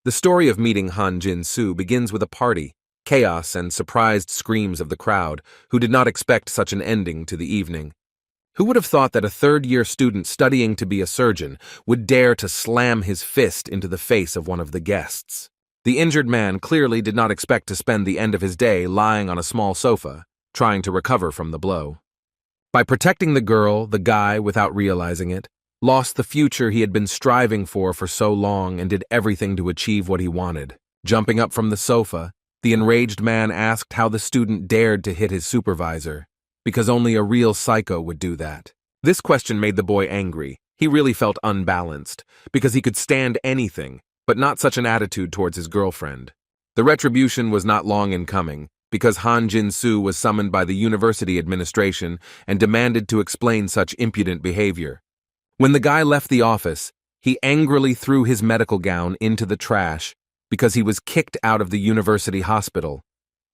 The story of meeting Han Jin-soo begins with a party, chaos and surprised screams of the crowd, who did not expect such an ending to the evening. Who would have thought that a third-year student studying to be a surgeon would dare to slam his fist into the face of one of the guests? The injured man clearly did not expect to spend the end of his day lying on a small sofa, trying to recover from the blow. By protecting the girl, the guy, without realizing it, lost the future he had been striving for so long and did everything to achieve what he wanted. Jumping up from the sofa, the enraged man asked how the student dared to hit his supervisor, because only a real psycho would do that. This question made the boy angry. He really felt unbalanced, because he could stand anything, but not such an attitude towards his girlfriend. The retribution was not long in coming, because Han Jin-soo was summoned by the university administration and demanded to explain such impudent behavior. When the guy left the office, he angrily threw his medical gown into the trash because he was kicked out of the university hospital,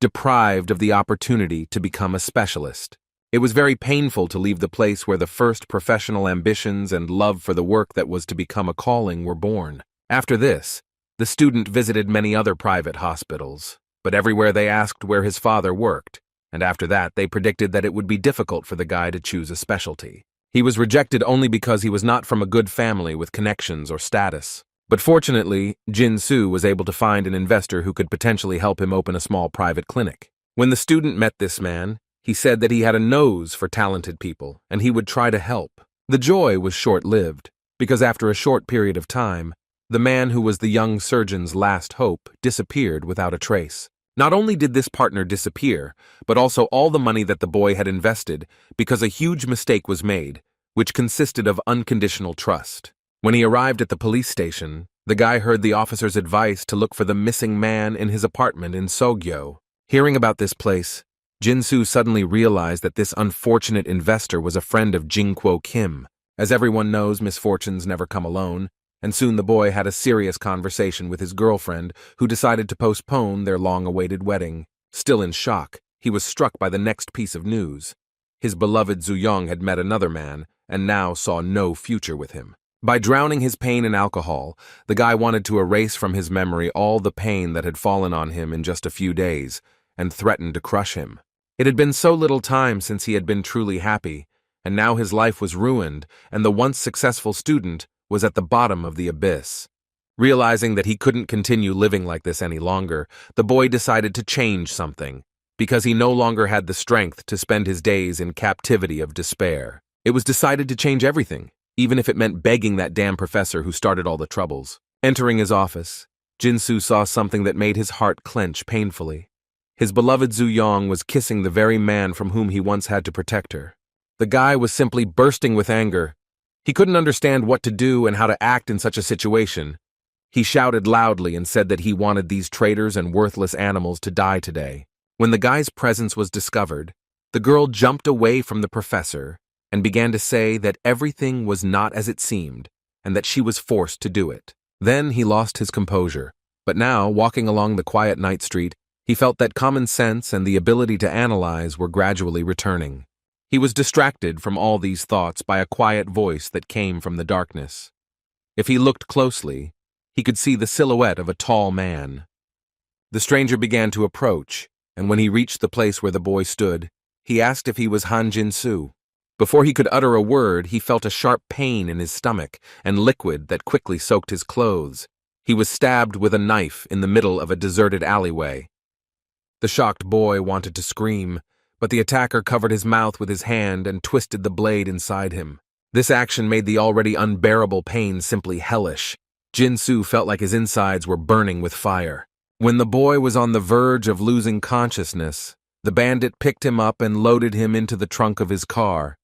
deprived of the opportunity to become a specialist. It was very painful to leave the place where the first professional ambitions and love for the work that was to become a calling were born. After this, the student visited many other private hospitals, but everywhere they asked where his father worked, and after that they predicted that it would be difficult for the guy to choose a specialty. He was rejected only because he was not from a good family with connections or status. But fortunately, Jin-soo was able to find an investor who could potentially help him open a small private clinic. When the student met this man, he said that he had a nose for talented people and he would try to help. The joy was short-lived, because after a short period of time, the man who was the young surgeon's last hope disappeared without a trace. Not only did this partner disappear, but also all the money that the boy had invested, because a huge mistake was made, which consisted of unconditional trust. When he arrived at the police station, the guy heard the officer's advice to look for the missing man in his apartment in Sogyo. Hearing about this place, Jin-soo suddenly realized that this unfortunate investor was a friend of Jin-kwo Kim. As everyone knows, misfortunes never come alone, and soon the boy had a serious conversation with his girlfriend, who decided to postpone their long-awaited wedding. Still in shock, he was struck by the next piece of news. His beloved Zuyong had met another man, and now saw no future with him. By drowning his pain in alcohol, the guy wanted to erase from his memory all the pain that had fallen on him in just a few days, and threatened to crush him. It had been so little time since he had been truly happy, and now his life was ruined, and the once successful student was at the bottom of the abyss. Realizing that he couldn't continue living like this any longer, the boy decided to change something, because he no longer had the strength to spend his days in captivity of despair. It was decided to change everything, even if it meant begging that damn professor who started all the troubles. Entering his office, Jin-soo saw something that made his heart clench painfully. His beloved Zuyong was kissing the very man from whom he once had to protect her. The guy was simply bursting with anger. He couldn't understand what to do and how to act in such a situation. He shouted loudly and said that he wanted these traitors and worthless animals to die today. When the guy's presence was discovered, the girl jumped away from the professor and began to say that everything was not as it seemed and that she was forced to do it. Then he lost his composure, but now, walking along the quiet night street, he felt that common sense and the ability to analyze were gradually returning. He was distracted from all these thoughts by a quiet voice that came from the darkness. If he looked closely, he could see the silhouette of a tall man. The stranger began to approach, and when he reached the place where the boy stood, he asked if he was Han Jin-soo. Before he could utter a word, he felt a sharp pain in his stomach and liquid that quickly soaked his clothes. He was stabbed with a knife in the middle of a deserted alleyway. The shocked boy wanted to scream, but the attacker covered his mouth with his hand and twisted the blade inside him. This action made the already unbearable pain simply hellish. Jin-soo felt like his insides were burning with fire. When the boy was on the verge of losing consciousness, the bandit picked him up and loaded him into the trunk of his car.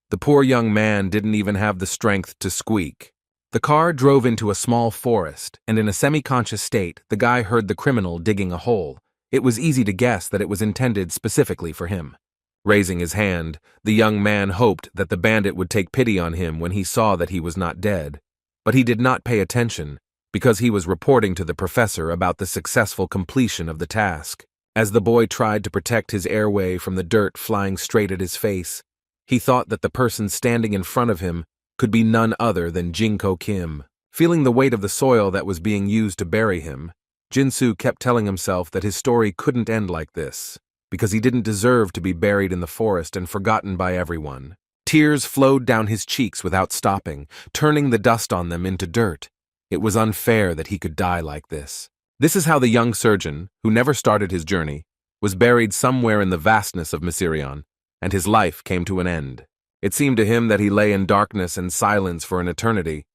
The poor young man didn't even have the strength to squeak. The car drove into a small forest, and in a semi-conscious state, the guy heard the criminal digging a hole. It was easy to guess that it was intended specifically for him. Raising his hand, the young man hoped that the bandit would take pity on him when he saw that he was not dead. But he did not pay attention, because he was reporting to the professor about the successful completion of the task. As the boy tried to protect his airway from the dirt flying straight at his face, he thought that the person standing in front of him could be none other than Jin-kwo Kim. Feeling the weight of the soil that was being used to bury him, Jinsu kept telling himself that his story couldn't end like this, because he didn't deserve to be buried in the forest and forgotten by everyone. Tears flowed down his cheeks without stopping, turning the dust on them into dirt. It was unfair that he could die like this. This is how the young surgeon, who never started his journey, was buried somewhere in the vastness of Mysterion, and his life came to an end. It seemed to him that he lay in darkness and silence for an eternity,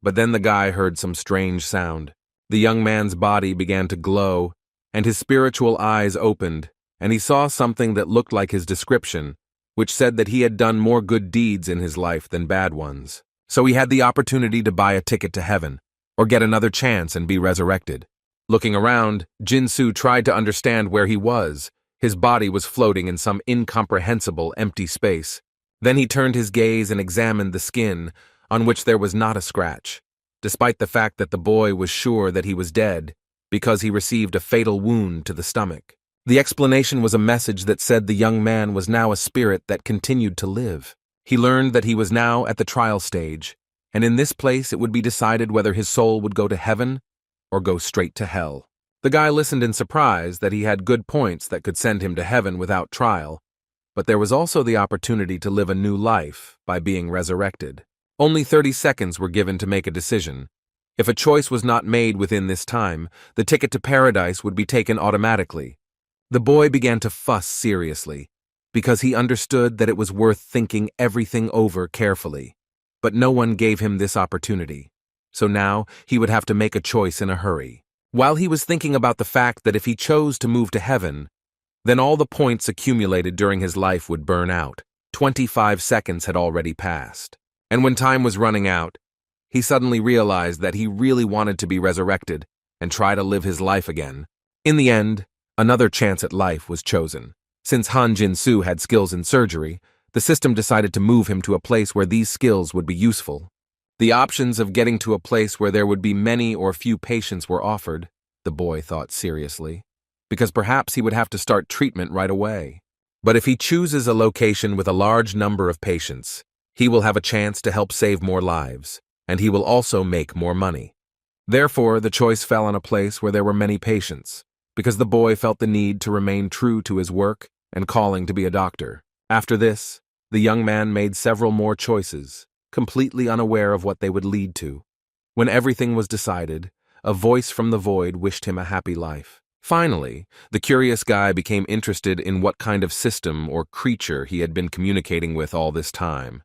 but then the guy heard some strange sound. The young man's body began to glow, and his spiritual eyes opened, and he saw something that looked like his description, which said that he had done more good deeds in his life than bad ones. So he had the opportunity to buy a ticket to heaven, or get another chance and be resurrected. Looking around, Jinsu tried to understand where he was. His body was floating in some incomprehensible empty space. Then he turned his gaze and examined the skin, on which there was not a scratch, despite the fact that the boy was sure that he was dead, because he received a fatal wound to the stomach. The explanation was a message that said the young man was now a spirit that continued to live. He learned that he was now at the trial stage, and in this place it would be decided whether his soul would go to heaven or go straight to hell. The guy listened in surprise that he had good points that could send him to heaven without trial, but there was also the opportunity to live a new life by being resurrected. Only 30 seconds were given to make a decision. If a choice was not made within this time, the ticket to paradise would be taken automatically. The boy began to fuss seriously, because he understood that it was worth thinking everything over carefully. But no one gave him this opportunity, so now he would have to make a choice in a hurry. While he was thinking about the fact that if he chose to move to heaven, then all the points accumulated during his life would burn out. 25 seconds had already passed. And when time was running out, he suddenly realized that he really wanted to be resurrected and try to live his life again. In the end, another chance at life was chosen. Since Han Jin-soo had skills in surgery, the system decided to move him to a place where these skills would be useful. The options of getting to a place where there would be many or few patients were offered, the boy thought seriously, because perhaps he would have to start treatment right away. But if he chooses a location with a large number of patients, he will have a chance to help save more lives, and he will also make more money. Therefore, the choice fell on a place where there were many patients, because the boy felt the need to remain true to his work and calling to be a doctor. After this, the young man made several more choices, completely unaware of what they would lead to. When everything was decided, a voice from the void wished him a happy life. Finally, the curious guy became interested in what kind of system or creature he had been communicating with all this time.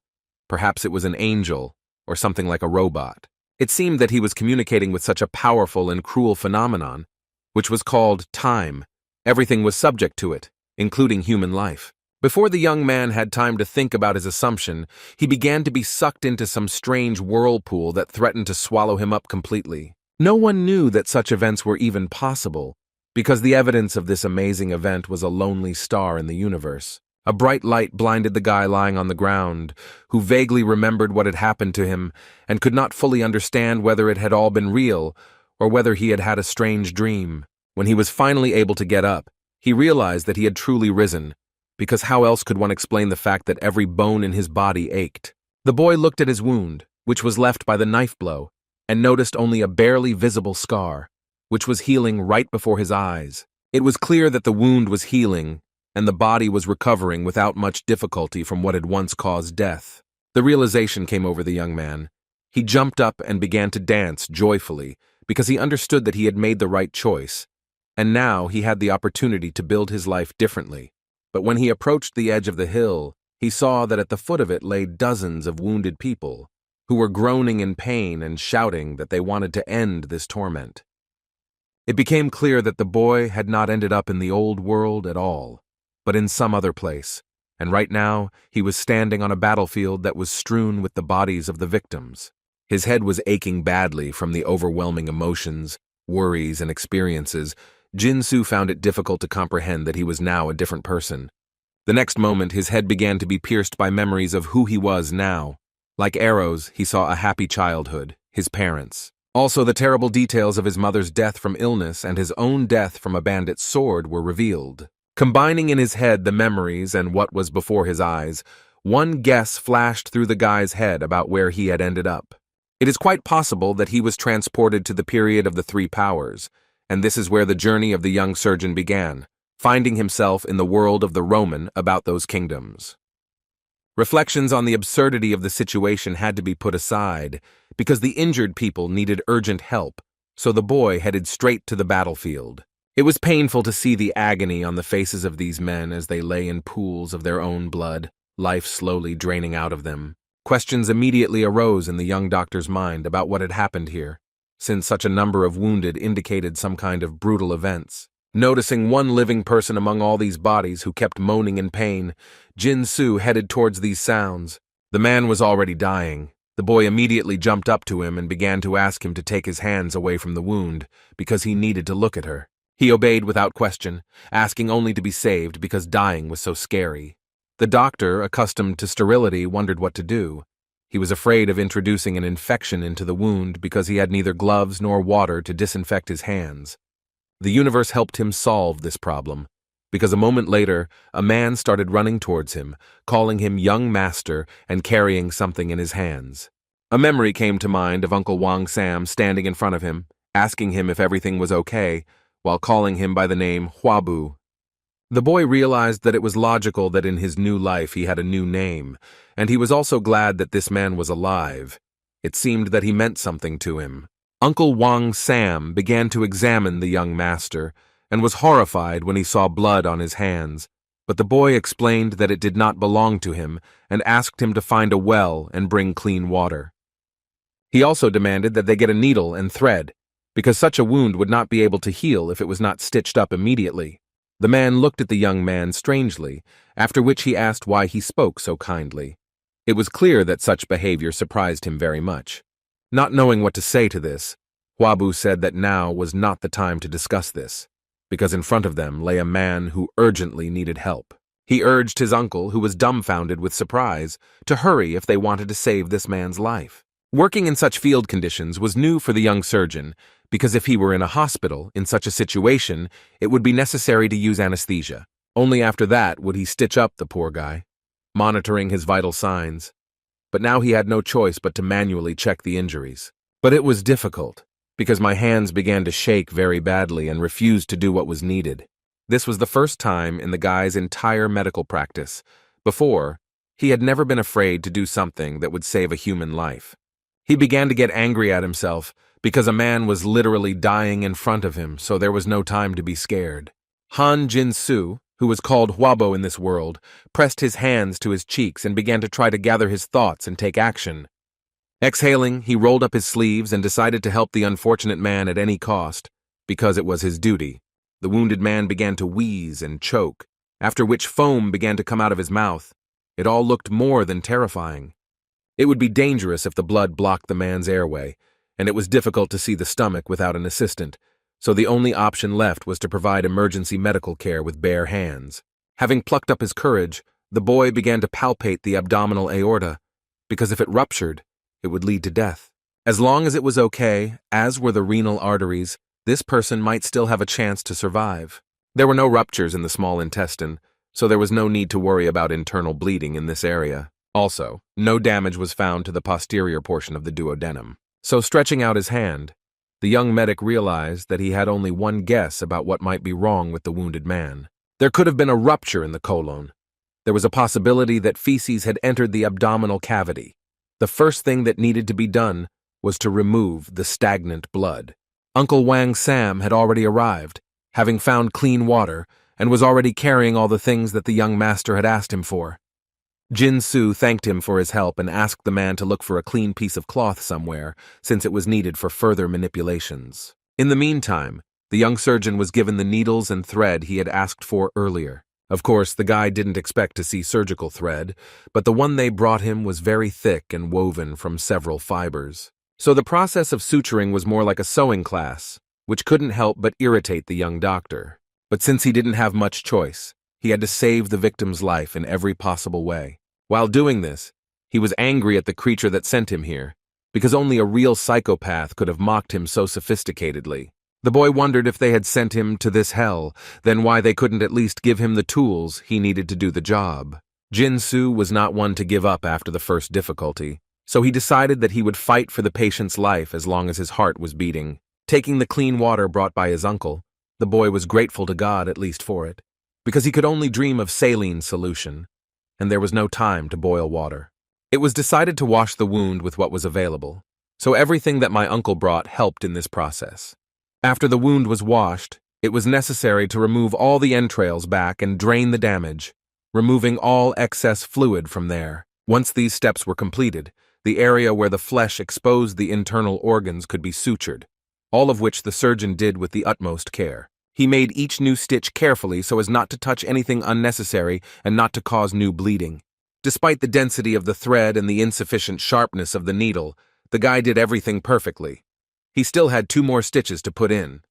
Perhaps it was an angel, or something like a robot. It seemed that he was communicating with such a powerful and cruel phenomenon, which was called time. Everything was subject to it, including human life. Before the young man had time to think about his assumption, he began to be sucked into some strange whirlpool that threatened to swallow him up completely. No one knew that such events were even possible, because the evidence of this amazing event was a lonely star in the universe. A bright light blinded the guy lying on the ground, who vaguely remembered what had happened to him and could not fully understand whether it had all been real or whether he had had a strange dream. When he was finally able to get up, he realized that he had truly risen, because how else could one explain the fact that every bone in his body ached? The boy looked at his wound, which was left by the knife blow, and noticed only a barely visible scar, which was healing right before his eyes. It was clear that the wound was healing, and the body was recovering without much difficulty from what had once caused death. The realization came over the young man. He jumped up and began to dance joyfully, because he understood that he had made the right choice, and now he had the opportunity to build his life differently. But when he approached the edge of the hill, he saw that at the foot of it lay dozens of wounded people, who were groaning in pain and shouting that they wanted to end this torment. It became clear that the boy had not ended up in the old world at all, but in some other place, and right now he was standing on a battlefield that was strewn with the bodies of the victims. His head was aching badly from the overwhelming emotions, worries, and experiences. Jin-soo found it difficult to comprehend that he was now a different person. The next moment, his head began to be pierced by memories of who he was now. Like arrows, he saw a happy childhood, his parents. Also, the terrible details of his mother's death from illness and his own death from a bandit's sword were revealed. Combining in his head the memories and what was before his eyes, one guess flashed through the guy's head about where he had ended up. It is quite possible that he was transported to the period of the three powers, and this is where the journey of the young surgeon began, finding himself in the world of the Roman about those kingdoms. Reflections on the absurdity of the situation had to be put aside, because the injured people needed urgent help, so the boy headed straight to the battlefield. It was painful to see the agony on the faces of these men as they lay in pools of their own blood, life slowly draining out of them. Questions immediately arose in the young doctor's mind about what had happened here, since such a number of wounded indicated some kind of brutal events. Noticing one living person among all these bodies who kept moaning in pain, Jin-Soo headed towards these sounds. The man was already dying. The boy immediately jumped up to him and began to ask him to take his hands away from the wound, because he needed to look at her. He obeyed without question, asking only to be saved because dying was so scary. The doctor, accustomed to sterility, wondered what to do. He was afraid of introducing an infection into the wound because he had neither gloves nor water to disinfect his hands. The universe helped him solve this problem, because a moment later, a man started running towards him, calling him young master and carrying something in his hands. A memory came to mind of Uncle Wang Sam standing in front of him, asking him if everything was okay, while calling him by the name Huabu. The boy realized that it was logical that in his new life he had a new name, and he was also glad that this man was alive. It seemed that he meant something to him. Uncle Wang Sam began to examine the young master, and was horrified when he saw blood on his hands, but the boy explained that it did not belong to him and asked him to find a well and bring clean water. He also demanded that they get a needle and thread, because such a wound would not be able to heal if it was not stitched up immediately. The man looked at the young man strangely, after which he asked why he spoke so kindly. It was clear that such behavior surprised him very much. Not knowing what to say to this, Huabu said that now was not the time to discuss this, because in front of them lay a man who urgently needed help. He urged his uncle, who was dumbfounded with surprise, to hurry if they wanted to save this man's life. Working in such field conditions was new for the young surgeon, because if he were in a hospital, in such a situation, it would be necessary to use anesthesia. Only after that would he stitch up the poor guy, monitoring his vital signs. But now he had no choice but to manually check the injuries. But it was difficult, because my hands began to shake very badly and refused to do what was needed. This was the first time in the guy's entire medical practice. Before, he had never been afraid to do something that would save a human life. He began to get angry at himself, because a man was literally dying in front of him, so there was no time to be scared. Han Jin-Soo, who was called Huabo in this world, pressed his hands to his cheeks and began to try to gather his thoughts and take action. Exhaling, he rolled up his sleeves and decided to help the unfortunate man at any cost, because it was his duty. The wounded man began to wheeze and choke, after which foam began to come out of his mouth. It all looked more than terrifying. It would be dangerous if the blood blocked the man's airway, and it was difficult to see the stomach without an assistant, so the only option left was to provide emergency medical care with bare hands. Having plucked up his courage, the boy began to palpate the abdominal aorta, because if it ruptured, it would lead to death. As long as it was okay, as were the renal arteries, this person might still have a chance to survive. There were no ruptures in the small intestine, so there was no need to worry about internal bleeding in this area. Also, no damage was found to the posterior portion of the duodenum. So stretching out his hand, the young medic realized that he had only one guess about what might be wrong with the wounded man. There could have been a rupture in the colon. There was a possibility that feces had entered the abdominal cavity. The first thing that needed to be done was to remove the stagnant blood. Uncle Wang Sam had already arrived, having found clean water, and was already carrying all the things that the young master had asked him for. Jin-Soo thanked him for his help and asked the man to look for a clean piece of cloth somewhere, since it was needed for further manipulations. In the meantime, the young surgeon was given the needles and thread he had asked for earlier. Of course, the guy didn't expect to see surgical thread, but the one they brought him was very thick and woven from several fibers. So the process of suturing was more like a sewing class, which couldn't help but irritate the young doctor. But since he didn't have much choice, he had to save the victim's life in every possible way. While doing this, he was angry at the creature that sent him here, because only a real psychopath could have mocked him so sophisticatedly. The boy wondered if they had sent him to this hell, then why they couldn't at least give him the tools he needed to do the job. Jin-Soo was not one to give up after the first difficulty, So he decided that he would fight for the patient's life as long as his heart was beating. Taking the clean water brought by his uncle, the boy was grateful to God at least for it, because he could only dream of saline solution, and there was no time to boil water. It was decided to wash the wound with what was available, so everything that my uncle brought helped in this process. After the wound was washed, it was necessary to remove all the entrails back and drain the damage, removing all excess fluid from there. Once these steps were completed, the area where the flesh exposed the internal organs could be sutured, all of which the surgeon did with the utmost care. He made each new stitch carefully so as not to touch anything unnecessary and not to cause new bleeding. Despite the density of the thread and the insufficient sharpness of the needle, the guy did everything perfectly. He still had 2 more stitches to put in.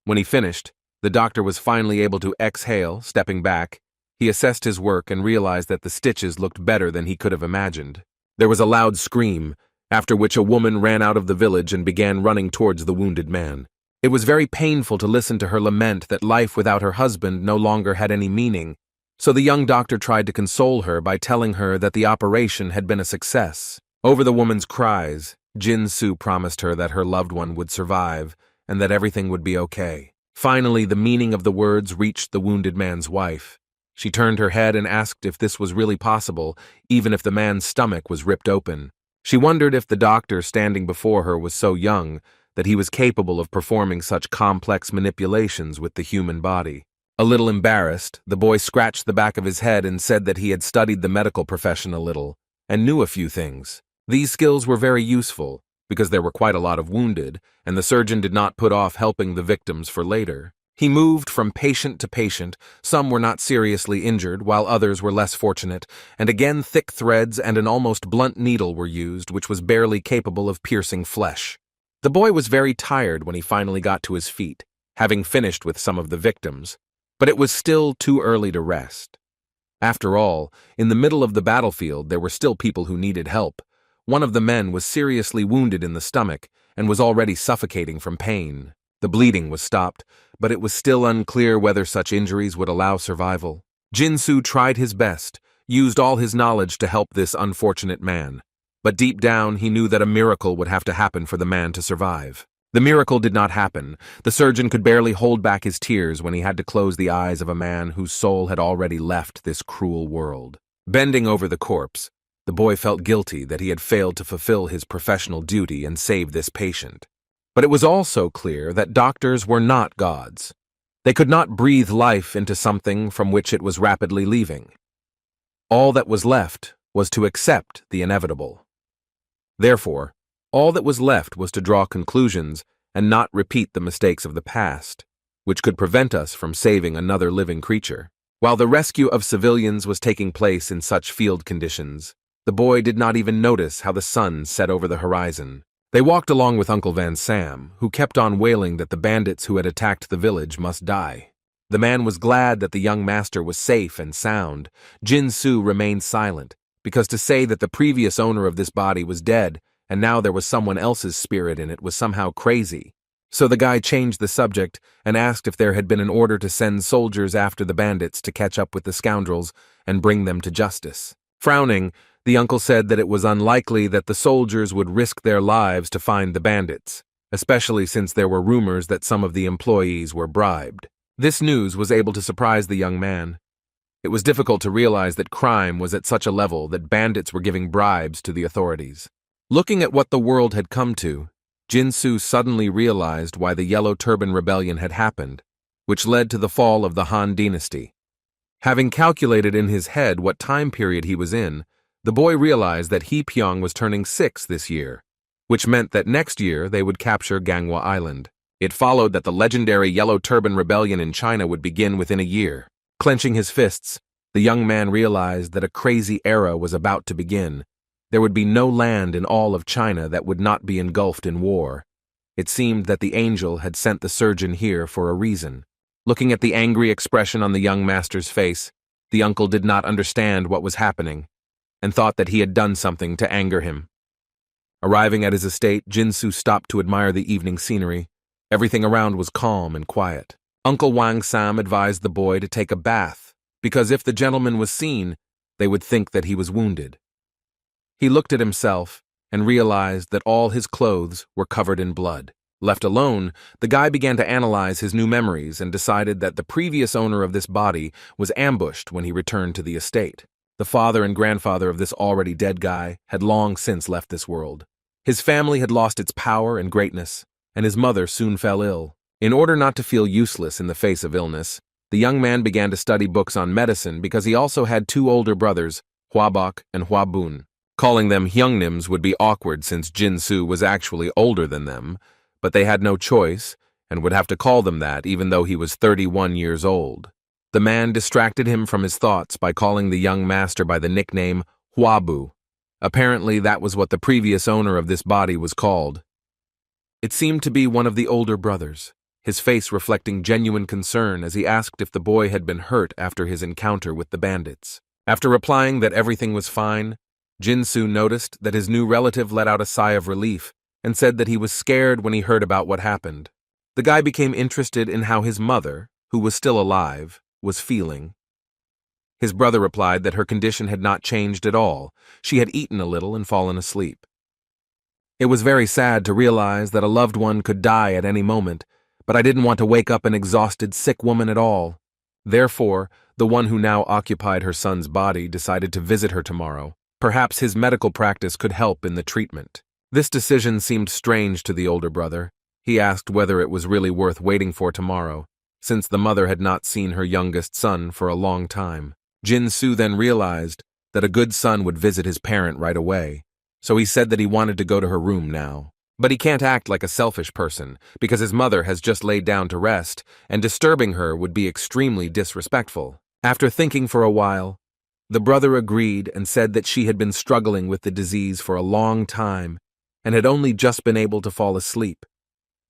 When he finished, the doctor was finally able to exhale, stepping back. He assessed his work and realized that the stitches looked better than he could have imagined. There was a loud scream, after which a woman ran out of the village and began running towards the wounded man. It was very painful to listen to her lament that life without her husband no longer had any meaning, so the young doctor tried to console her by telling her that the operation had been a success. Over the woman's cries, Jin-soo promised her that her loved one would survive and that everything would be okay. Finally, the meaning of the words reached the wounded man's wife. She turned her head and asked if this was really possible, even if the man's stomach was ripped open. She wondered if the doctor standing before her was so young that he was capable of performing such complex manipulations with the human body. A little embarrassed, the boy scratched the back of his head and said that he had studied the medical profession a little and knew a few things. These skills were very useful because there were quite a lot of wounded, and the surgeon did not put off helping the victims for later. He moved from patient to patient. Some were not seriously injured, while others were less fortunate, and again thick threads and an almost blunt needle were used, which was barely capable of piercing flesh. The boy was very tired when he finally got to his feet, having finished with some of the victims, but it was still too early to rest. After all, in the middle of the battlefield there were still people who needed help. One of the men was seriously wounded in the stomach and was already suffocating from pain. The bleeding was stopped, but it was still unclear whether such injuries would allow survival. Jin-soo tried his best, used all his knowledge to help this unfortunate man, but deep down he knew that a miracle would have to happen for the man to survive. The miracle did not happen. The surgeon could barely hold back his tears when he had to close the eyes of a man whose soul had already left this cruel world. Bending over the corpse, the boy felt guilty that he had failed to fulfill his professional duty and save this patient. But it was also clear that doctors were not gods. They could not breathe life into something from which it was rapidly leaving. All that was left was to accept the inevitable. Therefore, all that was left was to draw conclusions and not repeat the mistakes of the past, which could prevent us from saving another living creature. While the rescue of civilians was taking place in such field conditions, the boy did not even notice how the sun set over the horizon. They walked along with Uncle Van Sam, who kept on wailing that the bandits who had attacked the village must die. The man was glad that the young master was safe and sound. Jin-soo remained silent, because to say that the previous owner of this body was dead and now there was someone else's spirit in it was somehow crazy. So the guy changed the subject and asked if there had been an order to send soldiers after the bandits to catch up with the scoundrels and bring them to justice. Frowning, the uncle said that it was unlikely that the soldiers would risk their lives to find the bandits, especially since there were rumors that some of the employees were bribed. This news was able to surprise the young man. It was difficult to realize that crime was at such a level that bandits were giving bribes to the authorities. Looking at what the world had come to, Jin-soo suddenly realized why the Yellow Turban Rebellion had happened, which led to the fall of the Han Dynasty. Having calculated in his head what time period he was in, the boy realized that Pyong was turning 6 this year, which meant that next year they would capture Ganghwa Island. It followed that the legendary Yellow Turban Rebellion in China would begin within a year. Clenching his fists, the young man realized that a crazy era was about to begin. There would be no land in all of China that would not be engulfed in war. It seemed that the angel had sent the surgeon here for a reason. Looking at the angry expression on the young master's face, the uncle did not understand what was happening, and thought that he had done something to anger him. Arriving at his estate, Jin-soo stopped to admire the evening scenery. Everything around was calm and quiet. Uncle Wang Sam advised the boy to take a bath, because if the gentleman was seen, they would think that he was wounded. He looked at himself and realized that all his clothes were covered in blood. Left alone, the guy began to analyze his new memories and decided that the previous owner of this body was ambushed when he returned to the estate. The father and grandfather of this already dead guy had long since left this world. His family had lost its power and greatness, and his mother soon fell ill. In order not to feel useless in the face of illness, the young man began to study books on medicine because he also had two older brothers, Huabok and Huabun. Calling them Hyungnims would be awkward since Jinsu was actually older than them, but they had no choice and would have to call them that even though he was 31 years old. The man distracted him from his thoughts by calling the young master by the nickname Huabu. Apparently that was what the previous owner of this body was called. It seemed to be one of the older brothers, his face reflecting genuine concern as he asked if the boy had been hurt after his encounter with the bandits. After replying that everything was fine, Jinsu noticed that his new relative let out a sigh of relief and said that he was scared when he heard about what happened. The guy became interested in how his mother, who was still alive, was feeling. His brother replied that her condition had not changed at all. She had eaten a little and fallen asleep. It was very sad to realize that a loved one could die at any moment, but I didn't want to wake up an exhausted, sick woman at all. Therefore, the one who now occupied her son's body decided to visit her tomorrow. Perhaps his medical practice could help in the treatment. This decision seemed strange to the older brother. He asked whether it was really worth waiting for tomorrow, since the mother had not seen her youngest son for a long time. Jinsu then realized that a good son would visit his parent right away, so he said that he wanted to go to her room now. But he can't act like a selfish person, because his mother has just laid down to rest, and disturbing her would be extremely disrespectful. After thinking for a while, the brother agreed and said that she had been struggling with the disease for a long time and had only just been able to fall asleep.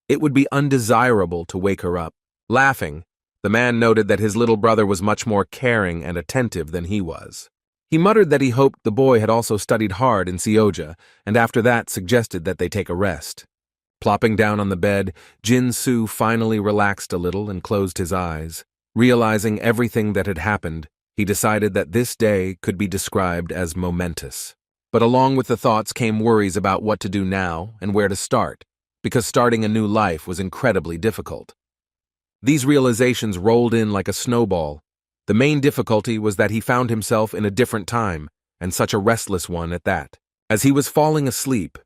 It would be undesirable to wake her up. Laughing, the man noted that his little brother was much more caring and attentive than he was. He muttered that he hoped the boy had also studied hard in Seoja, and after that suggested that they take a rest. Plopping down on the bed, Jinsu finally relaxed a little and closed his eyes. Realizing everything that had happened, he decided that this day could be described as momentous. But along with the thoughts came worries about what to do now and where to start, because starting a new life was incredibly difficult. These realizations rolled in like a snowball. The main difficulty was that he found himself in a different time, and such a restless one at that. As he was falling asleep,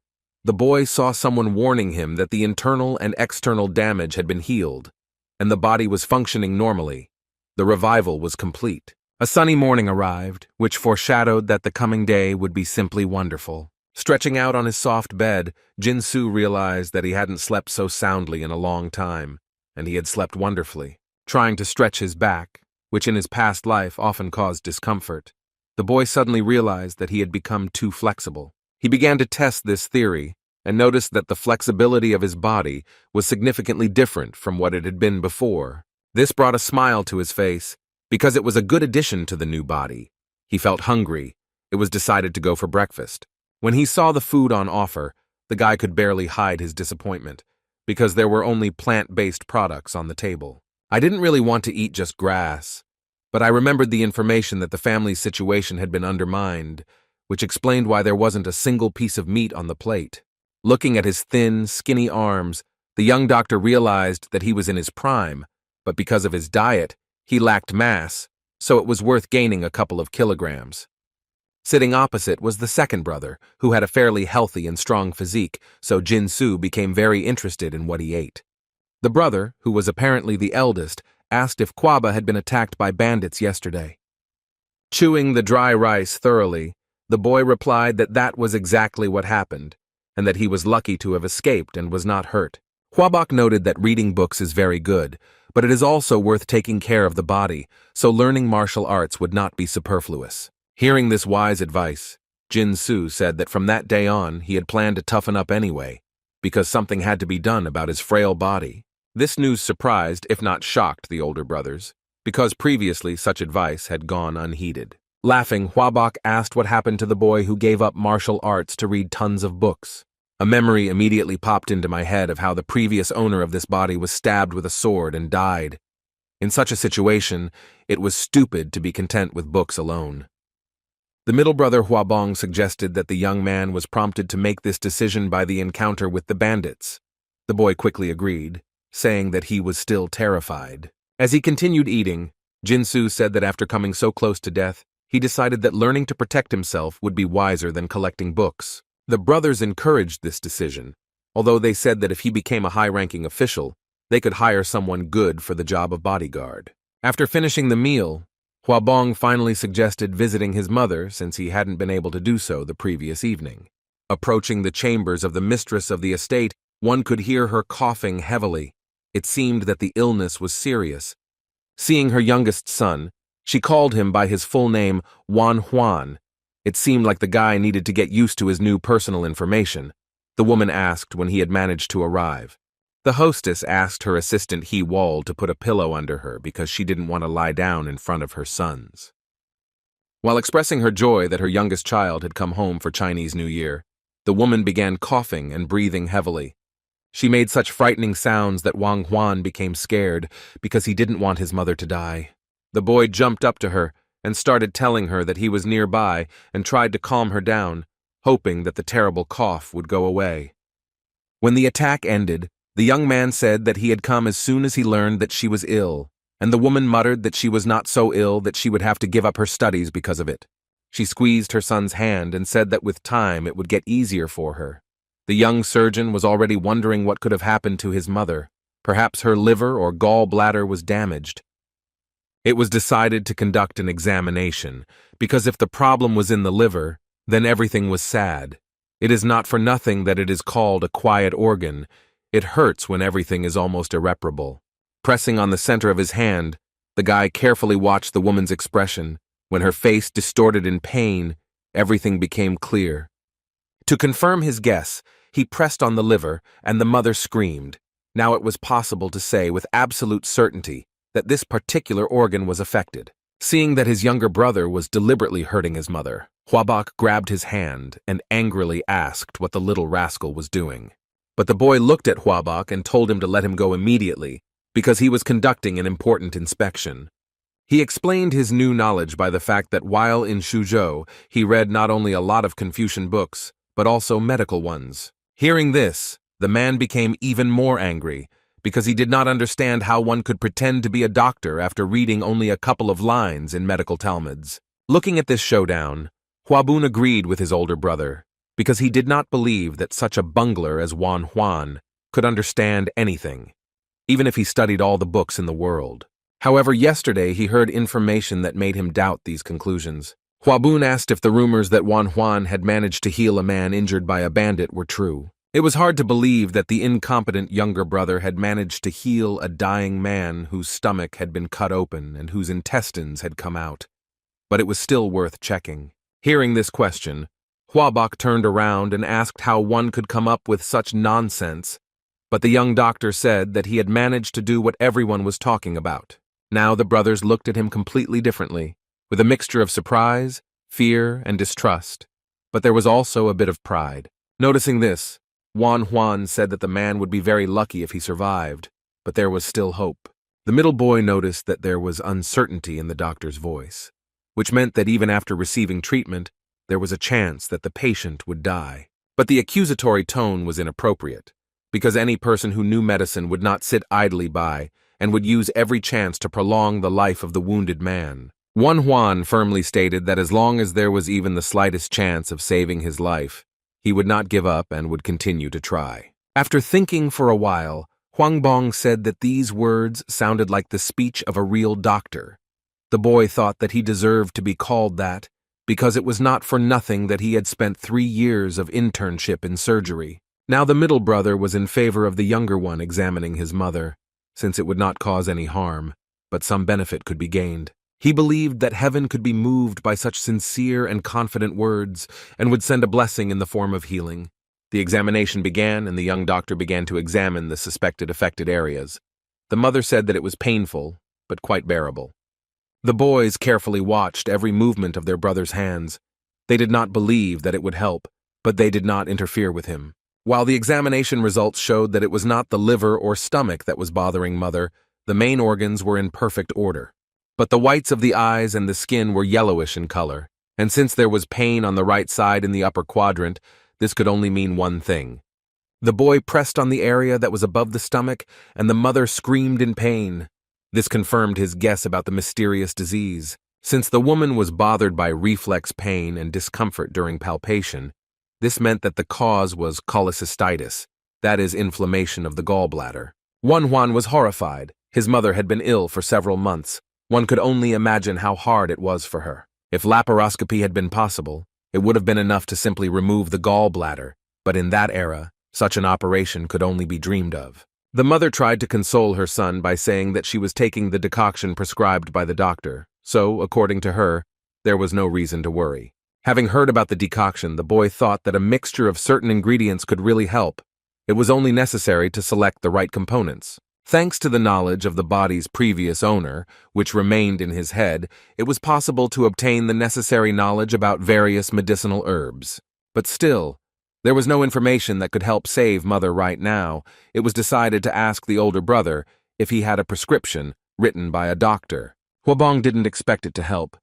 the boy saw someone warning him that the internal and external damage had been healed, and the body was functioning normally. The revival was complete. A sunny morning arrived, which foreshadowed that the coming day would be simply wonderful. Stretching out on his soft bed, Jinsu realized that he hadn't slept so soundly in a long time, and he had slept wonderfully. Trying to stretch his back, which in his past life often caused discomfort, the boy suddenly realized that he had become too flexible. He began to test this theory and noticed that the flexibility of his body was significantly different from what it had been before. This brought a smile to his face, because it was a good addition to the new body. He felt hungry. It was decided to go for breakfast. When he saw the food on offer, the guy could barely hide his disappointment, because there were only plant-based products on the table. I didn't really want to eat just grass, but I remembered the information that the family's situation had been undermined, which explained why there wasn't a single piece of meat on the plate. Looking at his thin, skinny arms, the young doctor realized that he was in his prime, but because of his diet, he lacked mass, so it was worth gaining a couple of kilograms. Sitting opposite was the second brother, who had a fairly healthy and strong physique, so Jinsu became very interested in what he ate. The brother, who was apparently the eldest, asked if Kwaba had been attacked by bandits yesterday. Chewing the dry rice thoroughly, the boy replied that that was exactly what happened, and that he was lucky to have escaped and was not hurt. Huabok noted that reading books is very good, but it is also worth taking care of the body, so learning martial arts would not be superfluous. Hearing this wise advice, Jinsu said that from that day on he had planned to toughen up anyway, because something had to be done about his frail body. This news surprised, if not shocked, the older brothers, because previously such advice had gone unheeded. Laughing, Huabok asked what happened to the boy who gave up martial arts to read tons of books. A memory immediately popped into my head of how the previous owner of this body was stabbed with a sword and died. In such a situation, it was stupid to be content with books alone. The middle brother Huabong suggested that the young man was prompted to make this decision by the encounter with the bandits. The boy quickly agreed, saying that he was still terrified. As he continued eating, Jinsu said that after coming so close to death, he decided that learning to protect himself would be wiser than collecting books. The brothers encouraged this decision, although they said that if he became a high-ranking official, they could hire someone good for the job of bodyguard. After finishing the meal, Huabong finally suggested visiting his mother since he hadn't been able to do so the previous evening. Approaching the chambers of the mistress of the estate, one could hear her coughing heavily. It seemed that the illness was serious. Seeing her youngest son, she called him by his full name, Wan Huan. It seemed like the guy needed to get used to his new personal information. The woman asked when he had managed to arrive. The hostess asked her assistant He Wall to put a pillow under her because she didn't want to lie down in front of her sons. While expressing her joy that her youngest child had come home for Chinese New Year, the woman began coughing and breathing heavily. She made such frightening sounds that Wang Huan became scared because he didn't want his mother to die. The boy jumped up to her and started telling her that he was nearby and tried to calm her down, hoping that the terrible cough would go away. When the attack ended, the young man said that he had come as soon as he learned that she was ill, and the woman muttered that she was not so ill that she would have to give up her studies because of it. She squeezed her son's hand and said that with time it would get easier for her. The young surgeon was already wondering what could have happened to his mother. Perhaps her liver or gallbladder was damaged. It was decided to conduct an examination, because if the problem was in the liver, then everything was sad. It is not for nothing that it is called a quiet organ. It hurts when everything is almost irreparable. Pressing on the center of his hand, the guy carefully watched the woman's expression. When her face distorted in pain, everything became clear. To confirm his guess, he pressed on the liver, and the mother screamed. Now it was possible to say with absolute certainty that this particular organ was affected. Seeing that his younger brother was deliberately hurting his mother, Huabok grabbed his hand and angrily asked what the little rascal was doing. But the boy looked at Huabok and told him to let him go immediately, because he was conducting an important inspection. He explained his new knowledge by the fact that while in Suzhou, he read not only a lot of Confucian books, but also medical ones. Hearing this, the man became even more angry, because he did not understand how one could pretend to be a doctor after reading only a couple of lines in medical Talmuds. Looking at this showdown, Huabun agreed with his older brother, because he did not believe that such a bungler as Wan Huan could understand anything, even if he studied all the books in the world. However, yesterday he heard information that made him doubt these conclusions. Huabun asked if the rumors that Wan Huan had managed to heal a man injured by a bandit were true. It was hard to believe that the incompetent younger brother had managed to heal a dying man whose stomach had been cut open and whose intestines had come out. But it was still worth checking. Hearing this question, Huabok turned around and asked how one could come up with such nonsense, but the young doctor said that he had managed to do what everyone was talking about. Now the brothers looked at him completely differently, with a mixture of surprise, fear, and distrust. But there was also a bit of pride. Noticing this, Wan Huan said that the man would be very lucky if he survived, but there was still hope. The middle boy noticed that there was uncertainty in the doctor's voice, which meant that even after receiving treatment, there was a chance that the patient would die. But the accusatory tone was inappropriate, because any person who knew medicine would not sit idly by and would use every chance to prolong the life of the wounded man. Wan Huan firmly stated that as long as there was even the slightest chance of saving his life, he would not give up and would continue to try. After thinking for a while, Huangbong said that these words sounded like the speech of a real doctor. The boy thought that he deserved to be called that, because it was not for nothing that he had spent 3 years of internship in surgery. Now the middle brother was in favor of the younger one examining his mother, since it would not cause any harm, but some benefit could be gained. He believed that heaven could be moved by such sincere and confident words and would send a blessing in the form of healing. The examination began, and the young doctor began to examine the suspected affected areas. The mother said that it was painful, but quite bearable. The boys carefully watched every movement of their brother's hands. They did not believe that it would help, but they did not interfere with him. While the examination results showed that it was not the liver or stomach that was bothering mother, the main organs were in perfect order. But the whites of the eyes and the skin were yellowish in color, And since there was pain on the right side in the upper quadrant, this could only mean one thing. The boy pressed on the area that was above the stomach, and the mother screamed in pain. This confirmed his guess about the mysterious disease. Since the woman was bothered by reflex pain and discomfort during palpation, this meant that the cause was cholecystitis, that is, inflammation of the gallbladder. Juan was horrified. His mother had been ill for several months. One could only imagine how hard it was for her. If laparoscopy had been possible, it would have been enough to simply remove the gallbladder, but in that era, such an operation could only be dreamed of. The mother tried to console her son by saying that she was taking the decoction prescribed by the doctor, so, according to her, there was no reason to worry. Having heard about the decoction, the boy thought that a mixture of certain ingredients could really help. It was only necessary to select the right components. Thanks to the knowledge of the body's previous owner, which remained in his head, it was possible to obtain the necessary knowledge about various medicinal herbs. But still, there was no information that could help save Mother right now. It was decided to ask the older brother if he had a prescription written by a doctor. Huabong didn't expect it to help,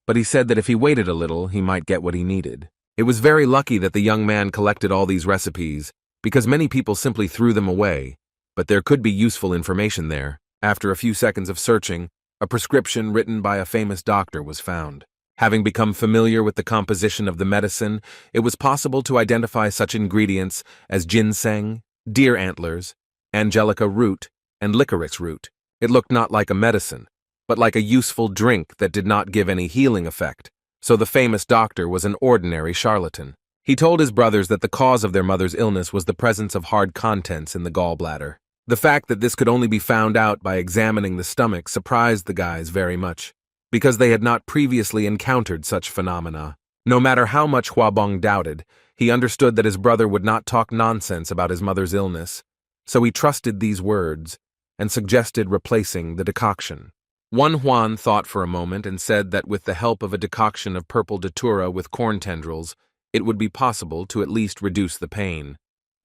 but he said that if he waited a little, he might get what he needed. It was very lucky that the young man collected all these recipes, because many people simply threw them away, but there could be useful information there. After a few seconds of searching, a prescription written by a famous doctor was found. Having become familiar with the composition of the medicine, it was possible to identify such ingredients as ginseng, deer antlers, angelica root, and licorice root. It looked not like a medicine, but like a useful drink that did not give any healing effect, so the famous doctor was an ordinary charlatan. He told his brothers that the cause of their mother's illness was the presence of hard contents in the gallbladder. The fact that this could only be found out by examining the stomach surprised the guys very much, because they had not previously encountered such phenomena. No matter how much Huabong doubted, he understood that his brother would not talk nonsense about his mother's illness, so he trusted these words and suggested replacing the decoction. Juan thought for a moment and said that with the help of a decoction of purple datura with corn tendrils, it would be possible to at least reduce the pain.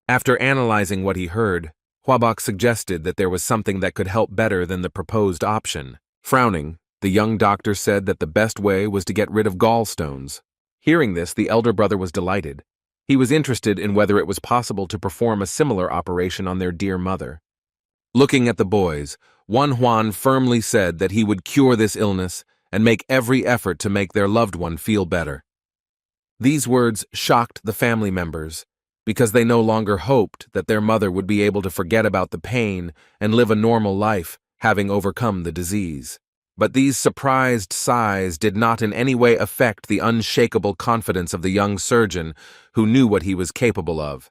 After analyzing what he heard, Huabok suggested that there was something that could help better than the proposed option. Frowning, the young doctor said that the best way was to get rid of gallstones. Hearing this, the elder brother was delighted. He was interested in whether it was possible to perform a similar operation on their dear mother. Looking at the boys, Juan firmly said that he would cure this illness and make every effort to make their loved one feel better. These words shocked the family members, because they no longer hoped that their mother would be able to forget about the pain and live a normal life, having overcome the disease. But these surprised sighs did not in any way affect the unshakable confidence of the young surgeon, who knew what he was capable of.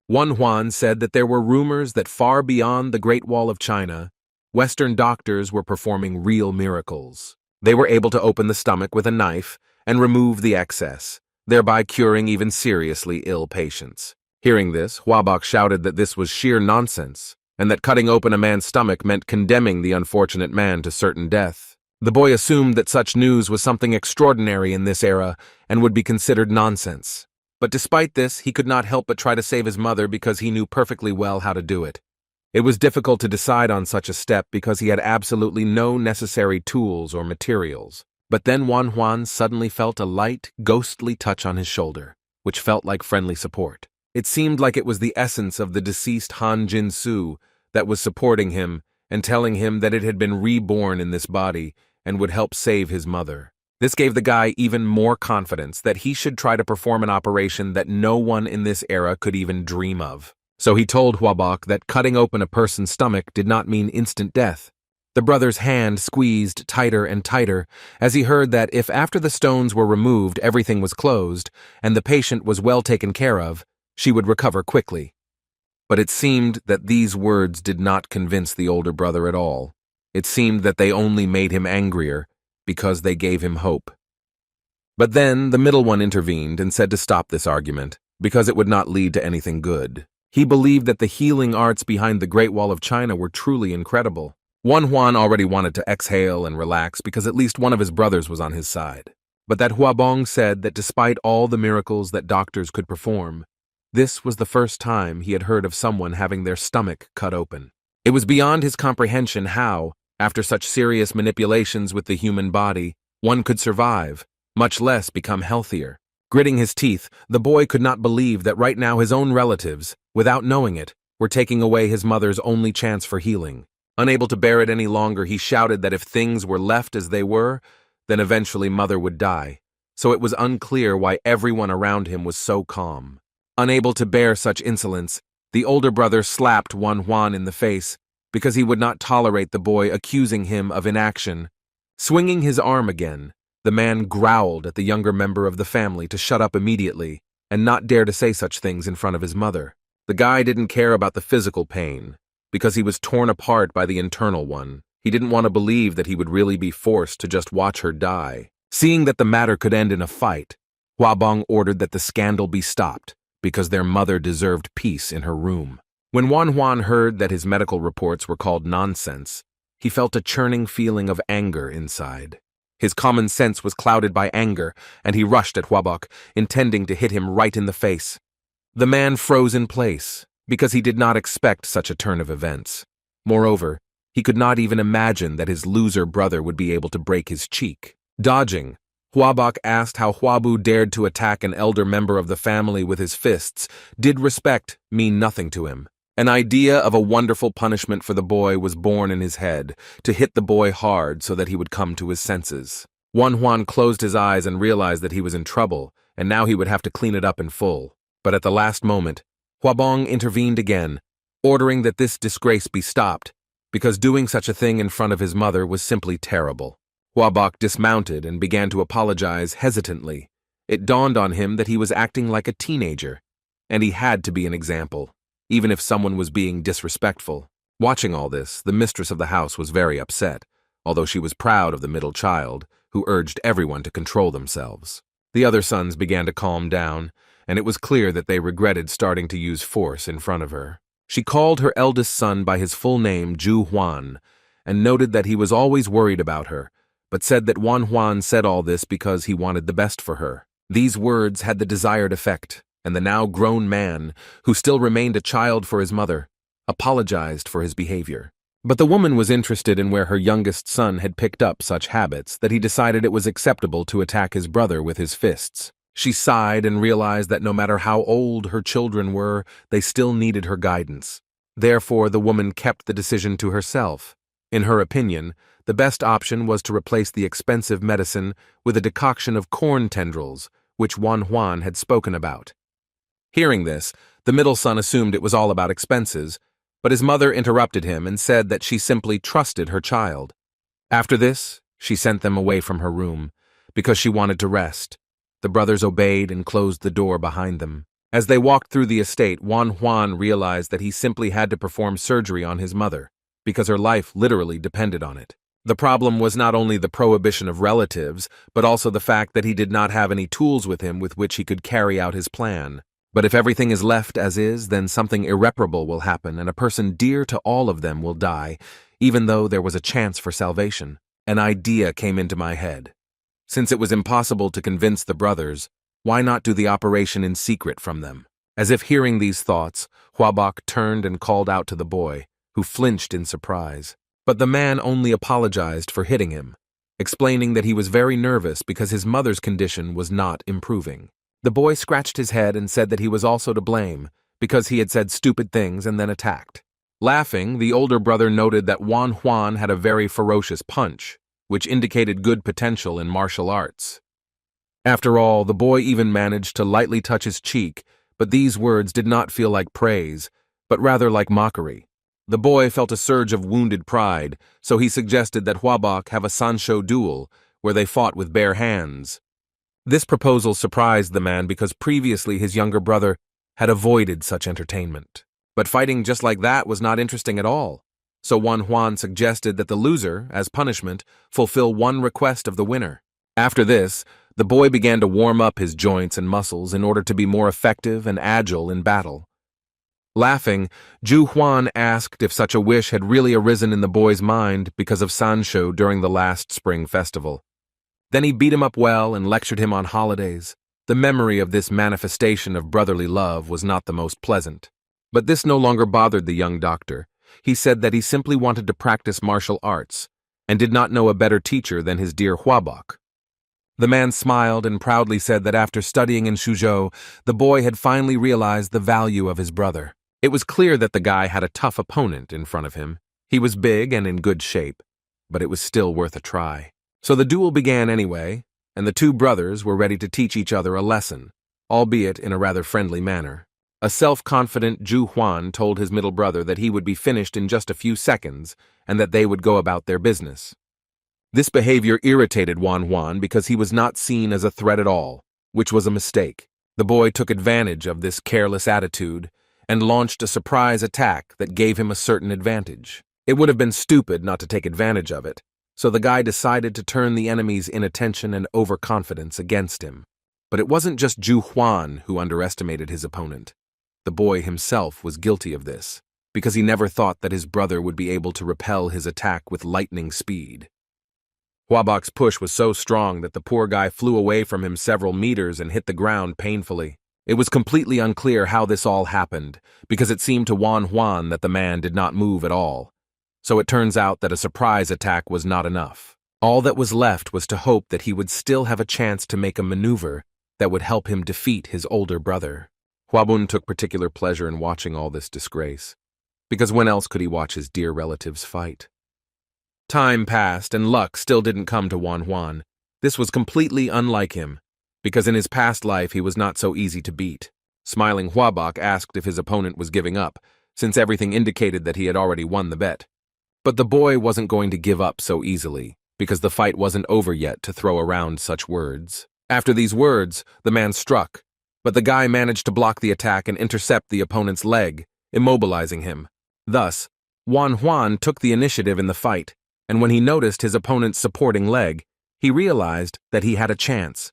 Juan said that there were rumors that far beyond the Great Wall of China, Western doctors were performing real miracles. They were able to open the stomach with a knife and remove the excess, thereby curing even seriously ill patients. Hearing this, Huabok shouted that this was sheer nonsense, and that cutting open a man's stomach meant condemning the unfortunate man to certain death. The boy assumed that such news was something extraordinary in this era and would be considered nonsense. But despite this, he could not help but try to save his mother because he knew perfectly well how to do it. It was difficult to decide on such a step because he had absolutely no necessary tools or materials. But then Juan suddenly felt a light, ghostly touch on his shoulder, which felt like friendly support. It seemed like it was the essence of the deceased Han Jin-su that was supporting him and telling him that it had been reborn in this body and would help save his mother. This gave the guy even more confidence that he should try to perform an operation that no one in this era could even dream of. So he told Huabok that cutting open a person's stomach did not mean instant death. The brother's hand squeezed tighter and tighter as he heard that if after the stones were removed everything was closed and the patient was well taken care of, she would recover quickly. But it seemed that these words did not convince the older brother at all. It seemed that they only made him angrier because they gave him hope. But then the middle one intervened and said to stop this argument because it would not lead to anything good. He believed that the healing arts behind the Great Wall of China were truly incredible. Juan already wanted to exhale and relax because at least one of his brothers was on his side. But that Huabong said that despite all the miracles that doctors could perform, this was the first time he had heard of someone having their stomach cut open. It was beyond his comprehension how, after such serious manipulations with the human body, one could survive, much less become healthier. Gritting his teeth, the boy could not believe that right now his own relatives, without knowing it, were taking away his mother's only chance for healing. Unable to bear it any longer, he shouted that if things were left as they were, then eventually mother would die. So it was unclear why everyone around him was so calm. Unable to bear such insolence, the older brother slapped Juan in the face because he would not tolerate the boy accusing him of inaction. Swinging his arm again, the man growled at the younger member of the family to shut up immediately and not dare to say such things in front of his mother. The guy didn't care about the physical pain, because he was torn apart by the internal one. He didn't want to believe that he would really be forced to just watch her die. Seeing that the matter could end in a fight, Huabong ordered that the scandal be stopped, because their mother deserved peace in her room. When Juan heard that his medical reports were called nonsense, he felt a churning feeling of anger inside. His common sense was clouded by anger, and he rushed at Huabok, intending to hit him right in the face. The man froze in place, because he did not expect such a turn of events. Moreover, he could not even imagine that his loser brother would be able to break his cheek. Dodging, Huabok asked how Huabu dared to attack an elder member of the family with his fists. Did respect mean nothing to him? An idea of a wonderful punishment for the boy was born in his head, to hit the boy hard so that he would come to his senses. Juan closed his eyes and realized that he was in trouble, and now he would have to clean it up in full. But at the last moment, Huabong intervened again, ordering that this disgrace be stopped, because doing such a thing in front of his mother was simply terrible. Huabok dismounted and began to apologize hesitantly. It dawned on him that he was acting like a teenager, and he had to be an example, even if someone was being disrespectful. Watching all this, the mistress of the house was very upset, although she was proud of the middle child, who urged everyone to control themselves. The other sons began to calm down, and it was clear that they regretted starting to use force in front of her. She called her eldest son by his full name, Ju Huan, and noted that he was always worried about her, but said that Juan said all this because he wanted the best for her. These words had the desired effect, and the now grown man, who still remained a child for his mother, apologized for his behavior. But the woman was interested in where her youngest son had picked up such habits that he decided it was acceptable to attack his brother with his fists. She sighed and realized that no matter how old her children were, they still needed her guidance. Therefore, the woman kept the decision to herself. In her opinion, the best option was to replace the expensive medicine with a decoction of corn tendrils, which Juan had spoken about. Hearing this, the middle son assumed it was all about expenses, but his mother interrupted him and said that she simply trusted her child. After this, she sent them away from her room, because she wanted to rest. The brothers obeyed and closed the door behind them. As they walked through the estate, Juan realized that he simply had to perform surgery on his mother, because her life literally depended on it. The problem was not only the prohibition of relatives, but also the fact that he did not have any tools with him with which he could carry out his plan. But if everything is left as is, then something irreparable will happen, and a person dear to all of them will die, even though there was a chance for salvation. An idea came into my head. Since it was impossible to convince the brothers, why not do the operation in secret from them? As if hearing these thoughts, Huabok turned and called out to the boy, who flinched in surprise. But the man only apologized for hitting him, explaining that he was very nervous because his mother's condition was not improving. The boy scratched his head and said that he was also to blame, because he had said stupid things and then attacked. Laughing, the older brother noted that Juan had a very ferocious punch, which indicated good potential in martial arts. After all, the boy even managed to lightly touch his cheek, but these words did not feel like praise, but rather like mockery. The boy felt a surge of wounded pride, so he suggested that Huabok have a Sanshou duel, where they fought with bare hands. This proposal surprised the man because previously his younger brother had avoided such entertainment. But fighting just like that was not interesting at all. So Juan suggested that the loser, as punishment, fulfill one request of the winner. After this, the boy began to warm up his joints and muscles in order to be more effective and agile in battle. Laughing, Ju Huan asked if such a wish had really arisen in the boy's mind because of Sanshou during the last spring festival. Then he beat him up well and lectured him on holidays. The memory of this manifestation of brotherly love was not the most pleasant. But this no longer bothered the young doctor. He said that he simply wanted to practice martial arts, and did not know a better teacher than his dear Huabok. The man smiled and proudly said that after studying in Suzhou, the boy had finally realized the value of his brother. It was clear that the guy had a tough opponent in front of him. He was big and in good shape, but it was still worth a try. So the duel began anyway, and the two brothers were ready to teach each other a lesson, albeit in a rather friendly manner. A self-confident Zhu Huan told his middle brother that he would be finished in just a few seconds and that they would go about their business. This behavior irritated Wan Huan because he was not seen as a threat at all, which was a mistake. The boy took advantage of this careless attitude and launched a surprise attack that gave him a certain advantage. It would have been stupid not to take advantage of it, so the guy decided to turn the enemy's inattention and overconfidence against him. But it wasn't just Zhu Huan who underestimated his opponent. The boy himself was guilty of this, because he never thought that his brother would be able to repel his attack with lightning speed. Huabok's push was so strong that the poor guy flew away from him several meters and hit the ground painfully. It was completely unclear how this all happened, because it seemed to Wan Huan that the man did not move at all. So it turns out that a surprise attack was not enough. All that was left was to hope that he would still have a chance to make a maneuver that would help him defeat his older brother. Huabun took particular pleasure in watching all this disgrace, because when else could he watch his dear relatives fight? Time passed, and luck still didn't come to Wan Huan. This was completely unlike him, because in his past life he was not so easy to beat. Smiling Huabok asked if his opponent was giving up, since everything indicated that he had already won the bet. But the boy wasn't going to give up so easily, because the fight wasn't over yet to throw around such words. After these words, the man struck, but the guy managed to block the attack and intercept the opponent's leg, immobilizing him. Thus, Wan Huan took the initiative in the fight, and when he noticed his opponent's supporting leg, he realized that he had a chance.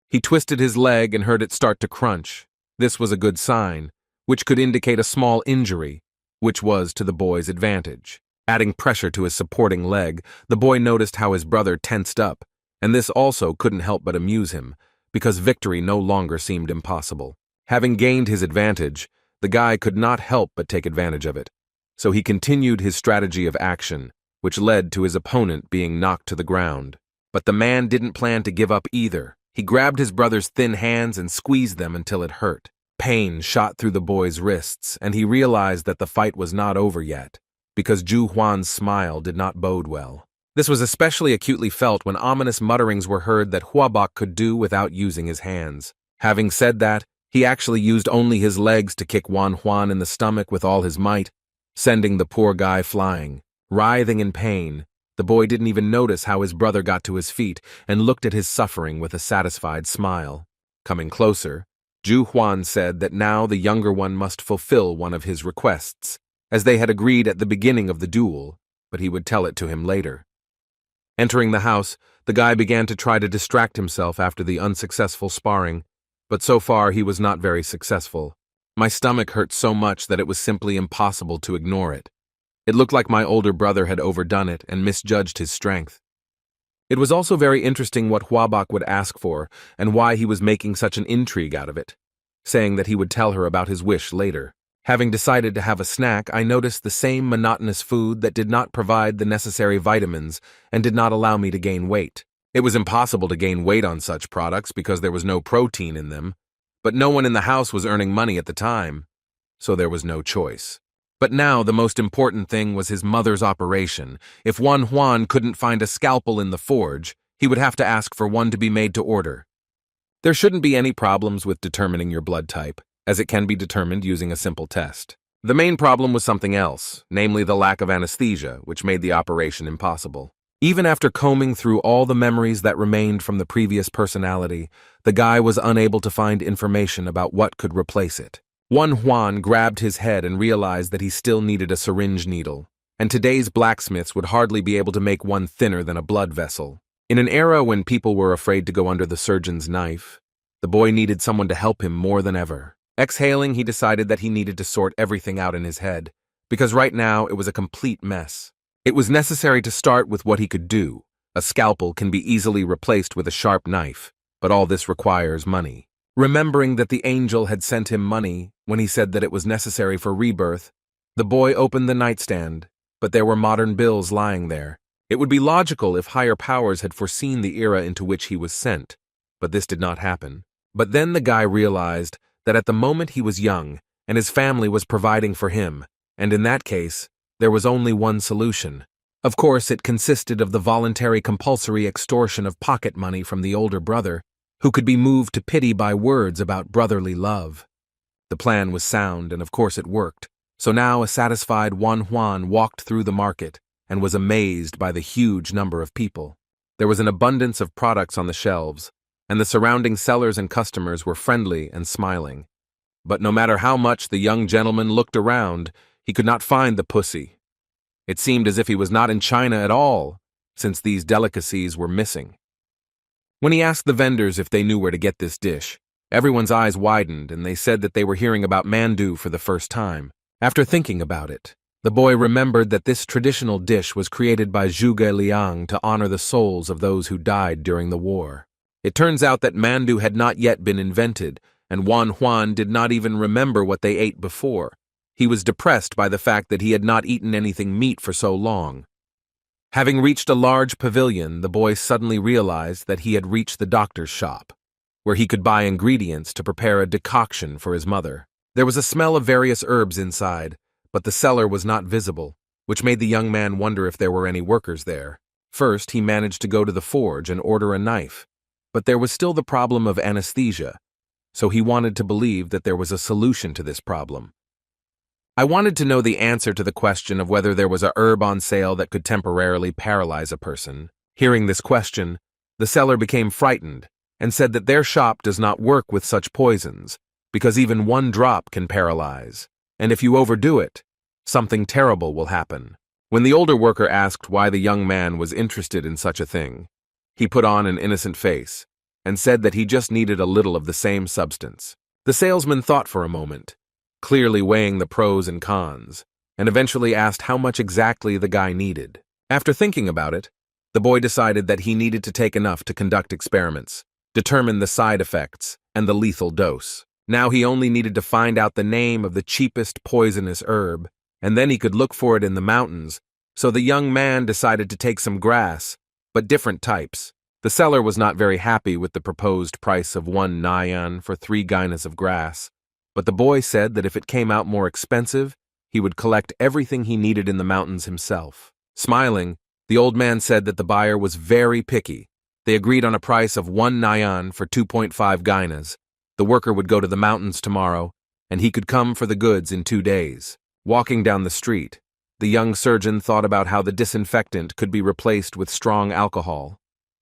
He twisted his leg and heard it start to crunch. This was a good sign, which could indicate a small injury, which was to the boy's advantage. Adding pressure to his supporting leg, the boy noticed how his brother tensed up, and this also couldn't help but amuse him, because victory no longer seemed impossible. Having gained his advantage, the guy could not help but take advantage of it, so he continued his strategy of action, which led to his opponent being knocked to the ground. But the man didn't plan to give up either. He grabbed his brother's thin hands and squeezed them until it hurt. Pain shot through the boy's wrists, and he realized that the fight was not over yet, because Zhu Huan's smile did not bode well. This was especially acutely felt when ominous mutterings were heard that Huabok could do without using his hands. Having said that, he actually used only his legs to kick Wan Huan in the stomach with all his might, sending the poor guy flying. Writhing in pain, the boy didn't even notice how his brother got to his feet and looked at his suffering with a satisfied smile. Coming closer, Zhu Huan said that now the younger one must fulfill one of his requests, as they had agreed at the beginning of the duel, but he would tell it to him later. Entering the house, the guy began to try to distract himself after the unsuccessful sparring, but so far he was not very successful. My stomach hurt so much that it was simply impossible to ignore it. It looked like my older brother had overdone it and misjudged his strength. It was also very interesting what Huabok would ask for and why he was making such an intrigue out of it, saying that he would tell her about his wish later. Having decided to have a snack, I noticed the same monotonous food that did not provide the necessary vitamins and did not allow me to gain weight. It was impossible to gain weight on such products because there was no protein in them, but no one in the house was earning money at the time, so there was no choice. But now the most important thing was his mother's operation. If Wan Huan couldn't find a scalpel in the forge, he would have to ask for one to be made to order. There shouldn't be any problems with determining your blood type, as it can be determined using a simple test. The main problem was something else, namely the lack of anesthesia, which made the operation impossible. Even after combing through all the memories that remained from the previous personality, the guy was unable to find information about what could replace it. Wan Huan grabbed his head and realized that he still needed a syringe needle, and today's blacksmiths would hardly be able to make one thinner than a blood vessel. In an era when people were afraid to go under the surgeon's knife, the boy needed someone to help him more than ever. Exhaling, he decided that he needed to sort everything out in his head, because right now it was a complete mess. It was necessary to start with what he could do. A scalpel can be easily replaced with a sharp knife, but all this requires money. Remembering that the angel had sent him money when he said that it was necessary for rebirth, the boy opened the nightstand, but there were modern bills lying there, It would be logical if higher powers had foreseen the era into which he was sent, but this did not happen. But then the guy realized that at the moment he was young, and his family was providing for him, and in that case, there was only one solution. Of course, it consisted of the voluntary compulsory extortion of pocket money from the older brother, who could be moved to pity by words about brotherly love. The plan was sound, and of course it worked. So now a satisfied Juan walked through the market and was amazed by the huge number of people. There was an abundance of products on the shelves, and the surrounding sellers and customers were friendly and smiling. But no matter how much the young gentleman looked around, he could not find the pussy. It seemed as if he was not in China at all, since these delicacies were missing. When he asked the vendors if they knew where to get this dish, everyone's eyes widened and they said that they were hearing about mandu for the first time. After thinking about it, the boy remembered that this traditional dish was created by Zhuge Liang to honor the souls of those who died during the war. It turns out that mandu had not yet been invented, and Juan did not even remember what they ate before. He was depressed by the fact that he had not eaten anything meat for so long. Having reached a large pavilion, the boy suddenly realized that he had reached the doctor's shop, where he could buy ingredients to prepare a decoction for his mother. There was a smell of various herbs inside, but the seller was not visible, which made the young man wonder if there were any workers there. First, he managed to go to the forge and order a knife, but there was still the problem of anesthesia, so he wanted to believe that there was a solution to this problem. I wanted to know the answer to the question of whether there was a herb on sale that could temporarily paralyze a person. Hearing this question, the seller became frightened and said that their shop does not work with such poisons, because even one drop can paralyze, and if you overdo it, something terrible will happen. When the older worker asked why the young man was interested in such a thing, he put on an innocent face and said that he just needed a little of the same substance. The salesman thought for a moment, clearly weighing the pros and cons, and eventually asked how much exactly the guy needed. After thinking about it, the boy decided that he needed to take enough to conduct experiments, determine the side effects, and the lethal dose. Now he only needed to find out the name of the cheapest poisonous herb, and then he could look for it in the mountains, so the young man decided to take some grass, but different types. The seller was not very happy with the proposed price of 1 nyan for 3 gainas of grass, but the boy said that if it came out more expensive, he would collect everything he needed in the mountains himself. Smiling, the old man said that the buyer was very picky. They agreed on a price of 1 nyan for 2.5 gainas. The worker would go to the mountains tomorrow, and he could come for the goods in 2 days. Walking down the street, the young surgeon thought about how the disinfectant could be replaced with strong alcohol.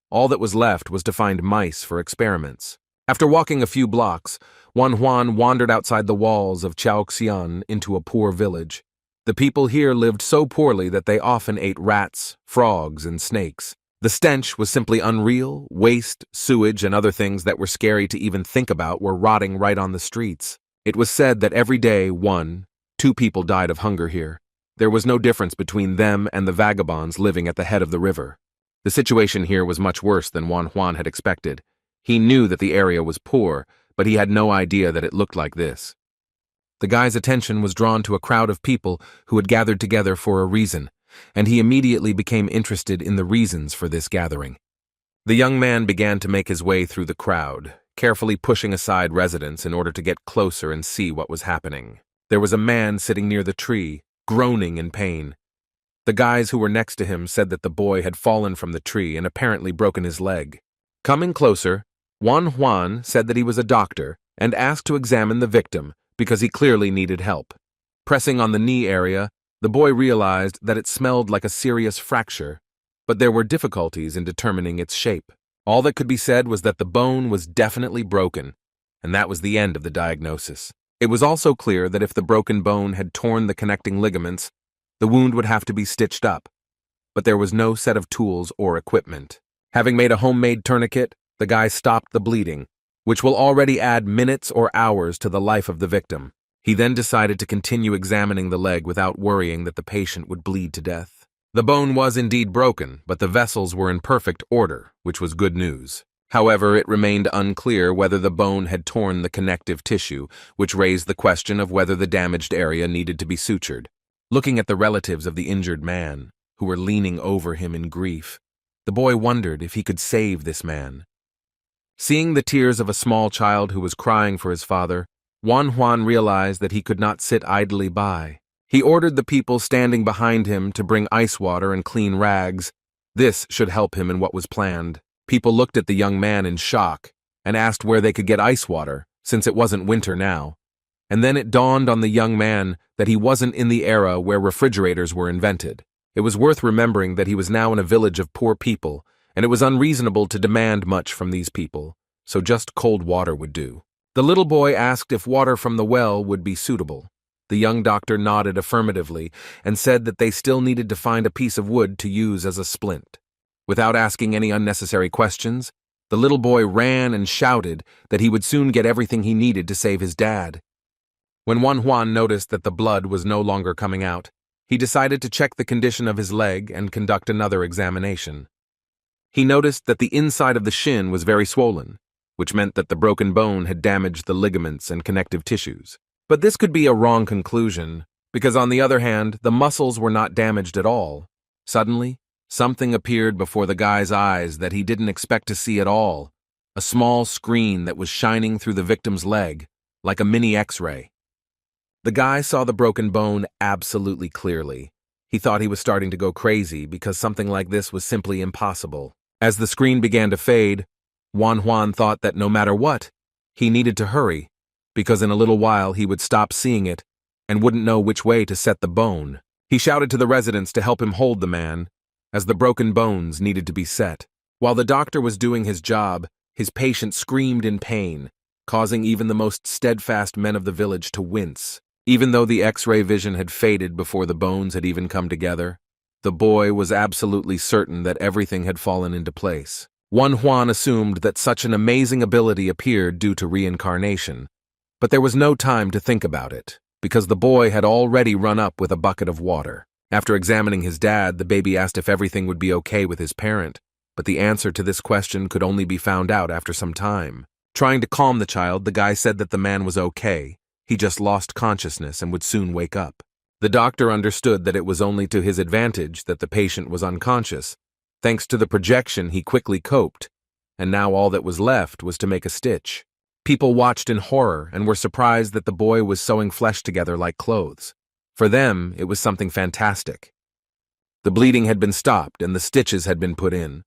All that was left was to find mice for experiments. After walking a few blocks, Juan wandered outside the walls of Chaoxian into a poor village. The people here lived so poorly that they often ate rats, frogs, and snakes. The stench was simply unreal. Waste, sewage, and other things that were scary to even think about were rotting right on the streets. It was said that every day 1-2 people died of hunger here. There was no difference between them and the vagabonds living at the head of the river. The situation here was much worse than Juan had expected. He knew that the area was poor, but he had no idea that it looked like this. The guy's attention was drawn to a crowd of people who had gathered together for a reason, and he immediately became interested in the reasons for this gathering. The young man began to make his way through the crowd, carefully pushing aside residents in order to get closer and see what was happening. There was a man sitting near the tree, groaning in pain. The guys who were next to him said that the boy had fallen from the tree and apparently broken his leg. Coming closer, Juan said that he was a doctor and asked to examine the victim because he clearly needed help. Pressing on the knee area, the boy realized that it smelled like a serious fracture, but there were difficulties in determining its shape. All that could be said was that the bone was definitely broken, and that was the end of the diagnosis. It was also clear that if the broken bone had torn the connecting ligaments, the wound would have to be stitched up, but there was no set of tools or equipment. Having made a homemade tourniquet, the guy stopped the bleeding, which will already add minutes or hours to the life of the victim. He then decided to continue examining the leg without worrying that the patient would bleed to death. The bone was indeed broken, but the vessels were in perfect order, which was good news. However, it remained unclear whether the bone had torn the connective tissue, which raised the question of whether the damaged area needed to be sutured. Looking at the relatives of the injured man, who were leaning over him in grief. The boy wondered if he could save this man. Seeing the tears of a small child who was crying for his father, Juan realized that he could not sit idly by. He ordered the people standing behind him to bring ice water and clean rags. This should help him in what was planned. People looked at the young man in shock and asked where they could get ice water, since it wasn't winter now. And then it dawned on the young man that he wasn't in the era where refrigerators were invented. It was worth remembering that he was now in a village of poor people, and it was unreasonable to demand much from these people, so just cold water would do. The little boy asked if water from the well would be suitable. The young doctor nodded affirmatively and said that they still needed to find a piece of wood to use as a splint. Without asking any unnecessary questions, the little boy ran and shouted that he would soon get everything he needed to save his dad. When Juan noticed that the blood was no longer coming out, he decided to check the condition of his leg and conduct another examination. He noticed that the inside of the shin was very swollen, which meant that the broken bone had damaged the ligaments and connective tissues. But this could be a wrong conclusion, because on the other hand, the muscles were not damaged at all. Suddenly, something appeared before the guy's eyes that he didn't expect to see at all. A small screen that was shining through the victim's leg, like a mini X-ray. The guy saw the broken bone absolutely clearly. He thought he was starting to go crazy because something like this was simply impossible. As the screen began to fade, Juan thought that no matter what, he needed to hurry, because in a little while he would stop seeing it and wouldn't know which way to set the bone. He shouted to the residents to help him hold the man, as the broken bones needed to be set. While the doctor was doing his job, his patient screamed in pain, causing even the most steadfast men of the village to wince. Even though the X-ray vision had faded before the bones had even come together, the boy was absolutely certain that everything had fallen into place. Juan assumed that such an amazing ability appeared due to reincarnation, but there was no time to think about it, because the boy had already run up with a bucket of water. After examining his dad, the baby asked if everything would be okay with his parent, but the answer to this question could only be found out after some time. Trying to calm the child, the guy said that the man was okay. He just lost consciousness and would soon wake up. The doctor understood that it was only to his advantage that the patient was unconscious. Thanks to the projection, he quickly coped, and now all that was left was to make a stitch. People watched in horror and were surprised that the boy was sewing flesh together like clothes. For them, it was something fantastic. The bleeding had been stopped and the stitches had been put in.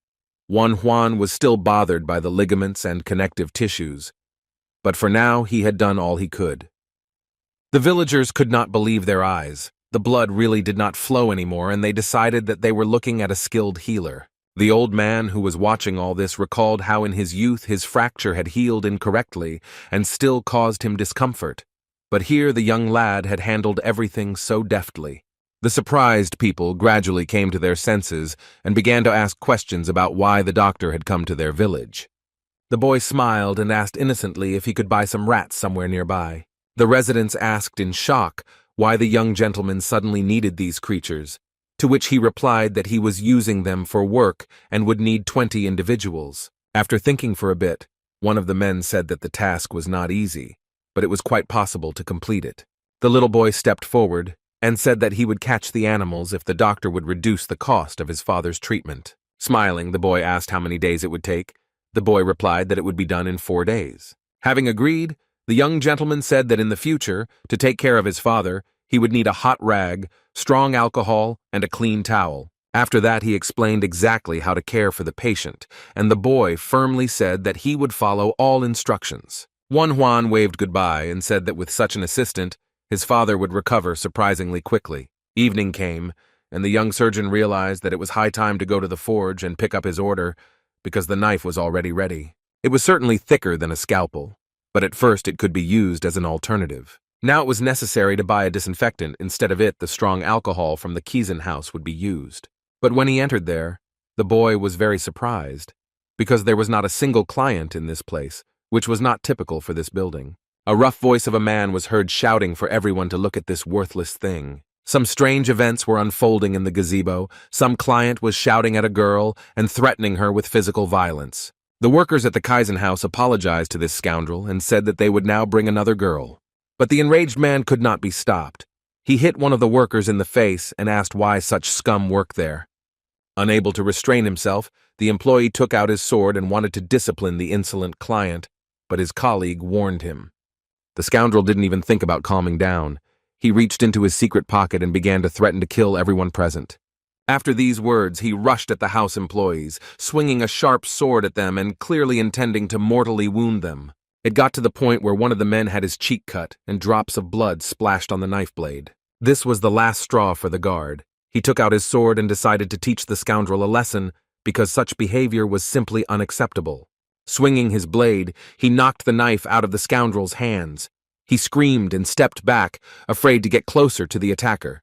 Juan was still bothered by the ligaments and connective tissues, but for now he had done all he could. The villagers could not believe their eyes. The blood really did not flow anymore, and they decided that they were looking at a skilled healer. The old man who was watching all this recalled how in his youth his fracture had healed incorrectly and still caused him discomfort. But here the young lad had handled everything so deftly. The surprised people gradually came to their senses and began to ask questions about why the doctor had come to their village. The boy smiled and asked innocently if he could buy some rats somewhere nearby. The residents asked in shock why the young gentleman suddenly needed these creatures, to which he replied that he was using them for work and would need 20 individuals. After thinking for a bit, one of the men said that the task was not easy, but it was quite possible to complete it. The little boy stepped forward and said that he would catch the animals if the doctor would reduce the cost of his father's treatment. Smiling, the boy asked how many days it would take. The boy replied that it would be done in 4 days. Having agreed, the young gentleman said that in the future, to take care of his father, he would need a hot rag, strong alcohol, and a clean towel. After that, he explained exactly how to care for the patient, and the boy firmly said that he would follow all instructions. Juan waved goodbye and said that with such an assistant, his father would recover surprisingly quickly. Evening came, and the young surgeon realized that it was high time to go to the forge and pick up his order, because the knife was already ready. It was certainly thicker than a scalpel, but at first it could be used as an alternative. Now it was necessary to buy a disinfectant. Instead of it, the strong alcohol from the Kiezen house would be used. But when he entered there, the boy was very surprised, because there was not a single client in this place, which was not typical for this building. A rough voice of a man was heard shouting for everyone to look at this worthless thing. Some strange events were unfolding in the gazebo. Some client was shouting at a girl and threatening her with physical violence. The workers at the Kaizen house apologized to this scoundrel and said that they would now bring another girl. But the enraged man could not be stopped. He hit one of the workers in the face and asked why such scum worked there. Unable to restrain himself, the employee took out his sword and wanted to discipline the insolent client, but his colleague warned him. The scoundrel didn't even think about calming down. He reached into his secret pocket and began to threaten to kill everyone present. After these words, he rushed at the house employees, swinging a sharp sword at them and clearly intending to mortally wound them. It got to the point where one of the men had his cheek cut and drops of blood splashed on the knife blade. This was the last straw for the guard. He took out his sword and decided to teach the scoundrel a lesson because such behavior was simply unacceptable. Swinging his blade, he knocked the knife out of the scoundrel's hands. He screamed and stepped back, afraid to get closer to the attacker.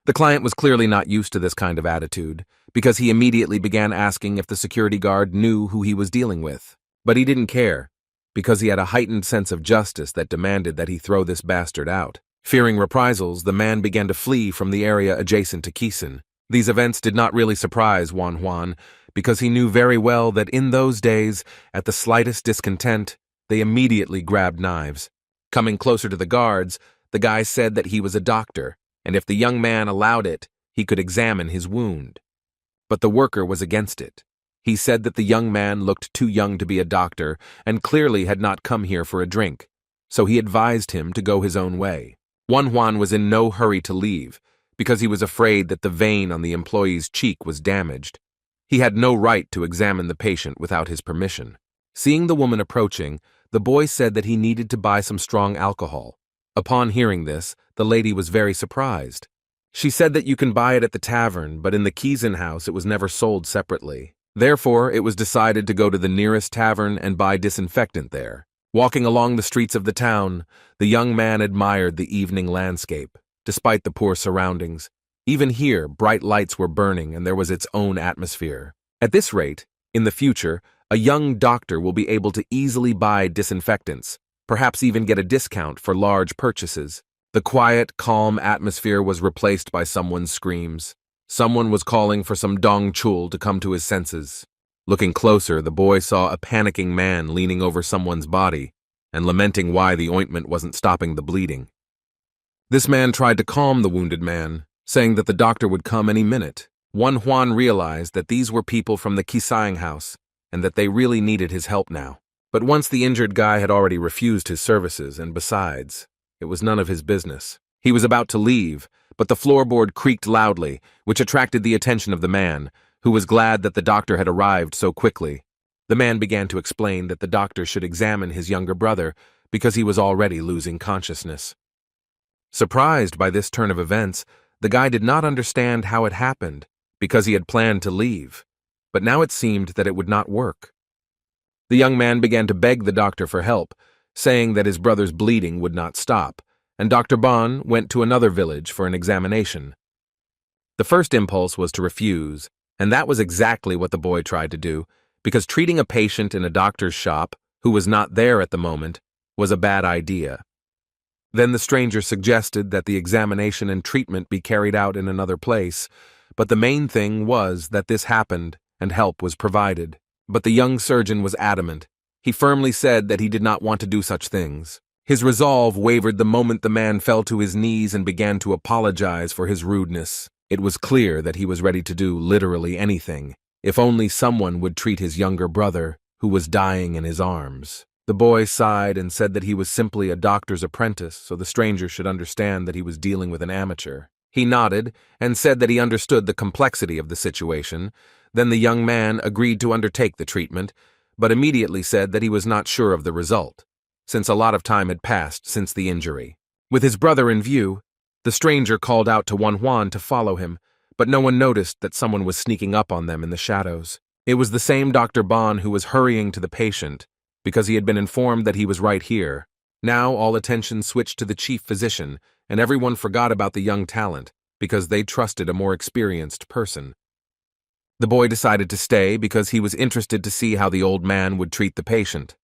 The client was clearly not used to this kind of attitude, because he immediately began asking if the security guard knew who he was dealing with. But he didn't care, because he had a heightened sense of justice that demanded that he throw this bastard out. Fearing reprisals, the man began to flee from the area adjacent to Kisan. These events did not really surprise Juan, because he knew very well that in those days, at the slightest discontent, they immediately grabbed knives. Coming closer to the guards, the guy said that he was a doctor, and if the young man allowed it, he could examine his wound. But the worker was against it. He said that the young man looked too young to be a doctor and clearly had not come here for a drink, so he advised him to go his own way. Juan was in no hurry to leave, because he was afraid that the vein on the employee's cheek was damaged. He had no right to examine the patient without his permission. Seeing the woman approaching, the boy said that he needed to buy some strong alcohol. Upon hearing this, the lady was very surprised. She said that you can buy it at the tavern, but in the Kisan house it was never sold separately. Therefore, it was decided to go to the nearest tavern and buy disinfectant there. Walking along the streets of the town, the young man admired the evening landscape, despite the poor surroundings. Even here, bright lights were burning and there was its own atmosphere. At this rate, in the future, a young doctor will be able to easily buy disinfectants, perhaps even get a discount for large purchases. The quiet, calm atmosphere was replaced by someone's screams. Someone was calling for some dong chul to come to his senses. Looking closer, the boy saw a panicking man leaning over someone's body and lamenting why the ointment wasn't stopping the bleeding. This man tried to calm the wounded man, saying that the doctor would come any minute. Juan realized that these were people from the Kisang house and that they really needed his help now. But once the injured guy had already refused his services, and besides, it was none of his business. He was about to leave, but the floorboard creaked loudly, which attracted the attention of the man, who was glad that the doctor had arrived so quickly. The man began to explain that the doctor should examine his younger brother because he was already losing consciousness. Surprised by this turn of events, the guy did not understand how it happened because he had planned to leave, but now it seemed that it would not work. The young man began to beg the doctor for help, saying that his brother's bleeding would not stop, and Dr. Bon went to another village for an examination. The first impulse was to refuse, and that was exactly what the boy tried to do, because treating a patient in a doctor's shop, who was not there at the moment, was a bad idea. Then the stranger suggested that the examination and treatment be carried out in another place, but the main thing was that this happened and help was provided. But the young surgeon was adamant. He firmly said that he did not want to do such things. His resolve wavered the moment the man fell to his knees and began to apologize for his rudeness. It was clear that he was ready to do literally anything, if only someone would treat his younger brother, who was dying in his arms. The boy sighed and said that he was simply a doctor's apprentice, so the stranger should understand that he was dealing with an amateur. He nodded and said that he understood the complexity of the situation. Then the young man agreed to undertake the treatment, but immediately said that he was not sure of the result, since a lot of time had passed since the injury. With his brother in view, the stranger called out to Juan to follow him, but no one noticed that someone was sneaking up on them in the shadows. It was the same Dr. Bon who was hurrying to the patient, because he had been informed that he was right here. Now all attention switched to the chief physician, and everyone forgot about the young talent, because they trusted a more experienced person. The boy decided to stay because he was interested to see how the old man would treat the patient.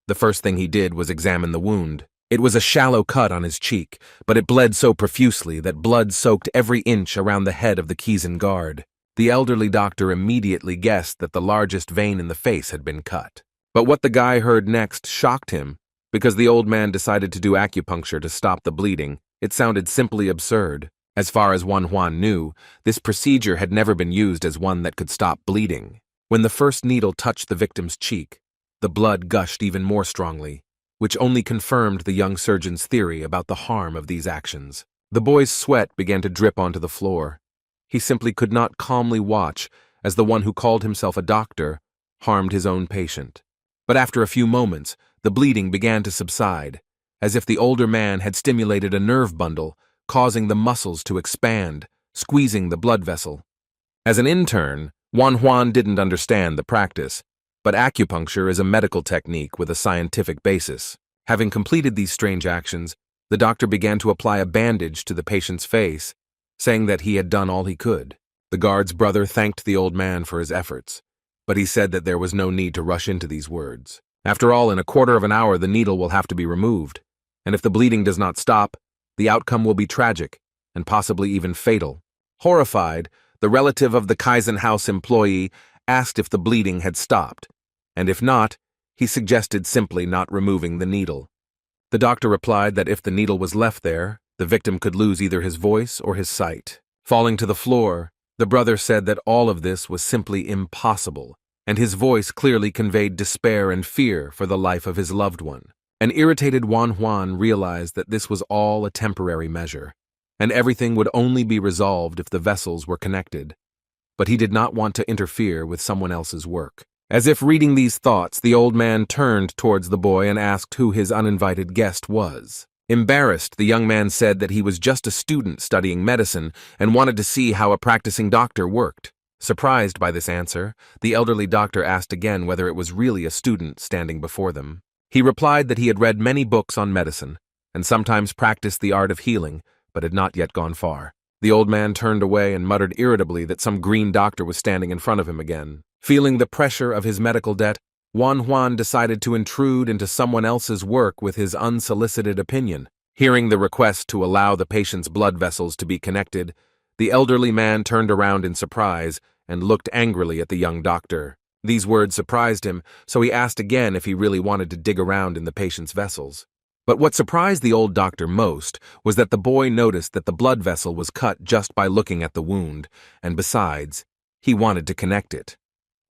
The first thing he did was examine the wound. It was a shallow cut on his cheek, but it bled so profusely that blood soaked every inch around the head of the Kisan guard. The elderly doctor immediately guessed that the largest vein in the face had been cut. But what the guy heard next shocked him, because the old man decided to do acupuncture to stop the bleeding It sounded simply absurd. As far as Juan knew, this procedure had never been used as one that could stop bleeding. When the first needle touched the victim's cheek, the blood gushed even more strongly, which only confirmed the young surgeon's theory about the harm of these actions. The boy's sweat began to drip onto the floor. He simply could not calmly watch as the one who called himself a doctor harmed his own patient. But after a few moments, the bleeding began to subside, as if the older man had stimulated a nerve bundle, causing the muscles to expand, squeezing the blood vessel. As an intern, Juan didn't understand the practice, but acupuncture is a medical technique with a scientific basis. Having completed these strange actions, the doctor began to apply a bandage to the patient's face, saying that he had done all he could. The guard's brother thanked the old man for his efforts, but he said that there was no need to rush into these words. After all, in a quarter of an hour the needle will have to be removed, and if the bleeding does not stop, the outcome will be tragic, and possibly even fatal. Horrified, the relative of the Kaizen House employee asked if the bleeding had stopped, and if not, he suggested simply not removing the needle. The doctor replied that if the needle was left there, the victim could lose either his voice or his sight. Falling to the floor, the brother said that all of this was simply impossible, and his voice clearly conveyed despair and fear for the life of his loved one. An irritated Juan realized that this was all a temporary measure, and everything would only be resolved if the vessels were connected. But he did not want to interfere with someone else's work. As if reading these thoughts, the old man turned towards the boy and asked who his uninvited guest was. Embarrassed, the young man said that he was just a student studying medicine and wanted to see how a practicing doctor worked. Surprised by this answer, the elderly doctor asked again whether it was really a student standing before them. He replied that he had read many books on medicine and sometimes practiced the art of healing, but had not yet gone far. The old man turned away and muttered irritably that some green doctor was standing in front of him again. Feeling the pressure of his medical debt, Juan decided to intrude into someone else's work with his unsolicited opinion. Hearing the request to allow the patient's blood vessels to be connected, the elderly man turned around in surprise and looked angrily at the young doctor. These words surprised him, so he asked again if he really wanted to dig around in the patient's vessels. But what surprised the old doctor most was that the boy noticed that the blood vessel was cut just by looking at the wound, and besides, he wanted to connect it.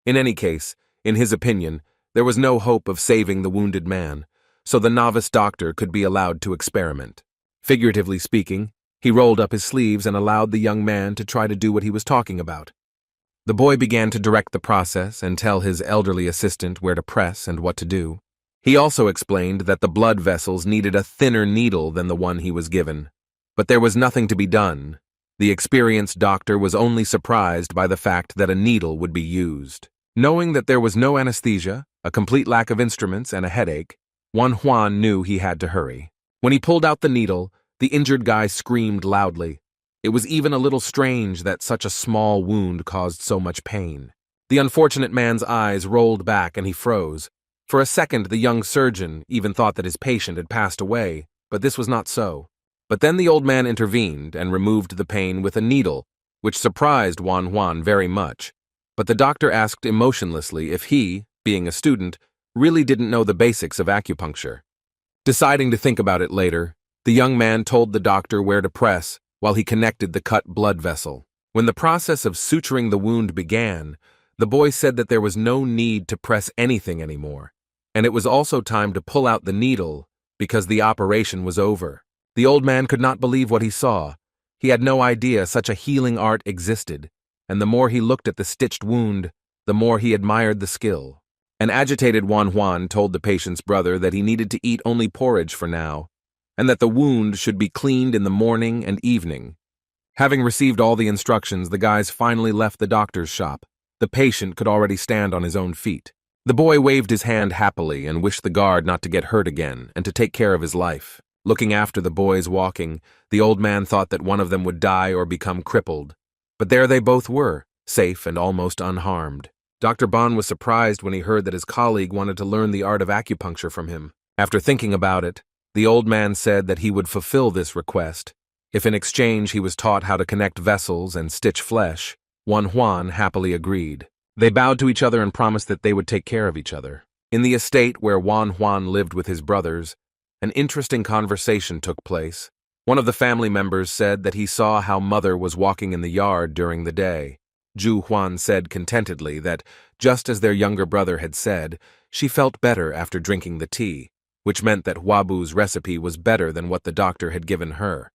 In any case, in his opinion, there was no hope of saving the wounded man, so the novice doctor could be allowed to experiment. Figuratively speaking, he rolled up his sleeves and allowed the young man to try to do what he was talking about. The boy began to direct the process and tell his elderly assistant where to press and what to do. He also explained that the blood vessels needed a thinner needle than the one he was given. But there was nothing to be done. The experienced doctor was only surprised by the fact that a needle would be used. Knowing that there was no anesthesia, a complete lack of instruments, and a headache, Juan knew he had to hurry. When he pulled out the needle, the injured guy screamed loudly. It was even a little strange that such a small wound caused so much pain. The unfortunate man's eyes rolled back and he froze. For a second, the young surgeon even thought that his patient had passed away, but this was not so. But then the old man intervened and removed the pain with a needle, which surprised Juan very much. But the doctor asked emotionlessly if he, being a student, really didn't know the basics of acupuncture. Deciding to think about it later, the young man told the doctor where to press while he connected the cut blood vessel. When the process of suturing the wound began, the boy said that there was no need to press anything anymore, and it was also time to pull out the needle because the operation was over. The old man could not believe what he saw. He had no idea such a healing art existed, and the more he looked at the stitched wound, the more he admired the skill. An agitated Juan told the patient's brother that he needed to eat only porridge for now, and that the wound should be cleaned in the morning and evening. Having received all the instructions, the guys finally left the doctor's shop. The patient could already stand on his own feet. The boy waved his hand happily and wished the guard not to get hurt again and to take care of his life. Looking after the boys walking, the old man thought that one of them would die or become crippled. But there they both were, safe and almost unharmed. Dr. Bon was surprised when he heard that his colleague wanted to learn the art of acupuncture from him. After thinking about it, the old man said that he would fulfill this request if in exchange he was taught how to connect vessels and stitch flesh. Juan happily agreed. They bowed to each other and promised that they would take care of each other. In the estate where Juan lived with his brothers, an interesting conversation took place. One of the family members said that he saw how mother was walking in the yard during the day. Zhu Huan said contentedly that, just as their younger brother had said, she felt better after drinking the tea, which meant that Huabu's recipe was better than what the doctor had given her.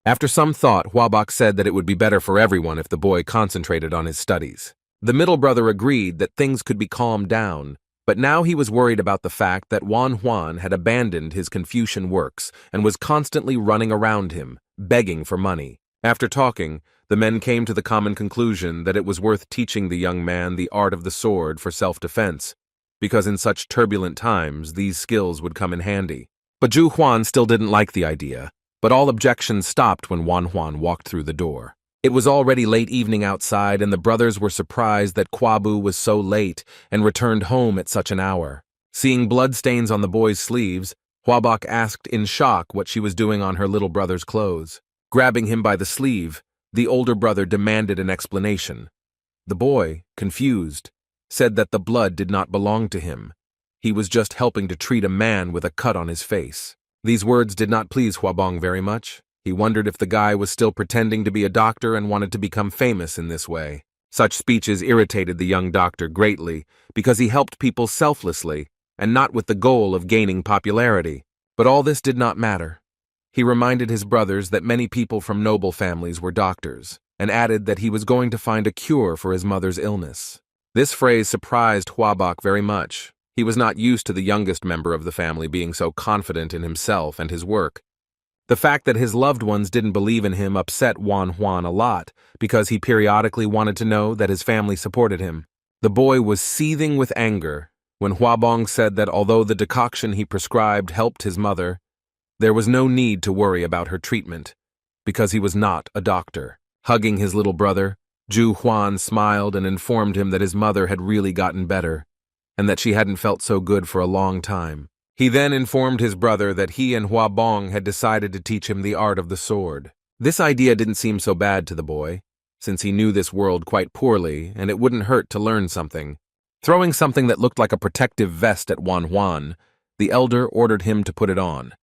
After some thought, Huabok said that it would be better for everyone if the boy concentrated on his studies. The middle brother agreed that things could be calmed down, but now he was worried about the fact that Wan Huan had abandoned his Confucian works and was constantly running around him, begging for money. After talking, the men came to the common conclusion that it was worth teaching the young man the art of the sword for self-defense, because in such turbulent times these skills would come in handy. But Zhu Huan still didn't like the idea, but all objections stopped when Wan Huan walked through the door. It was already late evening outside, and the brothers were surprised that Kwabu was so late and returned home at such an hour. Seeing bloodstains on the boy's sleeves, Huabok asked in shock what she was doing on her little brother's clothes. Grabbing him by the sleeve, the older brother demanded an explanation. The boy, confused, said that the blood did not belong to him. He was just helping to treat a man with a cut on his face. These words did not please Huabong very much. He wondered if the guy was still pretending to be a doctor and wanted to become famous in this way. Such speeches irritated the young doctor greatly because he helped people selflessly and not with the goal of gaining popularity. But all this did not matter. He reminded his brothers that many people from noble families were doctors and added that he was going to find a cure for his mother's illness. This phrase surprised Huabok very much. He was not used to the youngest member of the family being so confident in himself and his work. The fact that his loved ones didn't believe in him upset Wan Huan a lot because he periodically wanted to know that his family supported him. The boy was seething with anger when Huabong said that although the decoction he prescribed helped his mother, there was no need to worry about her treatment because he was not a doctor. Hugging his little brother, Zhu Huan smiled and informed him that his mother had really gotten better and that she hadn't felt so good for a long time. He then informed his brother that he and Huabong had decided to teach him the art of the sword. This idea didn't seem so bad to the boy, since he knew this world quite poorly and it wouldn't hurt to learn something. Throwing something that looked like a protective vest at Wan Huan, the elder ordered him to put it on.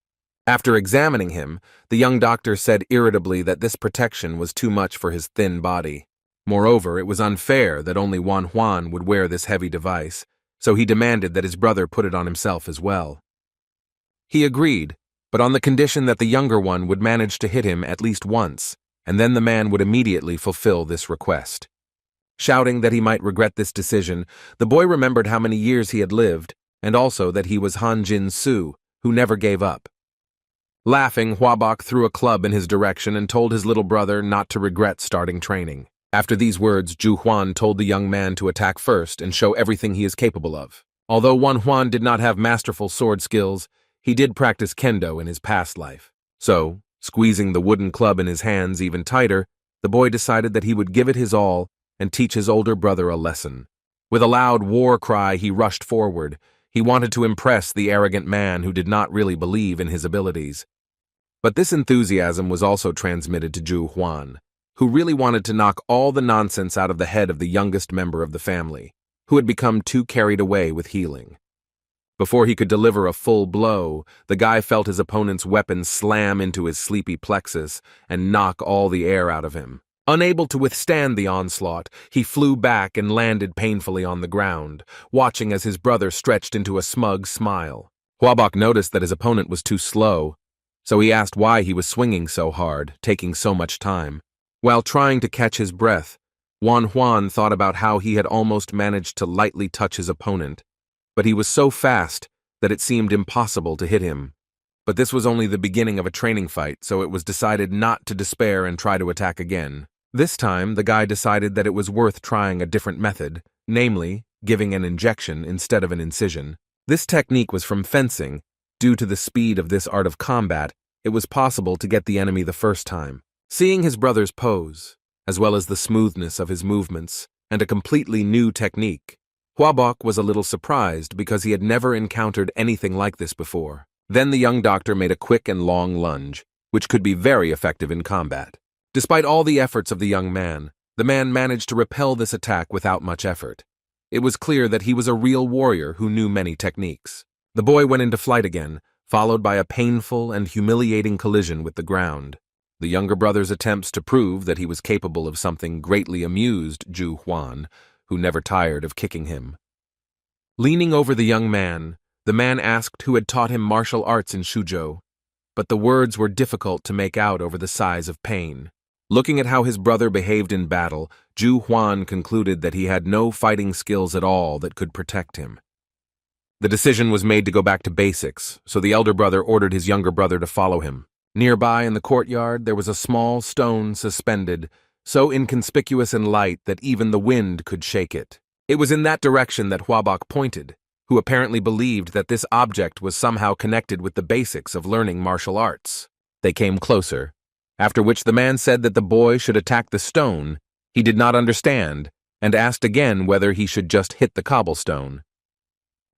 After examining him, the young doctor said irritably that this protection was too much for his thin body. Moreover, it was unfair that only Wan Huan would wear this heavy device, so he demanded that his brother put it on himself as well. He agreed, but on the condition that the younger one would manage to hit him at least once, and then the man would immediately fulfill this request. Shouting that he might regret this decision, the boy remembered how many years he had lived, and also that he was Han Jin Su, who never gave up. Laughing, Huabok threw a club in his direction and told his little brother not to regret starting training. After these words, Zhu Huan told the young man to attack first and show everything he is capable of. Although Wan Huan did not have masterful sword skills, he did practice kendo in his past life. So, squeezing the wooden club in his hands even tighter, the boy decided that he would give it his all and teach his older brother a lesson. With a loud war cry, he rushed forward. He wanted to impress the arrogant man who did not really believe in his abilities. But this enthusiasm was also transmitted to Zhu Huan, who really wanted to knock all the nonsense out of the head of the youngest member of the family, who had become too carried away with healing. Before he could deliver a full blow, the guy felt his opponent's weapon slam into his sleepy plexus and knock all the air out of him. Unable to withstand the onslaught, he flew back and landed painfully on the ground, watching as his brother stretched into a smug smile. Huabok noticed that his opponent was too slow, so he asked why he was swinging so hard, taking so much time. While trying to catch his breath, Wan Huan thought about how he had almost managed to lightly touch his opponent, but he was so fast that it seemed impossible to hit him. But this was only the beginning of a training fight, so it was decided not to despair and try to attack again. This time, the guy decided that it was worth trying a different method, namely, giving an injection instead of an incision. This technique was from fencing. Due to the speed of this art of combat, it was possible to get the enemy the first time. Seeing his brother's pose, as well as the smoothness of his movements, and a completely new technique, Huabok was a little surprised because he had never encountered anything like this before. Then the young doctor made a quick and long lunge, which could be very effective in combat. Despite all the efforts of the young man, the man managed to repel this attack without much effort. It was clear that he was a real warrior who knew many techniques. The boy went into flight again, followed by a painful and humiliating collision with the ground. The younger brother's attempts to prove that he was capable of something greatly amused Zhu Huan, who never tired of kicking him. Leaning over the man asked who had taught him martial arts in Shuzhou, but the words were difficult to make out over the sighs of pain. Looking at how his brother behaved in battle, Zhu Huan concluded that he had no fighting skills at all that could protect him. The decision was made to go back to basics, so the elder brother ordered his younger brother to follow him. Nearby in the courtyard there was a small stone suspended, so inconspicuous and light that even the wind could shake it. It was in that direction that Huabok pointed, who apparently believed that this object was somehow connected with the basics of learning martial arts. They came closer, after which the man said that the boy should attack the stone. He did not understand, and asked again whether he should just hit the cobblestone.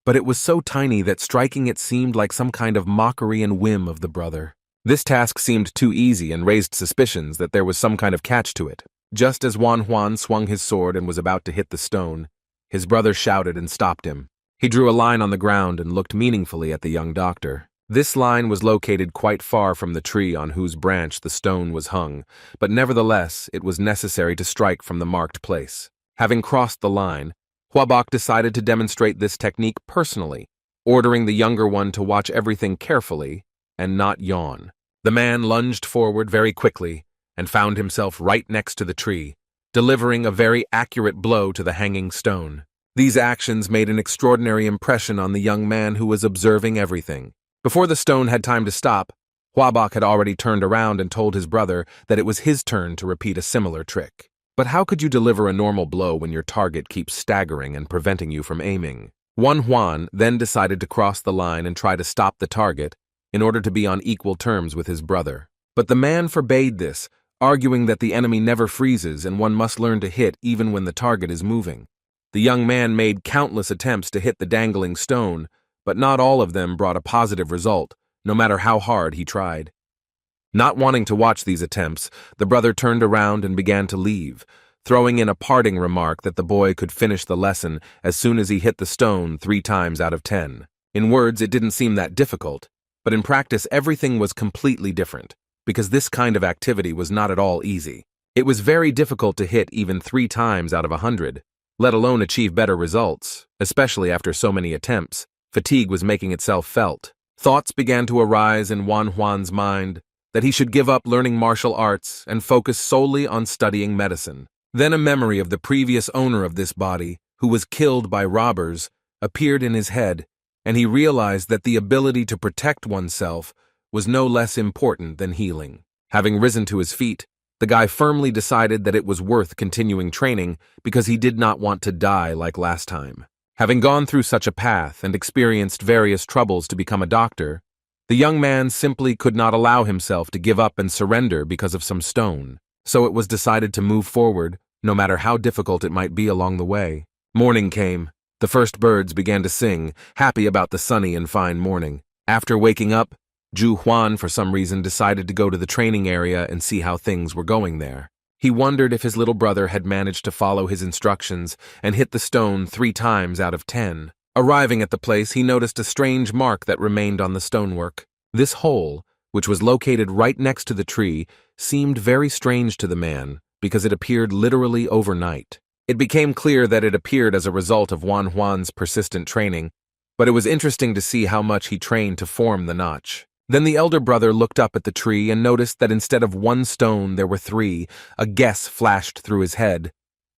But it was so tiny that striking it seemed like some kind of mockery and whim of the brother. This task seemed too easy and raised suspicions that there was some kind of catch to it. Just as Wan Huan swung his sword and was about to hit the stone, his brother shouted and stopped him. He drew a line on the ground and looked meaningfully at the young doctor. This line was located quite far from the tree on whose branch the stone was hung, but nevertheless it was necessary to strike from the marked place. Having crossed the line, Huabok decided to demonstrate this technique personally, ordering the younger one to watch everything carefully and not yawn. The man lunged forward very quickly and found himself right next to the tree, delivering a very accurate blow to the hanging stone. These actions made an extraordinary impression on the young man who was observing everything. Before the stone had time to stop, Huabok had already turned around and told his brother that it was his turn to repeat a similar trick. But how could you deliver a normal blow when your target keeps staggering and preventing you from aiming? Wan Huan then decided to cross the line and try to stop the target in order to be on equal terms with his brother. But the man forbade this, arguing that the enemy never freezes and one must learn to hit even when the target is moving. The young man made countless attempts to hit the dangling stone, but not all of them brought a positive result, no matter how hard he tried. Not wanting to watch these attempts, the brother turned around and began to leave, throwing in a parting remark that the boy could finish the lesson as soon as he hit the stone 3 times out of 10. In words, it didn't seem that difficult, but in practice everything was completely different, because this kind of activity was not at all easy. It was very difficult to hit even 3 times out of 100, let alone achieve better results, especially after so many attempts. Fatigue was making itself felt. Thoughts began to arise in Wan Huan's mind that he should give up learning martial arts and focus solely on studying medicine. Then a memory of the previous owner of this body, who was killed by robbers, appeared in his head, and he realized that the ability to protect oneself was no less important than healing. Having risen to his feet, the guy firmly decided that it was worth continuing training because he did not want to die like last time. Having gone through such a path and experienced various troubles to become a doctor, the young man simply could not allow himself to give up and surrender because of some stone. So it was decided to move forward, no matter how difficult it might be along the way. Morning came. The first birds began to sing, happy about the sunny and fine morning. After waking up, Zhu Huan for some reason decided to go to the training area and see how things were going there. He wondered if his little brother had managed to follow his instructions and hit the stone 3 times out of 10. Arriving at the place, he noticed a strange mark that remained on the stonework. This hole, which was located right next to the tree, seemed very strange to the man because it appeared literally overnight. It became clear that it appeared as a result of Wan Huan's persistent training, but it was interesting to see how much he trained to form the notch. Then the elder brother looked up at the tree and noticed that instead of 1 stone there were 3. A guess flashed through his head,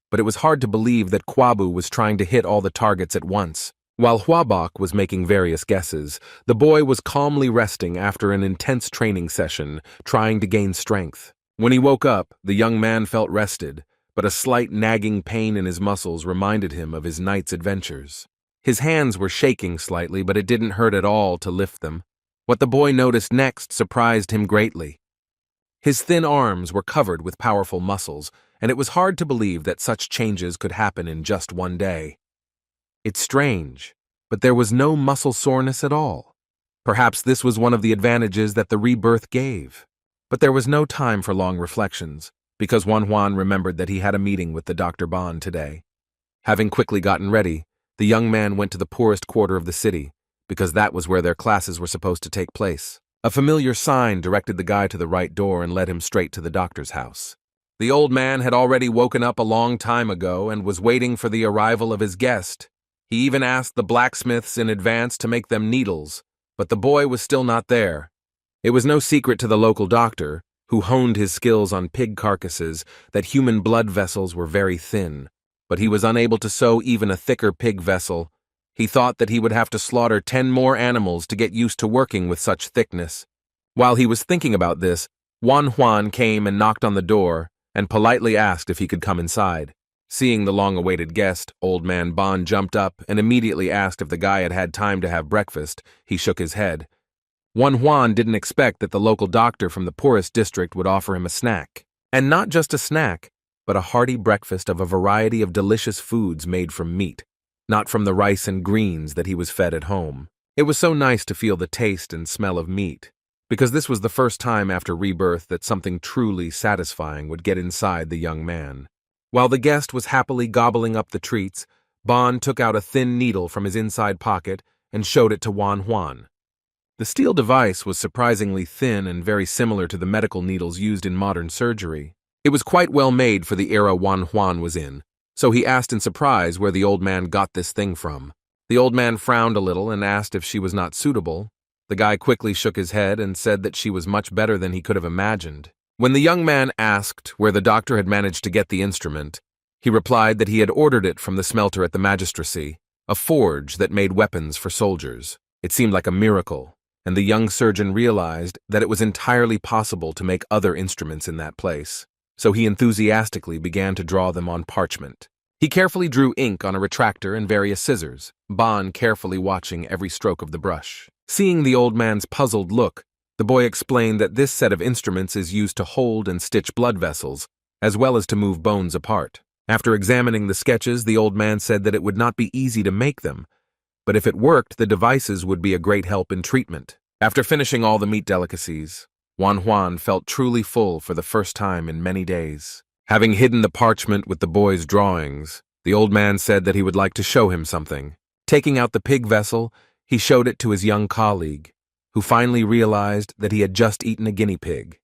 but it was hard to believe that Kwabu was trying to hit all the targets at once. While Huabok was making various guesses, the boy was calmly resting after an intense training session, trying to gain strength. When he woke up, the young man felt rested, but a slight nagging pain in his muscles reminded him of his night's adventures. His hands were shaking slightly, but it didn't hurt at all to lift them. What the boy noticed next surprised him greatly. His thin arms were covered with powerful muscles, and it was hard to believe that such changes could happen in just 1 day. It's strange, but there was no muscle soreness at all. Perhaps this was one of the advantages that the rebirth gave. But there was no time for long reflections, because Wan Huan remembered that he had a meeting with the Dr. Ban today. Having quickly gotten ready, the young man went to the poorest quarter of the city, because that was where their classes were supposed to take place. A familiar sign directed the guy to the right door and led him straight to the doctor's house. The old man had already woken up a long time ago and was waiting for the arrival of his guest. He even asked the blacksmiths in advance to make them needles, but the boy was still not there. It was no secret to the local doctor, who honed his skills on pig carcasses, that human blood vessels were very thin, but he was unable to sew even a thicker pig vessel. He thought that he would have to slaughter 10 more animals to get used to working with such thickness. While he was thinking about this, Juan came and knocked on the door and politely asked if he could come inside. Seeing the long-awaited guest, old man Bon jumped up and immediately asked if the guy had had time to have breakfast. He shook his head. Juan didn't expect that the local doctor from the poorest district would offer him a snack. And not just a snack, but a hearty breakfast of a variety of delicious foods made from meat, not from the rice and greens that he was fed at home. It was so nice to feel the taste and smell of meat, because this was the first time after rebirth that something truly satisfying would get inside the young man. While the guest was happily gobbling up the treats, Bon took out a thin needle from his inside pocket and showed it to Juan. The steel device was surprisingly thin and very similar to the medical needles used in modern surgery. It was quite well made for the era Juan was in, so he asked in surprise where the old man got this thing from. The old man frowned a little and asked if she was not suitable. The guy quickly shook his head and said that she was much better than he could have imagined. When the young man asked where the doctor had managed to get the instrument, he replied that he had ordered it from the smelter at the magistracy, a forge that made weapons for soldiers. It seemed like a miracle, and the young surgeon realized that it was entirely possible to make other instruments in that place, so he enthusiastically began to draw them on parchment. He carefully drew ink on a retractor and various scissors, Bon carefully watching every stroke of the brush. Seeing the old man's puzzled look, the boy explained that this set of instruments is used to hold and stitch blood vessels, as well as to move bones apart. After examining the sketches, the old man said that it would not be easy to make them, but if it worked, the devices would be a great help in treatment. After finishing all the meat delicacies, Juan felt truly full for the first time in many days. Having hidden the parchment with the boy's drawings, the old man said that he would like to show him something. Taking out the pig vessel, he showed it to his young colleague, who finally realized that he had just eaten a guinea pig.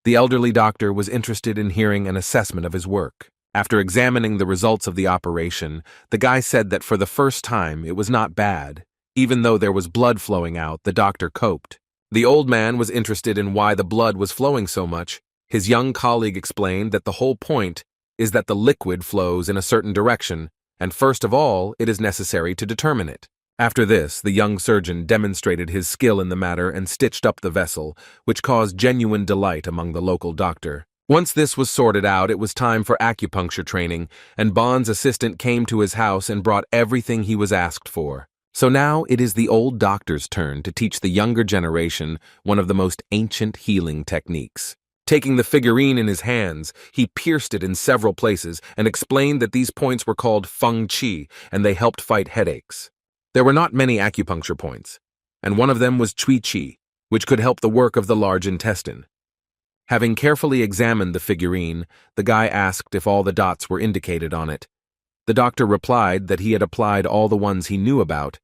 The elderly doctor was interested in hearing an assessment of his work. After examining the results of the operation, the guy said that for the first time it was not bad. Even though there was blood flowing out, the doctor coped. The old man was interested in why the blood was flowing so much. His young colleague explained that the whole point is that the liquid flows in a certain direction, and first of all, it is necessary to determine it. After this, the young surgeon demonstrated his skill in the matter and stitched up the vessel, which caused genuine delight among the local doctor. Once this was sorted out, it was time for acupuncture training, and Bon's assistant came to his house and brought everything he was asked for. So now it is the old doctor's turn to teach the younger generation one of the most ancient healing techniques. Taking the figurine in his hands, he pierced it in several places and explained that these points were called feng qi, and they helped fight headaches. There were not many acupuncture points, and one of them was cui qi, which could help the work of the large intestine. Having carefully examined the figurine, the guy asked if all the dots were indicated on it. The doctor replied that he had applied all the ones he knew about,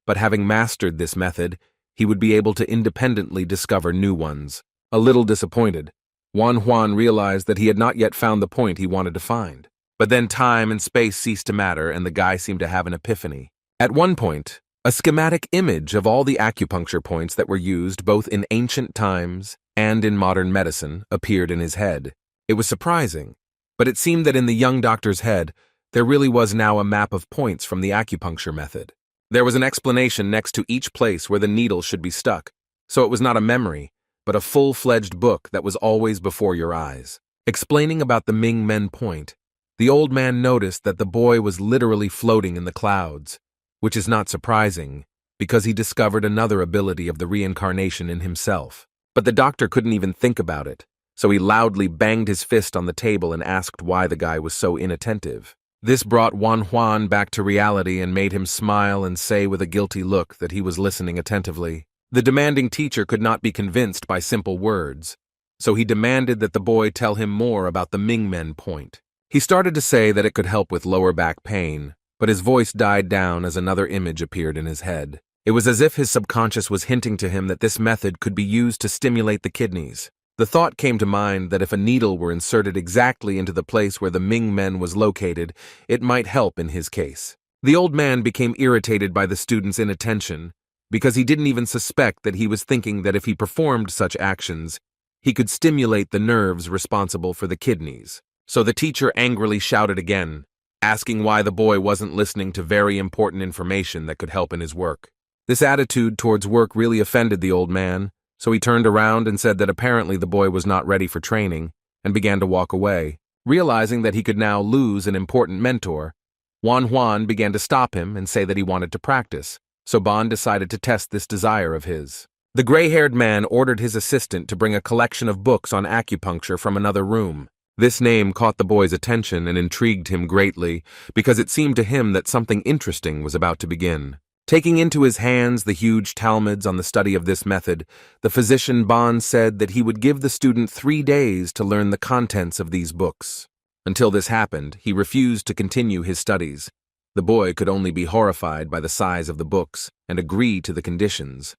but having mastered this method, he would be able to independently discover new ones. A little disappointed, Juan realized that he had not yet found the point he wanted to find. But then time and space ceased to matter, and the guy seemed to have an epiphany. At one point, a schematic image of all the acupuncture points that were used both in ancient times and in modern medicine appeared in his head. It was surprising, but it seemed that in the young doctor's head, there really was now a map of points from the acupuncture method. There was an explanation next to each place where the needle should be stuck, so it was not a memory, but a full-fledged book that was always before your eyes. Explaining about the Ming Men point, the old man noticed that the boy was literally floating in the clouds, which is not surprising, because he discovered another ability of the reincarnation in himself. But the doctor couldn't even think about it, so he loudly banged his fist on the table and asked why the guy was so inattentive. This brought Juan back to reality and made him smile and say with a guilty look that he was listening attentively. The demanding teacher could not be convinced by simple words, so he demanded that the boy tell him more about the Ming Men point. He started to say that it could help with lower back pain, but his voice died down as another image appeared in his head. It was as if his subconscious was hinting to him that this method could be used to stimulate the kidneys. The thought came to mind that if a needle were inserted exactly into the place where the Ming men was located, it might help in his case. The old man became irritated by the student's inattention, because he didn't even suspect that he was thinking that if he performed such actions, he could stimulate the nerves responsible for the kidneys. So the teacher angrily shouted again, asking why the boy wasn't listening to very important information that could help in his work. This attitude towards work really offended the old man, so he turned around and said that apparently the boy was not ready for training, and began to walk away. Realizing that he could now lose an important mentor, Juan began to stop him and say that he wanted to practice, so Bon decided to test this desire of his. The gray-haired man ordered his assistant to bring a collection of books on acupuncture from another room. This name caught the boy's attention and intrigued him greatly, because it seemed to him that something interesting was about to begin. Taking into his hands the huge Talmuds on the study of this method, the physician Bon said that he would give the student 3 days to learn the contents of these books. Until this happened, he refused to continue his studies. The boy could only be horrified by the size of the books and agree to the conditions.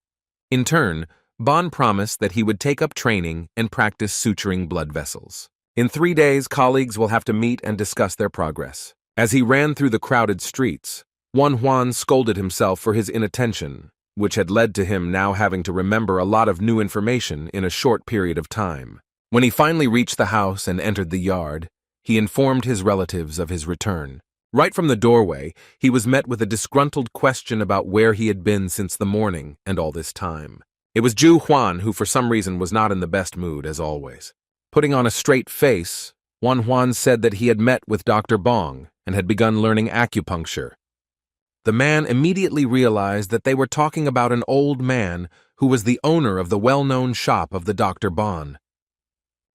In turn, Bon promised that he would take up training and practice suturing blood vessels. In 3 days, colleagues will have to meet and discuss their progress. As he ran through the crowded streets, Juan scolded himself for his inattention, which had led to him now having to remember a lot of new information in a short period of time. When he finally reached the house and entered the yard, he informed his relatives of his return. Right from the doorway, he was met with a disgruntled question about where he had been since the morning and all this time. It was Ju Huan who for some reason was not in the best mood as always. Putting on a straight face, Juan said that he had met with Dr. Bong and had begun learning acupuncture. The man immediately realized that they were talking about an old man who was the owner of the well-known shop of the Dr. Bon.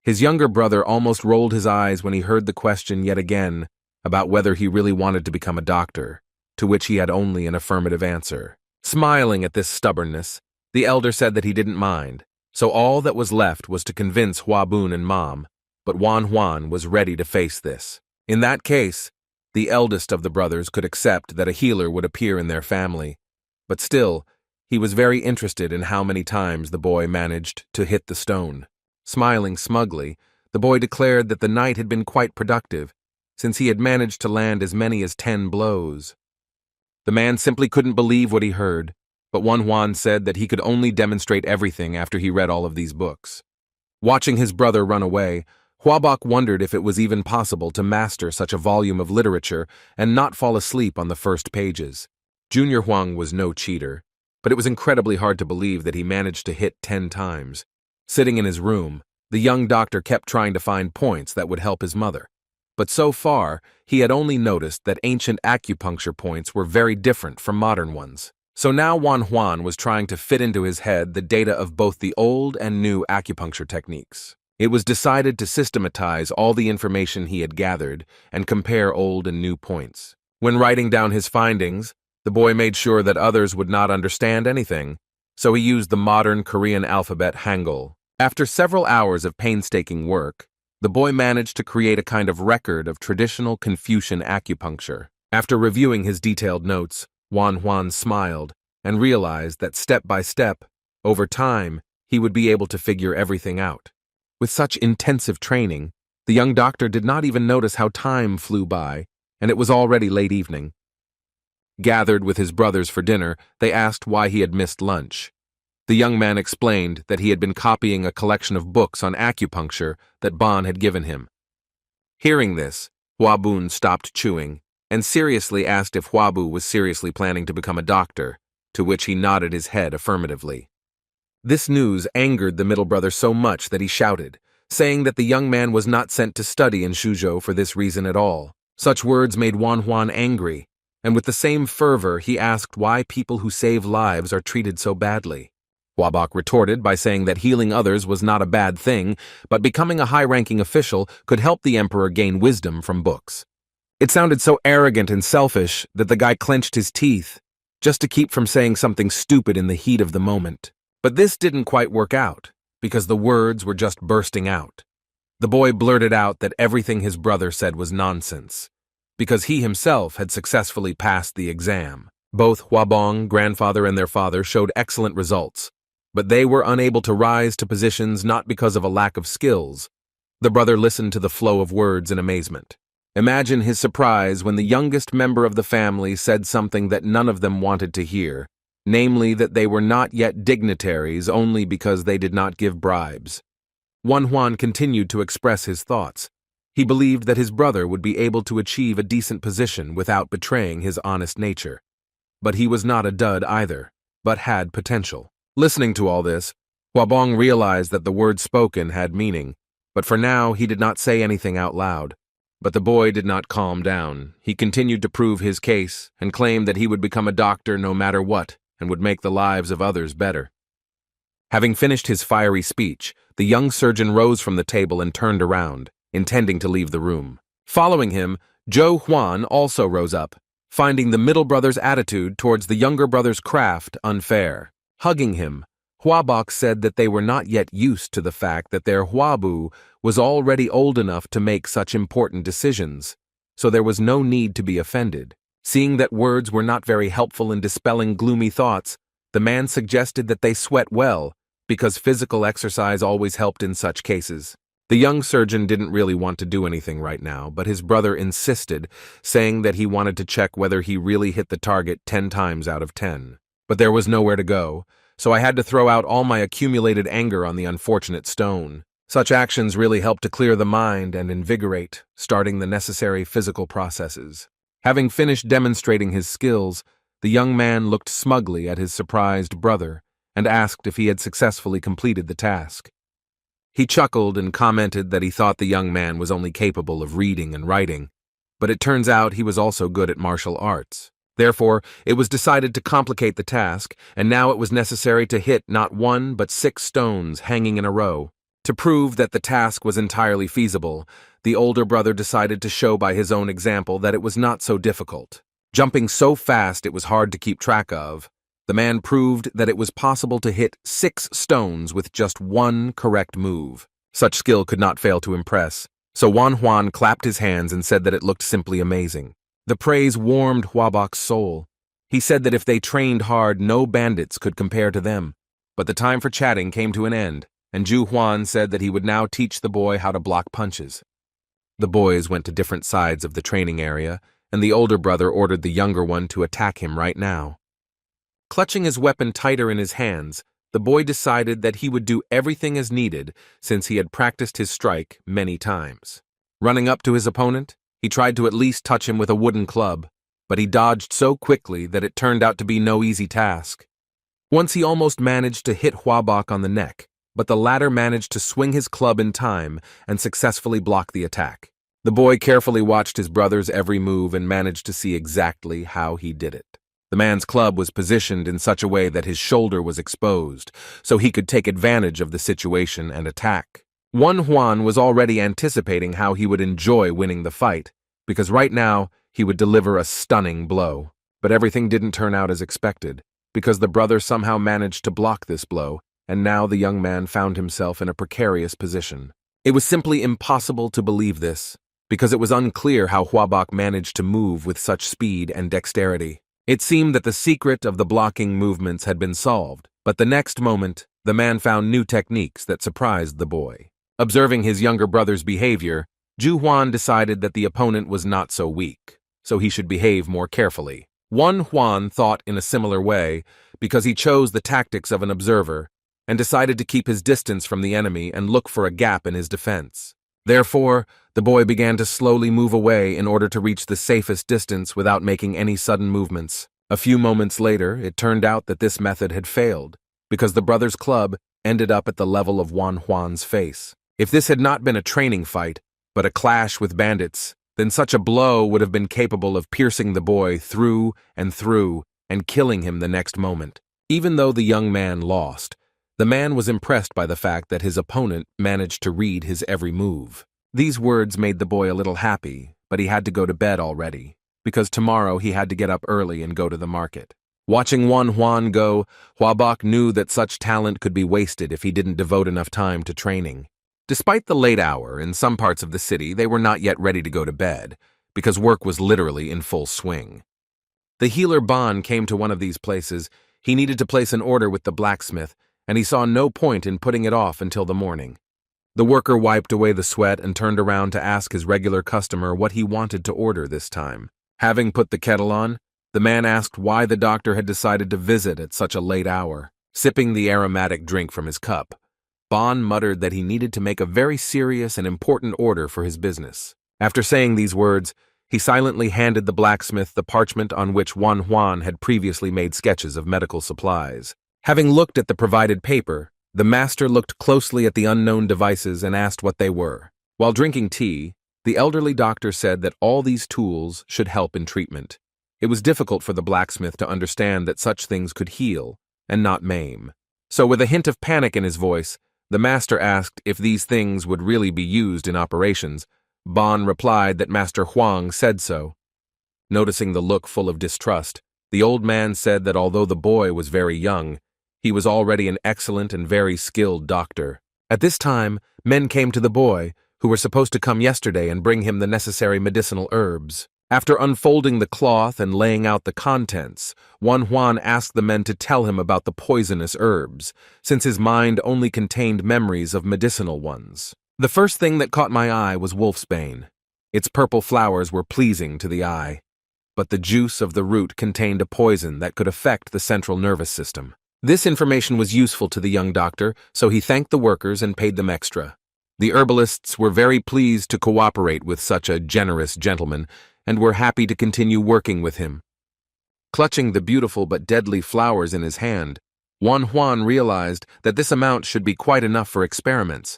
His younger brother almost rolled his eyes when he heard the question yet again about whether he really wanted to become a doctor, to which he had only an affirmative answer. Smiling at this stubbornness, the elder said that he didn't mind, so all that was left was to convince Hua Bun and Mom, but Juan was ready to face this. In that case, the eldest of the brothers could accept that a healer would appear in their family, but still, he was very interested in how many times the boy managed to hit the stone. Smiling smugly, the boy declared that the night had been quite productive, since he had managed to land as many as 10 blows. The man simply couldn't believe what he heard, but Juan said that he could only demonstrate everything after he read all of these books. Watching his brother run away, Huabok wondered if it was even possible to master such a volume of literature and not fall asleep on the first pages. Junior Huang was no cheater, but it was incredibly hard to believe that he managed to hit 10 times. Sitting in his room, the young doctor kept trying to find points that would help his mother. But so far, he had only noticed that ancient acupuncture points were very different from modern ones. So now Juan was trying to fit into his head the data of both the old and new acupuncture techniques. It was decided to systematize all the information he had gathered and compare old and new points. When writing down his findings, the boy made sure that others would not understand anything, so he used the modern Korean alphabet Hangul. After several hours of painstaking work, the boy managed to create a kind of record of traditional Confucian acupuncture. After reviewing his detailed notes, Juan smiled and realized that step by step, over time, he would be able to figure everything out. With such intensive training, the young doctor did not even notice how time flew by, and it was already late evening. Gathered with his brothers for dinner, they asked why he had missed lunch. The young man explained that he had been copying a collection of books on acupuncture that Bon had given him. Hearing this, Hua Bun stopped chewing and seriously asked if Hua Bu was seriously planning to become a doctor, to which he nodded his head affirmatively. This news angered the middle brother so much that he shouted, saying that the young man was not sent to study in Suzhou for this reason at all. Such words made Juan angry, and with the same fervor he asked why people who save lives are treated so badly. Huabok retorted by saying that healing others was not a bad thing, but becoming a high-ranking official could help the emperor gain wisdom from books. It sounded so arrogant and selfish that the guy clenched his teeth, just to keep from saying something stupid in the heat of the moment. But this didn't quite work out, because the words were just bursting out. The boy blurted out that everything his brother said was nonsense, because he himself had successfully passed the exam. Both Huabong, grandfather, and their father showed excellent results, but they were unable to rise to positions not because of a lack of skills. The brother listened to the flow of words in amazement. Imagine his surprise when the youngest member of the family said something that none of them wanted to hear, namely that they were not yet dignitaries only because they did not give bribes. Huan continued to express his thoughts. He believed that his brother would be able to achieve a decent position without betraying his honest nature. But he was not a dud either, but had potential. Listening to all this, Huabong realized that the words spoken had meaning, but for now he did not say anything out loud. But the boy did not calm down. He continued to prove his case and claimed that he would become a doctor no matter what and would make the lives of others better. Having finished his fiery speech, the young surgeon rose from the table and turned around, intending to leave the room. Following him, Zhou Huan also rose up, finding the middle brother's attitude towards the younger brother's craft unfair. Hugging him, Huabok said that they were not yet used to the fact that their Huabu was already old enough to make such important decisions, so there was no need to be offended. Seeing that words were not very helpful in dispelling gloomy thoughts, the man suggested that they sweat well, because physical exercise always helped in such cases. The young surgeon didn't really want to do anything right now, but his brother insisted, saying that he wanted to check whether he really hit the target 10 times out of 10. But there was nowhere to go, so I had to throw out all my accumulated anger on the unfortunate stone. Such actions really help to clear the mind and invigorate, starting the necessary physical processes. Having finished demonstrating his skills, the young man looked smugly at his surprised brother and asked if he had successfully completed the task. He chuckled and commented that he thought the young man was only capable of reading and writing, but it turns out he was also good at martial arts. Therefore, it was decided to complicate the task, and now it was necessary to hit not 1 but 6 stones hanging in a row. To prove that the task was entirely feasible, the older brother decided to show by his own example that it was not so difficult. Jumping so fast it was hard to keep track of, the man proved that it was possible to hit 6 stones with just 1 correct move. Such skill could not fail to impress, so Huan clapped his hands and said that it looked simply amazing. The praise warmed Huabok's soul. He said that if they trained hard, no bandits could compare to them. But the time for chatting came to an end, and Zhu Huan said that he would now teach the boy how to block punches. The boys went to different sides of the training area, and the older brother ordered the younger one to attack him right now. Clutching his weapon tighter in his hands, the boy decided that he would do everything as needed since he had practiced his strike many times. Running up to his opponent, he tried to at least touch him with a wooden club, but he dodged so quickly that it turned out to be no easy task. Once he almost managed to hit Huabok on the neck, but the latter managed to swing his club in time and successfully block the attack. The boy carefully watched his brother's every move and managed to see exactly how he did it. The man's club was positioned in such a way that his shoulder was exposed, so he could take advantage of the situation and attack. Huan was already anticipating how he would enjoy winning the fight, because right now he would deliver a stunning blow. But everything didn't turn out as expected, because the brother somehow managed to block this blow, and now the young man found himself in a precarious position. It was simply impossible to believe this, because it was unclear how Huabok managed to move with such speed and dexterity. It seemed that the secret of the blocking movements had been solved, but the next moment, the man found new techniques that surprised the boy. Observing his younger brother's behavior, Zhu Huan decided that the opponent was not so weak, so he should behave more carefully. Huan thought in a similar way because he chose the tactics of an observer and decided to keep his distance from the enemy and look for a gap in his defense. Therefore, the boy began to slowly move away in order to reach the safest distance without making any sudden movements. A few moments later, it turned out that this method had failed, because the brother's club ended up at the level of Huan's face. If this had not been a training fight, but a clash with bandits, then such a blow would have been capable of piercing the boy through and killing him the next moment. Even though the young man lost, the man was impressed by the fact that his opponent managed to read his every move. These words made the boy a little happy, but he had to go to bed already, because tomorrow he had to get up early and go to the market. Watching Huan go, Huabok knew that such talent could be wasted if he didn't devote enough time to training. Despite the late hour, in some parts of the city they were not yet ready to go to bed, because work was literally in full swing. The healer Bon came to one of these places. He needed to place an order with the blacksmith, and he saw no point in putting it off until the morning. The worker wiped away the sweat and turned around to ask his regular customer what he wanted to order this time. Having put the kettle on, the man asked why the doctor had decided to visit at such a late hour. Sipping the aromatic drink from his cup, Bon muttered that he needed to make a very serious and important order for his business. After saying these words, he silently handed the blacksmith the parchment on which Juan had previously made sketches of medical supplies. Having looked at the provided paper, the master looked closely at the unknown devices and asked what they were. While drinking tea, the elderly doctor said that all these tools should help in treatment. It was difficult for the blacksmith to understand that such things could heal and not maim. So with a hint of panic in his voice, the master asked if these things would really be used in operations. Bon replied that Master Huang said so. Noticing the look full of distrust, the old man said that although the boy was very young, he was already an excellent and very skilled doctor. At this time, men came to the boy, who were supposed to come yesterday and bring him the necessary medicinal herbs. After unfolding the cloth and laying out the contents, Juan asked the men to tell him about the poisonous herbs, since his mind only contained memories of medicinal ones. The first thing that caught my eye was wolfsbane. Its purple flowers were pleasing to the eye, but the juice of the root contained a poison that could affect the central nervous system. This information was useful to the young doctor, so he thanked the workers and paid them extra. The herbalists were very pleased to cooperate with such a generous gentleman and were happy to continue working with him. Clutching the beautiful but deadly flowers in his hand, Juan realized that this amount should be quite enough for experiments.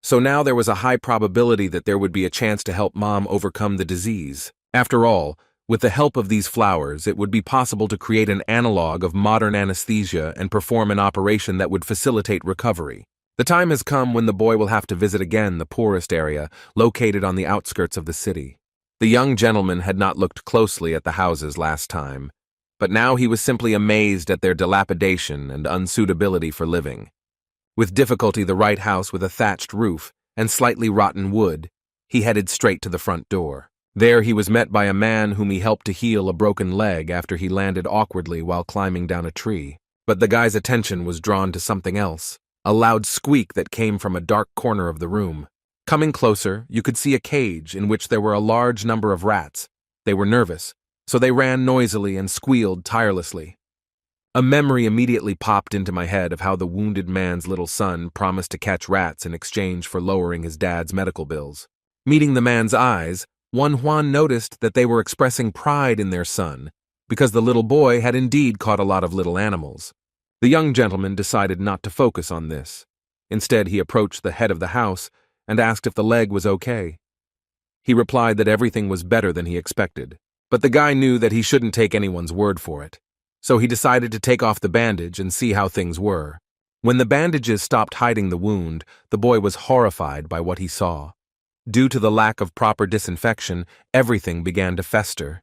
So now there was a high probability that there would be a chance to help Mom overcome the disease. After all, with the help of these flowers, it would be possible to create an analog of modern anesthesia and perform an operation that would facilitate recovery. The time has come when the boy will have to visit again the poorest area, located on the outskirts of the city. The young gentleman had not looked closely at the houses last time, but now he was simply amazed at their dilapidation and unsuitability for living. With difficulty the right house with a thatched roof and slightly rotten wood, he headed straight to the front door. There he was met by a man whom he helped to heal a broken leg after he landed awkwardly while climbing down a tree. But the guy's attention was drawn to something else, a loud squeak that came from a dark corner of the room. Coming closer, you could see a cage in which there were a large number of rats. They were nervous, so they ran noisily and squealed tirelessly. A memory immediately popped into my head of how the wounded man's little son promised to catch rats in exchange for lowering his dad's medical bills. Meeting the man's eyes, Juan noticed that they were expressing pride in their son, because the little boy had indeed caught a lot of little animals. The young gentleman decided not to focus on this. Instead, he approached the head of the house and asked if the leg was okay. He replied that everything was better than he expected, but the guy knew that he shouldn't take anyone's word for it. So he decided to take off the bandage and see how things were. When the bandages stopped hiding the wound, the boy was horrified by what he saw. Due to the lack of proper disinfection, everything began to fester.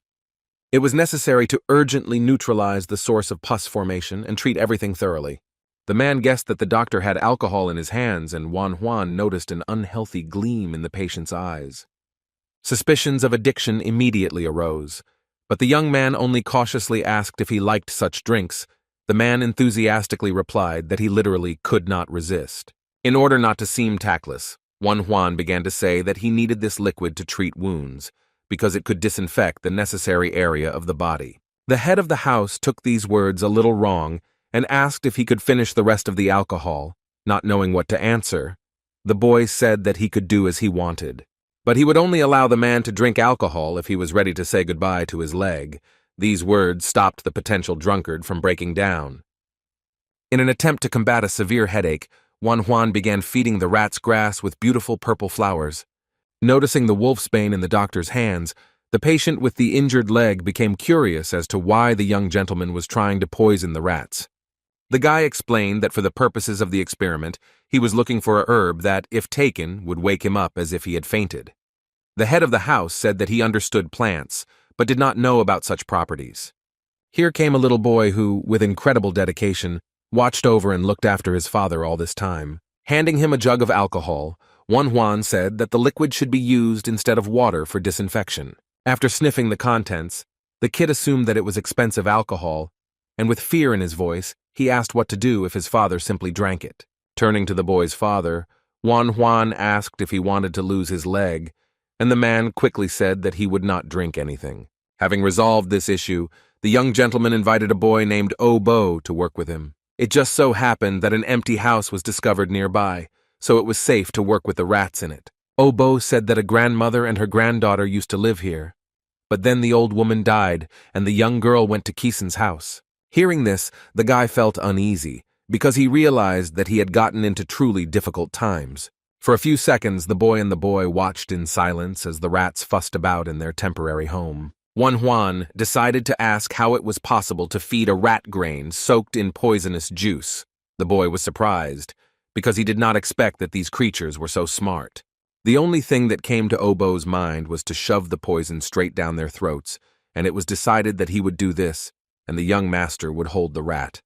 It was necessary to urgently neutralize the source of pus formation and treat everything thoroughly. The man guessed that the doctor had alcohol in his hands, and Juan noticed an unhealthy gleam in the patient's eyes. Suspicions of addiction immediately arose. But the young man only cautiously asked if he liked such drinks. The man enthusiastically replied that he literally could not resist. In order not to seem tactless, Juan began to say that he needed this liquid to treat wounds, because it could disinfect the necessary area of the body. The head of the house took these words a little wrong and asked if he could finish the rest of the alcohol. Not knowing what to answer, the boy said that he could do as he wanted. But he would only allow the man to drink alcohol if he was ready to say goodbye to his leg. These words stopped the potential drunkard from breaking down. In an attempt to combat a severe headache, Juan began feeding the rats grass with beautiful purple flowers. Noticing the wolfsbane in the doctor's hands, the patient with the injured leg became curious as to why the young gentleman was trying to poison the rats. The guy explained that for the purposes of the experiment, he was looking for a herb that, if taken, would wake him up as if he had fainted. The head of the house said that he understood plants, but did not know about such properties. Here came a little boy who, with incredible dedication, watched over and looked after his father all this time. Handing him a jug of alcohol, Juan said that the liquid should be used instead of water for disinfection. After sniffing the contents, The kid assumed that it was expensive alcohol, and with fear in his voice, he asked what to do if his father simply drank it. Turning to the boy's father, Juan asked if he wanted to lose his leg, and the man quickly said that he would not drink anything. Having resolved this issue, the young gentleman invited a boy named Obo to work with him. It just so happened that an empty house was discovered nearby, so it was safe to work with the rats in it. Obo said that a grandmother and her granddaughter used to live here. But then the old woman died, and the young girl went to Keeson's house. Hearing this, the guy felt uneasy, because he realized that he had gotten into truly difficult times. For a few seconds, the boy and the boy watched in silence as the rats fussed about in their temporary home. Juan decided to ask how it was possible to feed a rat grain soaked in poisonous juice. The boy was surprised, because he did not expect that these creatures were so smart. The only thing that came to Obo's mind was to shove the poison straight down their throats, and it was decided that he would do this, and the young master would hold the rat.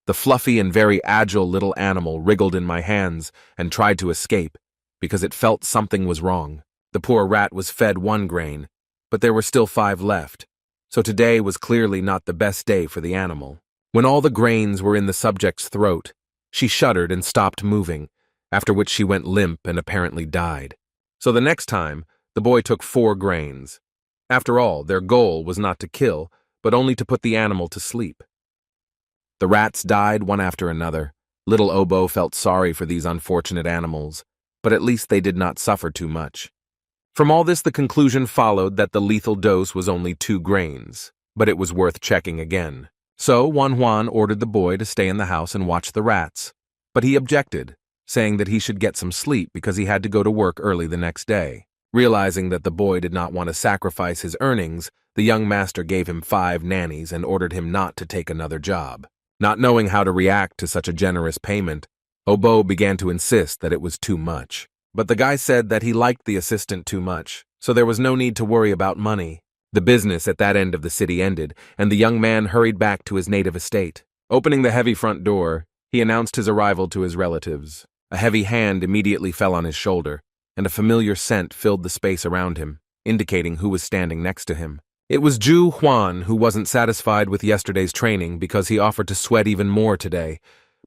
The fluffy and very agile little animal wriggled in my hands and tried to escape, because it felt something was wrong. The poor rat was fed one grain, but there were still 5 left, so today was clearly not the best day for the animal. When all the grains were in the subject's throat, she shuddered and stopped moving, after which she went limp and apparently died. So the next time, the boy took 4 grains. After all, their goal was not to kill, but only to put the animal to sleep. The rats died one after another. Little Obo felt sorry for these unfortunate animals, but at least they did not suffer too much. From all this, the conclusion followed that the lethal dose was only 2 grains, but it was worth checking again. So Juan ordered the boy to stay in the house and watch the rats, but he objected, saying that he should get some sleep because he had to go to work early the next day. Realizing that the boy did not want to sacrifice his earnings, the young master gave him 5 nannies and ordered him not to take another job. Not knowing how to react to such a generous payment, Obo began to insist that it was too much. But the guy said that he liked the assistant too much, so there was no need to worry about money. The business at that end of the city ended, and the young man hurried back to his native estate. Opening the heavy front door, he announced his arrival to his relatives. A heavy hand immediately fell on his shoulder, and a familiar scent filled the space around him, indicating who was standing next to him. It was Juan, who wasn't satisfied with yesterday's training because he offered to sweat even more today,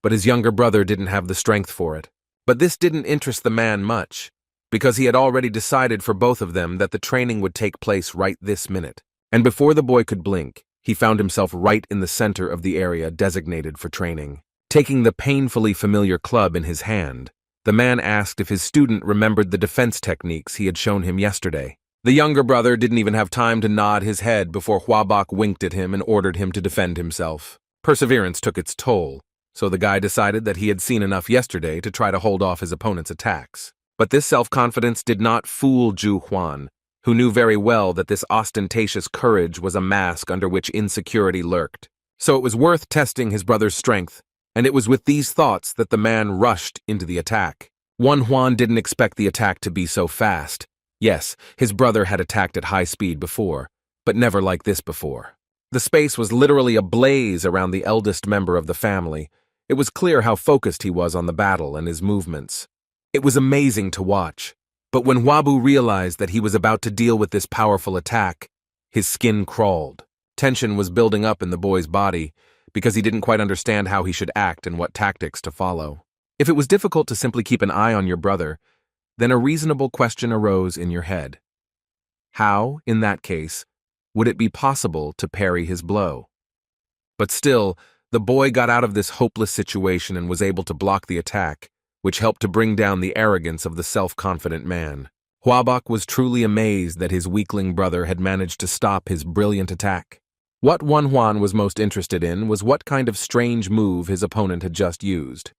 but his younger brother didn't have the strength for it. But this didn't interest the man much, because he had already decided for both of them that the training would take place right this minute. And before the boy could blink, he found himself right in the center of the area designated for training. Taking the painfully familiar club in his hand, the man asked if his student remembered the defense techniques he had shown him yesterday. The younger brother didn't even have time to nod his head before Huabok winked at him and ordered him to defend himself. Perseverance took its toll, so the guy decided that he had seen enough yesterday to try to hold off his opponent's attacks. But this self-confidence did not fool Juan, who knew very well that this ostentatious courage was a mask under which insecurity lurked. So it was worth testing his brother's strength, and it was with these thoughts that the man rushed into the attack. Juan didn't expect the attack to be so fast. Yes, his brother had attacked at high speed before, but never like this before. The space was literally ablaze around the eldest member of the family. It was clear how focused he was on the battle and his movements. It was amazing to watch, but when Wabu realized that he was about to deal with this powerful attack, his skin crawled. Tension was building up in the boy's body, because he didn't quite understand how he should act and what tactics to follow. If it was difficult to simply keep an eye on your brother, then a reasonable question arose in your head. How, in that case, would it be possible to parry his blow? But still, the boy got out of this hopeless situation and was able to block the attack, which helped to bring down the arrogance of the self-confident man. Huabok was truly amazed that his weakling brother had managed to stop his brilliant attack. What Juan was most interested in was what kind of strange move his opponent had just used.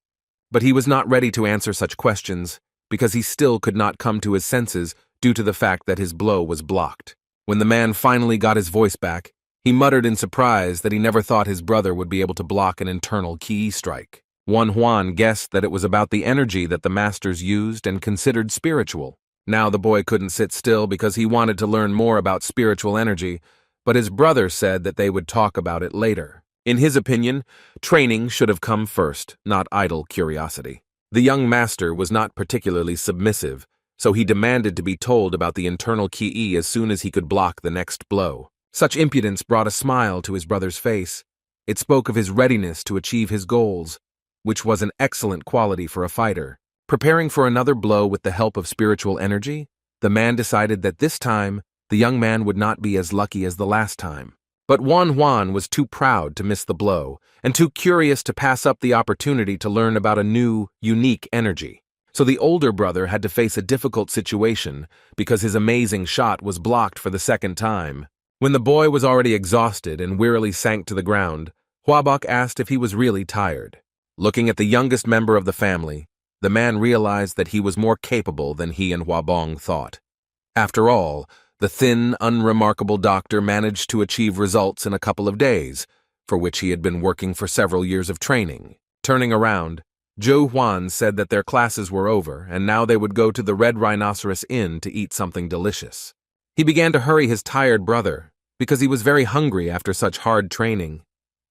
But he was not ready to answer such questions, because he still could not come to his senses due to the fact that his blow was blocked. When the man finally got his voice back, he muttered in surprise that he never thought his brother would be able to block an internal ki strike. Juan guessed that it was about the energy that the masters used and considered spiritual. Now the boy couldn't sit still because he wanted to learn more about spiritual energy, but his brother said that they would talk about it later. In his opinion, training should have come first, not idle curiosity. The young master was not particularly submissive, so he demanded to be told about the internal ki as soon as he could block the next blow. Such impudence brought a smile to his brother's face. It spoke of his readiness to achieve his goals, which was an excellent quality for a fighter. Preparing for another blow with the help of spiritual energy, the man decided that this time, the young man would not be as lucky as the last time. But Juan was too proud to miss the blow, and too curious to pass up the opportunity to learn about a new, unique energy. So the older brother had to face a difficult situation because his amazing shot was blocked for the second time. When the boy was already exhausted and wearily sank to the ground, Huabok asked if he was really tired. Looking at the youngest member of the family, the man realized that he was more capable than he and Huabong thought. After all, the thin, unremarkable doctor managed to achieve results in a couple of days, for which he had been working for several years of training. Turning around, Zhou Huan said that their classes were over and now they would go to the Red Rhinoceros Inn to eat something delicious. He began to hurry his tired brother because he was very hungry after such hard training.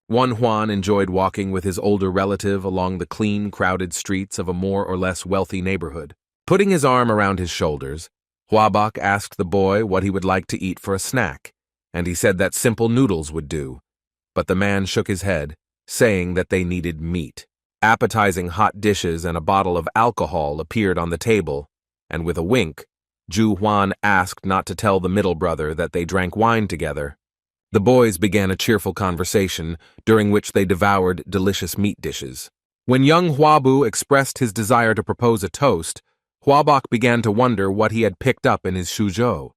Huan enjoyed walking with his older relative along the clean, crowded streets of a more or less wealthy neighborhood. Putting his arm around his shoulders, Huabok asked the boy what he would like to eat for a snack, and he said that simple noodles would do. But the man shook his head, saying that they needed meat. Appetizing hot dishes and a bottle of alcohol appeared on the table, and with a wink, Zhu Huan asked not to tell the middle brother that they drank wine together. The boys began a cheerful conversation, during which they devoured delicious meat dishes. When young Huabu expressed his desire to propose a toast, Huabok began to wonder what he had picked up in his shuzhou.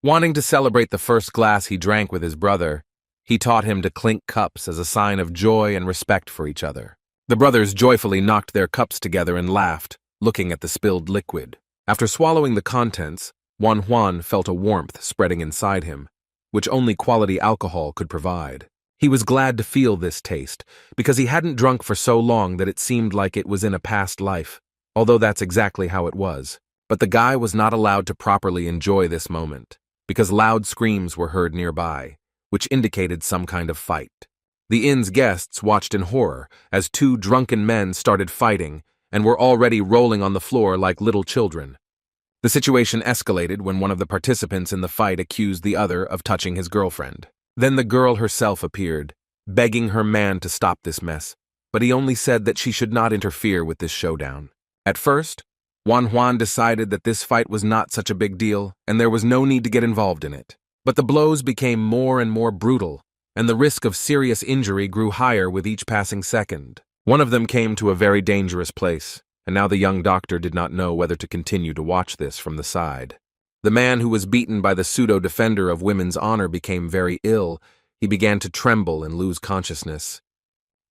Wanting to celebrate the first glass he drank with his brother, he taught him to clink cups as a sign of joy and respect for each other. The brothers joyfully knocked their cups together and laughed, looking at the spilled liquid. After swallowing the contents, Huan felt a warmth spreading inside him, which only quality alcohol could provide. He was glad to feel this taste, because he hadn't drunk for so long that it seemed like it was in a past life, although that's exactly how it was. But the guy was not allowed to properly enjoy this moment, because loud screams were heard nearby, which indicated some kind of fight. The inn's guests watched in horror as two drunken men started fighting and were already rolling on the floor like little children. The situation escalated when one of the participants in the fight accused the other of touching his girlfriend. Then the girl herself appeared, begging her man to stop this mess, but he only said that she should not interfere with this showdown. At first, Huan decided that this fight was not such a big deal and there was no need to get involved in it. But the blows became more and more brutal, and the risk of serious injury grew higher with each passing second. One of them came to a very dangerous place, and now the young doctor did not know whether to continue to watch this from the side. The man who was beaten by the pseudo-defender of women's honor became very ill. He began to tremble and lose consciousness.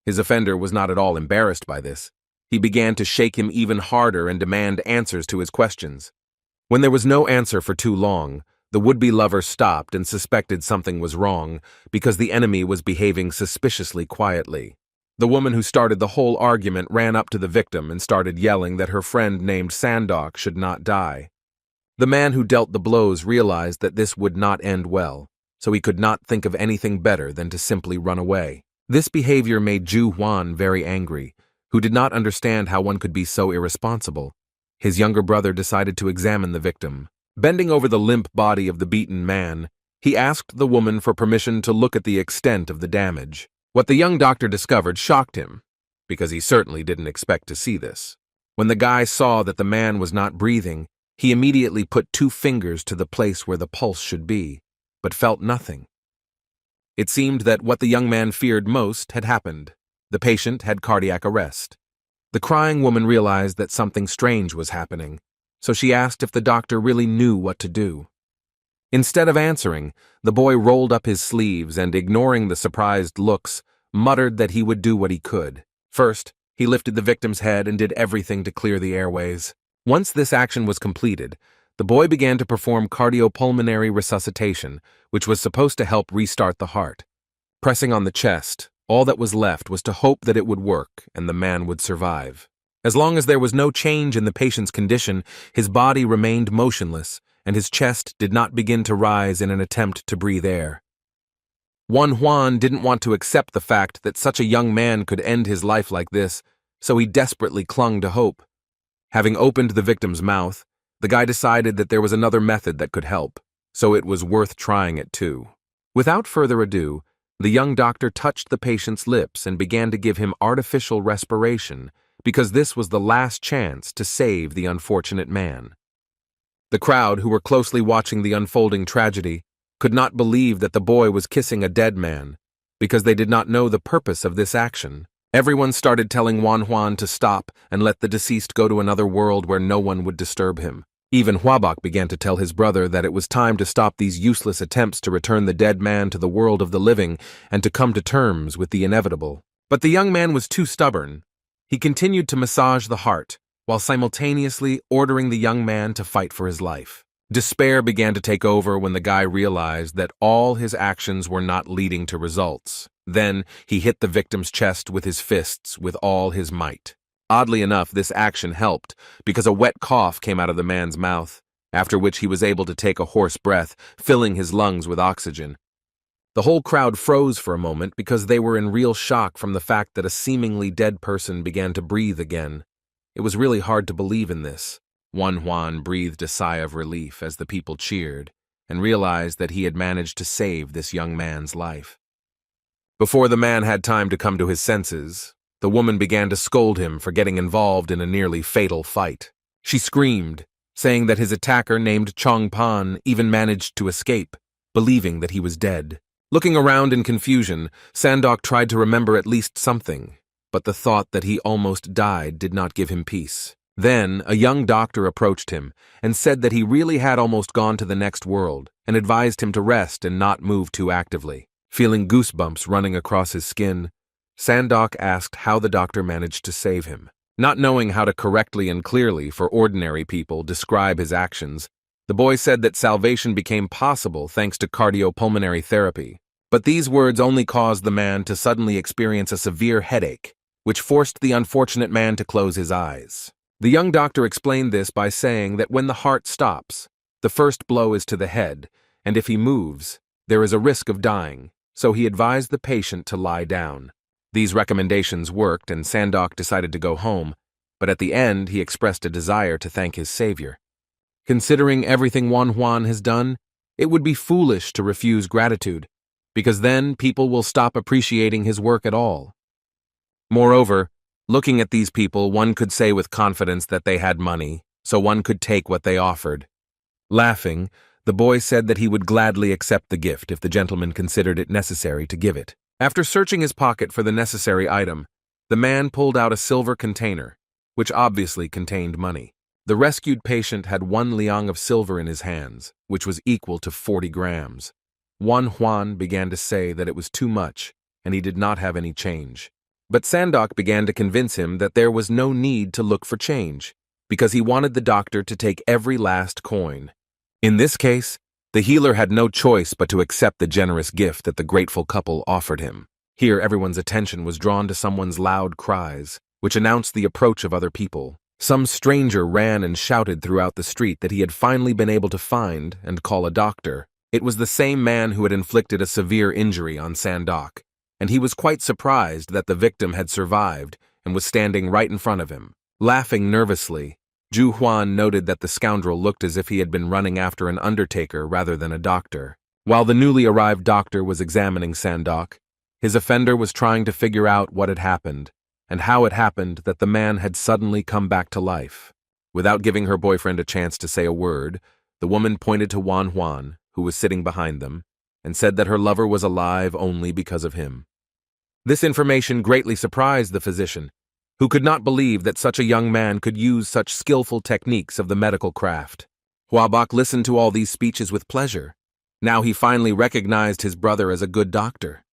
His offender was not at all embarrassed by this. He began to shake him even harder and demand answers to his questions. When there was no answer for too long, the would-be lover stopped and suspected something was wrong because the enemy was behaving suspiciously quietly. The woman who started the whole argument ran up to the victim and started yelling that her friend named Sandok should not die. The man who dealt the blows realized that this would not end well, so he could not think of anything better than to simply run away. This behavior made Zhu Huan very angry, who did not understand how one could be so irresponsible. His younger brother decided to examine the victim. Bending over the limp body of the beaten man, he asked the woman for permission to look at the extent of the damage. What the young doctor discovered shocked him, because he certainly didn't expect to see this. When the guy saw that the man was not breathing, he immediately put 2 fingers to the place where the pulse should be, but felt nothing. It seemed that what the young man feared most had happened. The patient had cardiac arrest. The crying woman realized that something strange was happening, so she asked if the doctor really knew what to do. Instead of answering, the boy rolled up his sleeves and, ignoring the surprised looks, muttered that he would do what he could. First, he lifted the victim's head and did everything to clear the airways. Once this action was completed, the boy began to perform cardiopulmonary resuscitation, which was supposed to help restart the heart. Pressing on the chest, all that was left was to hope that it would work and the man would survive. As long as there was no change in the patient's condition, his body remained motionless, and his chest did not begin to rise in an attempt to breathe air. Huan didn't want to accept the fact that such a young man could end his life like this, so he desperately clung to hope. Having opened the victim's mouth, the guy decided that there was another method that could help, so it was worth trying it too. Without further ado, the young doctor touched the patient's lips and began to give him artificial respiration because this was the last chance to save the unfortunate man. The crowd, who were closely watching the unfolding tragedy, could not believe that the boy was kissing a dead man because they did not know the purpose of this action. Everyone started telling Juan to stop and let the deceased go to another world where no one would disturb him. Even Huabok began to tell his brother that it was time to stop these useless attempts to return the dead man to the world of the living and to come to terms with the inevitable. But the young man was too stubborn. He continued to massage the heart, while simultaneously ordering the young man to fight for his life. Despair began to take over when the guy realized that all his actions were not leading to results. Then he hit the victim's chest with his fists with all his might. Oddly enough, this action helped because a wet cough came out of the man's mouth, after which he was able to take a hoarse breath, filling his lungs with oxygen. The whole crowd froze for a moment because they were in real shock from the fact that a seemingly dead person began to breathe again. It was really hard to believe in this. Juan breathed a sigh of relief as the people cheered and realized that he had managed to save this young man's life. Before the man had time to come to his senses, the woman began to scold him for getting involved in a nearly fatal fight. She screamed, saying that his attacker named Chong Pan even managed to escape, believing that he was dead. Looking around in confusion, Sandok tried to remember at least something, but the thought that he almost died did not give him peace. Then, a young doctor approached him and said that he really had almost gone to the next world and advised him to rest and not move too actively. Feeling goosebumps running across his skin, Sandok asked how the doctor managed to save him. Not knowing how to correctly and clearly, for ordinary people, describe his actions, the boy said that salvation became possible thanks to cardiopulmonary therapy. But these words only caused the man to suddenly experience a severe headache, which forced the unfortunate man to close his eyes. The young doctor explained this by saying that when the heart stops, the first blow is to the head, and if he moves, there is a risk of dying, so he advised the patient to lie down. These recommendations worked, and Sandok decided to go home, but at the end he expressed a desire to thank his savior. Considering everything Juan has done, it would be foolish to refuse gratitude, because then people will stop appreciating his work at all. Moreover, looking at these people, one could say with confidence that they had money, so one could take what they offered. Laughing, the boy said that he would gladly accept the gift if the gentleman considered it necessary to give it. After searching his pocket for the necessary item, the man pulled out a silver container, which obviously contained money. The rescued patient had 1 liang of silver in his hands, which was equal to 40 grams. Juan began to say that it was too much, and he did not have any change. But Sandok began to convince him that there was no need to look for change, because he wanted the doctor to take every last coin. In this case, the healer had no choice but to accept the generous gift that the grateful couple offered him. Here everyone's attention was drawn to someone's loud cries, which announced the approach of other people. Some stranger ran and shouted throughout the street that he had finally been able to find and call a doctor. It was the same man who had inflicted a severe injury on Sandok, and he was quite surprised that the victim had survived and was standing right in front of him. Laughing nervously, Ju Huan noted that the scoundrel looked as if he had been running after an undertaker rather than a doctor. While the newly arrived doctor was examining Sandok, his offender was trying to figure out what had happened and how it happened that the man had suddenly come back to life. Without giving her boyfriend a chance to say a word, the woman pointed to Juan, who was sitting behind them, and said that her lover was alive only because of him. This information greatly surprised the physician, who could not believe that such a young man could use such skillful techniques of the medical craft. Huabok listened to all these speeches with pleasure. Now he finally recognized his brother as a good doctor.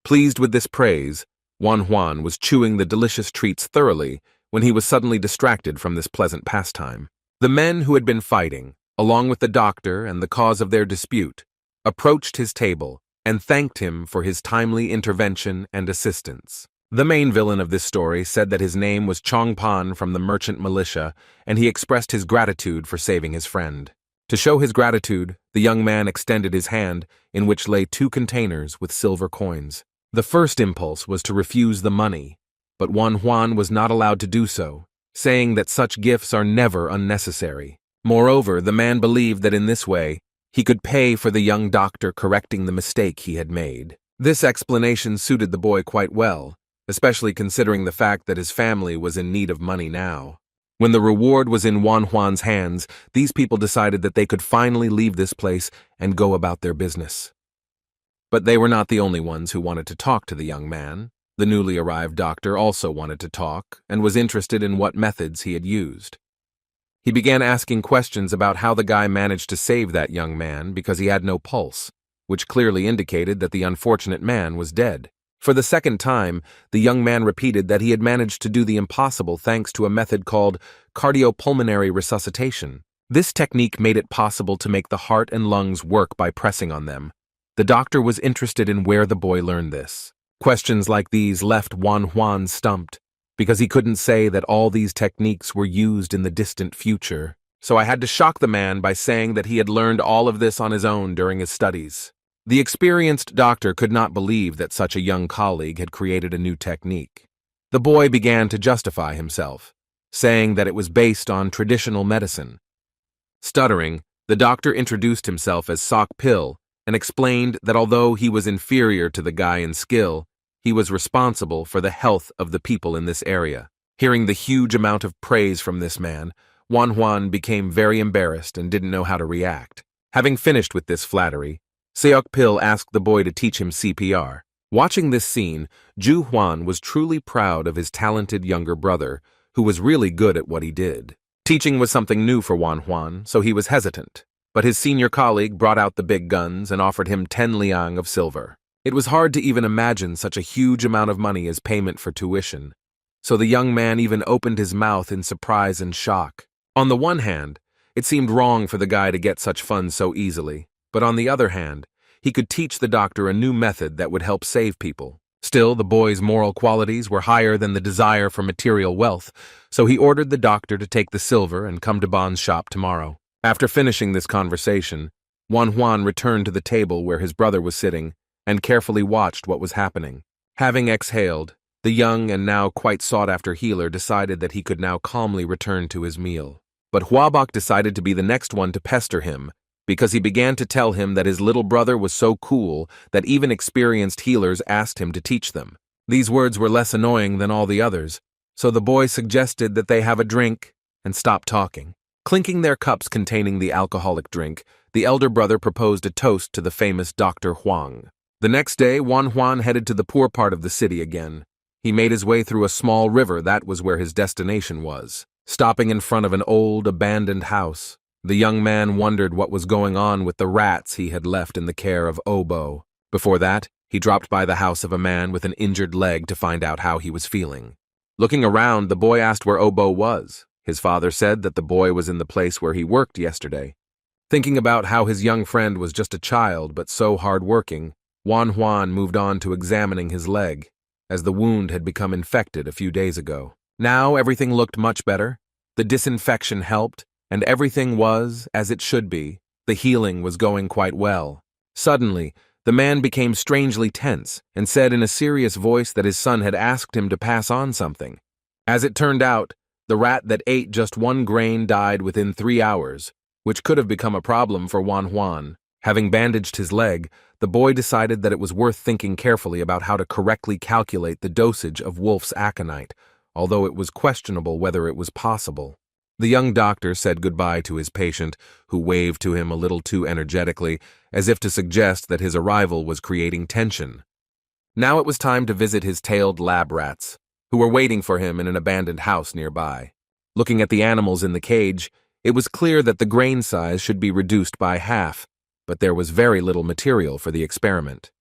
Pleased with this praise, Juan was chewing the delicious treats thoroughly when he was suddenly distracted from this pleasant pastime. The men who had been fighting, along with the doctor and the cause of their dispute, approached his table and thanked him for his timely intervention and assistance. The main villain of this story said that his name was Chong Pan from the merchant militia, and he expressed his gratitude for saving his friend. To show his gratitude, the young man extended his hand, in which lay 2 containers with silver coins. The first impulse was to refuse the money, but Juan was not allowed to do so, saying that such gifts are never unnecessary. Moreover, the man believed that in this way, He could pay for the young doctor correcting the mistake he had made. This explanation suited the boy quite well, especially considering the fact that his family was in need of money now. When the reward was in Wan Huan's hands, these people decided that they could finally leave this place and go about their business. But they were not the only ones who wanted to talk to the young man. The newly arrived doctor also wanted to talk and was interested in what methods he had used. He began asking questions about how the guy managed to save that young man because he had no pulse, which clearly indicated that the unfortunate man was dead. For the second time, the young man repeated that he had managed to do the impossible thanks to a method called cardiopulmonary resuscitation. This technique made it possible to make the heart and lungs work by pressing on them. The doctor was interested in where the boy learned this. Questions like these left Wan Huan stumped, because he couldn't say that all these techniques were used in the distant future. So I had to shock the man by saying that he had learned all of this on his own during his studies. The experienced doctor could not believe that such a young colleague had created a new technique. The boy began to justify himself, saying that it was based on traditional medicine. Stuttering, the doctor introduced himself as Sok Pil and explained that although he was inferior to the guy in skill, he was responsible for the health of the people in this area. Hearing the huge amount of praise from this man, Wan Huan became very embarrassed and didn't know how to react. Having finished with this flattery, Seok Pil asked the boy to teach him CPR. Watching this scene, Ju Huan was truly proud of his talented younger brother, who was really good at what he did. Teaching was something new for Wan Huan, so he was hesitant, but his senior colleague brought out the big guns and offered him 10 liang of silver. It was hard to even imagine such a huge amount of money as payment for tuition, so the young man even opened his mouth in surprise and shock. On the one hand, it seemed wrong for the guy to get such funds so easily, but on the other hand, he could teach the doctor a new method that would help save people. Still, the boy's moral qualities were higher than the desire for material wealth, so he ordered the doctor to take the silver and come to Bon's shop tomorrow. After finishing this conversation, Wan Huan returned to the table where his brother was sitting and carefully watched what was happening. Having exhaled, the young and now quite sought-after healer decided that he could now calmly return to his meal. But Huabok decided to be the next one to pester him, because he began to tell him that his little brother was so cool that even experienced healers asked him to teach them. These words were less annoying than all the others, so the boy suggested that they have a drink and stop talking. Clinking their cups containing the alcoholic drink, the elder brother proposed a toast to the famous Dr. Huang. The next day, Wan Huan headed to the poor part of the city again. He made his way through a small river that was where his destination was. Stopping in front of an old, abandoned house, the young man wondered what was going on with the rats he had left in the care of Obo. Before that, he dropped by the house of a man with an injured leg to find out how he was feeling. Looking around, the boy asked where Obo was. His father said that the boy was in the place where he worked yesterday. Thinking about how his young friend was just a child but so hard-working, Wan Huan moved on to examining his leg, as the wound had become infected a few days ago. Now everything looked much better. The disinfection helped, and everything was as it should be. The healing was going quite well. Suddenly, the man became strangely tense and said in a serious voice that his son had asked him to pass on something. As it turned out, the rat that ate just one grain died within 3 hours, which could have become a problem for Wan Huan. Having bandaged his leg, the boy decided that it was worth thinking carefully about how to correctly calculate the dosage of Wolf's aconite, although it was questionable whether it was possible. The young doctor said goodbye to his patient, who waved to him a little too energetically, as if to suggest that his arrival was creating tension. Now it was time to visit his tailed lab rats, who were waiting for him in an abandoned house nearby. Looking at the animals in the cage, it was clear that the grain size should be reduced by half, but there was very little material for the experiment.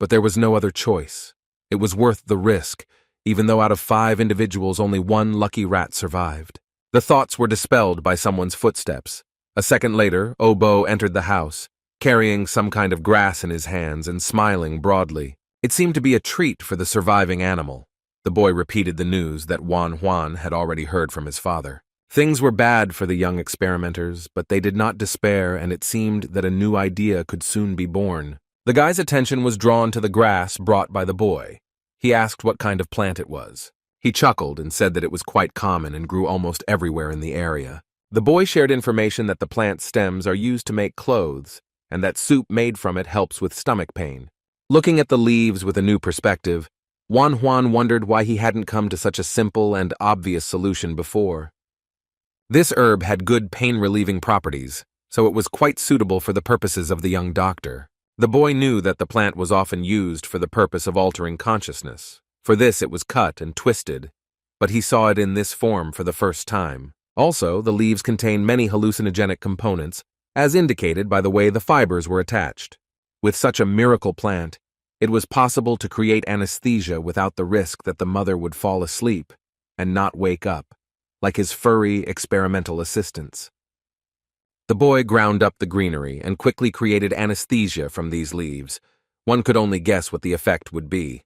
But there was no other choice. It was worth the risk, even though out of 5 individuals only 1 lucky rat survived. The thoughts were dispelled by someone's footsteps. A second later, Obo entered the house, carrying some kind of grass in his hands and smiling broadly. It seemed to be a treat for the surviving animal. The boy repeated the news that Wan Huan had already heard from his father. Things were bad for the young experimenters, but they did not despair, and it seemed that a new idea could soon be born. The guy's attention was drawn to the grass brought by the boy. He asked what kind of plant it was. He chuckled and said that it was quite common and grew almost everywhere in the area. The boy shared information that the plant's stems are used to make clothes, and that soup made from it helps with stomach pain. Looking at the leaves with a new perspective, Juan wondered why he hadn't come to such a simple and obvious solution before. This herb had good pain-relieving properties, so it was quite suitable for the purposes of the young doctor. The boy knew that the plant was often used for the purpose of altering consciousness. For this it was cut and twisted, but he saw it in this form for the first time. Also, the leaves contain many hallucinogenic components, as indicated by the way the fibers were attached. With such a miracle plant, it was possible to create anesthesia without the risk that the mother would fall asleep and not wake up, like his furry experimental assistants. The boy ground up the greenery and quickly created anesthesia from these leaves. One could only guess what the effect would be.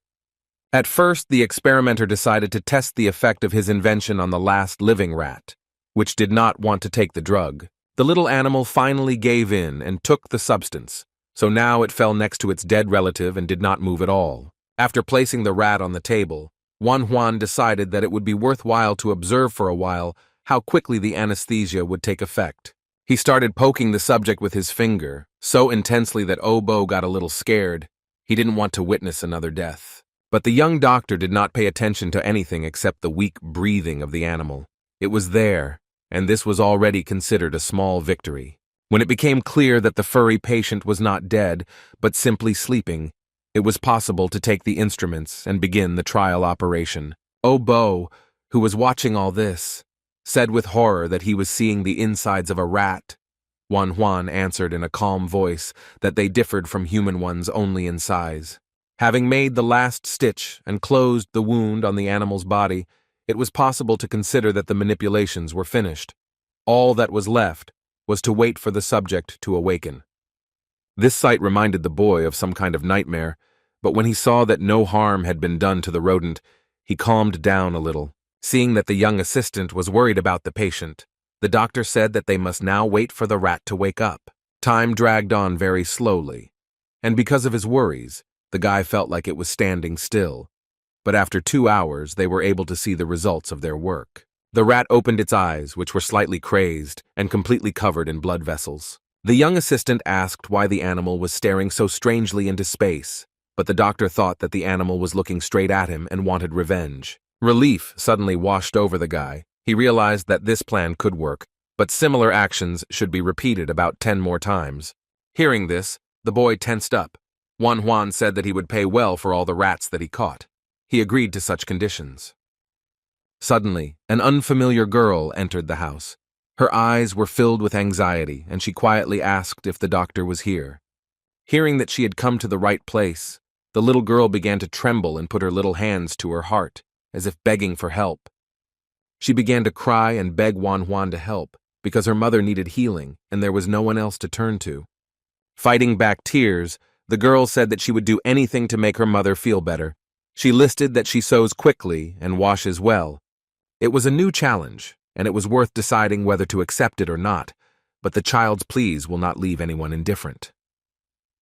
At first, the experimenter decided to test the effect of his invention on the last living rat, which did not want to take the drug. The little animal finally gave in and took the substance, so now it fell next to its dead relative and did not move at all. After placing the rat on the table, Juan decided that it would be worthwhile to observe for a while how quickly the anesthesia would take effect. He started poking the subject with his finger, so intensely that Obo got a little scared. He didn't want to witness another death. But the young doctor did not pay attention to anything except the weak breathing of the animal. It was there, and this was already considered a small victory. When it became clear that the furry patient was not dead, but simply sleeping, it was possible to take the instruments and begin the trial operation. Obo, who was watching all this, said with horror that he was seeing the insides of a rat. Juan answered in a calm voice that they differed from human ones only in size. Having made the last stitch and closed the wound on the animal's body, it was possible to consider that the manipulations were finished. All that was left was to wait for the subject to awaken. This sight reminded the boy of some kind of nightmare, but when he saw that no harm had been done to the rodent, he calmed down a little. Seeing that the young assistant was worried about the patient, the doctor said that they must now wait for the rat to wake up. Time dragged on very slowly, and because of his worries, the guy felt like it was standing still. But after 2 hours, they were able to see the results of their work. The rat opened its eyes, which were slightly crazed and completely covered in blood vessels. The young assistant asked why the animal was staring so strangely into space, but the doctor thought that the animal was looking straight at him and wanted revenge. Relief suddenly washed over the guy. He realized that this plan could work, but similar actions should be repeated about 10 more times. Hearing this, the boy tensed up. Juan said that he would pay well for all the rats that he caught. He agreed to such conditions. Suddenly, an unfamiliar girl entered the house. Her eyes were filled with anxiety, and she quietly asked if the doctor was here. Hearing that she had come to the right place, the little girl began to tremble and put her little hands to her heart, as if begging for help. She began to cry and beg Juan to help, because her mother needed healing and there was no one else to turn to. Fighting back tears, the girl said that she would do anything to make her mother feel better. She listed that she sews quickly and washes well. It was a new challenge, and it was worth deciding whether to accept it or not, but the child's pleas will not leave anyone indifferent.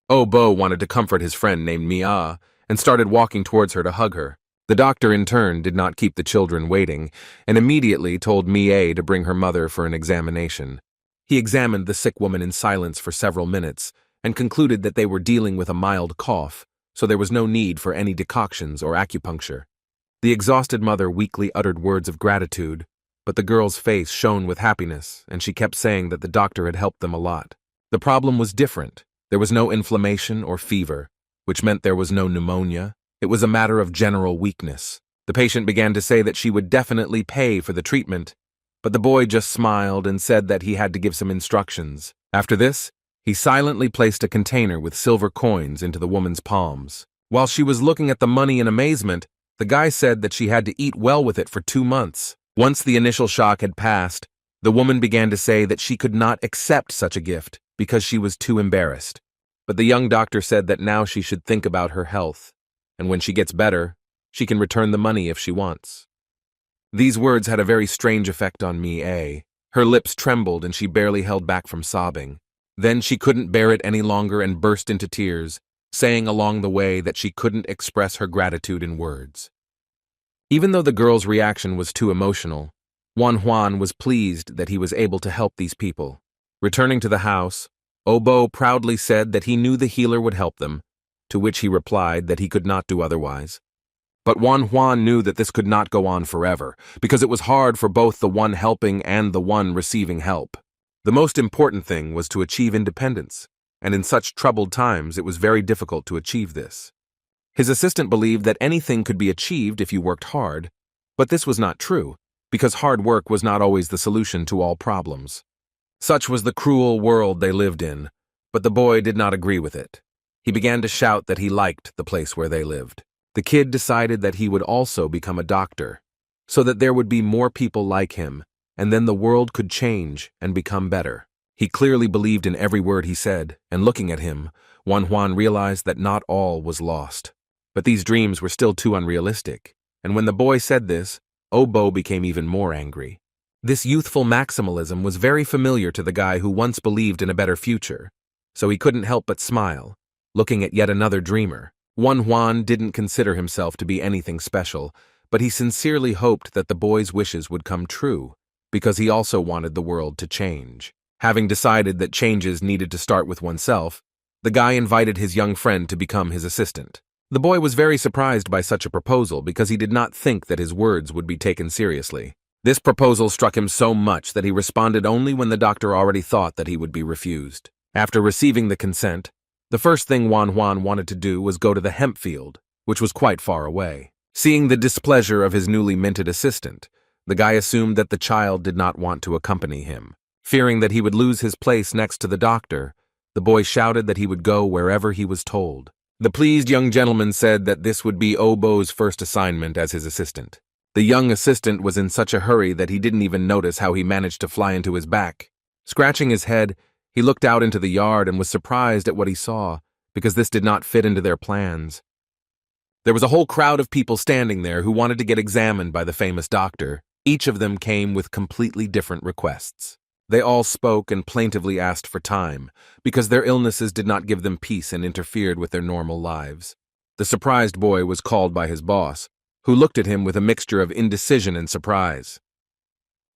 Obo wanted to comfort his friend named Mia and started walking towards her to hug her. The doctor, in turn, did not keep the children waiting and immediately told Mie to bring her mother for an examination. He examined the sick woman in silence for several minutes and concluded that they were dealing with a mild cough, so there was no need for any decoctions or acupuncture. The exhausted mother weakly uttered words of gratitude, but the girl's face shone with happiness, and she kept saying that the doctor had helped them a lot. The problem was different. There was no inflammation or fever, which meant there was no pneumonia. It was a matter of general weakness. The patient began to say that she would definitely pay for the treatment, but the boy just smiled and said that he had to give some instructions. After this, he silently placed a container with silver coins into the woman's palms. While she was looking at the money in amazement, the guy said that she had to eat well with it for 2 months. Once the initial shock had passed, the woman began to say that she could not accept such a gift because she was too embarrassed. But the young doctor said that now she should think about her health, and when she gets better, she can return the money if she wants. These words had a very strange effect on Mie. Her lips trembled and she barely held back from sobbing. Then she couldn't bear it any longer and burst into tears, saying along the way that she couldn't express her gratitude in words. Even though the girl's reaction was too emotional, Juan was pleased that he was able to help these people. Returning to the house, Obo proudly said that he knew the healer would help them, to which he replied that he could not do otherwise. But Juan knew that this could not go on forever, because it was hard for both the one helping and the one receiving help. The most important thing was to achieve independence, and in such troubled times it was very difficult to achieve this. His assistant believed that anything could be achieved if you worked hard, but this was not true, because hard work was not always the solution to all problems. Such was the cruel world they lived in, but the boy did not agree with it. He began to shout that he liked the place where they lived. The kid decided that he would also become a doctor, so that there would be more people like him, and then the world could change and become better. He clearly believed in every word he said, and looking at him, Juan realized that not all was lost. But these dreams were still too unrealistic, and when the boy said this, Obo became even more angry. This youthful maximalism was very familiar to the guy who once believed in a better future, so he couldn't help but smile, looking at yet another dreamer. Juan didn't consider himself to be anything special, but he sincerely hoped that the boy's wishes would come true, because he also wanted the world to change. Having decided that changes needed to start with oneself, the guy invited his young friend to become his assistant. The boy was very surprised by such a proposal because he did not think that his words would be taken seriously. This proposal struck him so much that he responded only when the doctor already thought that he would be refused. After receiving the consent, the first thing Juan wanted to do was go to the hemp field, which was quite far away. Seeing the displeasure of his newly minted assistant, the guy assumed that the child did not want to accompany him. Fearing that he would lose his place next to the doctor, the boy shouted that he would go wherever he was told. The pleased young gentleman said that this would be Obo's first assignment as his assistant. The young assistant was in such a hurry that he didn't even notice how he managed to fly into his back. Scratching his head, he looked out into the yard and was surprised at what he saw, because this did not fit into their plans. There was a whole crowd of people standing there who wanted to get examined by the famous doctor. Each of them came with completely different requests. They all spoke and plaintively asked for time, because their illnesses did not give them peace and interfered with their normal lives. The surprised boy was called by his boss, who looked at him with a mixture of indecision and surprise.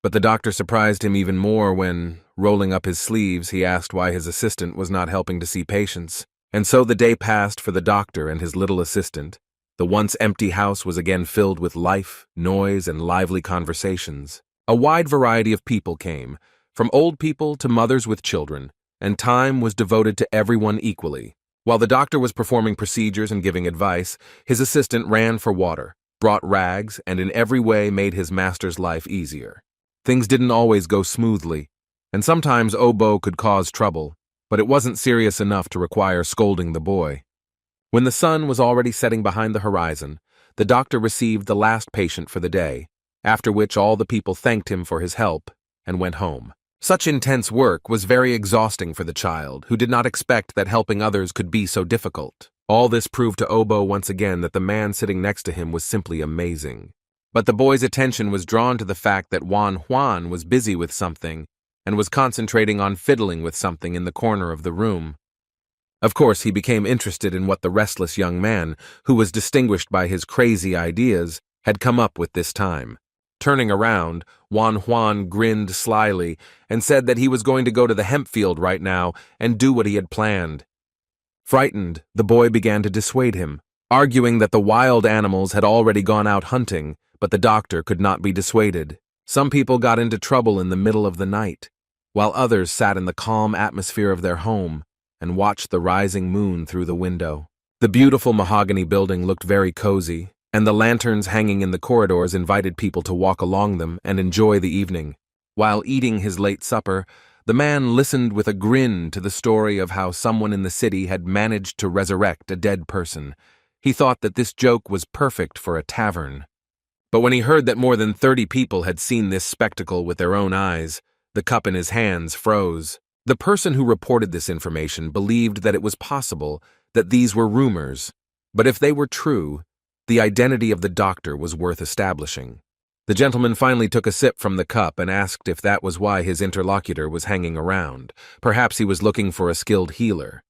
But the doctor surprised him even more when, rolling up his sleeves, he asked why his assistant was not helping to see patients. And so the day passed for the doctor and his little assistant. The once empty house was again filled with life, noise, and lively conversations. A wide variety of people came, from old people to mothers with children, and time was devoted to everyone equally. While the doctor was performing procedures and giving advice, his assistant ran for water, brought rags, and in every way made his master's life easier. Things didn't always go smoothly, and sometimes Obo could cause trouble, but it wasn't serious enough to require scolding the boy. When the sun was already setting behind the horizon, the doctor received the last patient for the day, after which all the people thanked him for his help and went home. Such intense work was very exhausting for the child, who did not expect that helping others could be so difficult. All this proved to Obo once again that the man sitting next to him was simply amazing. But the boy's attention was drawn to the fact that Juan was busy with something and was concentrating on fiddling with something in the corner of the room. Of course, he became interested in what the restless young man, who was distinguished by his crazy ideas, had come up with this time. Turning around, Juan grinned slyly and said that he was going to go to the hemp field right now and do what he had planned. Frightened, the boy began to dissuade him, arguing that the wild animals had already gone out hunting, but the doctor could not be dissuaded. Some people got into trouble in the middle of the night, while others sat in the calm atmosphere of their home and watched the rising moon through the window. The beautiful mahogany building looked very cozy, and the lanterns hanging in the corridors invited people to walk along them and enjoy the evening. While eating his late supper, the man listened with a grin to the story of how someone in the city had managed to resurrect a dead person. He thought that this joke was perfect for a tavern. But when he heard that more than 30 people had seen this spectacle with their own eyes, the cup in his hands froze. The person who reported this information believed that it was possible that these were rumors, but if they were true, the identity of the doctor was worth establishing. The gentleman finally took a sip from the cup and asked if that was why his interlocutor was hanging around. Perhaps he was looking for a skilled healer.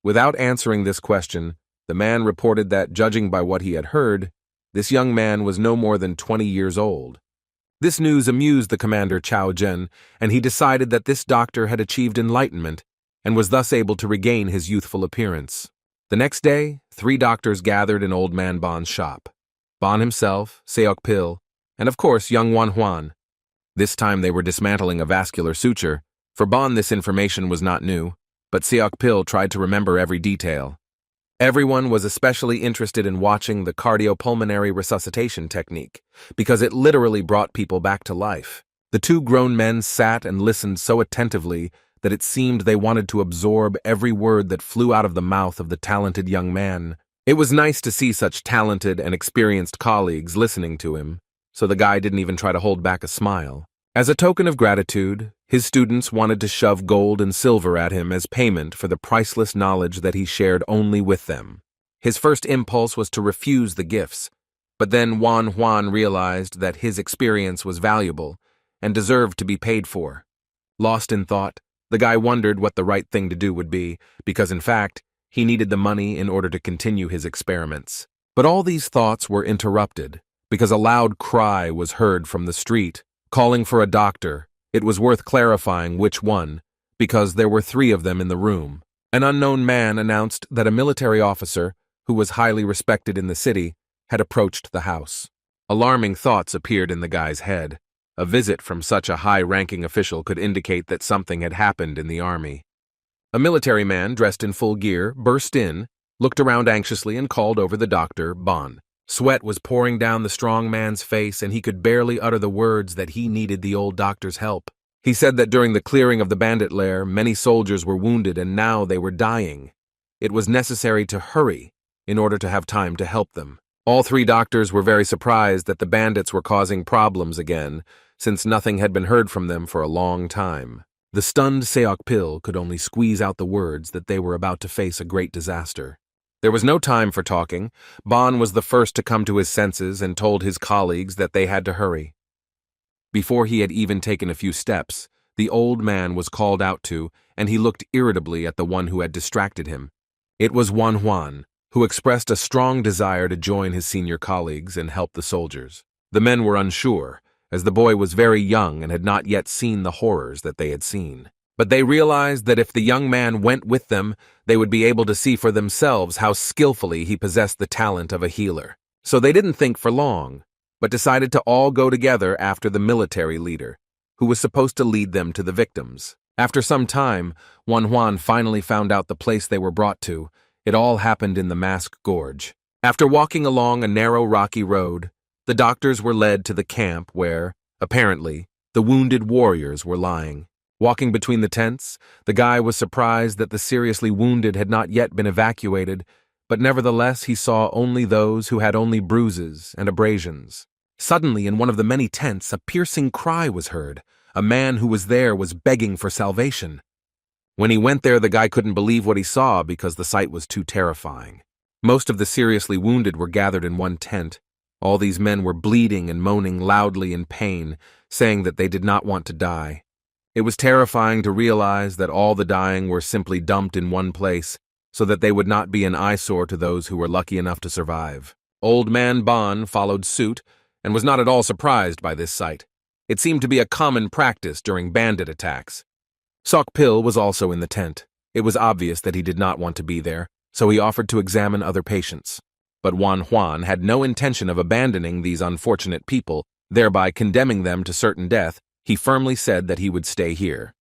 Without answering this question, the man reported that, judging by what he had heard, this young man was no more than 20 years old. This news amused the commander Chao Zhen, and he decided that this doctor had achieved enlightenment and was thus able to regain his youthful appearance. The next day, 3 doctors gathered in Old Man Bon's shop. Bon himself, Seok Pil, and of course young Wan Huan. This time they were dismantling a vascular suture. For Bon this information was not new, but Seok Pil tried to remember every detail. Everyone was especially interested in watching the cardiopulmonary resuscitation technique, because it literally brought people back to life. The 2 grown men sat and listened so attentively that it seemed they wanted to absorb every word that flew out of the mouth of the talented young man. It was nice to see such talented and experienced colleagues listening to him, so the guy didn't even try to hold back a smile. As a token of gratitude, his students wanted to shove gold and silver at him as payment for the priceless knowledge that he shared only with them. His first impulse was to refuse the gifts, but then Wan Huan realized that his experience was valuable and deserved to be paid for. Lost in thought, the guy wondered what the right thing to do would be, because in fact, he needed the money in order to continue his experiments. But all these thoughts were interrupted, because a loud cry was heard from the street, calling for a doctor. It was worth clarifying which one, because there were 3 of them in the room. An unknown man announced that a military officer, who was highly respected in the city, had approached the house. Alarming thoughts appeared in the guy's head. A visit from such a high-ranking official could indicate that something had happened in the army. A military man dressed in full gear burst in, looked around anxiously, and called over the doctor, Bon. Sweat was pouring down the strong man's face, and he could barely utter the words that he needed the old doctor's help. He said that during the clearing of the bandit lair, many soldiers were wounded and now they were dying. It was necessary to hurry in order to have time to help them. All 3 doctors were very surprised that the bandits were causing problems again, since nothing had been heard from them for a long time. The stunned Seok Pil could only squeeze out the words that they were about to face a great disaster. There was no time for talking. Bon was the first to come to his senses and told his colleagues that they had to hurry. Before he had even taken a few steps, the old man was called out to, and he looked irritably at the one who had distracted him. It was Wan Huan, who expressed a strong desire to join his senior colleagues and help the soldiers. The men were unsure, as the boy was very young and had not yet seen the horrors that they had seen. But they realized that if the young man went with them, they would be able to see for themselves how skillfully he possessed the talent of a healer. So they didn't think for long, but decided to all go together after the military leader, who was supposed to lead them to the victims. After some time, Wan Huan finally found out the place they were brought to. It all happened in the Mask Gorge. After walking along a narrow rocky road, the doctors were led to the camp where, apparently, the wounded warriors were lying. Walking between the tents, the guy was surprised that the seriously wounded had not yet been evacuated, but nevertheless he saw only those who had only bruises and abrasions. Suddenly, in one of the many tents, a piercing cry was heard. A man who was there was begging for salvation. When he went there, the guy couldn't believe what he saw because the sight was too terrifying. Most of the seriously wounded were gathered in one tent. All these men were bleeding and moaning loudly in pain, saying that they did not want to die. It was terrifying to realize that all the dying were simply dumped in one place, so that they would not be an eyesore to those who were lucky enough to survive. Old Man Bon followed suit and was not at all surprised by this sight. It seemed to be a common practice during bandit attacks. Seok Pil was also in the tent. It was obvious that he did not want to be there, so he offered to examine other patients. But Wan Huan had no intention of abandoning these unfortunate people, thereby condemning them to certain death. He firmly said that he would stay here.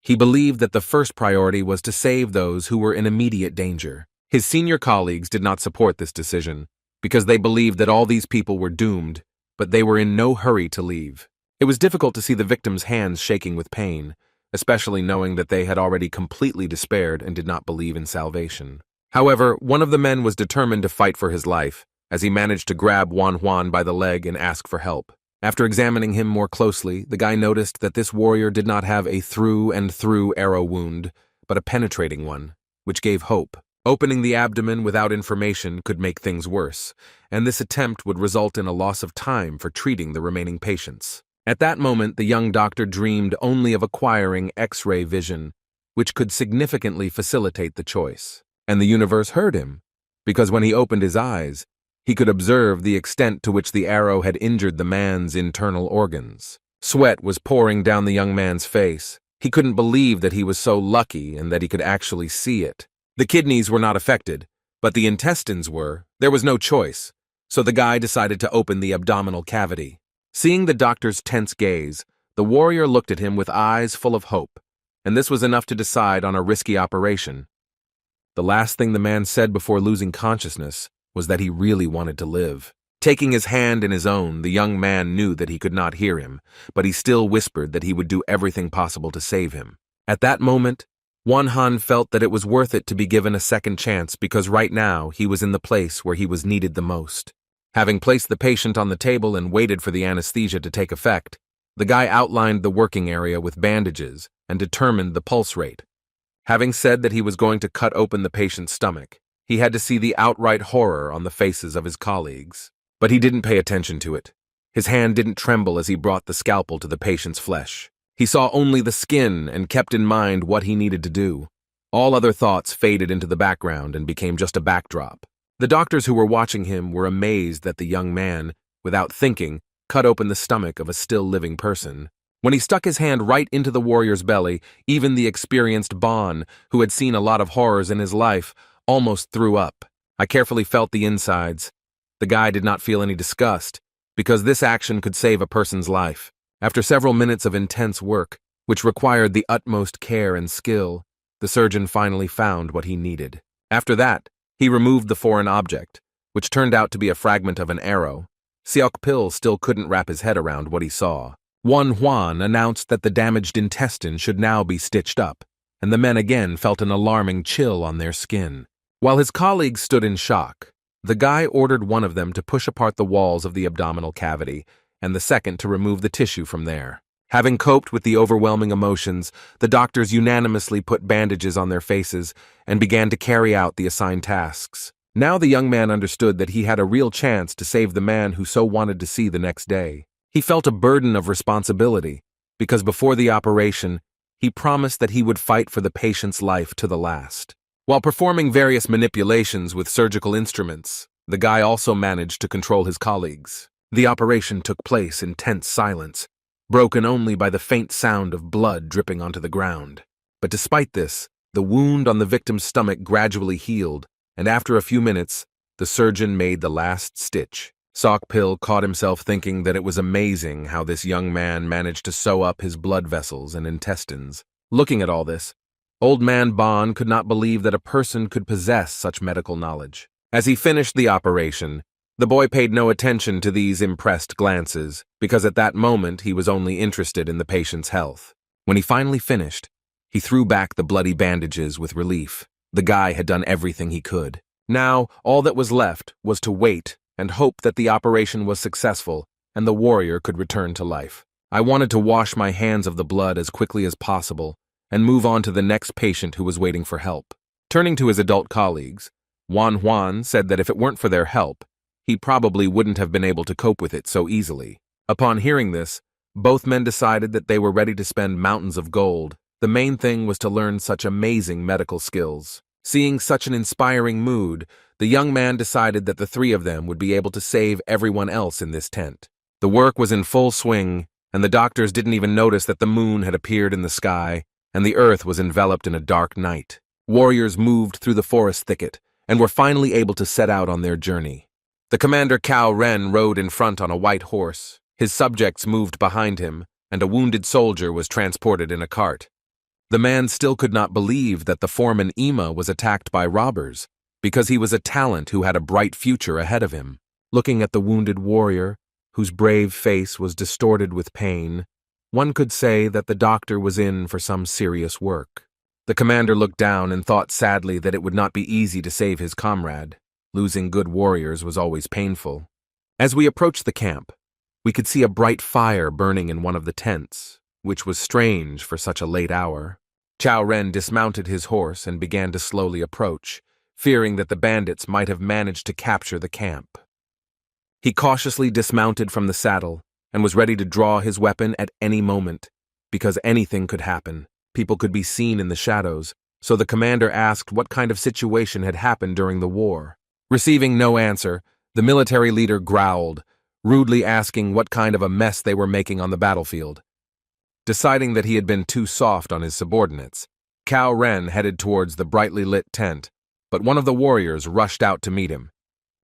He believed that the first priority was to save those who were in immediate danger. His senior colleagues did not support this decision, because they believed that all these people were doomed, but they were in no hurry to leave. It was difficult to see the victims' hands shaking with pain, especially knowing that they had already completely despaired and did not believe in salvation. However, one of the men was determined to fight for his life, as he managed to grab Wan Huan by the leg and ask for help. After examining him more closely, the guy noticed that this warrior did not have a through-and-through arrow wound, but a penetrating one, which gave hope. Opening the abdomen without information could make things worse, and this attempt would result in a loss of time for treating the remaining patients. At that moment, the young doctor dreamed only of acquiring X-ray vision, which could significantly facilitate the choice. And the universe heard him, because when he opened his eyes, He could observe the extent to which the arrow had injured the man's internal organs. Sweat was pouring down the young man's face. He couldn't believe that he was so lucky and that he could actually see it. The kidneys were not affected, but the intestines were. There was no choice, so the guy decided to open the abdominal cavity. Seeing the doctor's tense gaze, the warrior looked at him with eyes full of hope, and this was enough to decide on a risky operation. The last thing the man said before losing consciousness was that he really wanted to live. Taking his hand in his own, the young man knew that he could not hear him, but he still whispered that he would do everything possible to save him. At that moment, Wanhan felt that it was worth it to be given a second chance because right now he was in the place where he was needed the most. Having placed the patient on the table and waited for the anesthesia to take effect, the guy outlined the working area with bandages and determined the pulse rate. Having said that he was going to cut open the patient's stomach, he had to see the outright horror on the faces of his colleagues. But he didn't pay attention to it. His hand didn't tremble as he brought the scalpel to the patient's flesh. He saw only the skin and kept in mind what he needed to do. All other thoughts faded into the background and became just a backdrop. The doctors who were watching him were amazed that the young man, without thinking, cut open the stomach of a still-living person. When he stuck his hand right into the warrior's belly, even the experienced Bon, who had seen a lot of horrors in his life, almost threw up. I carefully felt the insides. The guy did not feel any disgust, because this action could save a person's life. After several minutes of intense work, which required the utmost care and skill, the surgeon finally found what he needed. After that, he removed the foreign object, which turned out to be a fragment of an arrow. Seok Pil still couldn't wrap his head around what he saw. Wan Huan announced that the damaged intestine should now be stitched up, and the men again felt an alarming chill on their skin. While his colleagues stood in shock, the guy ordered one of them to push apart the walls of the abdominal cavity, and the second to remove the tissue from there. Having coped with the overwhelming emotions, the doctors unanimously put bandages on their faces and began to carry out the assigned tasks. Now the young man understood that he had a real chance to save the man who so wanted to see the next day. He felt a burden of responsibility, because before the operation, he promised that he would fight for the patient's life to the last. While performing various manipulations with surgical instruments, the guy also managed to control his colleagues. The operation took place in tense silence, broken only by the faint sound of blood dripping onto the ground. But despite this, the wound on the victim's stomach gradually healed, and after a few minutes, the surgeon made the last stitch. Sok Pil caught himself thinking that it was amazing how this young man managed to sew up his blood vessels and intestines. Looking at all this, Old Man Bon could not believe that a person could possess such medical knowledge. As he finished the operation, the boy paid no attention to these impressed glances, because at that moment he was only interested in the patient's health. When he finally finished, he threw back the bloody bandages with relief. The guy had done everything he could. Now, all that was left was to wait and hope that the operation was successful and the warrior could return to life. I wanted to wash my hands of the blood as quickly as possible and move on to the next patient who was waiting for help. Turning to his adult colleagues, Wan Huan said that if it weren't for their help, he probably wouldn't have been able to cope with it so easily. Upon hearing this, both men decided that they were ready to spend mountains of gold. The main thing was to learn such amazing medical skills. Seeing such an inspiring mood, the young man decided that the three of them would be able to save everyone else in this tent. The work was in full swing, and the doctors didn't even notice that the moon had appeared in the sky, and the earth was enveloped in a dark night. Warriors moved through the forest thicket, and were finally able to set out on their journey. The commander Cao Ren rode in front on a white horse. His subjects moved behind him, and a wounded soldier was transported in a cart. The man still could not believe that the foreman Ima was attacked by robbers, because he was a talent who had a bright future ahead of him. Looking at the wounded warrior, whose brave face was distorted with pain, one could say that the doctor was in for some serious work. The commander looked down and thought sadly that it would not be easy to save his comrade. Losing good warriors was always painful. As we approached the camp, we could see a bright fire burning in one of the tents, which was strange for such a late hour. Cao Ren dismounted his horse and began to slowly approach, fearing that the bandits might have managed to capture the camp. He cautiously dismounted from the saddle and was ready to draw his weapon at any moment, because anything could happen. People could be seen in the shadows, so the commander asked what kind of situation had happened during the war. Receiving no answer, The military leader growled, rudely asking what kind of a mess they were making on the battlefield. Deciding that he had been too soft on his subordinates, Cao Ren headed towards the brightly lit tent, but one of the warriors rushed out to meet him.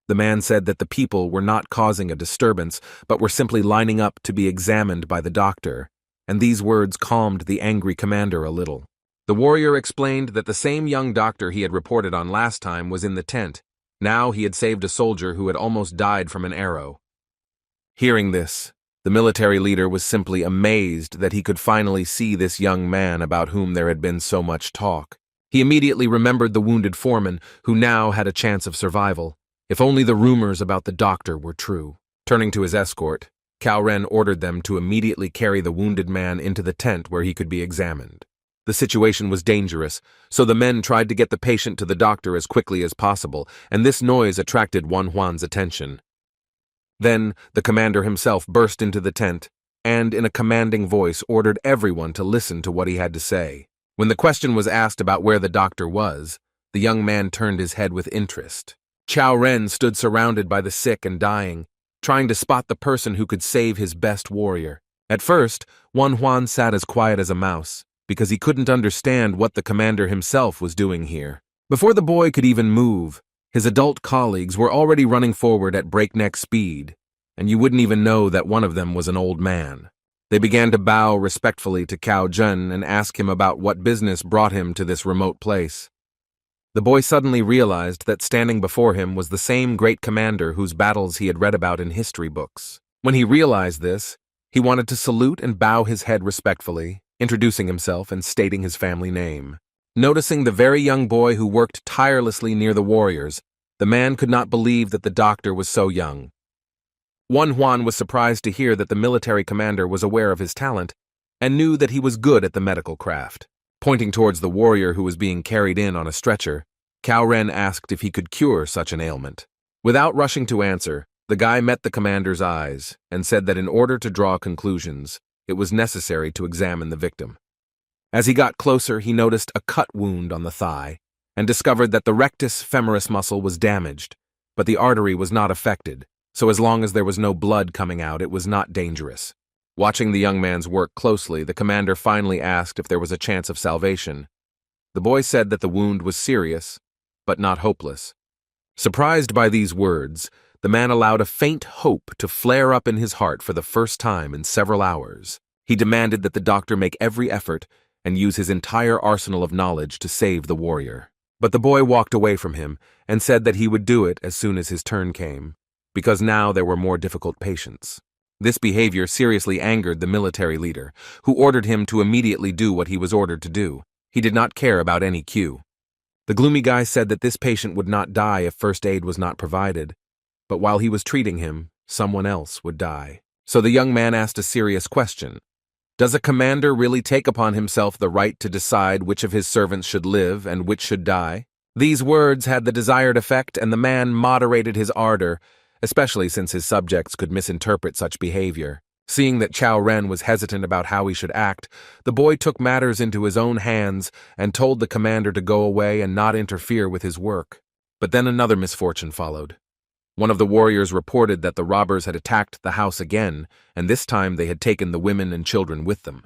The man said that the people were not causing a disturbance, but were simply lining up to be examined by the doctor, and these words calmed the angry commander a little. The warrior explained that the same young doctor he had reported on last time was in the tent. Now he had saved a soldier who had almost died from an arrow. Hearing this, the military leader was simply amazed that he could finally see this young man about whom there had been so much talk. He immediately remembered the wounded foreman, who now had a chance of survival, if only the rumors about the doctor were true. Turning to his escort, Cao Ren ordered them to immediately carry the wounded man into the tent where he could be examined. The situation was dangerous, so the men tried to get the patient to the doctor as quickly as possible, and this noise attracted Huan's attention. Then the commander himself burst into the tent, and in a commanding voice ordered everyone to listen to what he had to say. When the question was asked about where the doctor was, the young man turned his head with interest. Cao Ren stood surrounded by the sick and dying, trying to spot the person who could save his best warrior. At first, Huan sat as quiet as a mouse, because he couldn't understand what the commander himself was doing here. Before the boy could even move, his adult colleagues were already running forward at breakneck speed, and you wouldn't even know that one of them was an old man. They began to bow respectfully to Cao Zhen and ask him about what business brought him to this remote place. The boy suddenly realized that standing before him was the same great commander whose battles he had read about in history books. When he realized this, he wanted to salute and bow his head respectfully, introducing himself and stating his family name. Noticing the very young boy who worked tirelessly near the warriors, the man could not believe that the doctor was so young. Huan was surprised to hear that the military commander was aware of his talent and knew that he was good at the medical craft. Pointing towards the warrior who was being carried in on a stretcher, Cao Ren asked if he could cure such an ailment. Without rushing to answer, the guy met the commander's eyes and said that in order to draw conclusions, it was necessary to examine the victim. As he got closer, he noticed a cut wound on the thigh and discovered that the rectus femoris muscle was damaged, but the artery was not affected, so as long as there was no blood coming out, it was not dangerous. Watching the young man's work closely, the commander finally asked if there was a chance of salvation. The boy said that the wound was serious, but not hopeless. Surprised by these words, the man allowed a faint hope to flare up in his heart for the first time in several hours. He demanded that the doctor make every effort and use his entire arsenal of knowledge to save the warrior. But the boy walked away from him and said that he would do it as soon as his turn came, because now there were more difficult patients. This behavior seriously angered the military leader, who ordered him to immediately do what he was ordered to do. He did not care about any cue. The gloomy guy said that this patient would not die if first aid was not provided, but while he was treating him, someone else would die. So the young man asked a serious question. Does a commander really take upon himself the right to decide which of his servants should live and which should die? These words had the desired effect, and the man moderated his ardor, especially since his subjects could misinterpret such behavior. Seeing that Cao Ren was hesitant about how he should act, the boy took matters into his own hands and told the commander to go away and not interfere with his work. But then another misfortune followed. One of the warriors reported that the robbers had attacked the house again, and this time they had taken the women and children with them.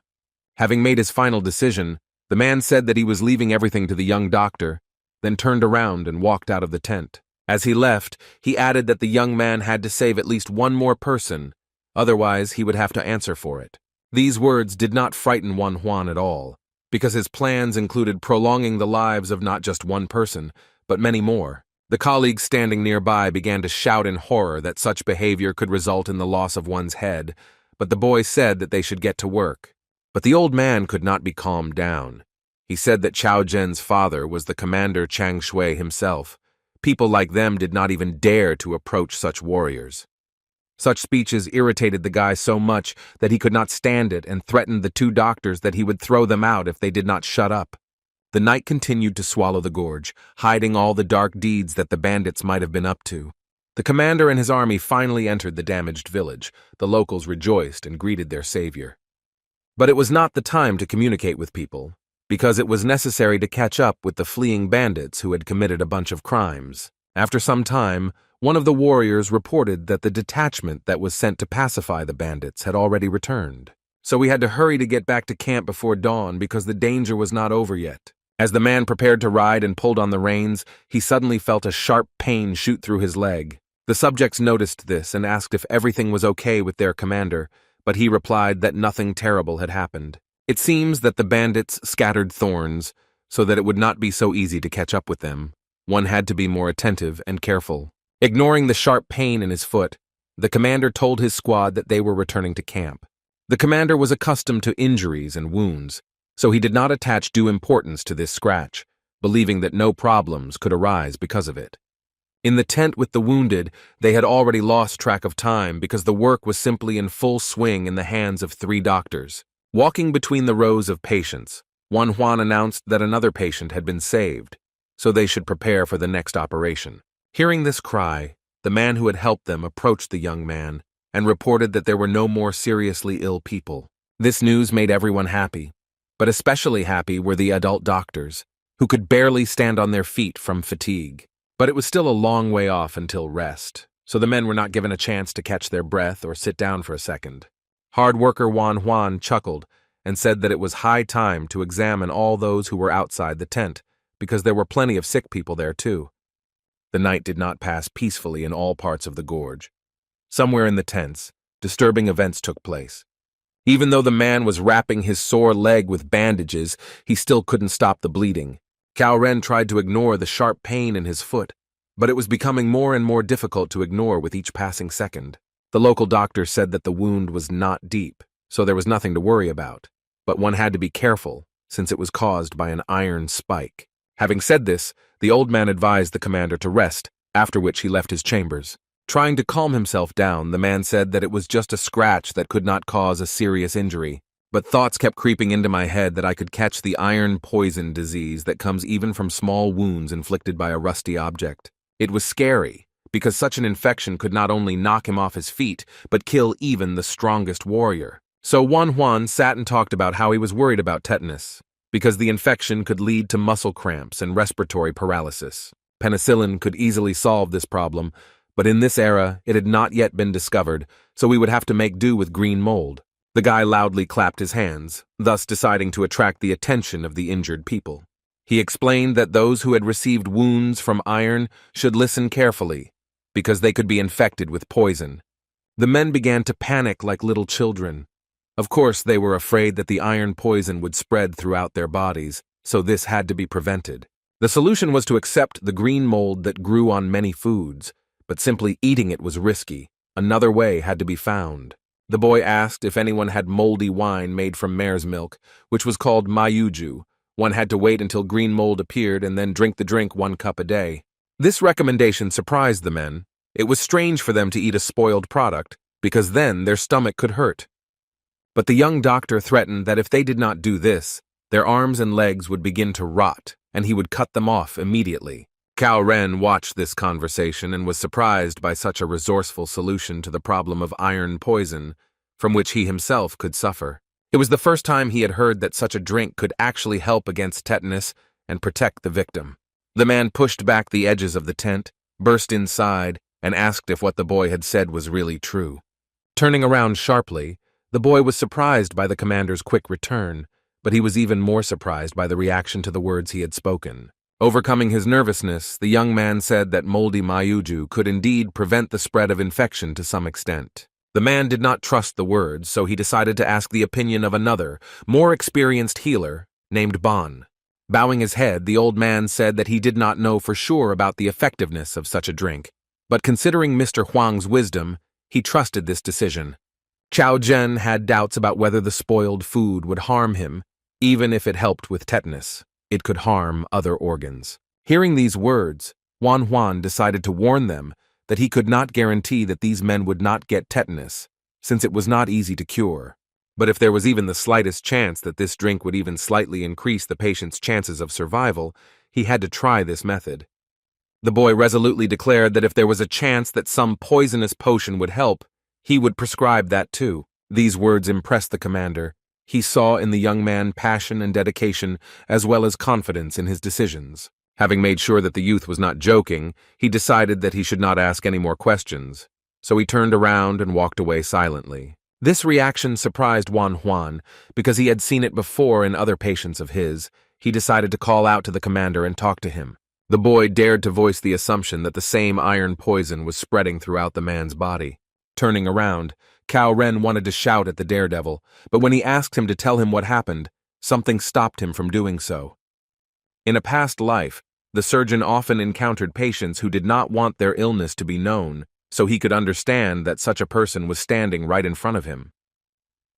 Having made his final decision, the man said that he was leaving everything to the young doctor, then turned around and walked out of the tent. As he left, he added that the young man had to save at least one more person, otherwise he would have to answer for it. These words did not frighten Huan at all, because his plans included prolonging the lives of not just one person, but many more. The colleagues standing nearby began to shout in horror that such behavior could result in the loss of one's head, but the boy said that they should get to work. But the old man could not be calmed down. He said that Cao Zhen's father was the commander Chang Shui himself. People like them did not even dare to approach such warriors. Such speeches irritated the guy so much that he could not stand it and threatened the two doctors that he would throw them out if they did not shut up. The night continued to swallow the gorge, hiding all the dark deeds that the bandits might have been up to. The commander and his army finally entered the damaged village. The locals rejoiced and greeted their savior. But it was not the time to communicate with people, because it was necessary to catch up with the fleeing bandits who had committed a bunch of crimes. After some time, One of the warriors reported that the detachment that was sent to pacify the bandits had already returned. So we had to hurry to get back to camp before dawn because the danger was not over yet. As the man prepared to ride and pulled on the reins, he suddenly felt a sharp pain shoot through his leg. The subjects noticed this and asked if everything was okay with their commander, but he replied that nothing terrible had happened. It seems that the bandits scattered thorns so that it would not be so easy to catch up with them. One had to be more attentive and careful. Ignoring the sharp pain in his foot, the commander told his squad that they were returning to camp. The commander was accustomed to injuries and wounds, so he did not attach due importance to this scratch, believing that no problems could arise because of it. In the tent with the wounded, they had already lost track of time because the work was simply in full swing in the hands of 3 doctors. Walking between the rows of patients, Juan announced that another patient had been saved, so they should prepare for the next operation. Hearing this cry, the man who had helped them approached the young man and reported that there were no more seriously ill people. This news made everyone happy, but especially happy were the adult doctors, who could barely stand on their feet from fatigue. But it was still a long way off until rest, so the men were not given a chance to catch their breath or sit down for a second. Hard worker Juan chuckled and said that it was high time to examine all those who were outside the tent, because there were plenty of sick people there too. The night did not pass peacefully in all parts of the gorge. Somewhere in the tents, disturbing events took place. Even though the man was wrapping his sore leg with bandages, he still couldn't stop the bleeding. Cao Ren tried to ignore the sharp pain in his foot, but it was becoming more and more difficult to ignore with each passing second. The local doctor said that the wound was not deep, so there was nothing to worry about, but one had to be careful since it was caused by an iron spike. Having said this, the old man advised the commander to rest, after which he left his chambers. Trying to calm himself down, the man said that it was just a scratch that could not cause a serious injury. But thoughts kept creeping into my head that I could catch the iron poison disease that comes even from small wounds inflicted by a rusty object. It was scary, because such an infection could not only knock him off his feet, but kill even the strongest warrior. So Juan sat and talked about how he was worried about tetanus, because the infection could lead to muscle cramps and respiratory paralysis. Penicillin could easily solve this problem, but in this era, it had not yet been discovered, so we would have to make do with green mold. The guy loudly clapped his hands, thus deciding to attract the attention of the injured people. He explained that those who had received wounds from iron should listen carefully, because they could be infected with poison. The men began to panic like little children. Of course, they were afraid that the iron poison would spread throughout their bodies, so this had to be prevented. The solution was to accept the green mold that grew on many foods, but simply eating it was risky. Another way had to be found. The boy asked if anyone had moldy wine made from mare's milk, which was called mayuju. One had to wait until green mold appeared and then drink the drink 1 cup a day. This recommendation surprised the men. It was strange for them to eat a spoiled product, because then their stomach could hurt. But the young doctor threatened that if they did not do this, their arms and legs would begin to rot, and he would cut them off immediately. Cao Ren watched this conversation and was surprised by such a resourceful solution to the problem of iron poison, from which he himself could suffer. It was the first time he had heard that such a drink could actually help against tetanus and protect the victim. The man pushed back the edges of the tent, burst inside, and asked if what the boy had said was really true. Turning around sharply, the boy was surprised by the commander's quick return, but he was even more surprised by the reaction to the words he had spoken. Overcoming his nervousness, the young man said that moldy mayuju could indeed prevent the spread of infection to some extent. The man did not trust the words, so he decided to ask the opinion of another, more experienced healer, named Bon. Bowing his head, the old man said that he did not know for sure about the effectiveness of such a drink, but considering Mr. Huang's wisdom, he trusted this decision. Chao Zhen had doubts about whether the spoiled food would harm him, even if it helped with tetanus. It could harm other organs. Hearing these words, Juan decided to warn them that he could not guarantee that these men would not get tetanus, since it was not easy to cure. But if there was even the slightest chance that this drink would even slightly increase the patient's chances of survival, he had to try this method. The boy resolutely declared that if there was a chance that some poisonous potion would help, he would prescribe that too. These words impressed the commander. He saw in the young man passion and dedication, as well as confidence in his decisions. Having made sure that the youth was not joking, he decided that he should not ask any more questions, so he turned around and walked away silently. This reaction surprised Juan because he had seen it before in other patients of his. He decided to call out to the commander and talk to him. The boy dared to voice the assumption that the same iron poison was spreading throughout the man's body. Turning around, Cao Ren wanted to shout at the daredevil, but when he asked him to tell him what happened, something stopped him from doing so. In a past life, the surgeon often encountered patients who did not want their illness to be known, so he could understand that such a person was standing right in front of him.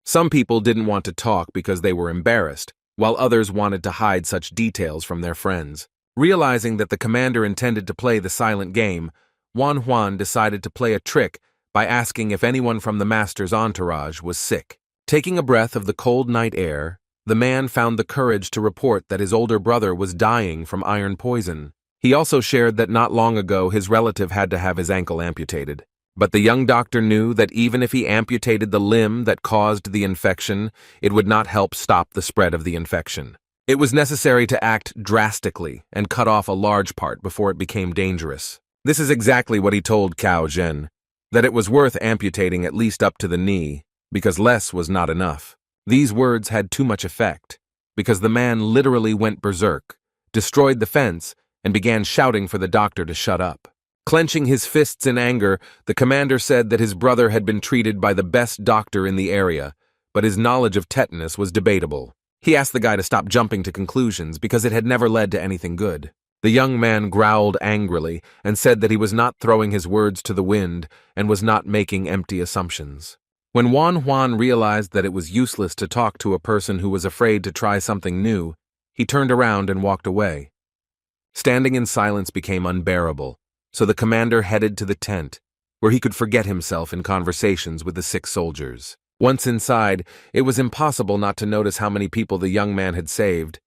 Some people didn't want to talk because they were embarrassed, while others wanted to hide such details from their friends. Realizing that the commander intended to play the silent game, Juan decided to play a trick by asking if anyone from the master's entourage was sick. Taking a breath of the cold night air, the man found the courage to report that his older brother was dying from iron poison. He also shared that not long ago his relative had to have his ankle amputated. But the young doctor knew that even if he amputated the limb that caused the infection, it would not help stop the spread of the infection. It was necessary to act drastically and cut off a large part before it became dangerous. This is exactly what he told Cao Zhen, that it was worth amputating at least up to the knee, because less was not enough. These words had too much effect, because the man literally went berserk, destroyed the fence, and began shouting for the doctor to shut up. Clenching his fists in anger, the commander said that his brother had been treated by the best doctor in the area, but his knowledge of tetanus was debatable. He asked the guy to stop jumping to conclusions because it had never led to anything good. The young man growled angrily and said that he was not throwing his words to the wind and was not making empty assumptions. When Juan realized that it was useless to talk to a person who was afraid to try something new, he turned around and walked away. Standing in silence became unbearable, so the commander headed to the tent, where he could forget himself in conversations with the sick soldiers. Once inside, it was impossible not to notice how many people the young man had saved.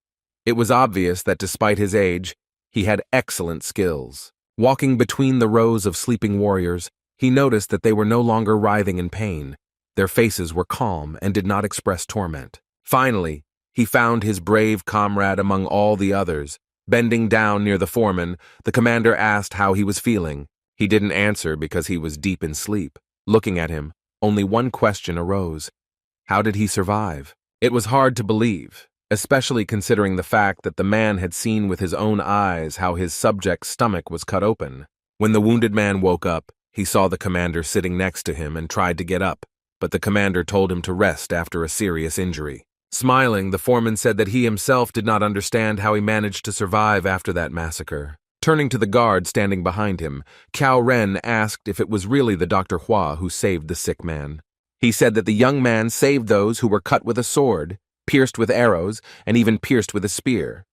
It was obvious that despite his age, he had excellent skills. Walking between the rows of sleeping warriors, he noticed that they were no longer writhing in pain. Their faces were calm and did not express torment. Finally, he found his brave comrade among all the others. Bending down near the foreman, the commander asked how he was feeling. He didn't answer because he was deep in sleep. Looking at him, only one question arose. How did he survive? It was hard to believe, especially considering the fact that the man had seen with his own eyes how his subject's stomach was cut open. When the wounded man woke up, he saw the commander sitting next to him and tried to get up, but the commander told him to rest after a serious injury. Smiling, the foreman said that he himself did not understand how he managed to survive after that massacre. Turning to the guard standing behind him, Cao Ren asked if it was really the Dr. Hua who saved the sick man. He said that the young man saved those who were cut with a sword, pierced with arrows, and even pierced with a spear.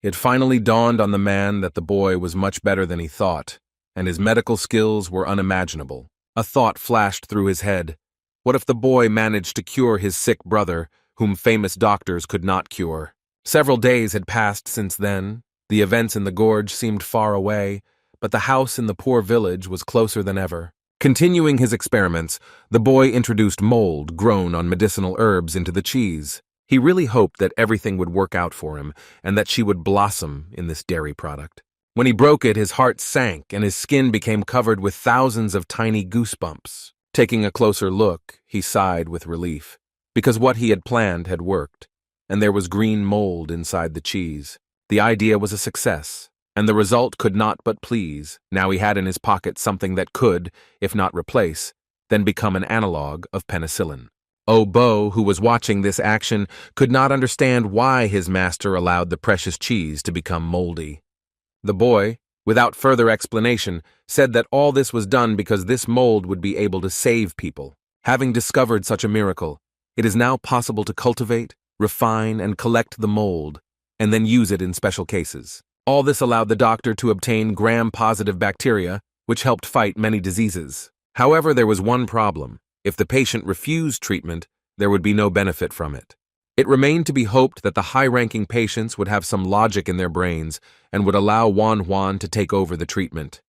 It finally dawned on the man that the boy was much better than he thought, and his medical skills were unimaginable. A thought flashed through his head. What if the boy managed to cure his sick brother, whom famous doctors could not cure? Several days had passed since then. The events in the gorge seemed far away, but the house in the poor village was closer than ever. Continuing his experiments, the boy introduced mold grown on medicinal herbs into the cheese. He really hoped that everything would work out for him and that she would blossom in this dairy product. When he broke it, his heart sank and his skin became covered with thousands of tiny goosebumps. Taking a closer look, he sighed with relief, because what he had planned had worked, and there was green mold inside the cheese. The idea was a success, and the result could not but please. Now he had in his pocket something that could, if not replace, then become an analog of penicillin. Bo, who was watching this action, could not understand why his master allowed the precious cheese to become moldy. The boy, without further explanation, said that all this was done because this mold would be able to save people. Having discovered such a miracle, it is now possible to cultivate, refine, and collect the mold, and then use it in special cases. All this allowed the doctor to obtain gram-positive bacteria, which helped fight many diseases. However, there was one problem. If the patient refused treatment, there would be no benefit from it. It remained to be hoped that the high-ranking patients would have some logic in their brains and would allow Juan to take over the treatment.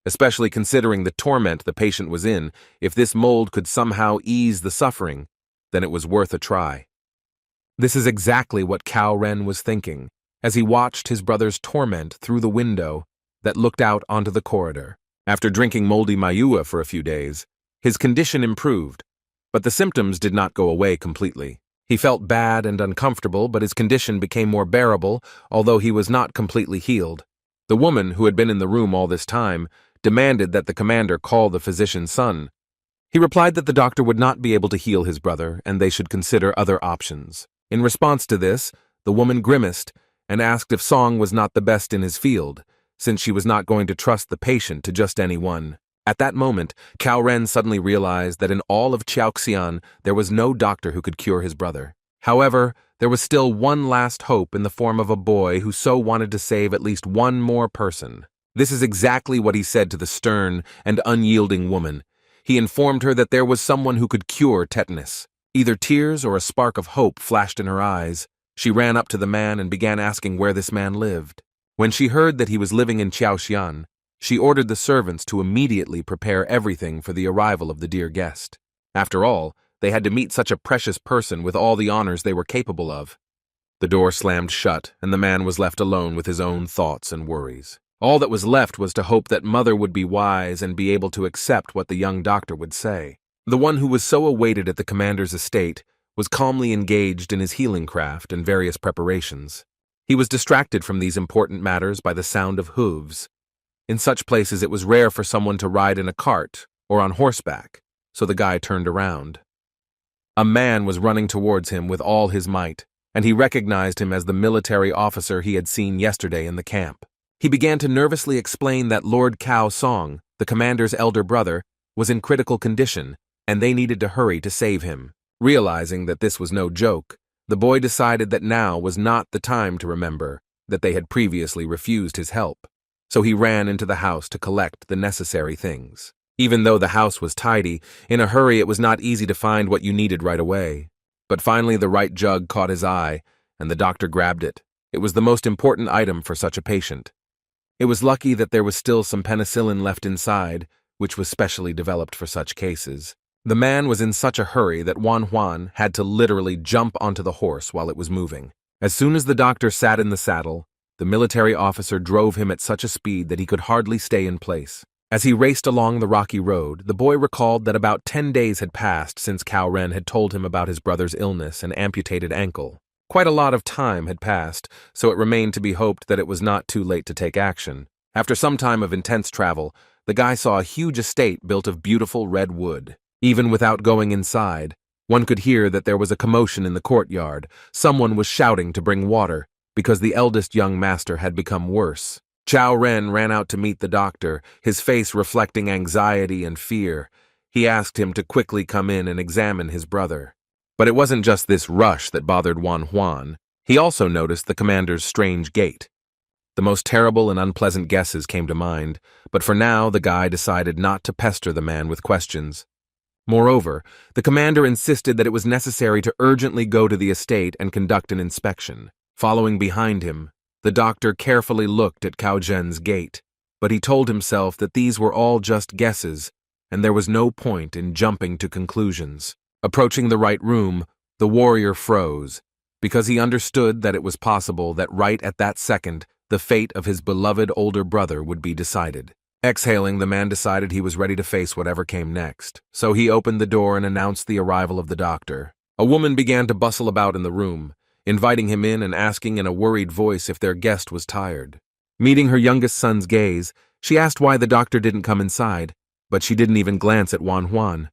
Especially considering the torment the patient was in, if this mold could somehow ease the suffering, then it was worth a try. This is exactly what Cao Ren was thinking, as he watched his brother's torment through the window that looked out onto the corridor. After drinking moldy mayua for a few days, his condition improved, but the symptoms did not go away completely. He felt bad and uncomfortable, but his condition became more bearable, although he was not completely healed. The woman, who had been in the room all this time, demanded that the commander call the physician's son. He replied that the doctor would not be able to heal his brother, and they should consider other options. In response to this, the woman grimaced and asked if Song was not the best in his field, since she was not going to trust the patient to just anyone. At that moment, Cao Ren suddenly realized that in all of Chaoxian there was no doctor who could cure his brother. However, there was still one last hope in the form of a boy who so wanted to save at least one more person. This is exactly what he said to the stern and unyielding woman. He informed her that there was someone who could cure tetanus. Either tears or a spark of hope flashed in her eyes. She ran up to the man and began asking where this man lived. When she heard that he was living in Chaoxian, she ordered the servants to immediately prepare everything for the arrival of the dear guest. After all, they had to meet such a precious person with all the honors they were capable of. The door slammed shut, and the man was left alone with his own thoughts and worries. All that was left was to hope that Mother would be wise and be able to accept what the young doctor would say. The one who was so awaited at the commander's estate was calmly engaged in his healing craft and various preparations. He was distracted from these important matters by the sound of hooves. In such places it was rare for someone to ride in a cart or on horseback, so the guy turned around. A man was running towards him with all his might, and he recognized him as the military officer he had seen yesterday in the camp. He began to nervously explain that Lord Cao Song, the commander's elder brother, was in critical condition, and they needed to hurry to save him. Realizing that this was no joke, the boy decided that now was not the time to remember that they had previously refused his help. So he ran into the house to collect the necessary things. Even though the house was tidy, in a hurry it was not easy to find what you needed right away. But finally the right jug caught his eye, and the doctor grabbed it. It was the most important item for such a patient. It was lucky that there was still some penicillin left inside, which was specially developed for such cases. The man was in such a hurry that Wan Huan had to literally jump onto the horse while it was moving. As soon as the doctor sat in the saddle, the military officer drove him at such a speed that he could hardly stay in place. As he raced along the rocky road, the boy recalled that about 10 days had passed since Cao Ren had told him about his brother's illness and amputated ankle. Quite a lot of time had passed, so it remained to be hoped that it was not too late to take action. After some time of intense travel, the guy saw a huge estate built of beautiful red wood. Even without going inside, one could hear that there was a commotion in the courtyard. Someone was shouting to bring water, because the eldest young master had become worse. Cao Ren ran out to meet the doctor, his face reflecting anxiety and fear. He asked him to quickly come in and examine his brother. But it wasn't just this rush that bothered Wan Huan. He also noticed the commander's strange gait. The most terrible and unpleasant guesses came to mind, but for now the guy decided not to pester the man with questions. Moreover, the commander insisted that it was necessary to urgently go to the estate and conduct an inspection. Following behind him, the doctor carefully looked at Cao Zhen's gait, but he told himself that these were all just guesses, and there was no point in jumping to conclusions. Approaching the right room, the warrior froze, because he understood that it was possible that right at that second, the fate of his beloved older brother would be decided. Exhaling, the man decided he was ready to face whatever came next, so he opened the door and announced the arrival of the doctor. A woman began to bustle about in the room, inviting him in and asking in a worried voice if their guest was tired. Meeting her youngest son's gaze, she asked why the doctor didn't come inside, but she didn't even glance at Wan Huan.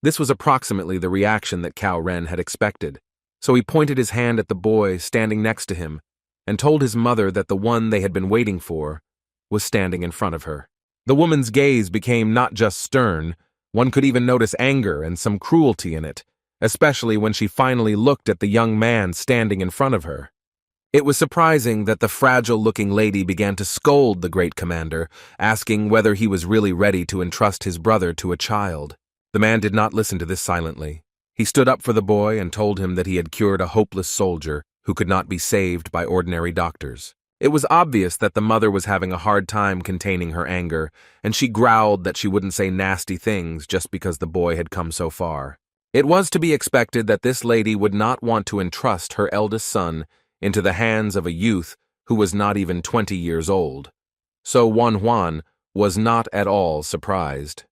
This was approximately the reaction that Cao Ren had expected, so he pointed his hand at the boy standing next to him and told his mother that the one they had been waiting for was standing in front of her. The woman's gaze became not just stern, one could even notice anger and some cruelty in it, especially when she finally looked at the young man standing in front of her. It was surprising that the fragile-looking lady began to scold the great commander, asking whether he was really ready to entrust his brother to a child. The man did not listen to this silently. He stood up for the boy and told him that he had cured a hopeless soldier who could not be saved by ordinary doctors. It was obvious that the mother was having a hard time containing her anger, and she growled that she wouldn't say nasty things just because the boy had come so far. It was to be expected that this lady would not want to entrust her eldest son into the hands of a youth who was not even 20 years old. So Huan was not at all surprised.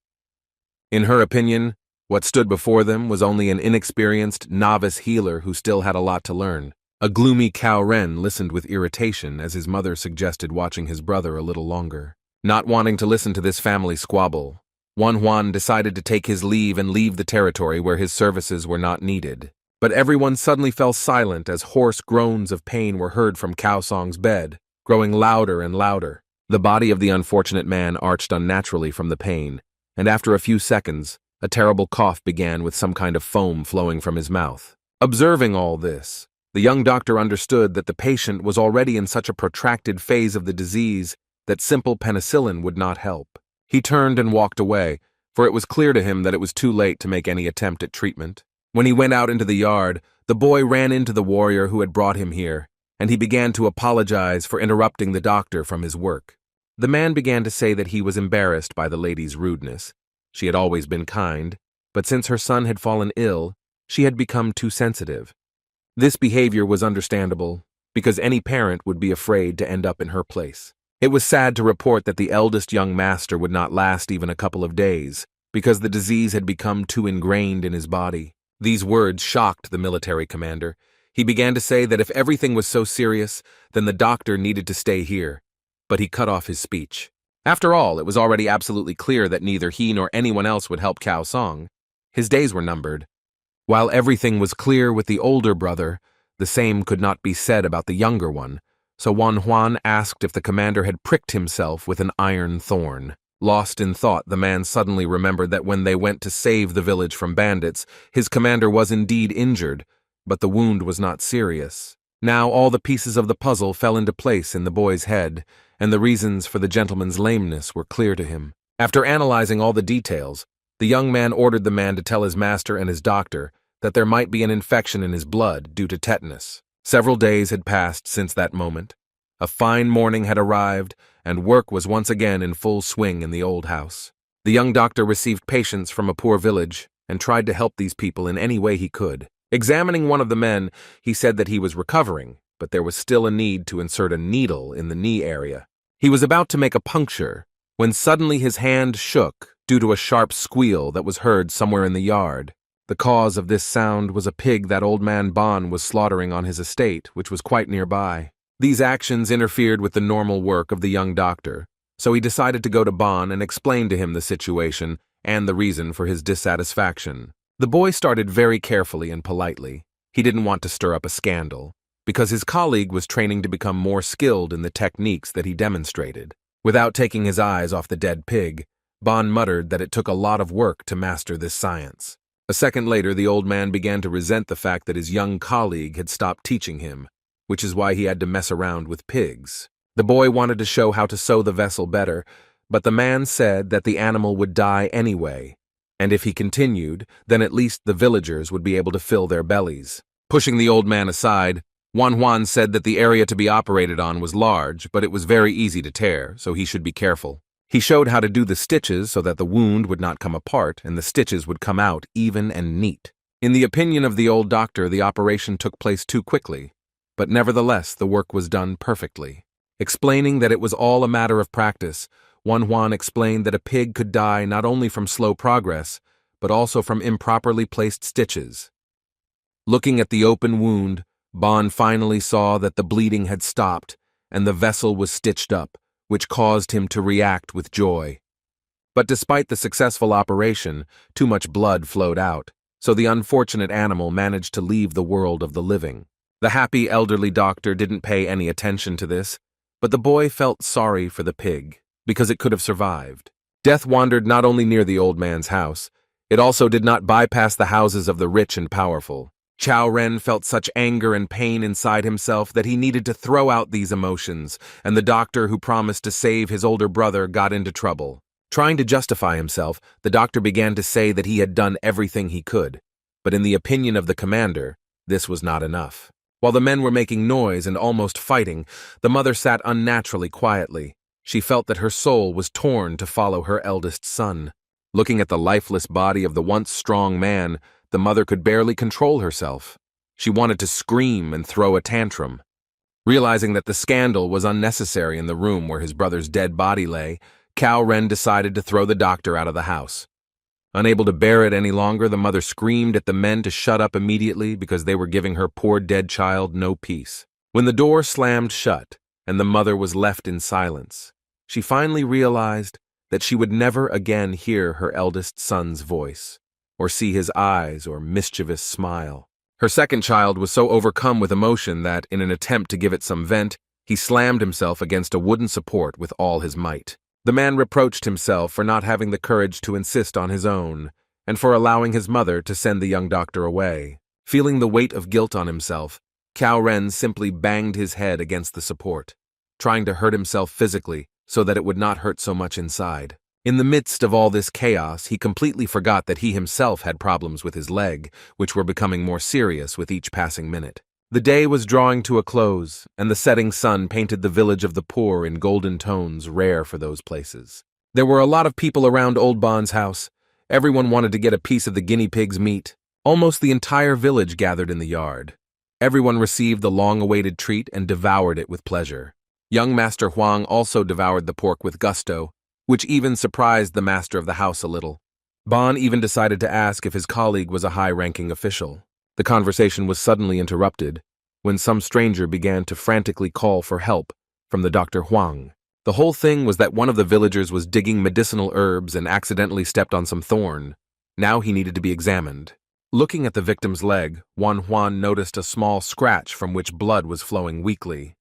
In her opinion, what stood before them was only an inexperienced novice healer who still had a lot to learn. A gloomy Cao Ren listened with irritation as his mother suggested watching his brother a little longer. Not wanting to listen to this family squabble, Huan decided to take his leave and leave the territory where his services were not needed. But everyone suddenly fell silent as hoarse groans of pain were heard from Cao Song's bed, growing louder and louder. The body of the unfortunate man arched unnaturally from the pain, and after a few seconds, a terrible cough began with some kind of foam flowing from his mouth. Observing all this, the young doctor understood that the patient was already in such a protracted phase of the disease that simple penicillin would not help. He turned and walked away, for it was clear to him that it was too late to make any attempt at treatment. When he went out into the yard, the boy ran into the warrior who had brought him here, and he began to apologize for interrupting the doctor from his work. The man began to say that he was embarrassed by the lady's rudeness. She had always been kind, but since her son had fallen ill, she had become too sensitive. This behavior was understandable, because any parent would be afraid to end up in her place. It was sad to report that the eldest young master would not last even a couple of days, because the disease had become too ingrained in his body. These words shocked the military commander. He began to say that if everything was so serious, then the doctor needed to stay here, but he cut off his speech. After all, it was already absolutely clear that neither he nor anyone else would help Cao Song. His days were numbered. While everything was clear with the older brother, the same could not be said about the younger one, so Huan asked if the commander had pricked himself with an iron thorn. Lost in thought, the man suddenly remembered that when they went to save the village from bandits, his commander was indeed injured, but the wound was not serious. Now all the pieces of the puzzle fell into place in the boy's head, and the reasons for the gentleman's lameness were clear to him. After analyzing all the details, the young man ordered the man to tell his master and his doctor that there might be an infection in his blood due to tetanus. Several days had passed since that moment. A fine morning had arrived, and work was once again in full swing in the old house. The young doctor received patients from a poor village and tried to help these people in any way he could. Examining one of the men, he said that he was recovering, but there was still a need to insert a needle in the knee area. He was about to make a puncture when suddenly his hand shook due to a sharp squeal that was heard somewhere in the yard. The cause of this sound was a pig that old man Bon was slaughtering on his estate, which was quite nearby. These actions interfered with the normal work of the young doctor, so he decided to go to Bon and explain to him the situation and the reason for his dissatisfaction. The boy started very carefully and politely. He didn't want to stir up a scandal, because his colleague was training to become more skilled in the techniques that he demonstrated. Without taking his eyes off the dead pig, Bon muttered that it took a lot of work to master this science. A second later, the old man began to resent the fact that his young colleague had stopped teaching him, which is why he had to mess around with pigs. The boy wanted to show how to sew the vessel better, but the man said that the animal would die anyway, and if he continued, then at least the villagers would be able to fill their bellies. Pushing the old man aside, Huan said that the area to be operated on was large, but it was very easy to tear, so he should be careful. He showed how to do the stitches so that the wound would not come apart and the stitches would come out even and neat. In the opinion of the old doctor, the operation took place too quickly, but nevertheless the work was done perfectly. Explaining that it was all a matter of practice, Huan explained that a pig could die not only from slow progress, but also from improperly placed stitches. Looking at the open wound, Bon finally saw that the bleeding had stopped and the vessel was stitched up, which caused him to react with joy. But despite the successful operation, too much blood flowed out, so the unfortunate animal managed to leave the world of the living. The happy elderly doctor didn't pay any attention to this, but the boy felt sorry for the pig, because it could have survived. Death wandered not only near the old man's house, it also did not bypass the houses of the rich and powerful. Cao Ren felt such anger and pain inside himself that he needed to throw out these emotions, and the doctor who promised to save his older brother got into trouble. Trying to justify himself, the doctor began to say that he had done everything he could, but in the opinion of the commander, this was not enough. While the men were making noise and almost fighting, the mother sat unnaturally quietly. She felt that her soul was torn to follow her eldest son. Looking at the lifeless body of the once strong man, the mother could barely control herself. She wanted to scream and throw a tantrum. Realizing that the scandal was unnecessary in the room where his brother's dead body lay, Cao Ren decided to throw the doctor out of the house. Unable to bear it any longer, the mother screamed at the men to shut up immediately because they were giving her poor dead child no peace. When the door slammed shut and the mother was left in silence, she finally realized that she would never again hear her eldest son's voice, or see his eyes or mischievous smile. Her second child was so overcome with emotion that, in an attempt to give it some vent, he slammed himself against a wooden support with all his might. The man reproached himself for not having the courage to insist on his own, and for allowing his mother to send the young doctor away. Feeling the weight of guilt on himself, Cao Ren simply banged his head against the support, trying to hurt himself physically so that it would not hurt so much inside. In the midst of all this chaos, he completely forgot that he himself had problems with his leg, which were becoming more serious with each passing minute. The day was drawing to a close, and the setting sun painted the village of the poor in golden tones rare for those places. There were a lot of people around Old Bon's house. Everyone wanted to get a piece of the guinea pig's meat. Almost the entire village gathered in the yard. Everyone received the long-awaited treat and devoured it with pleasure. Young Master Huang also devoured the pork with gusto, which even surprised the master of the house a little. Bon even decided to ask if his colleague was a high-ranking official. The conversation was suddenly interrupted when some stranger began to frantically call for help from the Dr. Huang. The whole thing was that one of the villagers was digging medicinal herbs and accidentally stepped on some thorn. Now he needed to be examined. Looking at the victim's leg, Wan Huan noticed a small scratch from which blood was flowing weakly.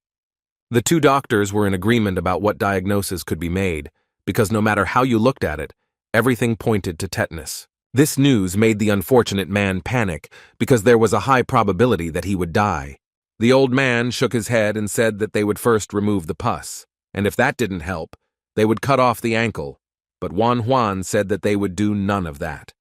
The two doctors were in agreement about what diagnosis could be made, because no matter how you looked at it, everything pointed to tetanus. This news made the unfortunate man panic because there was a high probability that he would die. The old man shook his head and said that they would first remove the pus, and if that didn't help, they would cut off the ankle, but Wan Huan said that they would do none of that.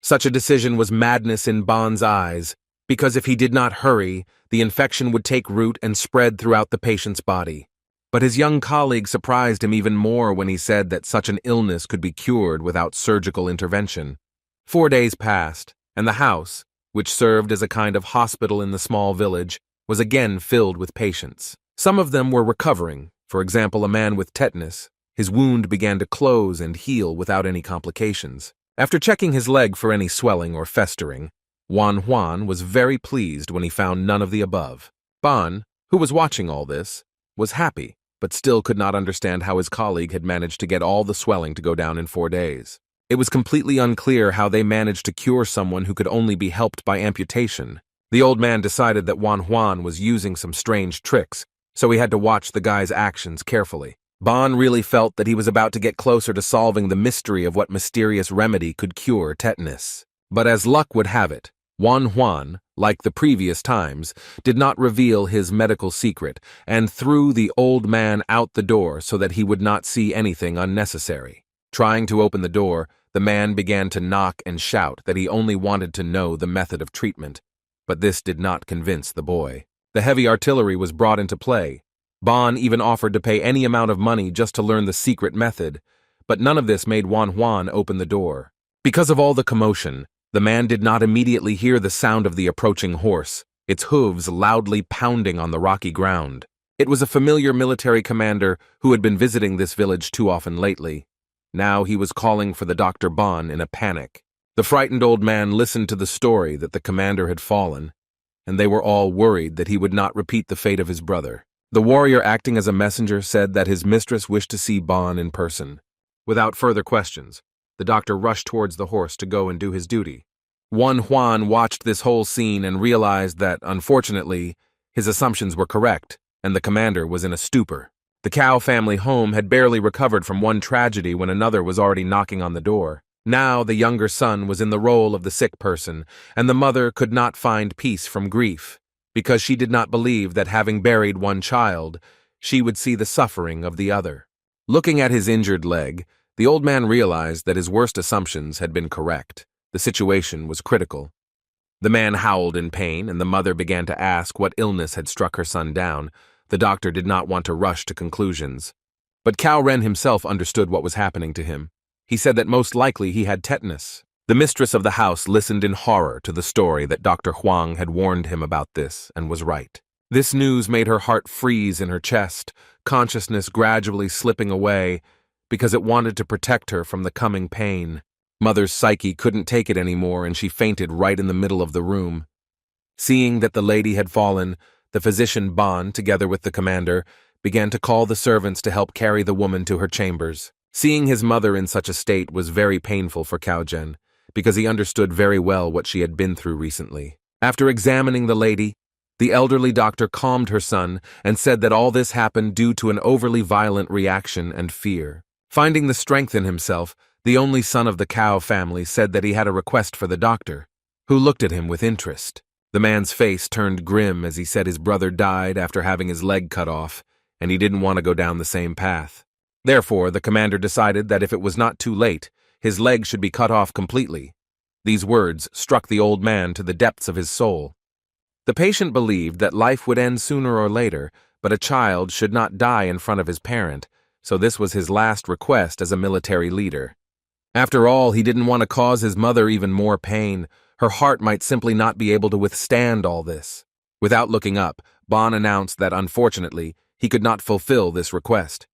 Such a decision was madness in Bon's eyes, because if he did not hurry, the infection would take root and spread throughout the patient's body. But his young colleague surprised him even more when he said that such an illness could be cured without surgical intervention. 4 days passed, and the house, which served as a kind of hospital in the small village, was again filled with patients. Some of them were recovering. For example, a man with tetanus. His wound began to close and heal without any complications. After checking his leg for any swelling or festering, Wan Huan was very pleased when he found none of the above. Bon, who was watching all this, was happy, but still could not understand how his colleague had managed to get all the swelling to go down in 4 days. It was completely unclear how they managed to cure someone who could only be helped by amputation. The old man decided that Wan Huan was using some strange tricks, so he had to watch the guy's actions carefully. Bon really felt that he was about to get closer to solving the mystery of what mysterious remedy could cure tetanus. But as luck would have it, Wan Huan, like the previous times, did not reveal his medical secret and threw the old man out the door so that he would not see anything unnecessary. Trying to open the door, the man began to knock and shout that he only wanted to know the method of treatment, but this did not convince the boy. The heavy artillery was brought into play. Bon even offered to pay any amount of money just to learn the secret method, but none of this made Wan Huan open the door. Because of all the commotion, the man did not immediately hear the sound of the approaching horse, its hooves loudly pounding on the rocky ground. It was a familiar military commander who had been visiting this village too often lately. Now he was calling for the Dr. Bon in a panic. The frightened old man listened to the story that the commander had fallen, and they were all worried that he would not repeat the fate of his brother. The warrior acting as a messenger said that his mistress wished to see Bon in person. Without further questions, the doctor rushed towards the horse to go and do his duty. Wan Huan watched this whole scene and realized that, unfortunately, his assumptions were correct, and the commander was in a stupor. The Cao family home had barely recovered from one tragedy when another was already knocking on the door. Now the younger son was in the role of the sick person, and the mother could not find peace from grief, because she did not believe that having buried one child, she would see the suffering of the other. Looking at his injured leg, the old man realized that his worst assumptions had been correct. The situation was critical. The man howled in pain, and the mother began to ask what illness had struck her son down. The doctor did not want to rush to conclusions. But Cao Ren himself understood what was happening to him. He said that most likely he had tetanus. The mistress of the house listened in horror to the story that Dr. Huang had warned him about this and was right. This news made her heart freeze in her chest, consciousness gradually slipping away because it wanted to protect her from the coming pain. Mother's psyche couldn't take it anymore, and she fainted right in the middle of the room. Seeing that the lady had fallen, the physician Bon, together with the commander, began to call the servants to help carry the woman to her chambers. Seeing his mother in such a state was very painful for Cao Zhen, because he understood very well what she had been through recently. After examining the lady, the elderly doctor calmed her son and said that all this happened due to an overly violent reaction and fear. Finding the strength in himself, the only son of the Cao family said that he had a request for the doctor, who looked at him with interest. The man's face turned grim as he said his brother died after having his leg cut off, and he didn't want to go down the same path. Therefore, the commander decided that if it was not too late, his leg should be cut off completely. These words struck the old man to the depths of his soul. The patient believed that life would end sooner or later, but a child should not die in front of his parent, so this was his last request as a military leader. After all, he didn't want to cause his mother even more pain. Her heart might simply not be able to withstand all this. Without looking up, Bon announced that, unfortunately, he could not fulfill this request.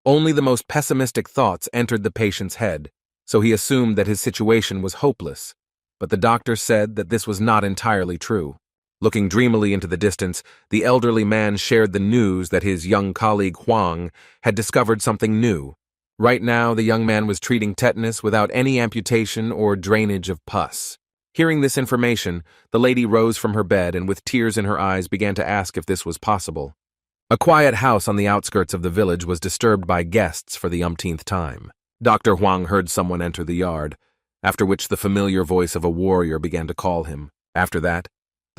Only the most pessimistic thoughts entered the patient's head, so he assumed that his situation was hopeless. But the doctor said that this was not entirely true. Looking dreamily into the distance, the elderly man shared the news that his young colleague Huang had discovered something new. Right now, the young man was treating tetanus without any amputation or drainage of pus. Hearing this information, the lady rose from her bed and with tears in her eyes began to ask if this was possible. A quiet house on the outskirts of the village was disturbed by guests for the umpteenth time. Dr. Huang heard someone enter the yard, after which the familiar voice of a warrior began to call him. After that,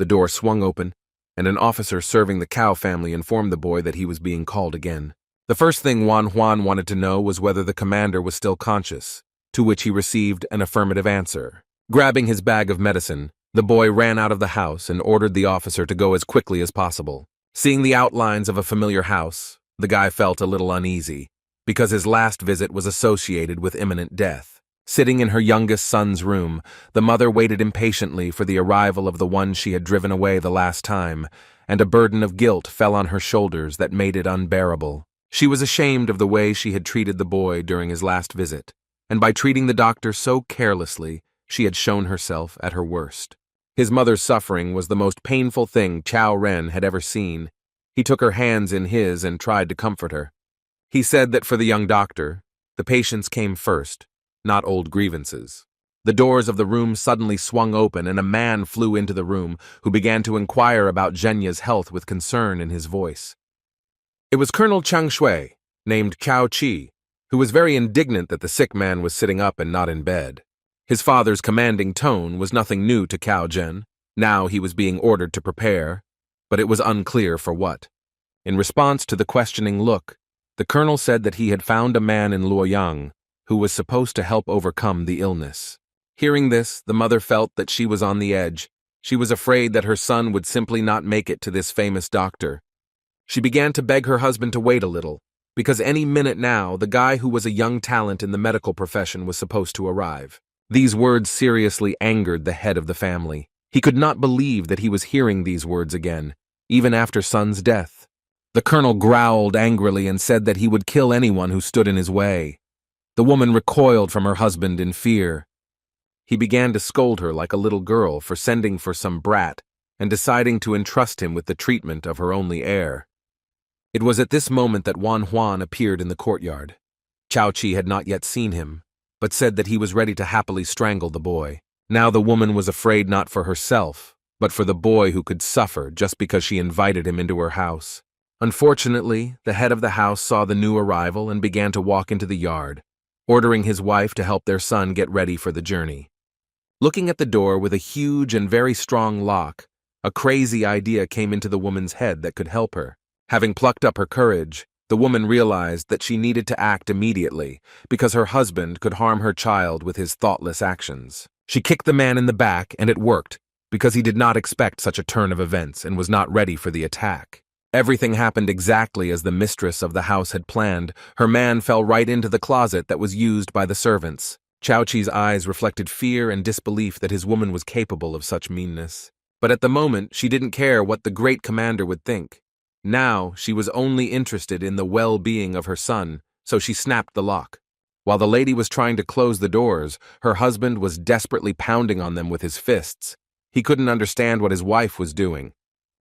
the door swung open, and an officer serving the Cao family informed the boy that he was being called again. The first thing Wan Huan wanted to know was whether the commander was still conscious, to which he received an affirmative answer. Grabbing his bag of medicine, the boy ran out of the house and ordered the officer to go as quickly as possible. Seeing the outlines of a familiar house, the guy felt a little uneasy, because his last visit was associated with imminent death. Sitting in her youngest son's room, the mother waited impatiently for the arrival of the one she had driven away the last time, and a burden of guilt fell on her shoulders that made it unbearable. She was ashamed of the way she had treated the boy during his last visit, and by treating the doctor so carelessly, she had shown herself at her worst. His mother's suffering was the most painful thing Chao Ren had ever seen. He took her hands in his and tried to comfort her. He said that for the young doctor, the patients came first, not old grievances. The doors of the room suddenly swung open and a man flew into the room who began to inquire about Zhenya's health with concern in his voice. It was Colonel Chang Shui, named Cao Qi, who was very indignant that the sick man was sitting up and not in bed. His father's commanding tone was nothing new to Cao Zhen. Now he was being ordered to prepare, but it was unclear for what. In response to the questioning look, the colonel said that he had found a man in Luoyang who was supposed to help overcome the illness. Hearing this, the mother felt that she was on the edge. She was afraid that her son would simply not make it to this famous doctor. She began to beg her husband to wait a little, because any minute now, the guy who was a young talent in the medical profession was supposed to arrive. These words seriously angered the head of the family. He could not believe that he was hearing these words again, even after son's death. The colonel growled angrily and said that he would kill anyone who stood in his way. The woman recoiled from her husband in fear. He began to scold her like a little girl for sending for some brat and deciding to entrust him with the treatment of her only heir. It was at this moment that Wan Huan appeared in the courtyard. Cao Qi had not yet seen him, but said that he was ready to happily strangle the boy. Now the woman was afraid not for herself, but for the boy who could suffer just because she invited him into her house. Unfortunately, the head of the house saw the new arrival and began to walk into the yard, ordering his wife to help their son get ready for the journey. Looking at the door with a huge and very strong lock, a crazy idea came into the woman's head that could help her. Having plucked up her courage, the woman realized that she needed to act immediately because her husband could harm her child with his thoughtless actions. She kicked the man in the back, and it worked, because he did not expect such a turn of events and was not ready for the attack. Everything happened exactly as the mistress of the house had planned. Her man fell right into the closet that was used by the servants. Cao Qi's eyes reflected fear and disbelief that his woman was capable of such meanness. But at the moment, she didn't care what the great commander would think. Now, she was only interested in the well-being of her son, so she snapped the lock. While the lady was trying to close the doors, her husband was desperately pounding on them with his fists. He couldn't understand what his wife was doing.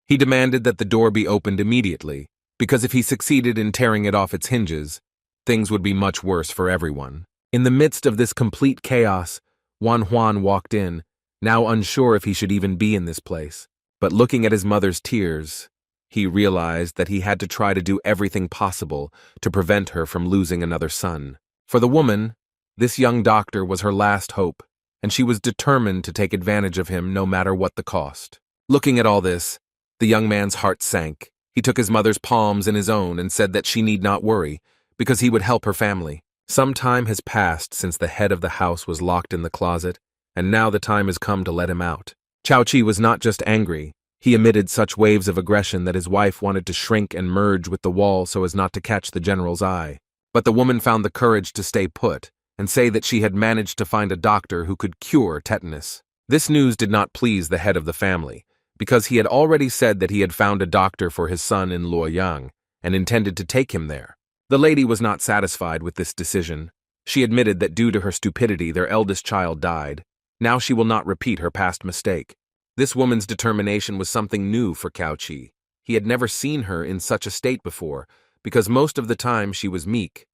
He demanded that the door be opened immediately, because if he succeeded in tearing it off its hinges, things would be much worse for everyone. In the midst of this complete chaos, Juan walked in, now unsure if he should even be in this place. But looking at his mother's tears, he realized that he had to try to do everything possible to prevent her from losing another son. For the woman, this young doctor was her last hope, and she was determined to take advantage of him no matter what the cost. Looking at all this, the young man's heart sank. He took his mother's palms in his own and said that she need not worry, because he would help her family. Some time has passed since the head of the house was locked in the closet, and now the time has come to let him out. Chao Chi was not just angry. He emitted such waves of aggression that his wife wanted to shrink and merge with the wall so as not to catch the general's eye. But the woman found the courage to stay put and say that she had managed to find a doctor who could cure tetanus. This news did not please the head of the family, because he had already said that he had found a doctor for his son in Luoyang and intended to take him there. The lady was not satisfied with this decision. She admitted that due to her stupidity, their eldest child died. Now she will not repeat her past mistake. This woman's determination was something new for Cao Chi. He had never seen her in such a state before, because most of the time she was meek.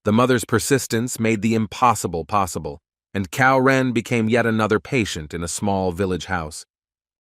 The mother's persistence made the impossible possible, and Cao Ren became yet another patient in a small village house.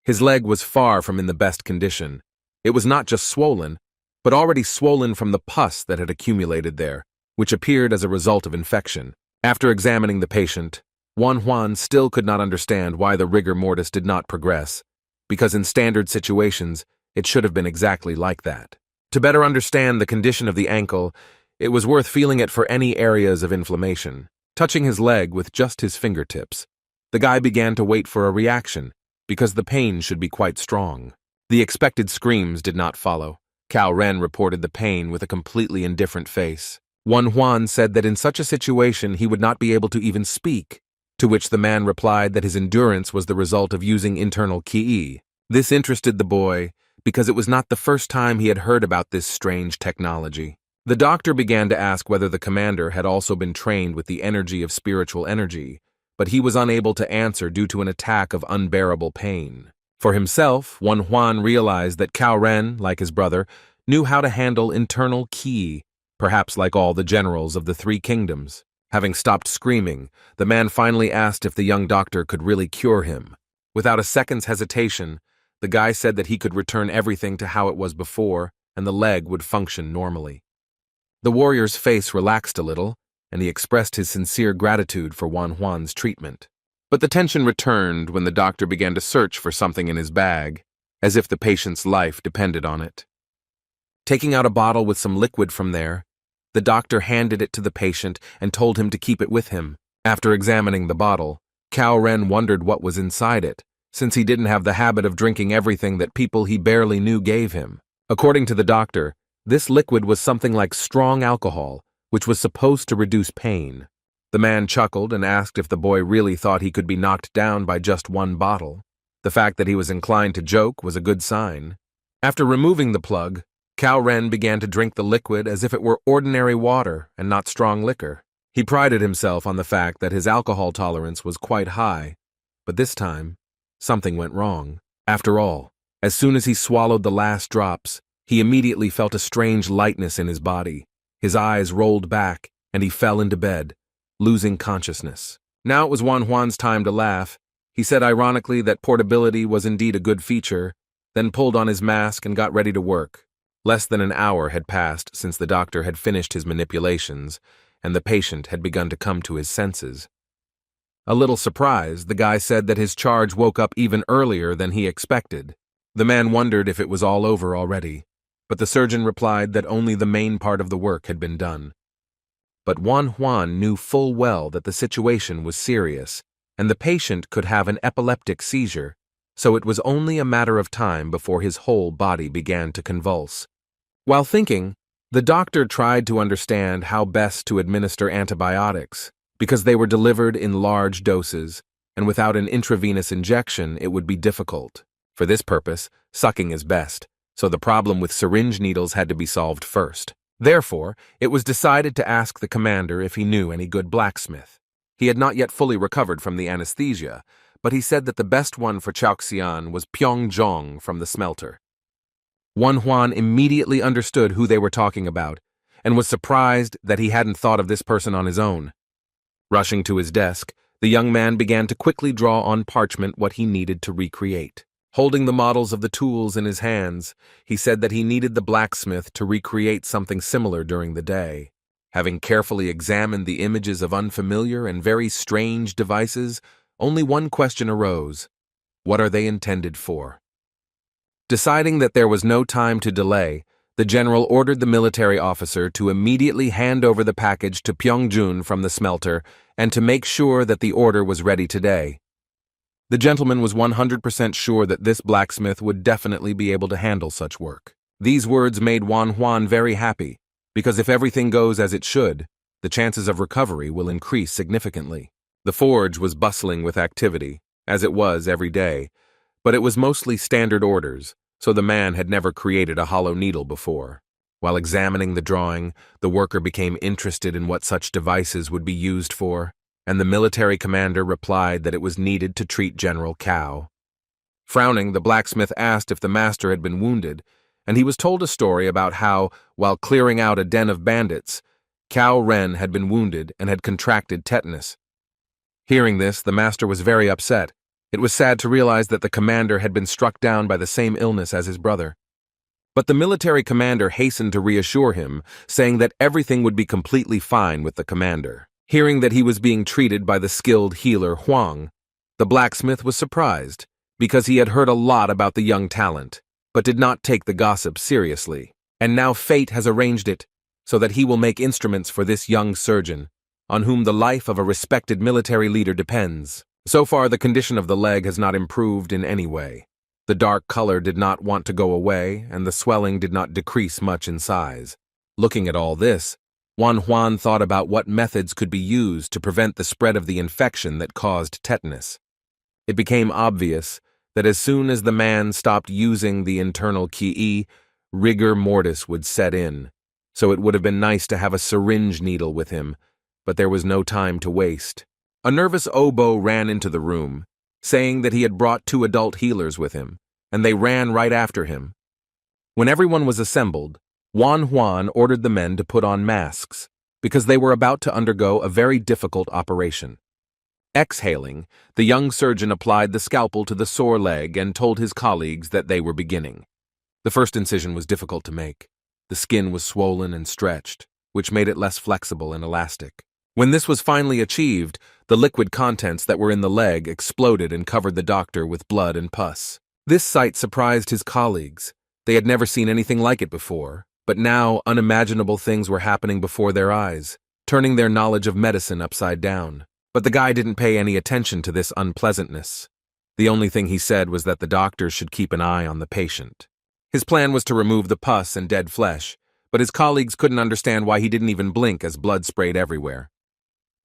His leg was far from in the best condition. It was not just swollen, but already swollen from the pus that had accumulated there, which appeared as a result of infection. After examining the patient, Juan still could not understand why the rigor mortis did not progress, because in standard situations, it should have been exactly like that. To better understand the condition of the ankle, it was worth feeling it for any areas of inflammation. Touching his leg with just his fingertips, the guy began to wait for a reaction, because the pain should be quite strong. The expected screams did not follow. Cao Ren reported the pain with a completely indifferent face. Juan said that in such a situation he would not be able to even speak, to which the man replied that his endurance was the result of using internal ki. This interested the boy, because it was not the first time he had heard about this strange technology. The doctor began to ask whether the commander had also been trained with the energy of spiritual energy, but he was unable to answer due to an attack of unbearable pain. For himself, Juan realized that Cao Ren, like his brother, knew how to handle internal ki, perhaps like all the generals of the three kingdoms. Having stopped screaming, the man finally asked if the young doctor could really cure him. Without a second's hesitation, the guy said that he could return everything to how it was before, and the leg would function normally. The warrior's face relaxed a little, and he expressed his sincere gratitude for Juan's treatment. But the tension returned when the doctor began to search for something in his bag, as if the patient's life depended on it. Taking out a bottle with some liquid from there, the doctor handed it to the patient and told him to keep it with him. After examining the bottle, Cao Ren wondered what was inside it, since he didn't have the habit of drinking everything that people he barely knew gave him. According to the doctor, this liquid was something like strong alcohol, which was supposed to reduce pain. The man chuckled and asked if the boy really thought he could be knocked down by just one bottle. The fact that he was inclined to joke was a good sign. After removing the plug, Cao Ren began to drink the liquid as if it were ordinary water and not strong liquor. He prided himself on the fact that his alcohol tolerance was quite high, but this time, something went wrong. After all, as soon as he swallowed the last drops, he immediately felt a strange lightness in his body. His eyes rolled back, and he fell into bed, losing consciousness. Now it was Juan's time to laugh. He said ironically that portability was indeed a good feature, then pulled on his mask and got ready to work. Less than an hour had passed since the doctor had finished his manipulations, and the patient had begun to come to his senses. A little surprised, the guy said that his charge woke up even earlier than he expected. The man wondered if it was all over already, but the surgeon replied that only the main part of the work had been done. But Juan knew full well that the situation was serious, and the patient could have an epileptic seizure, so it was only a matter of time before his whole body began to convulse. While thinking, the doctor tried to understand how best to administer antibiotics, because they were delivered in large doses, and without an intravenous injection it would be difficult. For this purpose, sucking is best, so the problem with syringe needles had to be solved first. Therefore, it was decided to ask the commander if he knew any good blacksmith. He had not yet fully recovered from the anesthesia, but he said that the best one for Chaoxian was Pyongjong from the smelter. Wan Huan immediately understood who they were talking about, and was surprised that he hadn't thought of this person on his own. Rushing to his desk, the young man began to quickly draw on parchment what he needed to recreate. Holding the models of the tools in his hands, he said that he needed the blacksmith to recreate something similar during the day. Having carefully examined the images of unfamiliar and very strange devices, only one question arose: what are they intended for? Deciding that there was no time to delay, the general ordered the military officer to immediately hand over the package to Pyongjun from the smelter and to make sure that the order was ready today. The gentleman was 100% sure that this blacksmith would definitely be able to handle such work. These words made Wan Huan very happy, because if everything goes as it should, the chances of recovery will increase significantly. The forge was bustling with activity, as it was every day, but it was mostly standard orders, so the man had never created a hollow needle before. While examining the drawing, the worker became interested in what such devices would be used for, and the military commander replied that it was needed to treat General Cao. Frowning, the blacksmith asked if the master had been wounded, and he was told a story about how, while clearing out a den of bandits, Cao Ren had been wounded and had contracted tetanus. Hearing this, the master was very upset. It was sad to realize that the commander had been struck down by the same illness as his brother. But the military commander hastened to reassure him, saying that everything would be completely fine with the commander. Hearing that he was being treated by the skilled healer Huang, the blacksmith was surprised, because he had heard a lot about the young talent, but did not take the gossip seriously. And now fate has arranged it so that he will make instruments for this young surgeon, on whom the life of a respected military leader depends. So far, the condition of the leg has not improved in any way. The dark color did not want to go away, and the swelling did not decrease much in size. Looking at all this, Wan Huan thought about what methods could be used to prevent the spread of the infection that caused tetanus. It became obvious that as soon as the man stopped using the internal ki, rigor mortis would set in, so it would have been nice to have a syringe needle with him, but there was no time to waste. A nervous oboe ran into the room, saying that he had brought 2 adult healers with him, and they ran right after him. When everyone was assembled, Wan Huan ordered the men to put on masks, because they were about to undergo a very difficult operation. Exhaling, the young surgeon applied the scalpel to the sore leg and told his colleagues that they were beginning. The first incision was difficult to make. The skin was swollen and stretched, which made it less flexible and elastic. When this was finally achieved, the liquid contents that were in the leg exploded and covered the doctor with blood and pus. This sight surprised his colleagues. They had never seen anything like it before, but now unimaginable things were happening before their eyes, turning their knowledge of medicine upside down. But the guy didn't pay any attention to this unpleasantness. The only thing he said was that the doctor should keep an eye on the patient. His plan was to remove the pus and dead flesh, but his colleagues couldn't understand why he didn't even blink as blood sprayed everywhere.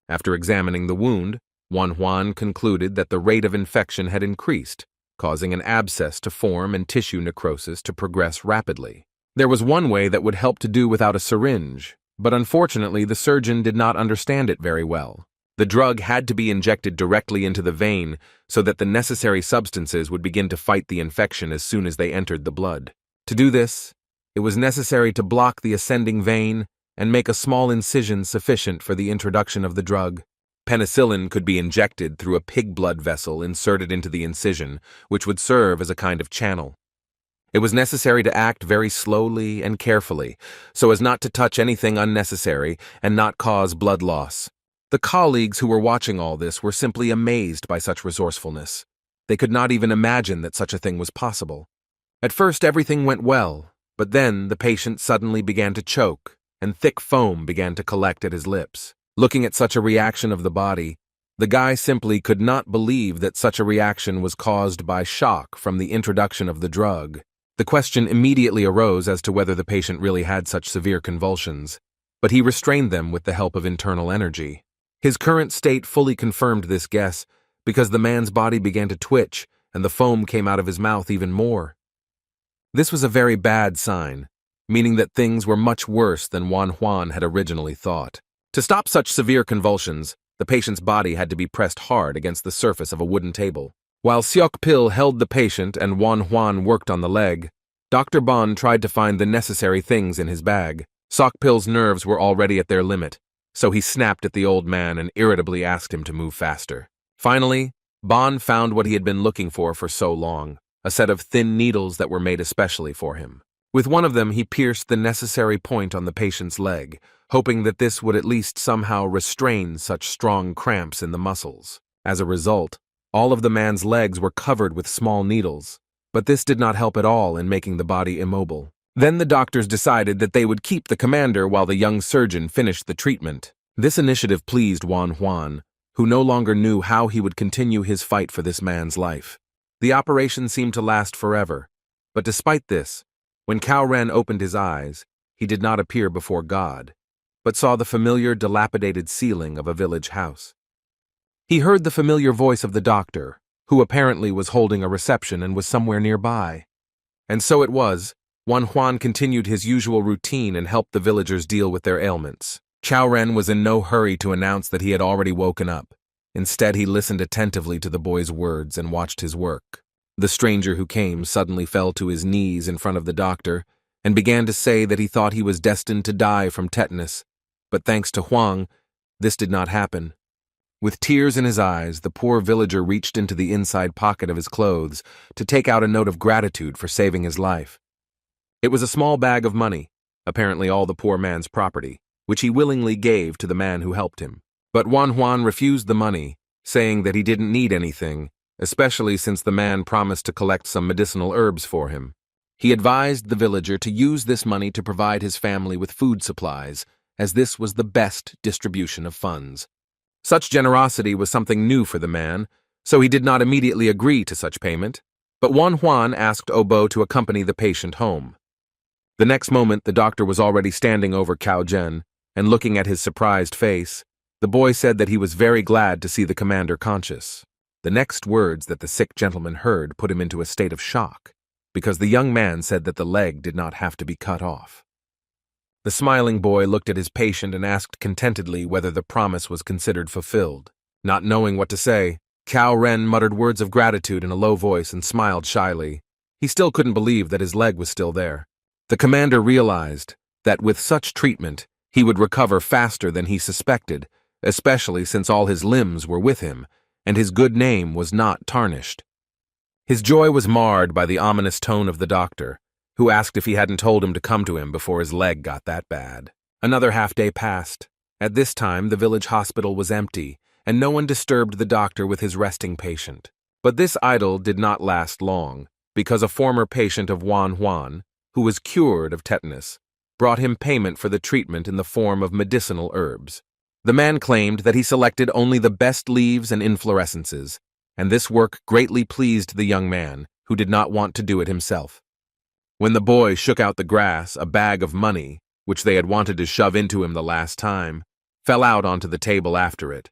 After examining the wound, Wan Huan concluded that the rate of infection had increased, causing an abscess to form and tissue necrosis to progress rapidly. There was one way that would help to do without a syringe, but unfortunately the surgeon did not understand it very well. The drug had to be injected directly into the vein so that the necessary substances would begin to fight the infection as soon as they entered the blood. To do this, it was necessary to block the ascending vein and make a small incision sufficient for the introduction of the drug. Penicillin could be injected through a pig blood vessel inserted into the incision, which would serve as a kind of channel. It was necessary to act very slowly and carefully, so as not to touch anything unnecessary and not cause blood loss. The colleagues who were watching all this were simply amazed by such resourcefulness. They could not even imagine that such a thing was possible. At first everything went well, but then the patient suddenly began to choke, and thick foam began to collect at his lips. Looking at such a reaction of the body, the guy simply could not believe that such a reaction was caused by shock from the introduction of the drug. The question immediately arose as to whether the patient really had such severe convulsions, but he restrained them with the help of internal energy. His current state fully confirmed this guess, because the man's body began to twitch, and the foam came out of his mouth even more. This was a very bad sign, meaning that things were much worse than Juan had originally thought. To stop such severe convulsions, the patient's body had to be pressed hard against the surface of a wooden table. While Seok Pil held the patient and Juan worked on the leg, Dr. Bon tried to find the necessary things in his bag. Seok Pil's nerves were already at their limit, so he snapped at the old man and irritably asked him to move faster. Finally, Bon found what he had been looking for so long, a set of thin needles that were made especially for him. With one of them, he pierced the necessary point on the patient's leg, hoping that this would at least somehow restrain such strong cramps in the muscles. As a result, all of the man's legs were covered with small needles, but this did not help at all in making the body immobile. Then the doctors decided that they would keep the commander while the young surgeon finished the treatment. This initiative pleased Juan, who no longer knew how he would continue his fight for this man's life. The operation seemed to last forever, but despite this, when Cao Ren opened his eyes, he did not appear before God, but saw the familiar dilapidated ceiling of a village house. He heard the familiar voice of the doctor, who apparently was holding a reception and was somewhere nearby. And so it was, Juan continued his usual routine and helped the villagers deal with their ailments. Cao Ren was in no hurry to announce that he had already woken up. Instead, he listened attentively to the boy's words and watched his work. The stranger who came suddenly fell to his knees in front of the doctor and began to say that he thought he was destined to die from tetanus, but thanks to Huang, this did not happen. With tears in his eyes, the poor villager reached into the inside pocket of his clothes to take out a note of gratitude for saving his life. It was a small bag of money, apparently all the poor man's property, which he willingly gave to the man who helped him. But Juan refused the money, saying that he didn't need anything, especially since the man promised to collect some medicinal herbs for him. He advised the villager to use this money to provide his family with food supplies, as this was the best distribution of funds. Such generosity was something new for the man, so he did not immediately agree to such payment, but Juan asked Obo to accompany the patient home. The next moment, the doctor was already standing over Cao Zhen, and looking at his surprised face, the boy said that he was very glad to see the commander conscious. The next words that the sick gentleman heard put him into a state of shock, because the young man said that the leg did not have to be cut off. The smiling boy looked at his patient and asked contentedly whether the promise was considered fulfilled. Not knowing what to say, Cao Ren muttered words of gratitude in a low voice and smiled shyly. He still couldn't believe that his leg was still there. The commander realized that with such treatment, he would recover faster than he suspected, especially since all his limbs were with him, and his good name was not tarnished. His joy was marred by the ominous tone of the doctor, who asked if he hadn't told him to come to him before his leg got that bad. Another half-day passed. At this time, the village hospital was empty, and no one disturbed the doctor with his resting patient. But this idyll did not last long, because a former patient of Juan, who was cured of tetanus, brought him payment for the treatment in the form of medicinal herbs. The man claimed that he selected only the best leaves and inflorescences, and this work greatly pleased the young man, who did not want to do it himself. When the boy shook out the grass, a bag of money, which they had wanted to shove into him the last time, fell out onto the table after it.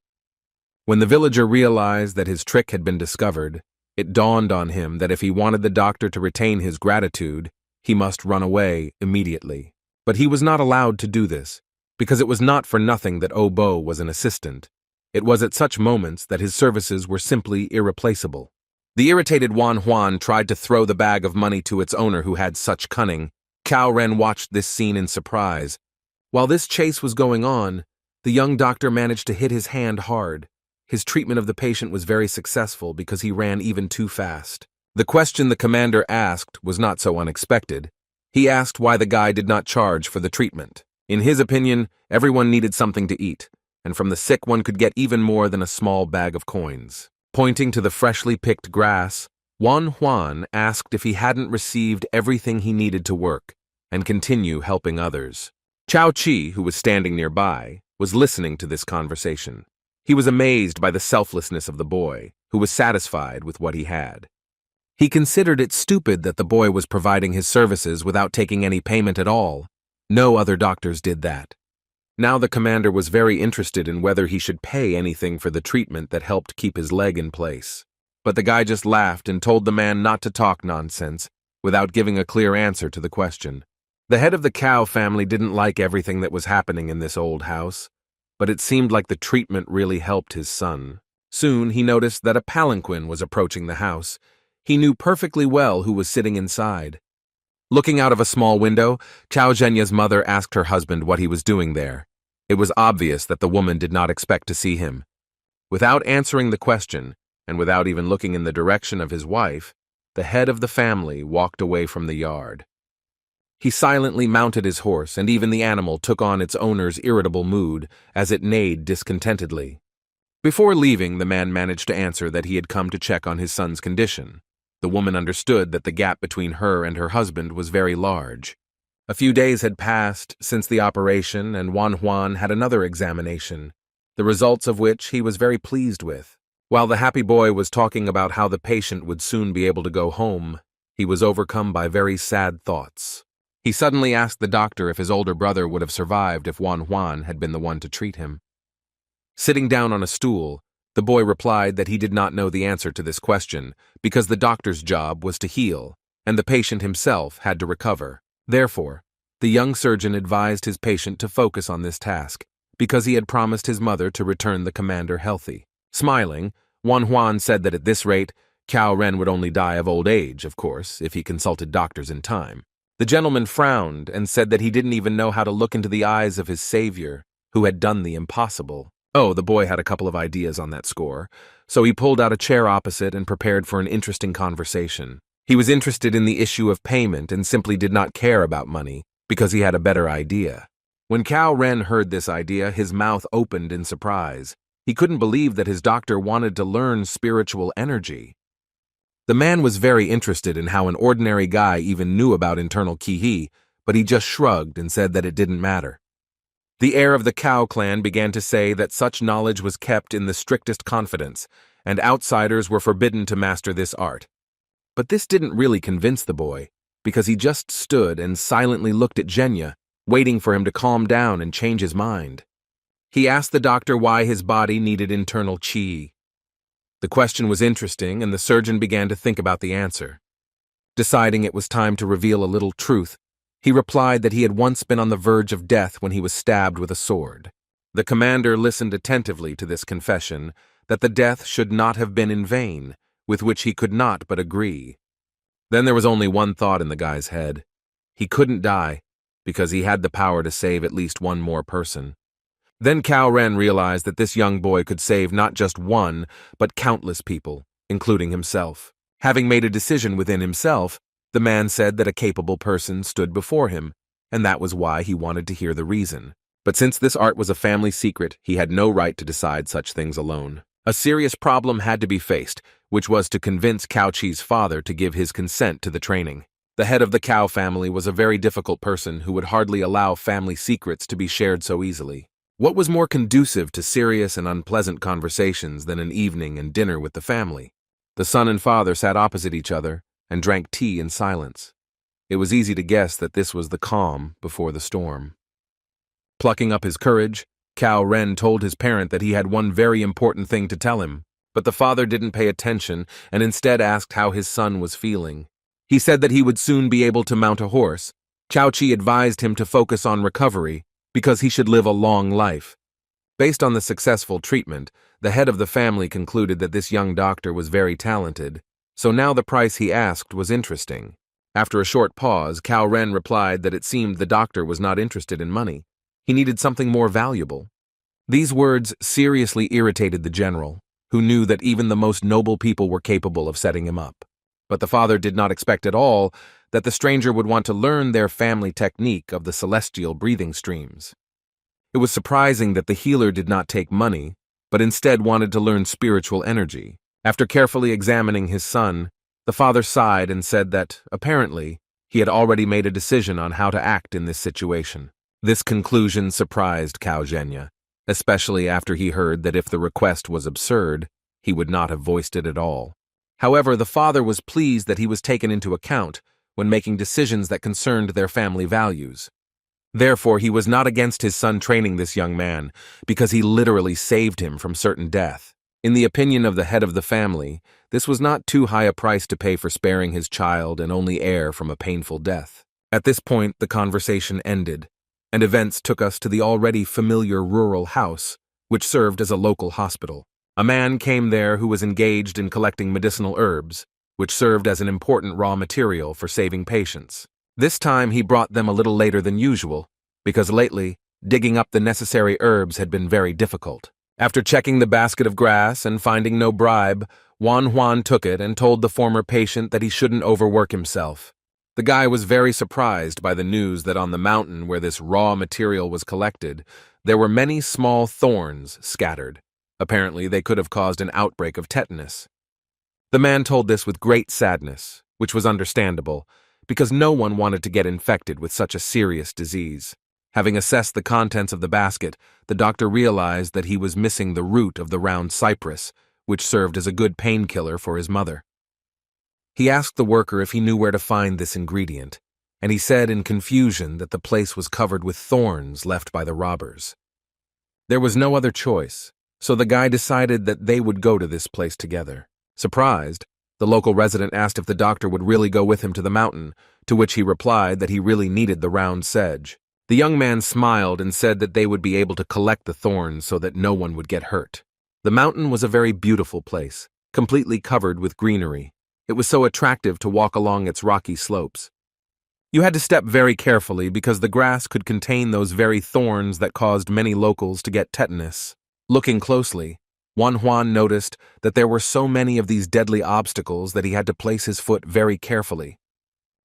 When the villager realized that his trick had been discovered, it dawned on him that if he wanted the doctor to retain his gratitude, he must run away immediately. But he was not allowed to do this, because it was not for nothing that Obo was an assistant. It was at such moments that his services were simply irreplaceable. The irritated Juan tried to throw the bag of money to its owner who had such cunning. Cao Ren watched this scene in surprise. While this chase was going on, the young doctor managed to hit his hand hard. His treatment of the patient was very successful because he ran even too fast. The question the commander asked was not so unexpected. He asked why the guy did not charge for the treatment. In his opinion, everyone needed something to eat, and from the sick one could get even more than a small bag of coins. Pointing to the freshly picked grass, Juan asked if he hadn't received everything he needed to work and continue helping others. Chao Chi, who was standing nearby, was listening to this conversation. He was amazed by the selflessness of the boy, who was satisfied with what he had. He considered it stupid that the boy was providing his services without taking any payment at all. No other doctors did that. Now the commander was very interested in whether he should pay anything for the treatment that helped keep his leg in place. But the guy just laughed and told the man not to talk nonsense, without giving a clear answer to the question. The head of the Cow family didn't like everything that was happening in this old house, but it seemed like the treatment really helped his son. Soon he noticed that a palanquin was approaching the house. He knew perfectly well who was sitting inside. Looking out of a small window, Chao Zhenya's mother asked her husband what he was doing there. It was obvious that the woman did not expect to see him. Without answering the question, and without even looking in the direction of his wife, the head of the family walked away from the yard. He silently mounted his horse, and even the animal took on its owner's irritable mood as it neighed discontentedly. Before leaving, the man managed to answer that he had come to check on his son's condition. The woman understood that the gap between her and her husband was very large. A few days had passed since the operation, and Huan had another examination, the results of which he was very pleased with. While the happy boy was talking about how the patient would soon be able to go home, he was overcome by very sad thoughts. He suddenly asked the doctor if his older brother would have survived if Huan had been the one to treat him. Sitting down on a stool, the boy replied that he did not know the answer to this question because the doctor's job was to heal, and the patient himself had to recover. Therefore, the young surgeon advised his patient to focus on this task because he had promised his mother to return the commander healthy. Smiling, Huan said that at this rate, Cao Ren would only die of old age, of course, if he consulted doctors in time. The gentleman frowned and said that he didn't even know how to look into the eyes of his savior, who had done the impossible. Oh, the boy had a couple of ideas on that score, so he pulled out a chair opposite and prepared for an interesting conversation. He was interested in the issue of payment and simply did not care about money because he had a better idea. When Cao Ren heard this idea, his mouth opened in surprise. He couldn't believe that his doctor wanted to learn spiritual energy. The man was very interested in how an ordinary guy even knew about internal ki, but he just shrugged and said that it didn't matter. The heir of the Cow clan began to say that such knowledge was kept in the strictest confidence, and outsiders were forbidden to master this art. But this didn't really convince the boy, because he just stood and silently looked at Zhenya, waiting for him to calm down and change his mind. He asked the doctor why his body needed internal qi. The question was interesting, and the surgeon began to think about the answer. Deciding it was time to reveal a little truth, he replied that he had once been on the verge of death when he was stabbed with a sword. The commander listened attentively to this confession, that the death should not have been in vain, with which he could not but agree. Then there was only one thought in the guy's head. He couldn't die, because he had the power to save at least one more person. Then Cao Ren realized that this young boy could save not just one, but countless people, including himself. Having made a decision within himself, the man said that a capable person stood before him, and that was why he wanted to hear the reason. But since this art was a family secret, he had no right to decide such things alone. A serious problem had to be faced, which was to convince Cao Qi's father to give his consent to the training. The head of the Cow family was a very difficult person who would hardly allow family secrets to be shared so easily. What was more conducive to serious and unpleasant conversations than an evening and dinner with the family? The son and father sat opposite each other and drank tea in silence. It was easy to guess that this was the calm before the storm. Plucking up his courage, Cao Ren told his parent that he had one very important thing to tell him, but the father didn't pay attention and instead asked how his son was feeling. He said that he would soon be able to mount a horse. Cao Qi advised him to focus on recovery because he should live a long life. Based on the successful treatment, the head of the family concluded that this young doctor was very talented, so now the price he asked was interesting. After a short pause, Cao Ren replied that it seemed the doctor was not interested in money. He needed something more valuable. These words seriously irritated the general, who knew that even the most noble people were capable of setting him up. But the father did not expect at all that the stranger would want to learn their family technique of the celestial breathing streams. It was surprising that the healer did not take money, but instead wanted to learn spiritual energy. After carefully examining his son, the father sighed and said that, apparently, he had already made a decision on how to act in this situation. This conclusion surprised Cao Zhenya, especially after he heard that if the request was absurd, he would not have voiced it at all. However, the father was pleased that he was taken into account when making decisions that concerned their family values. Therefore, he was not against his son training this young man, because he literally saved him from certain death. In the opinion of the head of the family, this was not too high a price to pay for sparing his child and only heir from a painful death. At this point, the conversation ended, and events took us to the already familiar rural house, which served as a local hospital. A man came there who was engaged in collecting medicinal herbs, which served as an important raw material for saving patients. This time he brought them a little later than usual, because lately, digging up the necessary herbs had been very difficult. After checking the basket of grass and finding no bribe, Juan took it and told the former patient that he shouldn't overwork himself. The guy was very surprised by the news that on the mountain where this raw material was collected, there were many small thorns scattered. Apparently, they could have caused an outbreak of tetanus. The man told this with great sadness, which was understandable, because no one wanted to get infected with such a serious disease. Having assessed the contents of the basket, the doctor realized that he was missing the root of the round cypress, which served as a good painkiller for his mother. He asked the worker if he knew where to find this ingredient, and he said in confusion that the place was covered with thorns left by the robbers. There was no other choice, so the guy decided that they would go to this place together. Surprised, the local resident asked if the doctor would really go with him to the mountain, to which he replied that he really needed the round sedge. The young man smiled and said that they would be able to collect the thorns so that no one would get hurt. The mountain was a very beautiful place, completely covered with greenery. It was so attractive to walk along its rocky slopes. You had to step very carefully because the grass could contain those very thorns that caused many locals to get tetanus. Looking closely, Juan noticed that there were so many of these deadly obstacles that he had to place his foot very carefully.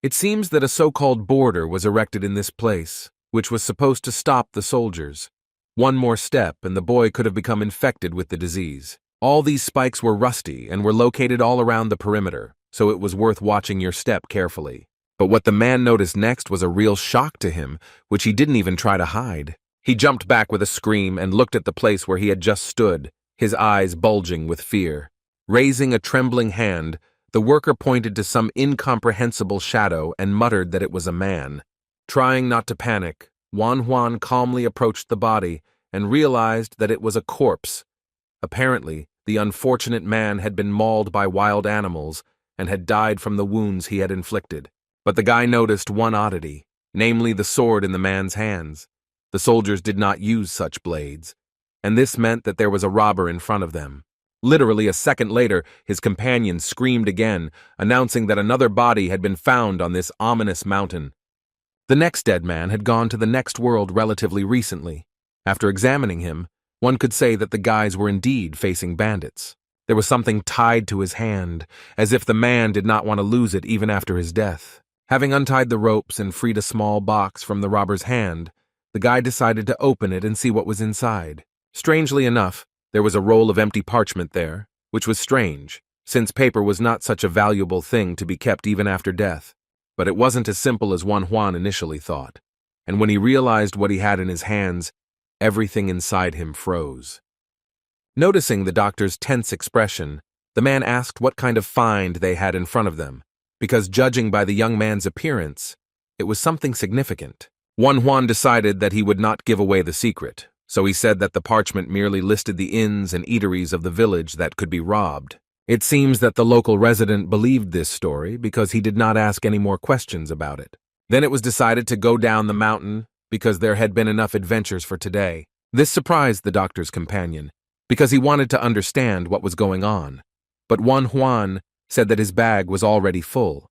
It seems that a so-called border was erected in this place, which was supposed to stop the soldiers. One more step and the boy could have become infected with the disease. All these spikes were rusty and were located all around the perimeter, so it was worth watching your step carefully. But what the man noticed next was a real shock to him, which he didn't even try to hide. He jumped back with a scream and looked at the place where he had just stood, his eyes bulging with fear. Raising a trembling hand, the worker pointed to some incomprehensible shadow and muttered that it was a man. Trying not to panic, Juan calmly approached the body and realized that it was a corpse. Apparently, the unfortunate man had been mauled by wild animals and had died from the wounds he had inflicted. But the guy noticed one oddity, namely the sword in the man's hands. The soldiers did not use such blades, and this meant that there was a robber in front of them. Literally a second later, his companion screamed again, announcing that another body had been found on this ominous mountain. The next dead man had gone to the next world relatively recently. After examining him, one could say that the guys were indeed facing bandits. There was something tied to his hand, as if the man did not want to lose it even after his death. Having untied the ropes and freed a small box from the robber's hand, the guy decided to open it and see what was inside. Strangely enough, there was a roll of empty parchment there, which was strange, since paper was not such a valuable thing to be kept even after death. But it wasn't as simple as Juan initially thought, and when he realized what he had in his hands, everything inside him froze. Noticing the doctor's tense expression, the man asked what kind of find they had in front of them, because judging by the young man's appearance, it was something significant. Juan decided that he would not give away the secret, so he said that the parchment merely listed the inns and eateries of the village that could be robbed. It seems that the local resident believed this story because he did not ask any more questions about it. Then it was decided to go down the mountain because there had been enough adventures for today. This surprised the doctor's companion because he wanted to understand what was going on. But Juan said that his bag was already full,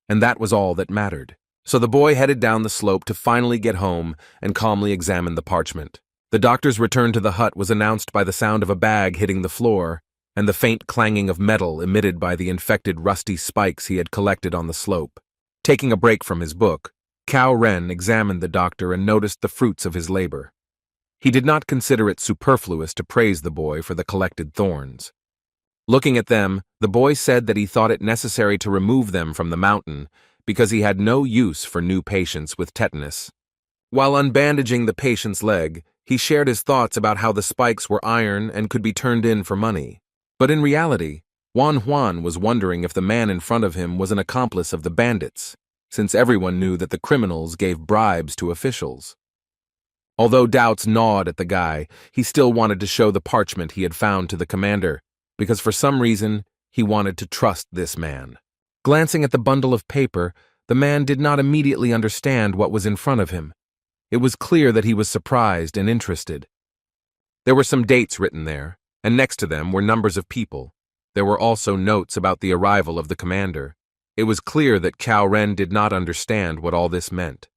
and that was all that mattered. So the boy headed down the slope to finally get home and calmly examine the parchment. The doctor's return to the hut was announced by the sound of a bag hitting the floor and the faint clanging of metal emitted by the infected rusty spikes he had collected on the slope. Taking a break from his book, Cao Ren examined the doctor and noticed the fruits of his labor. He did not consider it superfluous to praise the boy for the collected thorns. Looking at them, the boy said that he thought it necessary to remove them from the mountain because he had no use for new patients with tetanus. While unbandaging the patient's leg, he shared his thoughts about how the spikes were iron and could be turned in for money. But in reality, Juan was wondering if the man in front of him was an accomplice of the bandits, since everyone knew that the criminals gave bribes to officials. Although doubts gnawed at the guy, he still wanted to show the parchment he had found to the commander, because for some reason he wanted to trust this man. Glancing at the bundle of paper, the man did not immediately understand what was in front of him. It was clear that he was surprised and interested. There were some dates written there, and next to them were numbers of people. There were also notes about the arrival of the commander. It was clear that Cao Ren did not understand what all this meant.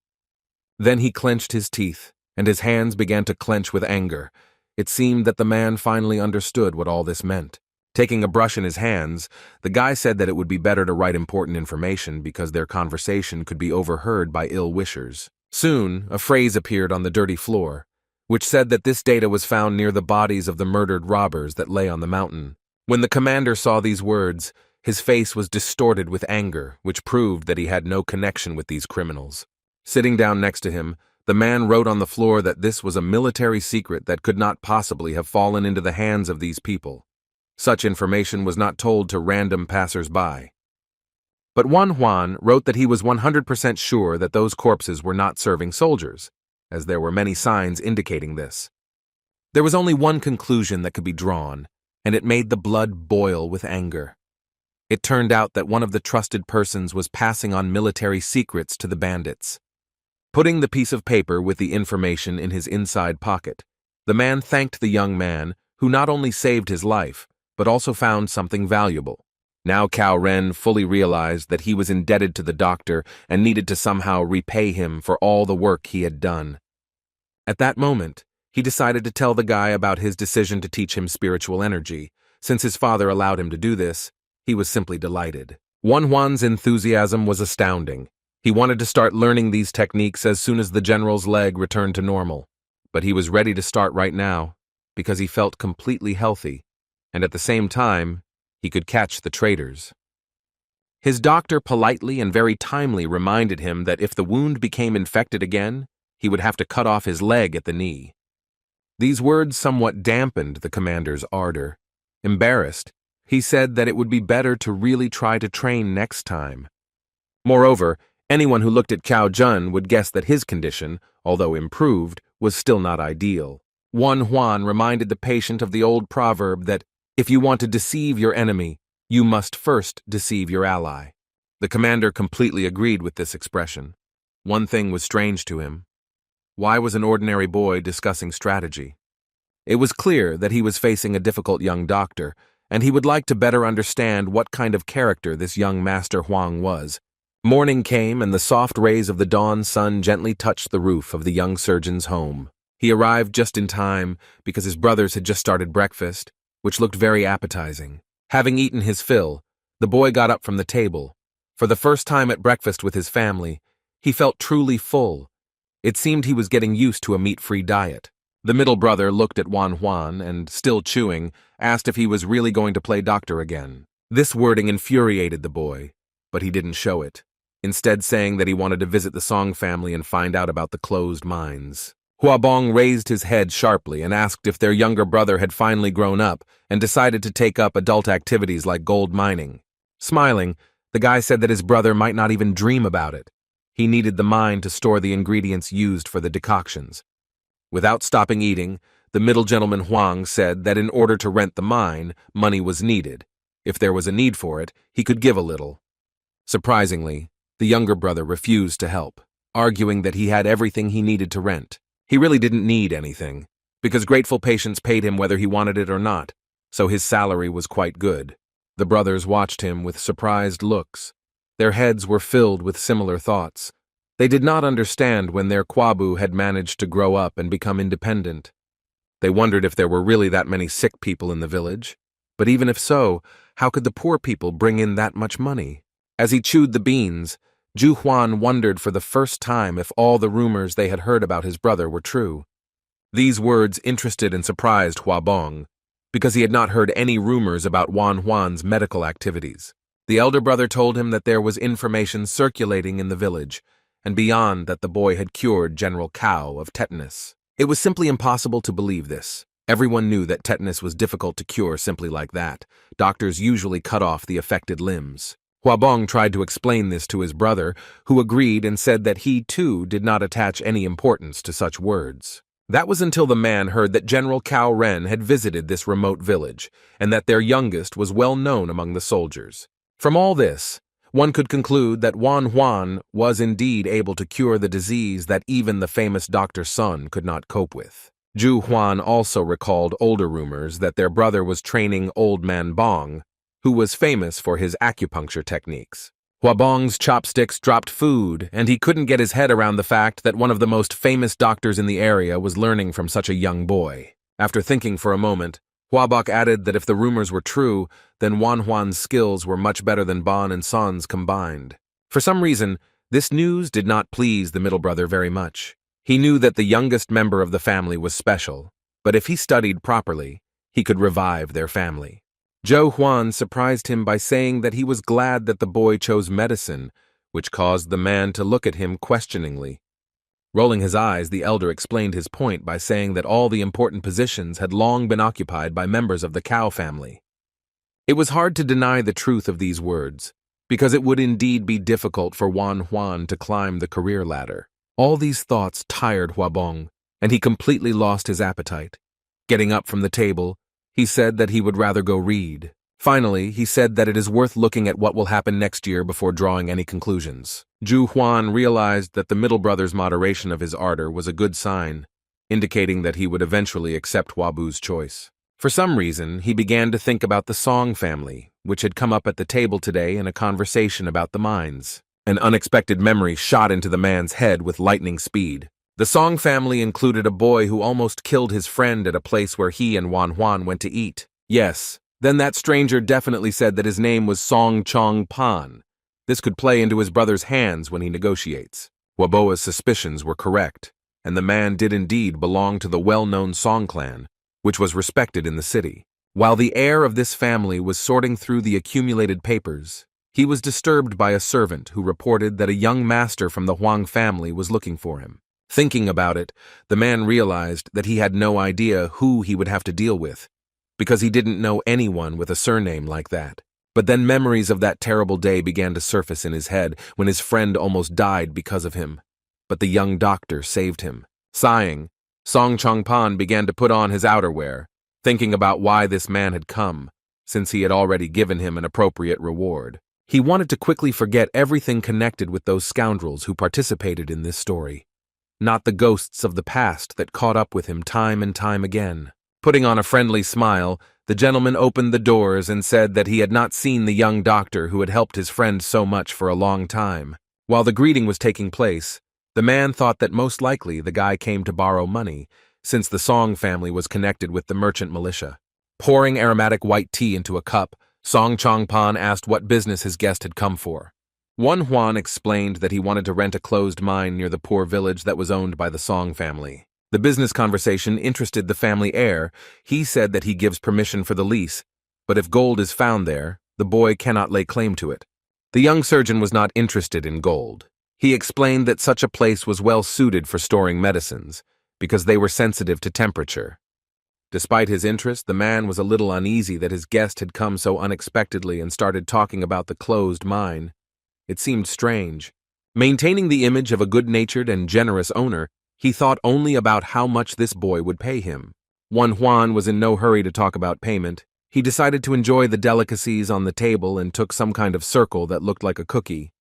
Then he clenched his teeth, and his hands began to clench with anger. It seemed that the man finally understood what all this meant. Taking a brush in his hands, the guy said that it would be better to write important information because their conversation could be overheard by ill-wishers. Soon, a phrase appeared on the dirty floor, which said that this data was found near the bodies of the murdered robbers that lay on the mountain. When the commander saw these words, his face was distorted with anger, which proved that he had no connection with these criminals. Sitting down next to him, the man wrote on the floor that this was a military secret that could not possibly have fallen into the hands of these people. Such information was not told to random passers-by. But Huan wrote that he was 100% sure that those corpses were not serving soldiers, as there were many signs indicating this. There was only one conclusion that could be drawn, and it made the blood boil with anger. It turned out that one of the trusted persons was passing on military secrets to the bandits. Putting the piece of paper with the information in his inside pocket, the man thanked the young man, who not only saved his life, but also found something valuable. Now Cao Ren fully realized that he was indebted to the doctor and needed to somehow repay him for all the work he had done. At that moment, he decided to tell the guy about his decision to teach him spiritual energy. Since his father allowed him to do this, he was simply delighted. Huan's enthusiasm was astounding. He wanted to start learning these techniques as soon as the general's leg returned to normal. But he was ready to start right now, because he felt completely healthy, and at the same time, he could catch the traitors. His doctor politely and very timely reminded him that if the wound became infected again, he would have to cut off his leg at the knee. These words somewhat dampened the commander's ardor. Embarrassed, he said that it would be better to really try to train next time. Moreover, anyone who looked at Cao Jun would guess that his condition, although improved, was still not ideal. Huan reminded the patient of the old proverb that if you want to deceive your enemy, you must first deceive your ally. The commander completely agreed with this expression. One thing was strange to him. Why was an ordinary boy discussing strategy? It was clear that he was facing a difficult young doctor, and he would like to better understand what kind of character this young Master Huang was. Morning came, and the soft rays of the dawn sun gently touched the roof of the young surgeon's home. He arrived just in time because his brothers had just started breakfast, which looked very appetizing. Having eaten his fill, the boy got up from the table. For the first time at breakfast with his family, he felt truly full. It seemed he was getting used to a meat-free diet. The middle brother looked at Huan and, still chewing, asked if he was really going to play doctor again. This wording infuriated the boy, but he didn't show it, instead saying that he wanted to visit the Song family and find out about the closed mines. Huabong raised his head sharply and asked if their younger brother had finally grown up and decided to take up adult activities like gold mining. Smiling, the guy said that his brother might not even dream about it. He needed the mine to store the ingredients used for the decoctions. Without stopping eating, the middle gentleman Huang said that in order to rent the mine, money was needed. If there was a need for it, he could give a little. Surprisingly, the younger brother refused to help, arguing that he had everything he needed to rent. He really didn't need anything, because grateful patients paid him whether he wanted it or not, so his salary was quite good. The brothers watched him with surprised looks. Their heads were filled with similar thoughts. They did not understand when their Kwabu had managed to grow up and become independent. They wondered if there were really that many sick people in the village. But even if so, how could the poor people bring in that much money? As he chewed the beans, Ju Huan wondered for the first time if all the rumors they had heard about his brother were true. These words interested and surprised Huabong, because he had not heard any rumors about Huan's medical activities. The elder brother told him that there was information circulating in the village, and beyond that the boy had cured General Cao of tetanus. It was simply impossible to believe this. Everyone knew that tetanus was difficult to cure simply like that. Doctors usually cut off the affected limbs. Huabong tried to explain this to his brother, who agreed and said that he, too, did not attach any importance to such words. That was until the man heard that General Cao Ren had visited this remote village, and that their youngest was well known among the soldiers. From all this, one could conclude that Wan Huan was indeed able to cure the disease that even the famous Dr. Sun could not cope with. Zhu Huan also recalled older rumors that their brother was training Old Man Bong, who was famous for his acupuncture techniques. Huabong's chopsticks dropped food, and he couldn't get his head around the fact that one of the most famous doctors in the area was learning from such a young boy. After thinking for a moment, Huabok added that if the rumors were true, then Wan Huan's skills were much better than Bon and Son's combined. For some reason, this news did not please the middle brother very much. He knew that the youngest member of the family was special, but if he studied properly, he could revive their family. Zhou Huan surprised him by saying that he was glad that the boy chose medicine, which caused the man to look at him questioningly. Rolling his eyes, the elder explained his point by saying that all the important positions had long been occupied by members of the Cao family. It was hard to deny the truth of these words, because it would indeed be difficult for Wan Huan to climb the career ladder. All these thoughts tired Huabong, and he completely lost his appetite. Getting up from the table, he said that he would rather go read. Finally, he said that it is worth looking at what will happen next year before drawing any conclusions. Zhu Huan realized that the middle brother's moderation of his ardor was a good sign, indicating that he would eventually accept Huabu's choice. For some reason, he began to think about the Song family, which had come up at the table today in a conversation about the mines. An unexpected memory shot into the man's head with lightning speed. The Song family included a boy who almost killed his friend at a place where he and Wan Huan went to eat. Yes, then that stranger definitely said that his name was Song Chong Pan. This could play into his brother's hands when he negotiates. Waboa's suspicions were correct, and the man did indeed belong to the well-known Song clan, which was respected in the city. While the heir of this family was sorting through the accumulated papers, he was disturbed by a servant who reported that a young master from the Huang family was looking for him. Thinking about it, the man realized that he had no idea who he would have to deal with, because he didn't know anyone with a surname like that. But then memories of that terrible day began to surface in his head when his friend almost died because of him. But the young doctor saved him. Sighing, Song Chongpan began to put on his outerwear, thinking about why this man had come, since he had already given him an appropriate reward. He wanted to quickly forget everything connected with those scoundrels who participated in this story, not the ghosts of the past that caught up with him time and time again. Putting on a friendly smile, the gentleman opened the doors and said that he had not seen the young doctor who had helped his friend so much for a long time. While the greeting was taking place, the man thought that most likely the guy came to borrow money, since the Song family was connected with the merchant militia. Pouring aromatic white tea into a cup, Song Chongpan asked what business his guest had come for. Wan Huan explained that he wanted to rent a closed mine near the poor village that was owned by the Song family. The business conversation interested the family heir. He said that he gives permission for the lease, but if gold is found there, the boy cannot lay claim to it. The young surgeon was not interested in gold. He explained that such a place was well suited for storing medicines, because they were sensitive to temperature. Despite his interest, the man was a little uneasy that his guest had come so unexpectedly and started talking about the closed mine. It seemed strange. Maintaining the image of a good-natured and generous owner, he thought only about how much this boy would pay him. Wan Huan was in no hurry to talk about payment. He decided to enjoy the delicacies on the table and took some kind of circle that looked like a cookie.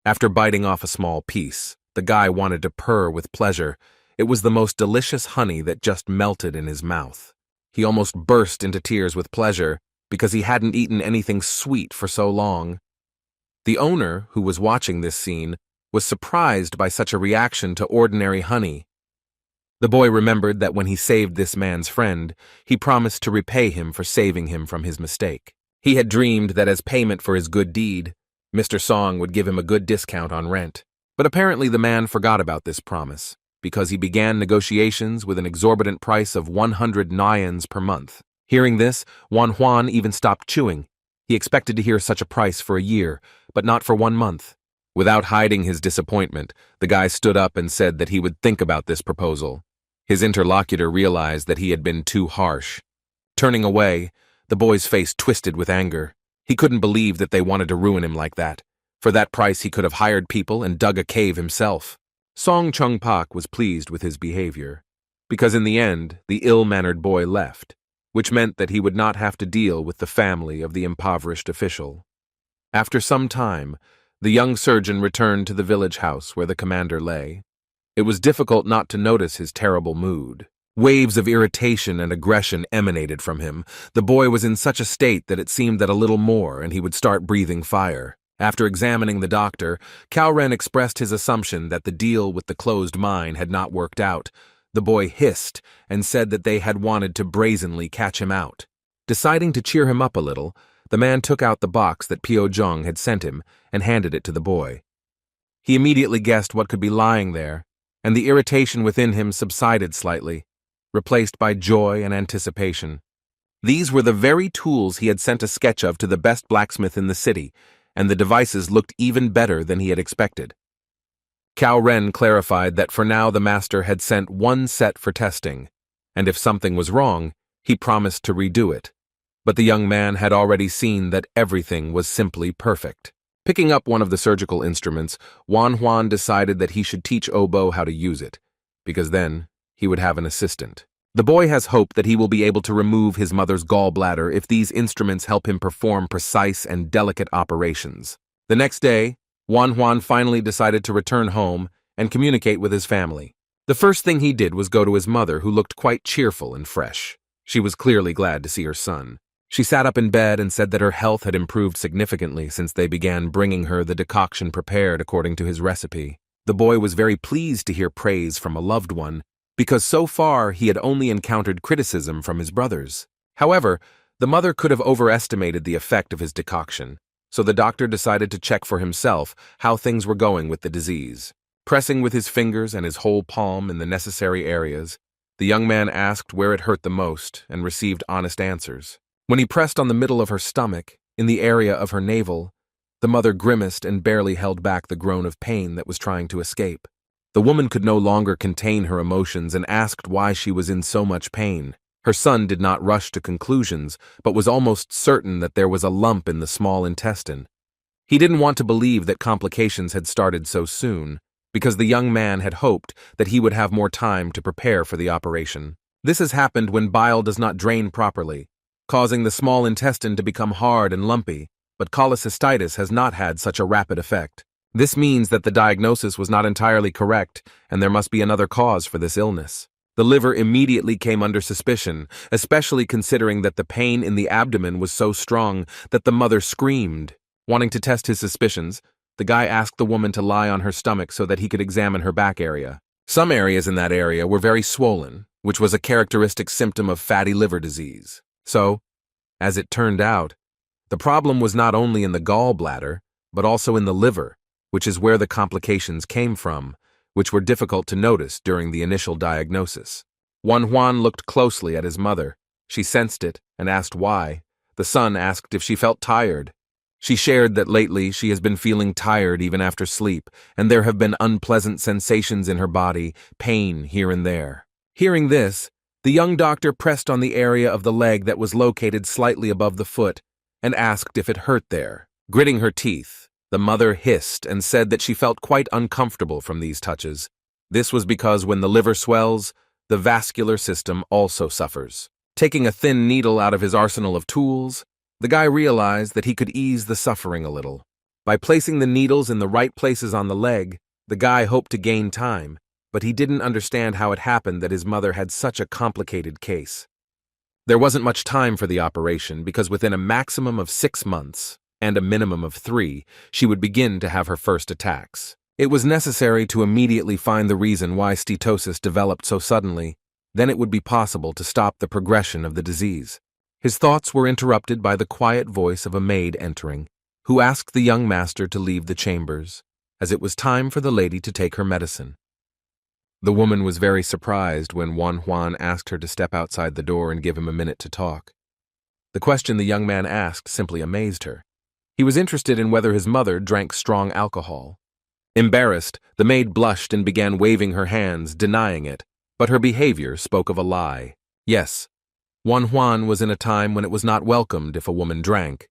After biting off a small piece, the guy wanted to purr with pleasure. It was the most delicious honey that just melted in his mouth. He almost burst into tears with pleasure because he hadn't eaten anything sweet for so long. The owner, who was watching this scene, was surprised by such a reaction to ordinary honey. The boy remembered that when he saved this man's friend, he promised to repay him for saving him from his mistake. He had dreamed that as payment for his good deed, Mr. Song would give him a good discount on rent. But apparently the man forgot about this promise, because he began negotiations with an exorbitant price of 100 nyans per month. Hearing this, Wan Huan even stopped chewing. He expected to hear such a price for a year, but not for 1 month. Without hiding his disappointment, the guy stood up and said that he would think about this proposal. His interlocutor realized that he had been too harsh. Turning away, the boy's face twisted with anger. He couldn't believe that they wanted to ruin him like that. For that price, he could have hired people and dug a cave himself. Song Chung Pak was pleased with his behavior. because in the end, the ill-mannered boy left, which meant that he would not have to deal with the family of the impoverished official. After some time, the young surgeon returned to the village house where the commander lay. It was difficult not to notice his terrible mood. Waves of irritation and aggression emanated from him. The boy was in such a state that it seemed that a little more and he would start breathing fire. After examining the doctor, Calren expressed his assumption that the deal with the closed mine had not worked out. The boy hissed and said that they had wanted to brazenly catch him out. Deciding to cheer him up a little, the man took out the box that Pio Jung had sent him and handed it to the boy. He immediately guessed what could be lying there, and the irritation within him subsided slightly, replaced by joy and anticipation. These were the very tools he had sent a sketch of to the best blacksmith in the city, and the devices looked even better than he had expected. Cao Ren clarified that for now the master had sent one set for testing, and if something was wrong, he promised to redo it. But the young man had already seen that everything was simply perfect. Picking up one of the surgical instruments, Wan Huan decided that he should teach Obo how to use it, because then he would have an assistant. The boy has hope that he will be able to remove his mother's gallbladder if these instruments help him perform precise and delicate operations. The next day, Wan Huan finally decided to return home and communicate with his family. The first thing he did was go to his mother, who looked quite cheerful and fresh. She was clearly glad to see her son. She sat up in bed and said that her health had improved significantly since they began bringing her the decoction prepared according to his recipe. The boy was very pleased to hear praise from a loved one, because so far he had only encountered criticism from his brothers. However, the mother could have overestimated the effect of his decoction, so the doctor decided to check for himself how things were going with the disease. Pressing with his fingers and his whole palm in the necessary areas, the young man asked where it hurt the most and received honest answers. When he pressed on the middle of her stomach, in the area of her navel, the mother grimaced and barely held back the groan of pain that was trying to escape. The woman could no longer contain her emotions and asked why she was in so much pain. Her son did not rush to conclusions, but was almost certain that there was a lump in the small intestine. He didn't want to believe that complications had started so soon, because the young man had hoped that he would have more time to prepare for the operation. This has happened when bile does not drain properly, causing the small intestine to become hard and lumpy, but cholecystitis has not had such a rapid effect. This means that the diagnosis was not entirely correct, and there must be another cause for this illness. The liver immediately came under suspicion, especially considering that the pain in the abdomen was so strong that the mother screamed. Wanting to test his suspicions, the guy asked the woman to lie on her stomach so that he could examine her back area. Some areas in that area were very swollen, which was a characteristic symptom of fatty liver disease. So, as it turned out, the problem was not only in the gallbladder, but also in the liver, which is where the complications came from, which were difficult to notice during the initial diagnosis. Wan Huan looked closely at his mother. She sensed it and asked why. The son asked if she felt tired. She shared that lately she has been feeling tired even after sleep, and there have been unpleasant sensations in her body, pain here and there. Hearing this, the young doctor pressed on the area of the leg that was located slightly above the foot and asked if it hurt there. Gritting her teeth, the mother hissed and said that she felt quite uncomfortable from these touches. This was because when the liver swells, the vascular system also suffers. Taking a thin needle out of his arsenal of tools, the guy realized that he could ease the suffering a little. By placing the needles in the right places on the leg, the guy hoped to gain time, but he didn't understand how it happened that his mother had such a complicated case. There wasn't much time for the operation because within a maximum of 6 months and a minimum of 3, she would begin to have her first attacks. It was necessary to immediately find the reason why steatosis developed so suddenly. Then it would be possible to stop the progression of the disease. His thoughts were interrupted by the quiet voice of a maid entering, who asked the young master to leave the chambers, as it was time for the lady to take her medicine. The woman was very surprised when Wan Huan asked her to step outside the door and give him a minute to talk. The question the young man asked simply amazed her. He was interested in whether his mother drank strong alcohol. Embarrassed, the maid blushed and began waving her hands, denying it, but her behavior spoke of a lie. Yes, Wan Huan was in a time when it was not welcomed if a woman drank,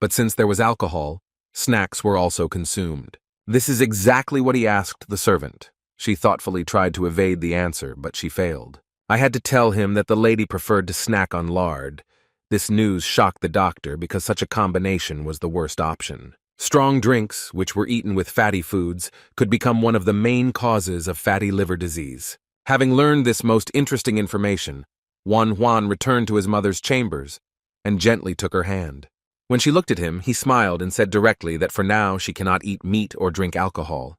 but since there was alcohol, snacks were also consumed. This is exactly what he asked the servant. She thoughtfully tried to evade the answer, but she failed. I had to tell him that the lady preferred to snack on lard. This news shocked the doctor because such a combination was the worst option. Strong drinks, which were eaten with fatty foods, could become one of the main causes of fatty liver disease. Having learned this most interesting information, Juan returned to his mother's chambers and gently took her hand. When she looked at him, he smiled and said directly that for now she cannot eat meat or drink alcohol.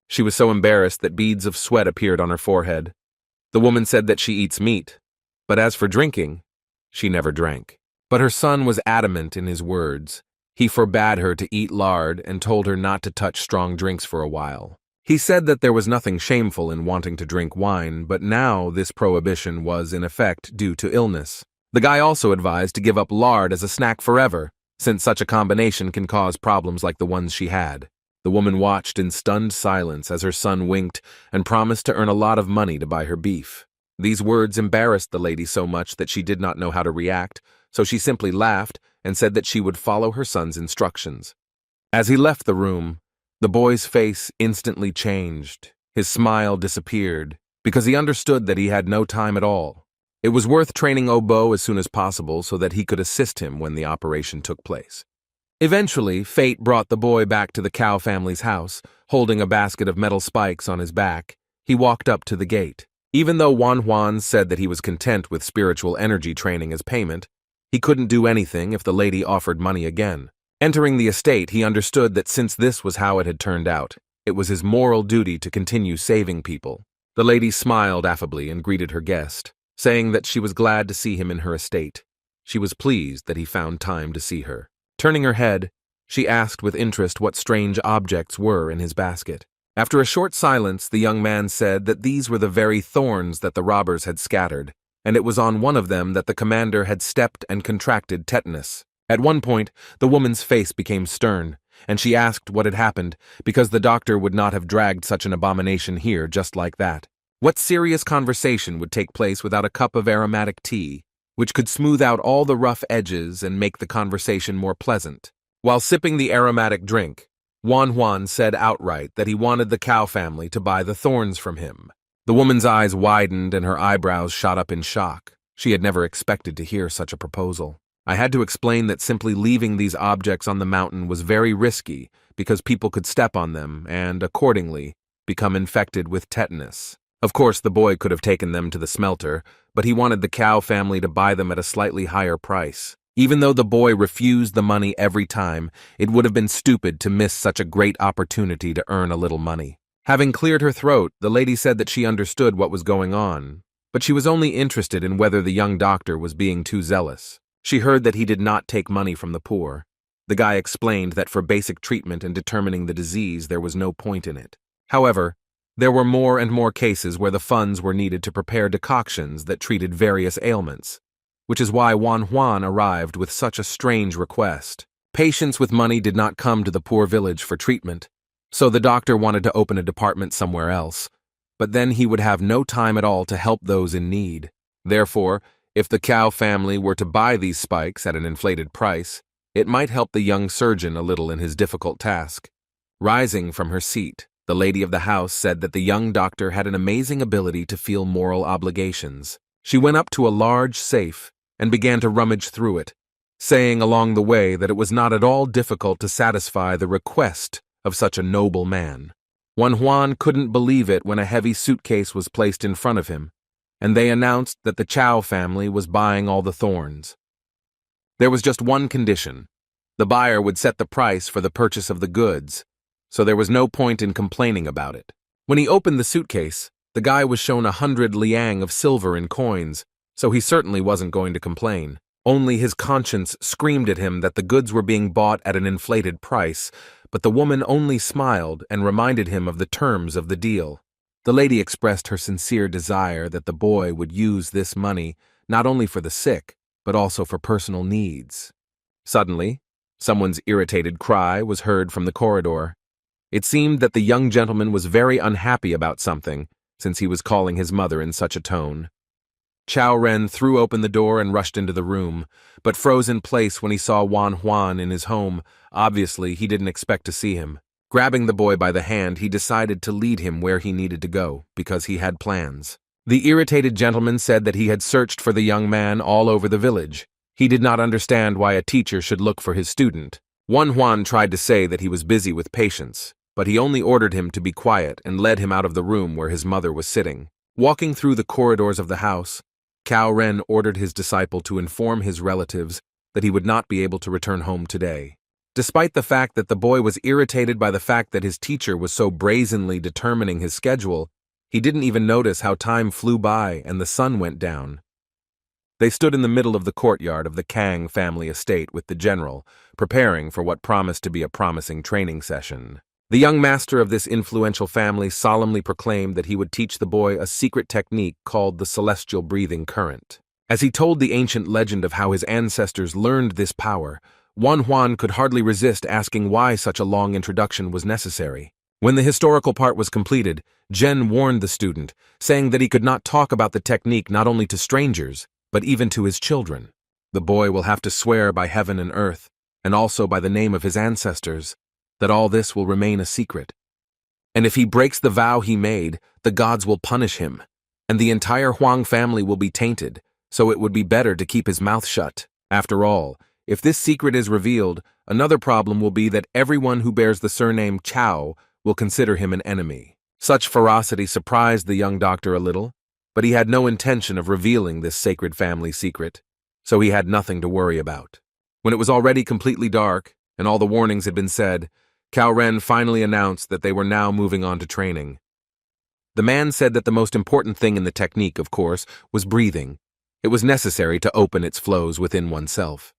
She was so embarrassed that beads of sweat appeared on her forehead. The woman said that she eats meat, but as for drinking, she never drank. But her son was adamant in his words. He forbade her to eat lard and told her not to touch strong drinks for a while. He said that there was nothing shameful in wanting to drink wine, but now this prohibition was in effect due to illness. The guy also advised to give up lard as a snack forever, since such a combination can cause problems like the ones she had. The woman watched in stunned silence as her son winked and promised to earn a lot of money to buy her beef. These words embarrassed the lady so much that she did not know how to react, so she simply laughed and said that she would follow her son's instructions. As he left the room, the boy's face instantly changed. His smile disappeared, because he understood that he had no time at all. It was worth training Obo as soon as possible so that he could assist him when the operation took place. Eventually, fate brought the boy back to the cow family's house, holding a basket of metal spikes on his back. He walked up to the gate. Even though Juan said that he was content with spiritual energy training as payment, he couldn't do anything if the lady offered money again. Entering the estate, he understood that since this was how it had turned out, it was his moral duty to continue saving people. The lady smiled affably and greeted her guest, saying that she was glad to see him in her estate. She was pleased that he found time to see her. Turning her head, she asked with interest what strange objects were in his basket. After a short silence, the young man said that these were the very thorns that the robbers had scattered, and it was on one of them that the commander had stepped and contracted tetanus. At one point, the woman's face became stern, and she asked what had happened, because the doctor would not have dragged such an abomination here just like that. What serious conversation would take place without a cup of aromatic tea, which could smooth out all the rough edges and make the conversation more pleasant? While sipping the aromatic drink, Juan said outright that he wanted the cow family to buy the thorns from him. The woman's eyes widened and her eyebrows shot up in shock. She had never expected to hear such a proposal. I had to explain that simply leaving these objects on the mountain was very risky because people could step on them and, accordingly, become infected with tetanus. Of course, the boy could have taken them to the smelter, but he wanted the cow family to buy them at a slightly higher price. Even though the boy refused the money every time, it would have been stupid to miss such a great opportunity to earn a little money. Having cleared her throat, the lady said that she understood what was going on, but she was only interested in whether the young doctor was being too zealous. She heard that he did not take money from the poor. The guy explained that for basic treatment and determining the disease, there was no point in it. However, there were more and more cases where the funds were needed to prepare decoctions that treated various ailments, which is why Juan arrived with such a strange request. Patients with money did not come to the poor village for treatment, so the doctor wanted to open a department somewhere else, but then he would have no time at all to help those in need. Therefore, if the cow family were to buy these spikes at an inflated price, it might help the young surgeon a little in his difficult task. Rising from her seat, the lady of the house said that the young doctor had an amazing ability to feel moral obligations. She went up to a large safe and began to rummage through it, saying along the way that it was not at all difficult to satisfy the request of such a noble man. Juan couldn't believe it when a heavy suitcase was placed in front of him, and they announced that the Chow family was buying all the thorns. There was just one condition. The buyer would set the price for the purchase of the goods, so there was no point in complaining about it. When he opened the suitcase, the guy was shown 100 liang of silver in coins, so he certainly wasn't going to complain. Only his conscience screamed at him that the goods were being bought at an inflated price, but the woman only smiled and reminded him of the terms of the deal. The lady expressed her sincere desire that the boy would use this money not only for the sick, but also for personal needs. Suddenly, someone's irritated cry was heard from the corridor. It seemed that the young gentleman was very unhappy about something, since he was calling his mother in such a tone. Chow Ren threw open the door and rushed into the room, but froze in place when he saw Juan in his home. Obviously, he didn't expect to see him. Grabbing the boy by the hand, he decided to lead him where he needed to go, because he had plans. The irritated gentleman said that he had searched for the young man all over the village. He did not understand why a teacher should look for his student. Juan tried to say that he was busy with patients, but he only ordered him to be quiet and led him out of the room where his mother was sitting. Walking through the corridors of the house, Cao Ren ordered his disciple to inform his relatives that he would not be able to return home today. Despite the fact that the boy was irritated by the fact that his teacher was so brazenly determining his schedule, he didn't even notice how time flew by and the sun went down. They stood in the middle of the courtyard of the Kang family estate with the general, preparing for what promised to be a promising training session. The young master of this influential family solemnly proclaimed that he would teach the boy a secret technique called the celestial breathing current. As he told the ancient legend of how his ancestors learned this power, Juan could hardly resist asking why such a long introduction was necessary. When the historical part was completed, Jen warned the student, saying that he could not talk about the technique not only to strangers, but even to his children. The boy will have to swear by heaven and earth, and also by the name of his ancestors, that all this will remain a secret. And if he breaks the vow he made, the gods will punish him, and the entire Huang family will be tainted, so it would be better to keep his mouth shut. After all, if this secret is revealed, another problem will be that everyone who bears the surname Chao will consider him an enemy. Such ferocity surprised the young doctor a little, but he had no intention of revealing this sacred family secret, so he had nothing to worry about. When it was already completely dark, and all the warnings had been said, Cao Ren finally announced that they were now moving on to training. The man said that the most important thing in the technique, of course, was breathing. It was necessary to open its flows within oneself.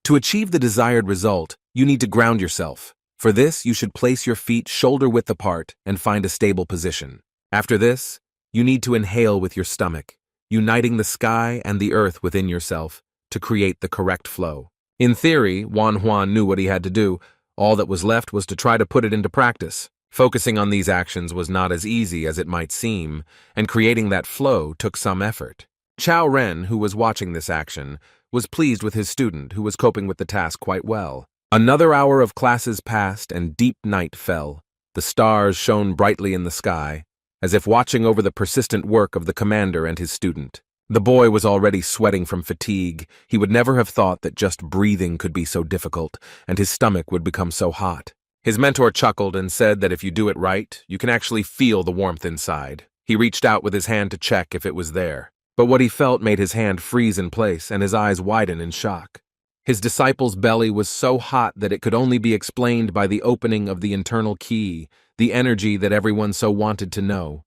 To achieve the desired result, you need to ground yourself. For this, you should place your feet shoulder-width apart and find a stable position. After this, you need to inhale with your stomach, uniting the sky and the earth within yourself to create the correct flow. In theory, Juan knew what he had to do. All that was left was to try to put it into practice. Focusing on these actions was not as easy as it might seem, and creating that flow took some effort. Cao Ren, who was watching this action, was pleased with his student, who was coping with the task quite well. Another hour of classes passed and deep night fell. The stars shone brightly in the sky, as if watching over the persistent work of the commander and his student. The boy was already sweating from fatigue. He would never have thought that just breathing could be so difficult, and his stomach would become so hot. His mentor chuckled and said that if you do it right, you can actually feel the warmth inside. He reached out with his hand to check if it was there, but what he felt made his hand freeze in place and his eyes widen in shock. His disciple's belly was so hot that it could only be explained by the opening of the internal key, the energy that everyone so wanted to know.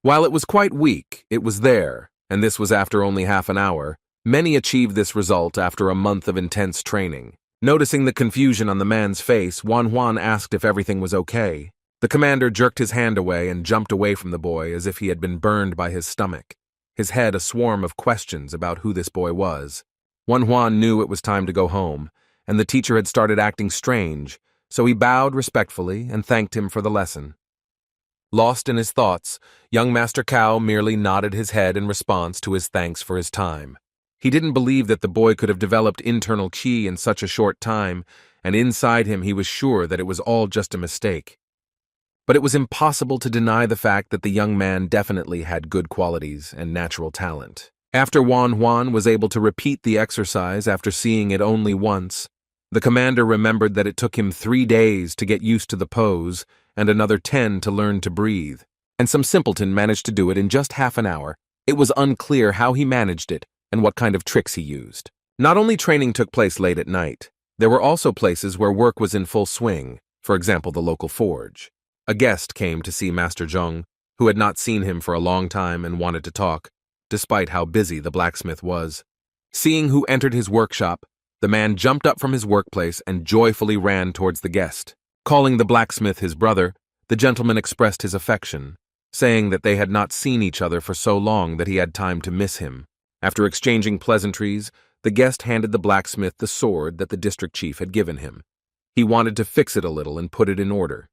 While it was quite weak, it was there, and this was after only half an hour. Many achieved this result after a month of intense training. Noticing the confusion on the man's face, Juan asked if everything was okay. The commander jerked his hand away and jumped away from the boy as if he had been burned by his stomach, his head a swarm of questions about who this boy was. Juan knew it was time to go home, and the teacher had started acting strange, so he bowed respectfully and thanked him for the lesson. Lost in his thoughts, young Master Cao merely nodded his head in response to his thanks for his time. He didn't believe that the boy could have developed internal qi in such a short time, and inside him he was sure that it was all just a mistake. But it was impossible to deny the fact that the young man definitely had good qualities and natural talent. After Juan was able to repeat the exercise after seeing it only once, the commander remembered that it took him 3 days to get used to the pose and another 10 to learn to breathe, and some simpleton managed to do it in just half an hour. It was unclear how he managed it and what kind of tricks he used. Not only training took place late at night, there were also places where work was in full swing, for example the local forge. A guest came to see Master Zhong, who had not seen him for a long time and wanted to talk, despite how busy the blacksmith was. Seeing who entered his workshop, the man jumped up from his workplace and joyfully ran towards the guest. Calling the blacksmith his brother, the gentleman expressed his affection, saying that they had not seen each other for so long that he had time to miss him. After exchanging pleasantries, the guest handed the blacksmith the sword that the district chief had given him. He wanted to fix it a little and put it in order.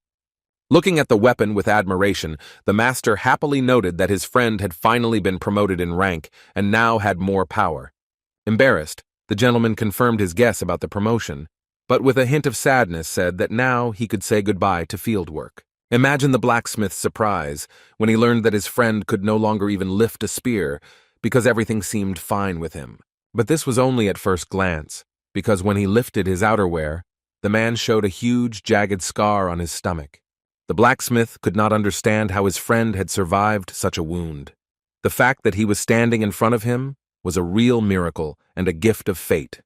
Looking at the weapon with admiration, the master happily noted that his friend had finally been promoted in rank and now had more power. Embarrassed, the gentleman confirmed his guess about the promotion, but with a hint of sadness said that now he could say goodbye to field work. Imagine the blacksmith's surprise when he learned that his friend could no longer even lift a spear because everything seemed fine with him. But this was only at first glance, because when he lifted his outerwear, the man showed a huge, jagged scar on his stomach. The blacksmith could not understand how his friend had survived such a wound. The fact that he was standing in front of him was a real miracle and a gift of fate.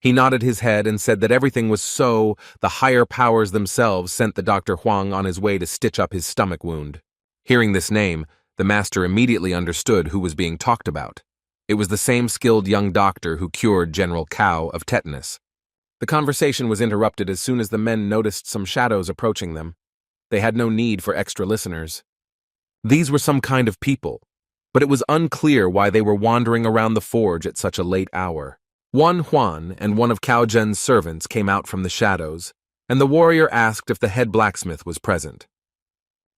He nodded his head and said that everything was so, the higher powers themselves sent the Dr. Huang on his way to stitch up his stomach wound. Hearing this name, the master immediately understood who was being talked about. It was the same skilled young doctor who cured General Cao of tetanus. The conversation was interrupted as soon as the men noticed some shadows approaching them. They had no need for extra listeners. These were some kind of people, but it was unclear why they were wandering around the forge at such a late hour. One Huan and one of Cao Zhen's servants came out from the shadows, and the warrior asked if the head blacksmith was present.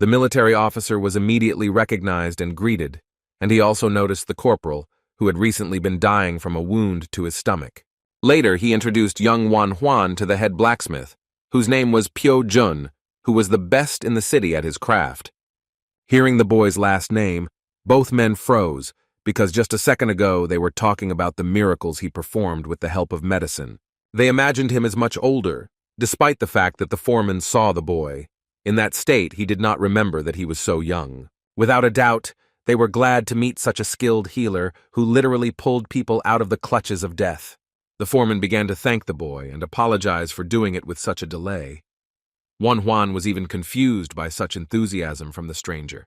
The military officer was immediately recognized and greeted, and he also noticed the corporal, who had recently been dying from a wound to his stomach. Later, he introduced young Wan Huan to the head blacksmith, whose name was Piu Jun, who was the best in the city at his craft. Hearing the boy's last name, both men froze, because just a second ago they were talking about the miracles he performed with the help of medicine. They imagined him as much older, despite the fact that the foreman saw the boy. In that state, he did not remember that he was so young. Without a doubt, they were glad to meet such a skilled healer who literally pulled people out of the clutches of death. The foreman began to thank the boy and apologize for doing it with such a delay. Wan Huan was even confused by such enthusiasm from the stranger.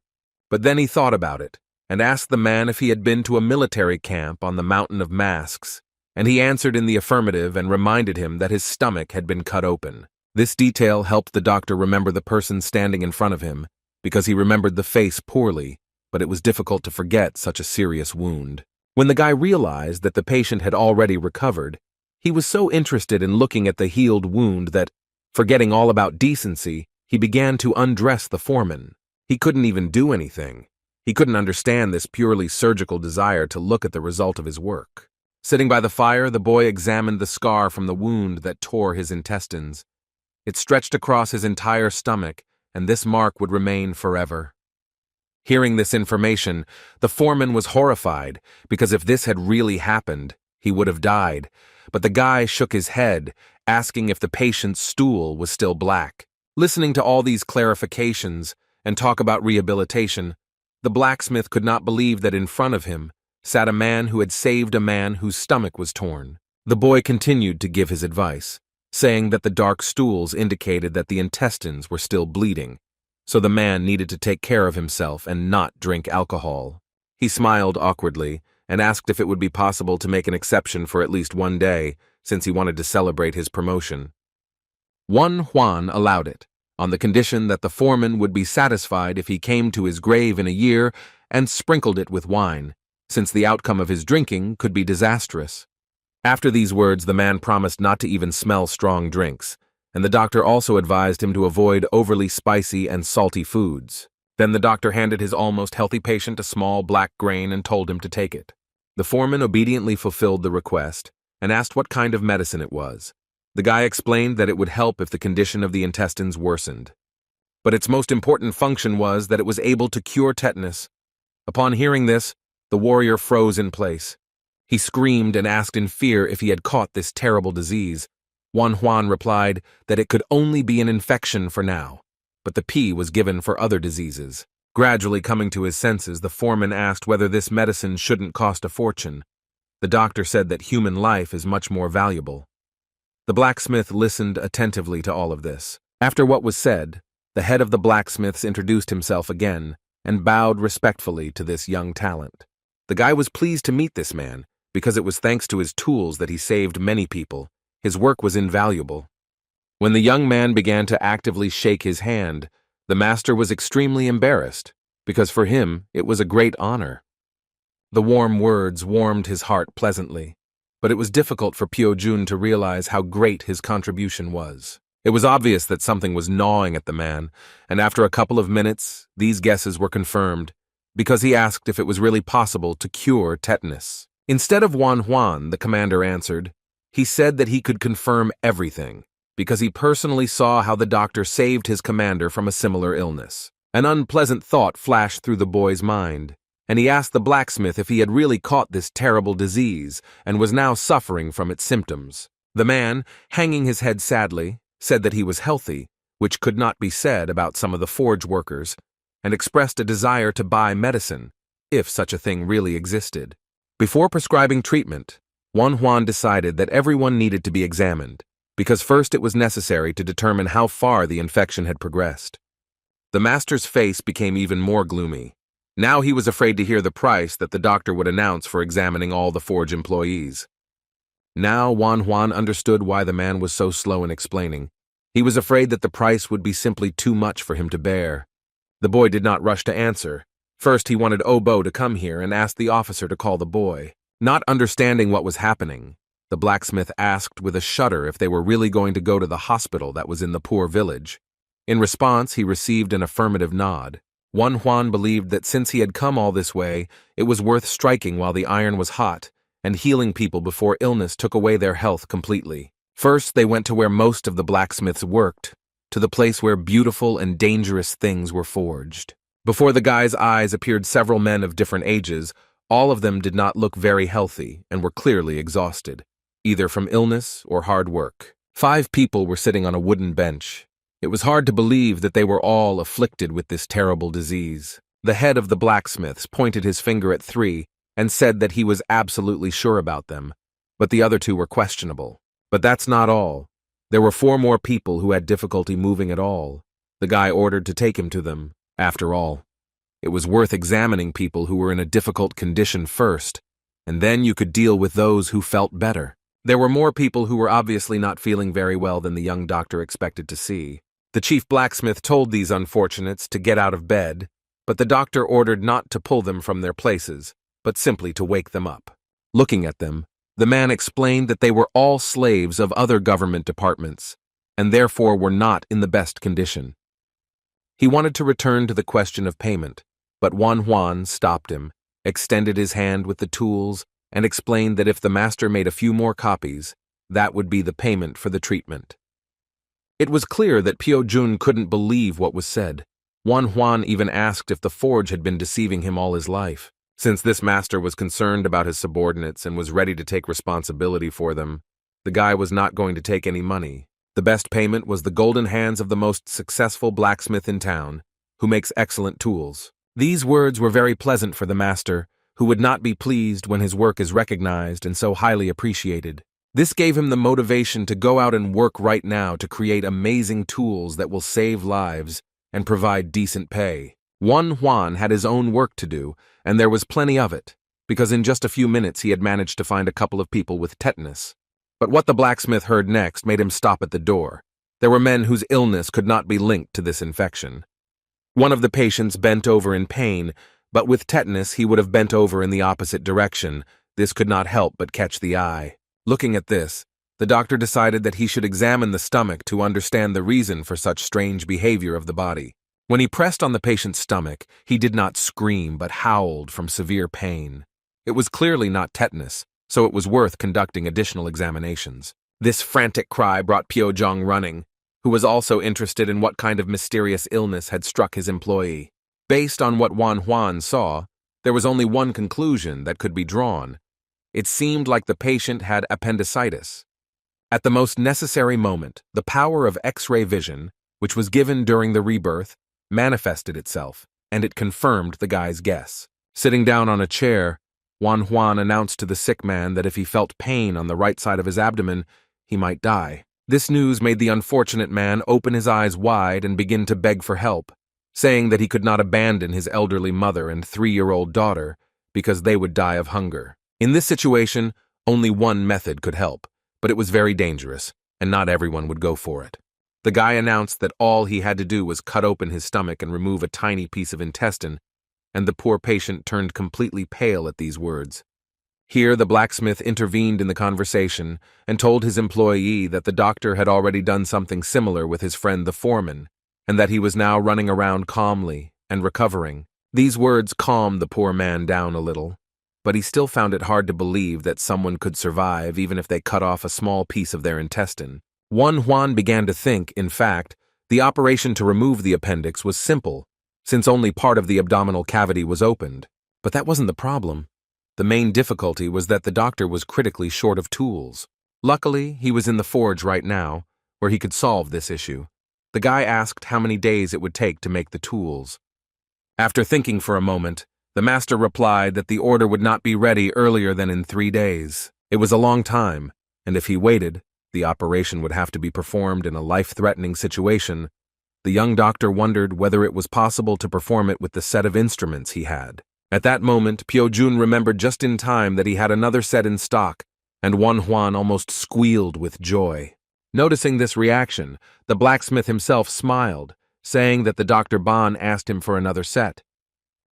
But then he thought about it, and asked the man if he had been to a military camp on the Mountain of Masks, and he answered in the affirmative and reminded him that his stomach had been cut open. This detail helped the doctor remember the person standing in front of him, because he remembered the face poorly, but it was difficult to forget such a serious wound. When the guy realized that the patient had already recovered, he was so interested in looking at the healed wound that, forgetting all about decency, he began to undress the foreman. He couldn't even do anything. He couldn't understand this purely surgical desire to look at the result of his work. Sitting by the fire, the boy examined the scar from the wound that tore his intestines. It stretched across his entire stomach, and this mark would remain forever. Hearing this information, the foreman was horrified, because if this had really happened, he would have died. But the guy shook his head, asking if the patient's stool was still black. Listening to all these clarifications and talk about rehabilitation, the blacksmith could not believe that in front of him sat a man who had saved a man whose stomach was torn. The boy continued to give his advice, saying that the dark stools indicated that the intestines were still bleeding, so the man needed to take care of himself and not drink alcohol. He smiled awkwardly and asked if it would be possible to make an exception for at least one day, since he wanted to celebrate his promotion. One Huan allowed it, on the condition that the foreman would be satisfied if he came to his grave in a year and sprinkled it with wine, since the outcome of his drinking could be disastrous. After these words, the man promised not to even smell strong drinks, and the doctor also advised him to avoid overly spicy and salty foods. Then the doctor handed his almost healthy patient a small black grain and told him to take it. The foreman obediently fulfilled the request and asked what kind of medicine it was. The guy explained that it would help if the condition of the intestines worsened. But its most important function was that it was able to cure tetanus. Upon hearing this, the warrior froze in place. He screamed and asked in fear if he had caught this terrible disease. Wan Huan replied that it could only be an infection for now, but the P was given for other diseases. Gradually coming to his senses, the foreman asked whether this medicine shouldn't cost a fortune. The doctor said that human life is much more valuable. The blacksmith listened attentively to all of this. After what was said, the head of the blacksmiths introduced himself again and bowed respectfully to this young talent. The guy was pleased to meet this man, because it was thanks to his tools that he saved many people. His work was invaluable. When the young man began to actively shake his hand, the master was extremely embarrassed, because for him it was a great honor. The warm words warmed his heart pleasantly, but it was difficult for Piu Jun to realize how great his contribution was. It was obvious that something was gnawing at the man, and after a couple of minutes, these guesses were confirmed, because he asked if it was really possible to cure tetanus. Instead of Wan Huan, the commander answered, he said that he could confirm everything. because he personally saw how the doctor saved his commander from a similar illness. An unpleasant thought flashed through the boy's mind, and he asked the blacksmith if he had really caught this terrible disease and was now suffering from its symptoms. The man, hanging his head sadly, said that he was healthy, which could not be said about some of the forge workers, and expressed a desire to buy medicine, if such a thing really existed. Before prescribing treatment, Juan decided that everyone needed to be examined, because first it was necessary to determine how far the infection had progressed. The master's face became even more gloomy. Now he was afraid to hear the price that the doctor would announce for examining all the forge employees. Now Juan understood why the man was so slow in explaining. He was afraid that the price would be simply too much for him to bear. The boy did not rush to answer. First he wanted Obo to come here and asked the officer to call the boy. Not understanding what was happening, the blacksmith asked with a shudder if they were really going to go to the hospital that was in the poor village. In response, he received an affirmative nod. Juan believed that since he had come all this way, it was worth striking while the iron was hot and healing people before illness took away their health completely. First, they went to where most of the blacksmiths worked, to the place where beautiful and dangerous things were forged. Before the guy's eyes appeared several men of different ages. All of them did not look very healthy and were clearly exhausted, either from illness or hard work. 5 people were sitting on a wooden bench. It was hard to believe that they were all afflicted with this terrible disease. The head of the blacksmiths pointed his finger at 3 and said that he was absolutely sure about them, but the other 2 were questionable. But that's not all. There were 4 more people who had difficulty moving at all. The guy ordered to take him to them. After all, it was worth examining people who were in a difficult condition first, and then you could deal with those who felt better. There were more people who were obviously not feeling very well than the young doctor expected to see. The chief blacksmith told these unfortunates to get out of bed, but the doctor ordered not to pull them from their places, but simply to wake them up. Looking at them, the man explained that they were all slaves of other government departments, and therefore were not in the best condition. He wanted to return to the question of payment, but Juan stopped him, extended his hand with the tools, and explained that if the master made a few more copies, that would be the payment for the treatment. It was clear that Pio Jun couldn't believe what was said. Juan even asked if the forge had been deceiving him all his life. Since this master was concerned about his subordinates and was ready to take responsibility for them, the guy was not going to take any money. The best payment was the golden hands of the most successful blacksmith in town, who makes excellent tools. These words were very pleasant for the master, who would not be pleased when his work is recognized and so highly appreciated. This gave him the motivation to go out and work right now to create amazing tools that will save lives and provide decent pay. Juan had his own work to do, and there was plenty of it, because in just a few minutes he had managed to find a couple of people with tetanus. But what the blacksmith heard next made him stop at the door. There were men whose illness could not be linked to this infection. One of the patients bent over in pain, but with tetanus he would have bent over in the opposite direction. This could not help but catch the eye. Looking at this, the doctor decided that he should examine the stomach to understand the reason for such strange behavior of the body. When he pressed on the patient's stomach, he did not scream but howled from severe pain. It was clearly not tetanus, so it was worth conducting additional examinations. This frantic cry brought Pio Jong running, who was also interested in what kind of mysterious illness had struck his employee. Based on what Juan saw, there was only one conclusion that could be drawn. It seemed like the patient had appendicitis. At the most necessary moment, the power of X-ray vision, which was given during the rebirth, manifested itself, and it confirmed the guy's guess. Sitting down on a chair, Juan announced to the sick man that if he felt pain on the right side of his abdomen, he might die. This news made the unfortunate man open his eyes wide and begin to beg for help, saying that he could not abandon his elderly mother and 3-year-old daughter because they would die of hunger. In this situation, only one method could help, but it was very dangerous, and not everyone would go for it. The guy announced that all he had to do was cut open his stomach and remove a tiny piece of intestine, and the poor patient turned completely pale at these words. Here the blacksmith intervened in the conversation and told his employee that the doctor had already done something similar with his friend the foreman, and that he was now running around calmly and recovering. These words calmed the poor man down a little, but he still found it hard to believe that someone could survive even if they cut off a small piece of their intestine. Juan began to think, in fact, the operation to remove the appendix was simple, since only part of the abdominal cavity was opened. But that wasn't the problem. The main difficulty was that the doctor was critically short of tools. Luckily, he was in the forge right now, where he could solve this issue. The guy asked how many days it would take to make the tools. After thinking for a moment, the master replied that the order would not be ready earlier than in 3 days. It was a long time, and if he waited, the operation would have to be performed in a life-threatening situation. The young doctor wondered whether it was possible to perform it with the set of instruments he had. At that moment, Pyo-jun remembered just in time that he had another set in stock, and Juan almost squealed with joy. Noticing this reaction, the blacksmith himself smiled, saying that the Dr. Ban asked him for another set.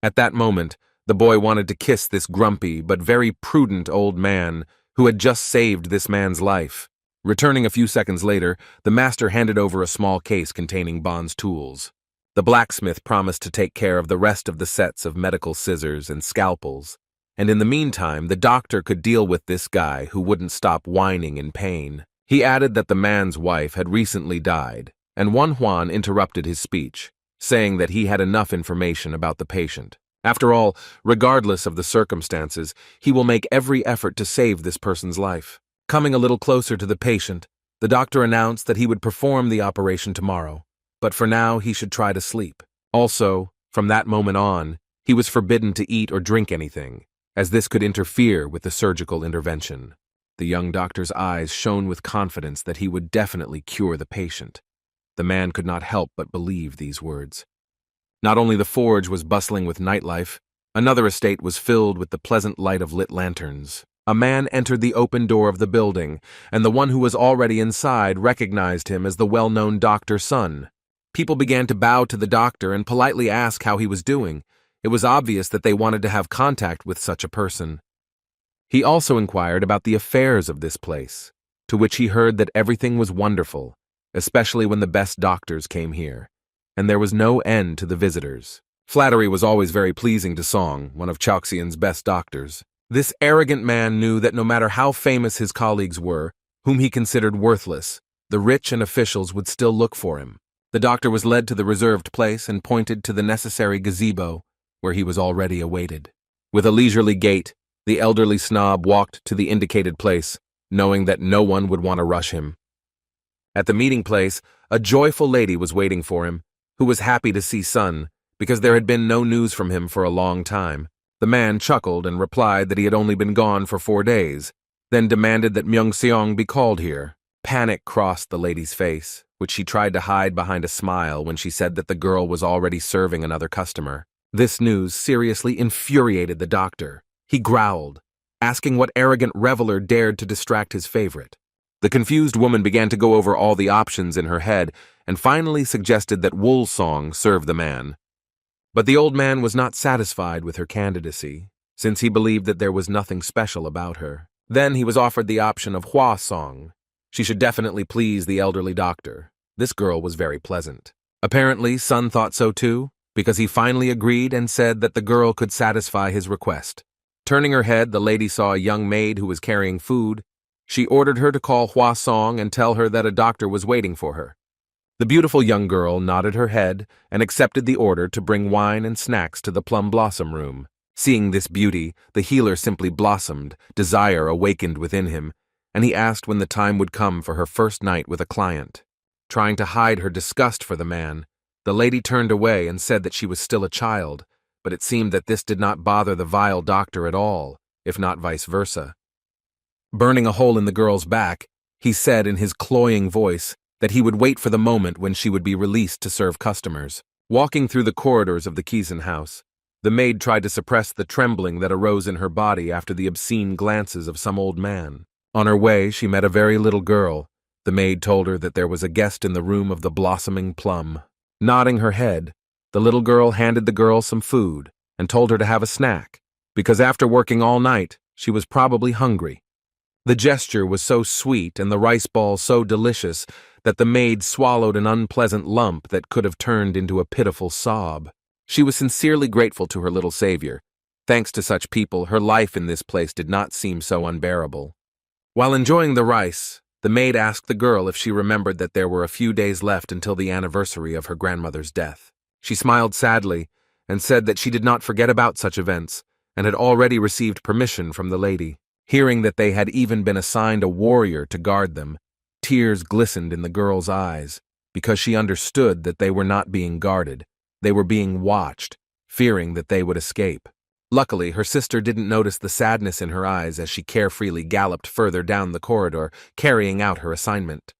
At that moment, the boy wanted to kiss this grumpy but very prudent old man who had just saved this man's life. Returning a few seconds later, the master handed over a small case containing Ban's tools. The blacksmith promised to take care of the rest of the sets of medical scissors and scalpels, and in the meantime, the doctor could deal with this guy who wouldn't stop whining in pain. He added that the man's wife had recently died, and Juan interrupted his speech, saying that he had enough information about the patient. After all, regardless of the circumstances, he will make every effort to save this person's life. Coming a little closer to the patient, the doctor announced that he would perform the operation tomorrow, but for now he should try to sleep. Also, from that moment on, he was forbidden to eat or drink anything, as this could interfere with the surgical intervention. The young doctor's eyes shone with confidence that he would definitely cure the patient. The man could not help but believe these words. Not only the forge was bustling with nightlife, another estate was filled with the pleasant light of lit lanterns. A man entered the open door of the building, and the one who was already inside recognized him as the well-known Dr. Sun. People began to bow to the doctor and politely ask how he was doing. It was obvious that they wanted to have contact with such a person. He also inquired about the affairs of this place, to which he heard that everything was wonderful, especially when the best doctors came here, and there was no end to the visitors. Flattery was always very pleasing to Song, one of Chaoxian's best doctors. This arrogant man knew that no matter how famous his colleagues were, whom he considered worthless, the rich and officials would still look for him. The doctor was led to the reserved place and pointed to the necessary gazebo, where he was already awaited. With a leisurely gait, the elderly snob walked to the indicated place, knowing that no one would want to rush him. At the meeting place, a joyful lady was waiting for him, who was happy to see Sun, because there had been no news from him for a long time. The man chuckled and replied that he had only been gone for 4 days, then demanded that Myung-seong be called here. Panic crossed the lady's face, which she tried to hide behind a smile when she said that the girl was already serving another customer. This news seriously infuriated the doctor. He growled, asking what arrogant reveler dared to distract his favorite. The confused woman began to go over all the options in her head and finally suggested that Wool-song serve the man. But the old man was not satisfied with her candidacy, since he believed that there was nothing special about her. Then he was offered the option of Hwa-song. She should definitely please the elderly doctor. This girl was very pleasant. Apparently, Sun thought so too, because he finally agreed and said that the girl could satisfy his request. Turning her head, the lady saw a young maid who was carrying food. She ordered her to call Hwa-song and tell her that a doctor was waiting for her. The beautiful young girl nodded her head and accepted the order to bring wine and snacks to the plum blossom room. Seeing this beauty, the healer simply blossomed, desire awakened within him, and he asked when the time would come for her first night with a client. Trying to hide her disgust for the man, the lady turned away and said that she was still a child, but it seemed that this did not bother the vile doctor at all, if not vice versa. Burning a hole in the girl's back, he said in his cloying voice that he would wait for the moment when she would be released to serve customers. Walking through the corridors of the Kisen house, the maid tried to suppress the trembling that arose in her body after the obscene glances of some old man. On her way, she met a very little girl. The maid told her that there was a guest in the room of the blossoming plum. Nodding her head, the little girl handed the girl some food and told her to have a snack, because after working all night, she was probably hungry. The gesture was so sweet and the rice ball so delicious that the maid swallowed an unpleasant lump that could have turned into a pitiful sob. She was sincerely grateful to her little savior. Thanks to such people, her life in this place did not seem so unbearable. While enjoying the rice, The maid asked the girl if she remembered that there were a few days left until the anniversary of her grandmother's death. She smiled sadly and said that she did not forget about such events and had already received permission from the lady. Hearing that they had even been assigned a warrior to guard them, tears glistened in the girl's eyes because she understood that they were not being guarded. They were being watched, fearing that they would escape. Luckily, her sister didn't notice the sadness in her eyes as she carefreely galloped further down the corridor, carrying out her assignment.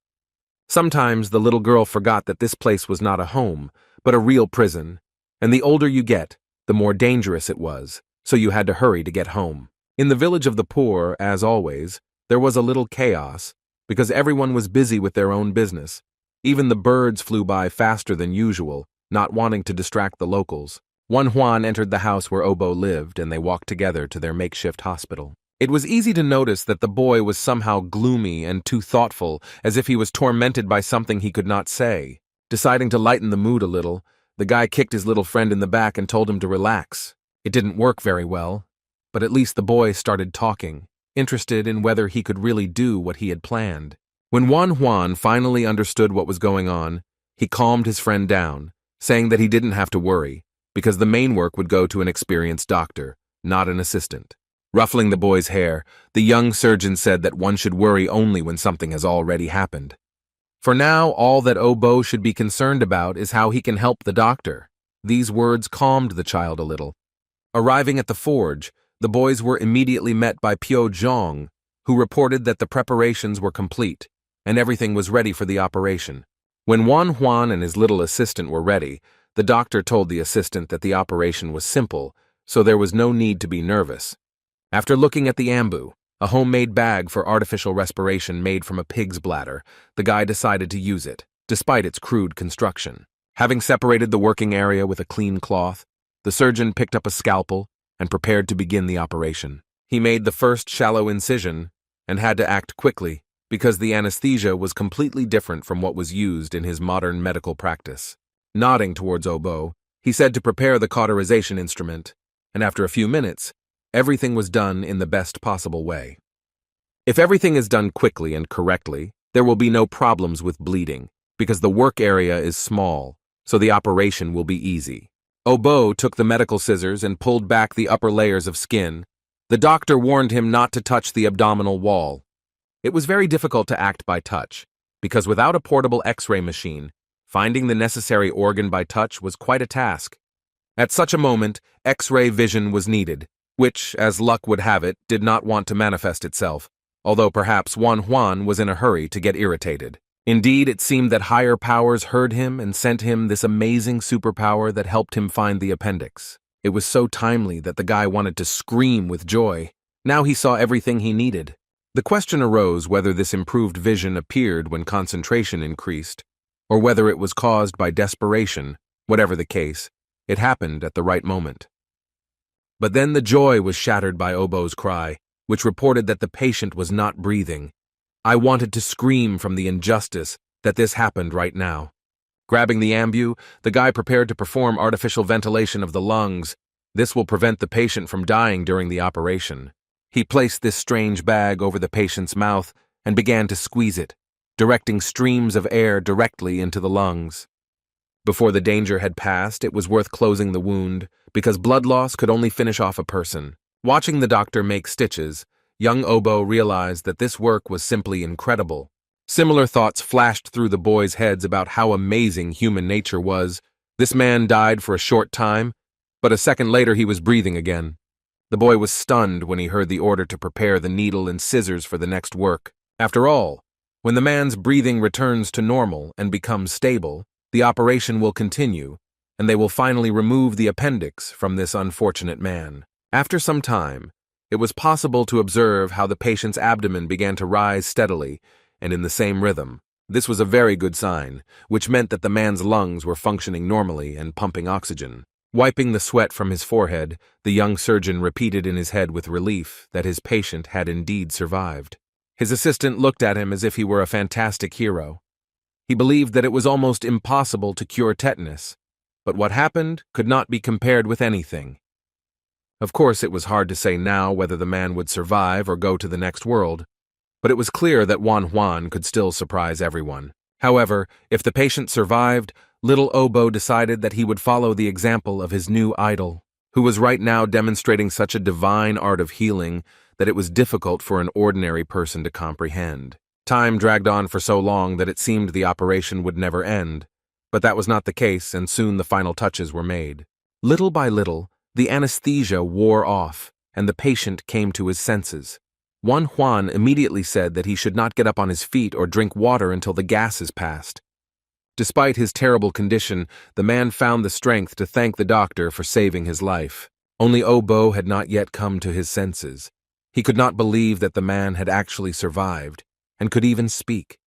Sometimes the little girl forgot that this place was not a home, but a real prison, and the older you get, the more dangerous it was, so you had to hurry to get home. In the village of the poor, as always, there was a little chaos, because everyone was busy with their own business. Even the birds flew by faster than usual, not wanting to distract the locals. One Juan entered the house where Obo lived, and they walked together to their makeshift hospital. It was easy to notice that the boy was somehow gloomy and too thoughtful, as if he was tormented by something he could not say. Deciding to lighten the mood a little, the guy kicked his little friend in the back and told him to relax. It didn't work very well, but at least the boy started talking, interested in whether he could really do what he had planned. When Juan finally understood what was going on, he calmed his friend down, saying that he didn't have to worry, because the main work would go to an experienced doctor, not an assistant. Ruffling the boy's hair, the young surgeon said that one should worry only when something has already happened. For now, all that Obo should be concerned about is how he can help the doctor. These words calmed the child a little. Arriving at the forge, the boys were immediately met by Pyo Zhong, who reported that the preparations were complete, and everything was ready for the operation. When Juan and his little assistant were ready, the doctor told the assistant that the operation was simple, so there was no need to be nervous. After looking at the ambu, a homemade bag for artificial respiration made from a pig's bladder, the guy decided to use it, despite its crude construction. Having separated the working area with a clean cloth, the surgeon picked up a scalpel and prepared to begin the operation. He made the first shallow incision and had to act quickly because the anesthesia was completely different from what was used in his modern medical practice. Nodding towards Obo, he said to prepare the cauterization instrument, and after a few minutes, everything was done in the best possible way. If everything is done quickly and correctly, there will be no problems with bleeding, because the work area is small, so the operation will be easy. Obo took the medical scissors and pulled back the upper layers of skin. The doctor warned him not to touch the abdominal wall. It was very difficult to act by touch, because without a portable X-ray machine, finding the necessary organ by touch was quite a task. At such a moment, X-ray vision was needed, which, as luck would have it, did not want to manifest itself, although perhaps Juan was in a hurry to get irritated. Indeed, it seemed that higher powers heard him and sent him this amazing superpower that helped him find the appendix. It was so timely that the guy wanted to scream with joy. Now he saw everything he needed. The question arose whether this improved vision appeared when concentration increased, or whether it was caused by desperation. Whatever the case, it happened at the right moment. But then the joy was shattered by Obo's cry, which reported that the patient was not breathing. I wanted to scream from the injustice that this happened right now. Grabbing the ambu, the guy prepared to perform artificial ventilation of the lungs. This will prevent the patient from dying during the operation. He placed this strange bag over the patient's mouth and began to squeeze it, directing streams of air directly into the lungs. Before the danger had passed, it was worth closing the wound, because blood loss could only finish off a person. Watching the doctor make stitches, young Obo realized that this work was simply incredible. Similar thoughts flashed through the boys' heads about how amazing human nature was. This man died for a short time, but a second later he was breathing again. The boy was stunned when he heard the order to prepare the needle and scissors for the next work. After all, when the man's breathing returns to normal and becomes stable, the operation will continue, and they will finally remove the appendix from this unfortunate man. After some time, it was possible to observe how the patient's abdomen began to rise steadily and in the same rhythm. This was a very good sign, which meant that the man's lungs were functioning normally and pumping oxygen. Wiping the sweat from his forehead, the young surgeon repeated in his head with relief that his patient had indeed survived. His assistant looked at him as if he were a fantastic hero. He believed that it was almost impossible to cure tetanus, but what happened could not be compared with anything. Of course, it was hard to say now whether the man would survive or go to the next world. but it was clear that Juan could still surprise everyone. However, if the patient survived, little Obo decided that he would follow the example of his new idol, who was right now demonstrating such a divine art of healing that it was difficult for an ordinary person to comprehend. Time dragged on for so long that it seemed the operation would never end, but that was not the case, and soon the final touches were made. Little by little, the anesthesia wore off, and the patient came to his senses. Juan immediately said that he should not get up on his feet or drink water until the gases passed. Despite his terrible condition, the man found the strength to thank the doctor for saving his life. Only Obo had not yet come to his senses. He could not believe that the man had actually survived, and could even speak.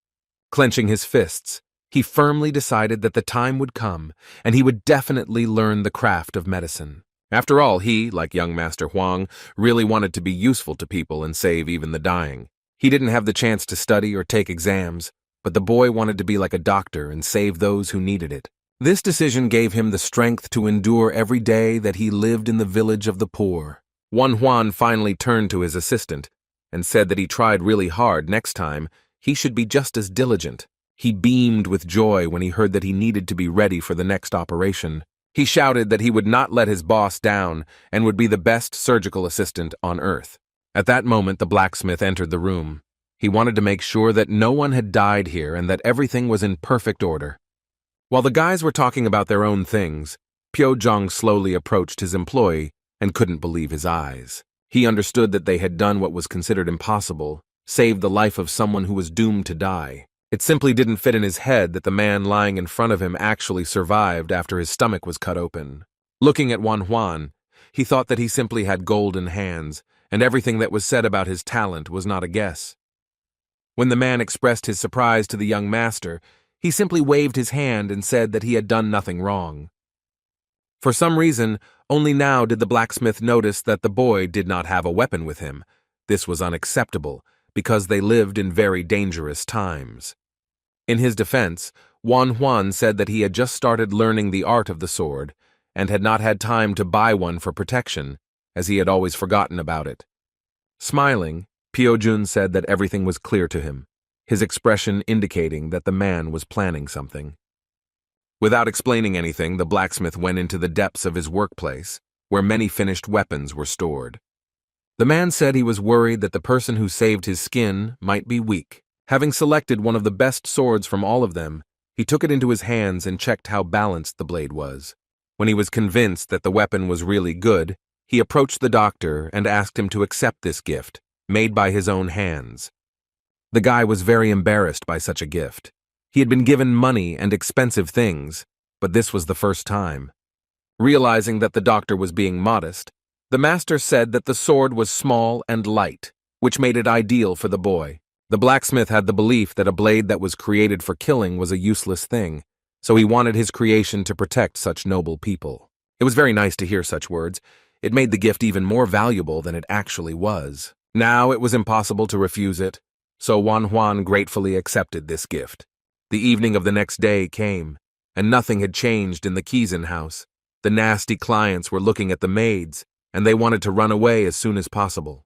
Clenching his fists, he firmly decided that the time would come, and he would definitely learn the craft of medicine. After all, he, like young Master Huang, really wanted to be useful to people and save even the dying. He didn't have the chance to study or take exams, but the boy wanted to be like a doctor and save those who needed it. This decision gave him the strength to endure every day that he lived in the village of the poor. Juan finally turned to his assistant and said that he tried really hard. Next time, he should be just as diligent. He beamed with joy when he heard that he needed to be ready for the next operation. He shouted that he would not let his boss down and would be the best surgical assistant on earth. At that moment, the blacksmith entered the room. He wanted to make sure that no one had died here and that everything was in perfect order. While the guys were talking about their own things, Piojong slowly approached his employee and couldn't believe his eyes. He understood that they had done what was considered impossible, saved the life of someone who was doomed to die. It simply didn't fit in his head that the man lying in front of him actually survived after his stomach was cut open. Looking at Juan, he thought that he simply had golden hands, and everything that was said about his talent was not a guess. When the man expressed his surprise to the young master, he simply waved his hand and said that he had done nothing wrong. For some reason, only now did the blacksmith notice that the boy did not have a weapon with him. This was unacceptable, because they lived in very dangerous times. In his defense, Juan said that he had just started learning the art of the sword and had not had time to buy one for protection, as he had always forgotten about it. Smiling, Piojun said that everything was clear to him, his expression indicating that the man was planning something. Without explaining anything, the blacksmith went into the depths of his workplace, where many finished weapons were stored. The man said he was worried that the person who saved his skin might be weak. Having selected one of the best swords from all of them, he took it into his hands and checked how balanced the blade was. When he was convinced that the weapon was really good, he approached the doctor and asked him to accept this gift, made by his own hands. The guy was very embarrassed by such a gift. He had been given money and expensive things, but this was the first time. Realizing that the doctor was being modest, the master said that the sword was small and light, which made it ideal for the boy. The blacksmith had the belief that a blade that was created for killing was a useless thing, so he wanted his creation to protect such noble people. It was very nice to hear such words. It made the gift even more valuable than it actually was. Now it was impossible to refuse it, so Juan gratefully accepted this gift. The evening of the next day came, and nothing had changed in the Kizan house. The nasty clients were looking at the maids, and they wanted to run away as soon as possible.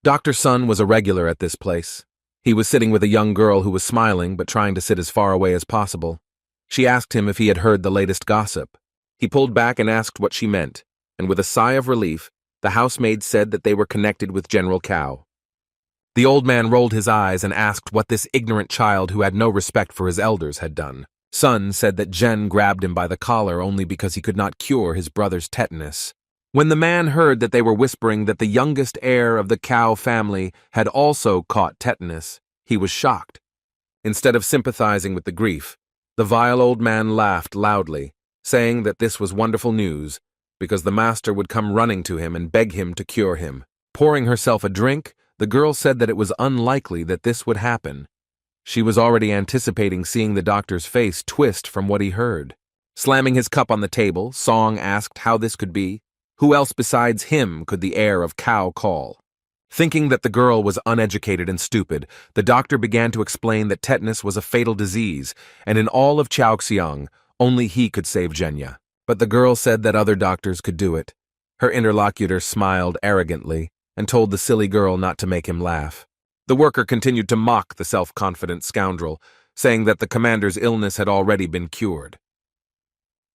Dr. Sun was a regular at this place. He was sitting with a young girl who was smiling but trying to sit as far away as possible. She asked him if he had heard the latest gossip. He pulled back and asked what she meant, and with a sigh of relief, the housemaid said that they were connected with General Cao. The old man rolled his eyes and asked what this ignorant child who had no respect for his elders had done. Sun said that Jen grabbed him by the collar only because he could not cure his brother's tetanus. When the man heard that they were whispering that the youngest heir of the Cao family had also caught tetanus, he was shocked. Instead of sympathizing with the grief, the vile old man laughed loudly, saying that this was wonderful news, because the master would come running to him and beg him to cure him. Pouring herself a drink, the girl said that it was unlikely that this would happen. She was already anticipating seeing the doctor's face twist from what he heard. Slamming his cup on the table, Song asked how this could be. Who else besides him could the heir of Cao call? Thinking that the girl was uneducated and stupid, the doctor began to explain that tetanus was a fatal disease, and in all of Chaoxiang, only he could save Zhenya. But the girl said that other doctors could do it. Her interlocutor smiled arrogantly and told the silly girl not to make him laugh. The worker continued to mock the self-confident scoundrel, saying that the commander's illness had already been cured.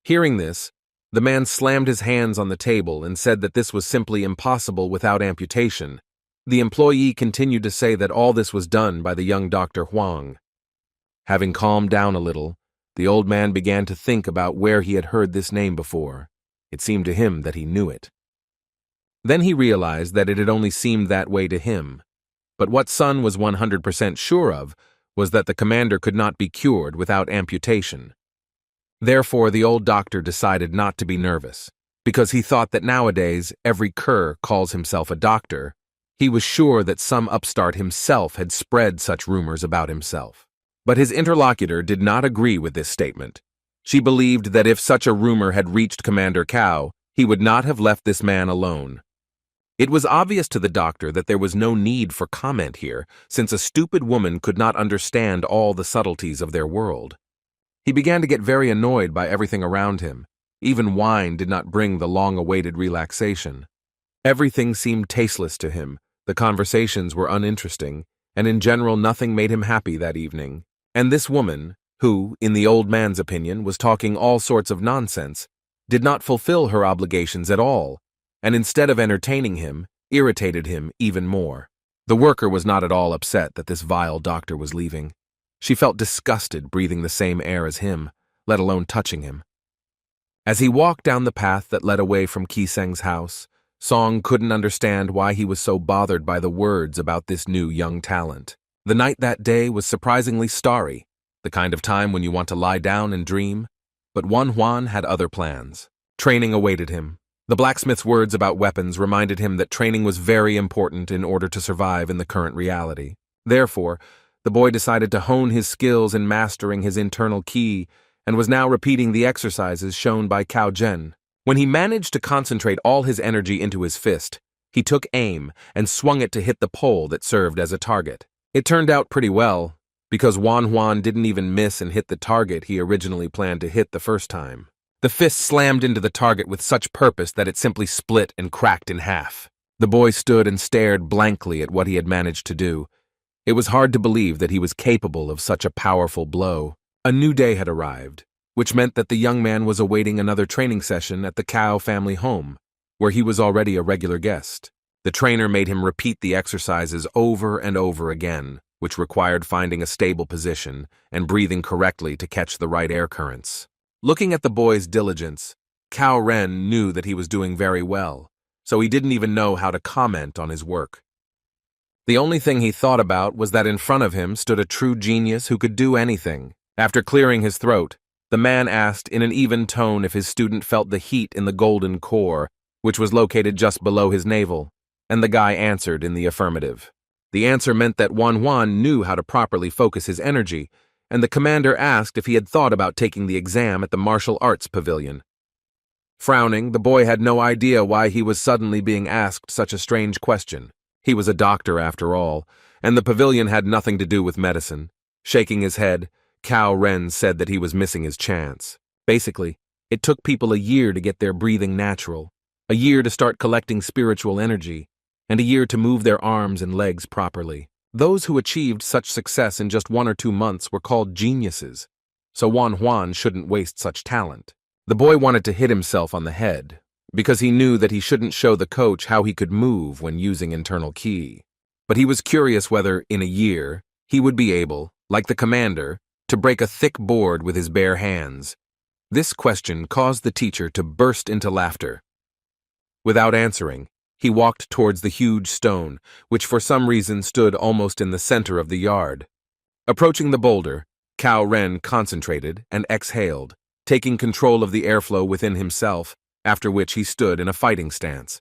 Hearing this, the man slammed his hands on the table and said that this was simply impossible without amputation. The employee continued to say that all this was done by the young Dr. Huang. Having calmed down a little, the old man began to think about where he had heard this name before. It seemed to him that he knew it. Then he realized that it had only seemed that way to him. But what Sun was 100% sure of was that the commander could not be cured without amputation. Therefore, the old doctor decided not to be nervous, because he thought that nowadays every cur calls himself a doctor. He was sure that some upstart himself had spread such rumors about himself. But his interlocutor did not agree with this statement. She believed that if such a rumor had reached Commander Cao, he would not have left this man alone. It was obvious to the doctor that there was no need for comment here, since a stupid woman could not understand all the subtleties of their world. He began to get very annoyed by everything around him. Even wine did not bring the long-awaited relaxation. Everything seemed tasteless to him, the conversations were uninteresting, and in general nothing made him happy that evening. And this woman, who, in the old man's opinion, was talking all sorts of nonsense, did not fulfill her obligations at all, and instead of entertaining him, irritated him even more. The worker was not at all upset that this vile doctor was leaving. She felt disgusted breathing the same air as him, let alone touching him. As he walked down the path that led away from Kiseng's house, Song couldn't understand why he was so bothered by the words about this new young talent. The night that day was surprisingly starry, the kind of time when you want to lie down and dream, but Wan Huan had other plans. Training awaited him. The blacksmith's words about weapons reminded him that training was very important in order to survive in the current reality. Therefore, the boy decided to hone his skills in mastering his internal ki and was now repeating the exercises shown by Cao Zhen. When he managed to concentrate all his energy into his fist, he took aim and swung it to hit the pole that served as a target. It turned out pretty well, because Wan Huan didn't even miss and hit the target he originally planned to hit the first time. The fist slammed into the target with such purpose that it simply split and cracked in half. The boy stood and stared blankly at what he had managed to do. It was hard to believe that he was capable of such a powerful blow. A new day had arrived, which meant that the young man was awaiting another training session at the Cao family home, where he was already a regular guest. The trainer made him repeat the exercises over and over again, which required finding a stable position and breathing correctly to catch the right air currents. Looking at the boy's diligence, Cao Ren knew that he was doing very well, so he didn't even know how to comment on his work. The only thing he thought about was that in front of him stood a true genius who could do anything. After clearing his throat, the man asked in an even tone if his student felt the heat in the golden core, which was located just below his navel, and the guy answered in the affirmative. The answer meant that Wan Huan knew how to properly focus his energy, and the commander asked if he had thought about taking the exam at the martial arts pavilion. Frowning, the boy had no idea why he was suddenly being asked such a strange question. He was a doctor after all, and the pavilion had nothing to do with medicine. Shaking his head, Cao Ren said that he was missing his chance. Basically, it took people a year to get their breathing natural, a year to start collecting spiritual energy, and a year to move their arms and legs properly. Those who achieved such success in just 1 or 2 months were called geniuses, so Wan Huan shouldn't waste such talent. The boy wanted to hit himself on the head, because he knew that he shouldn't show the coach how he could move when using internal ki. But he was curious whether, in a year, he would be able, like the commander, to break a thick board with his bare hands. This question caused the teacher to burst into laughter. Without answering, he walked towards the huge stone, which for some reason stood almost in the center of the yard. Approaching the boulder, Cao Ren concentrated and exhaled, taking control of the airflow within himself, after which he stood in a fighting stance.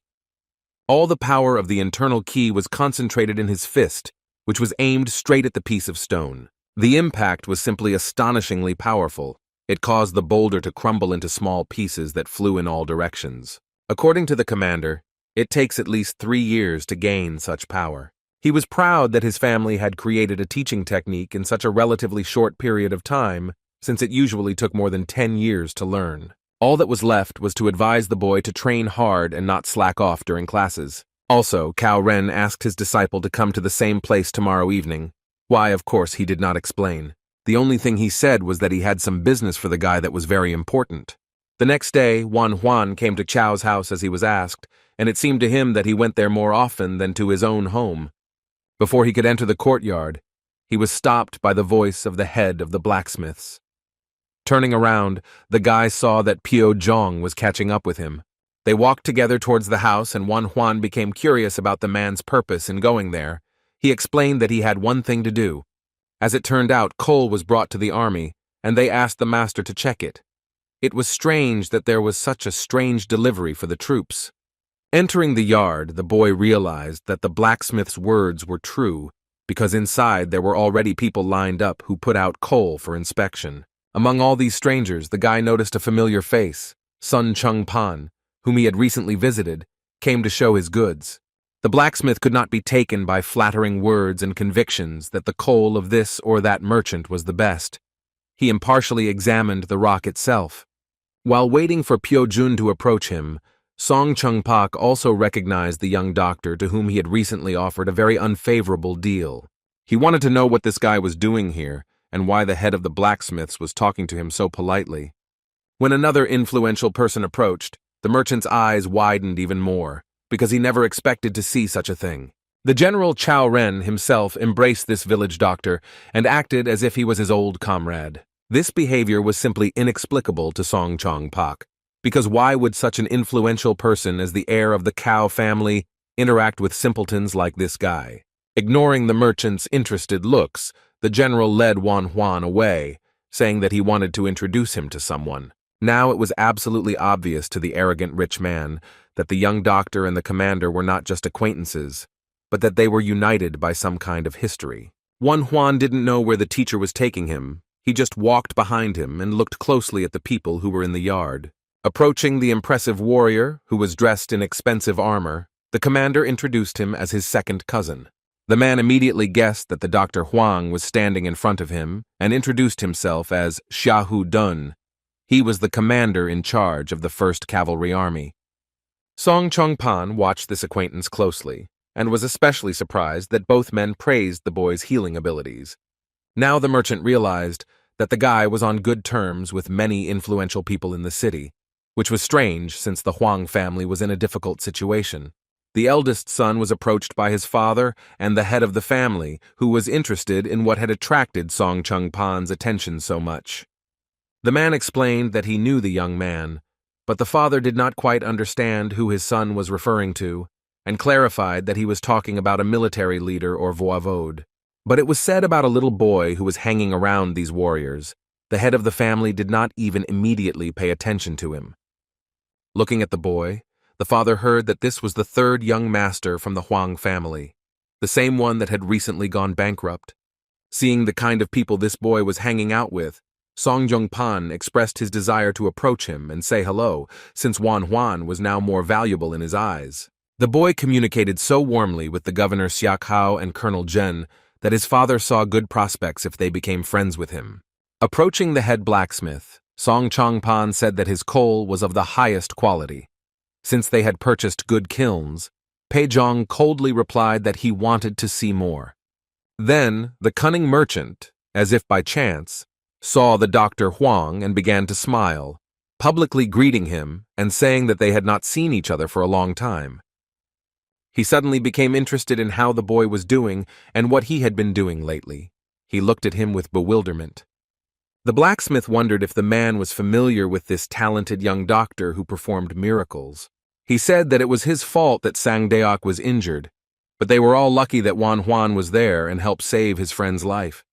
All the power of the internal ki was concentrated in his fist, which was aimed straight at the piece of stone. The impact was simply astonishingly powerful. It caused the boulder to crumble into small pieces that flew in all directions. According to the commander, it takes at least 3 years to gain such power. He was proud that his family had created a teaching technique in such a relatively short period of time, since it usually took more than 10 years to learn. All that was left was to advise the boy to train hard and not slack off during classes. Also, Cao Ren asked his disciple to come to the same place tomorrow evening. Why, of course, he did not explain. The only thing he said was that he had some business for the guy that was very important. The next day, Huan came to Chao's house as he was asked, and it seemed to him that he went there more often than to his own home. Before he could enter the courtyard, he was stopped by the voice of the head of the blacksmiths. Turning around, the guy saw that Pio Zhong was catching up with him. They walked together towards the house, and Huan became curious about the man's purpose in going there. He explained that he had one thing to do. As it turned out, coal was brought to the army, and they asked the master to check it. It was strange that there was such a strange delivery for the troops. Entering the yard, the boy realized that the blacksmith's words were true, because inside there were already people lined up who put out coal for inspection. Among all these strangers, the guy noticed a familiar face. Sun Chung Pan, whom he had recently visited, came to show his goods. The blacksmith could not be taken by flattering words and convictions that the coal of this or that merchant was the best. He impartially examined the rock itself. While waiting for Pio Jun to approach him, Song Chung Pak also recognized the young doctor to whom he had recently offered a very unfavorable deal. He wanted to know what this guy was doing here and why the head of the blacksmiths was talking to him so politely. When another influential person approached, the merchant's eyes widened even more, because he never expected to see such a thing. The General Cao Ren himself embraced this village doctor and acted as if he was his old comrade. This behavior was simply inexplicable to Song Chong Pak, because why would such an influential person as the heir of the Cao family interact with simpletons like this guy? Ignoring the merchant's interested looks, the general led Huan away, saying that he wanted to introduce him to someone. Now it was absolutely obvious to the arrogant rich man that the young doctor and the commander were not just acquaintances, but that they were united by some kind of history. Huan didn't know where the teacher was taking him. He just walked behind him and looked closely at the people who were in the yard. Approaching the impressive warrior, who was dressed in expensive armor, the commander introduced him as his second cousin. The man immediately guessed that the Dr. Huang was standing in front of him and introduced himself as Xiaohu Dun. He was the commander in charge of the 1st Cavalry Army. Song Chongpan watched this acquaintance closely and was especially surprised that both men praised the boy's healing abilities. Now the merchant realized that the guy was on good terms with many influential people in the city, which was strange since the Huang family was in a difficult situation. The eldest son was approached by his father and the head of the family, who was interested in what had attracted Song Chongpan's attention so much. The man explained that he knew the young man, but the father did not quite understand who his son was referring to, and clarified that he was talking about a military leader or voivode. But it was said about a little boy who was hanging around these warriors. The head of the family did not even immediately pay attention to him. Looking at the boy, the father heard that this was the 3rd young master from the Huang family, the same one that had recently gone bankrupt. Seeing the kind of people this boy was hanging out with, Song Jungpan expressed his desire to approach him and say hello, since Huan was now more valuable in his eyes. The boy communicated so warmly with the Governor Xiak Hao and Colonel Zhen that his father saw good prospects if they became friends with him. Approaching the head blacksmith, Song Chongpan said that his coal was of the highest quality. Since they had purchased good kilns, Pei Zhong coldly replied that he wanted to see more. Then the cunning merchant, as if by chance, saw the Dr. Huang and began to smile, publicly greeting him and saying that they had not seen each other for a long time. He suddenly became interested in how the boy was doing and what he had been doing lately. He looked at him with bewilderment. The blacksmith wondered if the man was familiar with this talented young doctor who performed miracles. He said that it was his fault that Sang Deok was injured, but they were all lucky that Huan was there and helped save his friend's life.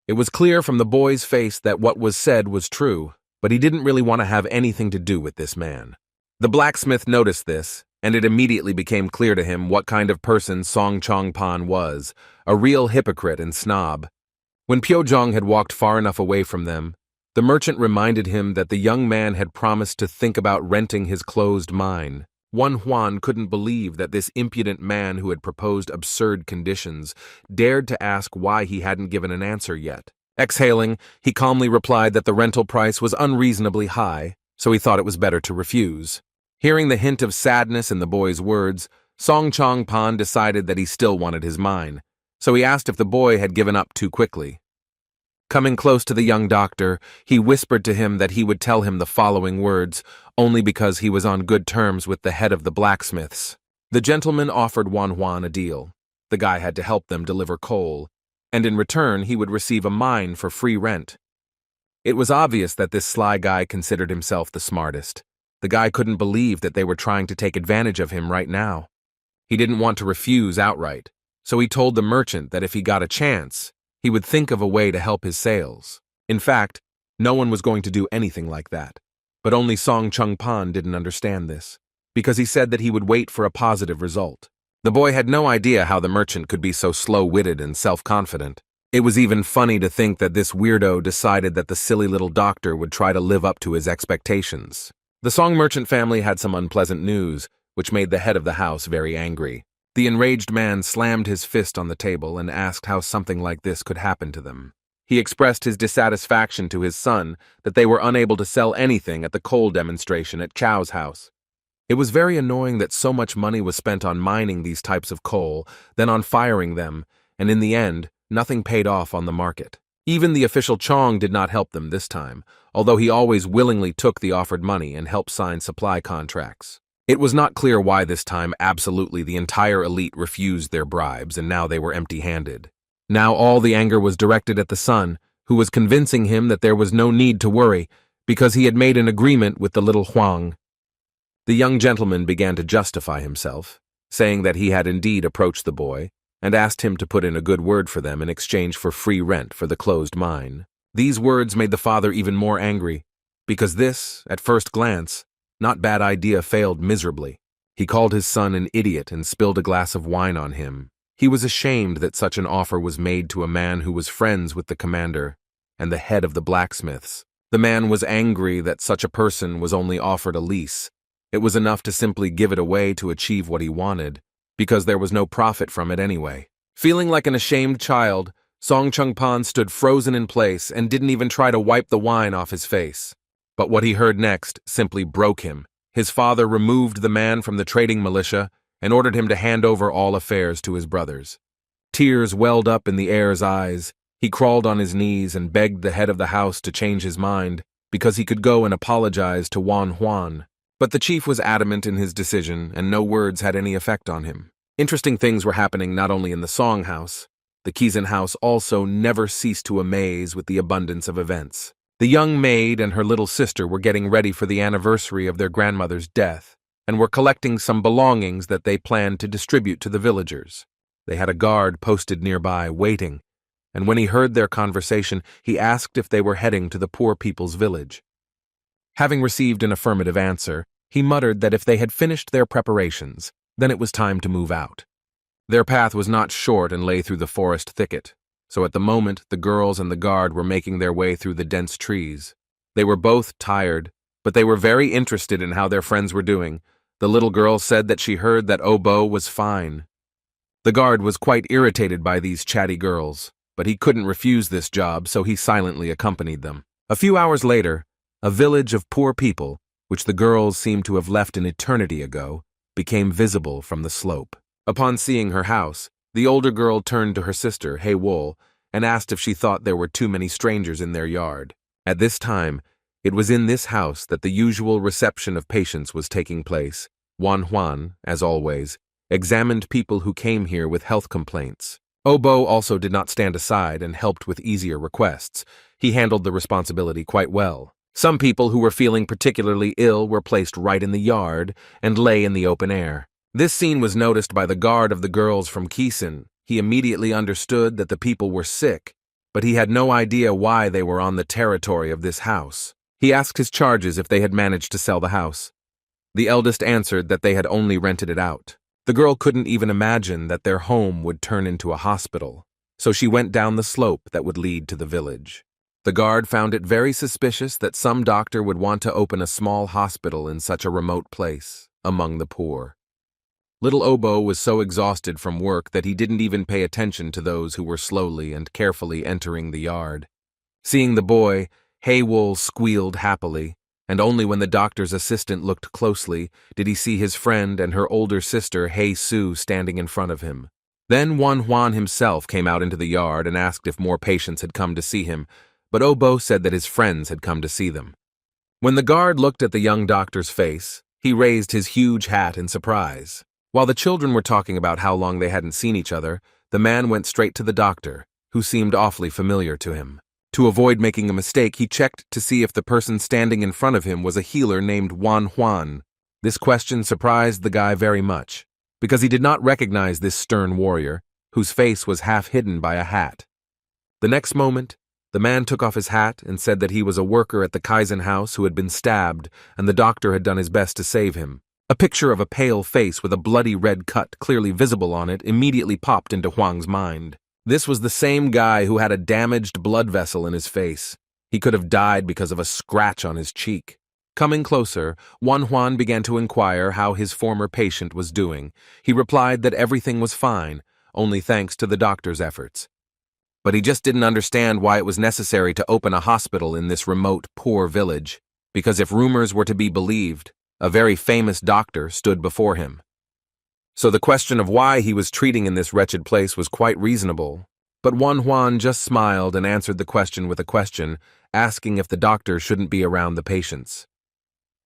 It was clear from the boy's face that what was said was true, but he didn't really want to have anything to do with this man. The blacksmith noticed this, and it immediately became clear to him what kind of person Song Chongpan was, a real hypocrite and snob. When Pio Zhong had walked far enough away from them, the merchant reminded him that the young man had promised to think about renting his closed mine. Huan couldn't believe that this impudent man who had proposed absurd conditions dared to ask why he hadn't given an answer yet. Exhaling, he calmly replied that the rental price was unreasonably high, so he thought it was better to refuse. Hearing the hint of sadness in the boy's words, Song Chong Pan decided that he still wanted his mine, so he asked if the boy had given up too quickly. Coming close to the young doctor, he whispered to him that he would tell him the following words, only because he was on good terms with the head of the blacksmiths. The gentleman offered Wan a deal. The guy had to help them deliver coal, and in return he would receive a mine for free rent. It was obvious that this sly guy considered himself the smartest. The guy couldn't believe that they were trying to take advantage of him right now. He didn't want to refuse outright, so he told the merchant that if he got a chance, he would think of a way to help his sales. In fact, no one was going to do anything like that. But only Song Chung Pan didn't understand this, because he said that he would wait for a positive result. The boy had no idea how the merchant could be so slow-witted and self-confident. It was even funny to think that this weirdo decided that the silly little doctor would try to live up to his expectations. The Song merchant family had some unpleasant news, which made the head of the house very angry. The enraged man slammed his fist on the table and asked how something like this could happen to them. He expressed his dissatisfaction to his son that they were unable to sell anything at the coal demonstration at Chow's house. It was very annoying that so much money was spent on mining these types of coal, then on firing them, and in the end, nothing paid off on the market. Even the official Chong did not help them this time, although he always willingly took the offered money and helped sign supply contracts. It was not clear why this time absolutely the entire elite refused their bribes and now they were empty-handed. Now all the anger was directed at the son, who was convincing him that there was no need to worry because he had made an agreement with the little Huang. The young gentleman began to justify himself, saying that he had indeed approached the boy and asked him to put in a good word for them in exchange for free rent for the closed mine. These words made the father even more angry, because this, at first glance, not bad idea failed miserably. He called his son an idiot and spilled a glass of wine on him. He was ashamed that such an offer was made to a man who was friends with the commander and the head of the blacksmiths. The man was angry that such a person was only offered a lease. It was enough to simply give it away to achieve what he wanted, because there was no profit from it anyway. Feeling like an ashamed child, Song Chung Pan stood frozen in place and didn't even try to wipe the wine off his face. But what he heard next simply broke him. His father removed the man from the trading militia and ordered him to hand over all affairs to his brothers. Tears welled up in the heir's eyes. He crawled on his knees and begged the head of the house to change his mind, because he could go and apologize to Wan Huan. But the chief was adamant in his decision, and no words had any effect on him. Interesting things were happening not only in the Song house. The Kizan house also never ceased to amaze with the abundance of events. The young maid and her little sister were getting ready for the anniversary of their grandmother's death, and were collecting some belongings that they planned to distribute to the villagers. They had a guard posted nearby, waiting, and when he heard their conversation, he asked if they were heading to the poor people's village. Having received an affirmative answer, he muttered that if they had finished their preparations, then it was time to move out. Their path was not short and lay through the forest thicket, so at the moment the girls and the guard were making their way through the dense trees. They were both tired, but they were very interested in how their friends were doing. The little girl said that she heard that Obo was fine. The guard was quite irritated by these chatty girls, but he couldn't refuse this job, so he silently accompanied them. A few hours later, a village of poor people, which the girls seemed to have left an eternity ago, became visible from the slope. Upon seeing her house, the older girl turned to her sister, Hei Wol, and asked if she thought there were too many strangers in their yard. At this time, it was in this house that the usual reception of patients was taking place. Wan Huan, as always, examined people who came here with health complaints. Obo also did not stand aside and helped with easier requests. He handled the responsibility quite well. Some people who were feeling particularly ill were placed right in the yard and lay in the open air. This scene was noticed by the guard of the girls from Kisan. He immediately understood that the people were sick, but he had no idea why they were on the territory of this house. He asked his charges if they had managed to sell the house. The eldest answered that they had only rented it out. The girl couldn't even imagine that their home would turn into a hospital, so she went down the slope that would lead to the village. The guard found it very suspicious that some doctor would want to open a small hospital in such a remote place, among the poor. Little Obo was so exhausted from work that he didn't even pay attention to those who were slowly and carefully entering the yard. Seeing the boy, Hei Wol squealed happily. and only when the doctor's assistant looked closely did he see his friend and her older sister, Hei Su, standing in front of him. Then Juan himself came out into the yard and asked if more patients had come to see him, but Obo said that his friends had come to see them. When the guard looked at the young doctor's face, he raised his huge hat in surprise. While the children were talking about how long they hadn't seen each other, the man went straight to the doctor, who seemed awfully familiar to him. To avoid making a mistake, he checked to see if the person standing in front of him was a healer named Juan. This question surprised the guy very much, because he did not recognize this stern warrior, whose face was half hidden by a hat. The next moment, the man took off his hat and said that he was a worker at the Kaizen house who had been stabbed, and the doctor had done his best to save him. A picture of a pale face with a bloody red cut clearly visible on it immediately popped into Huang's mind. This was the same guy who had a damaged blood vessel in his face. He could have died because of a scratch on his cheek. Coming closer, Juan began to inquire how his former patient was doing. He replied that everything was fine, only thanks to the doctor's efforts. But he just didn't understand why it was necessary to open a hospital in this remote, poor village, because if rumors were to be believed, a very famous doctor stood before him. So the question of why he was treating in this wretched place was quite reasonable, but Juan just smiled and answered the question with a question, asking if the doctor shouldn't be around the patients.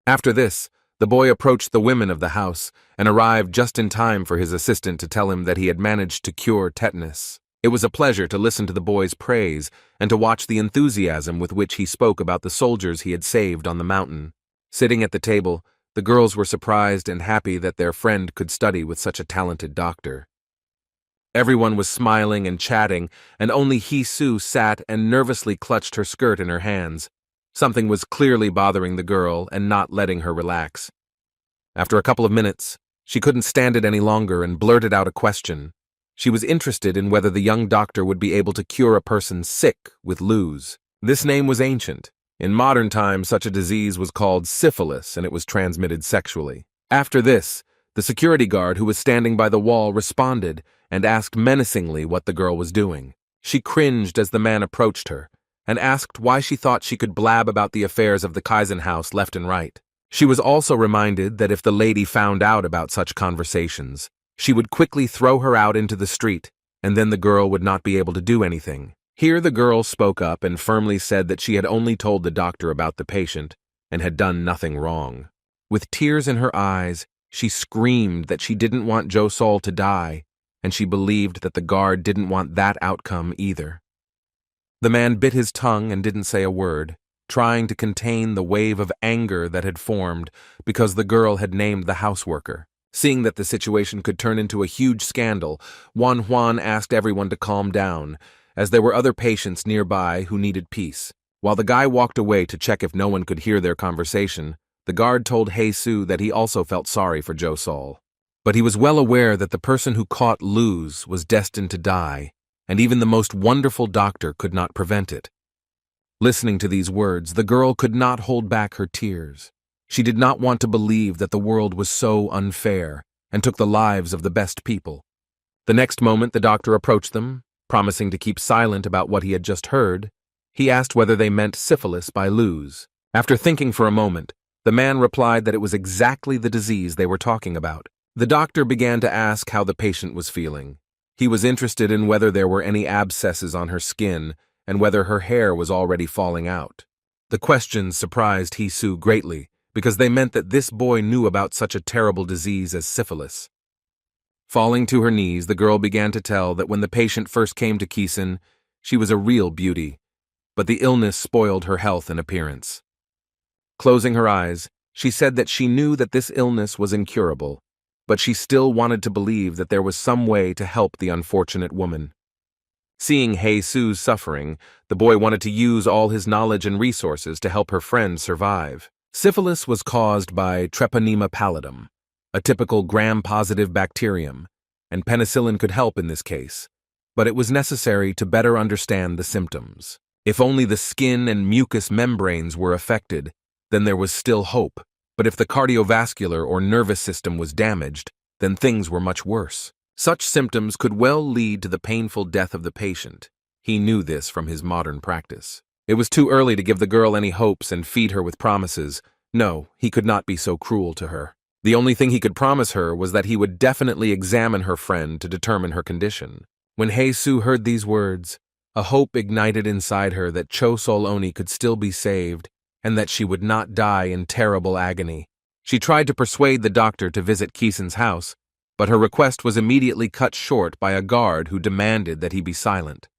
After this, the boy approached the women of the house and arrived just in time for his assistant to tell him that he had managed to cure tetanus. It was a pleasure to listen to the boy's praise and to watch the enthusiasm with which he spoke about the soldiers he had saved on the mountain. Sitting at the table, the girls were surprised and happy that their friend could study with such a talented doctor. Everyone was smiling and chatting, and only Hei Su sat and nervously clutched her skirt in her hands. Something was clearly bothering the girl and not letting her relax. After a couple of minutes, she couldn't stand it any longer and blurted out a question. She was interested in whether the young doctor would be able to cure a person sick with luz. This name was ancient. In modern times, such a disease was called syphilis, and it was transmitted sexually. After this, the security guard who was standing by the wall responded and asked menacingly what the girl was doing. She cringed as the man approached her and asked why she thought she could blab about the affairs of the Kaizen house left and right. She was also reminded that if the lady found out about such conversations, she would quickly throw her out into the street, and then the girl would not be able to do anything. Here the girl spoke up and firmly said that she had only told the doctor about the patient and had done nothing wrong. With tears in her eyes, she screamed that she didn't want Jo Sol to die, and she believed that the guard didn't want that outcome either. The man bit his tongue and didn't say a word, trying to contain the wave of anger that had formed because the girl had named the houseworker. Seeing that the situation could turn into a huge scandal, Juan asked everyone to calm down, as there were other patients nearby who needed peace. While the guy walked away to check if no one could hear their conversation, the guard told Hei Su that he also felt sorry for Jo Sol. But he was well aware that the person who caught luz was destined to die, and even the most wonderful doctor could not prevent it. Listening to these words, the girl could not hold back her tears. She did not want to believe that the world was so unfair and took the lives of the best people. The next moment the doctor approached them, promising to keep silent about what he had just heard. He asked whether they meant syphilis by luz. After thinking for a moment, the man replied that it was exactly the disease they were talking about. The doctor began to ask how the patient was feeling. He was interested in whether there were any abscesses on her skin and whether her hair was already falling out. The questions surprised Hei Su greatly, because they meant that this boy knew about such a terrible disease as syphilis. Falling to her knees, the girl began to tell that when the patient first came to Kisen, she was a real beauty, but the illness spoiled her health and appearance. Closing her eyes, she said that she knew that this illness was incurable, but she still wanted to believe that there was some way to help the unfortunate woman. Seeing Hei Su's suffering, the boy wanted to use all his knowledge and resources to help her friend survive. Syphilis was caused by Treponema pallidum, a typical gram-positive bacterium, and penicillin could help in this case, but it was necessary to better understand the symptoms. If only the skin and mucous membranes were affected, then there was still hope, but if the cardiovascular or nervous system was damaged, then things were much worse. Such symptoms could well lead to the painful death of the patient. He knew this from his modern practice. It was too early to give the girl any hopes and feed her with promises. No, he could not be so cruel to her. The only thing he could promise her was that he would definitely examine her friend to determine her condition. When Hei-Su heard these words, a hope ignited inside her that Cho Sol-Oni could still be saved and that she would not die in terrible agony. She tried to persuade the doctor to visit Kisen's house, but her request was immediately cut short by a guard who demanded that he be silent.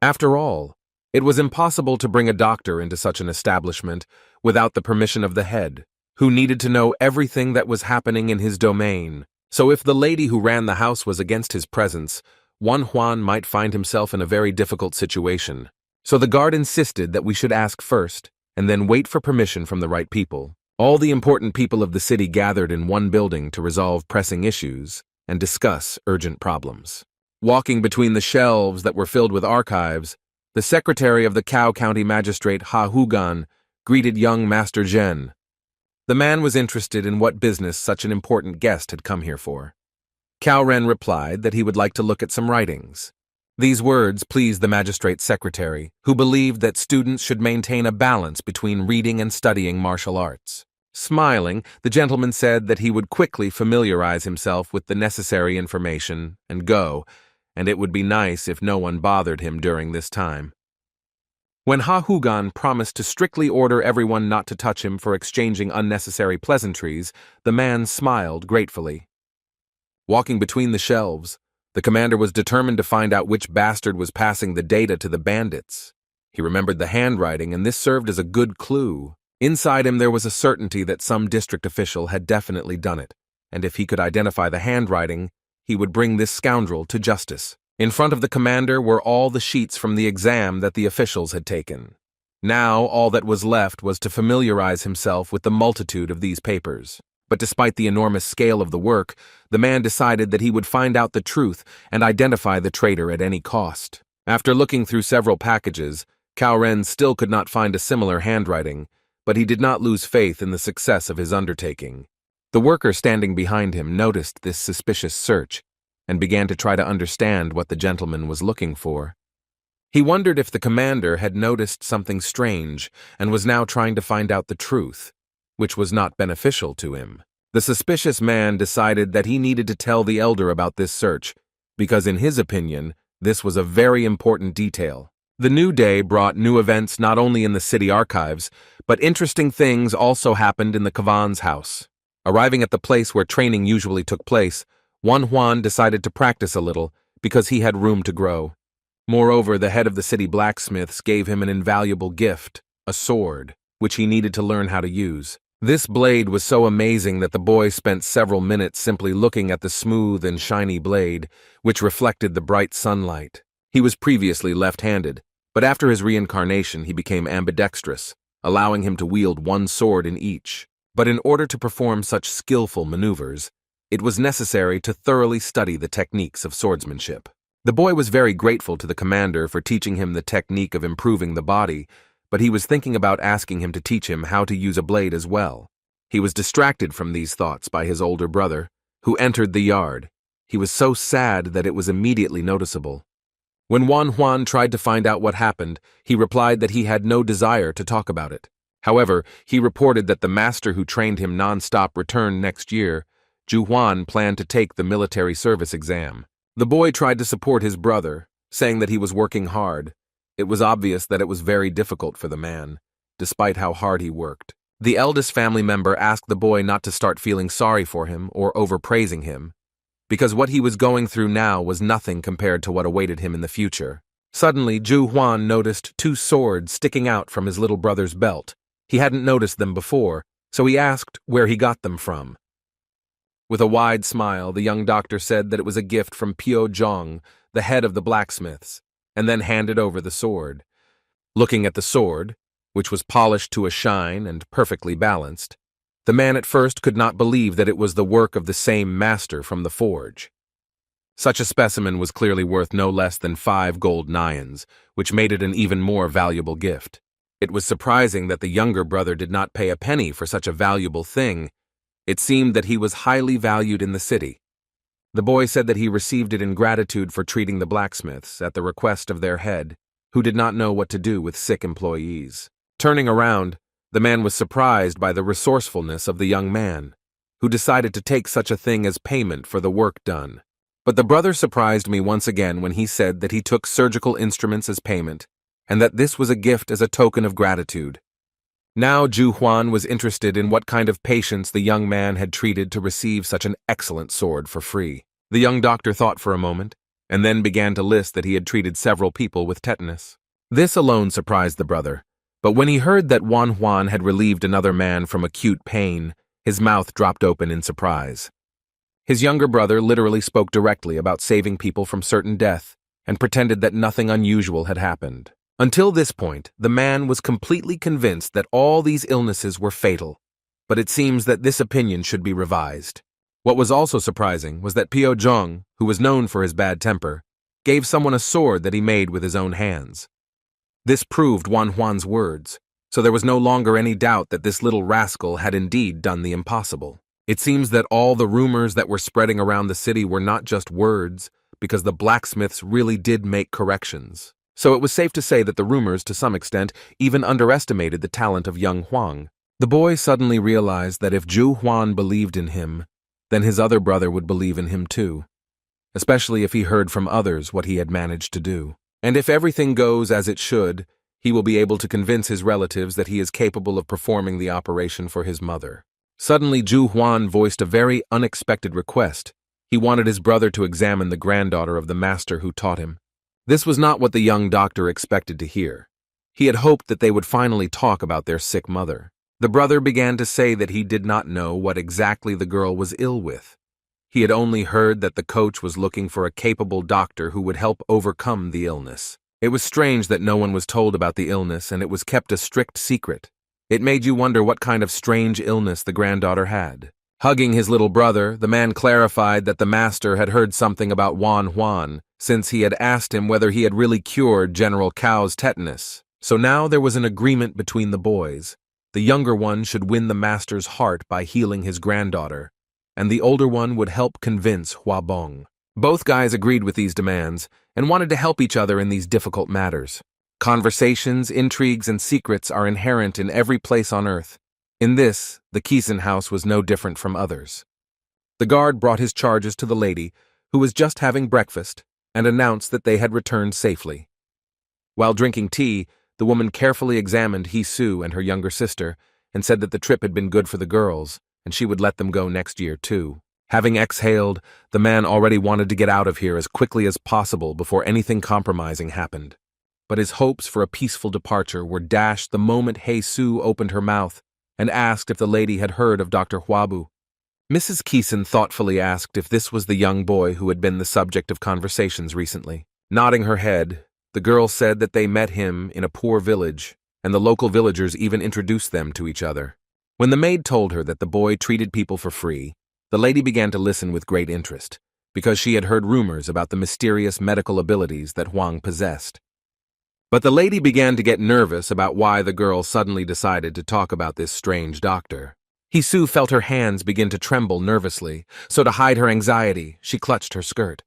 After all, it was impossible to bring a doctor into such an establishment without the permission of the head, who needed to know everything that was happening in his domain. So if the lady who ran the house was against his presence, Huan might find himself in a very difficult situation. So the guard insisted that we should ask first, and then wait for permission from the right people. All the important people of the city gathered in one building to resolve pressing issues and discuss urgent problems. Walking between the shelves that were filled with archives, the secretary of the Cao County Magistrate Ha Hugan greeted young Master Zhen. The man was interested in what business such an important guest had come here for. Cao Ren replied that he would like to look at some writings. These words pleased the magistrate's secretary, who believed that students should maintain a balance between reading and studying martial arts. Smiling, the gentleman said that he would quickly familiarize himself with the necessary information and go, and it would be nice if no one bothered him during this time. When Ha Hugan promised to strictly order everyone not to touch him for exchanging unnecessary pleasantries, the man smiled gratefully. Walking between the shelves, the commander was determined to find out which bastard was passing the data to the bandits. He remembered the handwriting, and this served as a good clue. Inside him there was a certainty that some district official had definitely done it, and if he could identify the handwriting, he would bring this scoundrel to justice. In front of the commander were all the sheets from the exam that the officials had taken. Now all that was left was to familiarize himself with the multitude of these papers. But despite the enormous scale of the work, the man decided that he would find out the truth and identify the traitor at any cost. After looking through several packages, Cao Ren still could not find a similar handwriting, but he did not lose faith in the success of his undertaking. The worker standing behind him noticed this suspicious search and began to try to understand what the gentleman was looking for. He wondered if the commander had noticed something strange and was now trying to find out the truth, which was not beneficial to him. The suspicious man decided that he needed to tell the elder about this search, because in his opinion, this was a very important detail. The new day brought new events not only in the city archives, but interesting things also happened in the Kavan's house. Arriving at the place where training usually took place, Huan decided to practice a little because he had room to grow. Moreover, the head of the city blacksmiths gave him an invaluable gift, a sword, which he needed to learn how to use. This blade was so amazing that the boy spent several minutes simply looking at the smooth and shiny blade, which reflected the bright sunlight. He was previously left-handed, but after his reincarnation he became ambidextrous, allowing him to wield one sword in each. But in order to perform such skillful maneuvers, it was necessary to thoroughly study the techniques of swordsmanship. The boy was very grateful to the commander for teaching him the technique of improving the body, but he was thinking about asking him to teach him how to use a blade as well. He was distracted from these thoughts by his older brother, who entered the yard. He was so sad that it was immediately noticeable. When Huan tried to find out what happened, he replied that he had no desire to talk about it. However, he reported that the master who trained him non-stop returned next year. Huan planned to take the military service exam. The boy tried to support his brother, saying that he was working hard. It was obvious that it was very difficult for the man, despite how hard he worked. The eldest family member asked the boy not to start feeling sorry for him or overpraising him, because what he was going through now was nothing compared to what awaited him in the future. Suddenly, Huan noticed two swords sticking out from his little brother's belt. He hadn't noticed them before, so he asked where he got them from. With a wide smile, the young doctor said that it was a gift from Pio Zhong, the head of the blacksmiths, and then handed over the sword. Looking at the sword, which was polished to a shine and perfectly balanced, the man at first could not believe that it was the work of the same master from the forge. Such a specimen was clearly worth no less than 5 gold naians, which made it an even more valuable gift. It was surprising that the younger brother did not pay a penny for such a valuable thing. It seemed that he was highly valued in the city. The boy said that he received it in gratitude for treating the blacksmiths at the request of their head, who did not know what to do with sick employees. Turning around, the man was surprised by the resourcefulness of the young man, who decided to take such a thing as payment for the work done. But the brother surprised me once again when he said that he took surgical instruments as payment, and that this was a gift as a token of gratitude. Now Ju Huan was interested in what kind of patients the young man had treated to receive such an excellent sword for free. The young doctor thought for a moment, and then began to list that he had treated several people with tetanus. This alone surprised the brother, but when he heard that Wan Huan had relieved another man from acute pain, his mouth dropped open in surprise. His younger brother literally spoke directly about saving people from certain death and pretended that nothing unusual had happened. Until this point, the man was completely convinced that all these illnesses were fatal, but it seems that this opinion should be revised. What was also surprising was that Pio Zhong, who was known for his bad temper, gave someone a sword that he made with his own hands. This proved Wan Huan's words, so there was no longer any doubt that this little rascal had indeed done the impossible. It seems that all the rumors that were spreading around the city were not just words, because the blacksmiths really did make corrections. So it was safe to say that the rumors, to some extent, even underestimated the talent of young Huang. The boy suddenly realized that if Ju Huan believed in him, then his other brother would believe in him too, especially if he heard from others what he had managed to do. And if everything goes as it should, he will be able to convince his relatives that he is capable of performing the operation for his mother. Suddenly, Ju Huan voiced a very unexpected request. He wanted his brother to examine the granddaughter of the master who taught him. This was not what the young doctor expected to hear. He had hoped that they would finally talk about their sick mother. The brother began to say that he did not know what exactly the girl was ill with. He had only heard that the coach was looking for a capable doctor who would help overcome the illness. It was strange that no one was told about the illness and it was kept a strict secret. It made you wonder what kind of strange illness the granddaughter had. Hugging his little brother, the man clarified that the master had heard something about Wan Huan, since he had asked him whether he had really cured General Cao's tetanus. So now there was an agreement between the boys. The younger one should win the master's heart by healing his granddaughter, and the older one would help convince Hua Bong. Both guys agreed with these demands and wanted to help each other in these difficult matters. Conversations, intrigues, and secrets are inherent in every place on earth. In this, the Kisen house was no different from others. The guard brought his charges to the lady, who was just having breakfast, and announced that they had returned safely. While drinking tea, the woman carefully examined He Su and her younger sister and said that the trip had been good for the girls, and she would let them go next year too. Having exhaled, the man already wanted to get out of here as quickly as possible before anything compromising happened. But his hopes for a peaceful departure were dashed the moment He Su opened her mouth and asked if the lady had heard of Dr. Huabu. Mrs. Kisen thoughtfully asked if this was the young boy who had been the subject of conversations recently. Nodding her head, the girl said that they met him in a poor village, and the local villagers even introduced them to each other. When the maid told her that the boy treated people for free, the lady began to listen with great interest, because she had heard rumors about the mysterious medical abilities that Huang possessed. But the lady began to get nervous about why the girl suddenly decided to talk about this strange doctor. He Su felt her hands begin to tremble nervously, so to hide her anxiety, she clutched her skirt.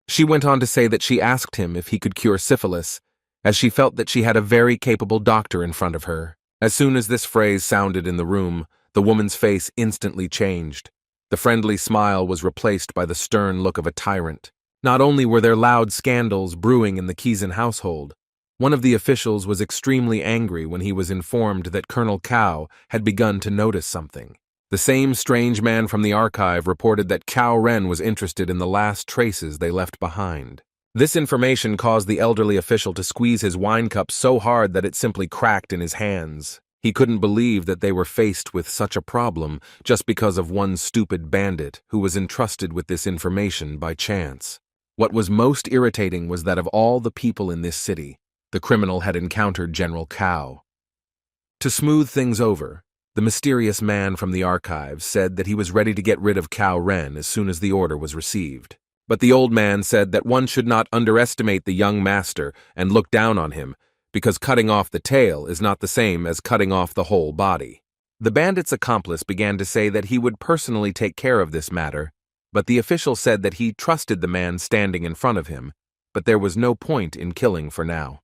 She went on to say that she asked him if he could cure syphilis, as she felt that she had a very capable doctor in front of her. As soon as this phrase sounded in the room, the woman's face instantly changed. The friendly smile was replaced by the stern look of a tyrant. Not only were there loud scandals brewing in the Kisen household, one of the officials was extremely angry when he was informed that Colonel Cao had begun to notice something. The same strange man from the archive reported that Cao Ren was interested in the last traces they left behind. This information caused the elderly official to squeeze his wine cup so hard that it simply cracked in his hands. He couldn't believe that they were faced with such a problem just because of one stupid bandit who was entrusted with this information by chance. What was most irritating was that of all the people in this city, the criminal had encountered General Cao. To smooth things over, the mysterious man from the archives said that he was ready to get rid of Cao Ren as soon as the order was received. But the old man said that one should not underestimate the young master and look down on him, because cutting off the tail is not the same as cutting off the whole body. The bandit's accomplice began to say that he would personally take care of this matter, but the official said that he trusted the man standing in front of him, but there was no point in killing for now.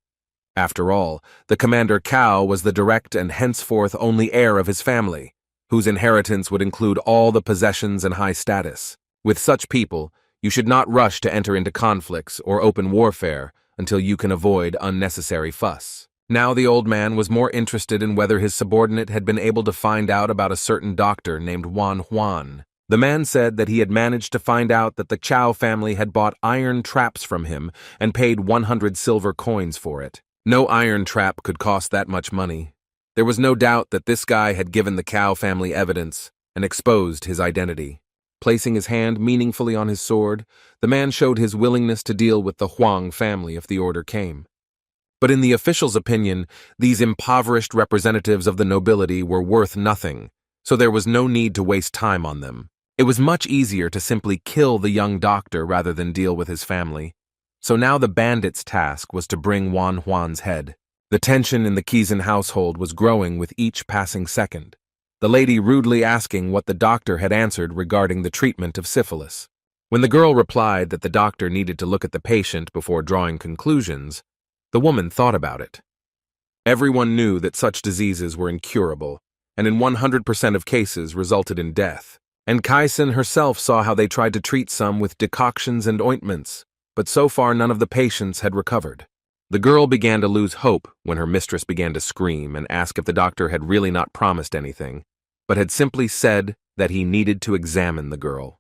After all, the Commander Cao was the direct and henceforth only heir of his family, whose inheritance would include all the possessions and high status. With such people, you should not rush to enter into conflicts or open warfare until you can avoid unnecessary fuss. Now the old man was more interested in whether his subordinate had been able to find out about a certain doctor named Wan Huan. The man said that he had managed to find out that the Chow family had bought iron traps from him and paid 100 silver coins for it. No iron trap could cost that much money. There was no doubt that this guy had given the Cow family evidence and exposed his identity. Placing his hand meaningfully on his sword, the man showed his willingness to deal with the Huang family if the order came. But in the official's opinion, these impoverished representatives of the nobility were worth nothing, so there was no need to waste time on them. It was much easier to simply kill the young doctor rather than deal with his family. So now the bandits' task was to bring Wan Huan's head. The tension in the Kizan household was growing with each passing second, the lady rudely asking what the doctor had answered regarding the treatment of syphilis. When the girl replied that the doctor needed to look at the patient before drawing conclusions, the woman thought about it. Everyone knew that such diseases were incurable, and in 100% of cases resulted in death. And Kaisen herself saw how they tried to treat some with decoctions and ointments, but so far none of the patients had recovered. The girl began to lose hope when her mistress began to scream and ask if the doctor had really not promised anything, but had simply said that he needed to examine the girl.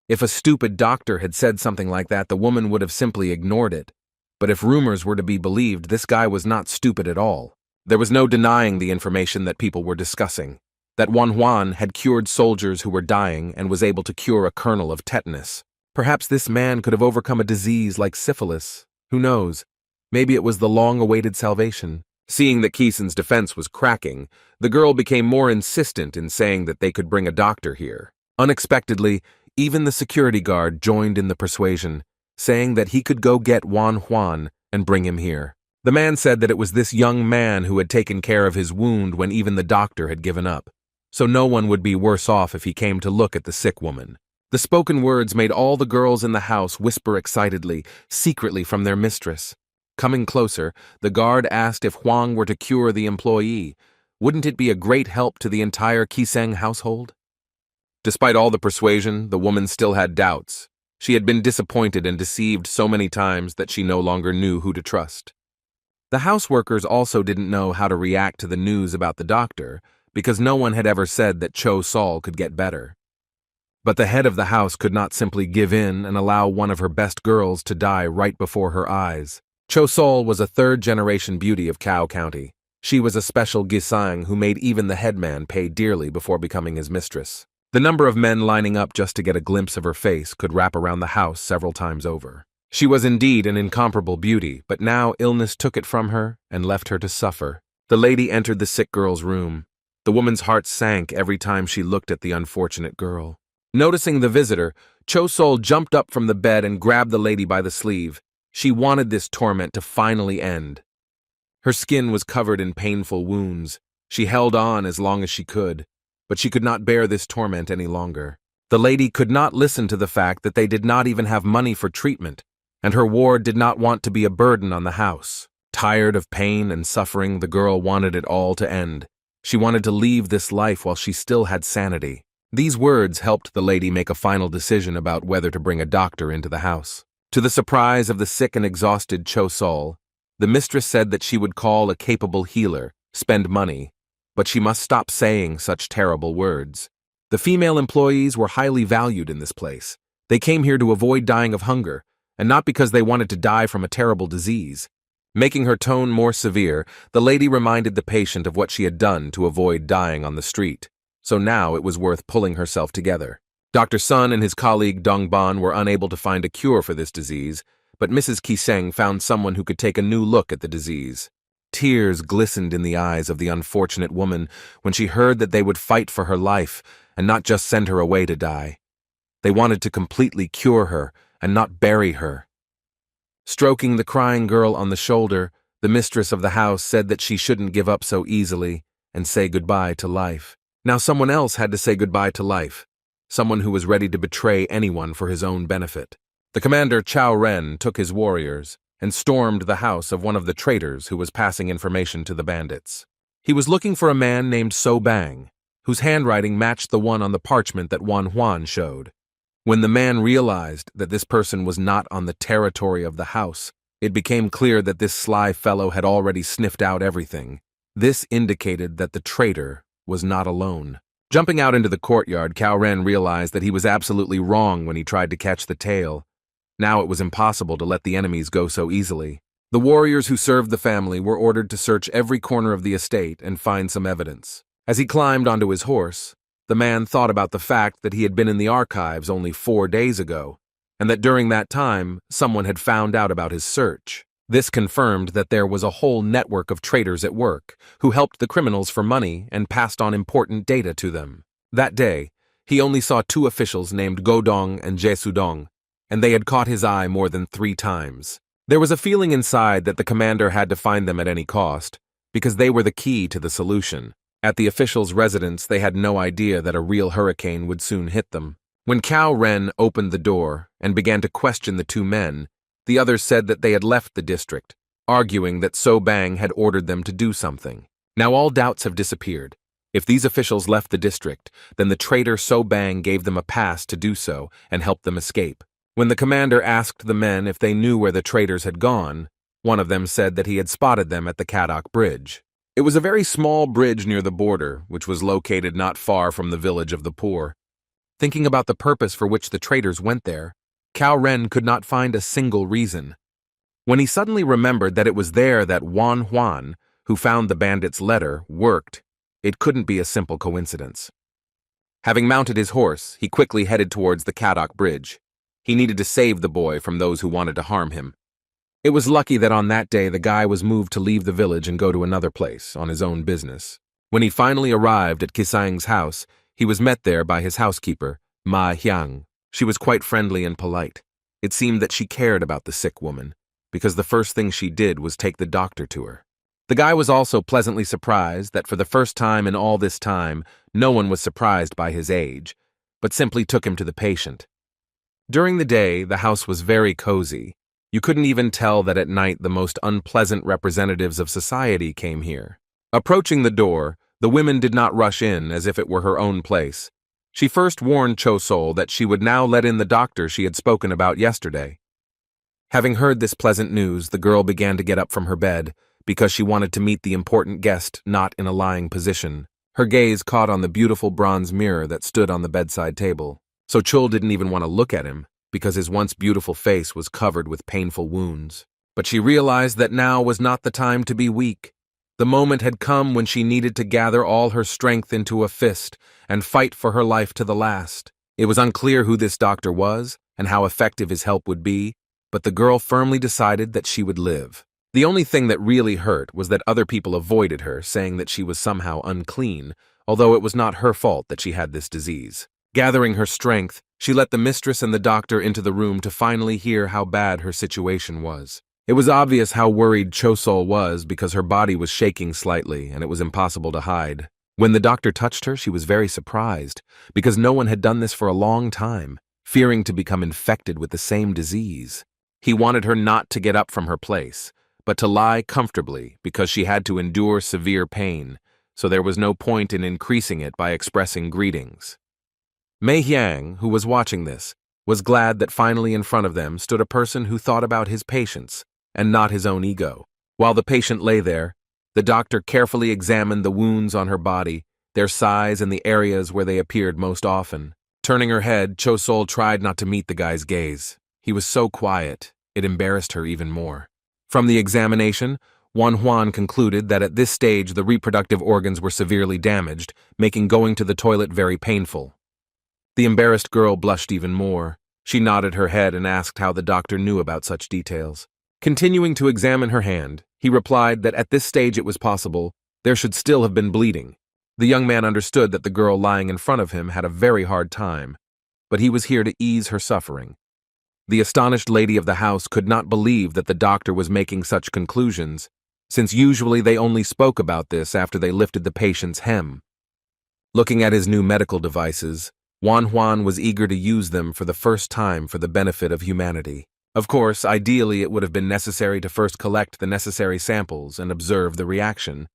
If a stupid doctor had said something like that, the woman would have simply ignored it. But if rumors were to be believed, this guy was not stupid at all. There was no denying the information that people were discussing, that Wan Huan had cured soldiers who were dying and was able to cure a kernel of tetanus. Perhaps this man could have overcome a disease like syphilis. Who knows? Maybe it was the long-awaited salvation. Seeing that Kisan's defense was cracking, the girl became more insistent in saying that they could bring a doctor here. Unexpectedly, even the security guard joined in the persuasion, saying that he could go get Wan Huan and bring him here. The man said that it was this young man who had taken care of his wound when even the doctor had given up, so no one would be worse off if he came to look at the sick woman. The spoken words made all the girls in the house whisper excitedly, secretly from their mistress. Coming closer, the guard asked if Huang were to cure the employee. Wouldn't it be a great help to the entire Kiseng household? Despite all the persuasion, the woman still had doubts. She had been disappointed and deceived so many times that she no longer knew who to trust. The houseworkers also didn't know how to react to the news about the doctor, because no one had ever said that Cho Sol could get better. But the head of the house could not simply give in and allow one of her best girls to die right before her eyes. Cho Sol was a third-generation beauty of Cao County. She was a special gisang who made even the headman pay dearly before becoming his mistress. The number of men lining up just to get a glimpse of her face could wrap around the house several times over. She was indeed an incomparable beauty, but now illness took it from her and left her to suffer. The lady entered the sick girl's room. The woman's heart sank every time she looked at the unfortunate girl. Noticing the visitor, Cho Sol jumped up from the bed and grabbed the lady by the sleeve. She wanted this torment to finally end. Her skin was covered in painful wounds. She held on as long as she could, but she could not bear this torment any longer. The lady could not listen to the fact that they did not even have money for treatment, and her ward did not want to be a burden on the house. Tired of pain and suffering, the girl wanted it all to end. She wanted to leave this life while she still had sanity. These words helped the lady make a final decision about whether to bring a doctor into the house. To the surprise of the sick and exhausted Cho Sol, the mistress said that she would call a capable healer, spend money, but she must stop saying such terrible words. The female employees were highly valued in this place. They came here to avoid dying of hunger, and not because they wanted to die from a terrible disease. Making her tone more severe, the lady reminded the patient of what she had done to avoid dying on the street. So now it was worth pulling herself together. Dr. Sun and his colleague Dong Ban were unable to find a cure for this disease, but Mrs. Kiseng found someone who could take a new look at the disease. Tears glistened in the eyes of the unfortunate woman when she heard that they would fight for her life and not just send her away to die. They wanted to completely cure her and not bury her. Stroking the crying girl on the shoulder, the mistress of the house said that she shouldn't give up so easily and say goodbye to life. Now someone else had to say goodbye to life. Someone who was ready to betray anyone for his own benefit. The commander Chao Ren took his warriors, and stormed the house of one of the traitors who was passing information to the bandits. He was looking for a man named So Bang, whose handwriting matched the one on the parchment that Wan Huan showed. When the man realized that this person was not on the territory of the house, it became clear that this sly fellow had already sniffed out everything. This indicated that the traitor was not alone. Jumping out into the courtyard, Cao Ren realized that he was absolutely wrong when he tried to catch the tail. Now it was impossible to let the enemies go so easily. The warriors who served the family were ordered to search every corner of the estate and find some evidence. As he climbed onto his horse, the man thought about the fact that he had been in the archives only 4 days ago, and that during that time, someone had found out about his search. This confirmed that there was a whole network of traitors at work who helped the criminals for money and passed on important data to them. That day, he only saw 2 officials named Godong and Jesudong, and they had caught his eye more than 3 times. There was a feeling inside that the commander had to find them at any cost, because they were the key to the solution. At the officials' residence, they had no idea that a real hurricane would soon hit them. When Cao Ren opened the door and began to question the 2 men, the others said that they had left the district, arguing that So Bang had ordered them to do something. Now all doubts have disappeared. If these officials left the district, then the traitor So Bang gave them a pass to do so and helped them escape. When the commander asked the men if they knew where the traitors had gone, one of them said that he had spotted them at the Kadok Bridge. It was a very small bridge near the border, which was located not far from the village of the poor. Thinking about the purpose for which the traitors went there, Cao Ren could not find a single reason. When he suddenly remembered that it was there that Wan Huan, who found the bandit's letter, worked, it couldn't be a simple coincidence. Having mounted his horse, he quickly headed towards the Kadok Bridge. He needed to save the boy from those who wanted to harm him. It was lucky that on that day the guy was moved to leave the village and go to another place, on his own business. When he finally arrived at Kisang's house, he was met there by his housekeeper, Ma Hyang. She was quite friendly and polite. It seemed that she cared about the sick woman, because the first thing she did was take the doctor to her. The guy was also pleasantly surprised that for the first time in all this time, no one was surprised by his age, but simply took him to the patient. During the day, the house was very cozy. You couldn't even tell that at night the most unpleasant representatives of society came here. Approaching the door, the women did not rush in as if it were her own place. She first warned Cho-Sol that she would now let in the doctor she had spoken about yesterday. Having heard this pleasant news, the girl began to get up from her bed, because she wanted to meet the important guest not in a lying position. Her gaze caught on the beautiful bronze mirror that stood on the bedside table. So Chul didn't even want to look at him, because his once beautiful face was covered with painful wounds. But she realized that now was not the time to be weak. The moment had come when she needed to gather all her strength into a fist and fight for her life to the last. It was unclear who this doctor was and how effective his help would be, but the girl firmly decided that she would live. The only thing that really hurt was that other people avoided her, saying that she was somehow unclean, although it was not her fault that she had this disease. Gathering her strength, she let the mistress and the doctor into the room to finally hear how bad her situation was. It was obvious how worried Cho-Sol was because her body was shaking slightly and it was impossible to hide. When the doctor touched her, she was very surprised because no one had done this for a long time, fearing to become infected with the same disease. He wanted her not to get up from her place, but to lie comfortably because she had to endure severe pain, so there was no point in increasing it by expressing greetings. Mei Hyang, who was watching this, was glad that finally in front of them stood a person who thought about his patients and not his own ego. While the patient lay there, the doctor carefully examined the wounds on her body, their size and the areas where they appeared most often. Turning her head, Cho-Sol tried not to meet the guy's gaze. He was so quiet, it embarrassed her even more. From the examination, Wan Huan concluded that at this stage the reproductive organs were severely damaged, making going to the toilet very painful. The embarrassed girl blushed even more. She nodded her head and asked how the doctor knew about such details. Continuing to examine her hand, he replied that at this stage it was possible there should still have been bleeding. The young man understood that the girl lying in front of him had a very hard time, but he was here to ease her suffering. The astonished lady of the house could not believe that the doctor was making such conclusions, since usually they only spoke about this after they lifted the patient's hem. Looking at his new medical devices, Wan Huan was eager to use them for the first time for the benefit of humanity. Of course, ideally it would have been necessary to first collect the necessary samples and observe the reaction,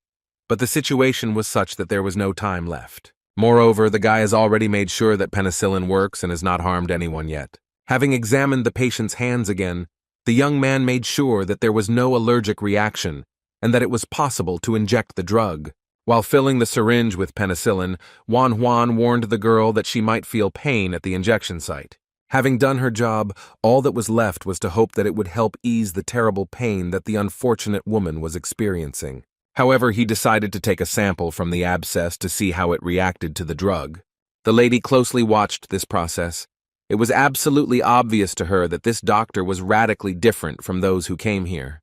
but the situation was such that there was no time left. Moreover, the guy has already made sure that penicillin works and has not harmed anyone yet. Having examined the patient's hands again, the young man made sure that there was no allergic reaction and that it was possible to inject the drug. While filling the syringe with penicillin, Juan warned the girl that she might feel pain at the injection site. Having done her job, all that was left was to hope that it would help ease the terrible pain that the unfortunate woman was experiencing. However, he decided to take a sample from the abscess to see how it reacted to the drug. The lady closely watched this process. It was absolutely obvious to her that this doctor was radically different from those who came here.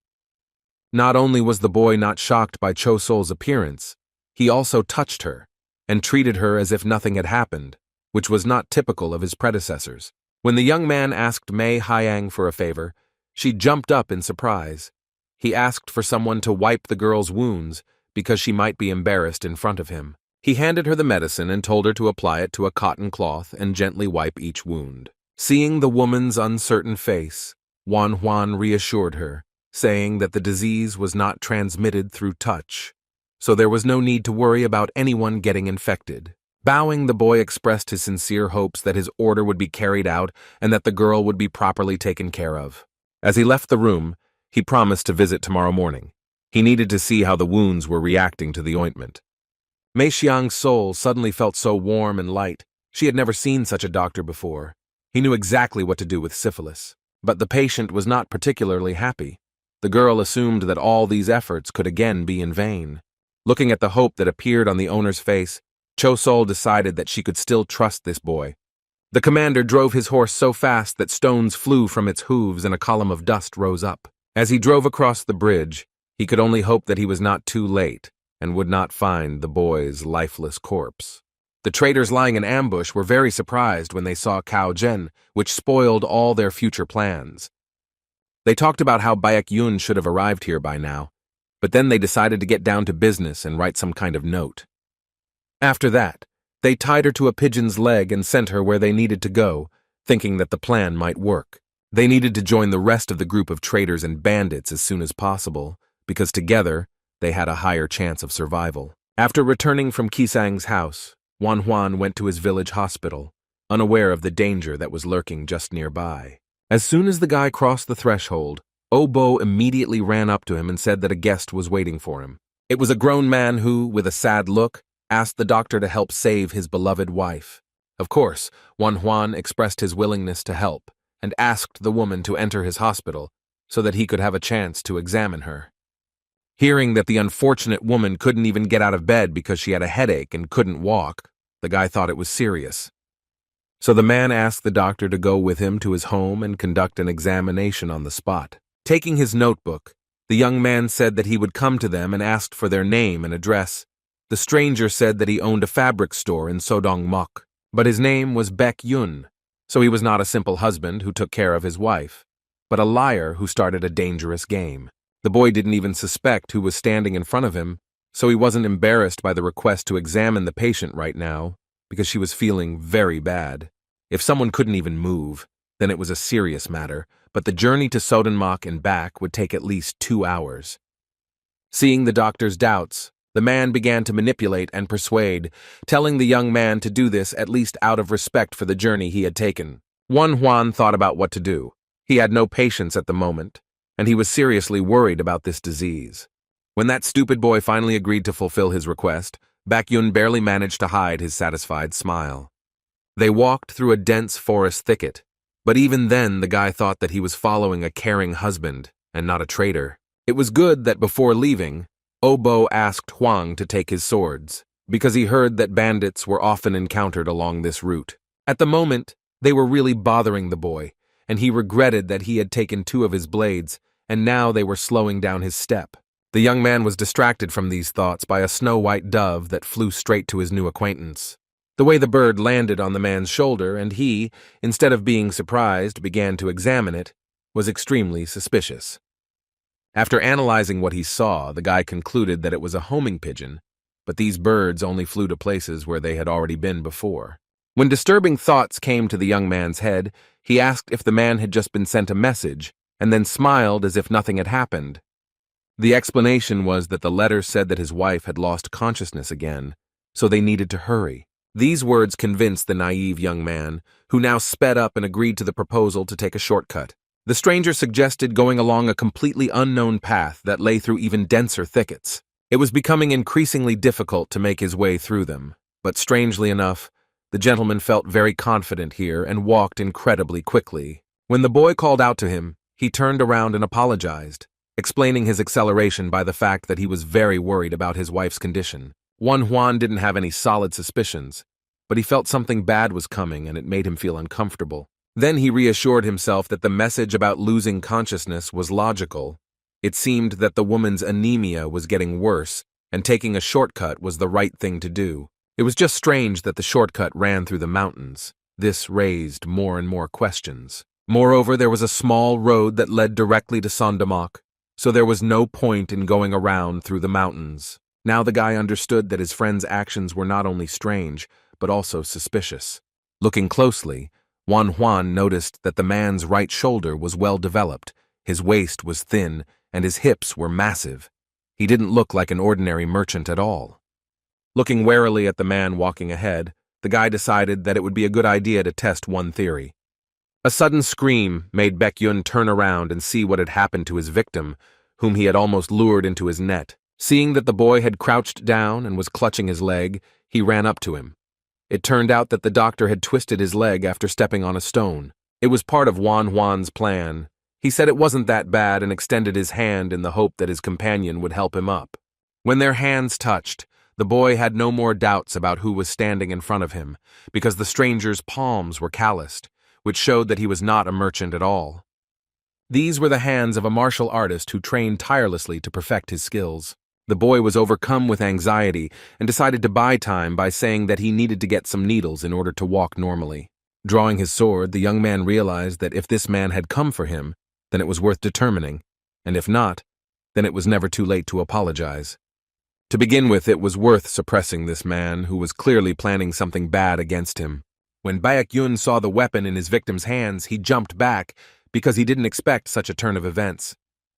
Not only was the boy not shocked by Cho-sol's appearance, he also touched her and treated her as if nothing had happened, which was not typical of his predecessors. When the young man asked Mei Hyang for a favor, she jumped up in surprise. He asked for someone to wipe the girl's wounds because she might be embarrassed in front of him. He handed her the medicine and told her to apply it to a cotton cloth and gently wipe each wound. Seeing the woman's uncertain face, Juan reassured her, saying that the disease was not transmitted through touch, so there was no need to worry about anyone getting infected. Bowing, the boy expressed his sincere hopes that his order would be carried out and that the girl would be properly taken care of. As he left the room, he promised to visit tomorrow morning. He needed to see how the wounds were reacting to the ointment. Mei Xiang's soul suddenly felt so warm and light. She had never seen such a doctor before. He knew exactly what to do with syphilis. But the patient was not particularly happy. The girl assumed that all these efforts could again be in vain. Looking at the hope that appeared on the owner's face, Cho-sol decided that she could still trust this boy. The commander drove his horse so fast that stones flew from its hooves and a column of dust rose up. As he drove across the bridge, he could only hope that he was not too late and would not find the boy's lifeless corpse. The traitors lying in ambush were very surprised when they saw Cao Zhen, which spoiled all their future plans. They talked about how Baek Yun should have arrived here by now, but then they decided to get down to business and write some kind of note. After that, they tied her to a pigeon's leg and sent her where they needed to go, thinking that the plan might work. They needed to join the rest of the group of traitors and bandits as soon as possible, because together, they had a higher chance of survival. After returning from Qisang's house, Juan went to his village hospital, unaware of the danger that was lurking just nearby. As soon as the guy crossed the threshold, Obo immediately ran up to him and said that a guest was waiting for him. It was a grown man who, with a sad look, asked the doctor to help save his beloved wife. Of course, Juan expressed his willingness to help and asked the woman to enter his hospital so that he could have a chance to examine her. Hearing that the unfortunate woman couldn't even get out of bed because she had a headache and couldn't walk, the guy thought it was serious. So the man asked the doctor to go with him to his home and conduct an examination on the spot. Taking his notebook, the young man said that he would come to them and asked for their name and address. The stranger said that he owned a fabric store in Sodong-mok, but his name was Baek Yun, so he was not a simple husband who took care of his wife, but a liar who started a dangerous game. The boy didn't even suspect who was standing in front of him, so he wasn't embarrassed by the request to examine the patient right now, because she was feeling very bad. If someone couldn't even move, then it was a serious matter, but the journey to Sodong-mok and back would take at least 2 hours. Seeing the doctor's doubts, the man began to manipulate and persuade, telling the young man to do this at least out of respect for the journey he had taken. Juan thought about what to do. He had no patience at the moment, and he was seriously worried about this disease. When that stupid boy finally agreed to fulfill his request, Baek Yun barely managed to hide his satisfied smile. They walked through a dense forest thicket, but even then the guy thought that he was following a caring husband and not a traitor. It was good that before leaving, Obo asked Huang to take his swords, because he heard that bandits were often encountered along this route. At the moment, they were really bothering the boy, and he regretted that he had taken 2 of his blades, and now they were slowing down his step. The young man was distracted from these thoughts by a snow-white dove that flew straight to his new acquaintance. The way the bird landed on the man's shoulder, and he, instead of being surprised, began to examine it, was extremely suspicious. After analyzing what he saw, the guy concluded that it was a homing pigeon, but these birds only flew to places where they had already been before. When disturbing thoughts came to the young man's head, He asked if the man had just been sent a message, and then smiled as if nothing had happened. The explanation was that the letter said that his wife had lost consciousness again, so they needed to hurry. These words convinced the naive young man, who now sped up and agreed to the proposal to take a shortcut. The stranger suggested going along a completely unknown path that lay through even denser thickets. It was becoming increasingly difficult to make his way through them, but strangely enough, the gentleman felt very confident here and walked incredibly quickly. When the boy called out to him, he turned around and apologized, explaining his acceleration by the fact that he was very worried about his wife's condition. Juan didn't have any solid suspicions, but he felt something bad was coming and it made him feel uncomfortable. Then he reassured himself that the message about losing consciousness was logical. It seemed that the woman's anemia was getting worse, and taking a shortcut was the right thing to do. It was just strange that the shortcut ran through the mountains. This raised more and more questions. Moreover, there was a small road that led directly to Sondamak, so there was no point in going around through the mountains. Now the guy understood that his friend's actions were not only strange, but also suspicious. Looking closely, Juan noticed that the man's right shoulder was well developed, his waist was thin, and his hips were massive. He didn't look like an ordinary merchant at all. Looking warily at the man walking ahead, the guy decided that it would be a good idea to test one theory. A sudden scream made Baek-yun turn around and see what had happened to his victim, whom he had almost lured into his net. Seeing that the boy had crouched down and was clutching his leg, he ran up to him. It turned out that the doctor had twisted his leg after stepping on a stone. It was part of Juan's plan. He said it wasn't that bad and extended his hand in the hope that his companion would help him up. When their hands touched, the boy had no more doubts about who was standing in front of him, because the stranger's palms were calloused, which showed that he was not a merchant at all. These were the hands of a martial artist who trained tirelessly to perfect his skills. The boy was overcome with anxiety and decided to buy time by saying that he needed to get some needles in order to walk normally. Drawing his sword, the young man realized that if this man had come for him, then it was worth determining, and if not, then it was never too late to apologize. To begin with, it was worth suppressing this man who was clearly planning something bad against him. When Baek-yun saw the weapon in his victim's hands, he jumped back because he didn't expect such a turn of events.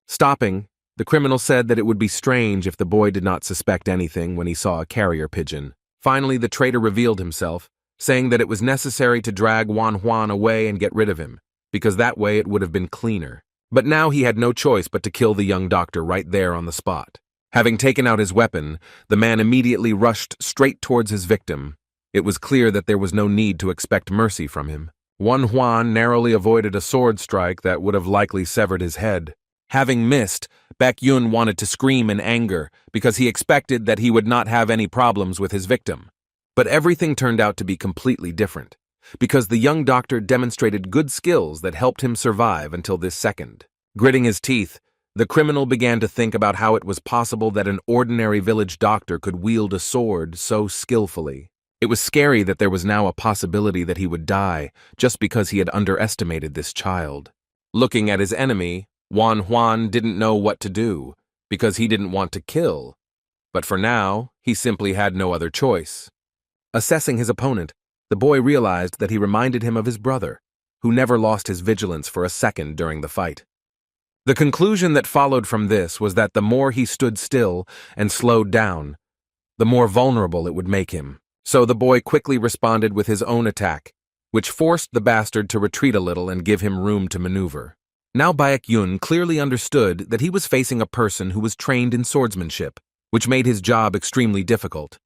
Stopping, the criminal said that it would be strange if the boy did not suspect anything when he saw a carrier pigeon. Finally, the traitor revealed himself, saying that it was necessary to drag Juan away and get rid of him, because that way it would have been cleaner. But now he had no choice but to kill the young doctor right there on the spot. Having taken out his weapon, the man immediately rushed straight towards his victim. It was clear that there was no need to expect mercy from him. Juan narrowly avoided a sword strike that would have likely severed his head. Having missed, Baek-yun wanted to scream in anger because he expected that he would not have any problems with his victim. But everything turned out to be completely different, because the young doctor demonstrated good skills that helped him survive until this second. Gritting his teeth, the criminal began to think about how it was possible that an ordinary village doctor could wield a sword so skillfully. It was scary that there was now a possibility that he would die just because he had underestimated this child. Looking at his enemy, Juan didn't know what to do, because he didn't want to kill. But for now, he simply had no other choice. Assessing his opponent, the boy realized that he reminded him of his brother, who never lost his vigilance for a second during the fight. The conclusion that followed from this was that the more he stood still and slowed down, the more vulnerable it would make him. So the boy quickly responded with his own attack, which forced the bastard to retreat a little and give him room to maneuver. Now Baek-yun clearly understood that he was facing a person who was trained in swordsmanship, which made his job extremely difficult.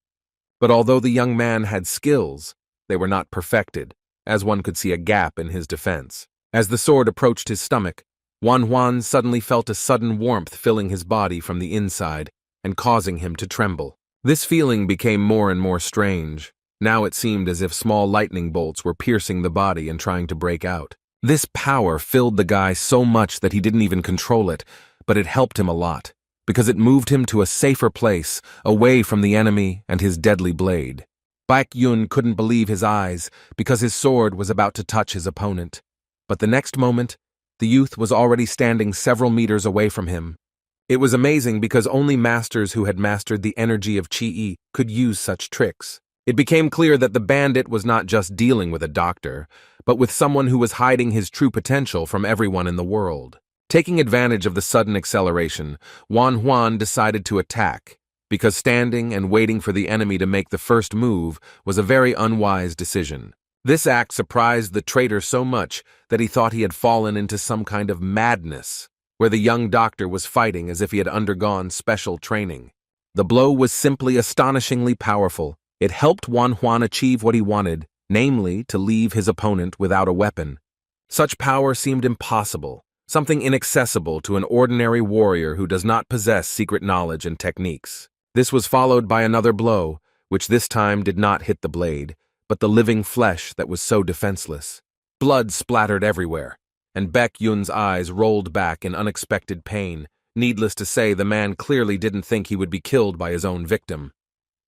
But although the young man had skills, they were not perfected, as one could see a gap in his defense. As the sword approached his stomach, Juan suddenly felt a sudden warmth filling his body from the inside and causing him to tremble. This feeling became more and more strange. Now it seemed as if small lightning bolts were piercing the body and trying to break out. This power filled the guy so much that he didn't even control it, but it helped him a lot, because it moved him to a safer place, away from the enemy and his deadly blade. Baek-yun couldn't believe his eyes, because his sword was about to touch his opponent. But the next moment, the youth was already standing several meters away from him. It was amazing because only masters who had mastered the energy of Chi could use such tricks. It became clear that the bandit was not just dealing with a doctor, but with someone who was hiding his true potential from everyone in the world. Taking advantage of the sudden acceleration, Juan decided to attack, because standing and waiting for the enemy to make the first move was a very unwise decision. This act surprised the traitor so much that he thought he had fallen into some kind of madness, where the young doctor was fighting as if he had undergone special training. The blow was simply astonishingly powerful. It helped Juan achieve what he wanted, namely to leave his opponent without a weapon. Such power seemed impossible, something inaccessible to an ordinary warrior who does not possess secret knowledge and techniques. This was followed by another blow, which this time did not hit the blade, but the living flesh that was so defenseless. Blood splattered everywhere, and Baek Yun's eyes rolled back in unexpected pain. Needless to say, the man clearly didn't think he would be killed by his own victim.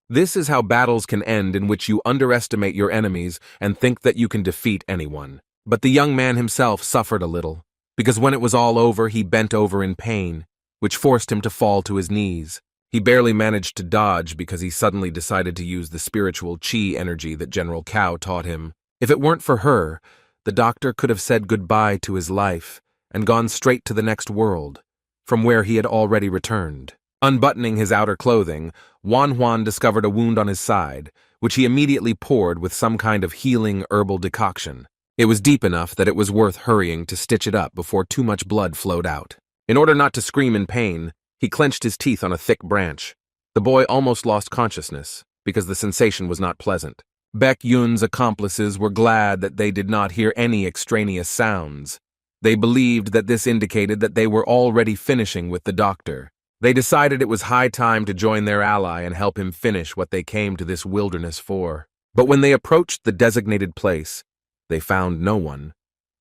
This is how battles can end, in which you underestimate your enemies and think that you can defeat anyone. But the young man himself suffered a little, because when it was all over, he bent over in pain, which forced him to fall to his knees. He barely managed to dodge because he suddenly decided to use the spiritual chi energy that General Cao taught him. If it weren't for her, the doctor could have said goodbye to his life and gone straight to the next world, from where he had already returned. Unbuttoning his outer clothing, Juan discovered a wound on his side, which he immediately poured with some kind of healing herbal decoction. It was deep enough that it was worth hurrying to stitch it up before too much blood flowed out. In order not to scream in pain, he clenched his teeth on a thick branch. The boy almost lost consciousness, because the sensation was not pleasant. Baek Yun's accomplices were glad that they did not hear any extraneous sounds. They believed that this indicated that they were already finishing with the doctor. They decided it was high time to join their ally and help him finish what they came to this wilderness for. But when they approached the designated place, they found no one.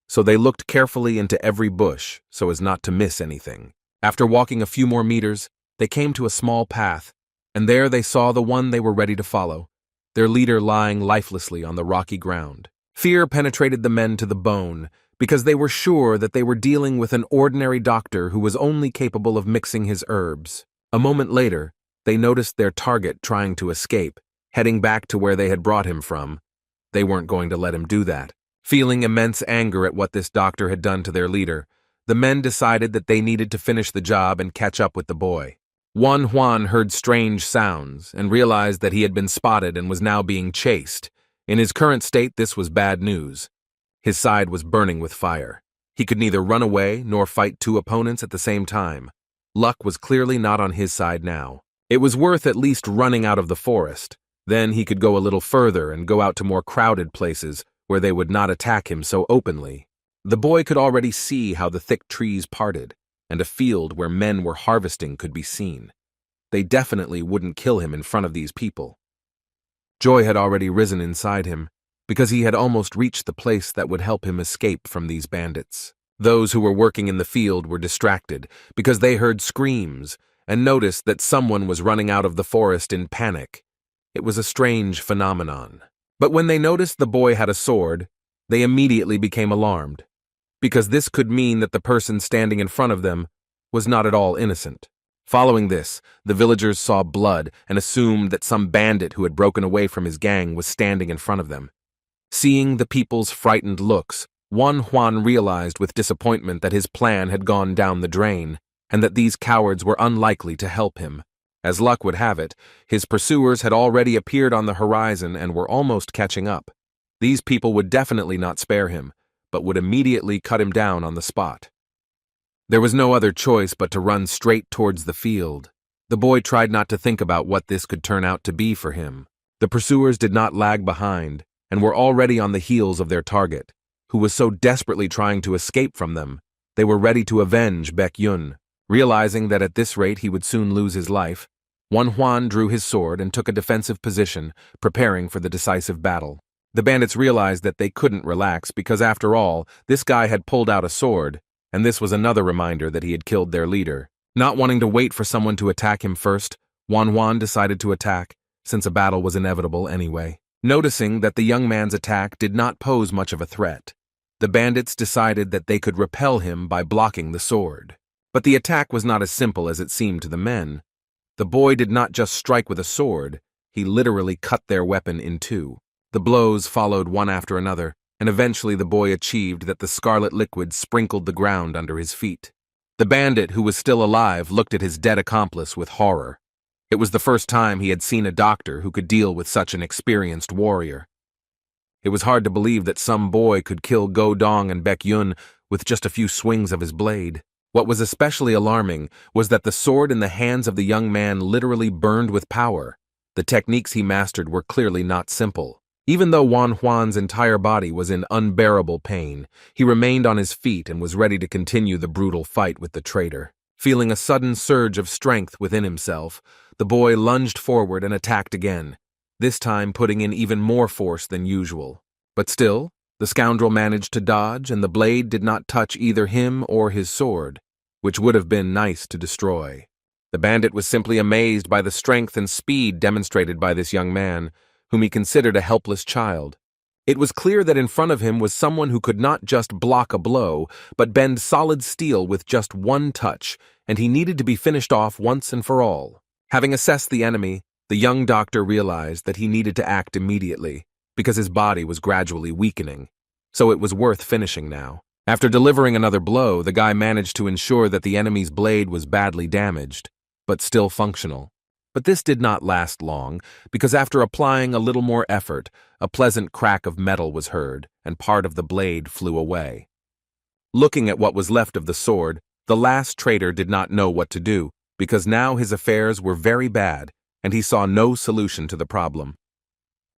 So they looked carefully into every bush so as not to miss anything. After walking a few more meters, they came to a small path, and there they saw the one they were ready to follow, their leader lying lifelessly on the rocky ground. Fear penetrated the men to the bone, because they were sure that they were dealing with an ordinary doctor who was only capable of mixing his herbs. A moment later, they noticed their target trying to escape, heading back to where they had brought him from. They weren't going to let him do that. Feeling immense anger at what this doctor had done to their leader, the men decided that they needed to finish the job and catch up with the boy. Juan heard strange sounds and realized that he had been spotted and was now being chased. In his current state, this was bad news. His side was burning with fire. He could neither run away nor fight two opponents at the same time. Luck was clearly not on his side now. It was worth at least running out of the forest. Then he could go a little further and go out to more crowded places where they would not attack him so openly. The boy could already see how the thick trees parted, and a field where men were harvesting could be seen. They definitely wouldn't kill him in front of these people. Joy had already risen inside him, because he had almost reached the place that would help him escape from these bandits. Those who were working in the field were distracted, because they heard screams and noticed that someone was running out of the forest in panic. It was a strange phenomenon. But when they noticed the boy had a sword, they immediately became alarmed, because this could mean that the person standing in front of them was not at all innocent. Following this, the villagers saw blood and assumed that some bandit who had broken away from his gang was standing in front of them. Seeing the people's frightened looks, Juan realized with disappointment that his plan had gone down the drain, and that these cowards were unlikely to help him. As luck would have it, his pursuers had already appeared on the horizon and were almost catching up. These people would definitely not spare him, but would immediately cut him down on the spot. There was no other choice but to run straight towards the field. The boy tried not to think about what this could turn out to be for him. The pursuers did not lag behind, and were already on the heels of their target, who was so desperately trying to escape from them. They were ready to avenge Baek Yun. Realizing that at this rate he would soon lose his life, Juan drew his sword and took a defensive position, preparing for the decisive battle. The bandits realized that they couldn't relax because, after all, this guy had pulled out a sword, and this was another reminder that he had killed their leader. Not wanting to wait for someone to attack him first, Juan decided to attack, since a battle was inevitable anyway. Noticing that the young man's attack did not pose much of a threat, the bandits decided that they could repel him by blocking the sword. But the attack was not as simple as it seemed to the men. The boy did not just strike with a sword, he literally cut their weapon in two. The blows followed one after another, and eventually the boy achieved that the scarlet liquid sprinkled the ground under his feet. The bandit, who was still alive, looked at his dead accomplice with horror. It was the first time he had seen a doctor who could deal with such an experienced warrior. It was hard to believe that some boy could kill Go Dong and Baek Yun with just a few swings of his blade. What was especially alarming was that the sword in the hands of the young man literally burned with power. The techniques he mastered were clearly not simple. Even though Wan Huan's entire body was in unbearable pain, he remained on his feet and was ready to continue the brutal fight with the traitor. Feeling a sudden surge of strength within himself, the boy lunged forward and attacked again, this time putting in even more force than usual. But still, the scoundrel managed to dodge, and the blade did not touch either him or his sword, which would have been nice to destroy. The bandit was simply amazed by the strength and speed demonstrated by this young man, whom he considered a helpless child. It was clear that in front of him was someone who could not just block a blow, but bend solid steel with just one touch, and he needed to be finished off once and for all. Having assessed the enemy, the young doctor realized that he needed to act immediately, because his body was gradually weakening, so it was worth finishing now. After delivering another blow, the guy managed to ensure that the enemy's blade was badly damaged, but still functional. But this did not last long, because after applying a little more effort, a pleasant crack of metal was heard, and part of the blade flew away. Looking at what was left of the sword, the last traitor did not know what to do, because now his affairs were very bad, and he saw no solution to the problem.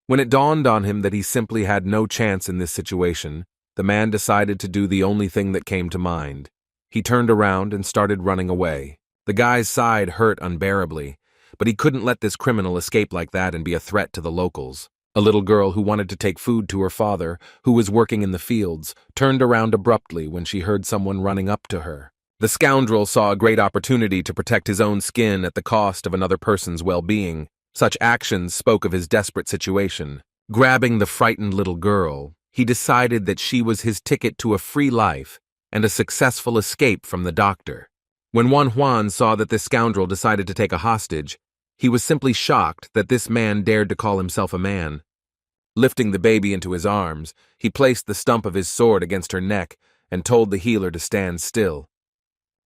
When it dawned on him that he simply had no chance in this situation, the man decided to do the only thing that came to mind. He turned around and started running away. The guy's side hurt unbearably, but he couldn't let this criminal escape like that and be a threat to the locals. A little girl who wanted to take food to her father, who was working in the fields, turned around abruptly when she heard someone running up to her. The scoundrel saw a great opportunity to protect his own skin at the cost of another person's well-being. Such actions spoke of his desperate situation. Grabbing the frightened little girl, he decided that she was his ticket to a free life and a successful escape from the doctor. When Wan Huan saw that this scoundrel decided to take a hostage, he was simply shocked that this man dared to call himself a man. Lifting the baby into his arms, he placed the stump of his sword against her neck and told the healer to stand still.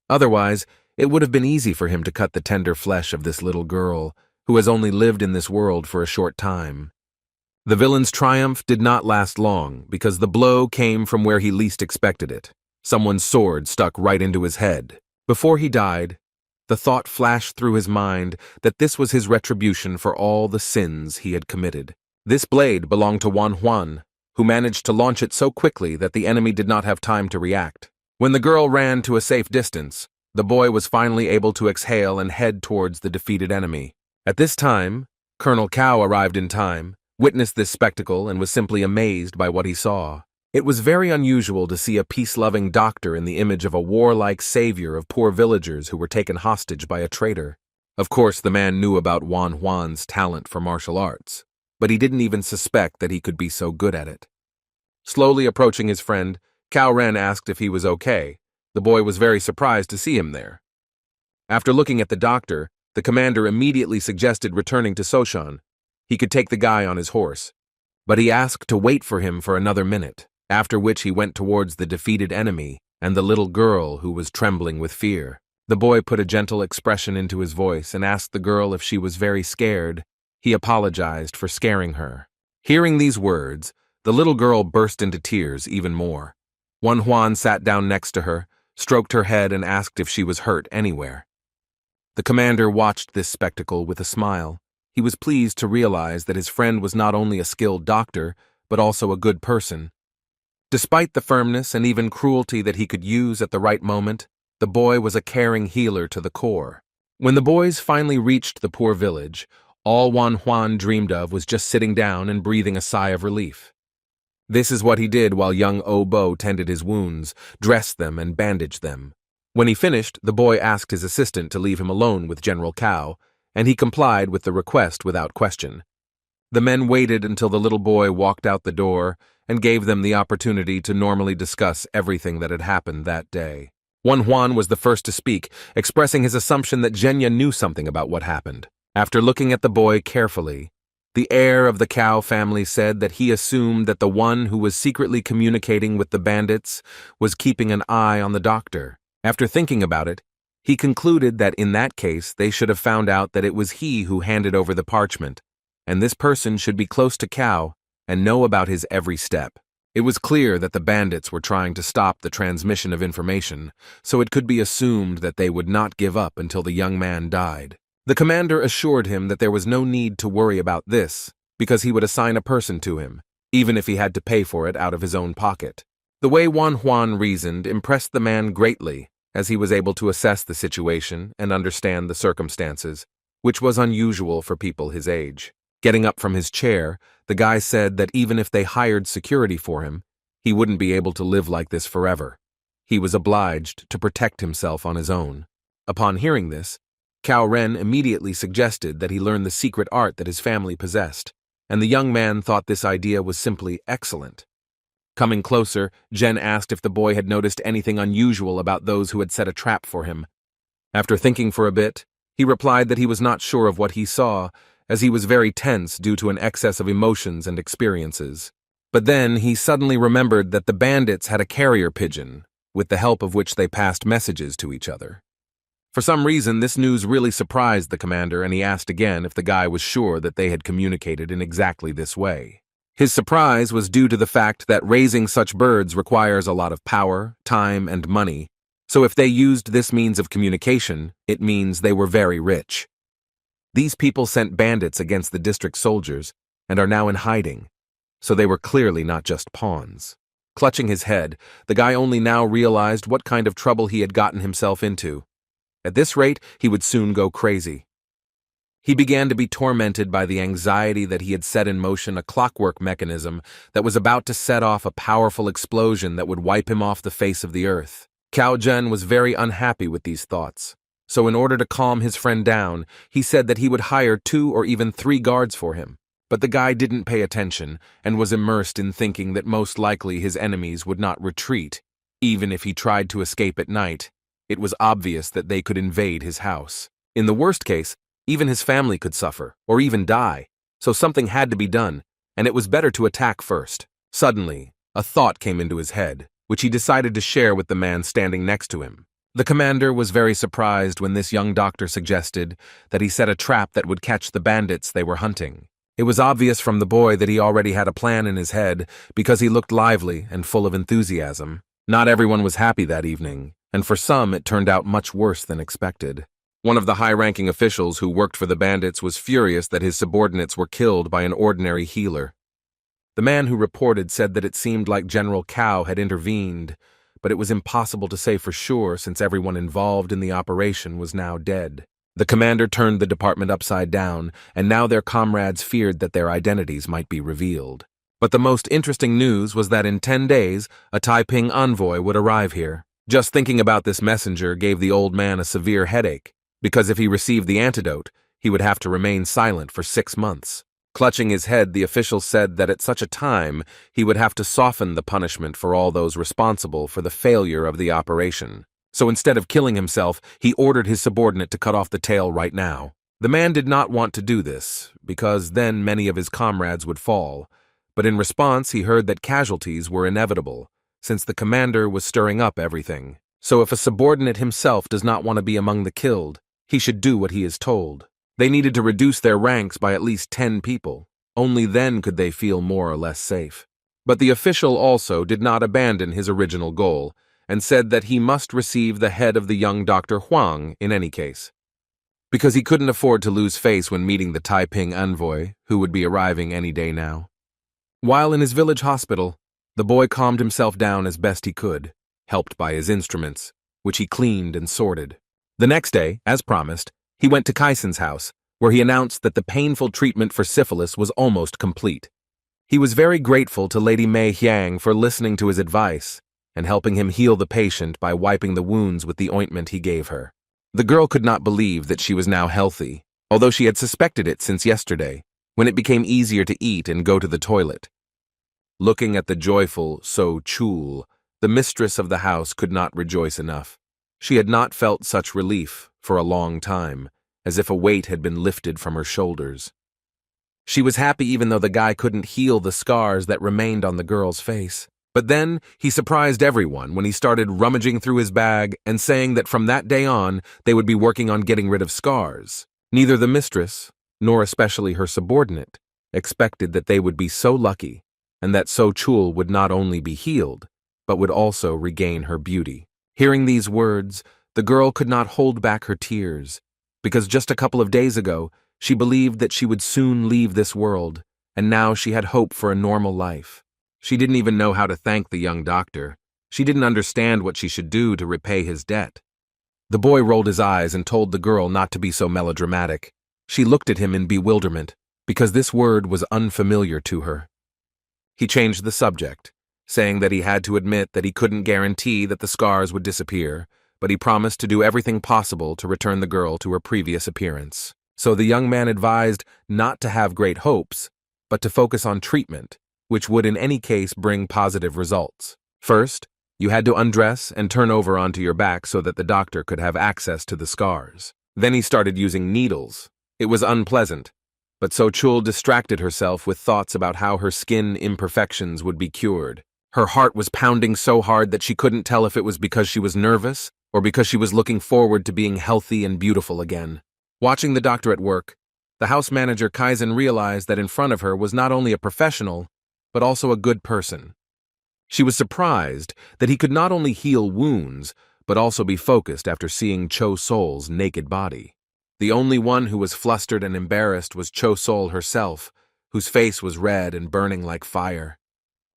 Otherwise, it would have been easy for him to cut the tender flesh of this little girl, who has only lived in this world for a short time. The villain's triumph did not last long, because the blow came from where he least expected it. Someone's sword stuck right into his head. Before he died, the thought flashed through his mind that this was his retribution for all the sins he had committed. This blade belonged to Wan Huan, who managed to launch it so quickly that the enemy did not have time to react. When the girl ran to a safe distance, the boy was finally able to exhale and head towards the defeated enemy. At this time, Colonel Cao arrived in time, witnessed this spectacle, and was simply amazed by what he saw. It was very unusual to see a peace-loving doctor in the image of a warlike savior of poor villagers who were taken hostage by a traitor. Of course, the man knew about Wan Huan's talent for martial arts, but he didn't even suspect that he could be so good at it. Slowly approaching his friend, Cao Ren asked if he was okay. The boy was very surprised to see him there. After looking at the doctor, the commander immediately suggested returning to Soshan. He could take the guy on his horse, but he asked to wait for him for another minute, after which he went towards the defeated enemy and the little girl who was trembling with fear. The boy put a gentle expression into his voice and asked the girl if she was very scared. He apologized for scaring her. Hearing these words, the little girl burst into tears even more. Wan Huan sat down next to her, stroked her head, and asked if she was hurt anywhere. The commander watched this spectacle with a smile. He was pleased to realize that his friend was not only a skilled doctor, but also a good person. Despite the firmness and even cruelty that he could use at the right moment, the boy was a caring healer to the core. When the boys finally reached the poor village, all Wan Huan dreamed of was just sitting down and breathing a sigh of relief. This is what he did while young Oh Bo tended his wounds, dressed them, and bandaged them. When he finished, the boy asked his assistant to leave him alone with General Cao, and he complied with the request without question. The men waited until the little boy walked out the door and gave them the opportunity to normally discuss everything that had happened that day. Wan Huan was the first to speak, expressing his assumption that Zhenya knew something about what happened. After looking at the boy carefully, The heir of the Cow family said that he assumed that the one who was secretly communicating with the bandits was keeping an eye on the doctor. After thinking about it, he concluded that in that case they should have found out that it was he who handed over the parchment, and this person should be close to Cow and know about his every step. It was clear that the bandits were trying to stop the transmission of information, so it could be assumed that they would not give up until the young man died. The commander assured him that there was no need to worry about this, because he would assign a person to him, even if he had to pay for it out of his own pocket. The way Juan reasoned impressed the man greatly, as he was able to assess the situation and understand the circumstances, which was unusual for people his age. Getting up from his chair, the guy said that even if they hired security for him, he wouldn't be able to live like this forever. He was obliged to protect himself on his own. Upon hearing this, Cao Ren immediately suggested that he learn the secret art that his family possessed, and the young man thought this idea was simply excellent. Coming closer, Jen asked if the boy had noticed anything unusual about those who had set a trap for him. After thinking for a bit, he replied that he was not sure of what he saw, as he was very tense due to an excess of emotions and experiences. But then he suddenly remembered that the bandits had a carrier pigeon, with the help of which they passed messages to each other. For some reason, this news really surprised the commander, and he asked again if the guy was sure that they had communicated in exactly this way. His surprise was due to the fact that raising such birds requires a lot of power, time, and money, so if they used this means of communication, it means they were very rich. These people sent bandits against the district soldiers and are now in hiding, so they were clearly not just pawns. Clutching his head, the guy only now realized what kind of trouble he had gotten himself into. At this rate, he would soon go crazy. He began to be tormented by the anxiety that he had set in motion a clockwork mechanism that was about to set off a powerful explosion that would wipe him off the face of the earth. Cao Zhen was very unhappy with these thoughts, so in order to calm his friend down, he said that he would hire 2 or even 3 guards for him. But the guy didn't pay attention and was immersed in thinking that most likely his enemies would not retreat, even if he tried to escape at night. It was obvious that they could invade his house. In the worst case, even his family could suffer, or even die, so something had to be done, and it was better to attack first. Suddenly, a thought came into his head, which he decided to share with the man standing next to him. The commander was very surprised when this young doctor suggested that he set a trap that would catch the bandits they were hunting. It was obvious from the boy that he already had a plan in his head because he looked lively and full of enthusiasm. Not everyone was happy that evening, and for some it turned out much worse than expected. One of the high-ranking officials who worked for the bandits was furious that his subordinates were killed by an ordinary healer. The man who reported said that it seemed like General Cao had intervened, but it was impossible to say for sure since everyone involved in the operation was now dead. The commander turned the department upside down, and now their comrades feared that their identities might be revealed. But the most interesting news was that in 10 days, a Taiping envoy would arrive here. Just thinking about this messenger gave the old man a severe headache, because if he received the antidote, he would have to remain silent for 6 months. Clutching his head, the official said that at such a time, he would have to soften the punishment for all those responsible for the failure of the operation. So instead of killing himself, he ordered his subordinate to cut off the tail right now. The man did not want to do this, because then many of his comrades would fall, but in response he heard that casualties were inevitable, since the commander was stirring up everything. So if a subordinate himself does not want to be among the killed, he should do what he is told. They needed to reduce their ranks by at least 10 people. Only then could they feel more or less safe. But the official also did not abandon his original goal, and said that he must receive the head of the young Dr. Huang in any case, because he couldn't afford to lose face when meeting the Taiping envoy, who would be arriving any day now. While in his village hospital, the boy calmed himself down as best he could, helped by his instruments, which he cleaned and sorted. The next day, as promised, he went to Kaisen's house, where he announced that the painful treatment for syphilis was almost complete. He was very grateful to Lady Mei Hyang for listening to his advice and helping him heal the patient by wiping the wounds with the ointment he gave her. The girl could not believe that she was now healthy, although she had suspected it since yesterday, when it became easier to eat and go to the toilet. Looking at the joyful So Chul, the mistress of the house could not rejoice enough. She had not felt such relief for a long time, as if a weight had been lifted from her shoulders. She was happy even though the guy couldn't heal the scars that remained on the girl's face. But then, he surprised everyone when he started rummaging through his bag and saying that from that day on, they would be working on getting rid of scars. Neither the mistress, nor especially her subordinate, expected that they would be so lucky, and that So Chul would not only be healed, but would also regain her beauty. Hearing these words, the girl could not hold back her tears, because just a couple of days ago, she believed that she would soon leave this world, and now she had hope for a normal life. She didn't even know how to thank the young doctor. She didn't understand what she should do to repay his debt. The boy rolled his eyes and told the girl not to be so melodramatic. She looked at him in bewilderment, because this word was unfamiliar to her. He changed the subject, saying that he had to admit that he couldn't guarantee that the scars would disappear, but he promised to do everything possible to return the girl to her previous appearance. So the young man advised not to have great hopes, but to focus on treatment, which would in any case bring positive results. First, you had to undress and turn over onto your back so that the doctor could have access to the scars. Then he started using needles. It was unpleasant, but So Chul distracted herself with thoughts about how her skin imperfections would be cured. Her heart was pounding so hard that she couldn't tell if it was because she was nervous or because she was looking forward to being healthy and beautiful again. Watching the doctor at work, the house manager Kaizen realized that in front of her was not only a professional, but also a good person. She was surprised that he could not only heal wounds, but also be focused after seeing Cho Sol's naked body. The only one who was flustered and embarrassed was Cho Sol herself, whose face was red and burning like fire.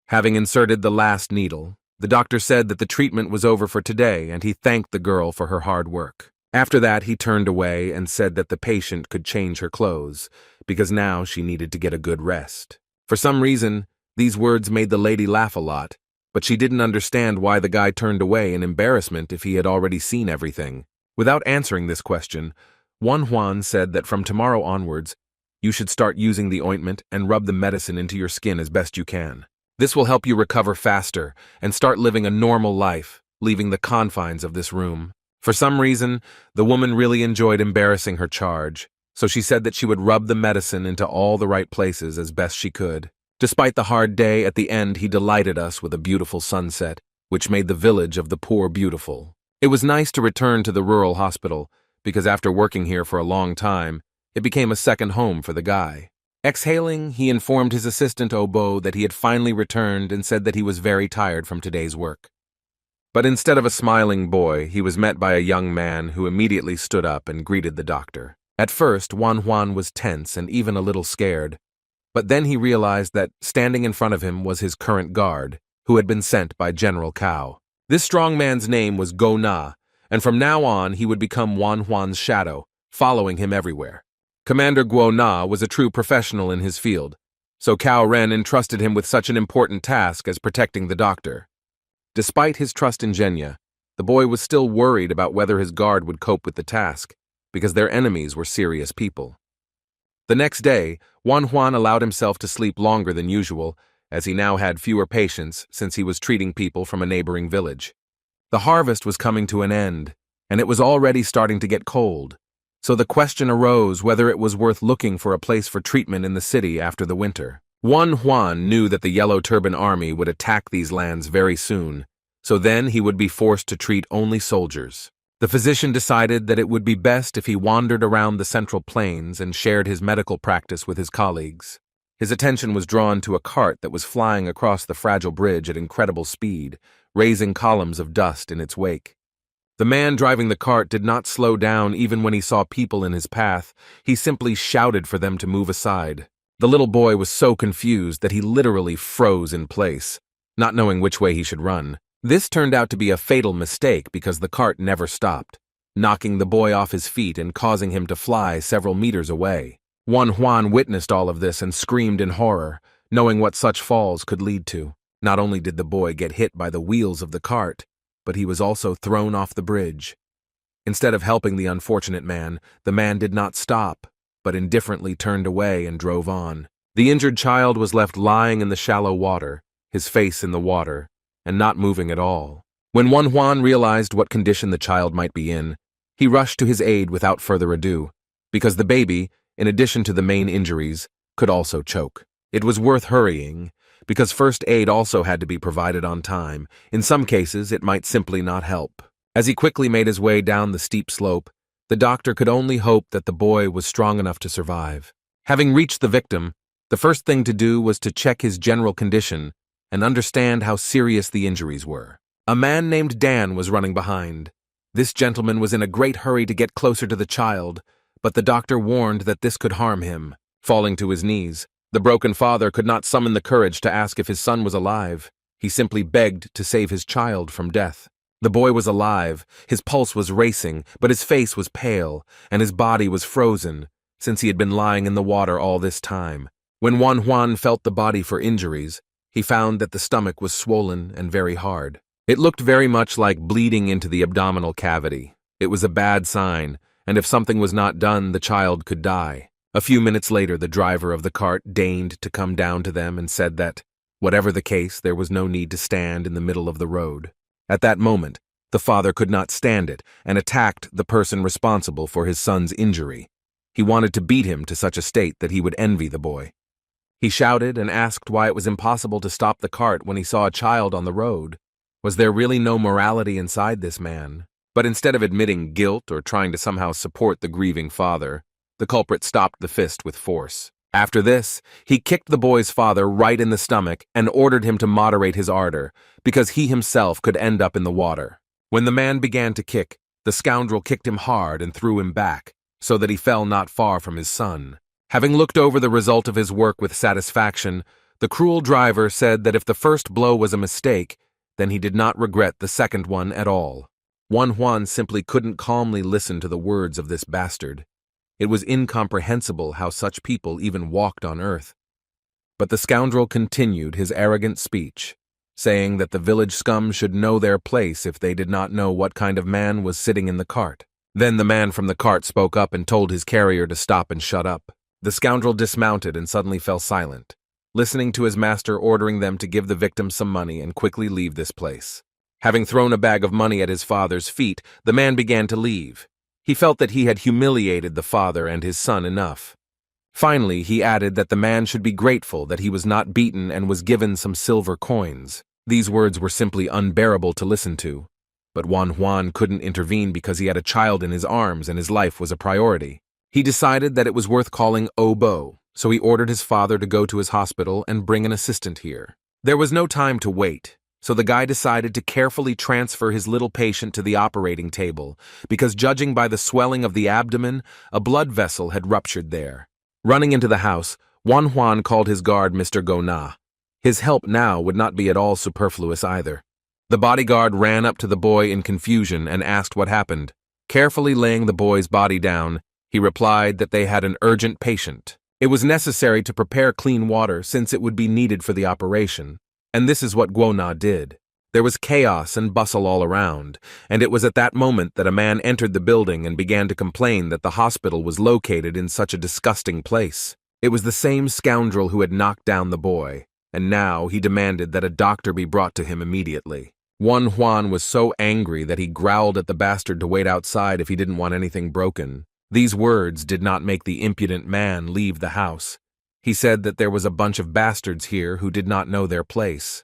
Having inserted the last needle, the doctor said that the treatment was over for today, and he thanked the girl for her hard work. After that, he turned away and said that the patient could change her clothes, because now she needed to get a good rest. For some reason, these words made the lady laugh a lot, but she didn't understand why the guy turned away in embarrassment if he had already seen everything. Without answering this question, Juan said that from tomorrow onwards, you should start using the ointment and rub the medicine into your skin as best you can. This will help you recover faster and start living a normal life, leaving the confines of this room. For some reason, the woman really enjoyed embarrassing her charge, so she said that she would rub the medicine into all the right places as best she could. Despite the hard day, at the end he delighted us with a beautiful sunset, which made the village of the poor beautiful. It was nice to return to the rural hospital, because after working here for a long time, it became a second home for the guy. Exhaling, he informed his assistant Obo that he had finally returned and said that he was very tired from today's work. But instead of a smiling boy, he was met by a young man who immediately stood up and greeted the doctor. At first, Juan was tense and even a little scared, but then he realized that standing in front of him was his current guard, who had been sent by General Cao. This strong man's name was Go Na, and from now on he would become Juan's shadow, following him everywhere. Commander Guo Na was a true professional in his field, so Cao Ren entrusted him with such an important task as protecting the doctor. Despite his trust in Zhenya, the boy was still worried about whether his guard would cope with the task, because their enemies were serious people. The next day, Juan allowed himself to sleep longer than usual, as he now had fewer patients since he was treating people from a neighboring village. The harvest was coming to an end, and it was already starting to get cold, so the question arose whether it was worth looking for a place for treatment in the city after the winter. Juan knew that the Yellow Turban Army would attack these lands very soon, so then he would be forced to treat only soldiers. The physician decided that it would be best if he wandered around the Central Plains and shared his medical practice with his colleagues. His attention was drawn to a cart that was flying across the fragile bridge at incredible speed, raising columns of dust in its wake. The man driving the cart did not slow down even when he saw people in his path. He simply shouted for them to move aside. The little boy was so confused that he literally froze in place, not knowing which way he should run. This turned out to be a fatal mistake because the cart never stopped, knocking the boy off his feet and causing him to fly several meters away. Juan witnessed all of this and screamed in horror, knowing what such falls could lead to. Not only did the boy get hit by the wheels of the cart, but he was also thrown off the bridge. Instead of helping the unfortunate man, the man did not stop, but indifferently turned away and drove on. The injured child was left lying in the shallow water, his face in the water, and not moving at all. When Juan realized what condition the child might be in, he rushed to his aid without further ado, because the baby, in addition to the main injuries, could also choke. It was worth hurrying, because first aid also had to be provided on time. In some cases, it might simply not help. As he quickly made his way down the steep slope, the doctor could only hope that the boy was strong enough to survive. Having reached the victim, the first thing to do was to check his general condition and understand how serious the injuries were. A man named Dan was running behind. This gentleman was in a great hurry to get closer to the child, but the doctor warned that this could harm him. Falling to his knees, the broken father could not summon the courage to ask if his son was alive. He simply begged to save his child from death. The boy was alive, his pulse was racing, but his face was pale, and his body was frozen, since he had been lying in the water all this time. When Juan felt the body for injuries, he found that the stomach was swollen and very hard. It looked very much like bleeding into the abdominal cavity. It was a bad sign, and if something was not done, the child could die. A few minutes later, the driver of the cart deigned to come down to them and said that, whatever the case, there was no need to stand in the middle of the road. At that moment, the father could not stand it and attacked the person responsible for his son's injury. He wanted to beat him to such a state that he would envy the boy. He shouted and asked why it was impossible to stop the cart when he saw a child on the road. Was there really no morality inside this man? But instead of admitting guilt or trying to somehow support the grieving father, the culprit stopped the fist with force. After this, he kicked the boy's father right in the stomach and ordered him to moderate his ardor, because he himself could end up in the water. When the man began to kick, the scoundrel kicked him hard and threw him back, so that he fell not far from his son. Having looked over the result of his work with satisfaction, the cruel driver said that if the first blow was a mistake, then he did not regret the second one at all. Juan simply couldn't calmly listen to the words of this bastard. It was incomprehensible how such people even walked on earth. But the scoundrel continued his arrogant speech, saying that the village scum should know their place if they did not know what kind of man was sitting in the cart. Then the man from the cart spoke up and told his carrier to stop and shut up. The scoundrel dismounted and suddenly fell silent, listening to his master ordering them to give the victim some money and quickly leave this place. Having thrown a bag of money at his father's feet, the man began to leave. He felt that he had humiliated the father and his son enough. Finally, he added that the man should be grateful that he was not beaten and was given some silver coins. These words were simply unbearable to listen to, but Juan couldn't intervene because he had a child in his arms and his life was a priority. He decided that it was worth calling Obo, so he ordered his father to go to his hospital and bring an assistant here. There was no time to wait, so the guy decided to carefully transfer his little patient to the operating table, because judging by the swelling of the abdomen, a blood vessel had ruptured there. Running into the house, Juan called his guard Mr. Gona. His help now would not be at all superfluous either. The bodyguard ran up to the boy in confusion and asked what happened. Carefully laying the boy's body down, he replied that they had an urgent patient. It was necessary to prepare clean water since it would be needed for the operation. And this is what Guona did. There was chaos and bustle all around, and it was at that moment that a man entered the building and began to complain that the hospital was located in such a disgusting place. It was the same scoundrel who had knocked down the boy, and now he demanded that a doctor be brought to him immediately. Juan was so angry that he growled at the bastard to wait outside if he didn't want anything broken. These words did not make the impudent man leave the house. He said that there was a bunch of bastards here who did not know their place.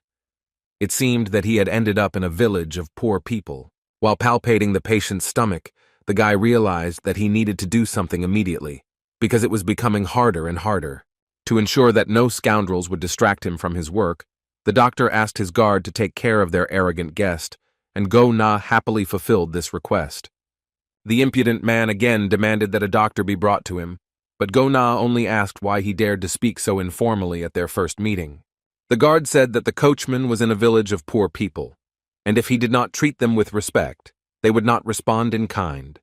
It seemed that he had ended up in a village of poor people. While palpating the patient's stomach, the guy realized that he needed to do something immediately, because it was becoming harder and harder. To ensure that no scoundrels would distract him from his work, the doctor asked his guard to take care of their arrogant guest, and Go-Na happily fulfilled this request. The impudent man again demanded that a doctor be brought to him, but Go-Na only asked why he dared to speak so informally at their first meeting. The guard said that the coachman was in a village of poor people, and if he did not treat them with respect, they would not respond in kind.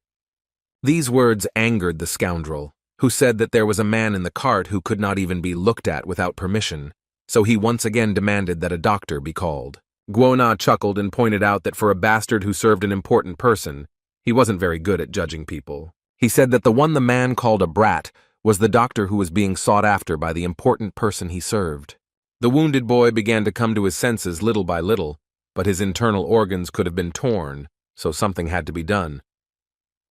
These words angered the scoundrel, who said that there was a man in the cart who could not even be looked at without permission, so he once again demanded that a doctor be called. Guona chuckled and pointed out that for a bastard who served an important person, he wasn't very good at judging people. He said that the one the man called a brat was the doctor who was being sought after by the important person he served. The wounded boy began to come to his senses little by little, but his internal organs could have been torn, so something had to be done.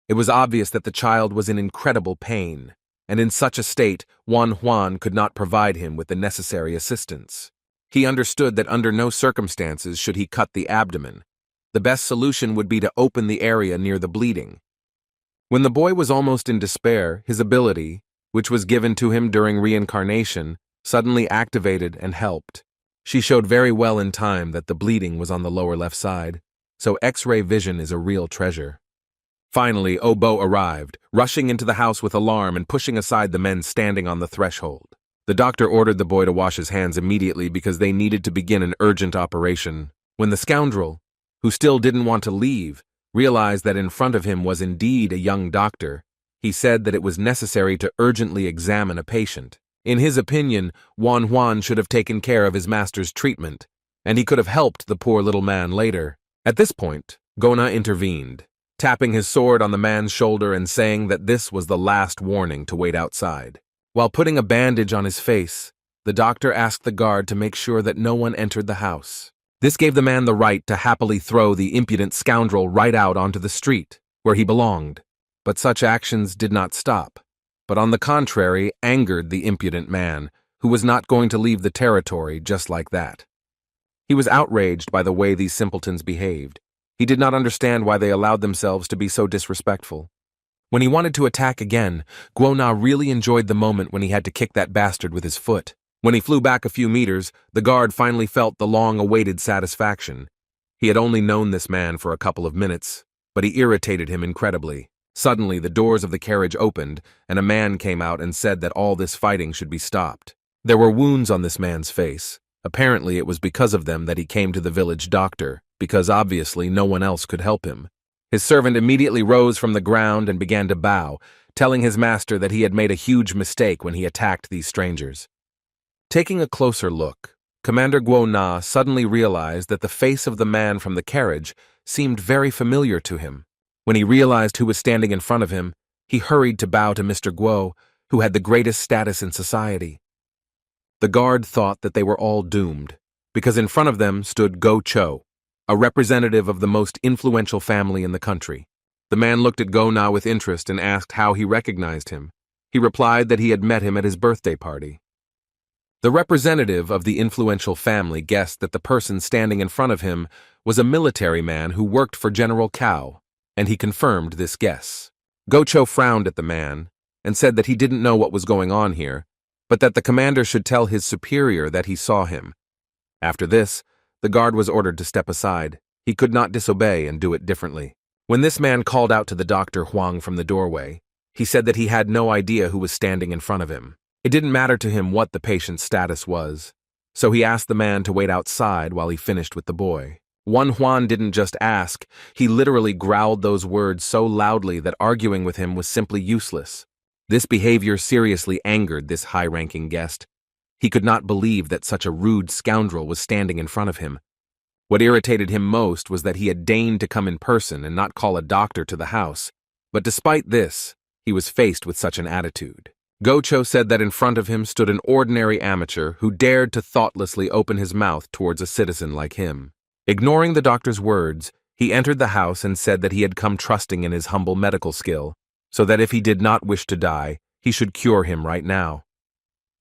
It was obvious that the child was in incredible pain. and in such a state, Juan could not provide him with the necessary assistance. He understood that under no circumstances should he cut the abdomen. The best solution would be to open the area near the bleeding. When the boy was almost in despair, his ability, which was given to him during reincarnation, suddenly activated and helped. She showed very well in time that the bleeding was on the lower left side, so X-ray vision is a real treasure. Finally, Obo arrived, rushing into the house with alarm and pushing aside the men standing on the threshold. The doctor ordered the boy to wash his hands immediately because they needed to begin an urgent operation. When the scoundrel, who still didn't want to leave, realized that in front of him was indeed a young doctor, he said that it was necessary to urgently examine a patient. In his opinion, Juan should have taken care of his master's treatment, and he could have helped the poor little man later. At this point, Gona intervened, tapping his sword on the man's shoulder and saying that this was the last warning to wait outside. While putting a bandage on his face, the doctor asked the guard to make sure that no one entered the house. This gave the man the right to happily throw the impudent scoundrel right out onto the street, where he belonged. But such actions did not stop, but on the contrary angered the impudent man, who was not going to leave the territory just like that. He was outraged by the way these simpletons behaved. He did not understand why they allowed themselves to be so disrespectful. When he wanted to attack again, Guona really enjoyed the moment when he had to kick that bastard with his foot. When he flew back a few meters, the guard finally felt the long-awaited satisfaction. He had only known this man for a couple of minutes, but he irritated him incredibly. Suddenly, the doors of the carriage opened, and a man came out and said that all this fighting should be stopped. There were wounds on this man's face. Apparently, it was because of them that he came to the village doctor, because obviously no one else could help him. His servant immediately rose from the ground and began to bow, telling his master that he had made a huge mistake when he attacked these strangers. Taking a closer look, Commander Guona suddenly realized that the face of the man from the carriage seemed very familiar to him. When he realized who was standing in front of him, he hurried to bow to Mr. Guo, who had the greatest status in society. The guard thought that they were all doomed, because in front of them stood Go Cho, a representative of the most influential family in the country. The man looked at Guona with interest and asked how he recognized him. He replied that he had met him at his birthday party. The representative of the influential family guessed that the person standing in front of him was a military man who worked for General Cao, and he confirmed this guess. Go Cho frowned at the man and said that he didn't know what was going on here, but that the commander should tell his superior that he saw him. After this, the guard was ordered to step aside. He could not disobey and do it differently. When this man called out to the Dr. Huang from the doorway, he said that he had no idea who was standing in front of him. It didn't matter to him what the patient's status was, so he asked the man to wait outside while he finished with the boy. Juan didn't just ask, he literally growled those words so loudly that arguing with him was simply useless. This behavior seriously angered this high-ranking guest. He could not believe that such a rude scoundrel was standing in front of him. What irritated him most was that he had deigned to come in person and not call a doctor to the house. But despite this, he was faced with such an attitude. Go Cho said that in front of him stood an ordinary amateur who dared to thoughtlessly open his mouth towards a citizen like him. Ignoring the doctor's words, he entered the house and said that he had come trusting in his humble medical skill, so that if he did not wish to die, he should cure him right now.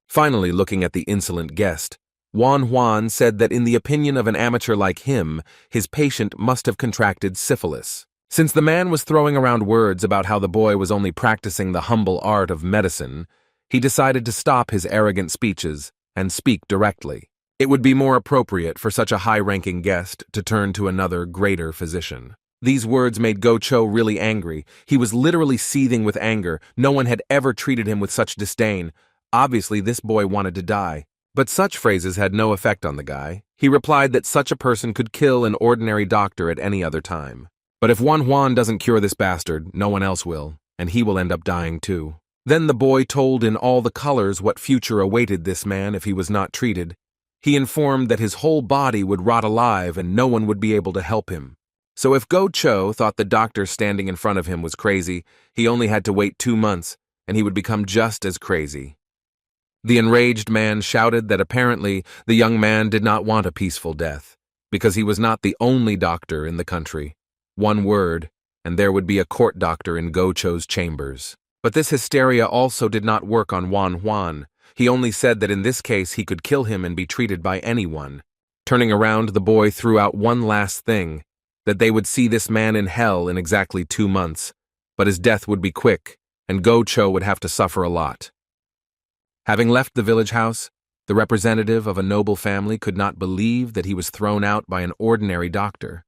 Finally, looking at the insolent guest, Juan said that in the opinion of an amateur like him, his patient must have contracted syphilis. Since the man was throwing around words about how the boy was only practicing the humble art of medicine, he decided to stop his arrogant speeches and speak directly. It would be more appropriate for such a high-ranking guest to turn to another, greater physician. These words made Go Cho really angry. He was literally seething with anger. No one had ever treated him with such disdain. Obviously, this boy wanted to die. But such phrases had no effect on the guy. He replied that such a person could kill an ordinary doctor at any other time. But if Juan doesn't cure this bastard, no one else will, and he will end up dying too. Then the boy told in all the colors what future awaited this man if he was not treated. He informed that his whole body would rot alive and no one would be able to help him. So if Go Cho thought the doctor standing in front of him was crazy, he only had to wait 2 months, and he would become just as crazy. The enraged man shouted that apparently the young man did not want a peaceful death, because he was not the only doctor in the country. One word, and there would be a court doctor in Go Cho's chambers. But this hysteria also did not work on Juan. He only said that in this case he could kill him and be treated by anyone. Turning around, the boy threw out one last thing, that they would see this man in hell in exactly 2 months, but his death would be quick, and Go-Cho would have to suffer a lot. Having left the village house, the representative of a noble family could not believe that he was thrown out by an ordinary doctor.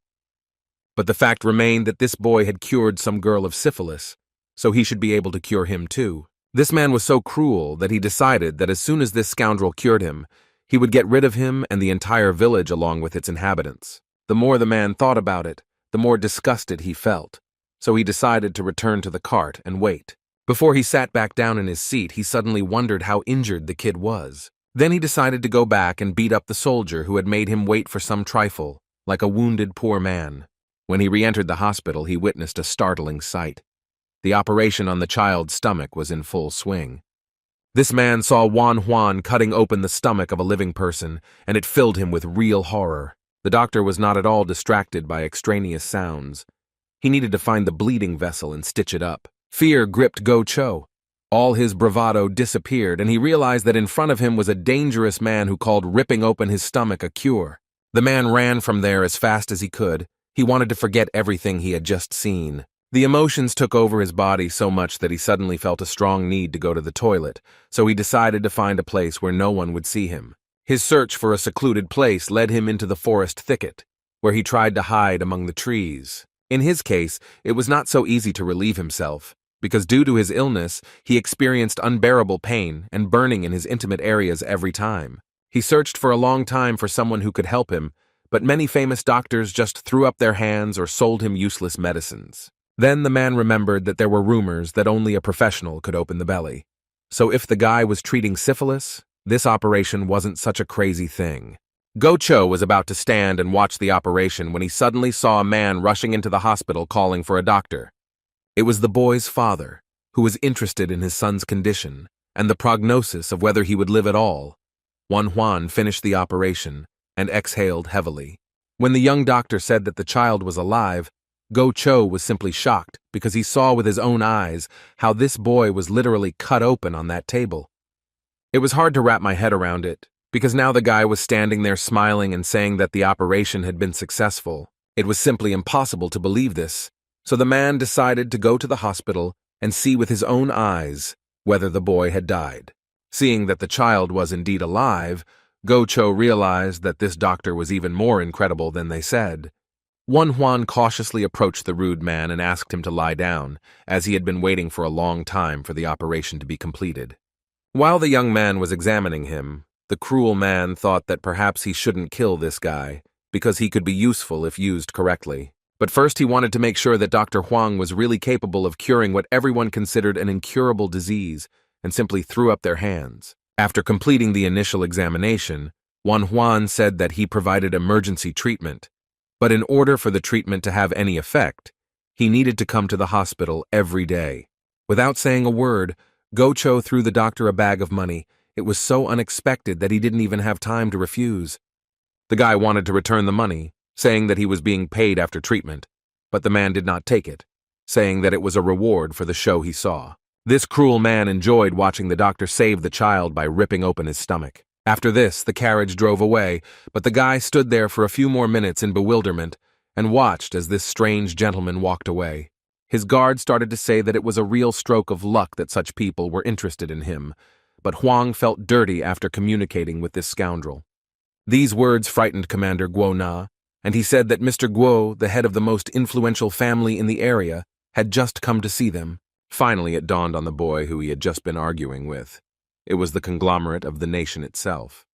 But the fact remained that this boy had cured some girl of syphilis, so he should be able to cure him too. This man was so cruel that he decided that as soon as this scoundrel cured him, he would get rid of him and the entire village along with its inhabitants. The more the man thought about it, the more disgusted he felt, so he decided to return to the cart and wait. Before he sat back down in his seat, he suddenly wondered how injured the kid was. Then he decided to go back and beat up the soldier who had made him wait for some trifle, like a wounded poor man. When he re-entered the hospital, he witnessed a startling sight. The operation on the child's stomach was in full swing. This man saw Juan cutting open the stomach of a living person, and it filled him with real horror. The doctor was not at all distracted by extraneous sounds. He needed to find the bleeding vessel and stitch it up. Fear gripped Go-Cho. All his bravado disappeared, and he realized that in front of him was a dangerous man who called ripping open his stomach a cure. The man ran from there as fast as he could. He wanted to forget everything he had just seen. The emotions took over his body so much that he suddenly felt a strong need to go to the toilet, so he decided to find a place where no one would see him. His search for a secluded place led him into the forest thicket, where he tried to hide among the trees. In his case, it was not so easy to relieve himself, because due to his illness, he experienced unbearable pain and burning in his intimate areas every time. He searched for a long time for someone who could help him, but many famous doctors just threw up their hands or sold him useless medicines. Then the man remembered that there were rumors that only a professional could open the belly. So if the guy was treating syphilis, this operation wasn't such a crazy thing. Go-Cho was about to stand and watch the operation when he suddenly saw a man rushing into the hospital calling for a doctor. It was the boy's father, who was interested in his son's condition and the prognosis of whether he would live at all. Juan finished the operation and exhaled heavily. When the young doctor said that the child was alive, Go-Cho was simply shocked because he saw with his own eyes how this boy was literally cut open on that table. It was hard to wrap my head around it, because now the guy was standing there smiling and saying that the operation had been successful. It was simply impossible to believe this, so the man decided to go to the hospital and see with his own eyes whether the boy had died. Seeing that the child was indeed alive, Go-Cho realized that this doctor was even more incredible than they said. Juan cautiously approached the rude man and asked him to lie down, as he had been waiting for a long time for the operation to be completed. While the young man was examining him, the cruel man thought that perhaps he shouldn't kill this guy, because he could be useful if used correctly. But first he wanted to make sure that Dr. Huang was really capable of curing what everyone considered an incurable disease, and simply threw up their hands. After completing the initial examination, Juan said that he provided emergency treatment, but in order for the treatment to have any effect, he needed to come to the hospital every day. Without saying a word, Go-Cho threw the doctor a bag of money. It was so unexpected that he didn't even have time to refuse. The guy wanted to return the money, saying that he was being paid after treatment, but the man did not take it, saying that it was a reward for the show he saw. This cruel man enjoyed watching the doctor save the child by ripping open his stomach. After this, the carriage drove away, but the guy stood there for a few more minutes in bewilderment and watched as this strange gentleman walked away. His guard started to say that it was a real stroke of luck that such people were interested in him, but Huang felt dirty after communicating with this scoundrel. These words frightened Commander Guo-Na, and he said that Mr. Guo, the head of the most influential family in the area, had just come to see them. Finally, it dawned on the boy who he had just been arguing with. It was the conglomerate of the nation itself.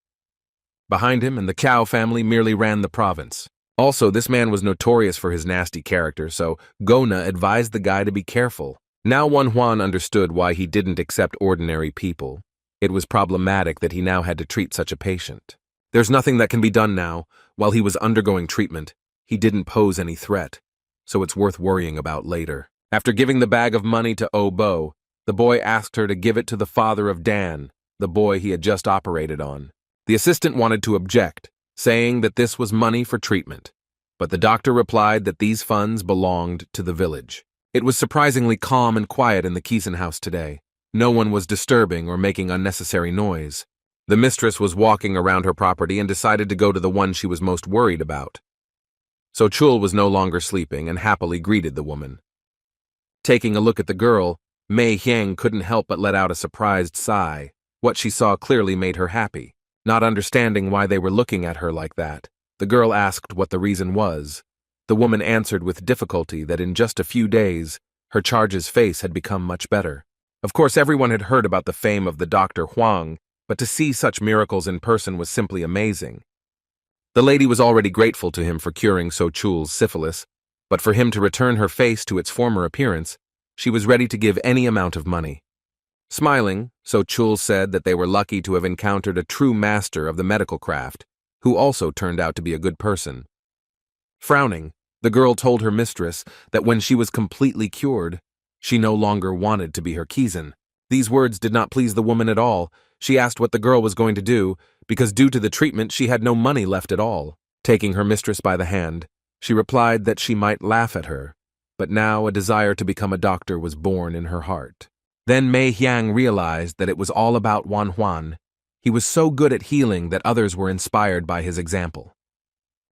Behind him and the Cao family merely ran the province. Also, this man was notorious for his nasty character, so Go-Na advised the guy to be careful. Now Juan understood why he didn't accept ordinary people. It was problematic that he now had to treat such a patient. There's nothing that can be done now. While he was undergoing treatment, he didn't pose any threat, so it's worth worrying about later. After giving the bag of money to Oh-Bo, the boy asked her to give it to the father of Dan, the boy he had just operated on. The assistant wanted to object, saying that this was money for treatment, but the doctor replied that these funds belonged to the village. It was surprisingly calm and quiet in the Kiezen house today. No one was disturbing or making unnecessary noise. The mistress was walking around her property and decided to go to the one she was most worried about. So Chul was no longer sleeping and happily greeted the woman. Taking a look at the girl, Mei Hyang couldn't help but let out a surprised sigh. What she saw clearly made her happy. Not understanding why they were looking at her like that, the girl asked what the reason was. The woman answered with difficulty that in just a few days, her charge's face had become much better. Of course, everyone had heard about the fame of the Dr. Huang, but to see such miracles in person was simply amazing. The lady was already grateful to him for curing So Chul's syphilis, but for him to return her face to its former appearance, she was ready to give any amount of money. Smiling, So Chul said that they were lucky to have encountered a true master of the medical craft, who also turned out to be a good person. Frowning, the girl told her mistress that when she was completely cured, she no longer wanted to be her Kiezen. These words did not please the woman at all. She asked what the girl was going to do, because due to the treatment she had no money left at all. Taking her mistress by the hand, she replied that she might laugh at her, but now a desire to become a doctor was born in her heart. Then Mei Hyang realized that it was all about Wan Huan. He was so good at healing that others were inspired by his example.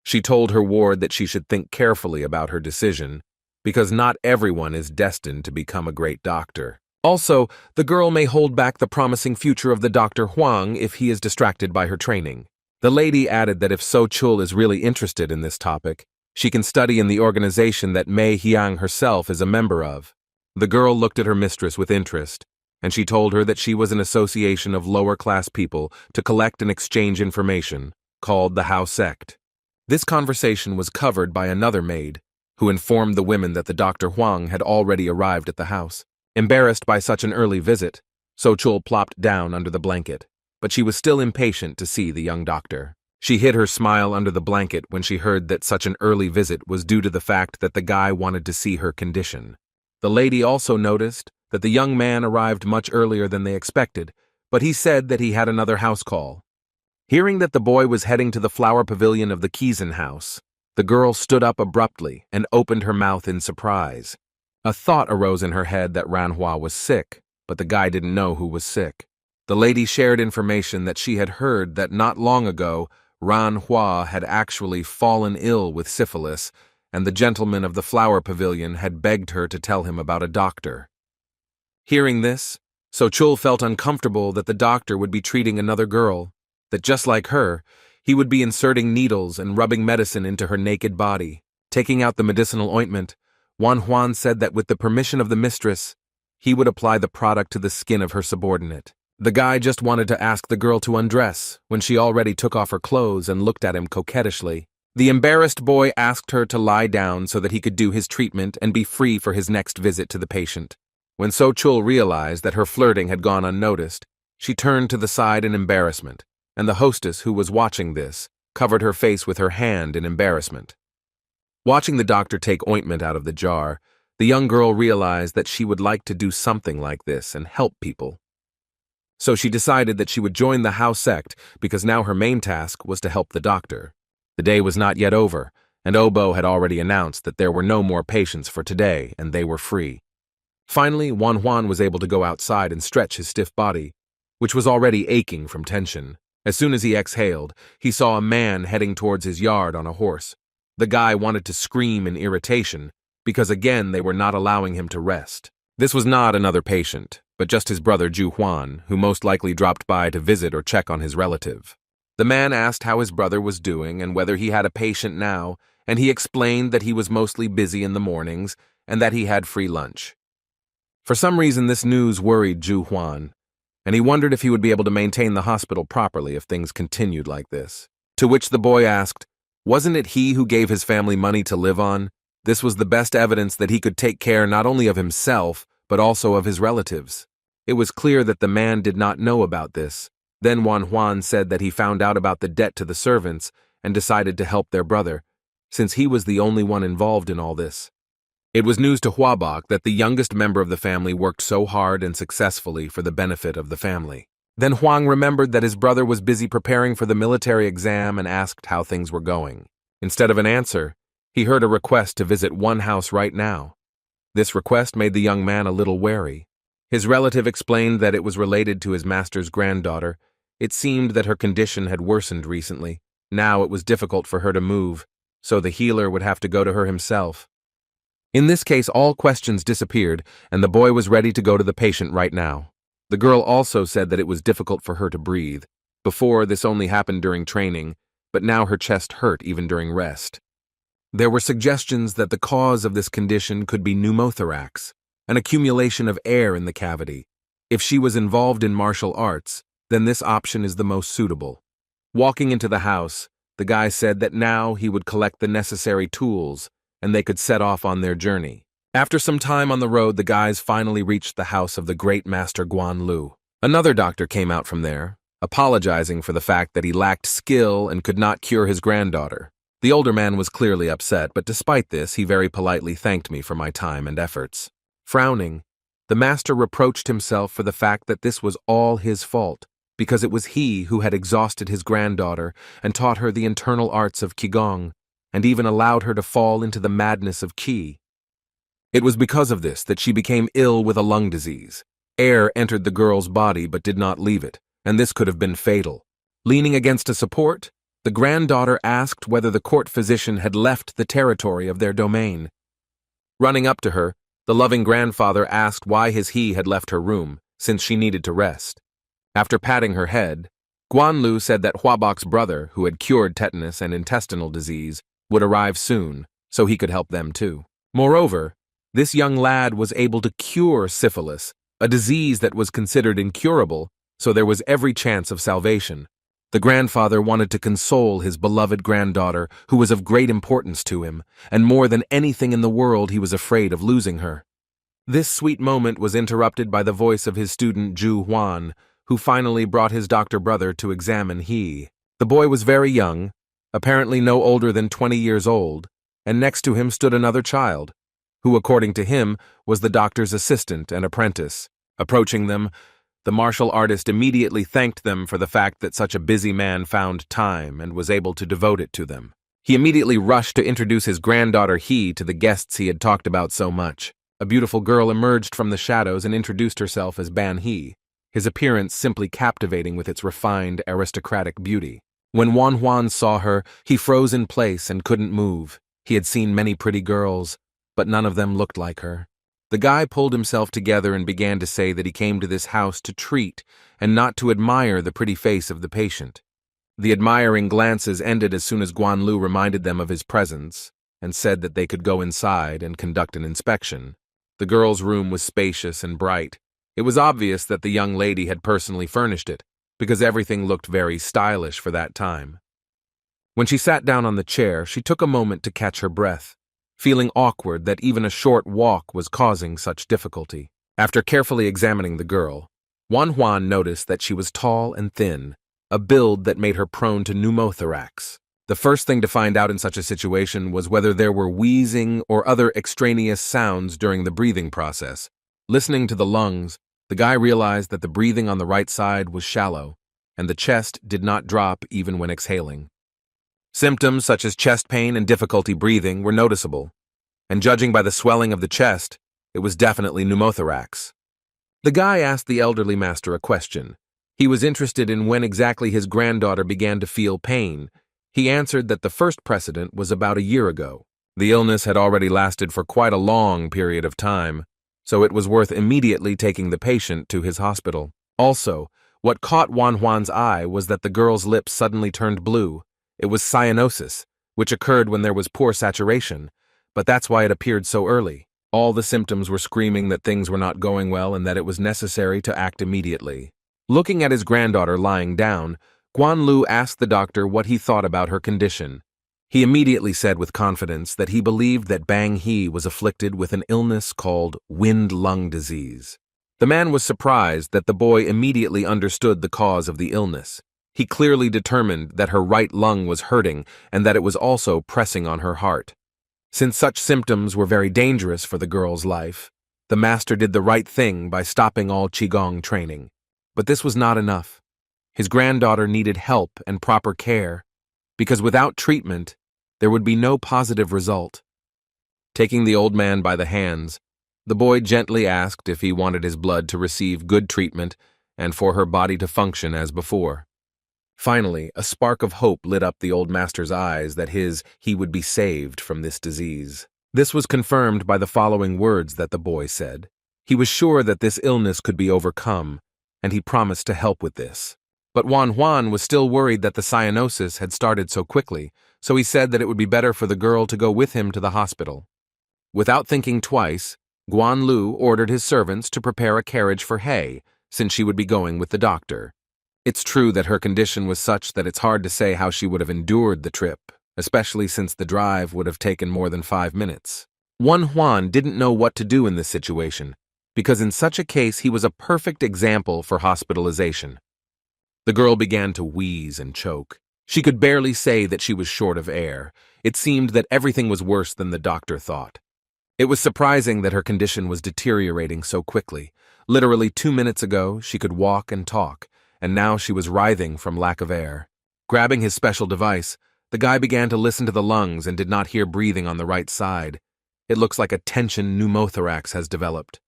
She told her ward that she should think carefully about her decision, because not everyone is destined to become a great doctor. Also, the girl may hold back the promising future of the Dr. Huang if he is distracted by her training. The lady added that if So Chul is really interested in this topic, she can study in the organization that Mei Hyang herself is a member of. The girl looked at her mistress with interest, and she told her that she was an association of lower-class people to collect and exchange information, called the How Sect. This conversation was covered by another maid, who informed the women that the Dr. Huang had already arrived at the house. Embarrassed by such an early visit, So Chul plopped down under the blanket, but she was still impatient to see the young doctor. She hid her smile under the blanket when she heard that such an early visit was due to the fact that the guy wanted to see her condition. The lady also noticed that the young man arrived much earlier than they expected, but he said that he had another house call. Hearing that the boy was heading to the flower pavilion of the Kiezen house, the girl stood up abruptly and opened her mouth in surprise. A thought arose in her head that Ranhua was sick, but the guy didn't know who was sick. The lady shared information that she had heard that not long ago, Ranhua had actually fallen ill with syphilis, and the gentleman of the flower pavilion had begged her to tell him about a doctor. Hearing this, So Chul felt uncomfortable that the doctor would be treating another girl, that just like her, he would be inserting needles and rubbing medicine into her naked body. Taking out the medicinal ointment, Wan Huan said that with the permission of the mistress, he would apply the product to the skin of her subordinate. The guy just wanted to ask the girl to undress when she already took off her clothes and looked at him coquettishly. The embarrassed boy asked her to lie down so that he could do his treatment and be free for his next visit to the patient. When So Chul realized that her flirting had gone unnoticed, she turned to the side in embarrassment, and the hostess who was watching this covered her face with her hand in embarrassment. Watching the doctor take ointment out of the jar, the young girl realized that she would like to do something like this and help people. So she decided that she would join the How Sect because now her main task was to help the doctor. The day was not yet over, and Obo had already announced that there were no more patients for today and they were free. Finally, Wan Huan was able to go outside and stretch his stiff body, which was already aching from tension. As soon as he exhaled, he saw a man heading towards his yard on a horse. The guy wanted to scream in irritation, because again they were not allowing him to rest. This was not another patient, but just his brother Ju Huan, who most likely dropped by to visit or check on his relative. The man asked how his brother was doing and whether he had a patient now, and he explained that he was mostly busy in the mornings and that he had free lunch. For some reason this news worried Ju Huan, and he wondered if he would be able to maintain the hospital properly if things continued like this. To which the boy asked, wasn't it he who gave his family money to live on? This was the best evidence that he could take care not only of himself, but also of his relatives. It was clear that the man did not know about this. Then Wan Huan said that he found out about the debt to the servants and decided to help their brother, since he was the only one involved in all this. It was news to Huabok that the youngest member of the family worked so hard and successfully for the benefit of the family. Then Huang remembered that his brother was busy preparing for the military exam and asked how things were going. Instead of an answer, he heard a request to visit one house right now. This request made the young man a little wary. His relative explained that it was related to his master's granddaughter. It seemed that her condition had worsened recently. Now it was difficult for her to move, so the healer would have to go to her himself. In this case, all questions disappeared, and the boy was ready to go to the patient right now. The girl also said that it was difficult for her to breathe. Before, this only happened during training, but now her chest hurt even during rest. There were suggestions that the cause of this condition could be pneumothorax, an accumulation of air in the cavity. If she was involved in martial arts, then this option is the most suitable. Walking into the house, the guy said that now he would collect the necessary tools and they could set off on their journey. After some time on the road, the guys finally reached the house of the great master Guan Lu. Another doctor came out from there, apologizing for the fact that he lacked skill and could not cure his granddaughter. The older man was clearly upset, but despite this, he very politely thanked me for my time and efforts. Frowning, the master reproached himself for the fact that this was all his fault, because it was he who had exhausted his granddaughter and taught her the internal arts of Qigong, and even allowed her to fall into the madness of Qi. It was because of this that she became ill with a lung disease. Air entered the girl's body but did not leave it, and this could have been fatal. Leaning against a support, the granddaughter asked whether the court physician had left the territory of their domain. Running up to her, the loving grandfather asked why he had left her room, since she needed to rest. After patting her head, Guan Lu said that Huabok's brother, who had cured tetanus and intestinal disease, would arrive soon, so he could help them too. Moreover, this young lad was able to cure syphilis, a disease that was considered incurable, so there was every chance of salvation. The grandfather wanted to console his beloved granddaughter, who was of great importance to him, and more than anything in the world he was afraid of losing her. This sweet moment was interrupted by the voice of his student Zhu Huan, who finally brought his doctor brother to examine he. The boy was very young, apparently no older than 20 years old, and next to him stood another child, who, according to him, was the doctor's assistant and apprentice. Approaching them, the martial artist immediately thanked them for the fact that such a busy man found time and was able to devote it to them. He immediately rushed to introduce his granddaughter He to the guests he had talked about so much. A beautiful girl emerged from the shadows and introduced herself as Ban He, his appearance simply captivating with its refined, aristocratic beauty. When Wan Huan saw her, he froze in place and couldn't move. He had seen many pretty girls, but none of them looked like her. The guy pulled himself together and began to say that he came to this house to treat and not to admire the pretty face of the patient. The admiring glances ended as soon as Guan Lu reminded them of his presence and said that they could go inside and conduct an inspection. The girl's room was spacious and bright. It was obvious that the young lady had personally furnished it, because everything looked very stylish for that time. When she sat down on the chair, she took a moment to catch her breath, feeling awkward that even a short walk was causing such difficulty. After carefully examining the girl, Wan Huan noticed that she was tall and thin, a build that made her prone to pneumothorax. The first thing to find out in such a situation was whether there were wheezing or other extraneous sounds during the breathing process. Listening to the lungs, the guy realized that the breathing on the right side was shallow, and the chest did not drop even when exhaling. Symptoms such as chest pain and difficulty breathing were noticeable, and judging by the swelling of the chest, it was definitely pneumothorax. The guy asked the elderly master a question. He was interested in when exactly his granddaughter began to feel pain. He answered that the first precedent was about a year ago. The illness had already lasted for quite a long period of time, so it was worth immediately taking the patient to his hospital. Also, what caught Wan Huan's eye was that the girl's lips suddenly turned blue. It was cyanosis, which occurred when there was poor saturation, but that's why it appeared so early. All the symptoms were screaming that things were not going well and that it was necessary to act immediately. Looking at his granddaughter lying down, Guan Lu asked the doctor what he thought about her condition. He immediately said with confidence that he believed that Bang He was afflicted with an illness called wind-lung disease. The man was surprised that the boy immediately understood the cause of the illness. He clearly determined that her right lung was hurting and that it was also pressing on her heart. Since such symptoms were very dangerous for the girl's life, the master did the right thing by stopping all Qigong training. But this was not enough. His granddaughter needed help and proper care, because without treatment, there would be no positive result. Taking the old man by the hands, The boy gently asked if he wanted his blood to receive good treatment and for her body to function as before. Finally, a spark of hope lit up the old master's eyes that he would be saved from this disease. This was confirmed by the following words that the boy said. He was sure that this illness could be overcome, and he promised to help with this. But Juan was still worried that the cyanosis had started so quickly, so he said that it would be better for the girl to go with him to the hospital. Without thinking twice, Guan Lu ordered his servants to prepare a carriage for He, since she would be going with the doctor. It's true that her condition was such that it's hard to say how she would have endured the trip, especially since the drive would have taken more than 5 minutes. Juan didn't know what to do in this situation, because in such a case he was a perfect example for hospitalization. The girl began to wheeze and choke. She could barely say that she was short of air. It seemed that everything was worse than the doctor thought. It was surprising that her condition was deteriorating so quickly. Literally 2 minutes ago, she could walk and talk, and now she was writhing from lack of air. Grabbing his special device, the guy began to listen to the lungs and did not hear breathing on the right side. It looks like a tension pneumothorax has developed.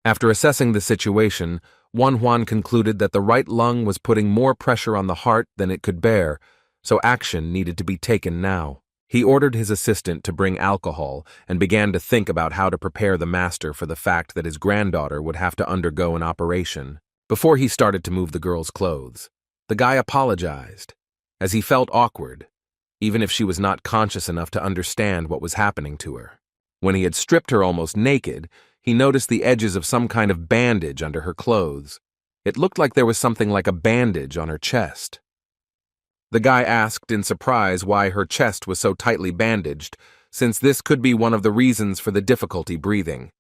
After assessing the situation, Juan concluded that the right lung was putting more pressure on the heart than it could bear, so action needed to be taken now. He ordered his assistant to bring alcohol and began to think about how to prepare the master for the fact that his granddaughter would have to undergo an operation. Before he started to move the girl's clothes, the guy apologized, as he felt awkward, even if she was not conscious enough to understand what was happening to her. When he had stripped her almost naked, he noticed the edges of some kind of bandage under her clothes. It looked like there was something like a bandage on her chest. The guy asked in surprise why her chest was so tightly bandaged, since this could be one of the reasons for the difficulty breathing.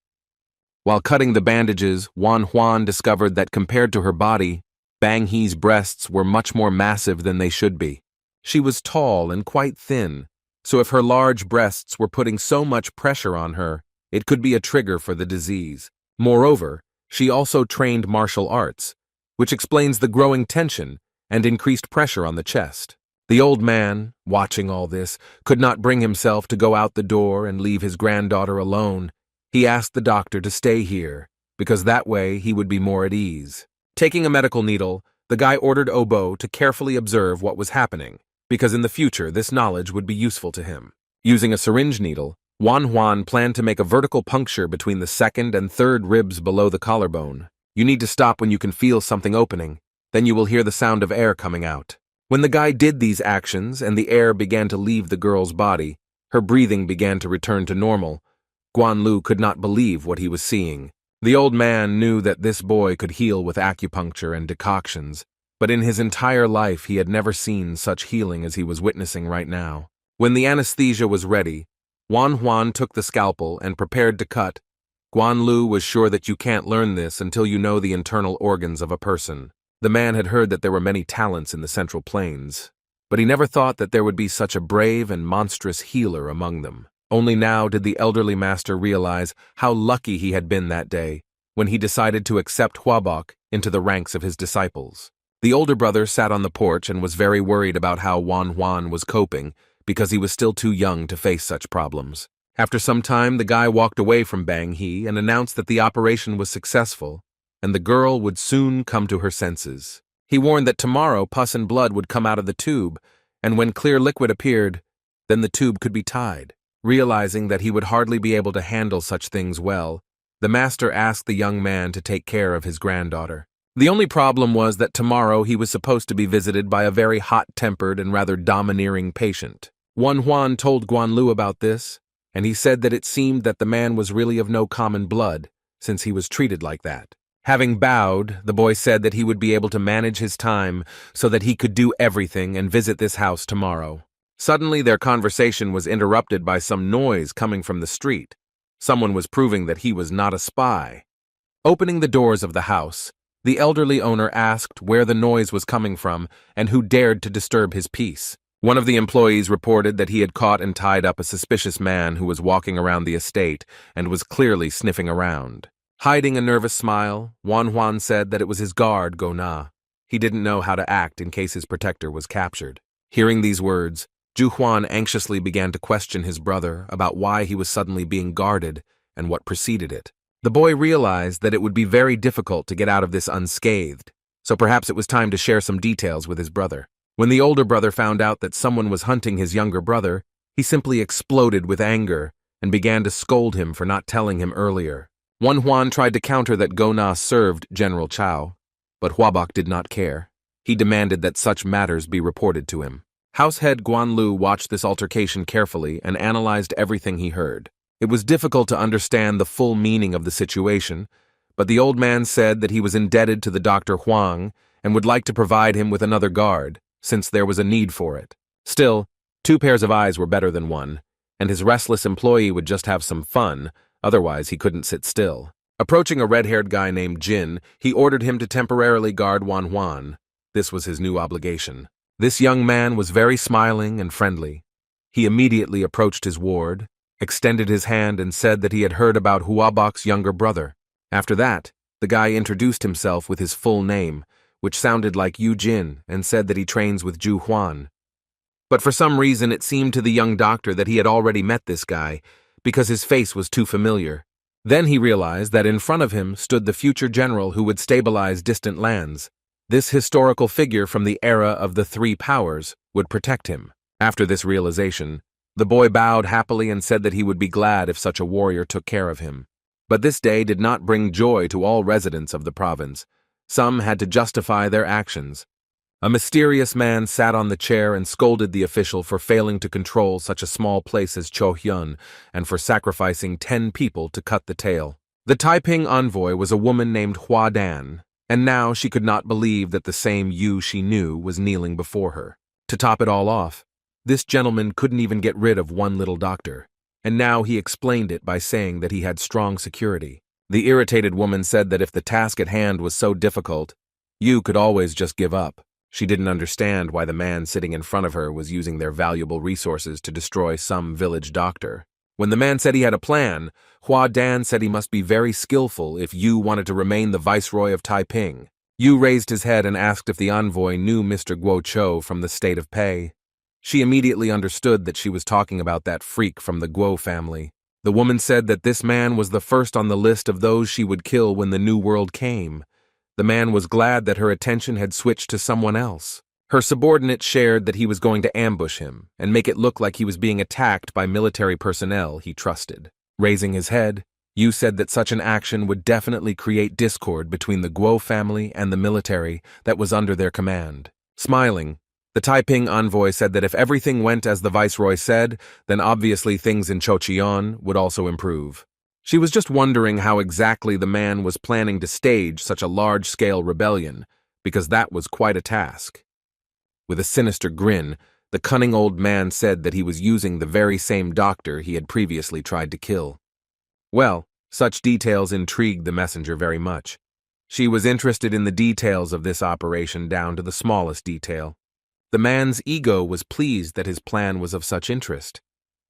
While cutting the bandages, Juan discovered that compared to her body, Bang He's breasts were much more massive than they should be. She was tall and quite thin, so if her large breasts were putting so much pressure on her, it could be a trigger for the disease. Moreover, she also trained martial arts, which explains the growing tension and increased pressure on the chest. The old man, watching all this, could not bring himself to go out the door and leave his granddaughter alone. He asked the doctor to stay here, because that way he would be more at ease. Taking a medical needle, the guy ordered Obo to carefully observe what was happening, because in the future this knowledge would be useful to him. Using a syringe needle, Juan planned to make a vertical puncture between the second and third ribs below the collarbone. You need to stop when you can feel something opening. Then you will hear the sound of air coming out. When the guy did these actions and the air began to leave the girl's body, her breathing began to return to normal. Guan Lu could not believe what he was seeing. The old man knew that this boy could heal with acupuncture and decoctions, but in his entire life he had never seen such healing as he was witnessing right now. When the anesthesia was ready, Juan took the scalpel and prepared to cut. Guan Lu was sure that you can't learn this until you know the internal organs of a person. The man had heard that there were many talents in the Central Plains, but he never thought that there would be such a brave and monstrous healer among them. Only now did the elderly master realize how lucky he had been that day, when he decided to accept Huabok into the ranks of his disciples. The older brother sat on the porch and was very worried about how Juan was coping, because he was still too young to face such problems. After some time, the guy walked away from Bang He and announced that the operation was successful, and the girl would soon come to her senses. He warned that tomorrow pus and blood would come out of the tube, and when clear liquid appeared, then the tube could be tied. Realizing that he would hardly be able to handle such things well, the master asked the young man to take care of his granddaughter. The only problem was that tomorrow he was supposed to be visited by a very hot-tempered and rather domineering patient. Juan told Guan Lu about this, and he said that it seemed that the man was really of no common blood, since he was treated like that. Having bowed, the boy said that he would be able to manage his time so that he could do everything and visit this house tomorrow. Suddenly, their conversation was interrupted by some noise coming from the street. Someone was proving that he was not a spy. Opening the doors of the house, the elderly owner asked where the noise was coming from and who dared to disturb his peace. One of the employees reported that he had caught and tied up a suspicious man who was walking around the estate and was clearly sniffing around. Hiding a nervous smile, Juan said that it was his guard, Gona. He didn't know how to act in case his protector was captured. Hearing these words, Juan anxiously began to question his brother about why he was suddenly being guarded and what preceded it. The boy realized that it would be very difficult to get out of this unscathed, so perhaps it was time to share some details with his brother. When the older brother found out that someone was hunting his younger brother, he simply exploded with anger and began to scold him for not telling him earlier. Huan tried to counter that Go Na served General Chao, but Huabok did not care. He demanded that such matters be reported to him. Househead Guan Lu watched this altercation carefully and analyzed everything he heard. It was difficult to understand the full meaning of the situation, but the old man said that he was indebted to the Dr. Huang and would like to provide him with another guard, since there was a need for it. Still, 2 pairs of eyes were better than 1, and his restless employee would just have some fun, otherwise he couldn't sit still. Approaching a red-haired guy named Jin, he ordered him to temporarily guard Huan. This was his new obligation. This young man was very smiling and friendly. He immediately approached his ward, extended his hand and said that he had heard about Huabok's younger brother. After that, the guy introduced himself with his full name, which sounded like Yu Jin, and said that he trains with Ju Huan. But for some reason it seemed to the young doctor that he had already met this guy, because his face was too familiar. Then he realized that in front of him stood the future general who would stabilize distant lands. This historical figure from the era of the 3 powers would protect him. After this realization, the boy bowed happily and said that he would be glad if such a warrior took care of him. But this day did not bring joy to all residents of the province. Some had to justify their actions. A mysterious man sat on the chair and scolded the official for failing to control such a small place as Chohyun and for sacrificing 10 people to cut the tail. The Taiping envoy was a woman named Hua Dan, and now she could not believe that the same Yu she knew was kneeling before her. To top it all off, this gentleman couldn't even get rid of one little doctor, and now he explained it by saying that he had strong security. The irritated woman said that if the task at hand was so difficult, Yu could always just give up. She didn't understand why the man sitting in front of her was using their valuable resources to destroy some village doctor. When the man said he had a plan, Hua Dan said he must be very skillful if Yu wanted to remain the viceroy of Taiping. Yu raised his head and asked if the envoy knew Mr. Guo Chou from the state of Pei. She immediately understood that she was talking about that freak from the Guo family. The woman said that this man was the first on the list of those she would kill when the New World came. The man was glad that her attention had switched to someone else. Her subordinate shared that he was going to ambush him and make it look like he was being attacked by military personnel he trusted. Raising his head, Yu said that such an action would definitely create discord between the Guo family and the military that was under their command. Smiling, the Taiping envoy said that if everything went as the viceroy said, then obviously things in Chocheon would also improve. She was just wondering how exactly the man was planning to stage such a large-scale rebellion, because that was quite a task. With a sinister grin, the cunning old man said that he was using the very same doctor he had previously tried to kill. Well, such details intrigued the messenger very much. She was interested in the details of this operation down to the smallest detail. The man's ego was pleased that his plan was of such interest,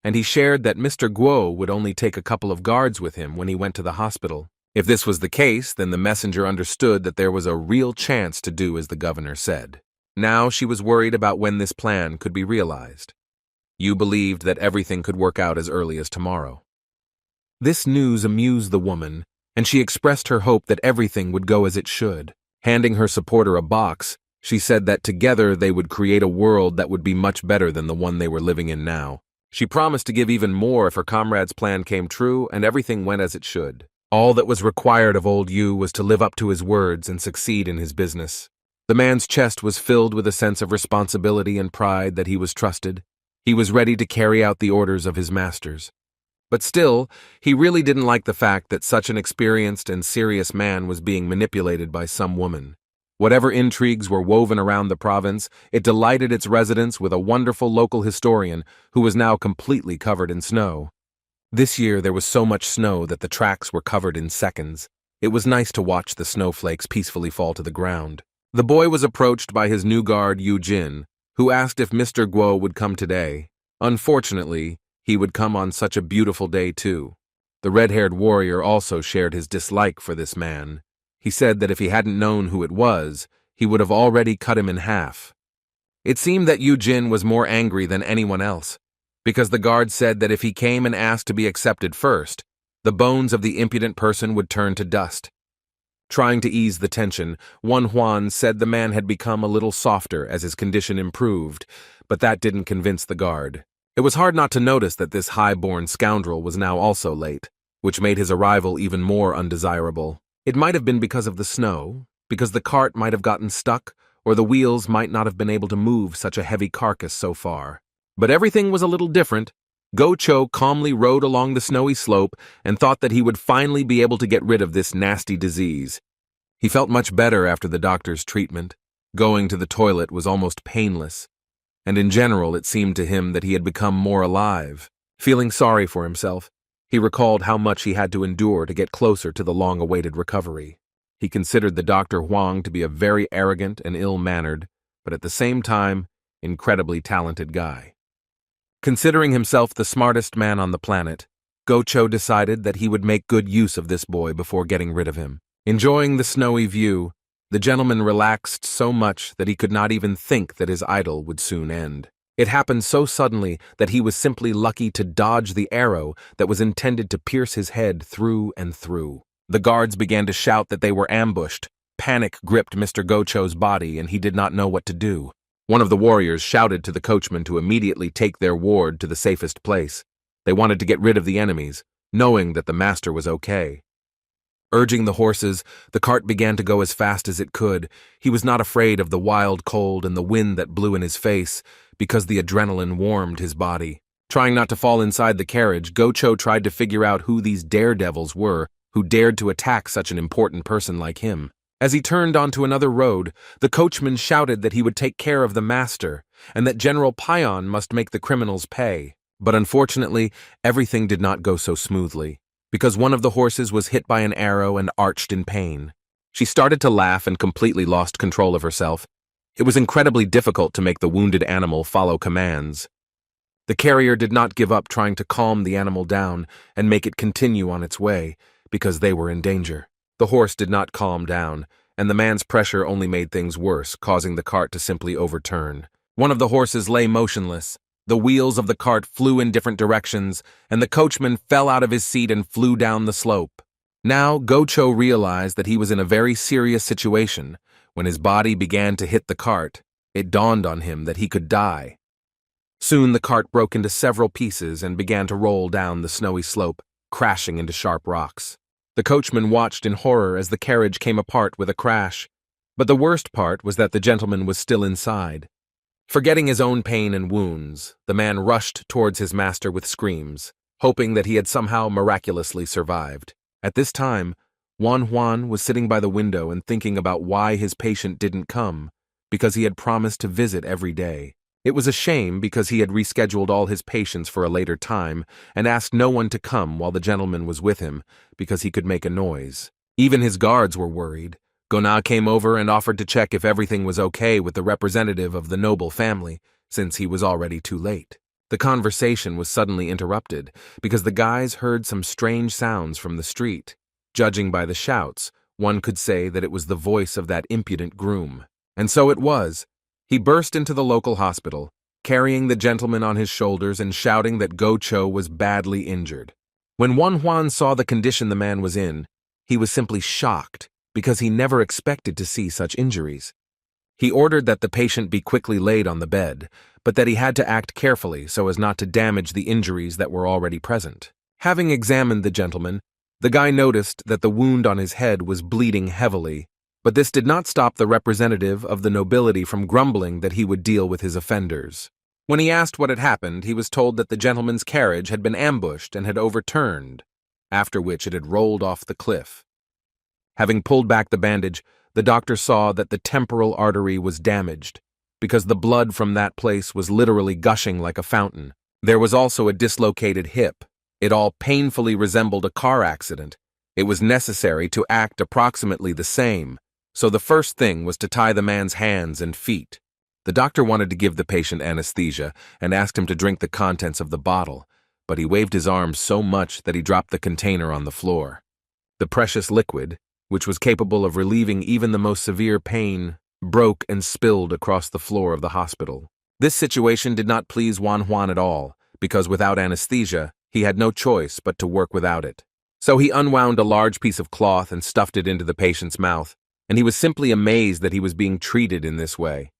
and he shared that Mr. Guo would only take a couple of guards with him when he went to the hospital. If this was the case, then the messenger understood that there was a real chance to do as the governor said. Now she was worried about when this plan could be realized. Yu believed that everything could work out as early as tomorrow. This news amused the woman, and she expressed her hope that everything would go as it should. Handing her supporter a box, she said that together they would create a world that would be much better than the one they were living in now. She promised to give even more if her comrade's plan came true and everything went as it should. All that was required of old Yu was to live up to his words and succeed in his business. The man's chest was filled with a sense of responsibility and pride that he was trusted. He was ready to carry out the orders of his masters. But still, he really didn't like the fact that such an experienced and serious man was being manipulated by some woman. Whatever intrigues were woven around the province, it delighted its residents with a wonderful local historian who was now completely covered in snow. This year there was so much snow that the tracks were covered in seconds. It was nice to watch the snowflakes peacefully fall to the ground. The boy was approached by his new guard Yu Jin, who asked if Mr. Guo would come today. Unfortunately, he would come on such a beautiful day too. The red-haired warrior also shared his dislike for this man. He said that if he hadn't known who it was, he would have already cut him in half. It seemed that Yu Jin was more angry than anyone else, because the guard said that if he came and asked to be accepted first, the bones of the impudent person would turn to dust. Trying to ease the tension, Juan said the man had become a little softer as his condition improved, but that didn't convince the guard. It was hard not to notice that this high-born scoundrel was now also late, which made his arrival even more undesirable. It might have been because of the snow, because the cart might have gotten stuck, or the wheels might not have been able to move such a heavy carcass so far. But everything was a little different. Go-Cho calmly rode along the snowy slope and thought that he would finally be able to get rid of this nasty disease. He felt much better after the doctor's treatment. Going to the toilet was almost painless, and in general it seemed to him that he had become more alive. Feeling sorry for himself, he recalled how much he had to endure to get closer to the long-awaited recovery. He considered the Dr. Huang to be a very arrogant and ill-mannered, but at the same time, incredibly talented guy. Considering himself the smartest man on the planet, Go-Cho decided that he would make good use of this boy before getting rid of him. Enjoying the snowy view, the gentleman relaxed so much that he could not even think that his idyll would soon end. It happened so suddenly that he was simply lucky to dodge the arrow that was intended to pierce his head through and through. The guards began to shout that they were ambushed. Panic gripped Mr. Go-Cho's body and he did not know what to do. One of the warriors shouted to the coachman to immediately take their ward to the safest place. They wanted to get rid of the enemies, knowing that the master was okay. Urging the horses, the cart began to go as fast as it could. He was not afraid of the wild cold and the wind that blew in his face, because the adrenaline warmed his body. Trying not to fall inside the carriage, Go-Cho tried to figure out who these daredevils were who dared to attack such an important person like him. As he turned onto another road, the coachman shouted that he would take care of the master, and that General Payan must make the criminals pay. But unfortunately, everything did not go so smoothly, because one of the horses was hit by an arrow and arched in pain. She started to laugh and completely lost control of herself. It was incredibly difficult to make the wounded animal follow commands. The carrier did not give up trying to calm the animal down and make it continue on its way, because they were in danger. The horse did not calm down, and the man's pressure only made things worse, causing the cart to simply overturn. One of the horses lay motionless. The wheels of the cart flew in different directions, and the coachman fell out of his seat and flew down the slope. Now, Go-Cho realized that he was in a very serious situation. When his body began to hit the cart, it dawned on him that he could die. Soon the cart broke into several pieces and began to roll down the snowy slope, crashing into sharp rocks. The coachman watched in horror as the carriage came apart with a crash. But the worst part was that the gentleman was still inside. Forgetting his own pain and wounds, the man rushed towards his master with screams, hoping that he had somehow miraculously survived. At this time, Juan was sitting by the window and thinking about why his patient didn't come, because he had promised to visit every day. It was a shame because he had rescheduled all his patients for a later time and asked no one to come while the gentleman was with him because he could make a noise. Even his guards were worried. Gona came over and offered to check if everything was okay with the representative of the noble family, since he was already too late. The conversation was suddenly interrupted because the guys heard some strange sounds from the street. Judging by the shouts, one could say that it was the voice of that impudent groom. And so it was. He burst into the local hospital, carrying the gentleman on his shoulders and shouting that Go-Cho was badly injured. When Juan saw the condition the man was in, he was simply shocked because he never expected to see such injuries. He ordered that the patient be quickly laid on the bed, but that he had to act carefully so as not to damage the injuries that were already present. Having examined the gentleman, the guy noticed that the wound on his head was bleeding heavily, but this did not stop the representative of the nobility from grumbling that he would deal with his offenders. When he asked what had happened, he was told that the gentleman's carriage had been ambushed and had overturned, after which it had rolled off the cliff. Having pulled back the bandage, the doctor saw that the temporal artery was damaged, because the blood from that place was literally gushing like a fountain. There was also a dislocated hip. It all painfully resembled a car accident. It was necessary to act approximately the same, so the first thing was to tie the man's hands and feet. The doctor wanted to give the patient anesthesia and asked him to drink the contents of the bottle, but he waved his arms so much that he dropped the container on the floor. The precious liquid, which was capable of relieving even the most severe pain, broke and spilled across the floor of the hospital. This situation did not please Juan at all, because without anesthesia, he had no choice but to work without it. So he unwound a large piece of cloth and stuffed it into the patient's mouth, and he was simply amazed that he was being treated in this way.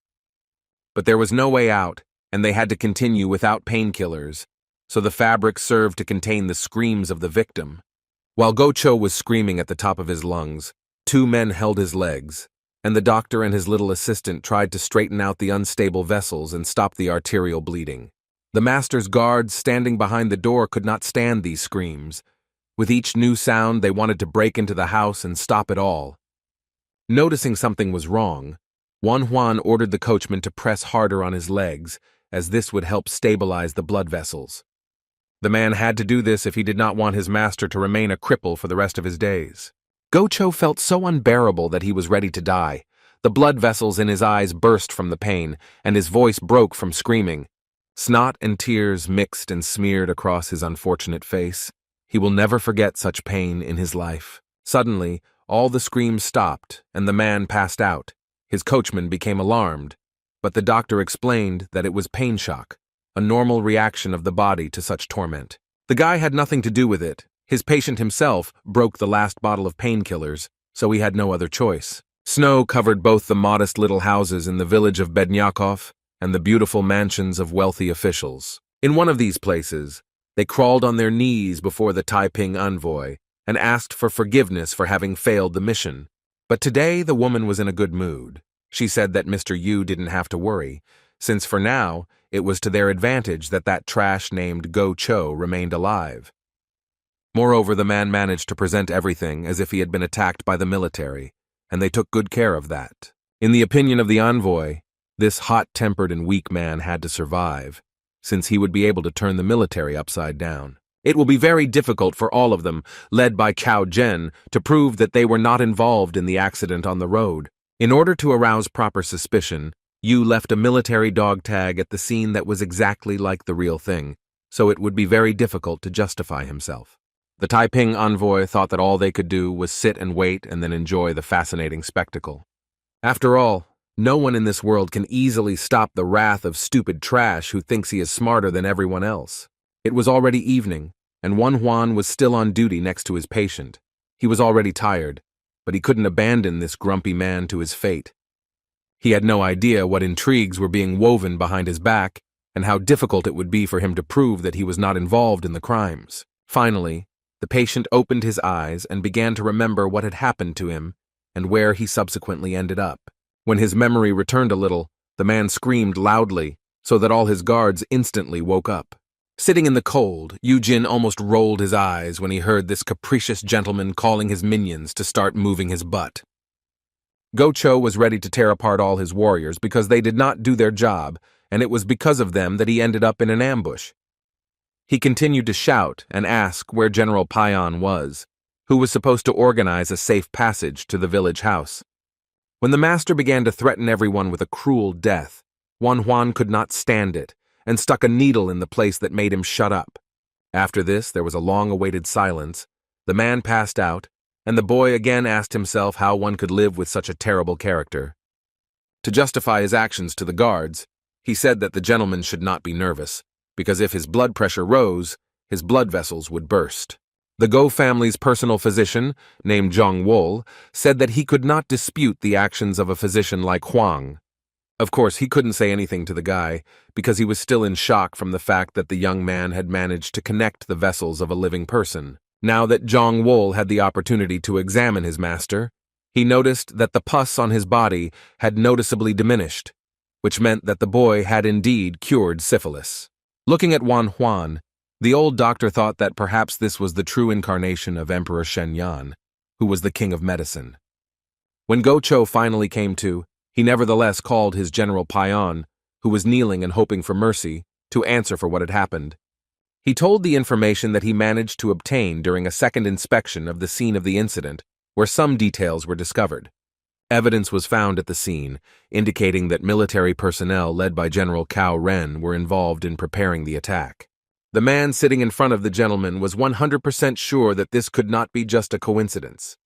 But there was no way out, and they had to continue without painkillers, so the fabric served to contain the screams of the victim. While Gocho was screaming at the top of his lungs, two men held his legs, and the doctor and his little assistant tried to straighten out the unstable vessels and stop the arterial bleeding. The master's guards standing behind the door could not stand these screams. With each new sound, they wanted to break into the house and stop it all. Noticing something was wrong, Juan ordered the coachman to press harder on his legs, as this would help stabilize the blood vessels. The man had to do this if he did not want his master to remain a cripple for the rest of his days. Gocho felt so unbearable that he was ready to die. The blood vessels in his eyes burst from the pain, and his voice broke from screaming. Snot and tears mixed and smeared across his unfortunate face. He will never forget such pain in his life. Suddenly, all the screams stopped, and the man passed out. His coachman became alarmed, but the doctor explained that it was pain shock, a normal reaction of the body to such torment. The guy had nothing to do with it. His patient himself broke the last bottle of painkillers, so he had no other choice. Snow covered both the modest little houses in the village of Bednyakov and the beautiful mansions of wealthy officials. In one of these places, they crawled on their knees before the Taiping envoy and asked for forgiveness for having failed the mission. But today the woman was in a good mood. She said that Mr. Yu didn't have to worry, since for now it was to their advantage that that trash named Go Cho remained alive. Moreover, the man managed to present everything as if he had been attacked by the military, and they took good care of that. In the opinion of the envoy, this hot-tempered and weak man had to survive, since he would be able to turn the military upside down. It will be very difficult for all of them, led by Cao Zhen, to prove that they were not involved in the accident on the road. In order to arouse proper suspicion, Yu left a military dog tag at the scene that was exactly like the real thing, so it would be very difficult to justify himself. The Taiping envoy thought that all they could do was sit and wait and then enjoy the fascinating spectacle. After all, no one in this world can easily stop the wrath of stupid trash who thinks he is smarter than everyone else. It was already evening, and Juan was still on duty next to his patient. He was already tired, but he couldn't abandon this grumpy man to his fate. He had no idea what intrigues were being woven behind his back and how difficult it would be for him to prove that he was not involved in the crimes. Finally, the patient opened his eyes and began to remember what had happened to him and where he subsequently ended up. When his memory returned a little, the man screamed loudly so that all his guards instantly woke up. Sitting in the cold, Eugene almost rolled his eyes when he heard this capricious gentleman calling his minions to start moving his butt. Gocho was ready to tear apart all his warriors because they did not do their job, and it was because of them that he ended up in an ambush. He continued to shout and ask where General Payan was, who was supposed to organize a safe passage to the village house. When the master began to threaten everyone with a cruel death, Juan could not stand it and stuck a needle in the place that made him shut up. After this, there was a long-awaited silence. The man passed out, and the boy again asked himself how one could live with such a terrible character. To justify his actions to the guards, he said that the gentleman should not be nervous, because if his blood pressure rose, his blood vessels would burst. The Go family's personal physician, named Zhang Wol, said that he could not dispute the actions of a physician like Huang. Of course, he couldn't say anything to the guy, because he was still in shock from the fact that the young man had managed to connect the vessels of a living person. Now that Zhang Wol had the opportunity to examine his master, he noticed that the pus on his body had noticeably diminished, which meant that the boy had indeed cured syphilis. Looking at Juan, the old doctor thought that perhaps this was the true incarnation of Emperor Shenyan, who was the king of medicine. When Gocho finally came to, he nevertheless called his General Payan, who was kneeling and hoping for mercy, to answer for what had happened. He told the information that he managed to obtain during a second inspection of the scene of the incident, where some details were discovered. Evidence was found at the scene, indicating that military personnel led by General Cao Ren were involved in preparing the attack. The man sitting in front of the gentleman was 100% sure that this could not be just a coincidence.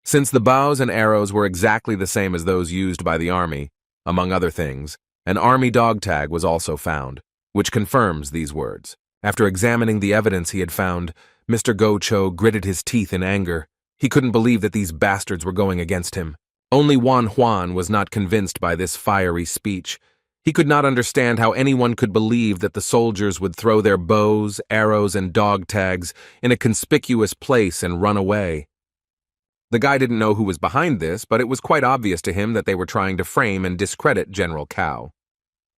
Since the bows and arrows were exactly the same as those used by the army, among other things, an army dog tag was also found, which confirms these words. After examining the evidence he had found, Mr. Go Cho gritted his teeth in anger. He couldn't believe that these bastards were going against him. Only Wan Huan was not convinced by this fiery speech. He could not understand how anyone could believe that the soldiers would throw their bows, arrows, and dog tags in a conspicuous place and run away. The guy didn't know who was behind this, but it was quite obvious to him that they were trying to frame and discredit General Cao.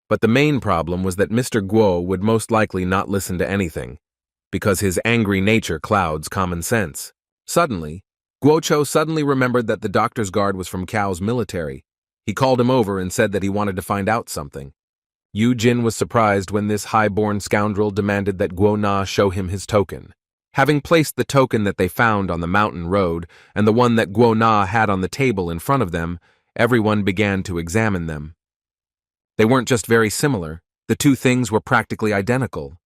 But the main problem was that Mr. Guo would most likely not listen to anything, because his angry nature clouds common sense. Suddenly, Guo Cho suddenly remembered that the doctor's guard was from Cao's military. He called him over and said that he wanted to find out something. Yu Jin was surprised when this high-born scoundrel demanded that Guo Na show him his token. Having placed the token that they found on the mountain road and the one that Guo Na had on the table in front of them, everyone began to examine them. They weren't just very similar, the two things were practically identical,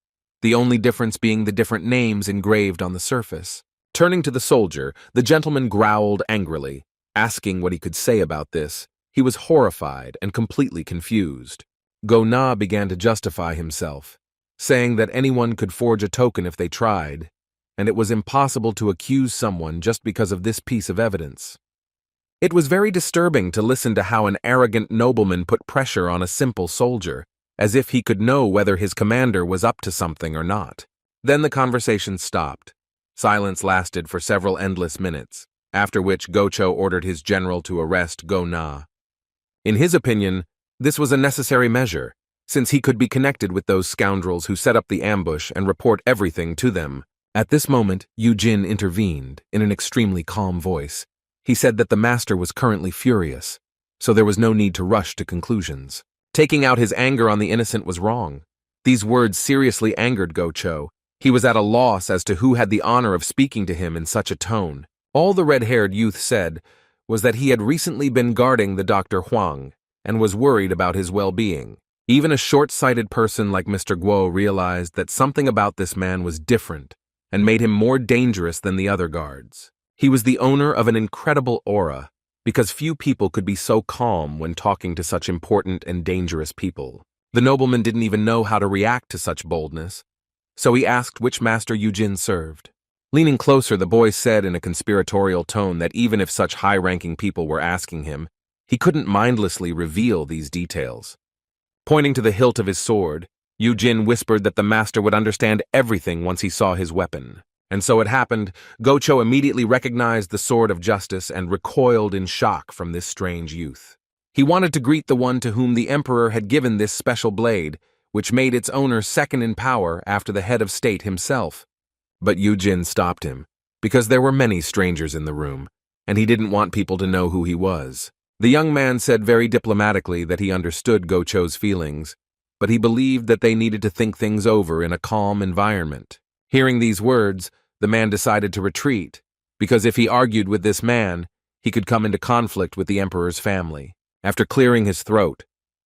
the only difference being the different names engraved on the surface. Turning to the soldier, the gentleman growled angrily, asking what he could say about this. He was horrified and completely confused. Go Na began to justify himself, saying that anyone could forge a token if they tried, and it was impossible to accuse someone just because of this piece of evidence. It was very disturbing to listen to how an arrogant nobleman put pressure on a simple soldier, as if he could know whether his commander was up to something or not. Then the conversation stopped. Silence lasted for several endless minutes, after which Go Cho ordered his general to arrest Go Na. In his opinion, this was a necessary measure, since he could be connected with those scoundrels who set up the ambush and report everything to them. At this moment, Yu Jin intervened in an extremely calm voice. He said that the master was currently furious, so there was no need to rush to conclusions. Taking out his anger on the innocent was wrong. These words seriously angered Go Cho. He was at a loss as to who had the honor of speaking to him in such a tone. All the red-haired youth said was that he had recently been guarding the Dr. Huang and was worried about his well-being. Even a short-sighted person like Mr. Guo realized that something about this man was different and made him more dangerous than the other guards. He was the owner of an incredible aura, because few people could be so calm when talking to such important and dangerous people. The nobleman didn't even know how to react to such boldness, so he asked which master Yu Jin served. Leaning closer, the boy said in a conspiratorial tone that even if such high-ranking people were asking him, he couldn't mindlessly reveal these details. Pointing to the hilt of his sword, Yu Jin whispered that the master would understand everything once he saw his weapon. And so it happened. Go Cho immediately recognized the sword of justice and recoiled in shock from this strange youth. He wanted to greet the one to whom the emperor had given this special blade, which made its owner second in power after the head of state himself. But Yu Jin stopped him, because there were many strangers in the room, and he didn't want people to know who he was. The young man said very diplomatically that he understood Go Cho's feelings, but he believed that they needed to think things over in a calm environment. Hearing these words, the man decided to retreat, because if he argued with this man, he could come into conflict with the emperor's family. After clearing his throat,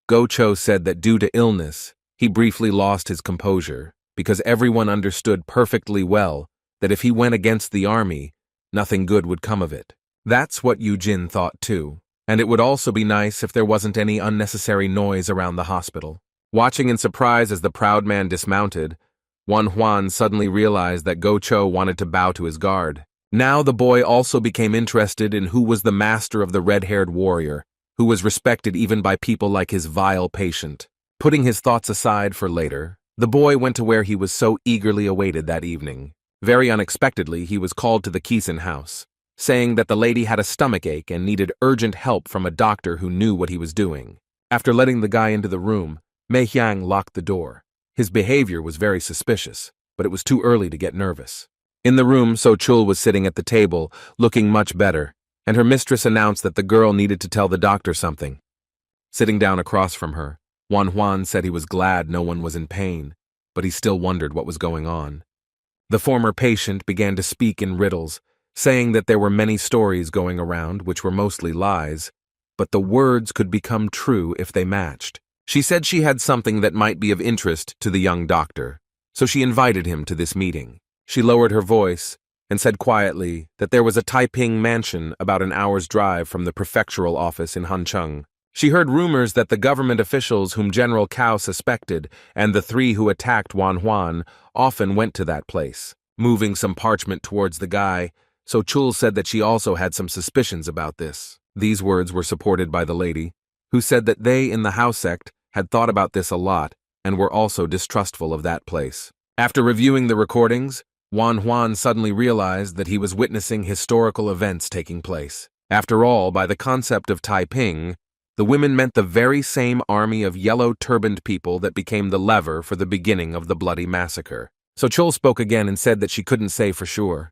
Go Cho said that due to illness, he briefly lost his composure, because everyone understood perfectly well that if he went against the army, nothing good would come of it. That's what Yu Jin thought too, and it would also be nice if there wasn't any unnecessary noise around the hospital. Watching in surprise as the proud man dismounted, Wan Huan suddenly realized that Go Cho wanted to bow to his guard. Now the boy also became interested in who was the master of the red-haired warrior, who was respected even by people like his vile patient. Putting his thoughts aside for later, the boy went to where he was so eagerly awaited that evening. Very unexpectedly, he was called to the Kisen house, saying that the lady had a stomachache and needed urgent help from a doctor who knew what he was doing. After letting the guy into the room, Mei Hyang locked the door. His behavior was very suspicious, but it was too early to get nervous. In the room, So Chul was sitting at the table, looking much better, and her mistress announced that the girl needed to tell the doctor something. Sitting down across from her, Wan Huan said he was glad no one was in pain, but he still wondered what was going on. The former patient began to speak in riddles, saying that there were many stories going around which were mostly lies, but the words could become true if they matched. She said she had something that might be of interest to the young doctor, so she invited him to this meeting. She lowered her voice and said quietly that there was a Taiping mansion about an hour's drive from the prefectural office in Hancheng. She heard rumors that the government officials whom General Cao suspected and the three who attacked Wan Huan often went to that place. moving some parchment towards the guy, so Chul said that she also had some suspicions about this. These words were supported by the lady, who said that they in the house sect had thought about this a lot and were also distrustful of that place. After reviewing the recordings, Juan suddenly realized that he was witnessing historical events taking place. After all, by the concept of Taiping, the women meant the very same army of yellow-turbaned people that became the lever for the beginning of the bloody massacre. So Chul spoke again and said that she couldn't say for sure,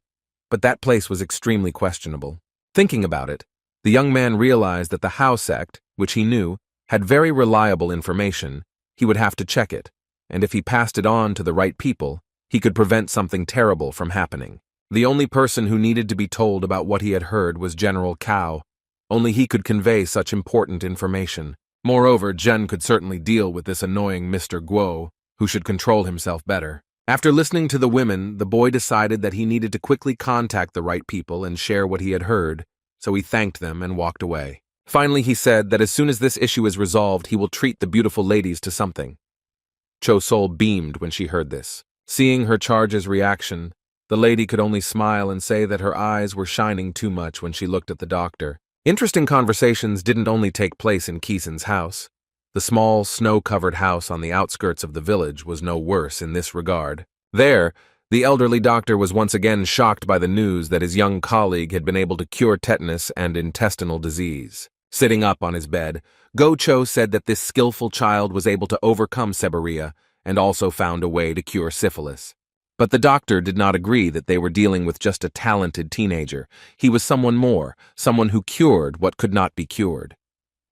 but that place was extremely questionable. Thinking about it, the young man realized that the Hao sect, which he knew, had very reliable information. He would have to check it, and if he passed it on to the right people, he could prevent something terrible from happening. The only person who needed to be told about what he had heard was General Cao. Only he could convey such important information. Moreover, Jen could certainly deal with this annoying Mr. Guo, who should control himself better. After listening to the women, the boy decided that he needed to quickly contact the right people and share what he had heard, so he thanked them and walked away. Finally, he said that as soon as this issue is resolved, he will treat the beautiful ladies to something. Cho Sol beamed when she heard this. Seeing her charge's reaction, the lady could only smile and say that her eyes were shining too much when she looked at the doctor. Interesting conversations didn't only take place in Keeson's house. The small, snow-covered house on the outskirts of the village was no worse in this regard. There, the elderly doctor was once again shocked by the news that his young colleague had been able to cure tetanus and intestinal disease. Sitting up on his bed, Go Cho said that this skillful child was able to overcome seborrhea and also found a way to cure syphilis. But the doctor did not agree that they were dealing with just a talented teenager. He was someone more, someone who cured what could not be cured.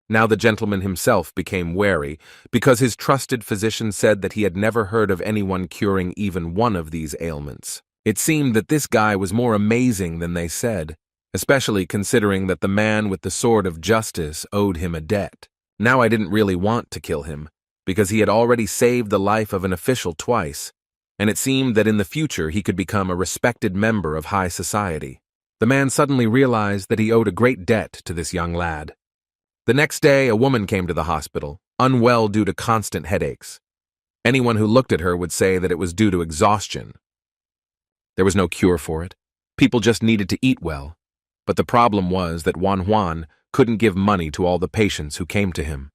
Now the gentleman himself became wary, because his trusted physician said that he had never heard of anyone curing even one of these ailments. It seemed that this guy was more amazing than they said, especially considering that the man with the sword of justice owed him a debt. Now I didn't really want to kill him, because he had already saved the life of an official twice, and it seemed that in the future he could become a respected member of high society. The man suddenly realized that he owed a great debt to this young lad. The next day, a woman came to the hospital, unwell due to constant headaches. Anyone who looked at her would say that it was due to exhaustion. There was no cure for it. People just needed to eat well. But the problem was that Juan couldn't give money to all the patients who came to him.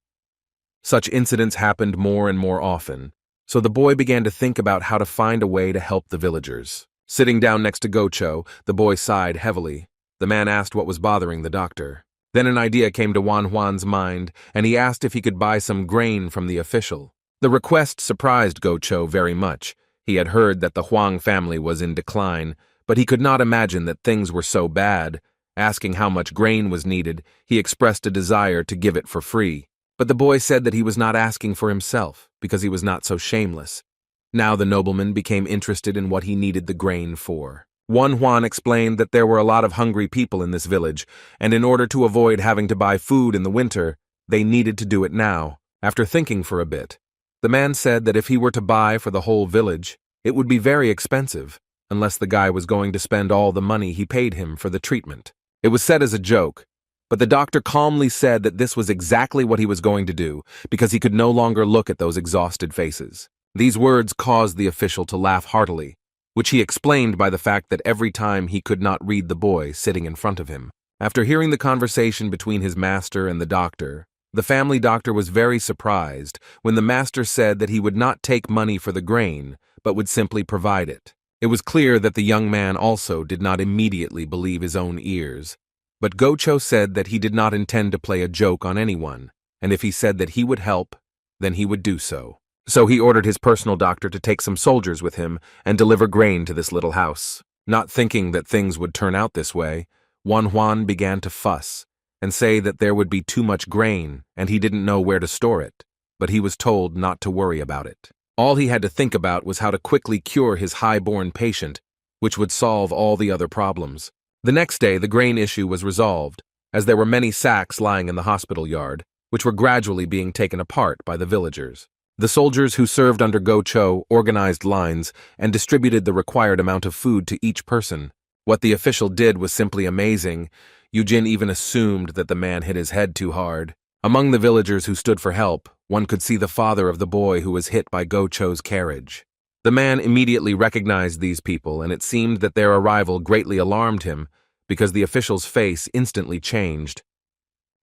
Such incidents happened more and more often, so the boy began to think about how to find a way to help the villagers. Sitting down next to Gocho, the boy sighed heavily. The man asked what was bothering the doctor. Then an idea came to Juan's mind, and he asked if he could buy some grain from the official. The request surprised Gocho very much. He had heard that the Huang family was in decline, but he could not imagine that things were so bad. Asking how much grain was needed, he expressed a desire to give it for free. But the boy said that he was not asking for himself, because he was not so shameless. Now the nobleman became interested in what he needed the grain for. Juan explained that there were a lot of hungry people in this village, and in order to avoid having to buy food in the winter, they needed to do it now. After thinking for a bit, the man said that if he were to buy for the whole village, it would be very expensive, unless the guy was going to spend all the money he paid him for the treatment. It was said as a joke, but the doctor calmly said that this was exactly what he was going to do, because he could no longer look at those exhausted faces. These words caused the official to laugh heartily, which he explained by the fact that every time he could not read the boy sitting in front of him. After hearing the conversation between his master and the doctor, the family doctor was very surprised when the master said that he would not take money for the grain, but would simply provide it. It was clear that the young man also did not immediately believe his own ears, but Gocho said that he did not intend to play a joke on anyone, and if he said that he would help, then he would do so. So he ordered his personal doctor to take some soldiers with him and deliver grain to this little house. Not thinking that things would turn out this way, Juan began to fuss and say that there would be too much grain and he didn't know where to store it, but he was told not to worry about it. All he had to think about was how to quickly cure his high-born patient, which would solve all the other problems. The next day, the grain issue was resolved, as there were many sacks lying in the hospital yard, which were gradually being taken apart by the villagers. The soldiers who served under Gocho organized lines and distributed the required amount of food to each person. What the official did was simply amazing. Eugene even assumed that the man hit his head too hard. Among the villagers who stood for help, one could see the father of the boy who was hit by Gocho's carriage. The man immediately recognized these people, and it seemed that their arrival greatly alarmed him, because the official's face instantly changed.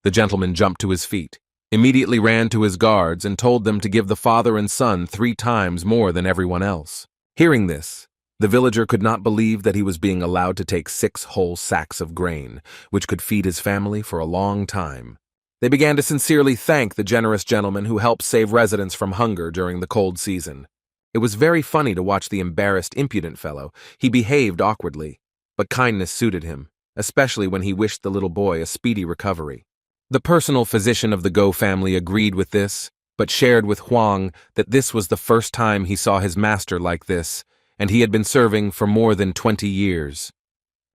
The gentleman jumped to his feet, immediately ran to his guards, and told them to give the father and son 3 times more than everyone else. Hearing this, the villager could not believe that he was being allowed to take 6 whole sacks of grain, which could feed his family for a long time. They began to sincerely thank the generous gentleman who helped save residents from hunger during the cold season. It was very funny to watch the embarrassed, impudent fellow. He behaved awkwardly, but kindness suited him, especially when he wished the little boy a speedy recovery. The personal physician of the Go family agreed with this, but shared with Huang that this was the first time he saw his master like this, and he had been serving for more than 20 years.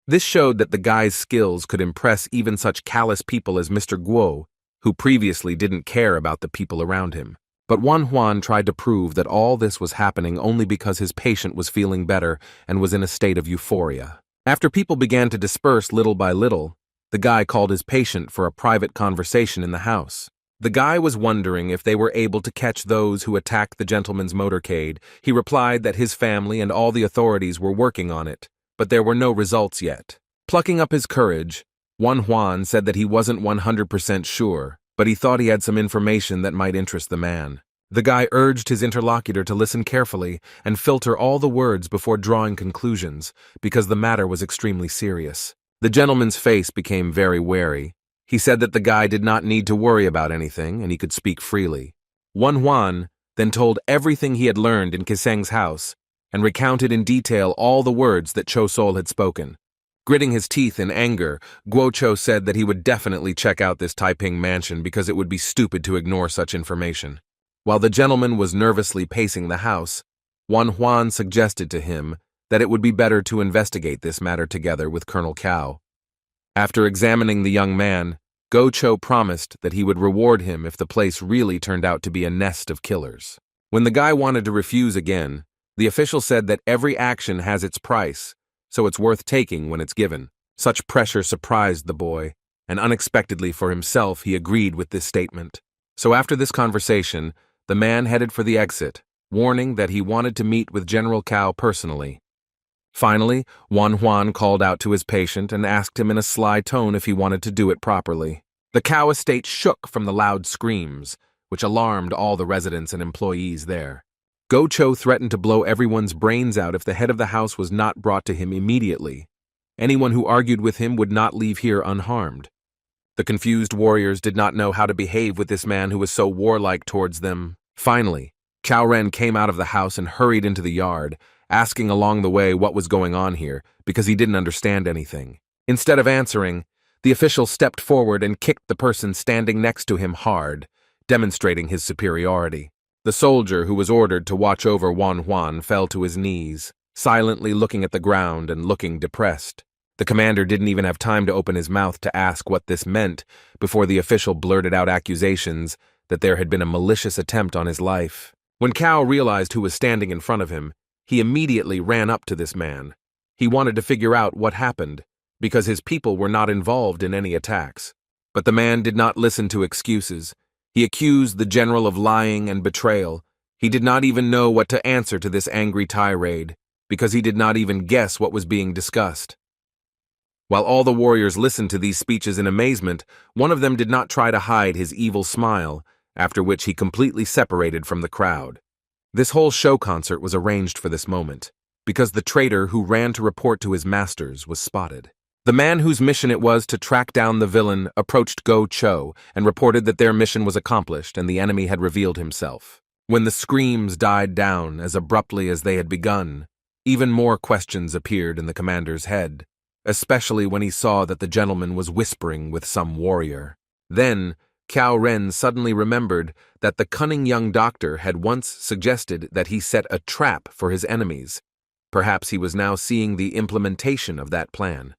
This showed that the guy's skills could impress even such callous people as Mr. Guo, who previously didn't care about the people around him. But Huan tried to prove that all this was happening only because his patient was feeling better and was in a state of euphoria. After people began to disperse little by little, the guy called his patient for a private conversation in the house. The guy was wondering if they were able to catch those who attacked the gentleman's motorcade. He replied that his family and all the authorities were working on it, but there were no results yet. Plucking up his courage, Huan said that he wasn't 100% sure, but he thought he had some information that might interest the man. The guy urged his interlocutor to listen carefully and filter all the words before drawing conclusions, because the matter was extremely serious. The gentleman's face became very wary. He said that the guy did not need to worry about anything and he could speak freely. Huan then told everything he had learned in Kiseng's house and recounted in detail all the words that Cho Sol had spoken. Gritting his teeth in anger, Guo Cho said that he would definitely check out this Taiping mansion because it would be stupid to ignore such information. While the gentleman was nervously pacing the house, Huan suggested to him that it would be better to investigate this matter together with Colonel Cao. After examining the young man, Guo Cho promised that he would reward him if the place really turned out to be a nest of killers. When the guy wanted to refuse again, the official said that every action has its price, so it's worth taking when it's given. Such pressure surprised the boy, and unexpectedly for himself he agreed with this statement. So after this conversation, the man headed for the exit, warning that he wanted to meet with General Cao personally. Finally, Huan called out to his patient and asked him in a sly tone if he wanted to do it properly. The Cao estate shook from the loud screams, which alarmed all the residents and employees there. Guo Cho threatened to blow everyone's brains out if the head of the house was not brought to him immediately. Anyone who argued with him would not leave here unharmed. The confused warriors did not know how to behave with this man who was so warlike towards them. Finally, Cao Ren came out of the house and hurried into the yard, asking along the way what was going on here because he didn't understand anything. Instead of answering, the official stepped forward and kicked the person standing next to him hard, demonstrating his superiority. The soldier who was ordered to watch over Huan fell to his knees, silently looking at the ground and looking depressed. The commander didn't even have time to open his mouth to ask what this meant before the official blurted out accusations that there had been a malicious attempt on his life. When Cao realized who was standing in front of him, he immediately ran up to this man. He wanted to figure out what happened, because his people were not involved in any attacks. But the man did not listen to excuses. He accused the general of lying and betrayal. He did not even know what to answer to this angry tirade, because he did not even guess what was being discussed. While all the warriors listened to these speeches in amazement, one of them did not try to hide his evil smile, after which he completely separated from the crowd. This whole show concert was arranged for this moment, because the traitor who ran to report to his masters was spotted. The man whose mission it was to track down the villain approached Guo Cho and reported that their mission was accomplished and the enemy had revealed himself. When the screams died down as abruptly as they had begun, even more questions appeared in the commander's head, especially when he saw that the gentleman was whispering with some warrior. Then, Cao Ren suddenly remembered that the cunning young doctor had once suggested that he set a trap for his enemies. Perhaps he was now seeing the implementation of that plan.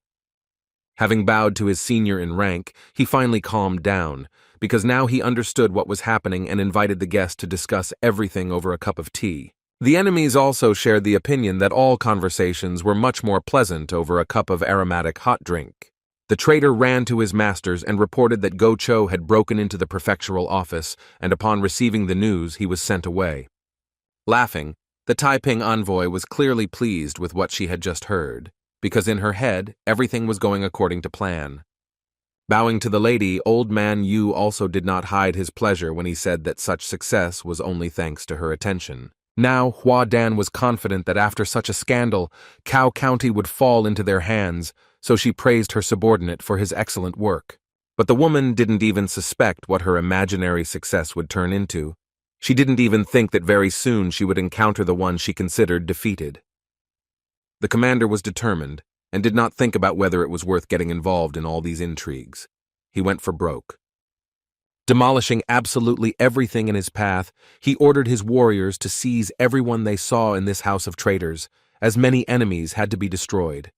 Having bowed to his senior in rank, he finally calmed down, because now he understood what was happening and invited the guest to discuss everything over a cup of tea. The enemies also shared the opinion that all conversations were much more pleasant over a cup of aromatic hot drink. The traitor ran to his masters and reported that Guo Cho had broken into the prefectural office, and upon receiving the news, he was sent away. Laughing, The Taiping envoy was clearly pleased with what she had just heard, because in her head, everything was going according to plan. Bowing to the lady, old man Yu also did not hide his pleasure when he said that such success was only thanks to her attention. Now, Hua Dan was confident that after such a scandal, Cao County would fall into their hands, so she praised her subordinate for his excellent work. But the woman didn't even suspect what her imaginary success would turn into. She didn't even think that very soon she would encounter the one she considered defeated. The commander was determined, and did not think about whether it was worth getting involved in all these intrigues. He went for broke. Demolishing absolutely everything in his path, he ordered his warriors to seize everyone they saw in this house of traitors, as many enemies had to be destroyed.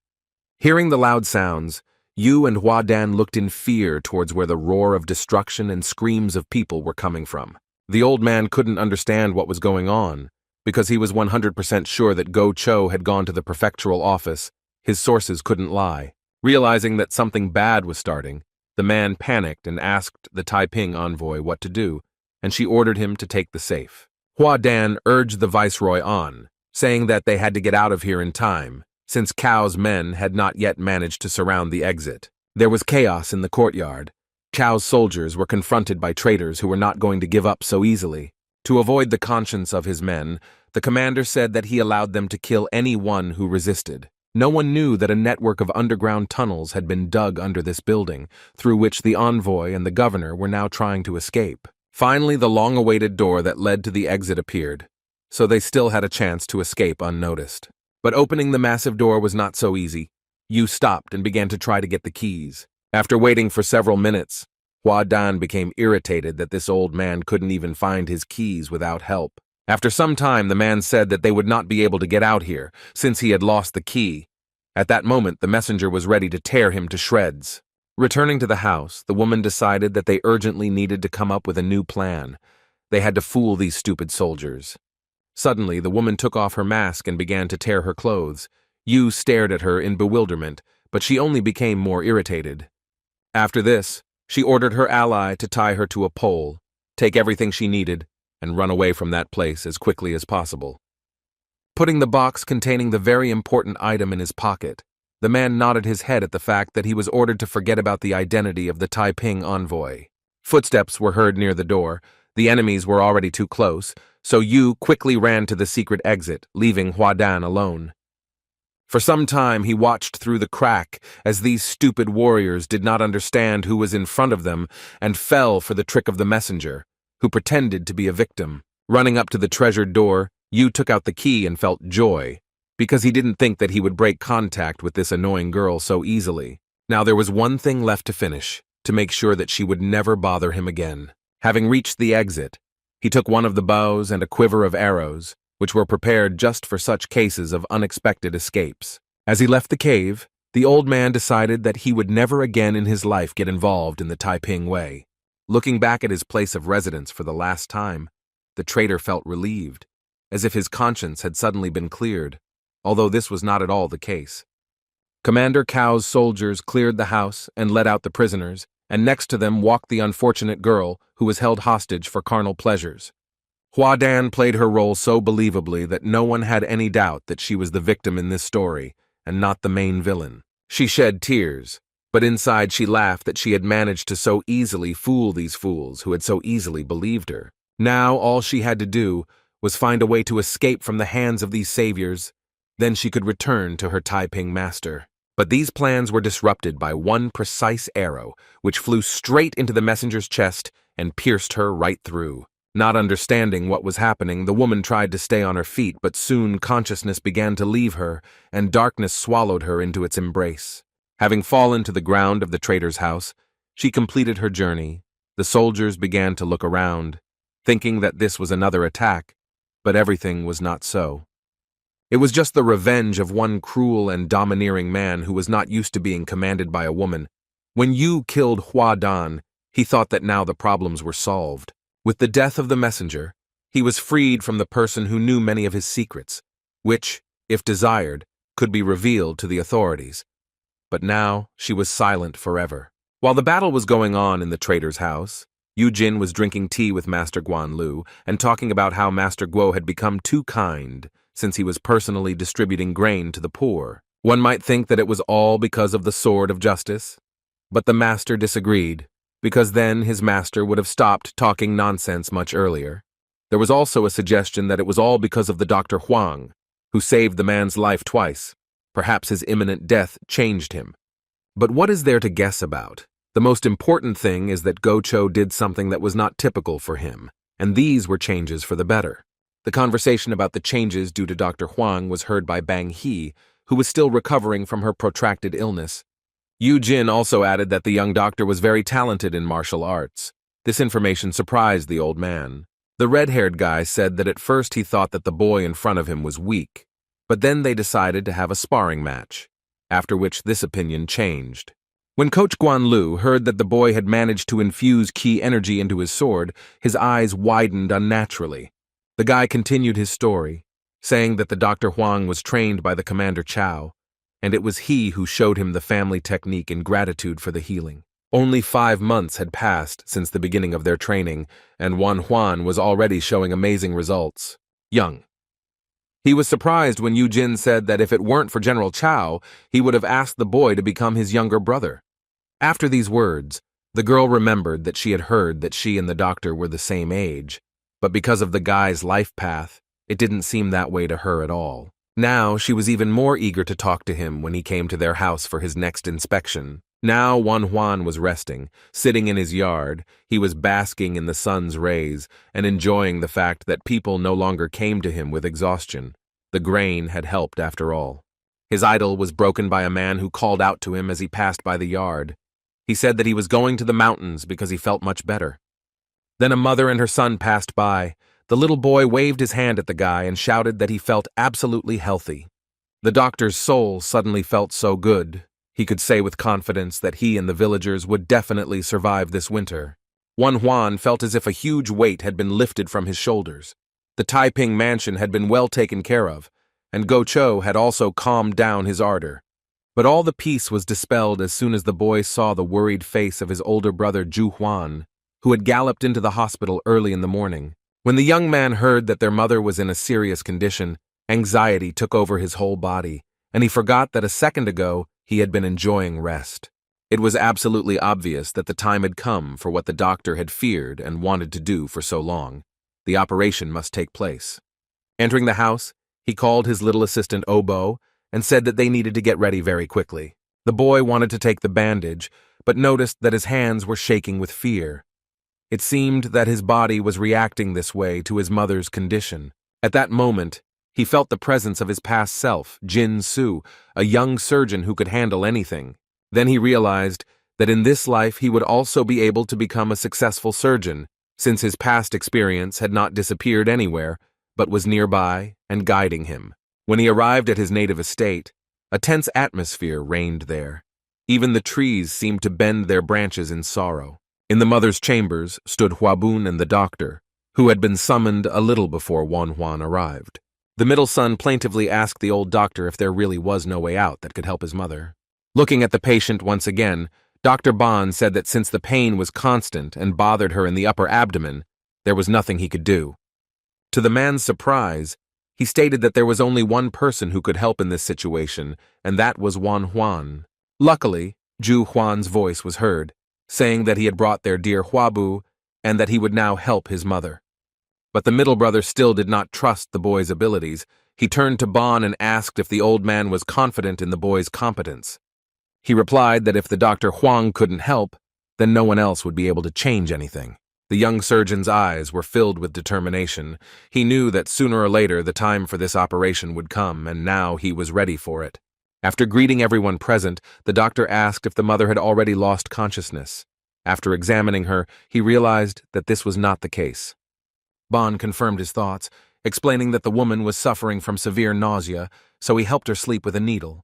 Hearing the loud sounds, Yu and Hua Dan looked in fear towards where the roar of destruction and screams of people were coming from. The old man couldn't understand what was going on, because he was 100% sure that Go Cho had gone to the prefectural office. His sources couldn't lie. Realizing that something bad was starting, the man panicked and asked the Taiping envoy what to do, and she ordered him to take the safe. Hua Dan urged the viceroy on, saying that they had to get out of here in time, since Cao's men had not yet managed to surround the exit. There was chaos in the courtyard. Cao's soldiers were confronted by traitors who were not going to give up so easily. To avoid the conscience of his men, the commander said that he allowed them to kill anyone who resisted. No one knew that a network of underground tunnels had been dug under this building, through which the envoy and the governor were now trying to escape. Finally, the long-awaited door that led to the exit appeared, so they still had a chance to escape unnoticed. But opening the massive door was not so easy. Yu stopped and began to try to get the keys. After waiting for several minutes, Hua Dan became irritated that this old man couldn't even find his keys without help. After some time, the man said that they would not be able to get out here, since he had lost the key. At that moment, the messenger was ready to tear him to shreds. Returning to the house, the woman decided that they urgently needed to come up with a new plan. They had to fool these stupid soldiers. Suddenly, the woman took off her mask and began to tear her clothes. Yu stared at her in bewilderment, but she only became more irritated. After this, she ordered her ally to tie her to a pole, take everything she needed, and run away from that place as quickly as possible. Putting the box containing the very important item in his pocket, the man nodded his head at the fact that he was ordered to forget about the identity of the Taiping envoy. Footsteps were heard near the door. The enemies were already too close, so Yu quickly ran to the secret exit, leaving Hua Dan alone. For some time he watched through the crack as these stupid warriors did not understand who was in front of them and fell for the trick of the messenger, who pretended to be a victim. Running up to the treasured door, Yu took out the key and felt joy, because he didn't think that he would break contact with this annoying girl so easily. Now there was one thing left to finish, to make sure that she would never bother him again. Having reached the exit, he took one of the bows and a quiver of arrows, which were prepared just for such cases of unexpected escapes. As he left the cave, the old man decided that he would never again in his life get involved in the Taiping way. Looking back at his place of residence for the last time, the traitor felt relieved, as if his conscience had suddenly been cleared, although this was not at all the case. Commander Cao's soldiers cleared the house and let out the prisoners, and next to them walked the unfortunate girl who was held hostage for carnal pleasures. Hua Dan played her role so believably that no one had any doubt that she was the victim in this story, and not the main villain. She shed tears, but inside she laughed that she had managed to so easily fool these fools who had so easily believed her. Now all she had to do was find a way to escape from the hands of these saviors. Then she could return to her Taiping master. But these plans were disrupted by one precise arrow, which flew straight into the messenger's chest and pierced her right through. Not understanding what was happening, the woman tried to stay on her feet, but soon consciousness began to leave her, and darkness swallowed her into its embrace. Having fallen to the ground of the traitor's house, she completed her journey. The soldiers began to look around, thinking that this was another attack, but everything was not so. It was just the revenge of one cruel and domineering man who was not used to being commanded by a woman. When Yu killed Hua Dan, he thought that now the problems were solved. With the death of the messenger, he was freed from the person who knew many of his secrets, which, if desired, could be revealed to the authorities. But now she was silent forever. While the battle was going on in the traitor's house, Yu Jin was drinking tea with Master Guan Lu and talking about how Master Guo had become too kind since he was personally distributing grain to the poor. One might think that it was all because of the sword of justice, but the master disagreed, because then his master would have stopped talking nonsense much earlier. There was also a suggestion that it was all because of the Dr. Huang, who saved the man's life twice. Perhaps his imminent death changed him. But what is there to guess about? The most important thing is that Gocho did something that was not typical for him, and these were changes for the better. The conversation about the changes due to Dr. Huang was heard by Bang He, who was still recovering from her protracted illness. Yu Jin also added that the young doctor was very talented in martial arts. This information surprised the old man. The red-haired guy said that at first he thought that the boy in front of him was weak, but then they decided to have a sparring match, after which this opinion changed. When Coach Guan Lu heard that the boy had managed to infuse key energy into his sword, his eyes widened unnaturally. The guy continued his story, saying that the Dr. Huang was trained by the Commander Chao, and it was he who showed him the family technique in gratitude for the healing. Only 5 months had passed since the beginning of their training, and Wan Huan was already showing amazing results. Young. He was surprised when Yu Jin said that if it weren't for General Chao, he would have asked the boy to become his younger brother. After these words, the girl remembered that she had heard that she and the doctor were the same age, but because of the guy's life path, it didn't seem that way to her at all. Now she was even more eager to talk to him when he came to their house for his next inspection. Now Wan Huan was resting, sitting in his yard. He was basking in the sun's rays and enjoying the fact that people no longer came to him with exhaustion. The grain had helped after all. His idyll was broken by a man who called out to him as he passed by the yard. He said that he was going to the mountains because he felt much better. Then a mother and her son passed by. The little boy waved his hand at the guy and shouted that he felt absolutely healthy. The doctor's soul suddenly felt so good. He could say with confidence that he and the villagers would definitely survive this winter. Wan Huan felt as if a huge weight had been lifted from his shoulders. The Taiping mansion had been well taken care of, and Gocho had also calmed down his ardor. But all the peace was dispelled as soon as the boy saw the worried face of his older brother Zhu Huan, who had galloped into the hospital early in the morning. When the young man heard that their mother was in a serious condition, anxiety took over his whole body, and he forgot that a second ago he had been enjoying rest. It was absolutely obvious that the time had come for what the doctor had feared and wanted to do for so long. The operation must take place. Entering the house, he called his little assistant Obo and said that they needed to get ready very quickly. The boy wanted to take the bandage, but noticed that his hands were shaking with fear. It seemed that his body was reacting this way to his mother's condition. At that moment, he felt the presence of his past self, Jin Su, a young surgeon who could handle anything. Then he realized that in this life he would also be able to become a successful surgeon, since his past experience had not disappeared anywhere, but was nearby and guiding him. When he arrived at his native estate, a tense atmosphere reigned there. Even the trees seemed to bend their branches in sorrow. In the mother's chambers stood Huabun and the doctor, who had been summoned a little before Wan Huan arrived. The middle son plaintively asked the old doctor if there really was no way out that could help his mother. Looking at the patient once again, Dr. Ban said that since the pain was constant and bothered her in the upper abdomen, there was nothing he could do. To the man's surprise, he stated that there was only one person who could help in this situation, and that was Wan Huan. Luckily, Zhu Huan's voice was heard, saying that he had brought their dear Huabu and that he would now help his mother. But the middle brother still did not trust the boy's abilities. He turned to Ban and asked if the old man was confident in the boy's competence. He replied that if the Dr. Huang couldn't help, then no one else would be able to change anything. The young surgeon's eyes were filled with determination. He knew that sooner or later the time for this operation would come, and now he was ready for it. After greeting everyone present, the doctor asked if the mother had already lost consciousness. After examining her, he realized that this was not the case. Ban confirmed his thoughts, explaining that the woman was suffering from severe nausea, so he helped her sleep with a needle.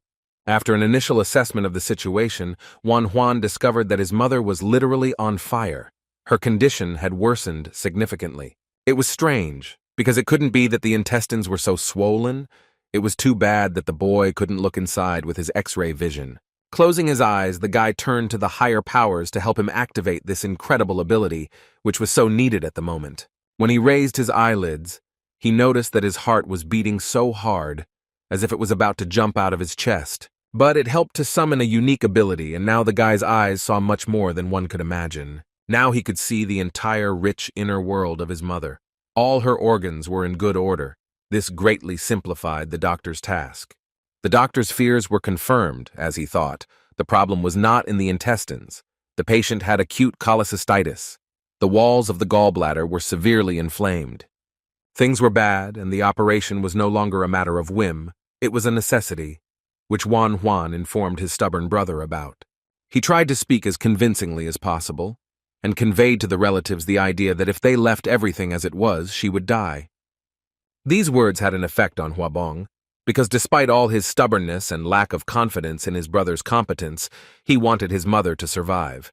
After an initial assessment of the situation, Wan Huan discovered that his mother was literally on fire. Her condition had worsened significantly. It was strange, because it couldn't be that the intestines were so swollen. It was too bad that the boy couldn't look inside with his X-ray vision. Closing his eyes, the guy turned to the higher powers to help him activate this incredible ability, which was so needed at the moment. When he raised his eyelids, he noticed that his heart was beating so hard, as if it was about to jump out of his chest. But it helped to summon a unique ability, and now the guy's eyes saw much more than one could imagine. Now he could see the entire rich inner world of his mother. All her organs were in good order. This greatly simplified the doctor's task. The doctor's fears were confirmed, as he thought. The problem was not in the intestines. The patient had acute cholecystitis. The walls of the gallbladder were severely inflamed. Things were bad, and the operation was no longer a matter of whim. It was a necessity, which Juan informed his stubborn brother about. He tried to speak as convincingly as possible, and conveyed to the relatives the idea that if they left everything as it was, she would die. These words had an effect on Huabong, because despite all his stubbornness and lack of confidence in his brother's competence, he wanted his mother to survive.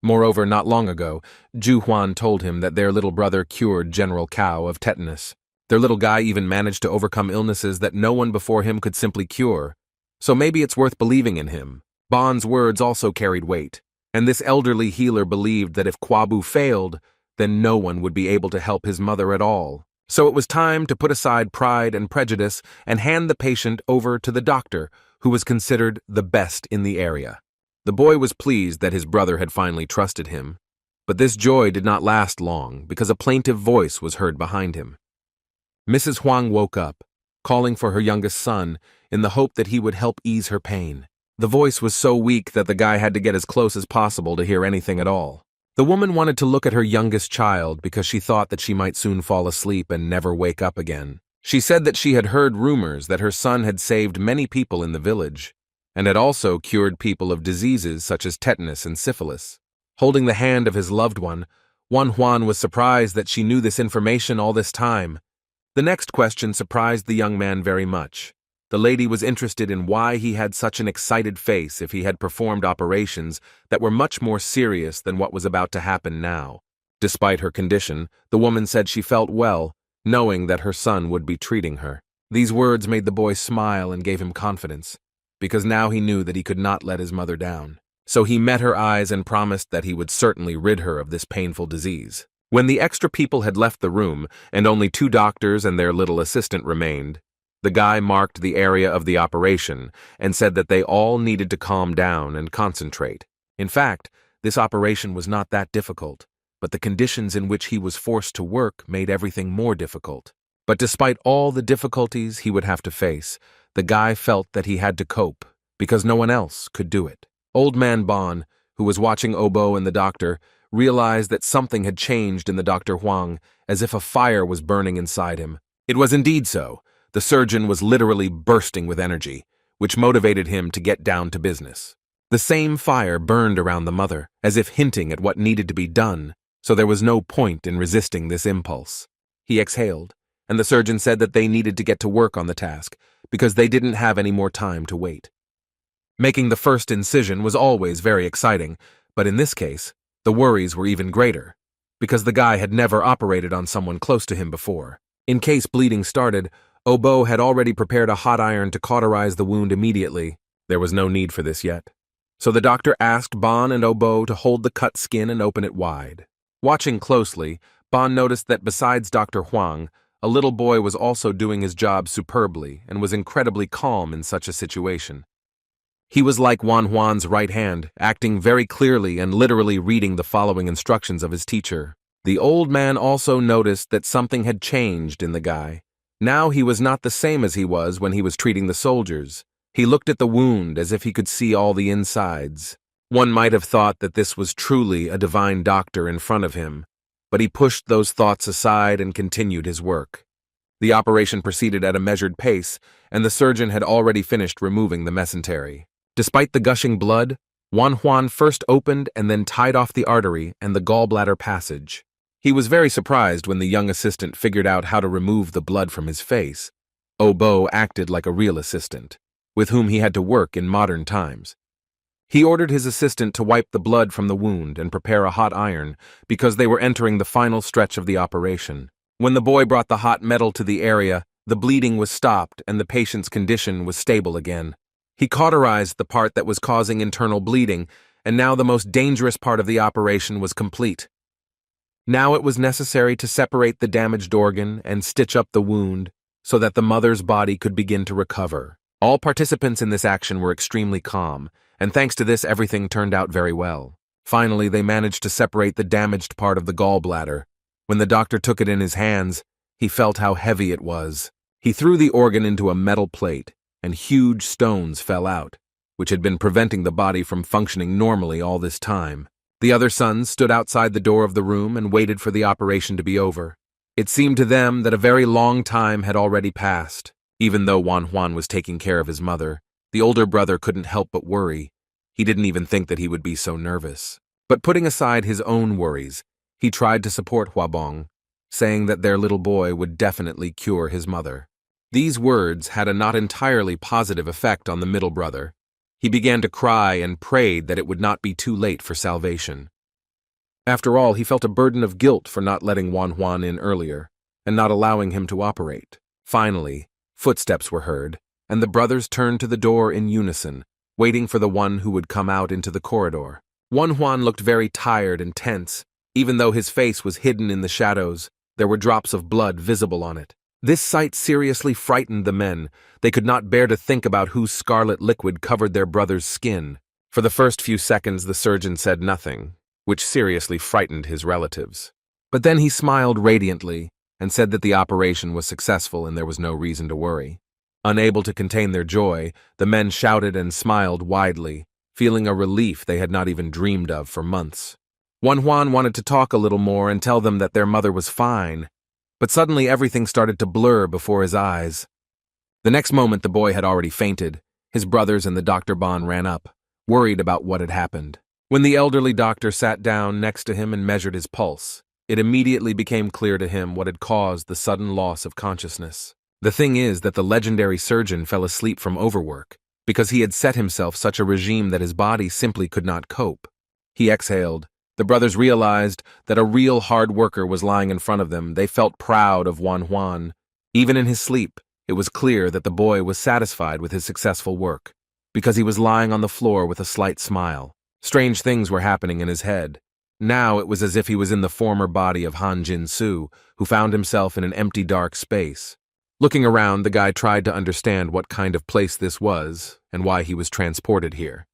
Moreover, not long ago, Ju Huan told him that their little brother cured General Cao of tetanus. Their little guy even managed to overcome illnesses that no one before him could simply cure. So maybe it's worth believing in him. Bon's words also carried weight, and this elderly healer believed that if Kwabu failed, then no one would be able to help his mother at all. So it was time to put aside pride and prejudice and hand the patient over to the doctor, who was considered the best in the area. The boy was pleased that his brother had finally trusted him, but this joy did not last long because a plaintive voice was heard behind him. Mrs. Huang woke up, calling for her youngest son in the hope that he would help ease her pain. The voice was so weak that the guy had to get as close as possible to hear anything at all. The woman wanted to look at her youngest child because she thought that she might soon fall asleep and never wake up again. She said that she had heard rumors that her son had saved many people in the village, and had also cured people of diseases such as tetanus and syphilis. Holding the hand of his loved one, Juan was surprised that she knew this information all this time. The next question surprised the young man very much. The lady was interested in why he had such an excited face if he had performed operations that were much more serious than what was about to happen now. Despite her condition, the woman said she felt well, knowing that her son would be treating her. These words made the boy smile and gave him confidence, because now he knew that he could not let his mother down. So he met her eyes and promised that he would certainly rid her of this painful disease. When the extra people had left the room, and only 2 doctors and their little assistant remained, the guy marked the area of the operation and said that they all needed to calm down and concentrate. In fact, this operation was not that difficult, but the conditions in which he was forced to work made everything more difficult. But despite all the difficulties he would have to face, the guy felt that he had to cope, because no one else could do it. Old man Bon, who was watching Obo and the doctor, realized that something had changed in the Dr. Huang, as if a fire was burning inside him. It was indeed so. The surgeon was literally bursting with energy, which motivated him to get down to business. The same fire burned around the mother, as if hinting at what needed to be done, so there was no point in resisting this impulse. He exhaled, and the surgeon said that they needed to get to work on the task, because they didn't have any more time to wait. Making the first incision was always very exciting, but in this case, the worries were even greater, because the guy had never operated on someone close to him before. In case bleeding started, Obo had already prepared a hot iron to cauterize the wound immediately. There was no need for this yet. So the doctor asked Bon and Obo to hold the cut skin and open it wide. Watching closely, Bon noticed that besides Dr. Huang, a little boy was also doing his job superbly and was incredibly calm in such a situation. He was like Juan's right hand, acting very clearly and literally reading the following instructions of his teacher. The old man also noticed that something had changed in the guy. Now he was not the same as he was when he was treating the soldiers. He looked at the wound as if he could see all the insides. One might have thought that this was truly a divine doctor in front of him, but he pushed those thoughts aside and continued his work. The operation proceeded at a measured pace, and the surgeon had already finished removing the mesentery. Despite the gushing blood, Juan first opened and then tied off the artery and the gallbladder passage. He was very surprised when the young assistant figured out how to remove the blood from his face. Obo acted like a real assistant, with whom he had to work in modern times. He ordered his assistant to wipe the blood from the wound and prepare a hot iron because they were entering the final stretch of the operation. When the boy brought the hot metal to the area, the bleeding was stopped and the patient's condition was stable again. He cauterized the part that was causing internal bleeding, and now the most dangerous part of the operation was complete. Now it was necessary to separate the damaged organ and stitch up the wound so that the mother's body could begin to recover. All participants in this action were extremely calm, and thanks to this everything turned out very well. Finally, they managed to separate the damaged part of the gallbladder. When the doctor took it in his hands, he felt how heavy it was. He threw the organ into a metal plate, and huge stones fell out, which had been preventing the body from functioning normally all this time. The other sons stood outside the door of the room and waited for the operation to be over. It seemed to them that a very long time had already passed. Even though Juan was taking care of his mother, the older brother couldn't help but worry. He didn't even think that he would be so nervous. But putting aside his own worries, he tried to support Huabong, saying that their little boy would definitely cure his mother. These words had a not entirely positive effect on the middle brother. He began to cry and prayed that it would not be too late for salvation. After all, he felt a burden of guilt for not letting Juan in earlier and not allowing him to operate. Finally, footsteps were heard, and the brothers turned to the door in unison, waiting for the one who would come out into the corridor. Juan looked very tired and tense. Even though his face was hidden in the shadows, there were drops of blood visible on it. This sight seriously frightened the men. They could not bear to think about whose scarlet liquid covered their brother's skin. For the first few seconds, the surgeon said nothing, which seriously frightened his relatives. But then he smiled radiantly and said that the operation was successful and there was no reason to worry. Unable to contain their joy, the men shouted and smiled widely, feeling a relief they had not even dreamed of for months. Juan wanted to talk a little more and tell them that their mother was fine, but suddenly everything started to blur before his eyes. The next moment the boy had already fainted. His brothers and the Dr. Bon ran up, worried about what had happened. When the elderly doctor sat down next to him and measured his pulse, it immediately became clear to him what had caused the sudden loss of consciousness. The thing is that the legendary surgeon fell asleep from overwork, because he had set himself such a regime that his body simply could not cope. He exhaled. The brothers realized that a real hard worker was lying in front of them. They felt proud of Juan. Even in his sleep, it was clear that the boy was satisfied with his successful work, because he was lying on the floor with a slight smile. Strange things were happening in his head. Now it was as if he was in the former body of Han Jin-soo, who found himself in an empty dark space. Looking around, the guy tried to understand what kind of place this was and why he was transported here.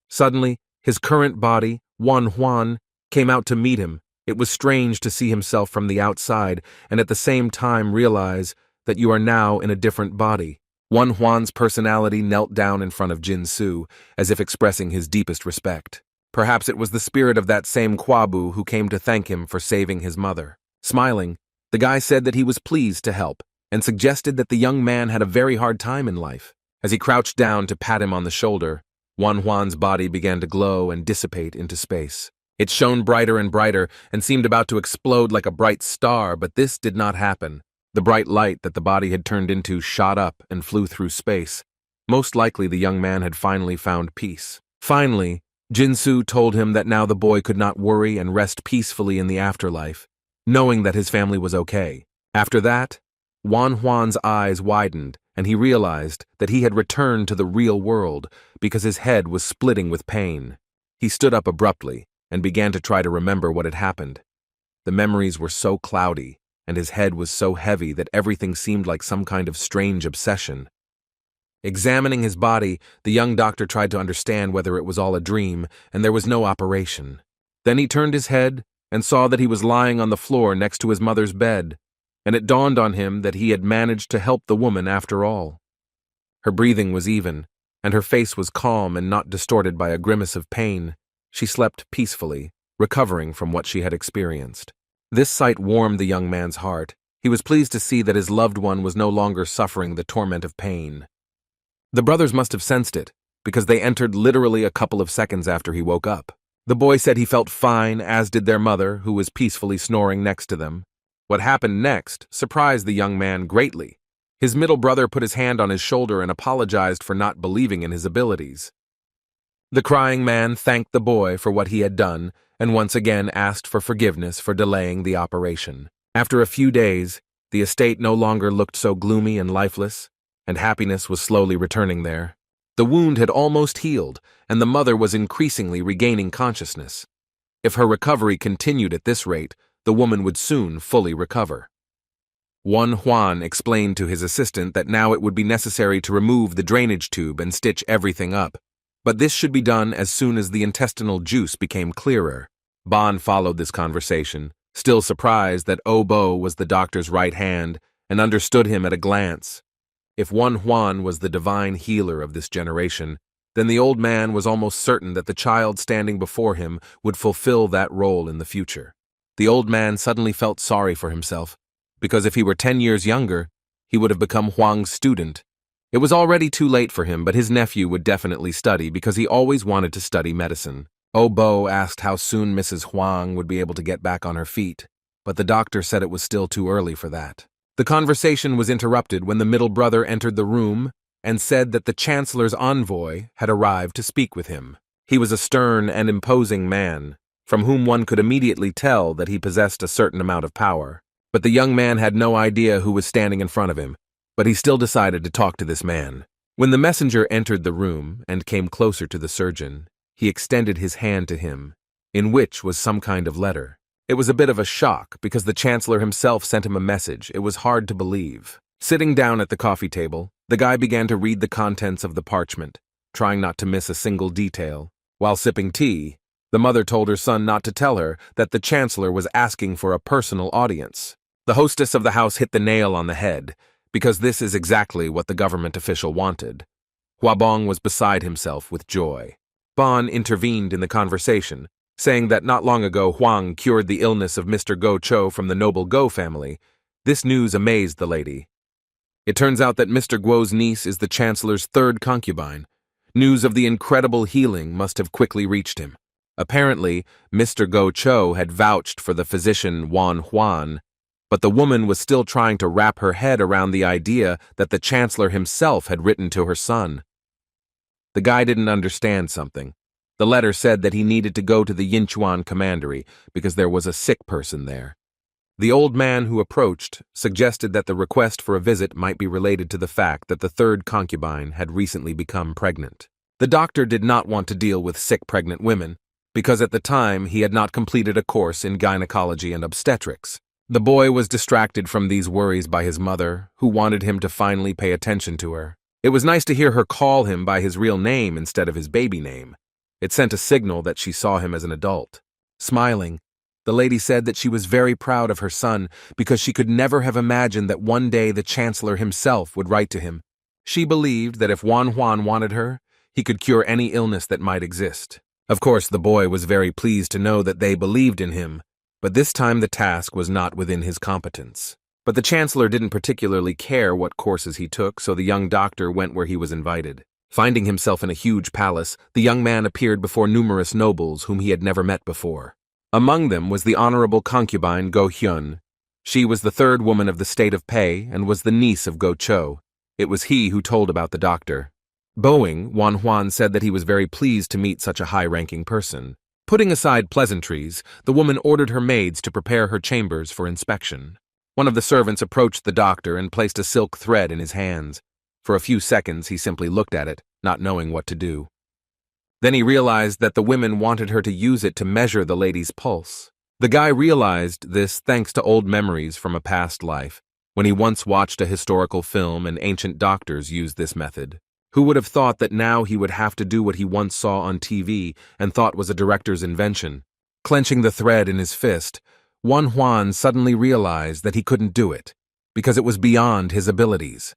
Suddenly, his current body, Juan, came out to meet him. It was strange to see himself from the outside and at the same time realize that you are now in a different body. Juan's personality knelt down in front of Jin-soo, as if expressing his deepest respect. Perhaps it was the spirit of that same Kwabu who came to thank him for saving his mother. Smiling, the guy said that he was pleased to help and suggested that the young man had a very hard time in life. As he crouched down to pat him on the shoulder, Juan's body began to glow and dissipate into space. It shone brighter and brighter and seemed about to explode like a bright star, but this did not happen. The bright light that the body had turned into shot up and flew through space. Most likely the young man had finally found peace. Finally, Jin-soo told him that now the boy could not worry and rest peacefully in the afterlife, knowing that his family was okay. After that, Juan's eyes widened, and he realized that he had returned to the real world because his head was splitting with pain. He stood up abruptly and began to try to remember what had happened. The memories were so cloudy, and his head was so heavy that everything seemed like some kind of strange obsession. Examining his body, the young doctor tried to understand whether it was all a dream, and there was no operation. Then he turned his head and saw that he was lying on the floor next to his mother's bed, and it dawned on him that he had managed to help the woman after all. Her breathing was even, and her face was calm and not distorted by a grimace of pain. She slept peacefully, recovering from what she had experienced. This sight warmed the young man's heart. He was pleased to see that his loved one was no longer suffering the torment of pain. The brothers must have sensed it, because they entered literally a couple of seconds after he woke up. The boy said he felt fine, as did their mother, who was peacefully snoring next to them. What happened next surprised the young man greatly. His middle brother put his hand on his shoulder and apologized for not believing in his abilities. The crying man thanked the boy for what he had done and once again asked for forgiveness for delaying the operation. After a few days, the estate no longer looked so gloomy and lifeless, and happiness was slowly returning there. The wound had almost healed, and the mother was increasingly regaining consciousness. If her recovery continued at this rate, the woman would soon fully recover. Juan explained to his assistant that now it would be necessary to remove the drainage tube and stitch everything up, but this should be done as soon as the intestinal juice became clearer. Bon followed this conversation, still surprised that Obo was the doctor's right hand and understood him at a glance. If Juan was the divine healer of this generation, then the old man was almost certain that the child standing before him would fulfill that role in the future. The old man suddenly felt sorry for himself, because if he were 10 years younger, he would have become Huang's student. It was already too late for him, but his nephew would definitely study because he always wanted to study medicine. Obo asked how soon Mrs. Huang would be able to get back on her feet, but the doctor said it was still too early for that. The conversation was interrupted when the middle brother entered the room and said that the chancellor's envoy had arrived to speak with him. He was a stern and imposing man, from whom one could immediately tell that he possessed a certain amount of power. But the young man had no idea who was standing in front of him, but he still decided to talk to this man. When the messenger entered the room and came closer to the surgeon, he extended his hand to him, in which was some kind of letter. It was a bit of a shock because the chancellor himself sent him a message. It was hard to believe. Sitting down at the coffee table, the guy began to read the contents of the parchment, trying not to miss a single detail. While sipping tea, the mother told her son not to tell her that the chancellor was asking for a personal audience. The hostess of the house hit the nail on the head, because this is exactly what the government official wanted. Huabong was beside himself with joy. Bon intervened in the conversation, saying that not long ago Huang cured the illness of Mr. Go Cho from the noble Go family. This news amazed the lady. It turns out that Mr. Guo's niece is the chancellor's third concubine. News of the incredible healing must have quickly reached him. Apparently, Mr. Go Cho had vouched for the physician Juan, but the woman was still trying to wrap her head around the idea that the chancellor himself had written to her son. The guy didn't understand something. The letter said that he needed to go to the Yinchuan commandery because there was a sick person there. The old man who approached suggested that the request for a visit might be related to the fact that the third concubine had recently become pregnant. The doctor did not want to deal with sick pregnant women because at the time he had not completed a course in gynecology and obstetrics. The boy was distracted from these worries by his mother, who wanted him to finally pay attention to her. It was nice to hear her call him by his real name instead of his baby name. It sent a signal that she saw him as an adult. Smiling, the lady said that she was very proud of her son because she could never have imagined that one day the chancellor himself would write to him. She believed that if Juan wanted her, he could cure any illness that might exist. Of course, the boy was very pleased to know that they believed in him, but this time the task was not within his competence. But the chancellor didn't particularly care what courses he took, so the young doctor went where he was invited. Finding himself in a huge palace, the young man appeared before numerous nobles whom he had never met before. Among them was the honorable concubine Go Hyun. She was the third woman of the state of Pei and was the niece of Go Cho. It was he who told about the doctor. Bowing, Juan said that he was very pleased to meet such a high-ranking person. Putting aside pleasantries, the woman ordered her maids to prepare her chambers for inspection. One of the servants approached the doctor and placed a silk thread in his hands. For a few seconds, he simply looked at it, not knowing what to do. Then he realized that the women wanted her to use it to measure the lady's pulse. The guy realized this thanks to old memories from a past life, when he once watched a historical film and ancient doctors used this method. Who would have thought that now he would have to do what he once saw on TV and thought was a director's invention? Clenching the thread in his fist, Juan suddenly realized that he couldn't do it, because it was beyond his abilities.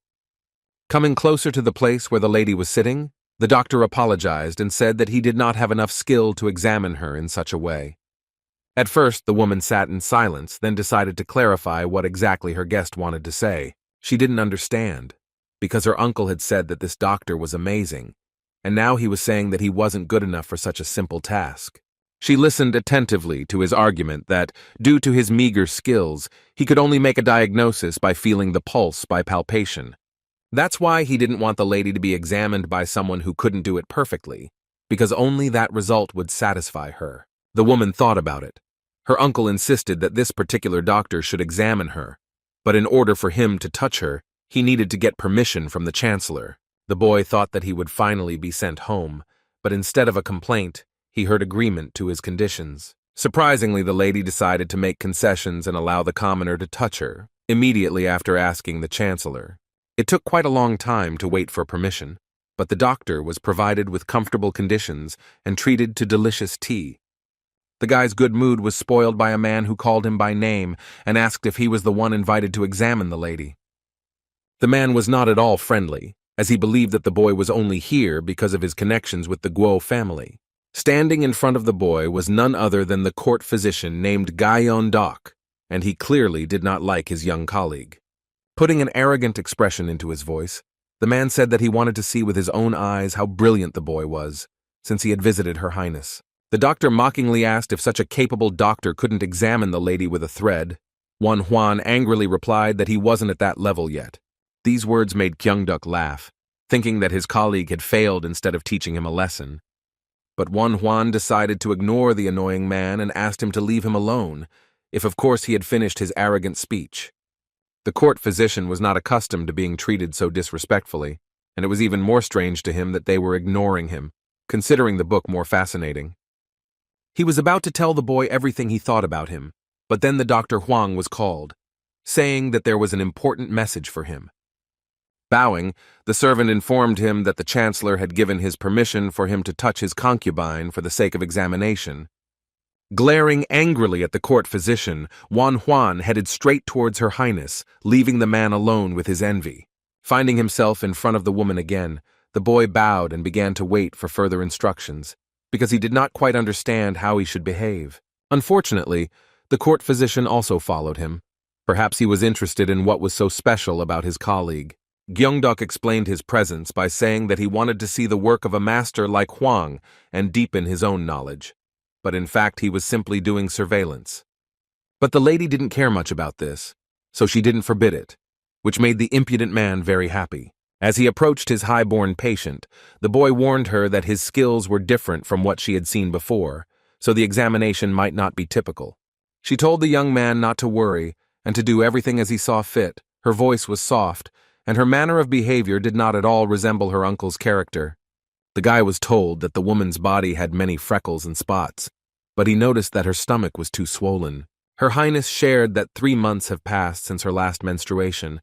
Coming closer to the place where the lady was sitting, the doctor apologized and said that he did not have enough skill to examine her in such a way. At first, the woman sat in silence, then decided to clarify what exactly her guest wanted to say. She didn't understand, because her uncle had said that this doctor was amazing, and now he was saying that he wasn't good enough for such a simple task. She listened attentively to his argument that, due to his meager skills, he could only make a diagnosis by feeling the pulse by palpation. That's why he didn't want the lady to be examined by someone who couldn't do it perfectly, because only that result would satisfy her. The woman thought about it. Her uncle insisted that this particular doctor should examine her, but in order for him to touch her, he needed to get permission from the chancellor. The boy thought that he would finally be sent home, but instead of a complaint, he heard agreement to his conditions. Surprisingly, the lady decided to make concessions and allow the commoner to touch her, immediately after asking the chancellor. It took quite a long time to wait for permission, but the doctor was provided with comfortable conditions and treated to delicious tea. The guy's good mood was spoiled by a man who called him by name and asked if he was the one invited to examine the lady. The man was not at all friendly, as he believed that the boy was only here because of his connections with the Guo family. Standing in front of the boy was none other than the court physician named Dok, and he clearly did not like his young colleague. Putting an arrogant expression into his voice, the man said that he wanted to see with his own eyes how brilliant the boy was, since he had visited Her Highness. The doctor mockingly asked if such a capable doctor couldn't examine the lady with a thread. Huan angrily replied that he wasn't at that level yet. These words made Kyungduk laugh, thinking that his colleague had failed instead of teaching him a lesson. But Huan decided to ignore the annoying man and asked him to leave him alone, if of course he had finished his arrogant speech. The court physician was not accustomed to being treated so disrespectfully, and it was even more strange to him that they were ignoring him, considering the book more fascinating. He was about to tell the boy everything he thought about him, but then the Dr. Huang was called, saying that there was an important message for him. Bowing, the servant informed him that the chancellor had given his permission for him to touch his concubine for the sake of examination. Glaring angrily at the court physician, Huan headed straight towards Her Highness, leaving the man alone with his envy. Finding himself in front of the woman again, the boy bowed and began to wait for further instructions, because he did not quite understand how he should behave. Unfortunately, the court physician also followed him. Perhaps he was interested in what was so special about his colleague. Gyeongduk explained his presence by saying that he wanted to see the work of a master like Huang and deepen his own knowledge. But in fact he was simply doing surveillance. But the lady didn't care much about this, so she didn't forbid it, which made the impudent man very happy. As he approached his high-born patient, the boy warned her that his skills were different from what she had seen before, so the examination might not be typical. She told the young man not to worry and to do everything as he saw fit. Her voice was soft, and her manner of behavior did not at all resemble her uncle's character. The guy was told that the woman's body had many freckles and spots, but he noticed that her stomach was too swollen. Her Highness shared that 3 months have passed since her last menstruation,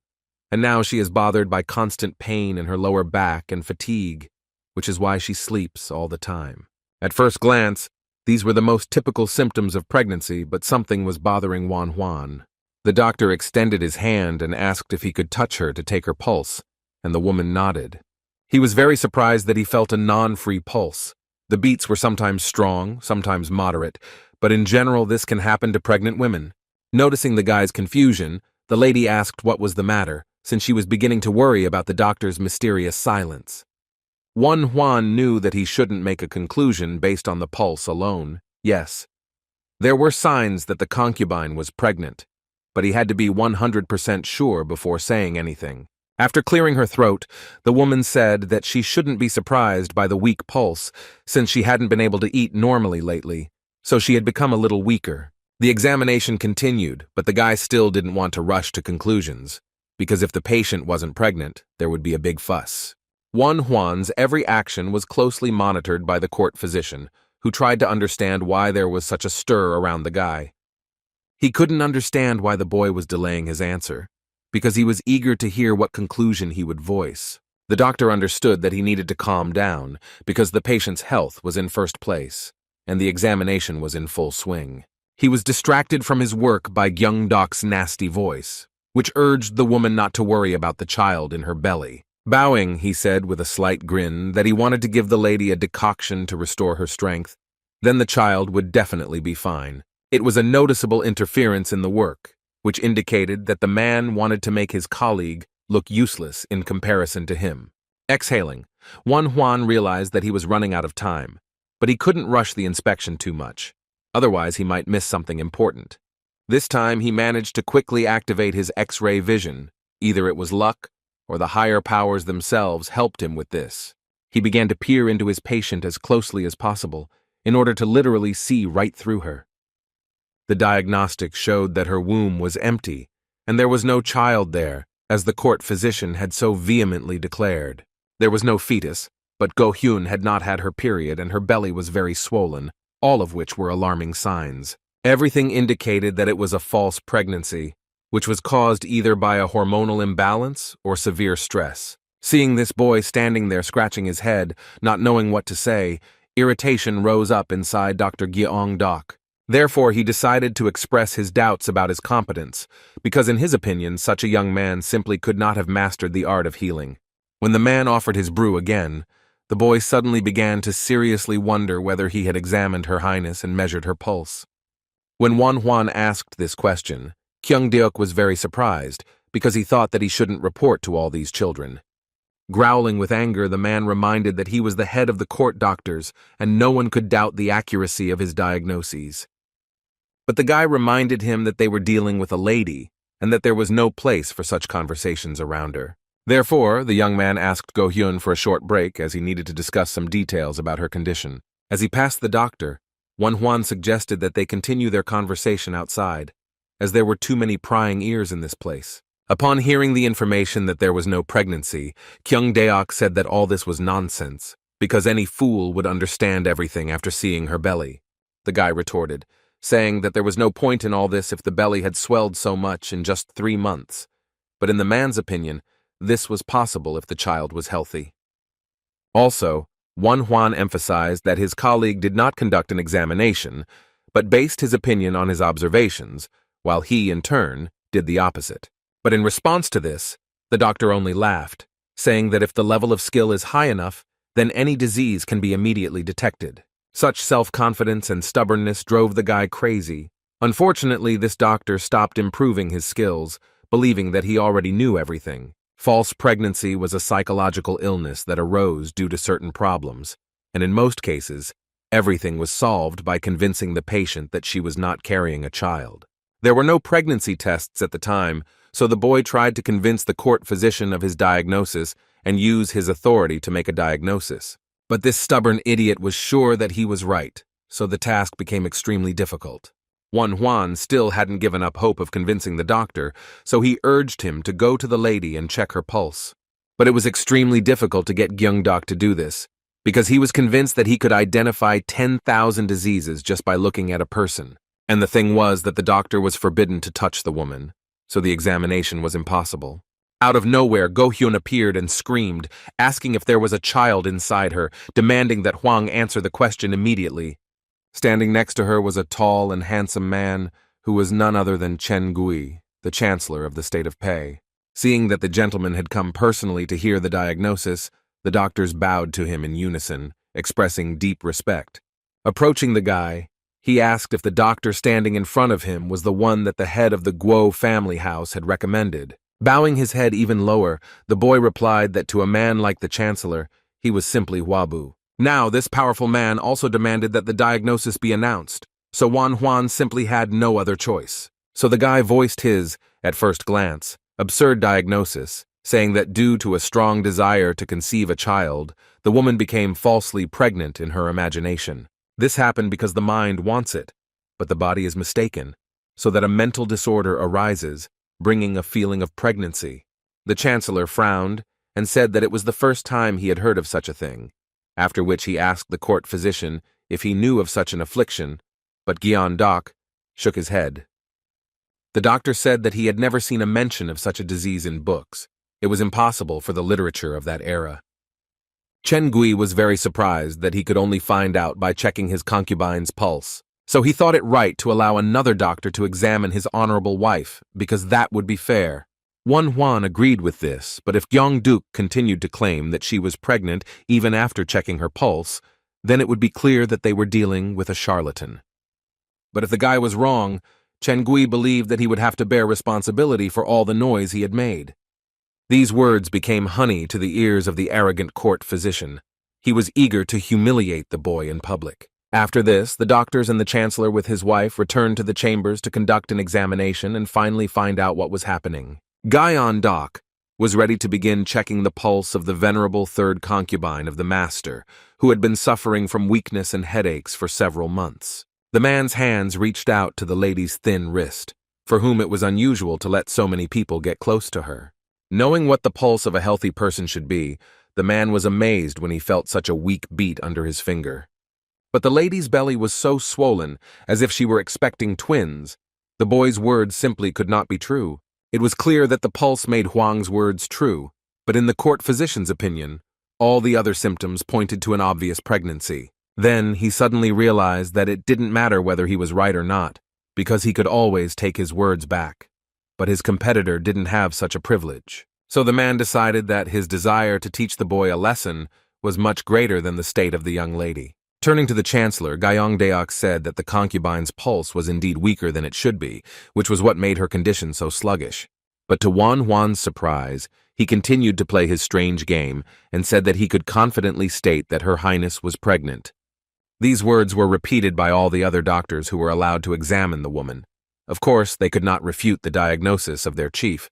and now she is bothered by constant pain in her lower back and fatigue, which is why she sleeps all the time. At first glance, these were the most typical symptoms of pregnancy, but something was bothering Huan. The doctor extended his hand and asked if he could touch her to take her pulse, and the woman nodded. He was very surprised that he felt a non-free pulse. The beats were sometimes strong, sometimes moderate, but in general this can happen to pregnant women. Noticing the guy's confusion, the lady asked what was the matter, since she was beginning to worry about the doctor's mysterious silence. Huan knew that he shouldn't make a conclusion based on the pulse alone. Yes, there were signs that the concubine was pregnant, but he had to be 100% sure before saying anything. After clearing her throat, the woman said that she shouldn't be surprised by the weak pulse, since she hadn't been able to eat normally lately, so she had become a little weaker. The examination continued, but the guy still didn't want to rush to conclusions, because if the patient wasn't pregnant, there would be a big fuss. Huan's every action was closely monitored by the court physician, who tried to understand why there was such a stir around the guy. He couldn't understand why the boy was delaying his answer, because he was eager to hear what conclusion he would voice. The doctor understood that he needed to calm down, because the patient's health was in first place, and the examination was in full swing. He was distracted from his work by Gyeongdok's nasty voice, which urged the woman not to worry about the child in her belly. Bowing, he said with a slight grin that he wanted to give the lady a decoction to restore her strength. Then the child would definitely be fine. It was a noticeable interference in the work, which indicated that the man wanted to make his colleague look useless in comparison to him. Exhaling, Huan realized that he was running out of time, but he couldn't rush the inspection too much. Otherwise, he might miss something important. This time, he managed to quickly activate his X-ray vision. Either it was luck, or the higher powers themselves helped him with this. He began to peer into his patient as closely as possible, in order to literally see right through her. The diagnostics showed that her womb was empty, and there was no child there, as the court physician had so vehemently declared. There was no fetus, but Go-hyun had not had her period and her belly was very swollen, all of which were alarming signs. Everything indicated that it was a false pregnancy, which was caused either by a hormonal imbalance or severe stress. Seeing this boy standing there scratching his head, not knowing what to say, irritation rose up inside Dr. Gyeong-dok. Therefore, he decided to express his doubts about his competence, because in his opinion, such a young man simply could not have mastered the art of healing. When the man offered his brew again, the boy suddenly began to seriously wonder whether he had examined Her Highness and measured her pulse. When Won Hwan asked this question, Kyung-deok was very surprised, because he thought that he shouldn't report to all these children. Growling with anger, the man reminded that he was the head of the court doctors, and no one could doubt the accuracy of his diagnoses. But the guy reminded him that they were dealing with a lady, and that there was no place for such conversations around her. Therefore, the young man asked Go-hyun for a short break as he needed to discuss some details about her condition. As he passed the doctor, Won Hwan suggested that they continue their conversation outside, as there were too many prying ears in this place. Upon hearing the information that there was no pregnancy, Kyung-deok said that all this was nonsense, because any fool would understand everything after seeing her belly. The guy retorted, saying that there was no point in all this if the belly had swelled so much in just 3 months. But in the man's opinion, this was possible if the child was healthy. Also, Won Hwan emphasized that his colleague did not conduct an examination, but based his opinion on his observations, while he, in turn, did the opposite. But in response to this, the doctor only laughed, saying that if the level of skill is high enough, then any disease can be immediately detected. Such self-confidence and stubbornness drove the guy crazy. Unfortunately, this doctor stopped improving his skills, believing that he already knew everything. False pregnancy was a psychological illness that arose due to certain problems, and in most cases, everything was solved by convincing the patient that she was not carrying a child. There were no pregnancy tests at the time, so the boy tried to convince the court physician of his diagnosis and use his authority to make a diagnosis. But this stubborn idiot was sure that he was right, so the task became extremely difficult. Won Hwan still hadn't given up hope of convincing the doctor, so he urged him to go to the lady and check her pulse. But it was extremely difficult to get Gyeong-dok to do this, because he was convinced that he could identify 10,000 diseases just by looking at a person. And the thing was that the doctor was forbidden to touch the woman, so the examination was impossible. Out of nowhere, Go-hyun appeared and screamed, asking if there was a child inside her, demanding that Hwang answer the question immediately. Standing next to her was a tall and handsome man who was none other than Chen Gui, the chancellor of the state of Pei. Seeing that the gentleman had come personally to hear the diagnosis, the doctors bowed to him in unison, expressing deep respect. Approaching the guy, he asked if the doctor standing in front of him was the one that the head of the Guo family house had recommended. Bowing his head even lower, the boy replied that to a man like the chancellor, he was simply Wabu. Now, this powerful man also demanded that the diagnosis be announced, so Won Hwan simply had no other choice. So the guy voiced his, at first glance, absurd diagnosis, saying that due to a strong desire to conceive a child, the woman became falsely pregnant in her imagination. This happened because the mind wants it, but the body is mistaken, so that a mental disorder arises, bringing a feeling of pregnancy. The chancellor frowned and said that it was the first time he had heard of such a thing, after which he asked the court physician if he knew of such an affliction, but Gyeong-dok shook his head. The doctor said that he had never seen a mention of such a disease in books. It was impossible for the literature of that era. Chen Gui was very surprised that he could only find out by checking his concubine's pulse, so he thought it right to allow another doctor to examine his honorable wife, because that would be fair. Won Hwan agreed with this, but if Gyeong-duk continued to claim that she was pregnant even after checking her pulse, then it would be clear that they were dealing with a charlatan. But if the guy was wrong, Chen Gui believed that he would have to bear responsibility for all the noise he had made. These words became honey to the ears of the arrogant court physician. He was eager to humiliate the boy in public. After this, the doctors and the chancellor with his wife returned to the chambers to conduct an examination and finally find out what was happening. Gyeong-dok was ready to begin checking the pulse of the venerable third concubine of the master, who had been suffering from weakness and headaches for several months. The man's hands reached out to the lady's thin wrist, for whom it was unusual to let so many people get close to her. Knowing what the pulse of a healthy person should be, The man was amazed when he felt such a weak beat under his finger. But the lady's belly was so swollen, as if she were expecting twins. The boy's words simply could not be true. It was clear that the pulse made Huang's words true, but in the court physician's opinion, all the other symptoms pointed to an obvious pregnancy. Then he suddenly realized that it didn't matter whether he was right or not, because he could always take his words back. But his competitor didn't have such a privilege. So the man decided that his desire to teach the boy a lesson was much greater than the state of the young lady. Turning to the chancellor, Gyeongdaeok said that the concubine's pulse was indeed weaker than it should be, which was what made her condition so sluggish. But to Wan Huan's surprise, he continued to play his strange game and said that he could confidently state that Her Highness was pregnant. These words were repeated by all the other doctors who were allowed to examine the woman. Of course, they could not refute the diagnosis of their chief.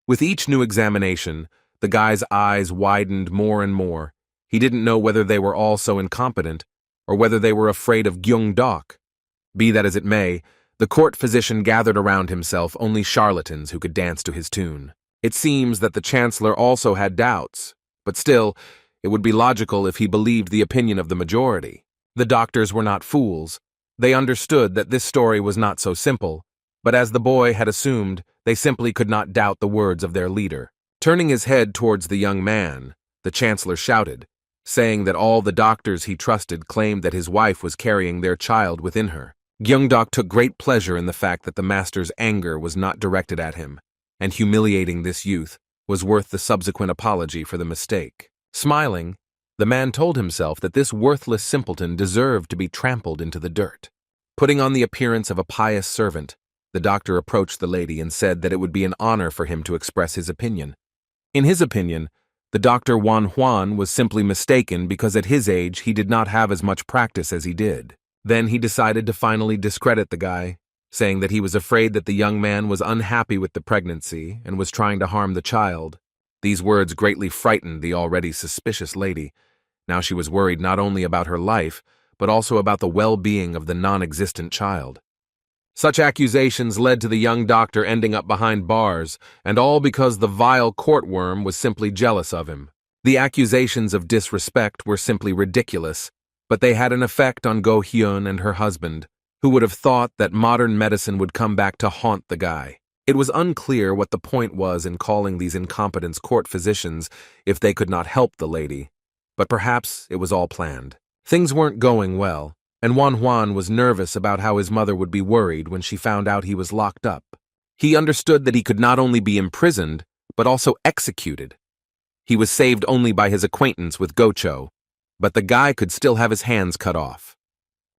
With each new examination, the guy's eyes widened more and more. He didn't know whether they were all so incompetent, or whether they were afraid of Gyeongdaek. Be that as it may, the court physician gathered around himself only charlatans who could dance to his tune. It seems that the chancellor also had doubts, but still, it would be logical if he believed the opinion of the majority. The doctors were not fools. They understood that this story was not so simple, but as the boy had assumed, they simply could not doubt the words of their leader. Turning his head towards the young man, the chancellor shouted, saying that all the doctors he trusted claimed that his wife was carrying their child within her. Gyeongdaek took great pleasure in the fact that the master's anger was not directed at him, and humiliating this youth was worth the subsequent apology for the mistake. Smiling, the man told himself that this worthless simpleton deserved to be trampled into the dirt. Putting on the appearance of a pious servant, the doctor approached the lady and said that it would be an honor for him to express his opinion. In his opinion, the Dr. Wan Huan was simply mistaken because at his age he did not have as much practice as he did. Then he decided to finally discredit the guy, saying that he was afraid that the young man was unhappy with the pregnancy and was trying to harm the child. These words greatly frightened the already suspicious lady. Now she was worried not only about her life, but also about the well-being of the non-existent child. Such accusations led to the young doctor ending up behind bars, and all because the vile courtworm was simply jealous of him. The accusations of disrespect were simply ridiculous, but they had an effect on Go Hyun and her husband, who would have thought that modern medicine would come back to haunt the guy. It was unclear what the point was in calling these incompetents court physicians if they could not help the lady, but perhaps it was all planned. Things weren't going well, and Wan Huan was nervous about how his mother would be worried when she found out he was locked up. He understood that he could not only be imprisoned, but also executed. He was saved only by his acquaintance with Gocho, but the guy could still have his hands cut off.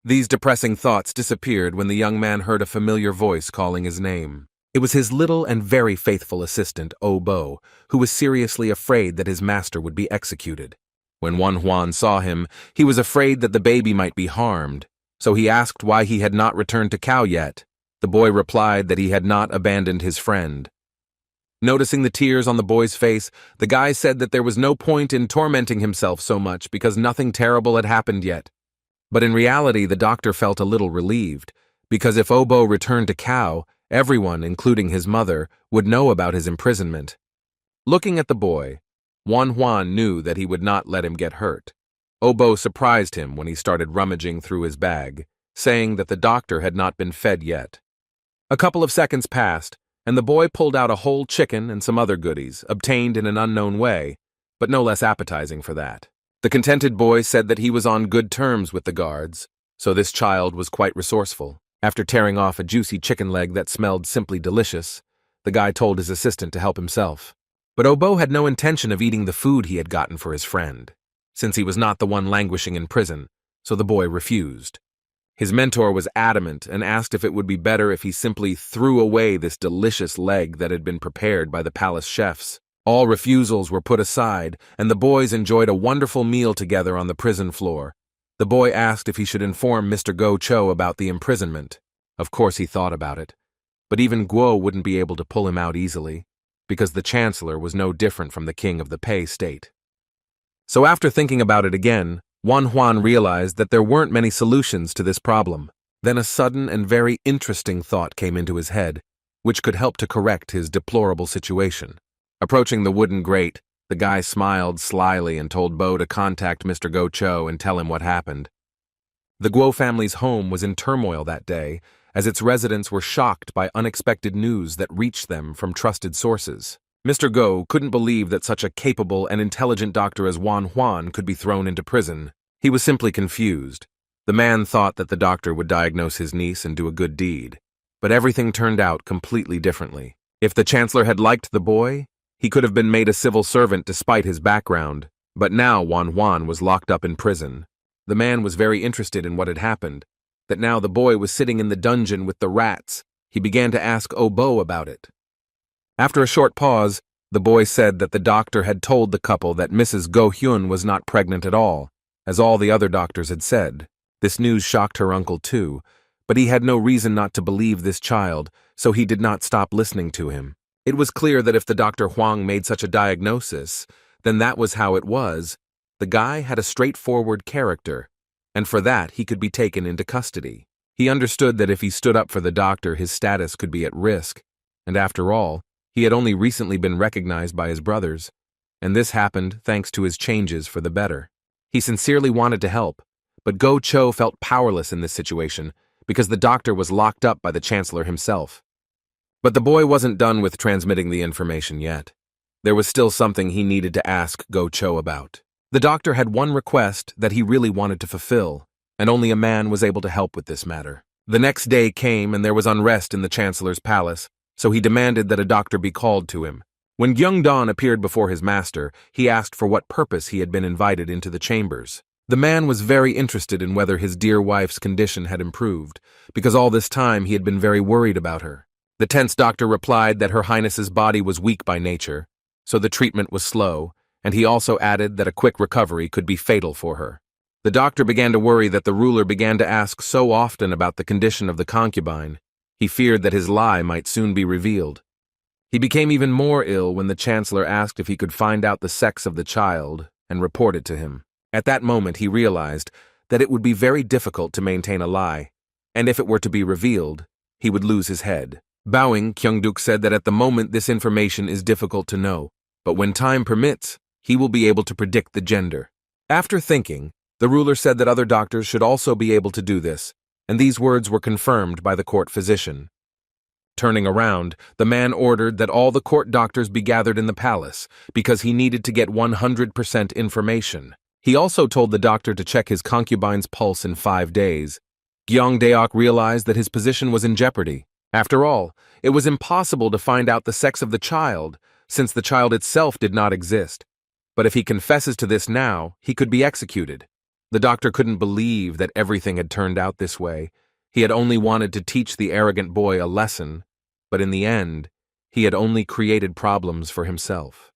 These depressing thoughts disappeared when the young man heard a familiar voice calling his name. It was his little and very faithful assistant, Obo, who was seriously afraid that his master would be executed. When Wan Huan saw him, he was afraid that the baby might be harmed, so he asked why he had not returned to Kao yet. The boy replied that he had not abandoned his friend. Noticing the tears on the boy's face, the guy said that there was no point in tormenting himself so much because nothing terrible had happened yet. But in reality, the doctor felt a little relieved, because if Obo returned to Kao, everyone, including his mother, would know about his imprisonment. Looking at the boy, Wan Huan knew that he would not let him get hurt. Obo surprised him when he started rummaging through his bag, saying that the doctor had not been fed yet. A couple of seconds passed, and the boy pulled out a whole chicken and some other goodies, obtained in an unknown way, but no less appetizing for that. The contented boy said that he was on good terms with the guards, so this child was quite resourceful. After tearing off a juicy chicken leg that smelled simply delicious, the guy told his assistant to help himself. But Obo had no intention of eating the food he had gotten for his friend, since he was not the one languishing in prison, so the boy refused. His mentor was adamant and asked if it would be better if he simply threw away this delicious leg that had been prepared by the palace chefs. All refusals were put aside, and the boys enjoyed a wonderful meal together on the prison floor. The boy asked if he should inform Mr. Go Cho about the imprisonment. Of course he thought about it, but even Guo wouldn't be able to pull him out easily, because the chancellor was no different from the king of the Pei state. So after thinking about it again, Wan Huan realized that there weren't many solutions to this problem. Then a sudden and very interesting thought came into his head, which could help to correct his deplorable situation. Approaching the wooden grate, The guy smiled slyly and told Bo to contact Mr. Go Cho and tell him what happened. The Guo family's home was in turmoil that day, as its residents were shocked by unexpected news that reached them from trusted sources. Mr. Go couldn't believe that such a capable and intelligent doctor as Wan Huan could be thrown into prison. He was simply confused. The man thought that the doctor would diagnose his niece and do a good deed. But everything turned out completely differently. If the chancellor had liked the boy, he could have been made a civil servant despite his background. But now Wan Huan was locked up in prison. The man was very interested in what had happened, that now the boy was sitting in the dungeon with the rats. He began to ask Obo about it. After a short pause, the boy said that the doctor had told the couple that Mrs. Go Hyun was not pregnant at all, as all the other doctors had said. This news shocked her uncle too, but he had no reason not to believe this child, so he did not stop listening to him. It was clear that if the Dr. Huang made such a diagnosis, then that was how it was. The guy had a straightforward character, and for that he could be taken into custody. He understood that if he stood up for the doctor, his status could be at risk, and after all, he had only recently been recognized by his brothers, and this happened thanks to his changes for the better. He sincerely wanted to help, but Go Cho felt powerless in this situation because the doctor was locked up by the chancellor himself. But the boy wasn't done with transmitting the information yet. There was still something he needed to ask Go Cho about. The doctor had one request that he really wanted to fulfill, and only a man was able to help with this matter. The next day came and there was unrest in the chancellor's palace, so he demanded that a doctor be called to him. When Gyeongdon appeared before his master, he asked for what purpose he had been invited into the chambers. The man was very interested in whether his dear wife's condition had improved, because all this time he had been very worried about her. The tense doctor replied that Her Highness's body was weak by nature, so the treatment was slow, and he also added that a quick recovery could be fatal for her. The doctor began to worry that the ruler began to ask so often about the condition of the concubine. He feared that his lie might soon be revealed. He became even more ill when the chancellor asked if he could find out the sex of the child and report it to him. At that moment he realized that it would be very difficult to maintain a lie, and if it were to be revealed, he would lose his head. Bowing, Kyungduk said that at the moment this information is difficult to know, but when time permits, he will be able to predict the gender. After thinking, the ruler said that other doctors should also be able to do this, and these words were confirmed by the court physician. Turning around, the man ordered that all the court doctors be gathered in the palace, because he needed to get 100% information. He also told the doctor to check his concubine's pulse in 5 days. Gyeongdaeok realized that his position was in jeopardy. After all, it was impossible to find out the sex of the child, since the child itself did not exist. But if he confesses to this now, he could be executed. The doctor couldn't believe that everything had turned out this way. He had only wanted to teach the arrogant boy a lesson, but in the end, he had only created problems for himself.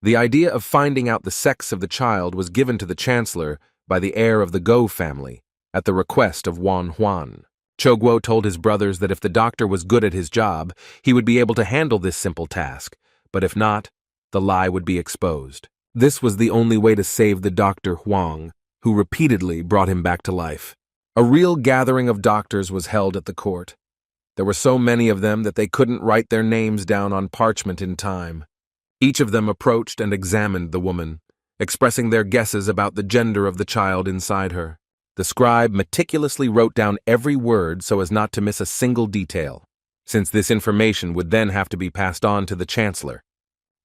The idea of finding out the sex of the child was given to the chancellor by the heir of the Go family, at the request of Wan Huan. Choguo told his brothers that if the doctor was good at his job, he would be able to handle this simple task, but if not, the lie would be exposed. This was the only way to save the Dr. Huang, who repeatedly brought him back to life. A real gathering of doctors was held at the court. There were so many of them that they couldn't write their names down on parchment in time. Each of them approached and examined the woman, expressing their guesses about the gender of the child inside her. The scribe meticulously wrote down every word so as not to miss a single detail, since this information would then have to be passed on to the chancellor.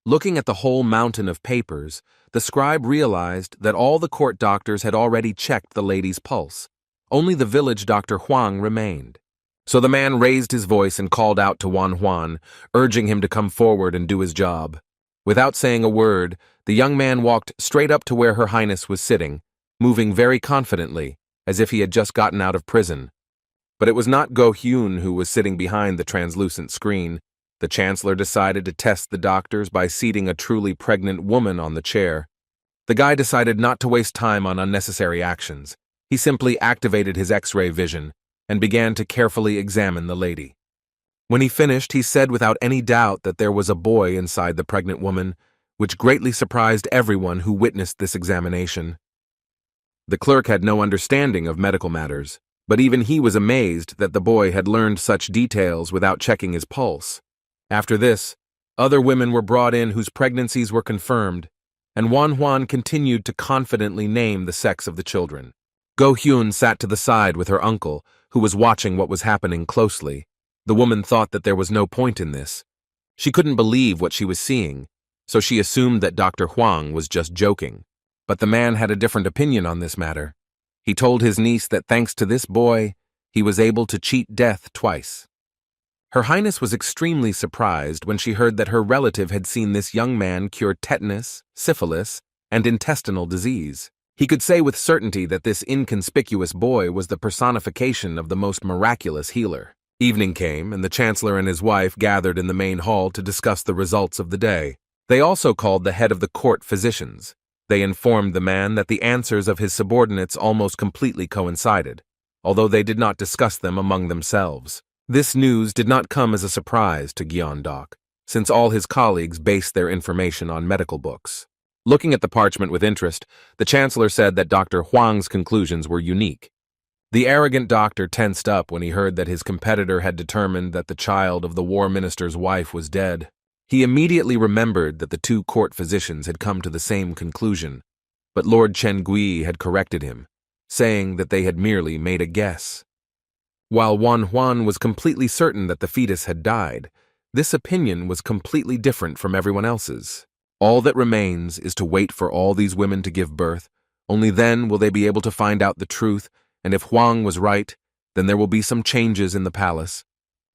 Looking at the whole mountain of papers, the scribe realized that all the court doctors had already checked the lady's pulse. Only the village Dr. Huang remained. So the man raised his voice and called out to Wan Huan, urging him to come forward and do his job. Without saying a word, the young man walked straight up to where Her Highness was sitting, moving very confidently, as if he had just gotten out of prison. But it was not Go Hyun who was sitting behind the translucent screen. The chancellor decided to test the doctors by seating a truly pregnant woman on the chair. The guy decided not to waste time on unnecessary actions. He simply activated his X-ray vision and began to carefully examine the lady. When he finished, he said without any doubt that there was a boy inside the pregnant woman, which greatly surprised everyone who witnessed this examination. The clerk had no understanding of medical matters, but even he was amazed that the boy had learned such details without checking his pulse. After this, Other women were brought in whose pregnancies were confirmed, and Huan continued to confidently name the sex of the children. Go Hyun sat to the side with her uncle, who was watching what was happening closely. The woman thought that there was no point in this. She couldn't believe what she was seeing, so she assumed that Dr. Huang was just joking. But the man had a different opinion on this matter. He told his niece that thanks to this boy, he was able to cheat death twice. Her Highness was extremely surprised when she heard that her relative had seen this young man cure tetanus, syphilis, and intestinal disease. He could say with certainty that this inconspicuous boy was the personification of the most miraculous healer. Evening came, and the Chancellor and his wife gathered in the main hall to discuss the results of the day. They also called the head of the court physicians. They informed the man that the answers of his subordinates almost completely coincided, although they did not discuss them among themselves. This news did not come as a surprise to Gyeongdok, since all his colleagues based their information on medical books. Looking at the parchment with interest, the Chancellor said that Dr. Huang's conclusions were unique. The arrogant doctor tensed up when he heard that his competitor had determined that the child of the war minister's wife was dead. He immediately remembered that the two court physicians had come to the same conclusion, but Lord Chen Gui had corrected him, saying that they had merely made a guess. While Huan was completely certain that the fetus had died, this opinion was completely different from everyone else's. All that remains is to wait for all these women to give birth. Only then will they be able to find out the truth, and if Huang was right, then there will be some changes in the palace.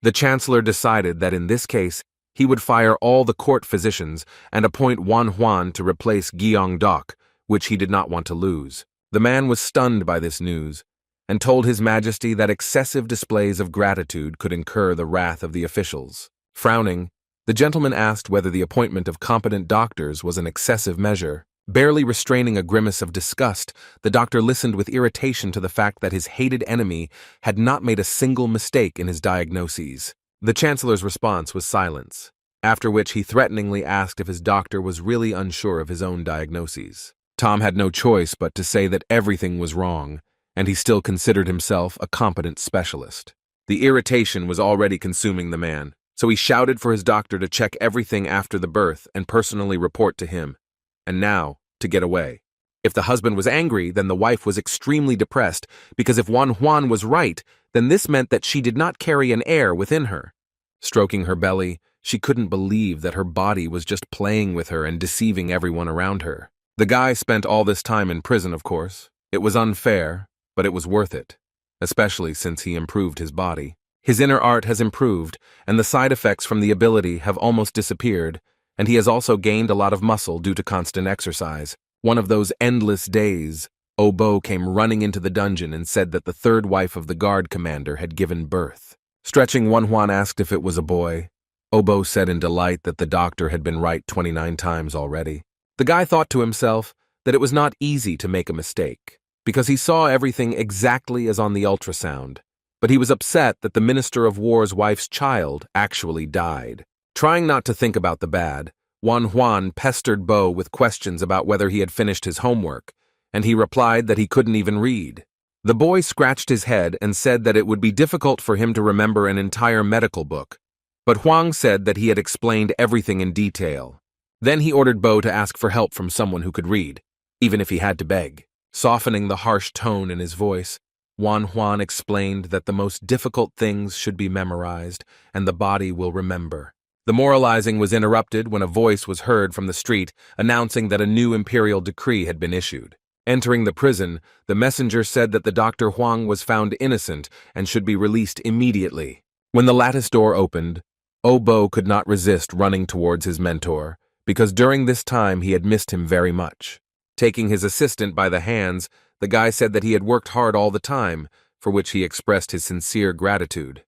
The Chancellor decided that in this case, he would fire all the court physicians and appoint Huan to replace Gyeongdok, which he did not want to lose. The man was stunned by this news, and told His Majesty that excessive displays of gratitude could incur the wrath of the officials. Frowning, the gentleman asked whether the appointment of competent doctors was an excessive measure. Barely restraining a grimace of disgust, the doctor listened with irritation to the fact that his hated enemy had not made a single mistake in his diagnoses. The Chancellor's response was silence, after which he threateningly asked if his doctor was really unsure of his own diagnoses. Tom had no choice but to say that everything was wrong, and he still considered himself a competent specialist. The irritation was already consuming the man, so he shouted for his doctor to check everything after the birth and personally report to him, and now to get away. If the husband was angry, then the wife was extremely depressed, because if Huan was right, then this meant that she did not carry an heir within her. Stroking her belly, she couldn't believe that her body was just playing with her and deceiving everyone around her. The guy spent all this time in prison, of course. It was unfair, but it was worth it, especially since he improved his body. His inner art has improved, and the side effects from the ability have almost disappeared, and he has also gained a lot of muscle due to constant exercise. One of those endless days, Obo came running into the dungeon and said that the third wife of the guard commander had given birth. Stretching, Huan asked if it was a boy. Obo said in delight that the doctor had been right 29 times already. The guy thought to himself that it was not easy to make a mistake, because he saw everything exactly as on the ultrasound, but he was upset that the Minister of War's wife's child actually died. Trying not to think about the bad, Huan pestered Bo with questions about whether he had finished his homework, and he replied that he couldn't even read. The boy scratched his head and said that it would be difficult for him to remember an entire medical book, but Huang said that he had explained everything in detail. Then he ordered Bo to ask for help from someone who could read, even if he had to beg. Softening the harsh tone in his voice, Huan explained that the most difficult things should be memorized, and the body will remember. The moralizing was interrupted when a voice was heard from the street announcing that a new imperial decree had been issued. Entering the prison, the messenger said that the Dr. Huang was found innocent and should be released immediately. When the lattice door opened, Obo could not resist running towards his mentor, because during this time he had missed him very much. Taking his assistant by the hands, the guy said that he had worked hard all the time, for which he expressed his sincere gratitude.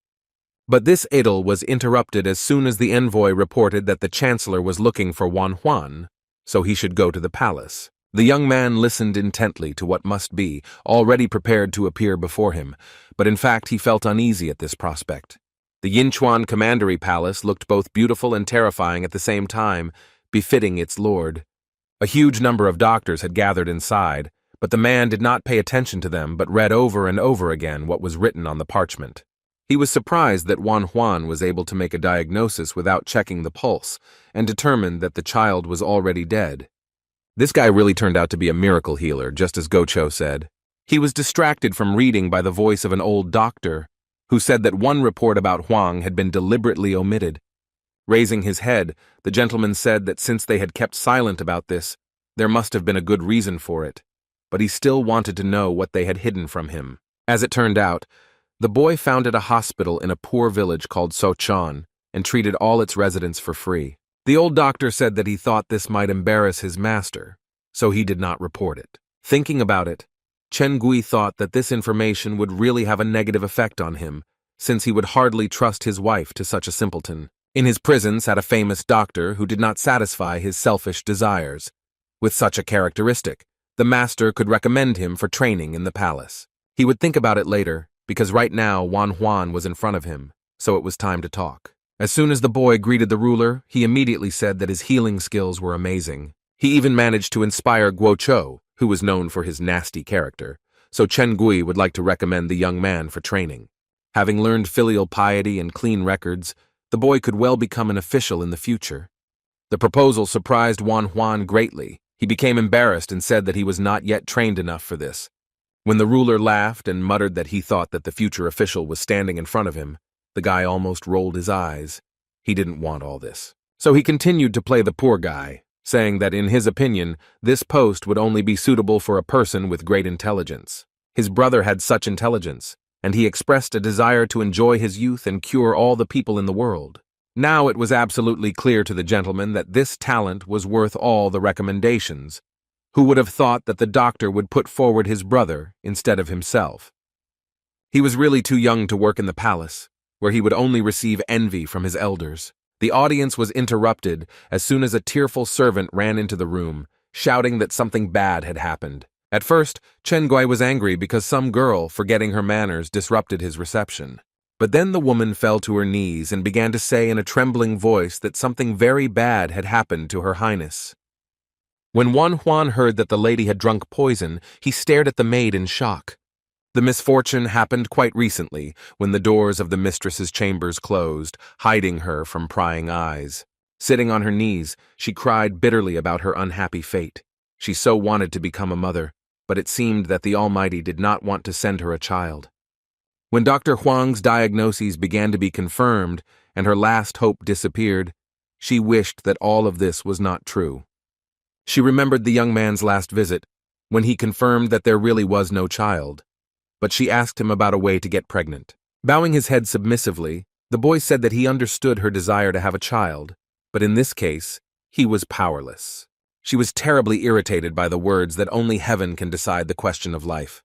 But this idyll was interrupted as soon as the envoy reported that the Chancellor was looking for Huan, so he should go to the palace. The young man listened intently to what must be, already prepared to appear before him, but in fact he felt uneasy at this prospect. The Yinchuan Commandery Palace looked both beautiful and terrifying at the same time, befitting its lord. A huge number of doctors had gathered inside, but the man did not pay attention to them but read over and over again what was written on the parchment. He was surprised that Wan Huan was able to make a diagnosis without checking the pulse, and determined that the child was already dead. This guy really turned out to be a miracle healer, just as Gocho said. He was distracted from reading by the voice of an old doctor, who said that one report about Huang had been deliberately omitted. Raising his head, the gentleman said that since they had kept silent about this, there must have been a good reason for it, but he still wanted to know what they had hidden from him. As it turned out, the boy founded a hospital in a poor village called Sochan and treated all its residents for free. The old doctor said that he thought this might embarrass his master, so he did not report it. Thinking about it, Chen Gui thought that this information would really have a negative effect on him, since he would hardly trust his wife to such a simpleton. In his prison sat a famous doctor who did not satisfy his selfish desires. With such a characteristic, the master could recommend him for training in the palace. He would think about it later, because right now Wan Huan was in front of him, so it was time to talk. As soon as the boy greeted the ruler, he immediately said that his healing skills were amazing. He even managed to inspire Guo Chou, who was known for his nasty character, so Chen Gui would like to recommend the young man for training. Having learned filial piety and clean records, the boy could well become an official in the future. The proposal surprised Wan Huan greatly. He became embarrassed and said that he was not yet trained enough for this. When the ruler laughed and muttered that he thought that the future official was standing in front of him, the guy almost rolled his eyes. He didn't want all this. So he continued to play the poor guy, saying that in his opinion, this post would only be suitable for a person with great intelligence. His brother had such intelligence, and he expressed a desire to enjoy his youth and cure all the people in the world. Now it was absolutely clear to the gentleman that this talent was worth all the recommendations. Who would have thought that the doctor would put forward his brother instead of himself? He was really too young to work in the palace, where he would only receive envy from his elders. The audience was interrupted as soon as a tearful servant ran into the room, shouting that something bad had happened. At first, Chen Gui was angry because some girl, forgetting her manners, disrupted his reception. But then the woman fell to her knees and began to say in a trembling voice that something very bad had happened to Her Highness. When Wan Huan heard that the lady had drunk poison, he stared at the maid in shock. The misfortune happened quite recently, when the doors of the mistress's chambers closed, hiding her from prying eyes. Sitting on her knees, she cried bitterly about her unhappy fate. She so wanted to become a mother, but it seemed that the Almighty did not want to send her a child. When Dr. Huang's diagnoses began to be confirmed and her last hope disappeared, she wished that all of this was not true. She remembered the young man's last visit, when he confirmed that there really was no child, but she asked him about a way to get pregnant. Bowing his head submissively, the boy said that he understood her desire to have a child, but in this case, he was powerless. She was terribly irritated by the words that only heaven can decide the question of life.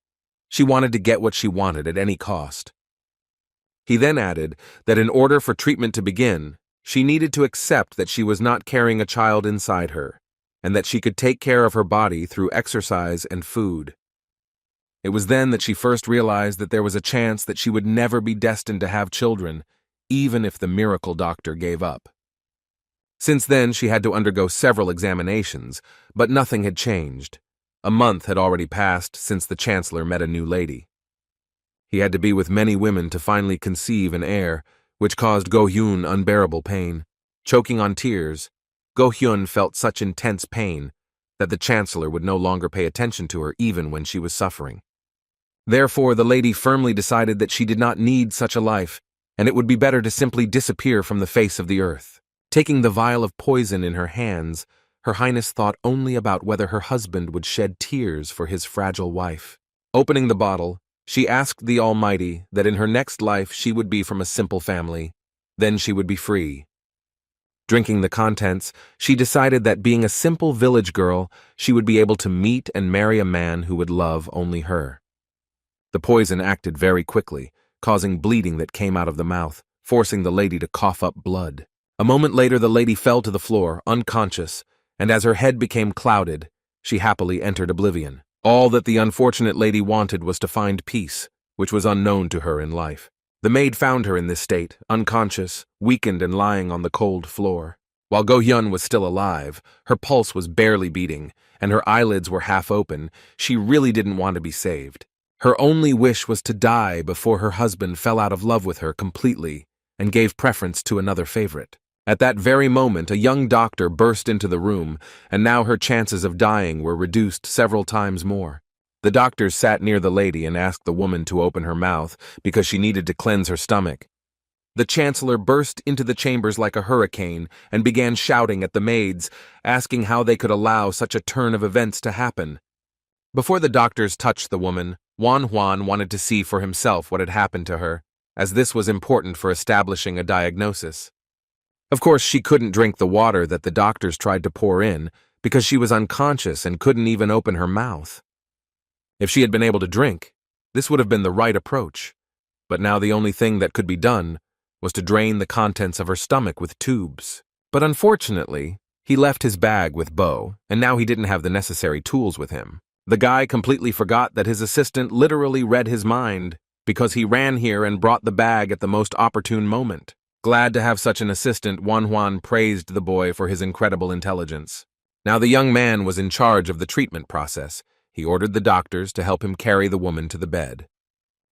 She wanted to get what she wanted at any cost. He then added that in order for treatment to begin, she needed to accept that she was not carrying a child inside her, and that she could take care of her body through exercise and food. It was then that she first realized that there was a chance that she would never be destined to have children, even if the miracle doctor gave up. Since then, she had to undergo several examinations, but nothing had changed. A month had already passed since the chancellor met a new lady. He had to be with many women to finally conceive an heir, which caused Go Hyun unbearable pain. Choking on tears, Go Hyun felt such intense pain that the chancellor would no longer pay attention to her even when she was suffering. Therefore, the lady firmly decided that she did not need such a life, and it would be better to simply disappear from the face of the earth. Taking the vial of poison in her hands, Her Highness thought only about whether her husband would shed tears for his fragile wife. Opening the bottle, she asked the Almighty that in her next life she would be from a simple family. Then she would be free. Drinking the contents, she decided that being a simple village girl, she would be able to meet and marry a man who would love only her. The poison acted very quickly, causing bleeding that came out of the mouth, forcing the lady to cough up blood. A moment later, the lady fell to the floor, unconscious, and as her head became clouded, she happily entered oblivion. All that the unfortunate lady wanted was to find peace, which was unknown to her in life. The maid found her in this state, unconscious, weakened and lying on the cold floor. While Go Hyun was still alive, her pulse was barely beating, and her eyelids were half open. She really didn't want to be saved. Her only wish was to die before her husband fell out of love with her completely and gave preference to another favorite. At that very moment, a young doctor burst into the room, and now her chances of dying were reduced several times more. The doctor sat near the lady and asked the woman to open her mouth because she needed to cleanse her stomach. The chancellor burst into the chambers like a hurricane and began shouting at the maids, asking how they could allow such a turn of events to happen. Before the doctors touched the woman, Juan wanted to see for himself what had happened to her, as this was important for establishing a diagnosis. Of course, she couldn't drink the water that the doctors tried to pour in because she was unconscious and couldn't even open her mouth. If she had been able to drink, this would have been the right approach, but now the only thing that could be done was to drain the contents of her stomach with tubes. But unfortunately, he left his bag with Bo, and now he didn't have the necessary tools with him. The guy completely forgot that his assistant literally read his mind because he ran here and brought the bag at the most opportune moment. Glad to have such an assistant, Juan praised the boy for his incredible intelligence. Now the young man was in charge of the treatment process. He ordered the doctors to help him carry the woman to the bed.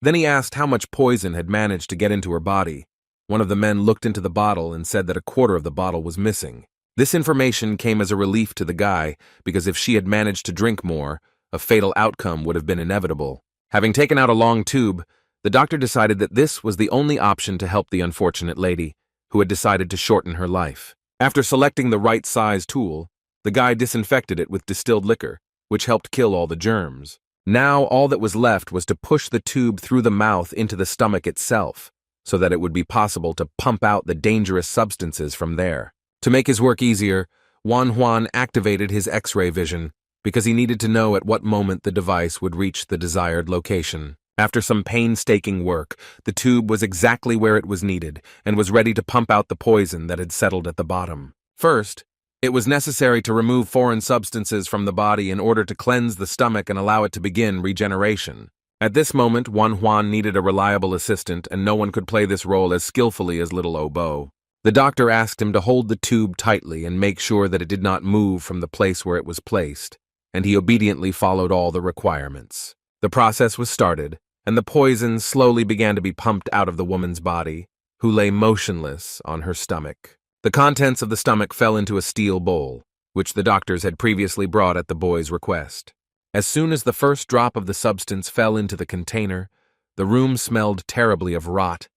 Then he asked how much poison had managed to get into her body. One of the men looked into the bottle and said that a quarter of the bottle was missing. This information came as a relief to the guy because if she had managed to drink more, a fatal outcome would have been inevitable. Having taken out a long tube, the doctor decided that this was the only option to help the unfortunate lady, who had decided to shorten her life. After selecting the right size tool, the guy disinfected it with distilled liquor, which helped kill all the germs. Now all that was left was to push the tube through the mouth into the stomach itself, so that it would be possible to pump out the dangerous substances from there. To make his work easier, Juan activated his X-ray vision, because he needed to know at what moment the device would reach the desired location. After some painstaking work, the tube was exactly where it was needed and was ready to pump out the poison that had settled at the bottom. First, it was necessary to remove foreign substances from the body in order to cleanse the stomach and allow it to begin regeneration. At this moment, Juan needed a reliable assistant, and no one could play this role as skillfully as little Obo. The doctor asked him to hold the tube tightly and make sure that it did not move from the place where it was placed, and he obediently followed all the requirements. The process was started, and the poison slowly began to be pumped out of the woman's body, who lay motionless on her stomach. The contents of the stomach fell into a steel bowl, which the doctors had previously brought at the boy's request. As soon as the first drop of the substance fell into the container, the room smelled terribly of rot,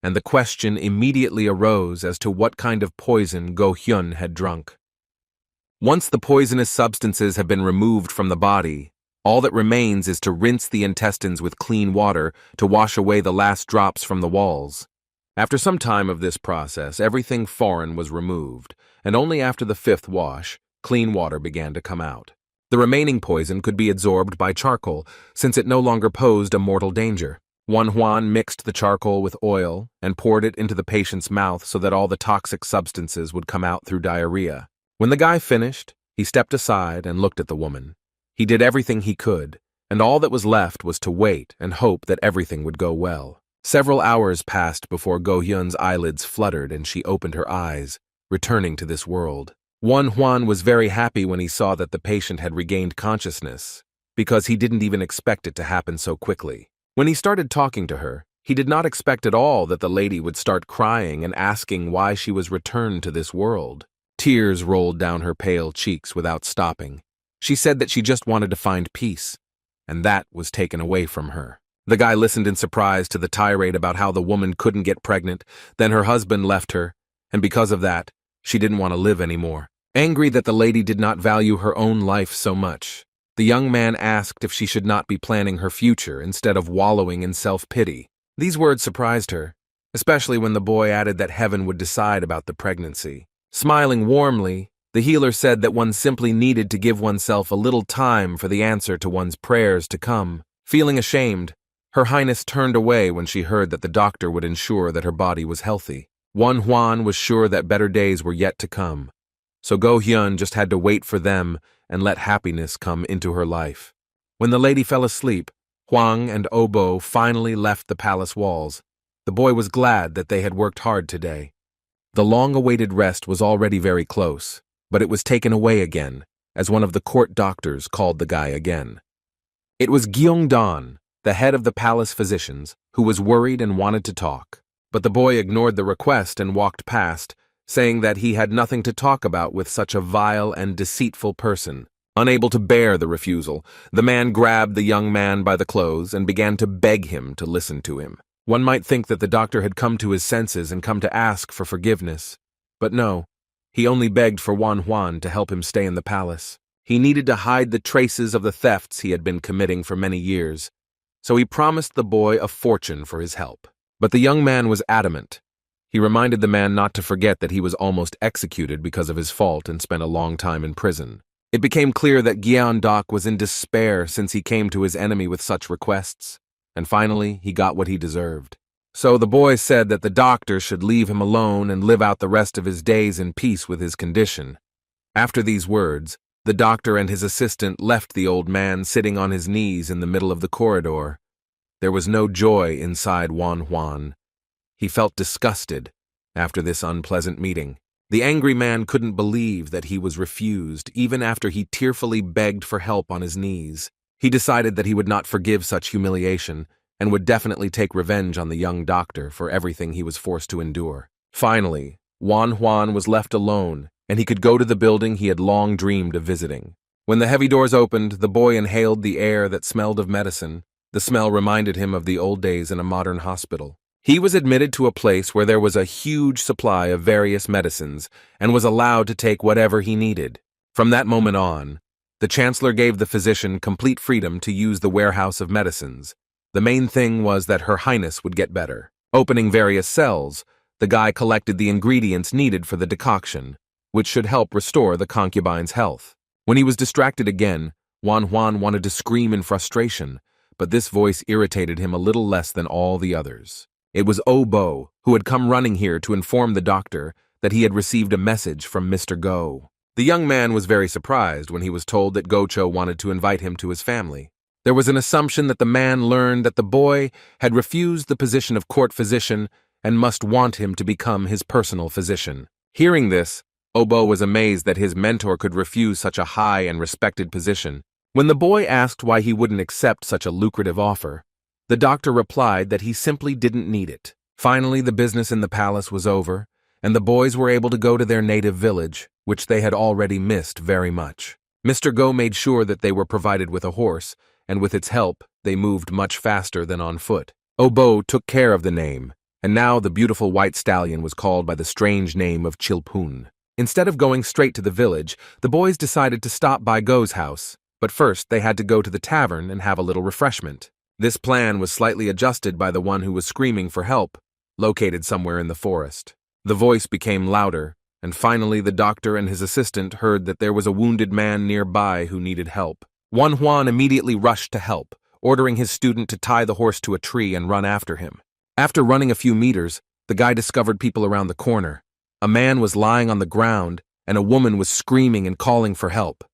and the question immediately arose as to what kind of poison Go-hyun had drunk. Once the poisonous substances have been removed from the body, all that remains is to rinse the intestines with clean water to wash away the last drops from the walls. After some time of this process, everything foreign was removed, and only after the fifth wash, clean water began to come out. The remaining poison could be absorbed by charcoal, since it no longer posed a mortal danger. Juan mixed the charcoal with oil and poured it into the patient's mouth so that all the toxic substances would come out through diarrhea. When the guy finished, he stepped aside and looked at the woman. He did everything he could, and all that was left was to wait and hope that everything would go well. Several hours passed before Go-hyun's eyelids fluttered and she opened her eyes, returning to this world. Juan was very happy when he saw that the patient had regained consciousness, because he didn't even expect it to happen so quickly. When he started talking to her, he did not expect at all that the lady would start crying and asking why she was returned to this world. Tears rolled down her pale cheeks without stopping. She said that she just wanted to find peace, and that was taken away from her. The guy listened in surprise to the tirade about how the woman couldn't get pregnant, then her husband left her, and because of that, she didn't want to live anymore. Angry that the lady did not value her own life so much, the young man asked if she should not be planning her future instead of wallowing in self-pity. These words surprised her, especially when the boy added that heaven would decide about the pregnancy. Smiling warmly, the healer said that one simply needed to give oneself a little time for the answer to one's prayers to come. Feeling ashamed, Her Highness turned away when she heard that the doctor would ensure that her body was healthy. Juan was sure that better days were yet to come, so Go-hyun just had to wait for them and let happiness come into her life. When the lady fell asleep, Hwang and Obo finally left the palace walls. The boy was glad that they had worked hard today. The long-awaited rest was already very close, but it was taken away again, as one of the court doctors called the guy again. It was Gyeongdan, the head of the palace physicians, who was worried and wanted to talk. But the boy ignored the request and walked past, saying that he had nothing to talk about with such a vile and deceitful person. Unable to bear the refusal, the man grabbed the young man by the clothes and began to beg him to listen to him. One might think that the doctor had come to his senses and come to ask for forgiveness. But no, he only begged for Juan to help him stay in the palace. He needed to hide the traces of the thefts he had been committing for many years, so he promised the boy a fortune for his help. But the young man was adamant. He reminded the man not to forget that he was almost executed because of his fault and spent a long time in prison. It became clear that Gyeongdok was in despair since he came to his enemy with such requests, and finally he got what he deserved. So the boy said that the doctor should leave him alone and live out the rest of his days in peace with his condition. After these words, the doctor and his assistant left the old man sitting on his knees in the middle of the corridor. There was no joy inside Juan. He felt disgusted after this unpleasant meeting. The angry man couldn't believe that he was refused, even after he tearfully begged for help on his knees. He decided that he would not forgive such humiliation and would definitely take revenge on the young doctor for everything he was forced to endure. Finally, Juan was left alone, and he could go to the building he had long dreamed of visiting. When the heavy doors opened, the boy inhaled the air that smelled of medicine. The smell reminded him of the old days in a modern hospital. He was admitted to a place where there was a huge supply of various medicines and was allowed to take whatever he needed. From that moment on, the chancellor gave the physician complete freedom to use the warehouse of medicines. The main thing was that Her Highness would get better. Opening various cells, the guy collected the ingredients needed for the decoction, which should help restore the concubine's health. When he was distracted again, Juan wanted to scream in frustration, but this voice irritated him a little less than all the others. It was Obo, who had come running here to inform the doctor that he had received a message from Mr. Go. The young man was very surprised when he was told that Gocho wanted to invite him to his family. There was an assumption that the man learned that the boy had refused the position of court physician and must want him to become his personal physician. Hearing this, Obo was amazed that his mentor could refuse such a high and respected position. When the boy asked why he wouldn't accept such a lucrative offer, the doctor replied that he simply didn't need it. Finally, the business in the palace was over, and the boys were able to go to their native village, which they had already missed very much. Mr. Go made sure that they were provided with a horse, and with its help, they moved much faster than on foot. Obo took care of the name, and now the beautiful white stallion was called by the strange name of Chilpun. Instead of going straight to the village, the boys decided to stop by Go's house, but first they had to go to the tavern and have a little refreshment. This plan was slightly adjusted by the one who was screaming for help, located somewhere in the forest. The voice became louder, and finally the doctor and his assistant heard that there was a wounded man nearby who needed help. Juan immediately rushed to help, ordering his student to tie the horse to a tree and run after him. After running a few meters, the guy discovered people around the corner. A man was lying on the ground, and a woman was screaming and calling for help.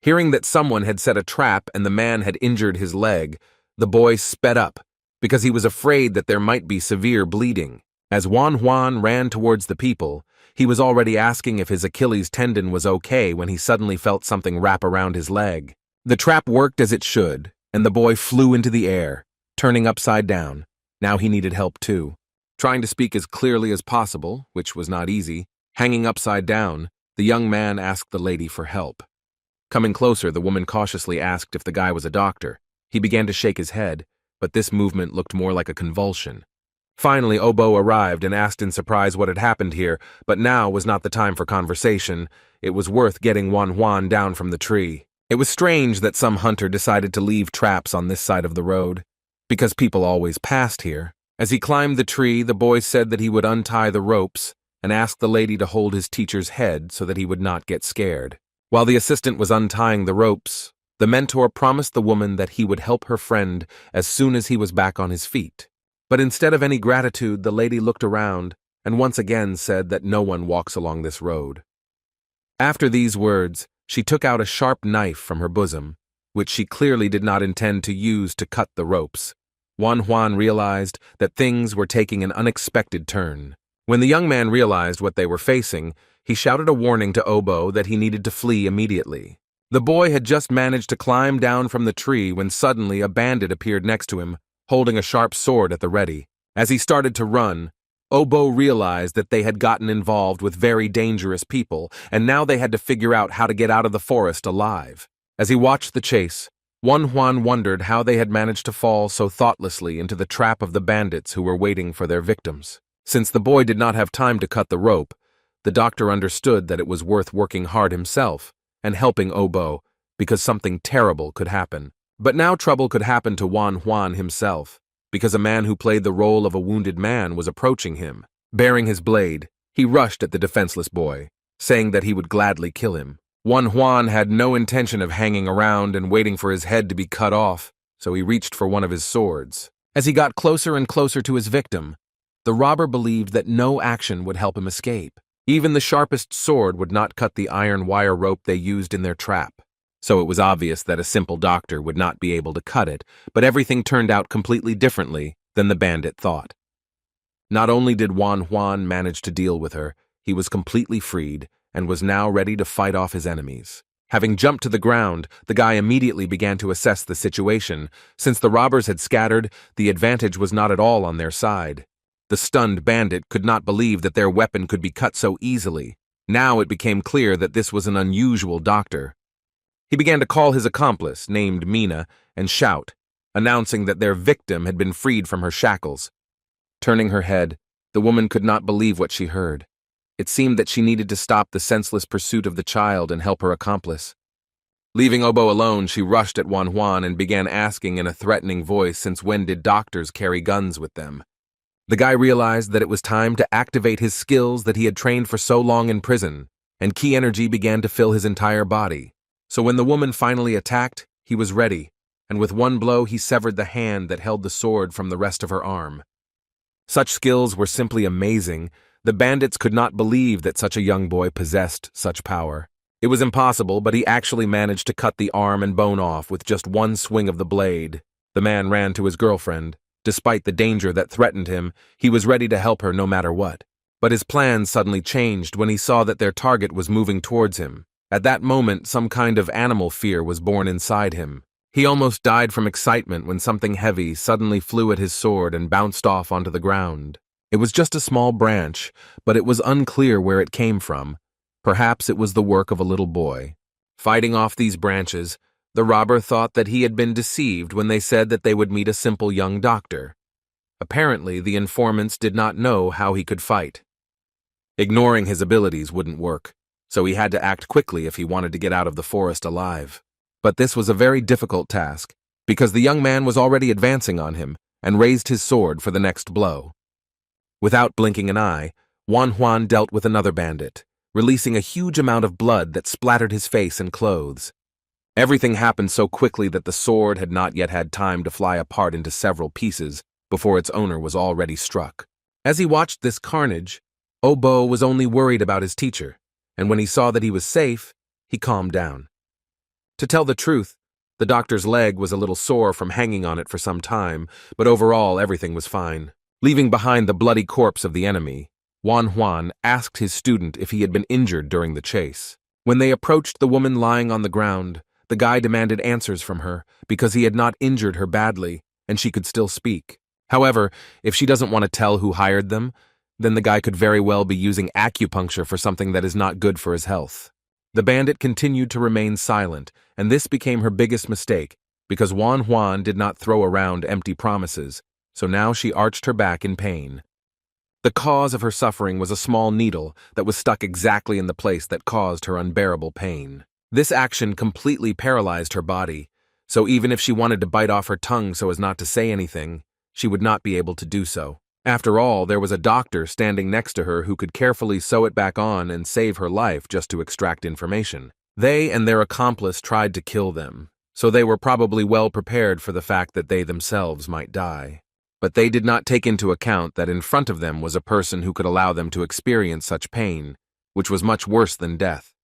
Hearing that someone had set a trap and the man had injured his leg, the boy sped up, because he was afraid that there might be severe bleeding. As Juan ran towards the people, he was already asking if his Achilles tendon was okay when he suddenly felt something wrap around his leg. The trap worked as it should, and the boy flew into the air, turning upside down. Now he needed help too. Trying to speak as clearly as possible, which was not easy, hanging upside down, the young man asked the lady for help. Coming closer, the woman cautiously asked if the guy was a doctor. He began to shake his head, but this movement looked more like a convulsion. Finally, Obo arrived and asked in surprise what had happened here, but now was not the time for conversation. It was worth getting Juan down from the tree. It was strange that some hunter decided to leave traps on this side of the road, because people always passed here. As he climbed the tree, the boy said that he would untie the ropes and asked the lady to hold his teacher's head so that he would not get scared. While the assistant was untying the ropes, the mentor promised the woman that he would help her friend as soon as he was back on his feet. But instead of any gratitude, the lady looked around and once again said that no one walks along this road. After these words, she took out a sharp knife from her bosom, which she clearly did not intend to use to cut the ropes. Juan realized that things were taking an unexpected turn. When the young man realized what they were facing, he shouted a warning to Obo that he needed to flee immediately. The boy had just managed to climb down from the tree when suddenly a bandit appeared next to him, holding a sharp sword at the ready. As he started to run, Obo realized that they had gotten involved with very dangerous people, and now they had to figure out how to get out of the forest alive. As he watched the chase, Juan wondered how they had managed to fall so thoughtlessly into the trap of the bandits who were waiting for their victims. Since the boy did not have time to cut the rope, the doctor understood that it was worth working hard himself and helping Obo, because something terrible could happen. But now trouble could happen to Juan himself, because a man who played the role of a wounded man was approaching him. Bearing his blade, he rushed at the defenseless boy, saying that he would gladly kill him. Juan had no intention of hanging around and waiting for his head to be cut off, so he reached for one of his swords. As he got closer and closer to his victim, the robber believed that no action would help him escape. Even the sharpest sword would not cut the iron wire rope they used in their trap. So it was obvious that a simple doctor would not be able to cut it, but everything turned out completely differently than the bandit thought. Not only did Juan manage to deal with her, he was completely freed and was now ready to fight off his enemies. Having jumped to the ground, the guy immediately began to assess the situation. Since the robbers had scattered, the advantage was not at all on their side. The stunned bandit could not believe that their weapon could be cut so easily. Now it became clear that this was an unusual doctor. He began to call his accomplice, named Mina, and shout, announcing that their victim had been freed from her shackles. Turning her head, the woman could not believe what she heard. It seemed that she needed to stop the senseless pursuit of the child and help her accomplice. Leaving Obo alone, she rushed at Juan and began asking in a threatening voice, since when did doctors carry guns with them? The guy realized that it was time to activate his skills that he had trained for so long in prison, and ki energy began to fill his entire body. So when the woman finally attacked, he was ready, and with one blow he severed the hand that held the sword from the rest of her arm. Such skills were simply amazing. The bandits could not believe that such a young boy possessed such power. It was impossible, but he actually managed to cut the arm and bone off with just one swing of the blade. The man ran to his girlfriend. Despite the danger that threatened him, he was ready to help her no matter what. But his plans suddenly changed when he saw that their target was moving towards him. At that moment, some kind of animal fear was born inside him. He almost died from excitement when something heavy suddenly flew at his sword and bounced off onto the ground. It was just a small branch, but it was unclear where it came from. Perhaps it was the work of a little boy. Fighting off these branches, the robber thought that he had been deceived when they said that they would meet a simple young doctor. Apparently, the informants did not know how he could fight. Ignoring his abilities wouldn't work, so he had to act quickly if he wanted to get out of the forest alive. But this was a very difficult task, because the young man was already advancing on him and raised his sword for the next blow. Without blinking an eye, Juan dealt with another bandit, releasing a huge amount of blood that splattered his face and clothes. Everything happened so quickly that the sword had not yet had time to fly apart into several pieces before its owner was already struck. As he watched this carnage, Obo was only worried about his teacher, and when he saw that he was safe, he calmed down. To tell the truth, the doctor's leg was a little sore from hanging on it for some time, but overall everything was fine. Leaving behind the bloody corpse of the enemy, Juan asked his student if he had been injured during the chase. When they approached the woman lying on the ground, the guy demanded answers from her because he had not injured her badly and she could still speak. However, if she doesn't want to tell who hired them, then the guy could very well be using acupuncture for something that is not good for his health. The bandit continued to remain silent, and this became her biggest mistake because Juan did not throw around empty promises, so now she arched her back in pain. The cause of her suffering was a small needle that was stuck exactly in the place that caused her unbearable pain. This action completely paralyzed her body, so even if she wanted to bite off her tongue so as not to say anything, she would not be able to do so. After all, there was a doctor standing next to her who could carefully sew it back on and save her life just to extract information. They and their accomplice tried to kill them, so they were probably well prepared for the fact that they themselves might die. But they did not take into account that in front of them was a person who could allow them to experience such pain, which was much worse than death.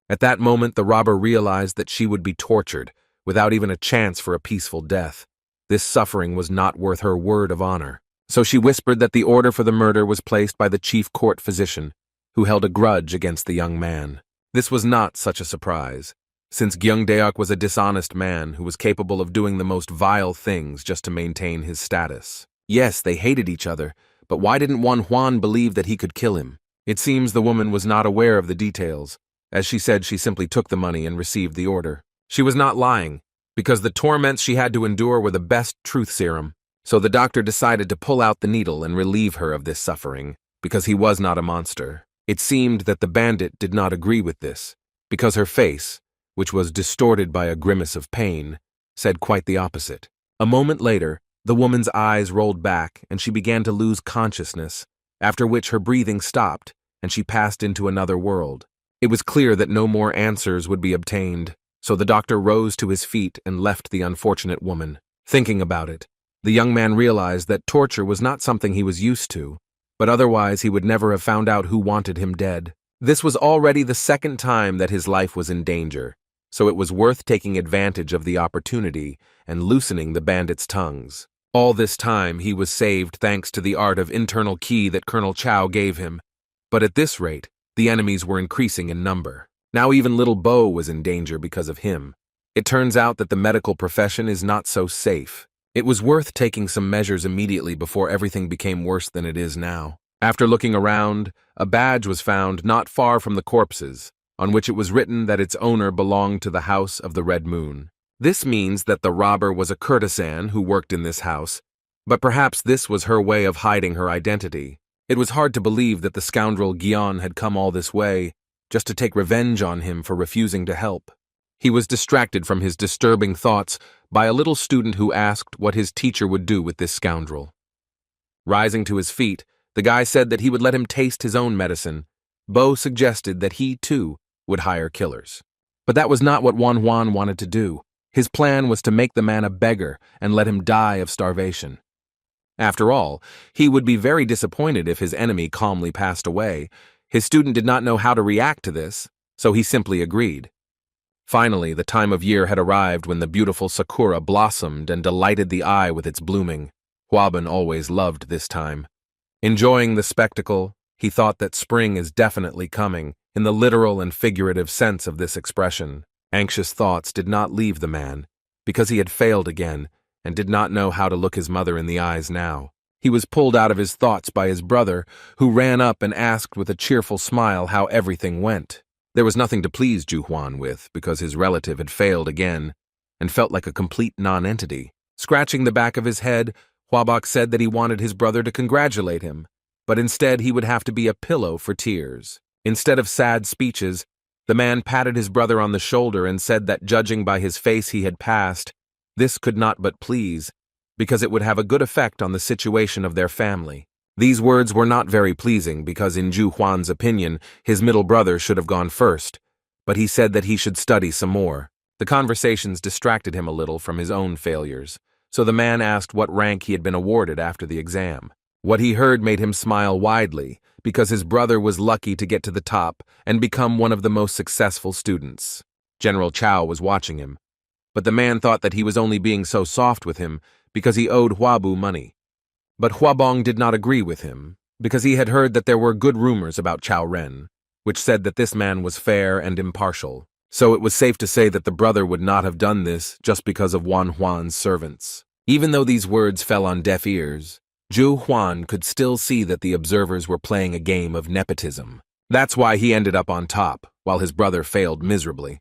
At that moment, the robber realized that she would be tortured, without even a chance for a peaceful death. This suffering was not worth her word of honor. So she whispered that the order for the murder was placed by the chief court physician, who held a grudge against the young man. This was not such a surprise, since Gyeongdaeok was a dishonest man who was capable of doing the most vile things just to maintain his status. Yes, they hated each other, but why didn't Won Hwan believe that he could kill him? It seems the woman was not aware of the details. As she said, she simply took the money and received the order. She was not lying, because the torments she had to endure were the best truth serum. So the doctor decided to pull out the needle and relieve her of this suffering, because he was not a monster. It seemed that the bandit did not agree with this, because her face, which was distorted by a grimace of pain, said quite the opposite. A moment later, the woman's eyes rolled back and she began to lose consciousness, after which her breathing stopped and she passed into another world. It was clear that no more answers would be obtained, so the doctor rose to his feet and left the unfortunate woman. Thinking about it, the young man realized that torture was not something he was used to, but otherwise he would never have found out who wanted him dead. This was already the second time that his life was in danger, so it was worth taking advantage of the opportunity and loosening the bandits' tongues. All this time he was saved thanks to the art of internal ki that Colonel Chow gave him, but at this rate, the enemies were increasing in number. Now even little Bo was in danger because of him. It turns out that the medical profession is not so safe. It was worth taking some measures immediately before everything became worse than it is now. After looking around, a badge was found not far from the corpses, on which it was written that its owner belonged to the House of the Red Moon. This means that the robber was a courtesan who worked in this house, but perhaps this was her way of hiding her identity. It was hard to believe that the scoundrel Gyeon had come all this way just to take revenge on him for refusing to help. He was distracted from his disturbing thoughts by a little student who asked what his teacher would do with this scoundrel. Rising to his feet, the guy said that he would let him taste his own medicine. Bo suggested that he, too, would hire killers. But that was not what Won Hwan wanted to do. His plan was to make the man a beggar and let him die of starvation. After all, he would be very disappointed if his enemy calmly passed away. His student did not know how to react to this, so he simply agreed. Finally, the time of year had arrived when the beautiful sakura blossomed and delighted the eye with its blooming. Hwaban always loved this time. Enjoying the spectacle, he thought that spring is definitely coming, in the literal and figurative sense of this expression. Anxious thoughts did not leave the man, because he had failed again, and did not know how to look his mother in the eyes now. He was pulled out of his thoughts by his brother, who ran up and asked with a cheerful smile how everything went. There was nothing to please Ju Hwan with, because his relative had failed again, and felt like a complete non-entity. Scratching the back of his head, Hwabok said that he wanted his brother to congratulate him, but instead he would have to be a pillow for tears. Instead of sad speeches, the man patted his brother on the shoulder and said that judging by his face he had passed, this could not but please, because it would have a good effect on the situation of their family. These words were not very pleasing because in Ju Hwan's opinion, his middle brother should have gone first, but he said that he should study some more. The conversations distracted him a little from his own failures, so the man asked what rank he had been awarded after the exam. What he heard made him smile widely, because his brother was lucky to get to the top and become one of the most successful students. General Chow was watching him, but the man thought that he was only being so soft with him because he owed Hwabu money. But Hwabong did not agree with him, because he had heard that there were good rumors about Chow Ren, which said that this man was fair and impartial. So it was safe to say that the brother would not have done this just because of Won Hwan's servants. Even though these words fell on deaf ears, Ju Hwan could still see that the observers were playing a game of nepotism. That's why he ended up on top, while his brother failed miserably.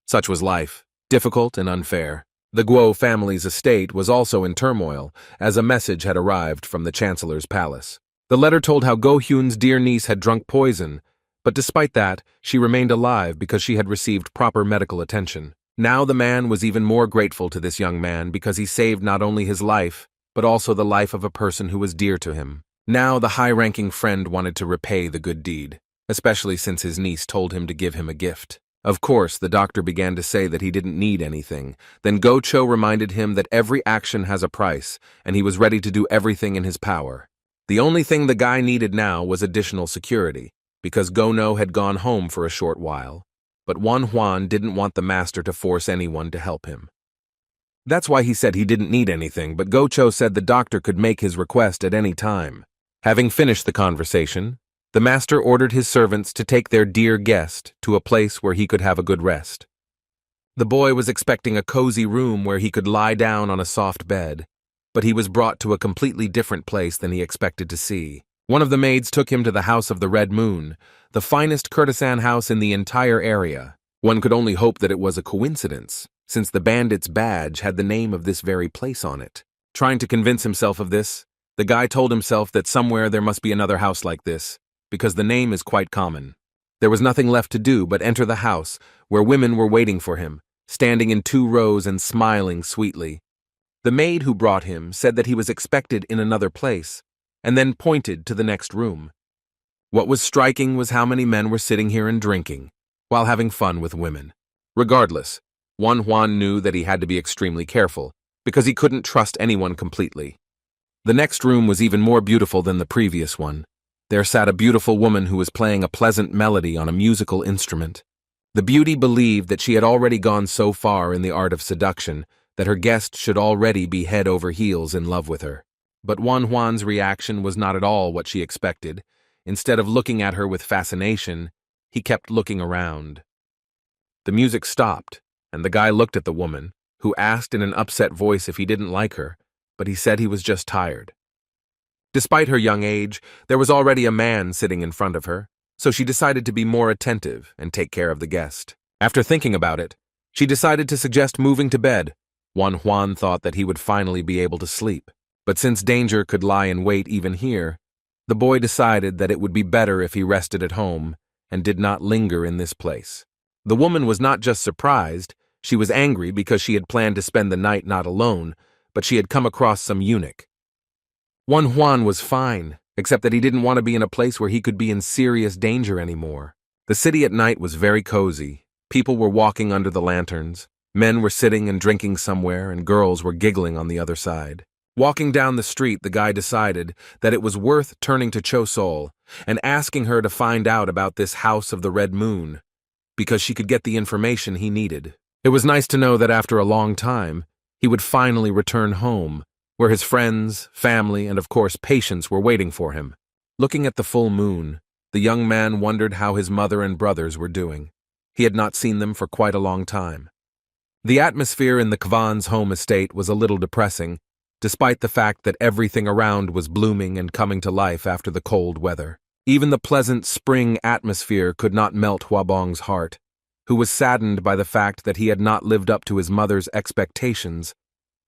Such was life, difficult and unfair. The Guo family's estate was also in turmoil, as a message had arrived from the Chancellor's palace. The letter told how Go Hyun's dear niece had drunk poison, but despite that, she remained alive because she had received proper medical attention. Now the man was even more grateful to this young man because he saved not only his life, but also the life of a person who was dear to him. Now the high-ranking friend wanted to repay the good deed, especially since his niece told him to give him a gift. Of course, the doctor began to say that he didn't need anything. Then Go Cho reminded him that every action has a price, and he was ready to do everything in his power. The only thing the guy needed now was additional security, because Go No had gone home for a short while, but Won Hwan didn't want the master to force anyone to help him. That's why he said he didn't need anything, but Go Cho said the doctor could make his request at any time. Having finished the conversation, the master ordered his servants to take their dear guest to a place where he could have a good rest. The boy was expecting a cozy room where he could lie down on a soft bed, but he was brought to a completely different place than he expected to see. One of the maids took him to the House of the Red Moon, the finest courtesan house in the entire area. One could only hope that it was a coincidence, since the bandit's badge had the name of this very place on it. Trying to convince himself of this, the guy told himself that somewhere there must be another house like this, because the name is quite common. There was nothing left to do but enter the house, where women were waiting for him, standing in 2 rows and smiling sweetly. The maid who brought him said that he was expected in another place, and then pointed to the next room. What was striking was how many men were sitting here and drinking, while having fun with women. Regardless, Juan knew that he had to be extremely careful, because he couldn't trust anyone completely. The next room was even more beautiful than the previous one. There sat a beautiful woman who was playing a pleasant melody on a musical instrument. The beauty believed that she had already gone so far in the art of seduction that her guest should already be head over heels in love with her. But Juan's reaction was not at all what she expected. Instead of looking at her with fascination, he kept looking around. The music stopped, and the guy looked at the woman, who asked in an upset voice if he didn't like her, but he said he was just tired. Despite her young age, there was already a man sitting in front of her, so she decided to be more attentive and take care of the guest. After thinking about it, she decided to suggest moving to bed. Juan thought that he would finally be able to sleep, but since danger could lie in wait even here, the boy decided that it would be better if he rested at home and did not linger in this place. The woman was not just surprised, she was angry because she had planned to spend the night not alone, but she had come across some eunuch. Juan was fine, except that he didn't want to be in a place where he could be in serious danger anymore. The city at night was very cozy. People were walking under the lanterns, men were sitting and drinking somewhere, and girls were giggling on the other side. Walking down the street, the guy decided that it was worth turning to Chosol and asking her to find out about this House of the Red Moon, because she could get the information he needed. It was nice to know that after a long time, he would finally return home, where his friends, family, and of course patients were waiting for him. Looking at the full moon, the young man wondered how his mother and brothers were doing. He had not seen them for quite a long time. The atmosphere in the Kvan's home estate was a little depressing, despite the fact that everything around was blooming and coming to life after the cold weather. Even the pleasant spring atmosphere could not melt Huabong's heart, who was saddened by the fact that he had not lived up to his mother's expectations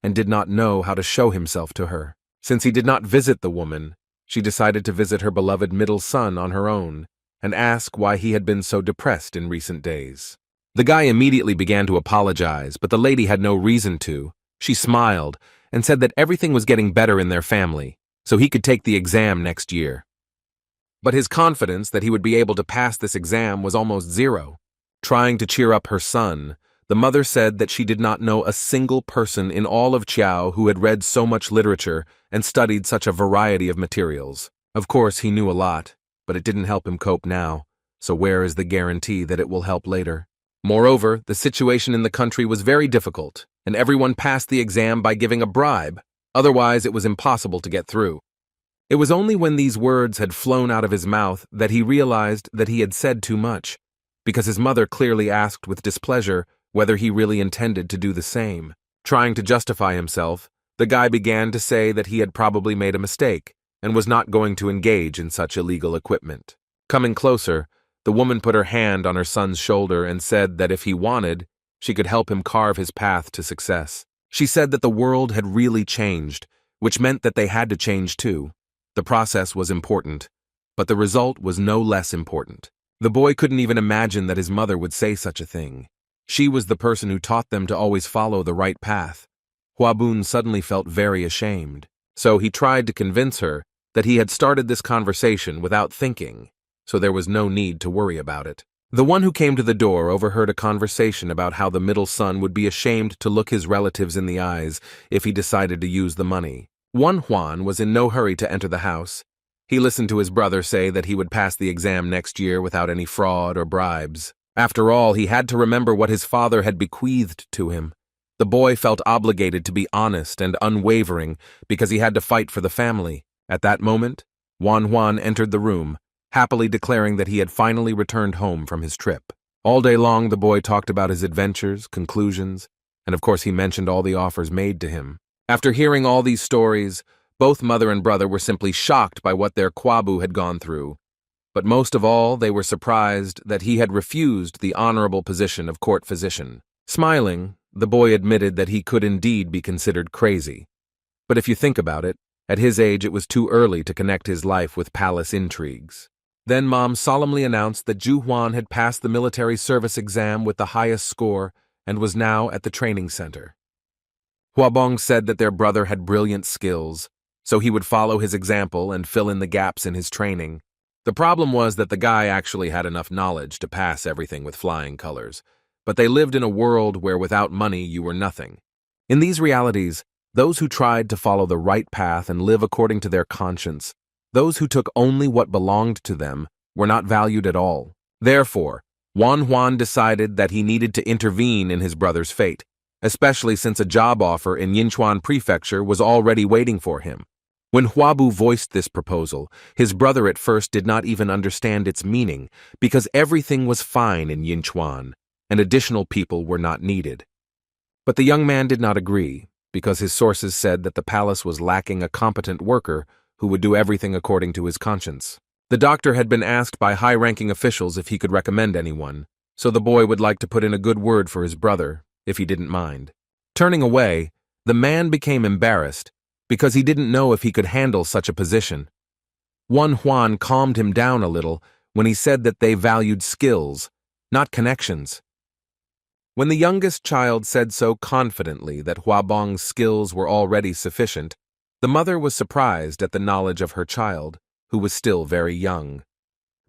and did not know how to show himself to her. Since he did not visit the woman, she decided to visit her beloved middle son on her own and ask why he had been so depressed in recent days. The guy immediately began to apologize, but the lady had no reason to. She smiled and said that everything was getting better in their family, so he could take the exam next year. But his confidence that he would be able to pass this exam was almost zero. Trying to cheer up her son, the mother said that she did not know a single person in all of Chiao who had read so much literature and studied such a variety of materials. Of course, he knew a lot, but it didn't help him cope now, so where is the guarantee that it will help later? Moreover, the situation in the country was very difficult, and everyone passed the exam by giving a bribe, otherwise it was impossible to get through. It was only when these words had flown out of his mouth that he realized that he had said too much, because his mother clearly asked with displeasure whether he really intended to do the same. Trying to justify himself, the guy began to say that he had probably made a mistake and was not going to engage in such illegal equipment. Coming closer, the woman put her hand on her son's shoulder and said that if he wanted, she could help him carve his path to success. She said that the world had really changed, which meant that they had to change too. The process was important, but the result was no less important. The boy couldn't even imagine that his mother would say such a thing. She was the person who taught them to always follow the right path. Huabun suddenly felt very ashamed, so he tried to convince her that he had started this conversation without thinking, so there was no need to worry about it. The one who came to the door overheard a conversation about how the middle son would be ashamed to look his relatives in the eyes if he decided to use the money. Juan was in no hurry to enter the house. He listened to his brother say that he would pass the exam next year without any fraud or bribes. After all, he had to remember what his father had bequeathed to him. The boy felt obligated to be honest and unwavering because he had to fight for the family. At that moment, Juan entered the room, happily declaring that he had finally returned home from his trip. All day long, the boy talked about his adventures, conclusions, and of course he mentioned all the offers made to him. After hearing all these stories, both mother and brother were simply shocked by what their Kwabu had gone through. But most of all, they were surprised that he had refused the honorable position of court physician. Smiling, the boy admitted that he could indeed be considered crazy. But if you think about it, at his age it was too early to connect his life with palace intrigues. Then Mom solemnly announced that Ju Huan had passed the military service exam with the highest score and was now at the training center. Huabong said that their brother had brilliant skills, so he would follow his example and fill in the gaps in his training. The problem was that the guy actually had enough knowledge to pass everything with flying colors, but they lived in a world where without money you were nothing. In these realities, those who tried to follow the right path and live according to their conscience, those who took only what belonged to them, were not valued at all. Therefore, Wan Huan decided that he needed to intervene in his brother's fate, especially since a job offer in Yinchuan Prefecture was already waiting for him. When Huabu voiced this proposal, his brother at first did not even understand its meaning because everything was fine in Yinchuan and additional people were not needed. But the young man did not agree because his sources said that the palace was lacking a competent worker who would do everything according to his conscience. The doctor had been asked by high-ranking officials if he could recommend anyone, so the boy would like to put in a good word for his brother, if he didn't mind. Turning away, the man became embarrassed because he didn't know if he could handle such a position. Wan Huan calmed him down a little when he said that they valued skills, not connections. When the youngest child said so confidently that Huabong's skills were already sufficient, the mother was surprised at the knowledge of her child, who was still very young.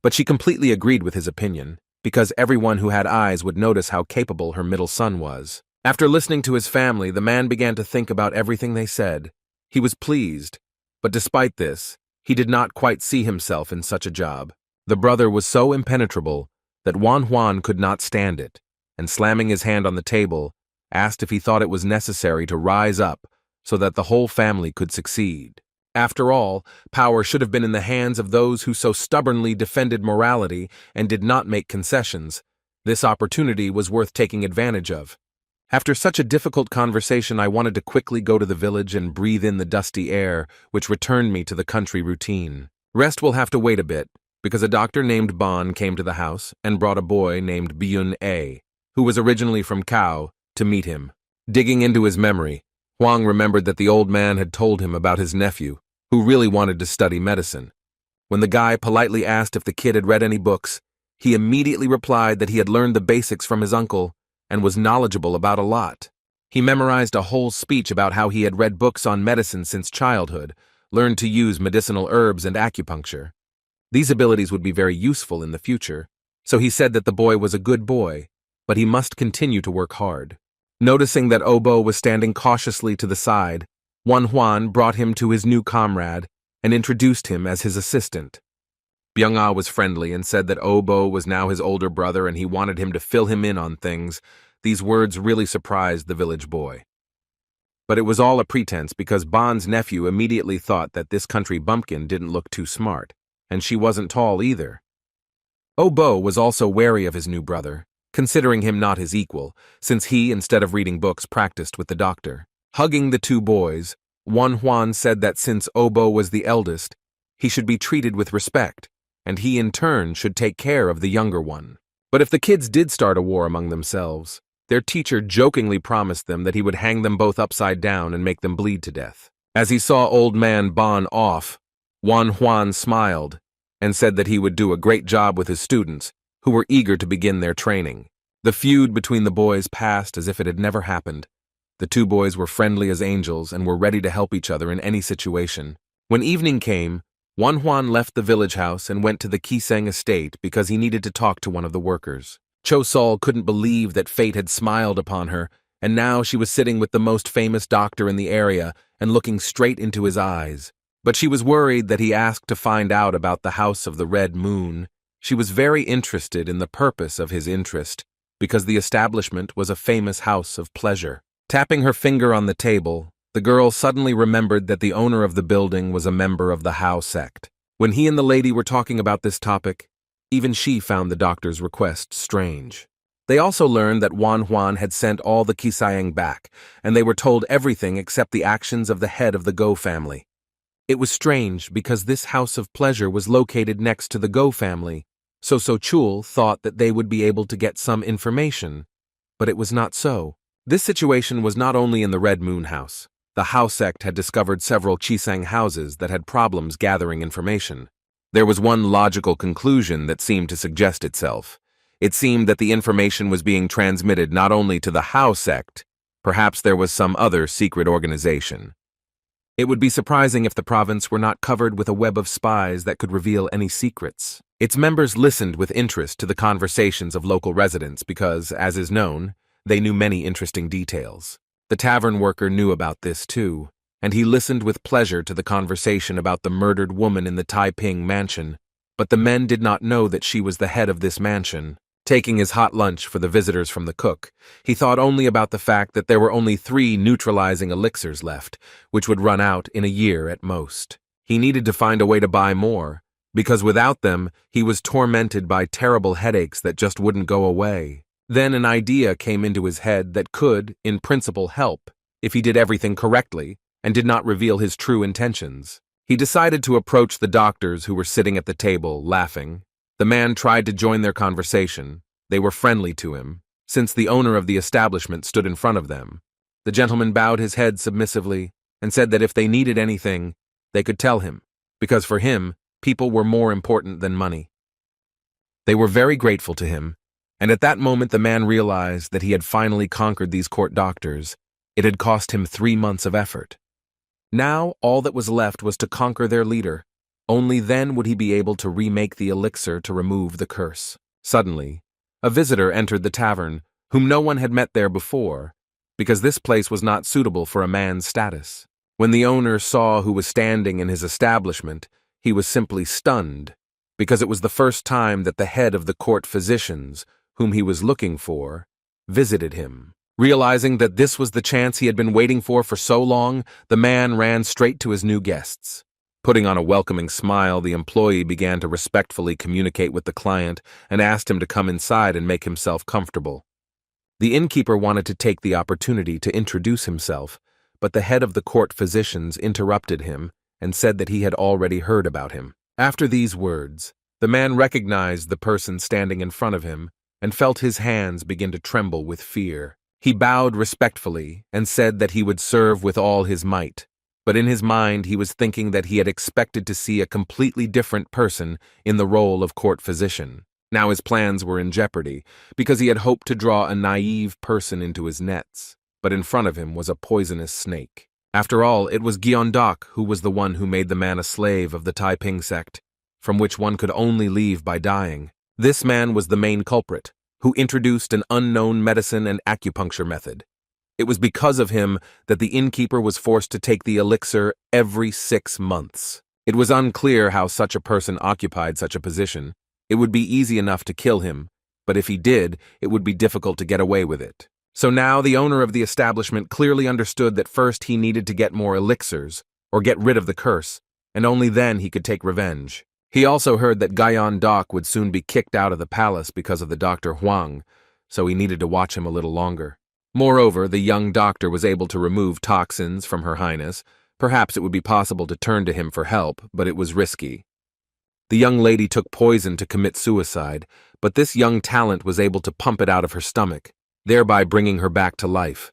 But she completely agreed with his opinion, because everyone who had eyes would notice how capable her middle son was. After listening to his family, the man began to think about everything they said. He was pleased, but despite this, he did not quite see himself in such a job. The brother was so impenetrable that Wan Huan could not stand it, and slamming his hand on the table, asked if he thought it was necessary to rise up so that the whole family could succeed. After all, power should have been in the hands of those who so stubbornly defended morality and did not make concessions. This opportunity was worth taking advantage of. After such a difficult conversation, I wanted to quickly go to the village and breathe in the dusty air, which returned me to the country routine. Rest will have to wait a bit, because a doctor named Bon came to the house and brought a boy named Byun A, who was originally from Kao, to meet him. Digging into his memory, Huang remembered that the old man had told him about his nephew, who really wanted to study medicine. When the guy politely asked if the kid had read any books, he immediately replied that he had learned the basics from his uncle and was knowledgeable about a lot. He memorized a whole speech about how he had read books on medicine since childhood, learned to use medicinal herbs and acupuncture. These abilities would be very useful in the future, so he said that the boy was a good boy, but he must continue to work hard. Noticing that Obo was standing cautiously to the side, Wan Huan brought him to his new comrade and introduced him as his assistant. Byung-ah was friendly and said that Obo was now his older brother and he wanted him to fill him in on things. These words really surprised the village boy. But it was all a pretense because Bon's nephew immediately thought that this country bumpkin didn't look too smart, and she wasn't tall either. Obo was also wary of his new brother, considering him not his equal, since he, instead of reading books, practiced with the doctor. Hugging the two boys, Wan Huan said that since Obo was the eldest, he should be treated with respect, and he in turn should take care of the younger one. But if the kids did start a war among themselves, their teacher jokingly promised them that he would hang them both upside down and make them bleed to death. As he saw old man Bon off, Wan Huan smiled and said that he would do a great job with his students, who were eager to begin their training. The feud between the boys passed as if it had never happened. The two boys were friendly as angels and were ready to help each other in any situation. When evening came, Wan Huan left the village house and went to the Kiseng estate because he needed to talk to one of the workers. Cho Sol couldn't believe that fate had smiled upon her, and now she was sitting with the most famous doctor in the area and looking straight into his eyes. But she was worried that he asked to find out about the House of the Red Moon. She was very interested in the purpose of his interest, because the establishment was a famous house of pleasure. Tapping her finger on the table, the girl suddenly remembered that the owner of the building was a member of the Hao sect. When he and the lady were talking about this topic, Even she found the doctor's request strange. They also learned that Wan Huan had sent all the Qisayang back, and they were told everything except the actions of the head of the Go family. It was strange because this house of pleasure was located next to the Go family, so Chul thought that they would be able to get some information, but it was not so. This situation was not only in the Red Moon House. The Hao sect had discovered several Qisang houses that had problems gathering information. There was one logical conclusion that seemed to suggest itself. It seemed that the information was being transmitted not only to the Hao sect, perhaps there was some other secret organization. It would be surprising if the province were not covered with a web of spies that could reveal any secrets. Its members listened with interest to the conversations of local residents because, as is known, they knew many interesting details. The tavern worker knew about this too, and he listened with pleasure to the conversation about the murdered woman in the Taiping mansion, but the men did not know that she was the head of this mansion. Taking his hot lunch for the visitors from the cook, he thought only about the fact that there were only 3 neutralizing elixirs left, which would run out in a year at most. He needed to find a way to buy more, because without them, he was tormented by terrible headaches that just wouldn't go away. Then an idea came into his head that could, in principle, help, if he did everything correctly and did not reveal his true intentions. He decided to approach the doctors who were sitting at the table, laughing. The man tried to join their conversation. They were friendly to him, since the owner of the establishment stood in front of them. The gentleman bowed his head submissively and said that if they needed anything, they could tell him, because for him, people were more important than money. They were very grateful to him, and at that moment the man realized that he had finally conquered these court doctors. It had cost him 3 months of effort. Now all that was left was to conquer their leader. Only then would he be able to remake the elixir to remove the curse. Suddenly, a visitor entered the tavern, whom no one had met there before, because this place was not suitable for a man's status. When the owner saw who was standing in his establishment, he was simply stunned, because it was the first time that the head of the court physicians, whom he was looking for, visited him. Realizing that this was the chance he had been waiting for so long, the man ran straight to his new guests. Putting on a welcoming smile, the employee began to respectfully communicate with the client and asked him to come inside and make himself comfortable. The innkeeper wanted to take the opportunity to introduce himself, but the head of the court physicians interrupted him and said that he had already heard about him. After these words, the man recognized the person standing in front of him and felt his hands begin to tremble with fear. He bowed respectfully and said that he would serve with all his might. But in his mind he was thinking that he had expected to see a completely different person in the role of court physician. Now his plans were in jeopardy, because he had hoped to draw a naive person into his nets, but in front of him was a poisonous snake. After all, it was Gyeongdok who was the one who made the man a slave of the Taiping sect, from which one could only leave by dying. This man was the main culprit, who introduced an unknown medicine and acupuncture method. It was because of him that the innkeeper was forced to take the elixir every 6 months. It was unclear how such a person occupied such a position. It would be easy enough to kill him, but if he did, it would be difficult to get away with it. So now the owner of the establishment clearly understood that first he needed to get more elixirs, or get rid of the curse, and only then he could take revenge. He also heard that Gyeongdok would soon be kicked out of the palace because of the Dr. Huang, so he needed to watch him a little longer. Moreover, the young doctor was able to remove toxins from Her Highness. Perhaps it would be possible to turn to him for help, but it was risky. The young lady took poison to commit suicide, but this young talent was able to pump it out of her stomach, thereby bringing her back to life.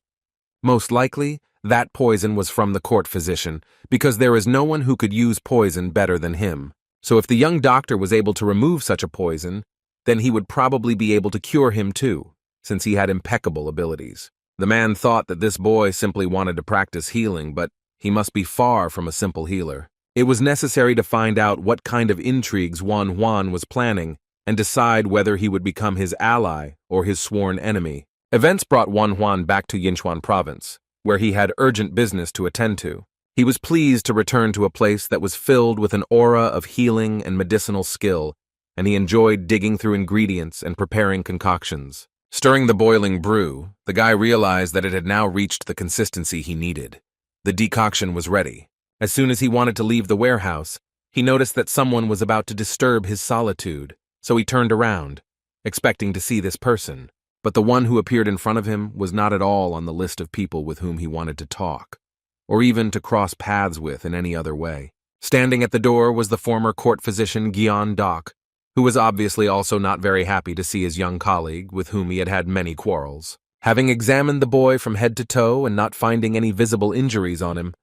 Most likely, that poison was from the court physician, because there is no one who could use poison better than him. So if the young doctor was able to remove such a poison, then he would probably be able to cure him too, since he had impeccable abilities. The man thought that this boy simply wanted to practice healing, but he must be far from a simple healer. It was necessary to find out what kind of intrigues Wan Huan was planning and decide whether he would become his ally or his sworn enemy. Events brought Wan Huan back to Yinchuan province, where he had urgent business to attend to. He was pleased to return to a place that was filled with an aura of healing and medicinal skill, and he enjoyed digging through ingredients and preparing concoctions. Stirring the boiling brew, the guy realized that it had now reached the consistency he needed. The decoction was ready. As soon as he wanted to leave the warehouse, he noticed that someone was about to disturb his solitude, so he turned around, expecting to see this person. But the one who appeared in front of him was not at all on the list of people with whom he wanted to talk, or even to cross paths with in any other way. Standing at the door was the former court physician Gyeon-dok, who was obviously also not very happy to see his young colleague, with whom he had had many quarrels. Having examined the boy from head to toe and not finding any visible injuries on him,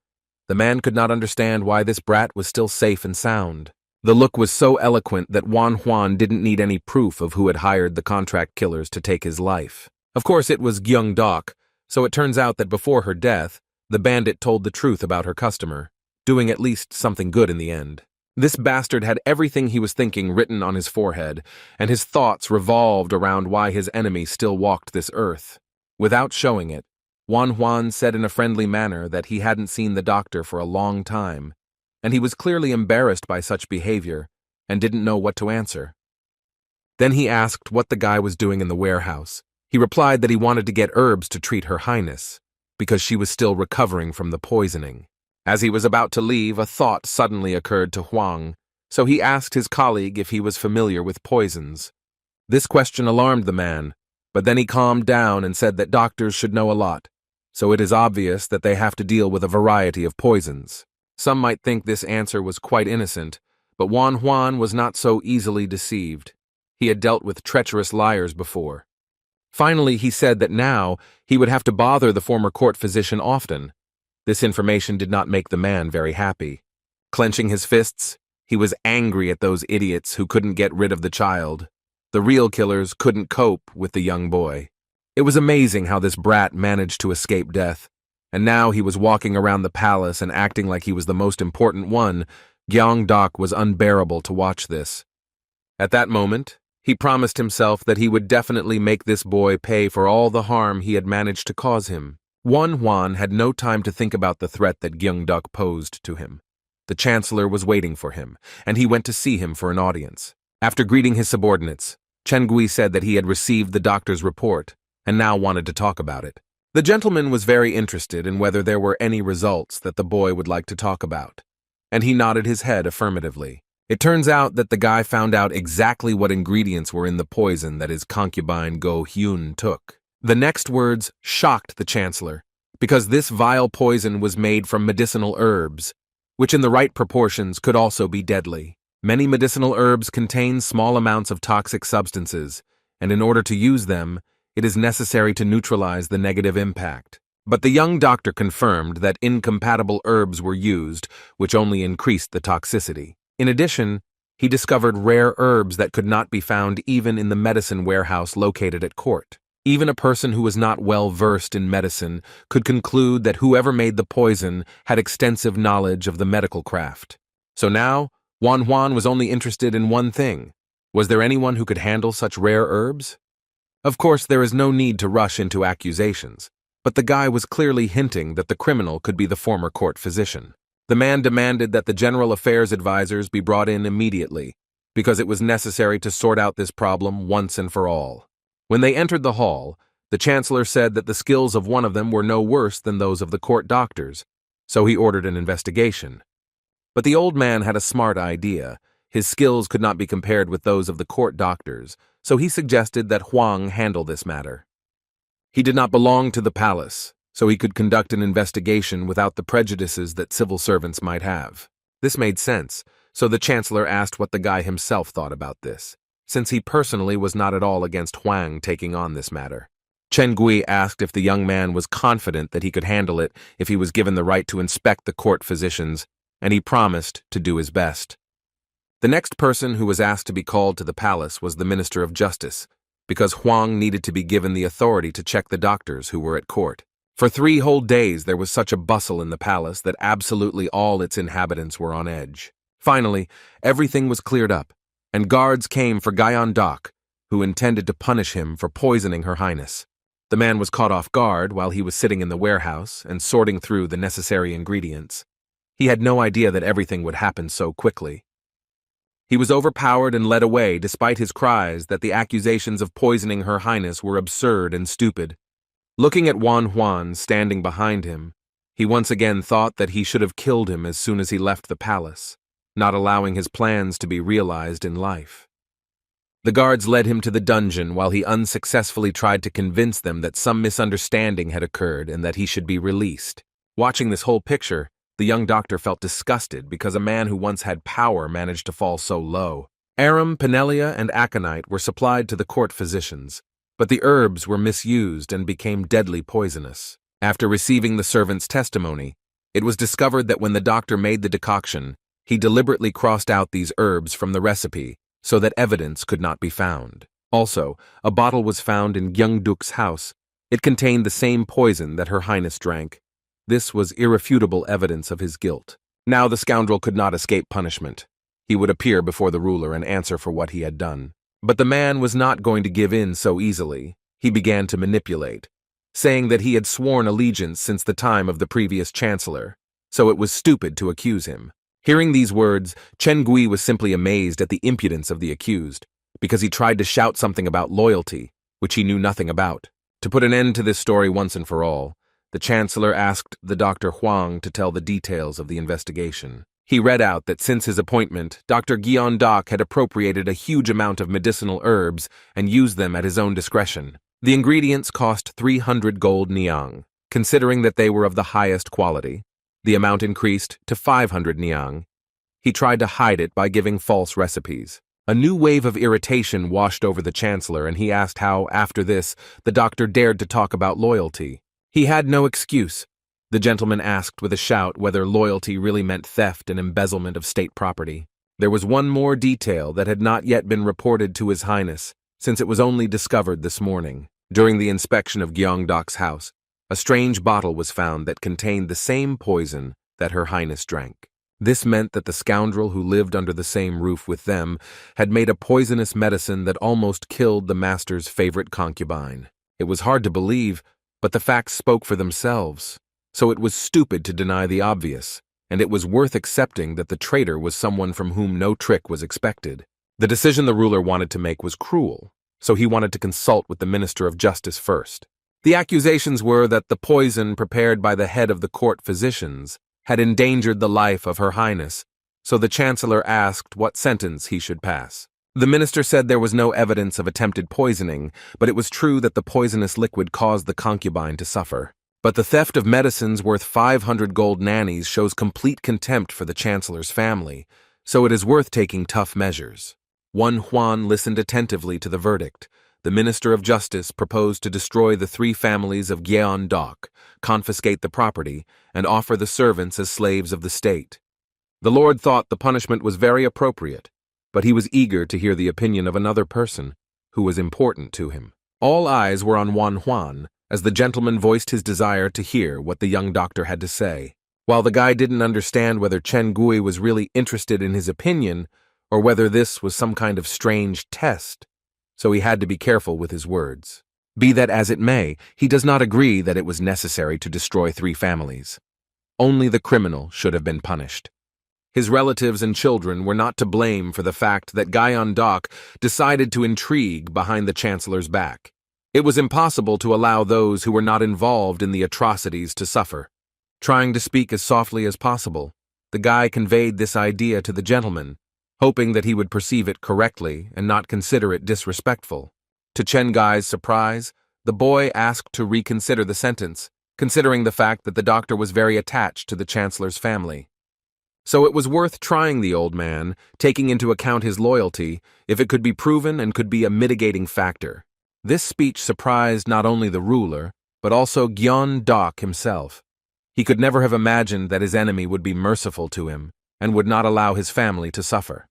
the man could not understand why this brat was still safe and sound. The look was so eloquent that Wan Huan didn't need any proof of who had hired the contract killers to take his life. Of course, it was Gyeong-dok, so it turns out that before her death, the bandit told the truth about her customer, doing at least something good in the end. This bastard had everything he was thinking written on his forehead, and his thoughts revolved around why his enemy still walked this earth. Without showing it, Wan Huan said in a friendly manner that he hadn't seen the doctor for a long time, and he was clearly embarrassed by such behavior and didn't know what to answer. Then he asked what the guy was doing in the warehouse. He replied that he wanted to get herbs to treat Her Highness, because she was still recovering from the poisoning. As he was about to leave, a thought suddenly occurred to Huang, so he asked his colleague if he was familiar with poisons. This question alarmed the man, but then he calmed down and said that doctors should know a lot, so it is obvious that they have to deal with a variety of poisons. Some might think this answer was quite innocent, but Wan Huan was not so easily deceived. He had dealt with treacherous liars before. Finally, he said that now he would have to bother the former court physician often. This information did not make the man very happy. Clenching his fists, he was angry at those idiots who couldn't get rid of the child. The real killers couldn't cope with the young boy. It was amazing how this brat managed to escape death, and now he was walking around the palace and acting like he was the most important one. Gyeong-dok was unbearable to watch this. At that moment, he promised himself that he would definitely make this boy pay for all the harm he had managed to cause him. Wan Huan had no time to think about the threat that Gyeong-dok posed to him. The chancellor was waiting for him, and he went to see him for an audience. After greeting his subordinates, Chen Gui said that he had received the doctor's report and now wanted to talk about it. The gentleman was very interested in whether there were any results that the boy would like to talk about, and he nodded his head affirmatively. It turns out that the guy found out exactly what ingredients were in the poison that his concubine Go Hyun took. The next words shocked the chancellor, because this vile poison was made from medicinal herbs, which in the right proportions could also be deadly. Many medicinal herbs contain small amounts of toxic substances, and in order to use them, it is necessary to neutralize the negative impact. But the young doctor confirmed that incompatible herbs were used, which only increased the toxicity. In addition, he discovered rare herbs that could not be found even in the medicine warehouse located at court. Even a person who was not well versed in medicine could conclude that whoever made the poison had extensive knowledge of the medical craft. So now, Wan Huan was only interested in one thing. Was there anyone who could handle such rare herbs? Of course, there is no need to rush into accusations, but the guy was clearly hinting that the criminal could be the former court physician. The man demanded that the general affairs advisors be brought in immediately, because it was necessary to sort out this problem once and for all. When they entered the hall, the chancellor said that the skills of one of them were no worse than those of the court doctors, so he ordered an investigation. But the old man had a smart idea. His skills could not be compared with those of the court doctors, so he suggested that Huang handle this matter. He did not belong to the palace, so he could conduct an investigation without the prejudices that civil servants might have. This made sense, so the chancellor asked what the guy himself thought about this, since he personally was not at all against Huang taking on this matter. Chen Gui asked if the young man was confident that he could handle it if he was given the right to inspect the court physicians, and he promised to do his best. The next person who was asked to be called to the palace was the Minister of Justice, because Huang needed to be given the authority to check the doctors who were at court. For 3 whole days there was such a bustle in the palace that absolutely all its inhabitants were on edge. Finally, everything was cleared up, and guards came for Gyeong-dok, who intended to punish him for poisoning Her Highness. The man was caught off guard while he was sitting in the warehouse and sorting through the necessary ingredients. He had no idea that everything would happen so quickly. He was overpowered and led away despite his cries that the accusations of poisoning Her Highness were absurd and stupid. Looking at Wan Huan standing behind him, he once again thought that he should have killed him as soon as he left the palace, not allowing his plans to be realized in life. The guards led him to the dungeon while he unsuccessfully tried to convince them that some misunderstanding had occurred and that he should be released. Watching this whole picture, the young doctor felt disgusted because a man who once had power managed to fall so low. Arum, Penelia, and aconite were supplied to the court physicians, but the herbs were misused and became deadly poisonous. After receiving the servant's testimony, it was discovered that when the doctor made the decoction, he deliberately crossed out these herbs from the recipe so that evidence could not be found. Also, a bottle was found in Gyeongduk's house. It contained the same poison that Her Highness drank. This was irrefutable evidence of his guilt. Now the scoundrel could not escape punishment. He would appear before the ruler and answer for what he had done. But the man was not going to give in so easily. He began to manipulate, saying that he had sworn allegiance since the time of the previous chancellor, so it was stupid to accuse him. Hearing these words, Chen Gui was simply amazed at the impudence of the accused, because he tried to shout something about loyalty, which he knew nothing about. To put an end to this story once and for all, the chancellor asked the Dr. Huang to tell the details of the investigation. He read out that since his appointment, Dr. Gyeongdok had appropriated a huge amount of medicinal herbs and used them at his own discretion. The ingredients cost 300 gold niang. Considering that they were of the highest quality, the amount increased to 500 niang. He tried to hide it by giving false recipes. A new wave of irritation washed over the chancellor, and he asked how, after this, the doctor dared to talk about loyalty. He had no excuse. The gentleman asked with a shout whether loyalty really meant theft and embezzlement of state property. There was one more detail that had not yet been reported to His Highness, since it was only discovered this morning. During the inspection of Gyeongdok's house, a strange bottle was found that contained the same poison that Her Highness drank. This meant that the scoundrel who lived under the same roof with them had made a poisonous medicine that almost killed the master's favorite concubine. It was hard to believe, but the facts spoke for themselves. So it was stupid to deny the obvious, and it was worth accepting that the traitor was someone from whom no trick was expected. The decision the ruler wanted to make was cruel, so he wanted to consult with the Minister of Justice first. The accusations were that the poison prepared by the head of the court physicians had endangered the life of Her Highness, so the chancellor asked what sentence he should pass. The minister said there was no evidence of attempted poisoning, but it was true that the poisonous liquid caused the concubine to suffer. But the theft of medicines worth 500 gold nannies shows complete contempt for the chancellor's family, so it is worth taking tough measures. One Huan listened attentively to the verdict. The Minister of Justice proposed to destroy the 3 families of Gyeongdok, confiscate the property, and offer the servants as slaves of the state. The Lord thought the punishment was very appropriate, but he was eager to hear the opinion of another person who was important to him. All eyes were on Wan Huan as the gentleman voiced his desire to hear what the young doctor had to say. While the guy didn't understand whether Chen Gui was really interested in his opinion or whether this was some kind of strange test, so he had to be careful with his words. Be that as it may, he does not agree that it was necessary to destroy 3 families. Only the criminal should have been punished. His relatives and children were not to blame for the fact that Gyeongdok decided to intrigue behind the chancellor's back. It was impossible to allow those who were not involved in the atrocities to suffer. Trying to speak as softly as possible, the guy conveyed this idea to the gentleman, hoping that he would perceive it correctly and not consider it disrespectful. To Chen Gai's surprise, the boy asked to reconsider the sentence, considering the fact that the doctor was very attached to the chancellor's family. So it was worth trying the old man, taking into account his loyalty, if it could be proven and could be a mitigating factor. This speech surprised not only the ruler, but also Gyeongdok himself. He could never have imagined that his enemy would be merciful to him and would not allow his family to suffer.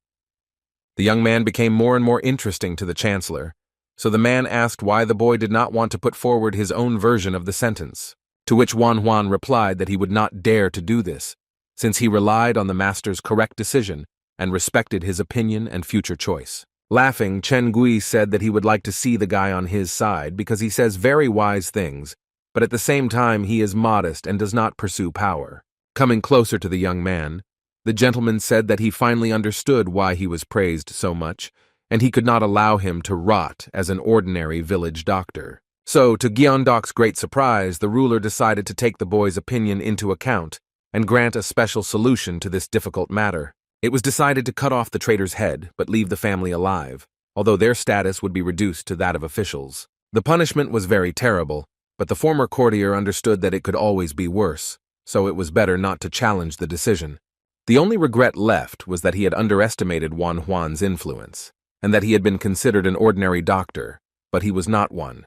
The young man became more and more interesting to the chancellor, so the man asked why the boy did not want to put forward his own version of the sentence, to which Wan Huan replied that he would not dare to do this, since he relied on the master's correct decision and respected his opinion and future choice. Laughing, Chen Gui said that he would like to see the guy on his side because he says very wise things, but at the same time he is modest and does not pursue power. Coming closer to the young man, the gentleman said that he finally understood why he was praised so much, and he could not allow him to rot as an ordinary village doctor. So, to Gyeongdok's great surprise, the ruler decided to take the boy's opinion into account and grant a special solution to this difficult matter. It was decided to cut off the traitor's head, but leave the family alive, although their status would be reduced to that of officials. The punishment was very terrible, but the former courtier understood that it could always be worse, so it was better not to challenge the decision. The only regret left was that he had underestimated Wan Huan's influence, and that he had been considered an ordinary doctor, but he was not one.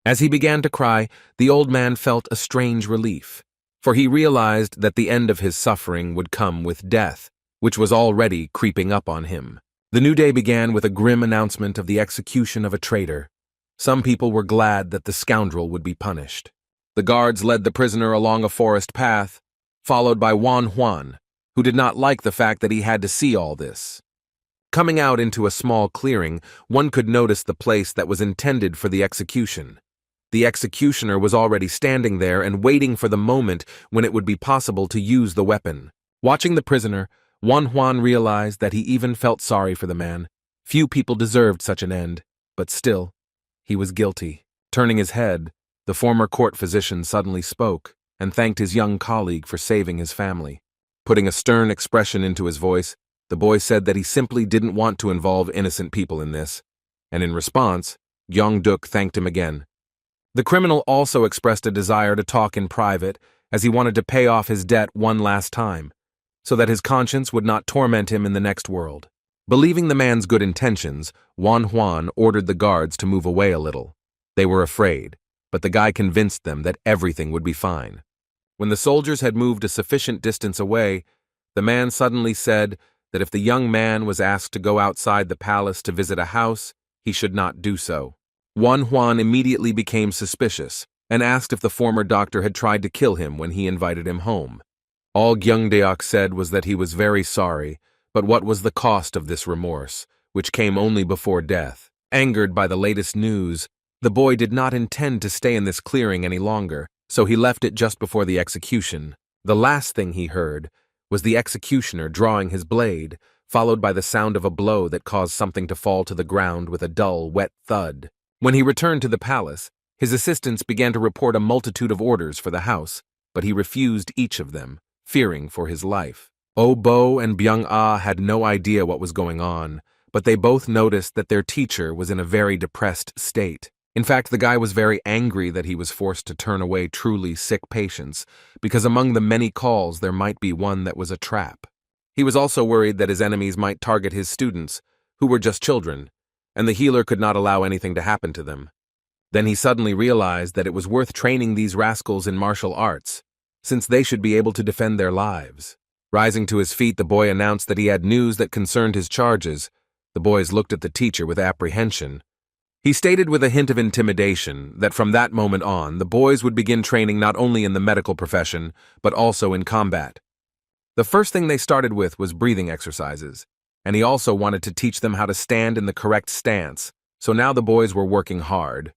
As he began to cry, the old man felt a strange relief, for he realized that the end of his suffering would come with death, which was already creeping up on him. The new day began with a grim announcement of the execution of a traitor. Some people were glad that the scoundrel would be punished. The guards led the prisoner along a forest path, followed by Wan Huan, who did not like the fact that he had to see all this. Coming out into a small clearing, one could notice the place that was intended for the execution. The executioner was already standing there and waiting for the moment when it would be possible to use the weapon. Watching the prisoner, Wan Huan realized that he even felt sorry for the man. Few people deserved such an end, but still, he was guilty. Turning his head, the former court physician suddenly spoke and thanked his young colleague for saving his family. Putting a stern expression into his voice, the boy said that he simply didn't want to involve innocent people in this, and in response, Gyeong-duk thanked him again. The criminal also expressed a desire to talk in private, as he wanted to pay off his debt one last time, so that his conscience would not torment him in the next world. Believing the man's good intentions, Wan Huan ordered the guards to move away a little. They were afraid, but the guy convinced them that everything would be fine. When the soldiers had moved a sufficient distance away, the man suddenly said that if the young man was asked to go outside the palace to visit a house, he should not do so. Wan Huan immediately became suspicious and asked if the former doctor had tried to kill him when he invited him home. All Gyeongdeok said was that he was very sorry, but what was the cost of this remorse, which came only before death? Angered by the latest news, the boy did not intend to stay in this clearing any longer, so he left it just before the execution. The last thing he heard was the executioner drawing his blade, followed by the sound of a blow that caused something to fall to the ground with a dull, wet thud. When he returned to the palace, his assistants began to report a multitude of orders for the house, but he refused each of them, fearing for his life. Oh-bo and Byung-ah had no idea what was going on, but they both noticed that their teacher was in a very depressed state. In fact, the guy was very angry that he was forced to turn away truly sick patients, because among the many calls there might be one that was a trap. He was also worried that his enemies might target his students, who were just children, and the healer could not allow anything to happen to them. Then he suddenly realized that it was worth training these rascals in martial arts, since they should be able to defend their lives. Rising to his feet, the boy announced that he had news that concerned his charges. The boys looked at the teacher with apprehension. He stated with a hint of intimidation that from that moment on, the boys would begin training not only in the medical profession, but also in combat. The first thing they started with was breathing exercises, and he also wanted to teach them how to stand in the correct stance, so now the boys were working hard.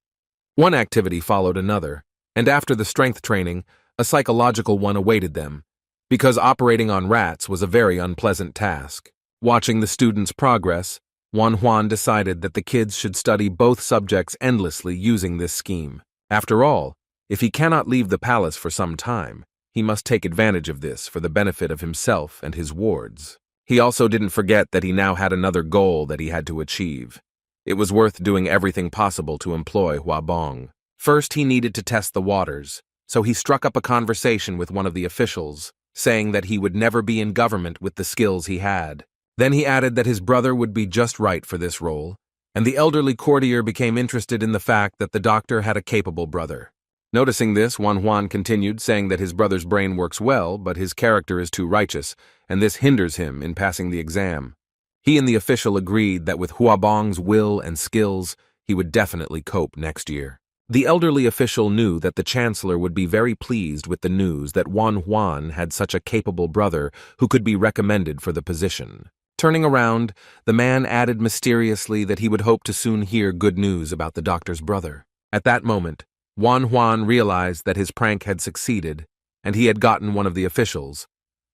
One activity followed another, and after the strength training, a psychological one awaited them, because operating on rats was a very unpleasant task. Watching the students' progress, Wan Huan decided that the kids should study both subjects endlessly using this scheme. After all, if he cannot leave the palace for some time, he must take advantage of this for the benefit of himself and his wards. He also didn't forget that he now had another goal that he had to achieve. It was worth doing everything possible to employ Huabong. First, he needed to test the waters, so he struck up a conversation with one of the officials, saying that he would never be in government with the skills he had. Then he added that his brother would be just right for this role, and the elderly courtier became interested in the fact that the doctor had a capable brother. Noticing this, Wan Huan continued, saying that his brother's brain works well, but his character is too righteous, and this hinders him in passing the exam. He and the official agreed that with Huabong's will and skills, he would definitely cope next year. The elderly official knew that the chancellor would be very pleased with the news that Wan Huan had such a capable brother who could be recommended for the position. Turning around, the man added mysteriously that he would hope to soon hear good news about the doctor's brother. At that moment, Wan Huan realized that his prank had succeeded, and he had gotten one of the officials.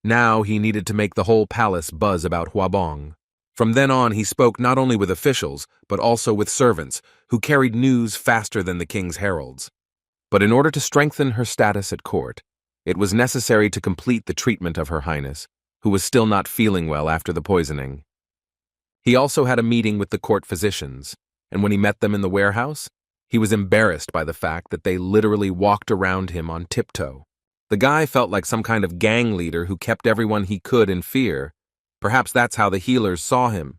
Now he needed to make the whole palace buzz about Huabong. From then on, he spoke not only with officials, but also with servants, who carried news faster than the king's heralds. But in order to strengthen her status at court, it was necessary to complete the treatment of Her Highness, who was still not feeling well after the poisoning. He also had a meeting with the court physicians, and when he met them in the warehouse, he was embarrassed by the fact that they literally walked around him on tiptoe. The guy felt like some kind of gang leader who kept everyone he could in fear. Perhaps that's how the healers saw him.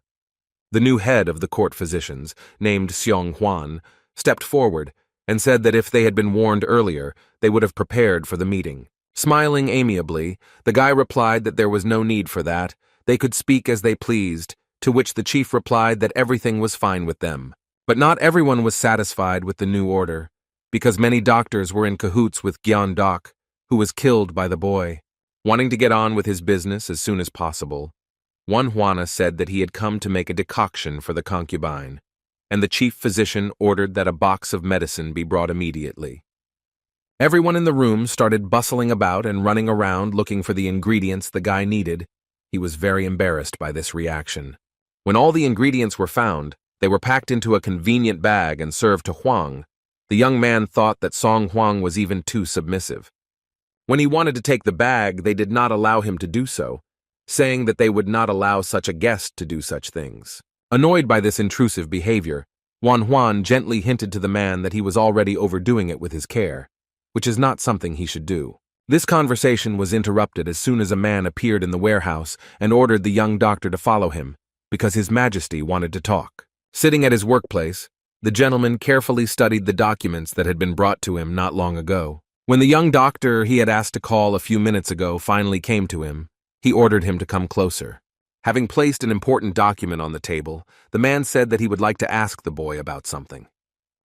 The new head of the court physicians, named Xiong Huan, stepped forward and said that if they had been warned earlier, they would have prepared for the meeting. Smiling amiably, the guy replied that there was no need for that. They could speak as they pleased, to which the chief replied that everything was fine with them. But not everyone was satisfied with the new order, because many doctors were in cahoots with Gyan Dok, who was killed by the boy. Wanting to get on with his business as soon as possible, one Huana said that he had come to make a decoction for the concubine, and the chief physician ordered that a box of medicine be brought immediately. Everyone in the room started bustling about and running around looking for the ingredients the guy needed. He was very embarrassed by this reaction. When all the ingredients were found, they were packed into a convenient bag and served to Huang. The young man thought that Song Huang was even too submissive. When he wanted to take the bag, they did not allow him to do so, saying that they would not allow such a guest to do such things. Annoyed by this intrusive behavior, Wan Huan gently hinted to the man that he was already overdoing it with his care, which is not something he should do. This conversation was interrupted as soon as a man appeared in the warehouse and ordered the young doctor to follow him, because His Majesty wanted to talk. Sitting at his workplace, the gentleman carefully studied the documents that had been brought to him not long ago. When the young doctor he had asked to call a few minutes ago finally came to him, he ordered him to come closer. Having placed an important document on the table, the man said that he would like to ask the boy about something.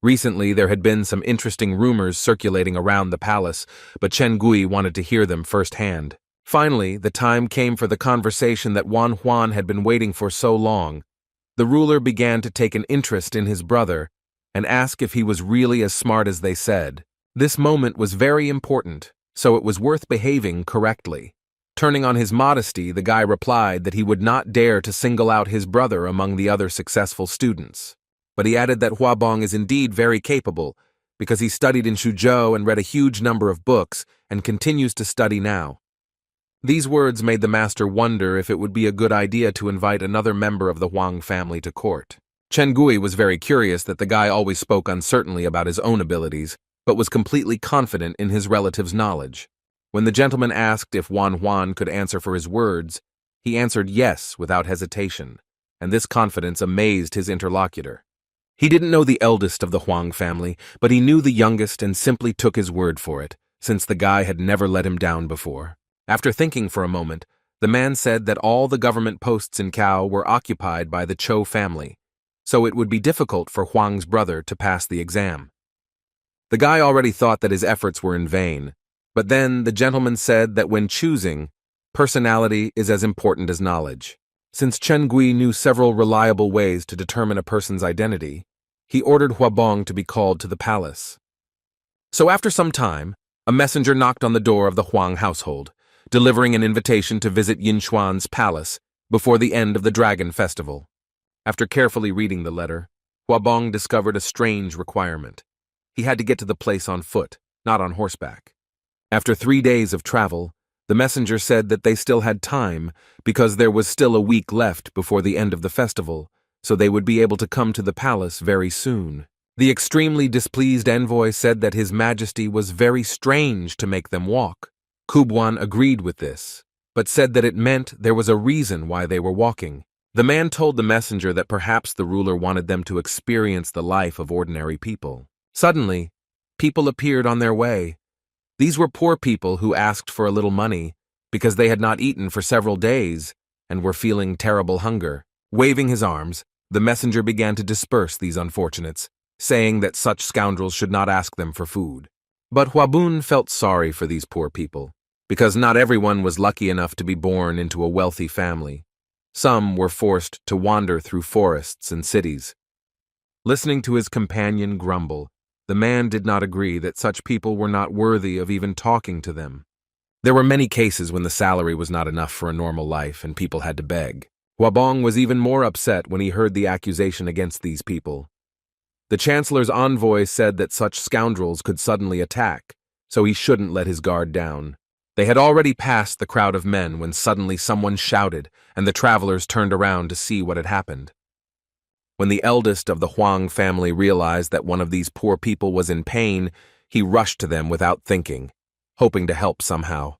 Recently, there had been some interesting rumors circulating around the palace, but Chen Gui wanted to hear them firsthand. Finally, the time came for the conversation that Wan Huan had been waiting for so long. The ruler began to take an interest in his brother and ask if he was really as smart as they said. This moment was very important, so it was worth behaving correctly. Turning on his modesty, the guy replied that he would not dare to single out his brother among the other successful students. But he added that Huabong is indeed very capable, because he studied in Suzhou and read a huge number of books and continues to study now. These words made the master wonder if it would be a good idea to invite another member of the Huang family to court. Chen Gui was very curious that the guy always spoke uncertainly about his own abilities, but was completely confident in his relative's knowledge. When the gentleman asked if Wan Huan could answer for his words, he answered yes without hesitation, and this confidence amazed his interlocutor. He didn't know the eldest of the Huang family, but he knew the youngest and simply took his word for it, since the guy had never let him down before. After thinking for a moment, the man said that all the government posts in Cao were occupied by the Chou family, so it would be difficult for Huang's brother to pass the exam. The guy already thought that his efforts were in vain, but then the gentleman said that when choosing, personality is as important as knowledge. Since Chen Gui knew several reliable ways to determine a person's identity, he ordered Huabong to be called to the palace. So after some time, a messenger knocked on the door of the Huang household, delivering an invitation to visit Yinchuan's palace before the end of the Dragon Festival. After carefully reading the letter, Huabong discovered a strange requirement. He had to get to the place on foot, not on horseback. After 3 days of travel, the messenger said that they still had time because there was still a week left before the end of the festival, so they would be able to come to the palace very soon. The extremely displeased envoy said that His Majesty was very strange to make them walk. Kubuan agreed with this, but said that it meant there was a reason why they were walking. The man told the messenger that perhaps the ruler wanted them to experience the life of ordinary people. Suddenly, people appeared on their way. These were poor people who asked for a little money because they had not eaten for several days and were feeling terrible hunger. Waving his arms, the messenger began to disperse these unfortunates, saying that such scoundrels should not ask them for food. But Huabun felt sorry for these poor people, because not everyone was lucky enough to be born into a wealthy family. Some were forced to wander through forests and cities. Listening to his companion grumble, the man did not agree that such people were not worthy of even talking to them. There were many cases when the salary was not enough for a normal life and people had to beg. Huabong was even more upset when he heard the accusation against these people. The chancellor's envoy said that such scoundrels could suddenly attack, so he shouldn't let his guard down. They had already passed the crowd of men when suddenly someone shouted, and the travelers turned around to see what had happened. When the eldest of the Huang family realized that one of these poor people was in pain, he rushed to them without thinking, hoping to help somehow.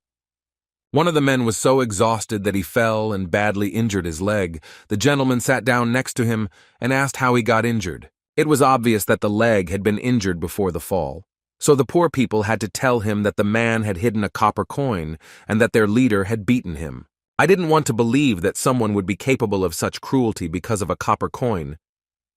One of the men was so exhausted that he fell and badly injured his leg. The gentleman sat down next to him and asked how he got injured. It was obvious that the leg had been injured before the fall, so the poor people had to tell him that the man had hidden a copper coin and that their leader had beaten him. I didn't want to believe that someone would be capable of such cruelty because of a copper coin,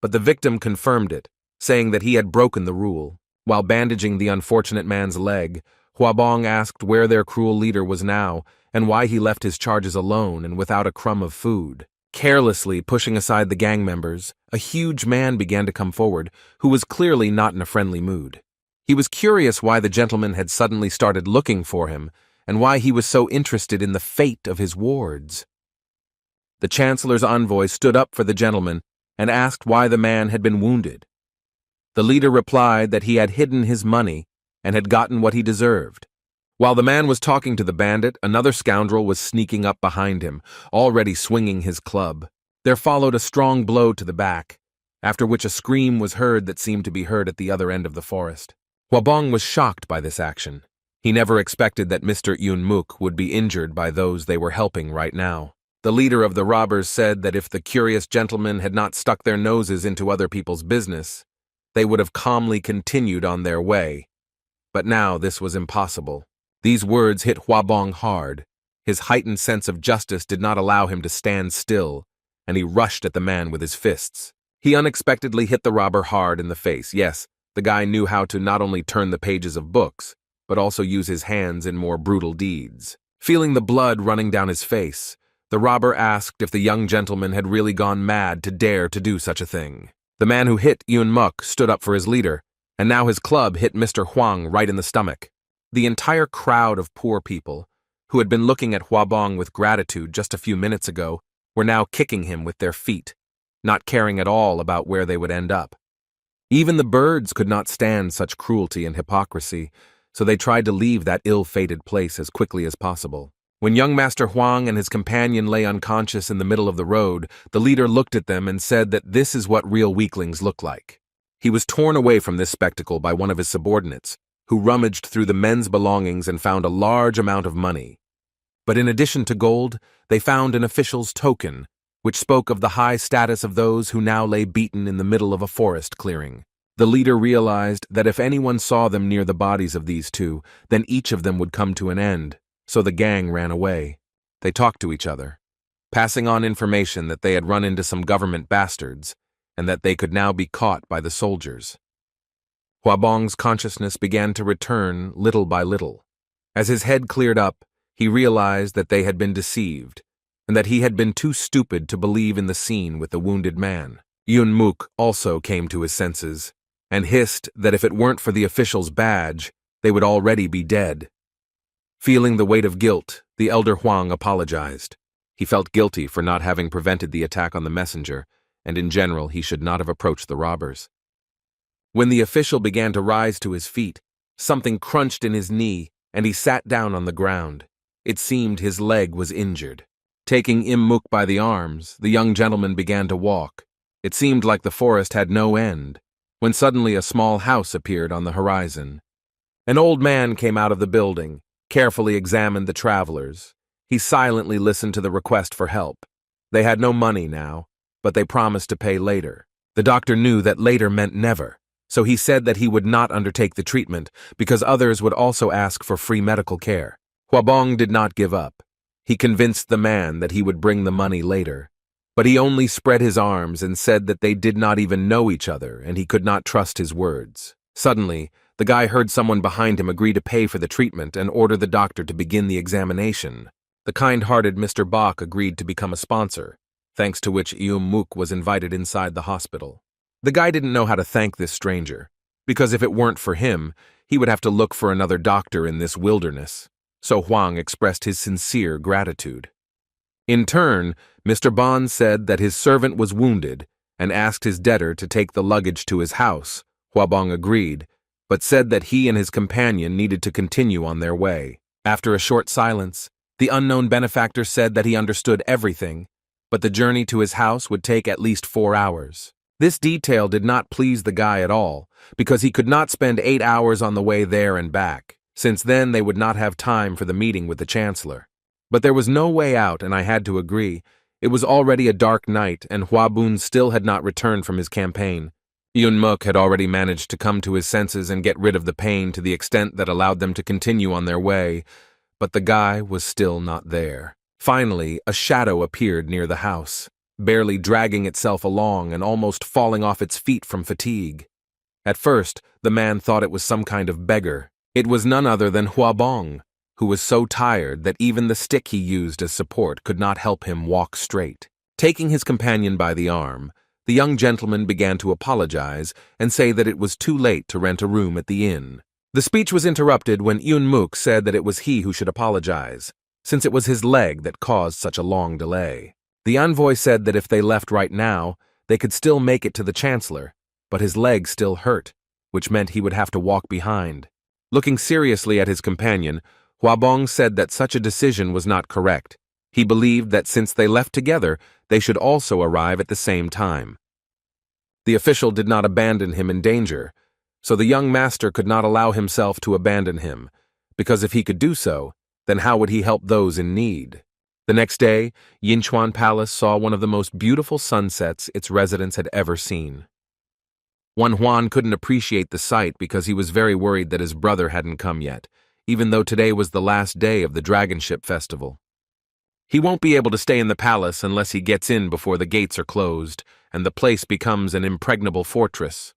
but the victim confirmed it, saying that he had broken the rule. While bandaging the unfortunate man's leg, Huabong asked where their cruel leader was now and why he left his charges alone and without a crumb of food. Carelessly pushing aside the gang members, a huge man began to come forward, who was clearly not in a friendly mood. He was curious why the gentleman had suddenly started looking for him and why he was so interested in the fate of his wards. The chancellor's envoy stood up for the gentleman and asked why the man had been wounded. The leader replied that he had hidden his money and had gotten what he deserved. While the man was talking to the bandit, another scoundrel was sneaking up behind him, already swinging his club. There followed a strong blow to the back, after which a scream was heard that seemed to be heard at the other end of the forest. Huabong was shocked by this action. He never expected that Mr. Yunmuk would be injured by those they were helping right now. The leader of the robbers said that if the curious gentlemen had not stuck their noses into other people's business, they would have calmly continued on their way. But now this was impossible. These words hit Huabong hard. His heightened sense of justice did not allow him to stand still, and he rushed at the man with his fists. He unexpectedly hit the robber hard in the face. Yes, the guy knew how to not only turn the pages of books, but also use his hands in more brutal deeds. Feeling the blood running down his face, the robber asked if the young gentleman had really gone mad to dare to do such a thing. The man who hit Yunmuk stood up for his leader, and now his club hit Mr. Huang right in the stomach. The entire crowd of poor people, who had been looking at Huabong with gratitude just a few minutes ago, were now kicking him with their feet, not caring at all about where they would end up. Even the birds could not stand such cruelty and hypocrisy, so they tried to leave that ill-fated place as quickly as possible. When young Master Huang and his companion lay unconscious in the middle of the road, the leader looked at them and said that this is what real weaklings look like. He was torn away from this spectacle by one of his subordinates, who rummaged through the men's belongings and found a large amount of money. But in addition to gold, they found an official's token, which spoke of the high status of those who now lay beaten in the middle of a forest clearing. The leader realized that if anyone saw them near the bodies of these two, then each of them would come to an end, so the gang ran away. They talked to each other, passing on information that they had run into some government bastards, and that they could now be caught by the soldiers. Huabong's consciousness began to return little by little. As his head cleared up, he realized that they had been deceived, and that he had been too stupid to believe in the scene with the wounded man. Yunmuk also came to his senses, and hissed that if it weren't for the official's badge, they would already be dead. Feeling the weight of guilt, the elder Huang apologized. He felt guilty for not having prevented the attack on the messenger, and in general he should not have approached the robbers. When the official began to rise to his feet, something crunched in his knee, and he sat down on the ground. It seemed his leg was injured. Taking Yunmuk by the arms, the young gentleman began to walk. It seemed like the forest had no end, when suddenly a small house appeared on the horizon. An old man came out of the building, carefully examined the travelers. He silently listened to the request for help. They had no money now, but they promised to pay later. The doctor knew that later meant never, so he said that he would not undertake the treatment because others would also ask for free medical care. Huabong did not give up. He convinced the man that he would bring the money later, but he only spread his arms and said that they did not even know each other and he could not trust his words. Suddenly, the guy heard someone behind him agree to pay for the treatment and order the doctor to begin the examination. The kind-hearted Mr. Bach agreed to become a sponsor, thanks to which Yunmuk was invited inside the hospital. The guy didn't know how to thank this stranger, because if it weren't for him, he would have to look for another doctor in this wilderness. So Huang expressed his sincere gratitude. In turn, Mr. Bond said that his servant was wounded and asked his debtor to take the luggage to his house. Huabong agreed, but said that he and his companion needed to continue on their way. After a short silence, the unknown benefactor said that he understood everything, but the journey to his house would take at least 4 hours. This detail did not please the guy at all, because he could not spend 8 hours on the way there and back, since then they would not have time for the meeting with the chancellor. But there was no way out, and I had to agree. It was already a dark night, and Hua Bun still had not returned from his campaign. Yun Muk had already managed to come to his senses and get rid of the pain to the extent that allowed them to continue on their way, but the guy was still not there. Finally, a shadow appeared near the house, barely dragging itself along and almost falling off its feet from fatigue. At first, the man thought it was some kind of beggar. It was none other than Hua Bong, who was so tired that even the stick he used as support could not help him walk straight. Taking his companion by the arm, the young gentleman began to apologize and say that it was too late to rent a room at the inn. The speech was interrupted when Yun Muk said that it was he who should apologize, since it was his leg that caused such a long delay. The envoy said that if they left right now, they could still make it to the chancellor, but his leg still hurt, which meant he would have to walk behind. Looking seriously at his companion, Hua Bong said that such a decision was not correct. He believed that since they left together, they should also arrive at the same time. The official did not abandon him in danger, so the young master could not allow himself to abandon him, because if he could do so, then how would he help those in need? The next day, Yinchuan Palace saw one of the most beautiful sunsets its residents had ever seen. Huan couldn't appreciate the sight because he was very worried that his brother hadn't come yet, even though today was the last day of the Dragonship Festival. He won't be able to stay in the palace unless he gets in before the gates are closed and the place becomes an impregnable fortress.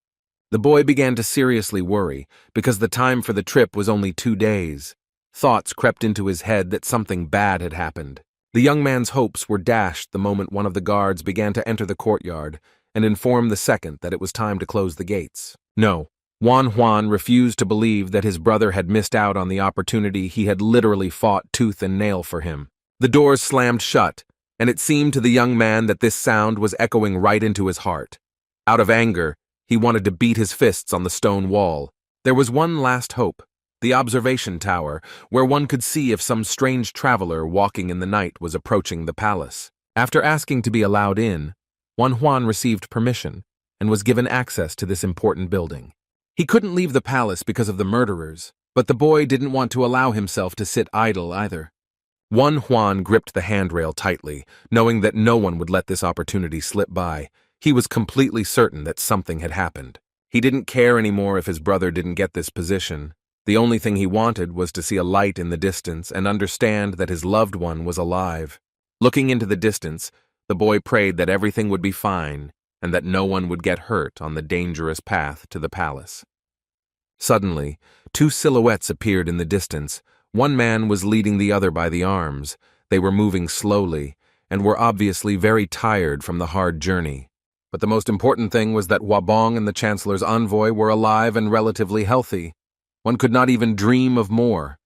The boy began to seriously worry because the time for the trip was only 2 days. Thoughts crept into his head that something bad had happened. The young man's hopes were dashed the moment one of the guards began to enter the courtyard and inform the second that it was time to close the gates. No, Huan refused to believe that his brother had missed out on the opportunity he had literally fought tooth and nail for him. The doors slammed shut, and it seemed to the young man that this sound was echoing right into his heart. Out of anger, he wanted to beat his fists on the stone wall. There was one last hope, the observation tower, where one could see if some strange traveler walking in the night was approaching the palace. After asking to be allowed in, Huan received permission and was given access to this important building. He couldn't leave the palace because of the murderers, but the boy didn't want to allow himself to sit idle either. Huan gripped the handrail tightly, knowing that no one would let this opportunity slip by. He was completely certain that something had happened. He didn't care anymore if his brother didn't get this position. The only thing he wanted was to see a light in the distance and understand that his loved one was alive. Looking into the distance, the boy prayed that everything would be fine and that no one would get hurt on the dangerous path to the palace. Suddenly, 2 silhouettes appeared in the distance. One man was leading the other by the arms. They were moving slowly and were obviously very tired from the hard journey. But the most important thing was that Hua Bong and the Chancellor's envoy were alive and relatively healthy. One could not even dream of more.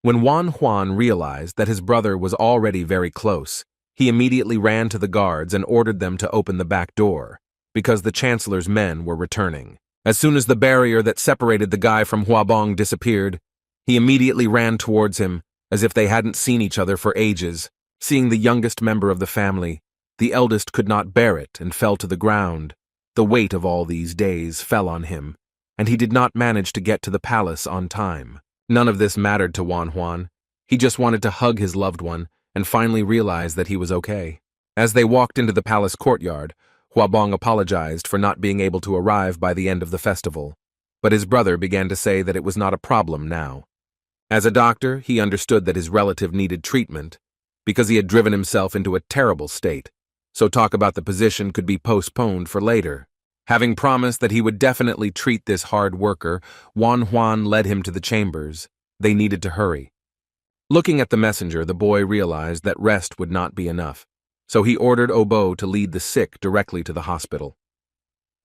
When Huan realized that his brother was already very close, he immediately ran to the guards and ordered them to open the back door, because the Chancellor's men were returning. As soon as the barrier that separated the guy from Hua Bong disappeared, he immediately ran towards him, as if they hadn't seen each other for ages. Seeing the youngest member of the family, the eldest could not bear it and fell to the ground. The weight of all these days fell on him, and he did not manage to get to the palace on time. None of this mattered to Huan. He just wanted to hug his loved one and finally realize that he was okay. As they walked into the palace courtyard, Hua Bong apologized for not being able to arrive by the end of the festival, but his brother began to say that it was not a problem now. As a doctor, he understood that his relative needed treatment because he had driven himself into a terrible state, so talk about the position could be postponed for later. Having promised that he would definitely treat this hard worker, Huan led him to the chambers. They needed to hurry. Looking at the messenger, the boy realized that rest would not be enough, so he ordered Obo to lead the sick directly to the hospital.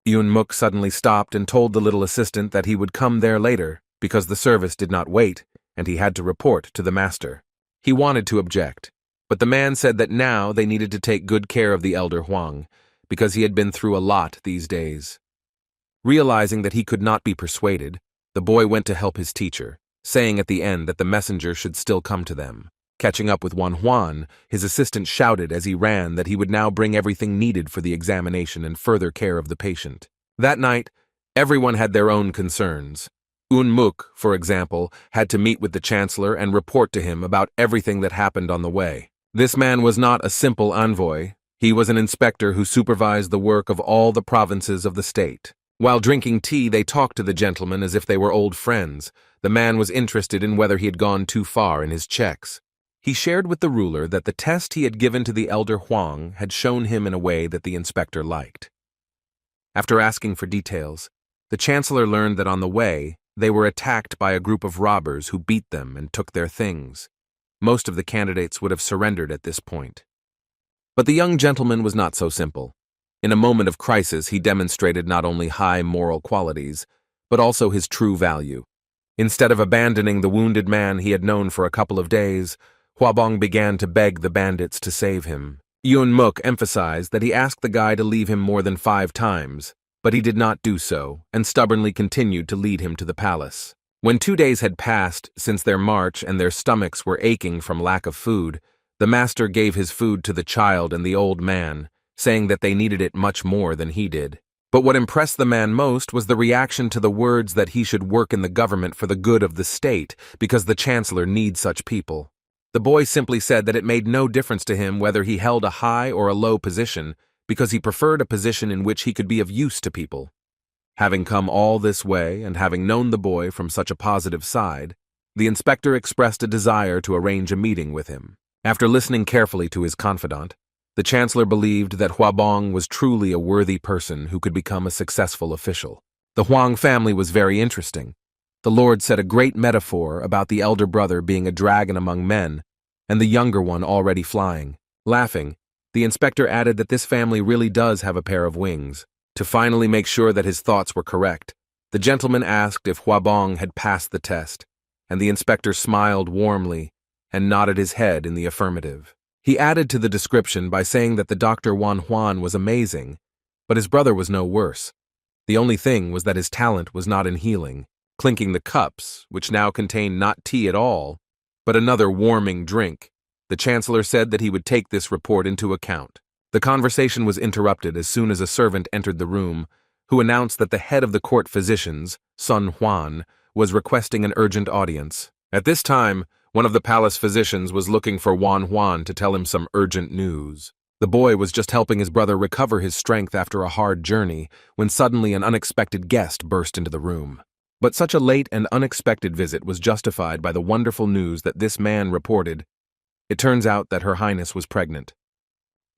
Yun Muk suddenly stopped and told the little assistant that he would come there later because the service did not wait and he had to report to the master. He wanted to object, but the man said that now they needed to take good care of the elder Huang because he had been through a lot these days. Realizing that he could not be persuaded, the boy went to help his teacher. saying at the end that the messenger should still come to them. Catching up with Juan, his assistant shouted as he ran that he would now bring everything needed for the examination and further care of the patient. That night, everyone had their own concerns. Muk, for example, had to meet with the chancellor and report to him about everything that happened on the way. This man was not a simple envoy. He was an inspector who supervised the work of all the provinces of the state. While drinking tea, they talked to the gentleman as if they were old friends. The man was interested in whether he had gone too far in his checks. He shared with the ruler that the test he had given to the elder Huang had shown him in a way that the inspector liked. After asking for details, the chancellor learned that on the way, they were attacked by a group of robbers who beat them and took their things. Most of the candidates would have surrendered at this point. But the young gentleman was not so simple. In a moment of crisis, he demonstrated not only high moral qualities, but also his true value. Instead of abandoning the wounded man he had known for a couple of days, Huabong began to beg the bandits to save him. Muk emphasized that he asked the guy to leave him more than 5 times, but he did not do so and stubbornly continued to lead him to the palace. When 2 days had passed since their march and their stomachs were aching from lack of food, the master gave his food to the child and the old man, saying that they needed it much more than he did. But what impressed the man most was the reaction to the words that he should work in the government for the good of the state because the chancellor needs such people. The boy simply said that it made no difference to him whether he held a high or a low position because he preferred a position in which he could be of use to people. Having come all this way and having known the boy from such a positive side, the inspector expressed a desire to arrange a meeting with him. After listening carefully to his confidant, the chancellor believed that Huabong was truly a worthy person who could become a successful official. The Huang family was very interesting. The Lord said a great metaphor about the elder brother being a dragon among men and the younger one already flying. Laughing, the inspector added that this family really does have a pair of wings. To finally make sure that his thoughts were correct, the gentleman asked if Huabong had passed the test, and the inspector smiled warmly and nodded his head in the affirmative. He added to the description by saying that the Dr. Juan was amazing, but his brother was no worse. The only thing was that his talent was not in healing, clinking the cups, which now contained not tea at all, but another warming drink. The chancellor said that he would take this report into account. The conversation was interrupted as soon as a servant entered the room, who announced that the head of the court physicians, Sun Huan, was requesting an urgent audience. At this time, one of the palace physicians was looking for Huan to tell him some urgent news. The boy was just helping his brother recover his strength after a hard journey when suddenly an unexpected guest burst into the room. But such a late and unexpected visit was justified by the wonderful news that this man reported. It turns out that Her Highness was pregnant.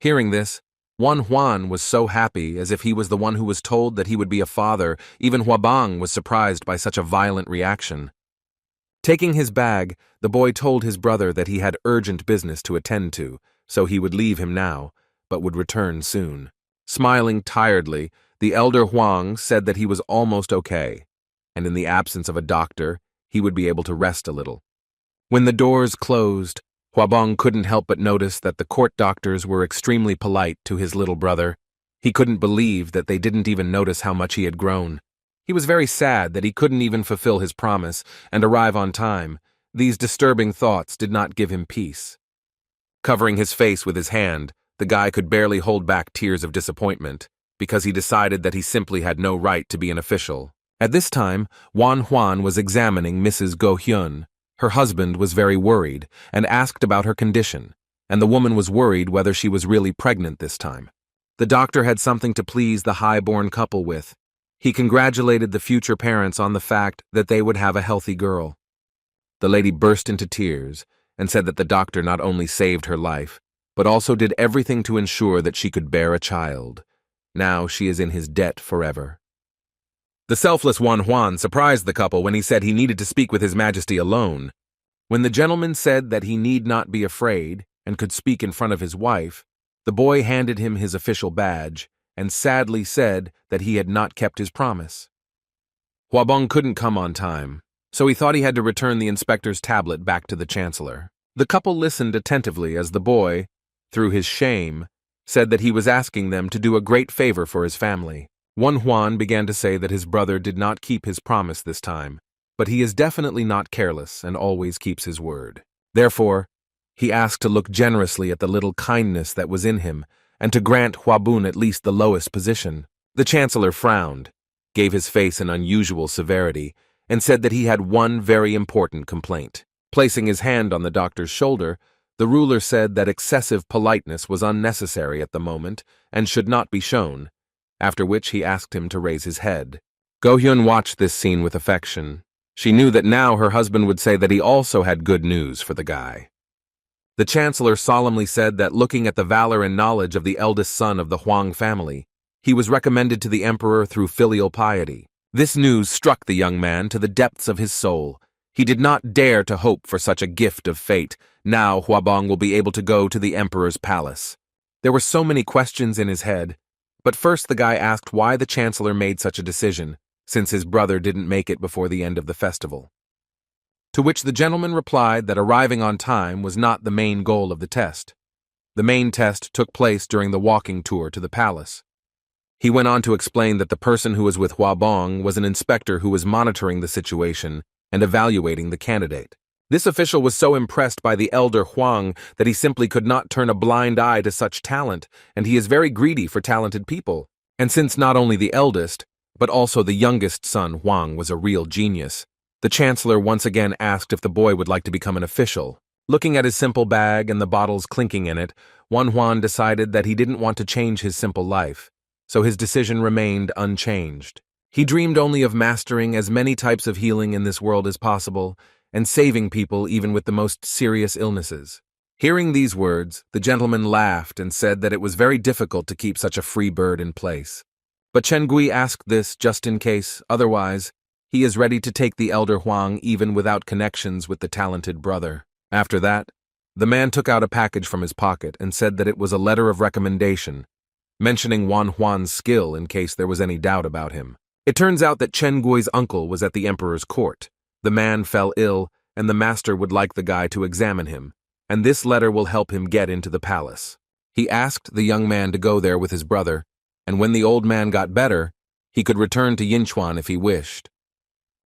Hearing this, Huan was so happy as if he was the one who was told that he would be a father. Even Huabong was surprised by such a violent reaction. Taking his bag, the boy told his brother that he had urgent business to attend to, so he would leave him now, but would return soon. Smiling tiredly, the elder Huang said that he was almost okay, and in the absence of a doctor, he would be able to rest a little. When the doors closed, Huabong couldn't help but notice that the court doctors were extremely polite to his little brother. He couldn't believe that they didn't even notice how much he had grown. He was very sad that he couldn't even fulfill his promise and arrive on time. These disturbing thoughts did not give him peace. Covering his face with his hand, the guy could barely hold back tears of disappointment because he decided that he simply had no right to be an official. At this time, Huan was examining Mrs. Go Hyun. Her husband was very worried and asked about her condition, and the woman was worried whether she was really pregnant this time. The doctor had something to please the high-born couple with. He congratulated the future parents on the fact that they would have a healthy girl. The lady burst into tears and said that the doctor not only saved her life, but also did everything to ensure that she could bear a child. Now she is in his debt forever. The selfless Huan surprised the couple when he said he needed to speak with His Majesty alone. When the gentleman said that he need not be afraid and could speak in front of his wife, the boy handed him his official badge and sadly said that he had not kept his promise. Huabong couldn't come on time, so he thought he had to return the inspector's tablet back to the chancellor. The couple listened attentively as the boy, through his shame, said that he was asking them to do a great favor for his family. Huan began to say that his brother did not keep his promise this time, but he is definitely not careless and always keeps his word. Therefore, he asked to look generously at the little kindness that was in him and to grant Huabun at least the lowest position. The chancellor frowned, gave his face an unusual severity, and said that he had one very important complaint. Placing his hand on the doctor's shoulder, the ruler said that excessive politeness was unnecessary at the moment and should not be shown, after which he asked him to raise his head. Go-hyun watched this scene with affection. She knew that now her husband would say that he also had good news for the guy. The chancellor solemnly said that looking at the valor and knowledge of the eldest son of the Huang family, he was recommended to the emperor through filial piety. This news struck the young man to the depths of his soul. He did not dare to hope for such a gift of fate. Now Huabong will be able to go to the emperor's palace. There were so many questions in his head, but first the guy asked why the chancellor made such a decision, since his brother didn't make it before the end of the festival. To which the gentleman replied that arriving on time was not the main goal of the test. The main test took place during the walking tour to the palace. He went on to explain that the person who was with Huabong was an inspector who was monitoring the situation and evaluating the candidate. This official was so impressed by the elder Huang that he simply could not turn a blind eye to such talent, and he is very greedy for talented people. And since not only the eldest, but also the youngest son Huang was a real genius, the chancellor once again asked if the boy would like to become an official. Looking at his simple bag and the bottles clinking in it, Huan decided that he didn't want to change his simple life, so his decision remained unchanged. He dreamed only of mastering as many types of healing in this world as possible and saving people even with the most serious illnesses. Hearing these words, the gentleman laughed and said that it was very difficult to keep such a free bird in place. But Chen Gui asked this just in case, otherwise, he is ready to take the elder Huang even without connections with the talented brother. After that, the man took out a package from his pocket and said that it was a letter of recommendation, mentioning Huan's skill in case there was any doubt about him. It turns out that Chen Gui's uncle was at the emperor's court. The man fell ill, and the master would like the guy to examine him, and this letter will help him get into the palace. He asked the young man to go there with his brother, and when the old man got better, he could return to Yinchuan if he wished.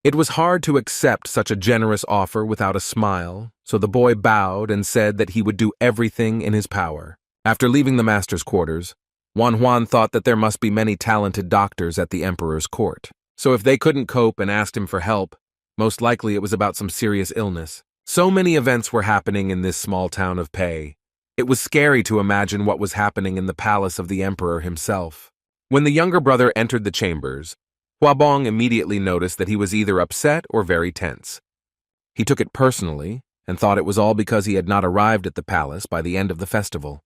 It was hard to accept such a generous offer without a smile, so the boy bowed and said that he would do everything in his power. After leaving the master's quarters, Huan thought that there must be many talented doctors at the emperor's court. So if they couldn't cope and asked him for help, most likely it was about some serious illness. So many events were happening in this small town of Pei. It was scary to imagine what was happening in the palace of the emperor himself. When the younger brother entered the chambers, Huabong immediately noticed that he was either upset or very tense. He took it personally and thought it was all because he had not arrived at the palace by the end of the festival.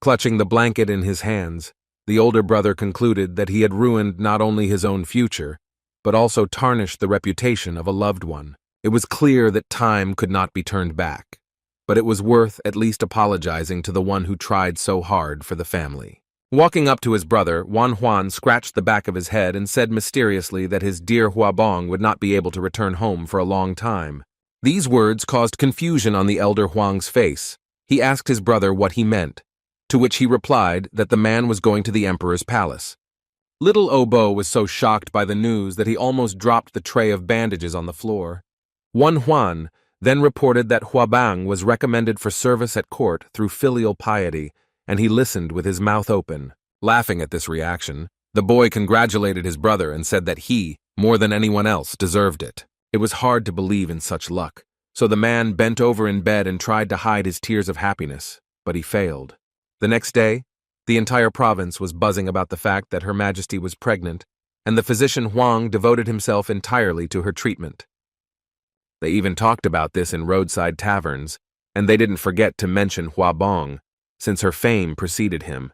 Clutching the blanket in his hands, the older brother concluded that he had ruined not only his own future, but also tarnished the reputation of a loved one. It was clear that time could not be turned back, but it was worth at least apologizing to the one who tried so hard for the family. Walking up to his brother, Huan scratched the back of his head and said mysteriously that his dear Huabong would not be able to return home for a long time. These words caused confusion on the elder Huang's face. He asked his brother what he meant, to which he replied that the man was going to the emperor's palace. Little Obo was so shocked by the news that he almost dropped the tray of bandages on the floor. Huan then reported that Huabang was recommended for service at court through filial piety, and he listened with his mouth open. Laughing at this reaction, the boy congratulated his brother and said that he, more than anyone else, deserved it. It was hard to believe in such luck, so the man bent over in bed and tried to hide his tears of happiness, but he failed. The next day, the entire province was buzzing about the fact that Her Majesty was pregnant, and the physician Huang devoted himself entirely to her treatment. They even talked about this in roadside taverns, and they didn't forget to mention Huabong, since her fame preceded him.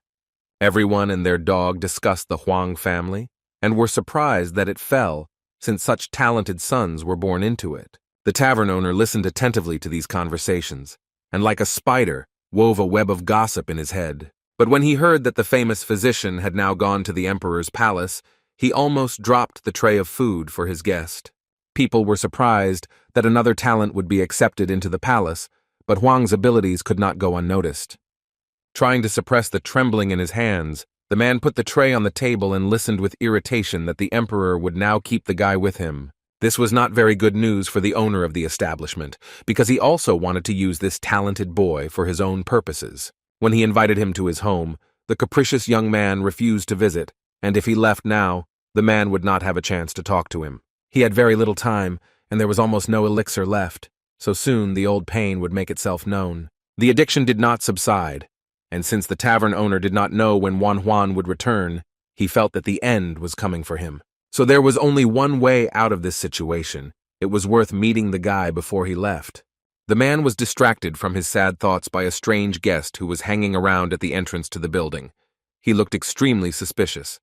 Everyone and their dog discussed the Huang family, and were surprised that it fell, since such talented sons were born into it. The tavern owner listened attentively to these conversations, and like a spider, wove a web of gossip in his head. But when he heard that the famous physician had now gone to the emperor's palace, he almost dropped the tray of food for his guest. People were surprised that another talent would be accepted into the palace, but Huang's abilities could not go unnoticed. Trying to suppress the trembling in his hands, the man put the tray on the table and listened with irritation that the emperor would now keep the guy with him. This was not very good news for the owner of the establishment, because he also wanted to use this talented boy for his own purposes. When he invited him to his home, the capricious young man refused to visit, and if he left now, the man would not have a chance to talk to him. He had very little time, and there was almost no elixir left, so soon the old pain would make itself known. The addiction did not subside, and since the tavern owner did not know when Juan would return, he felt that the end was coming for him. So there was only one way out of this situation. It was worth meeting the guy before he left. The man was distracted from his sad thoughts by a strange guest who was hanging around at the entrance to the building. He looked extremely suspicious.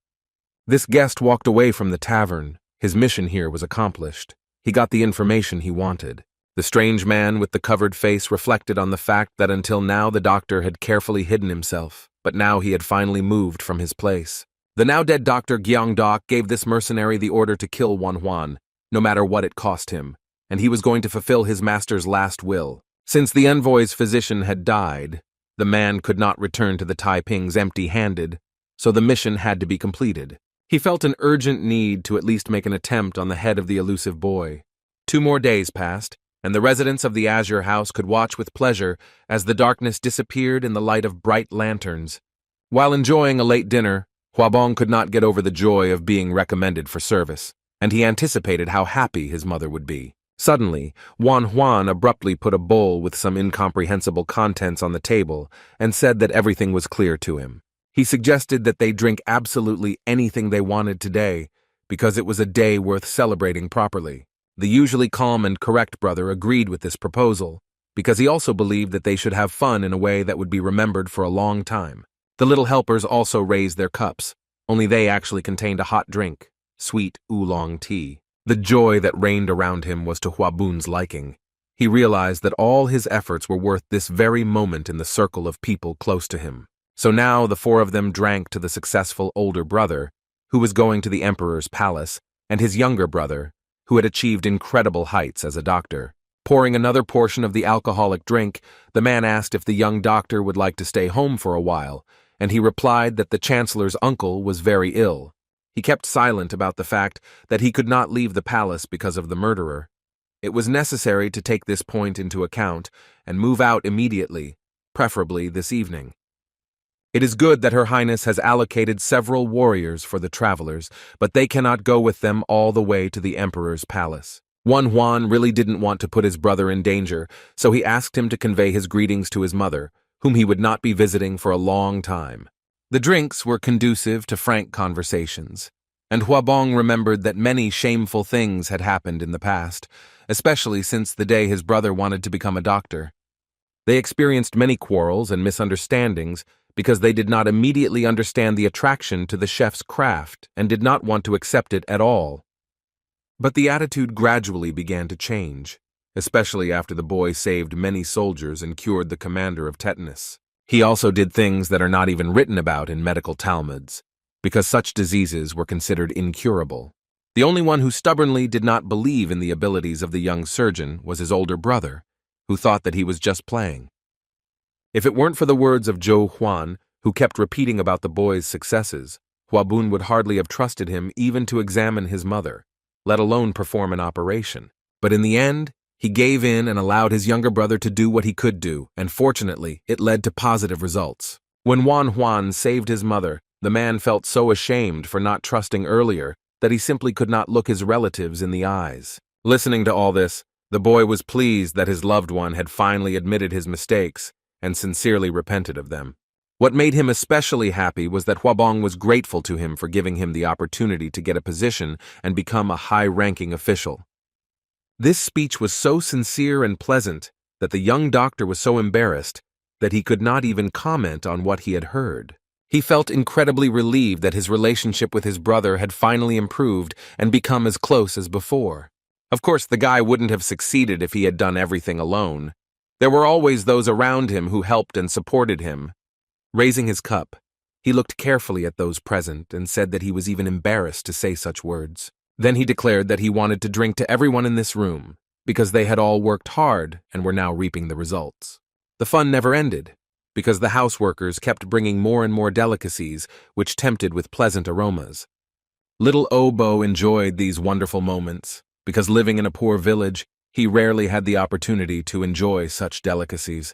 This guest walked away from the tavern. His mission here was accomplished. He got the information he wanted. The strange man with the covered face reflected on the fact that until now the doctor had carefully hidden himself, but now he had finally moved from his place. The now-dead Dr. Gyeongdok gave this mercenary the order to kill Juan, no matter what it cost him, and he was going to fulfill his master's last will. Since the envoy's physician had died, the man could not return to the Taipings empty-handed, so the mission had to be completed. He felt an urgent need to at least make an attempt on the head of the elusive boy. 2 more days passed, and the residents of the Azure House could watch with pleasure as the darkness disappeared in the light of bright lanterns. While enjoying a late dinner, Hwabong could not get over the joy of being recommended for service, and he anticipated how happy his mother would be. Suddenly, Juan abruptly put a bowl with some incomprehensible contents on the table and said that everything was clear to him. He suggested that they drink absolutely anything they wanted today, because it was a day worth celebrating properly. The usually calm and correct brother agreed with this proposal, because he also believed that they should have fun in a way that would be remembered for a long time. The little helpers also raised their cups, only they actually contained a hot drink, sweet oolong tea. The joy that reigned around him was to Hwabun's liking. He realized that all his efforts were worth this very moment in the circle of people close to him. So now the 4 of them drank to the successful older brother, who was going to the emperor's palace, and his younger brother, who had achieved incredible heights as a doctor. Pouring another portion of the alcoholic drink, the man asked if the young doctor would like to stay home for a while, and he replied that the chancellor's uncle was very ill. He kept silent about the fact that he could not leave the palace because of the murderer. It was necessary to take this point into account and move out immediately, preferably this evening. It is good that Her Highness has allocated several warriors for the travelers, but they cannot go with them all the way to the emperor's palace. Juan really didn't want to put his brother in danger, so he asked him to convey his greetings to his mother, whom he would not be visiting for a long time. The drinks were conducive to frank conversations, and Hwabong remembered that many shameful things had happened in the past, especially since the day his brother wanted to become a doctor. They experienced many quarrels and misunderstandings because they did not immediately understand the attraction to the chef's craft and did not want to accept it at all. But the attitude gradually began to change, especially after the boy saved many soldiers and cured the commander of tetanus. He also did things that are not even written about in medical Talmuds, because such diseases were considered incurable. The only one who stubbornly did not believe in the abilities of the young surgeon was his older brother, who thought that he was just playing. If it weren't for the words of Zhou Huan, who kept repeating about the boy's successes, Hwabun would hardly have trusted him even to examine his mother, let alone perform an operation. But in the end, he gave in and allowed his younger brother to do what he could do, and fortunately, it led to positive results. When Juan saved his mother, the man felt so ashamed for not trusting earlier that he simply could not look his relatives in the eyes. Listening to all this, the boy was pleased that his loved one had finally admitted his mistakes and sincerely repented of them. What made him especially happy was that Hwabong was grateful to him for giving him the opportunity to get a position and become a high-ranking official. This speech was so sincere and pleasant that the young doctor was so embarrassed that he could not even comment on what he had heard. He felt incredibly relieved that his relationship with his brother had finally improved and become as close as before. Of course, the guy wouldn't have succeeded if he had done everything alone. There were always those around him who helped and supported him. Raising his cup, he looked carefully at those present and said that he was even embarrassed to say such words. Then he declared that he wanted to drink to everyone in this room, because they had all worked hard and were now reaping the results. The fun never ended, because the house workers kept bringing more and more delicacies, which tempted with pleasant aromas. Little Obo enjoyed these wonderful moments. because living in a poor village, he rarely had the opportunity to enjoy such delicacies.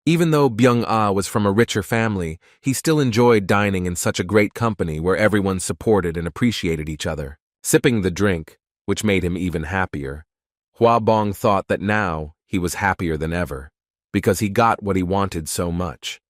Even though Byung-ah was from a richer family, he still enjoyed dining in such a great company where everyone supported and appreciated each other. Sipping the drink, which made him even happier, Hua Bong thought that now he was happier than ever, because he got what he wanted so much.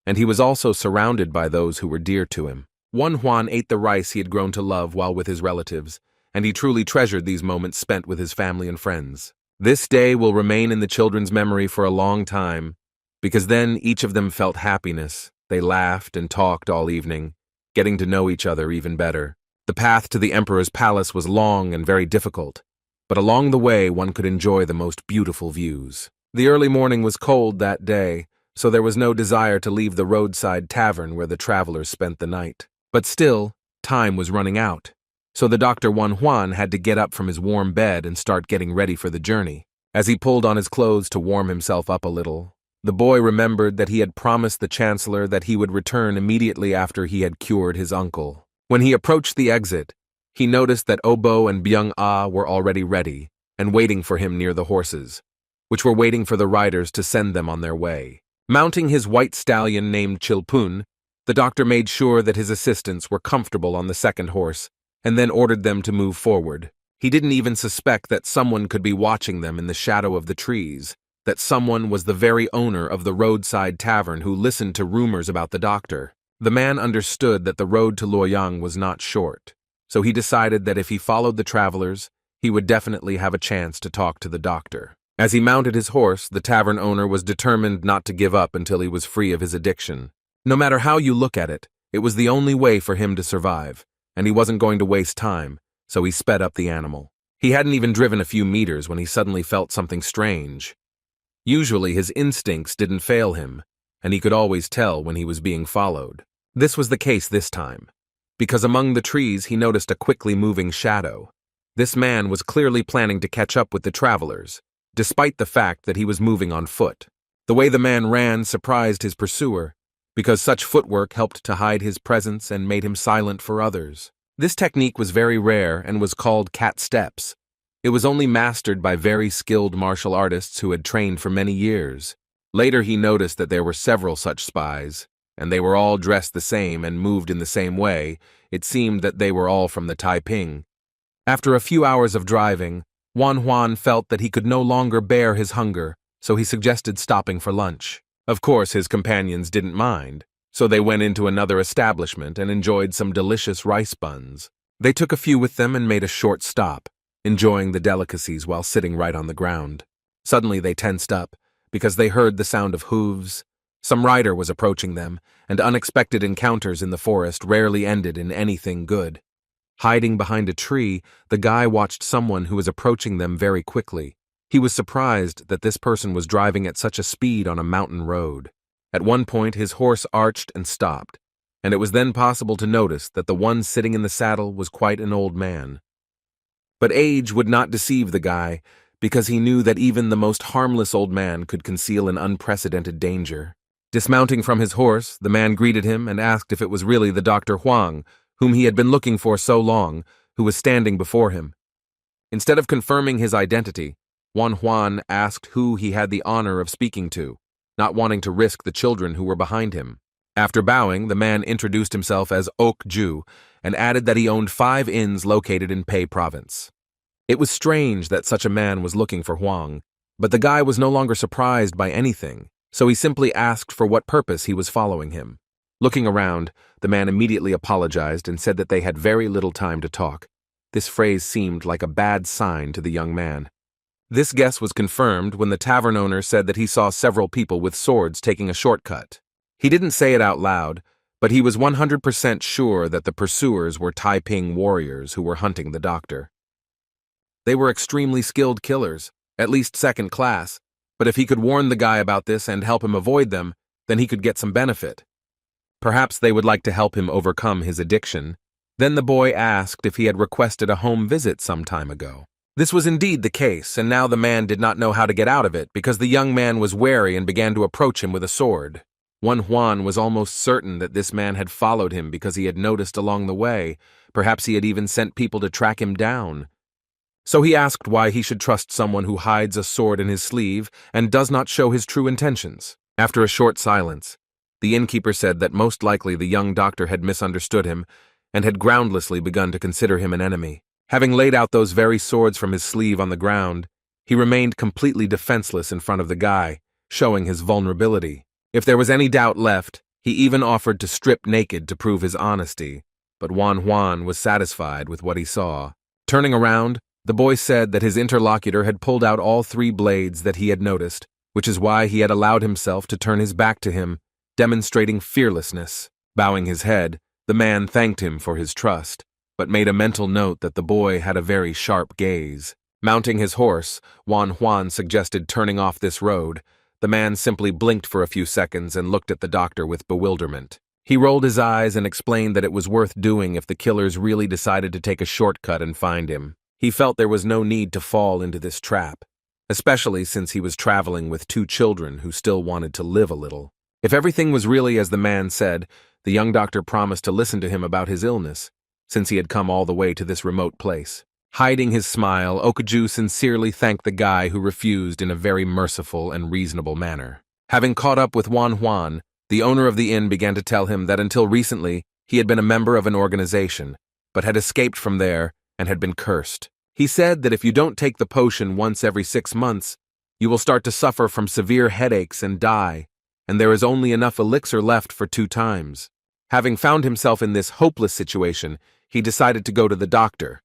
And he was also surrounded by those who were dear to him. Huan ate the rice he had grown to love while with his relatives, and he truly treasured these moments spent with his family and friends. This day will remain in the children's memory for a long time, because then each of them felt happiness. They laughed and talked all evening, getting to know each other even better. The path to the emperor's palace was long and very difficult, but along the way one could enjoy the most beautiful views. The early morning was cold that day, so there was no desire to leave the roadside tavern where the travelers spent the night. But still, time was running out, so the Dr. Huan had to get up from his warm bed and start getting ready for the journey. As he pulled on his clothes to warm himself up a little, the boy remembered that he had promised the chancellor that he would return immediately after he had cured his uncle. When he approached the exit, he noticed that Obo and Byung-ah were already ready and waiting for him near the horses, which were waiting for the riders to send them on their way. Mounting his white stallion named Chilpun, the doctor made sure that his assistants were comfortable on the second horse and then ordered them to move forward. He didn't even suspect that someone could be watching them in the shadow of the trees, that someone was the very owner of the roadside tavern who listened to rumors about the doctor. The man understood that the road to Luoyang was not short, so he decided that if he followed the travelers, he would definitely have a chance to talk to the doctor. As he mounted his horse, the tavern owner was determined not to give up until he was free of his addiction. No matter how you look at it, it was the only way for him to survive, and he wasn't going to waste time, so he sped up the animal. He hadn't even driven a few meters when he suddenly felt something strange. Usually his instincts didn't fail him, and he could always tell when he was being followed. This was the case this time, because among the trees he noticed a quickly moving shadow. This man was clearly planning to catch up with the travelers, despite the fact that he was moving on foot. The way the man ran surprised his pursuer, because such footwork helped to hide his presence and made him silent for others. This technique was very rare and was called cat steps. It was only mastered by very skilled martial artists who had trained for many years. Later he noticed that there were several such spies, and they were all dressed the same and moved in the same way. It seemed that they were all from the Taiping. After a few hours of driving, Huan felt that he could no longer bear his hunger, so he suggested stopping for lunch. Of course, his companions didn't mind, so they went into another establishment and enjoyed some delicious rice buns. They took a few with them and made a short stop, enjoying the delicacies while sitting right on the ground. Suddenly they tensed up, because they heard the sound of hooves. Some rider was approaching them, and unexpected encounters in the forest rarely ended in anything good. Hiding behind a tree, the guy watched someone who was approaching them very quickly. He was surprised that this person was driving at such a speed on a mountain road. At one point, his horse arched and stopped, and it was then possible to notice that the one sitting in the saddle was quite an old man. But age would not deceive the guy, because he knew that even the most harmless old man could conceal an unprecedented danger. Dismounting from his horse, the man greeted him and asked if it was really the Dr. Huang, whom he had been looking for so long, who was standing before him. Instead of confirming his identity, Huan asked who he had the honor of speaking to, not wanting to risk the children who were behind him. After bowing, the man introduced himself as Ok Ju and added that he owned 5 inns located in Pei Province. It was strange that such a man was looking for Huang, but the guy was no longer surprised by anything, so he simply asked for what purpose he was following him. Looking around, the man immediately apologized and said that they had very little time to talk. This phrase seemed like a bad sign to the young man. This guess was confirmed when the tavern owner said that he saw several people with swords taking a shortcut. He didn't say it out loud, but he was 100% sure that the pursuers were Taiping warriors who were hunting the doctor. They were extremely skilled killers, at least second class, but if he could warn the guy about this and help him avoid them, then he could get some benefit. Perhaps they would like to help him overcome his addiction. Then the boy asked if he had requested a home visit some time ago. This was indeed the case, and now the man did not know how to get out of it because the young man was wary and began to approach him with a sword. Huan was almost certain that this man had followed him because he had noticed along the way. Perhaps he had even sent people to track him down. So he asked why he should trust someone who hides a sword in his sleeve and does not show his true intentions. After a short silence, the innkeeper said that most likely the young doctor had misunderstood him and had groundlessly begun to consider him an enemy. Having laid out those very swords from his sleeve on the ground, he remained completely defenseless in front of the guy, showing his vulnerability. If there was any doubt left, he even offered to strip naked to prove his honesty, but Juan was satisfied with what he saw. Turning around, the boy said that his interlocutor had pulled out all 3 blades that he had noticed, which is why he had allowed himself to turn his back to him, demonstrating fearlessness. Bowing his head, the man thanked him for his trust, but made a mental note that the boy had a very sharp gaze. Mounting his horse, Juan suggested turning off this road. The man simply blinked for a few seconds and looked at the doctor with bewilderment. He rolled his eyes and explained that it was worth doing if the killers really decided to take a shortcut and find him. He felt there was no need to fall into this trap, especially since he was traveling with 2 children who still wanted to live a little. If everything was really as the man said, the young doctor promised to listen to him about his illness, since he had come all the way to this remote place. Hiding his smile, Okaju sincerely thanked the guy who refused in a very merciful and reasonable manner. Having caught up with Juan, the owner of the inn began to tell him that until recently he had been a member of an organization, but had escaped from there and had been cursed. He said that if you don't take the potion once every 6 months, you will start to suffer from severe headaches and die, and there is only enough elixir left for 2 times. Having found himself in this hopeless situation, he decided to go to the doctor.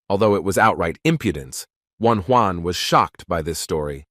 Although it was outright impudence, Juan was shocked by this story.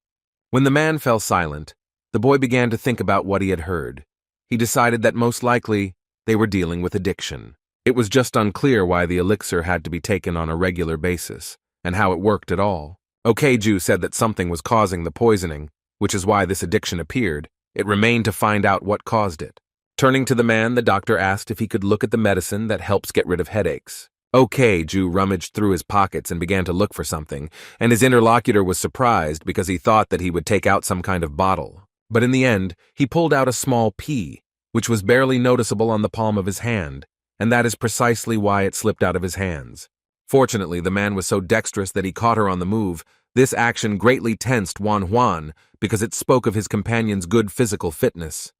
When the man fell silent, the boy began to think about what he had heard. He decided that most likely they were dealing with addiction. It was just unclear why the elixir had to be taken on a regular basis, and how it worked at all. Okaju said that something was causing the poisoning, which is why this addiction appeared. It remained to find out what caused it. Turning to the man, the doctor asked if he could look at the medicine that helps get rid of headaches. Okaju rummaged through his pockets and began to look for something, and his interlocutor was surprised because he thought that he would take out some kind of bottle. But in the end, he pulled out a small pea, which was barely noticeable on the palm of his hand, and that is precisely why it slipped out of his hands. Fortunately, the man was so dexterous that he caught her on the move. This action greatly tensed Juan because it spoke of his companion's good physical fitness.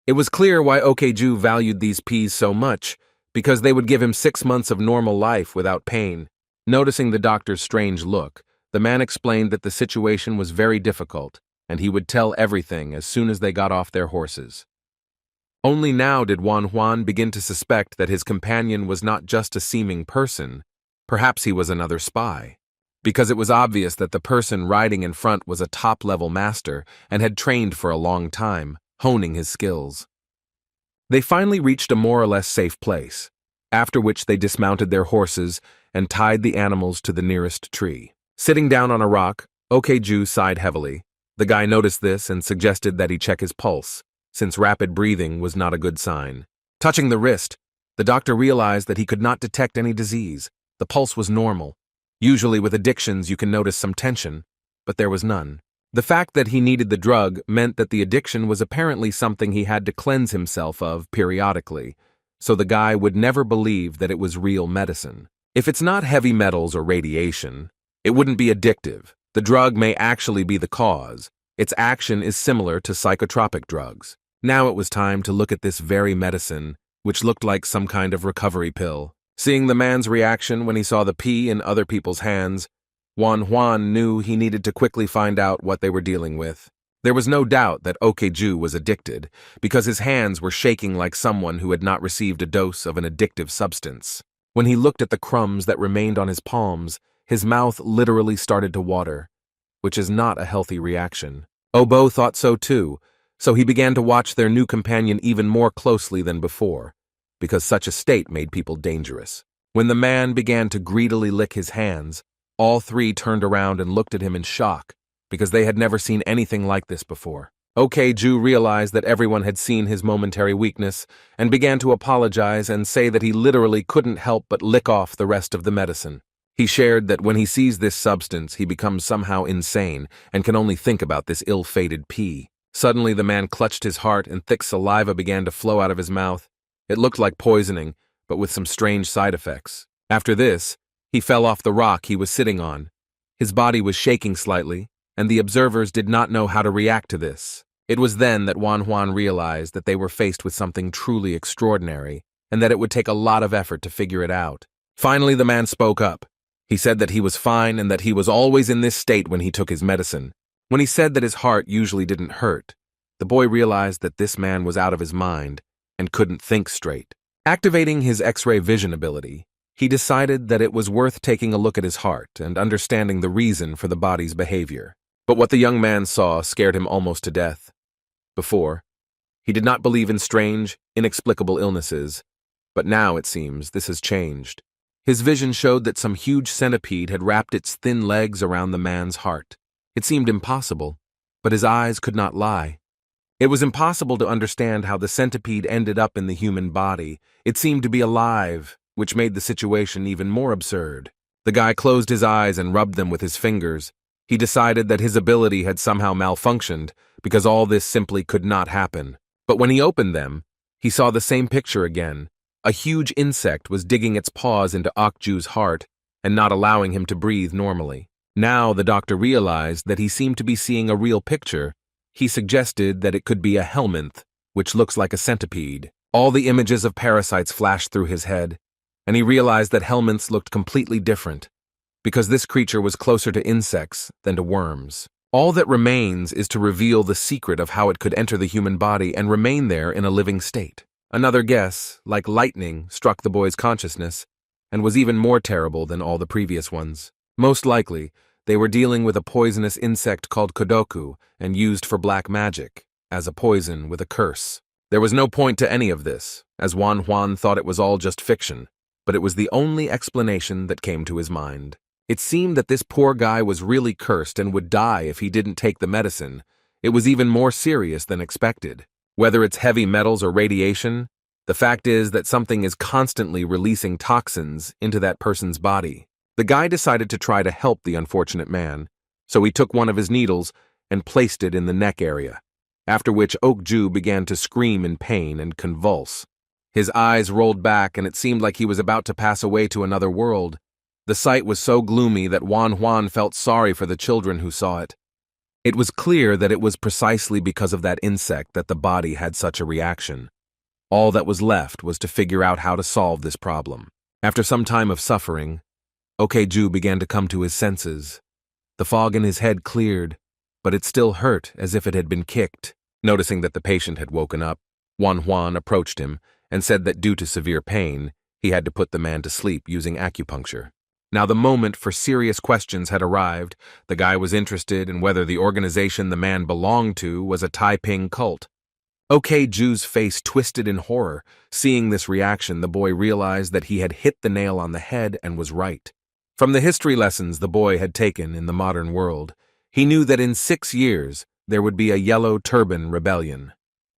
It was clear why Okaju valued these peas so much, because they would give him 6 months of normal life without pain. Noticing the doctor's strange look, the man explained that the situation was very difficult, and he would tell everything as soon as they got off their horses. Only now did Juan begin to suspect that his companion was not just a seeming person, perhaps he was another spy, because it was obvious that the person riding in front was a top-level master and had trained for a long time, honing his skills. They finally reached a more or less safe place, after which they dismounted their horses and tied the animals to the nearest tree. Sitting down on a rock, Okaju sighed heavily. The guy noticed this and suggested that he check his pulse, since rapid breathing was not a good sign. Touching the wrist, the doctor realized that he could not detect any disease. The pulse was normal. Usually with addictions you can notice some tension, but there was none. The fact that he needed the drug meant that the addiction was apparently something he had to cleanse himself of periodically, so the guy would never believe that it was real medicine. If it's not heavy metals or radiation, it wouldn't be addictive. The drug may actually be the cause. Its action is similar to psychotropic drugs. Now it was time to look at this very medicine, which looked like some kind of recovery pill. Seeing the man's reaction when he saw the pea in other people's hands, Juan knew he needed to quickly find out what they were dealing with. There was no doubt that Okaju was addicted, because his hands were shaking like someone who had not received a dose of an addictive substance. When he looked at the crumbs that remained on his palms, his mouth literally started to water, which is not a healthy reaction. Obo thought so too, so he began to watch their new companion even more closely than before, because such a state made people dangerous. When the man began to greedily lick his hands, all 3 turned around and looked at him in shock, because they had never seen anything like this before. Okaju realized that everyone had seen his momentary weakness and began to apologize and say that he literally couldn't help but lick off the rest of the medicine. He shared that when he sees this substance, he becomes somehow insane and can only think about this ill-fated pea. Suddenly, the man clutched his heart and thick saliva began to flow out of his mouth. It looked like poisoning, but with some strange side effects. After this, He fell off the rock he was sitting on. His body was shaking slightly, and the observers did not know how to react to this. It was then that Juan realized that they were faced with something truly extraordinary, and that it would take a lot of effort to figure it out. Finally, the man spoke up. He said that he was fine and that he was always in this state when he took his medicine. When he said that his heart usually didn't hurt, the boy realized that this man was out of his mind and couldn't think straight. Activating his X-ray vision ability, he decided that it was worth taking a look at his heart and understanding the reason for the body's behavior. But what the young man saw scared him almost to death. Before, he did not believe in strange, inexplicable illnesses, but now, it seems, this has changed. His vision showed that some huge centipede had wrapped its thin legs around the man's heart. It seemed impossible, but his eyes could not lie. It was impossible to understand how the centipede ended up in the human body. It seemed to be alive, which made the situation even more absurd. The guy closed his eyes and rubbed them with his fingers. He decided that his ability had somehow malfunctioned because all this simply could not happen. But when he opened them, he saw the same picture again. A huge insect was digging its paws into Okju's heart and not allowing him to breathe normally. Now the doctor realized that he seemed to be seeing a real picture. He suggested that it could be a helminth, which looks like a centipede. All the images of parasites flashed through his head, and he realized that helminths looked completely different, because this creature was closer to insects than to worms. All that remains is to reveal the secret of how it could enter the human body and remain there in a living state. Another guess, like lightning, struck the boy's consciousness, and was even more terrible than all the previous ones. Most likely, they were dealing with a poisonous insect called kodoku and used for black magic, as a poison with a curse. There was no point to any of this, as Juan thought it was all just fiction, but it was the only explanation that came to his mind. It seemed that this poor guy was really cursed and would die if he didn't take the medicine. It was even more serious than expected. Whether it's heavy metals or radiation, the fact is that something is constantly releasing toxins into that person's body. The guy decided to try to help the unfortunate man, so he took one of his needles and placed it in the neck area, after which Okju began to scream in pain and convulse. His eyes rolled back and it seemed like he was about to pass away to another world. The sight was so gloomy that Juan felt sorry for the children who saw it. It was clear that it was precisely because of that insect that the body had such a reaction. All that was left was to figure out how to solve this problem. After some time of suffering, Okju began to come to his senses. The fog in his head cleared, but it still hurt as if it had been kicked. Noticing that the patient had woken up, Juan approached him and said that due to severe pain, he had to put the man to sleep using acupuncture. Now the moment for serious questions had arrived. The guy was interested in whether the organization the man belonged to was a Taiping cult. Okju's face twisted in horror. Seeing this reaction, the boy realized that he had hit the nail on the head and was right. From the history lessons the boy had taken in the modern world, he knew that in 6 years there would be a Yellow Turban Rebellion.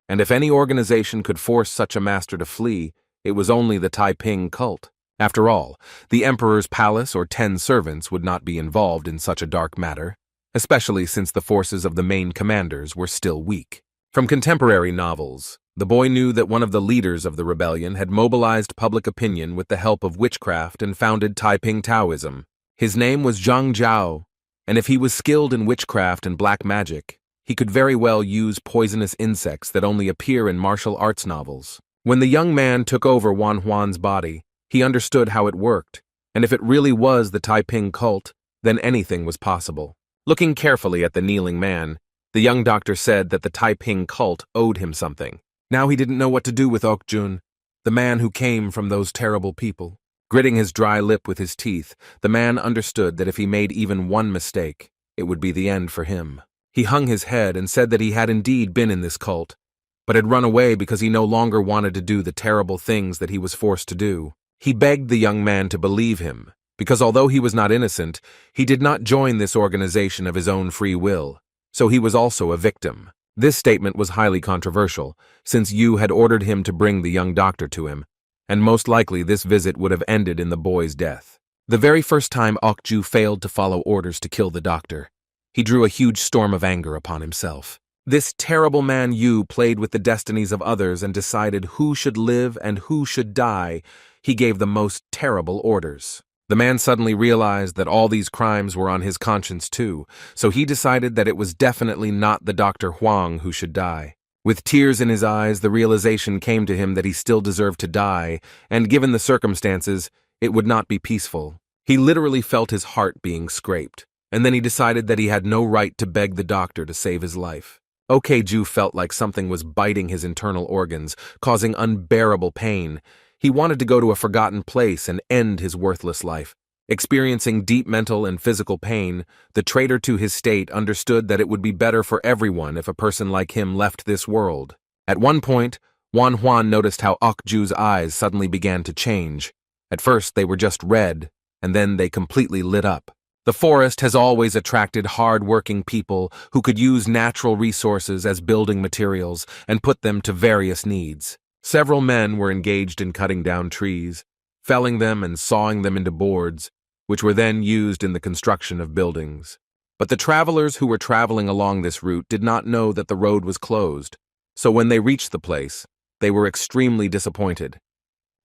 And if any organization could force such a master to flee, it was only the Taiping cult. After all, the Emperor's palace or 10 servants would not be involved in such a dark matter, especially since the forces of the main commanders were still weak. From contemporary novels, the boy knew that one of the leaders of the rebellion had mobilized public opinion with the help of witchcraft and founded Taiping Taoism. His name was Zhang Jiao, and if he was skilled in witchcraft and black magic, he could very well use poisonous insects that only appear in martial arts novels. When the young man took over Juan's body, he understood how it worked, and if it really was the Taiping cult, then anything was possible. Looking carefully at the kneeling man, the young doctor said that the Taiping cult owed him something. Now he didn't know what to do with Okjun, the man who came from those terrible people. Gritting his dry lip with his teeth, the man understood that if he made even one mistake, it would be the end for him. He hung his head and said that he had indeed been in this cult, but had run away because he no longer wanted to do the terrible things that he was forced to do. He begged the young man to believe him, because although he was not innocent, he did not join this organization of his own free will, so he was also a victim. This statement was highly controversial, since Yu had ordered him to bring the young doctor to him, and most likely this visit would have ended in the boy's death. The very first time Okju failed to follow orders to kill the doctor, he drew a huge storm of anger upon himself. This terrible man Yu played with the destinies of others and decided who should live and who should die. He gave the most terrible orders. The man suddenly realized that all these crimes were on his conscience too, so he decided that it was definitely not the Dr. Huang who should die. With tears in his eyes, the realization came to him that he still deserved to die, and given the circumstances, it would not be peaceful. He literally felt his heart being scraped, and then he decided that he had no right to beg the doctor to save his life. Ju felt like something was biting his internal organs, causing unbearable pain. He wanted to go to a forgotten place and end his worthless life. Experiencing deep mental and physical pain, the traitor to his state understood that it would be better for everyone if a person like him left this world. At one point, Wan Huan noticed how Ju's eyes suddenly began to change. At first, they were just red, and then they completely lit up. The forest has always attracted hard-working people who could use natural resources as building materials and put them to various needs. Several men were engaged in cutting down trees, felling them and sawing them into boards, which were then used in the construction of buildings. But the travelers who were traveling along this route did not know that the road was closed, so when they reached the place, they were extremely disappointed.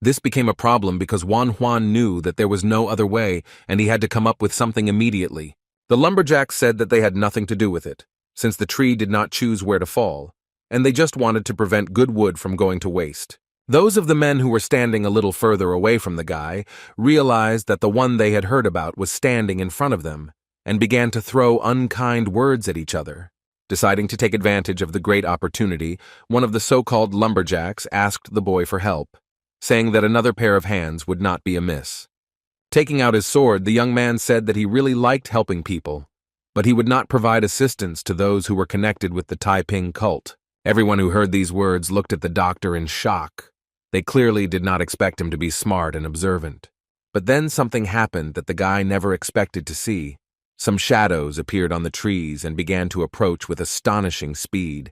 This became a problem because Wan Huan knew that there was no other way and he had to come up with something immediately. The lumberjacks said that they had nothing to do with it, since the tree did not choose where to fall, and they just wanted to prevent good wood from going to waste. Those of the men who were standing a little further away from the guy realized that the one they had heard about was standing in front of them and began to throw unkind words at each other. Deciding to take advantage of the great opportunity, one of the so-called lumberjacks asked the boy for help, saying that another pair of hands would not be amiss. Taking out his sword, the young man said that he really liked helping people, but he would not provide assistance to those who were connected with the Taiping cult. Everyone who heard these words looked at the doctor in shock. They clearly did not expect him to be smart and observant. But then something happened that the guy never expected to see. Some shadows appeared on the trees and began to approach with astonishing speed.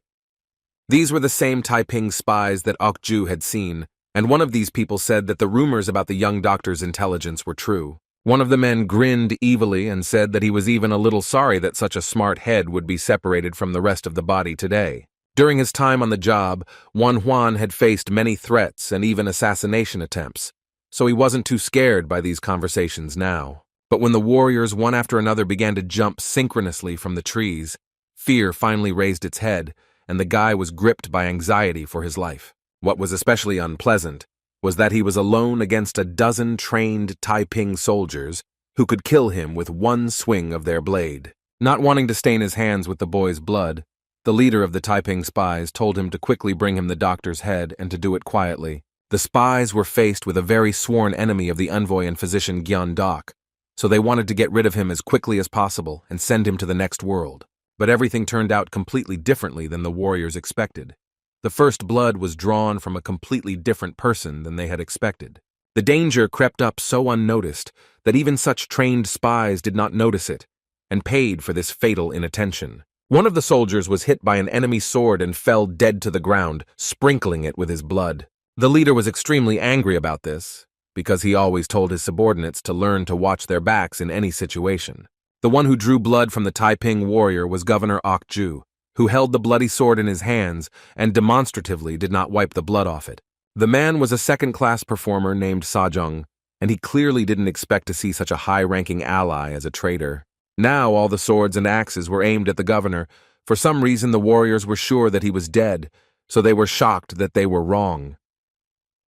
These were the same Taiping spies that Ju had seen, and one of these people said that the rumors about the young doctor's intelligence were true. One of the men grinned evilly and said that he was even a little sorry that such a smart head would be separated from the rest of the body today. During his time on the job, Wan Huan had faced many threats and even assassination attempts, so he wasn't too scared by these conversations now. But when the warriors one after another began to jump synchronously from the trees, fear finally raised its head, and the guy was gripped by anxiety for his life. What was especially unpleasant was that he was alone against a dozen trained Taiping soldiers who could kill him with one swing of their blade. Not wanting to stain his hands with the boy's blood, the leader of the Taiping spies told him to quickly bring him the doctor's head and to do it quietly. The spies were faced with a very sworn enemy of the envoy and physician Gyan Dak, so they wanted to get rid of him as quickly as possible and send him to the next world. But everything turned out completely differently than the warriors expected. The first blood was drawn from a completely different person than they had expected. The danger crept up so unnoticed that even such trained spies did not notice it and paid for this fatal inattention. One of the soldiers was hit by an enemy sword and fell dead to the ground, sprinkling it with his blood. The leader was extremely angry about this, because he always told his subordinates to learn to watch their backs in any situation. The one who drew blood from the Taiping warrior was Governor Ju, who held the bloody sword in his hands and demonstratively did not wipe the blood off it. The man was a second-class performer named Sajong, and he clearly didn't expect to see such a high-ranking ally as a traitor. Now all the swords and axes were aimed at the governor. For some reason the warriors were sure that he was dead, so they were shocked that they were wrong.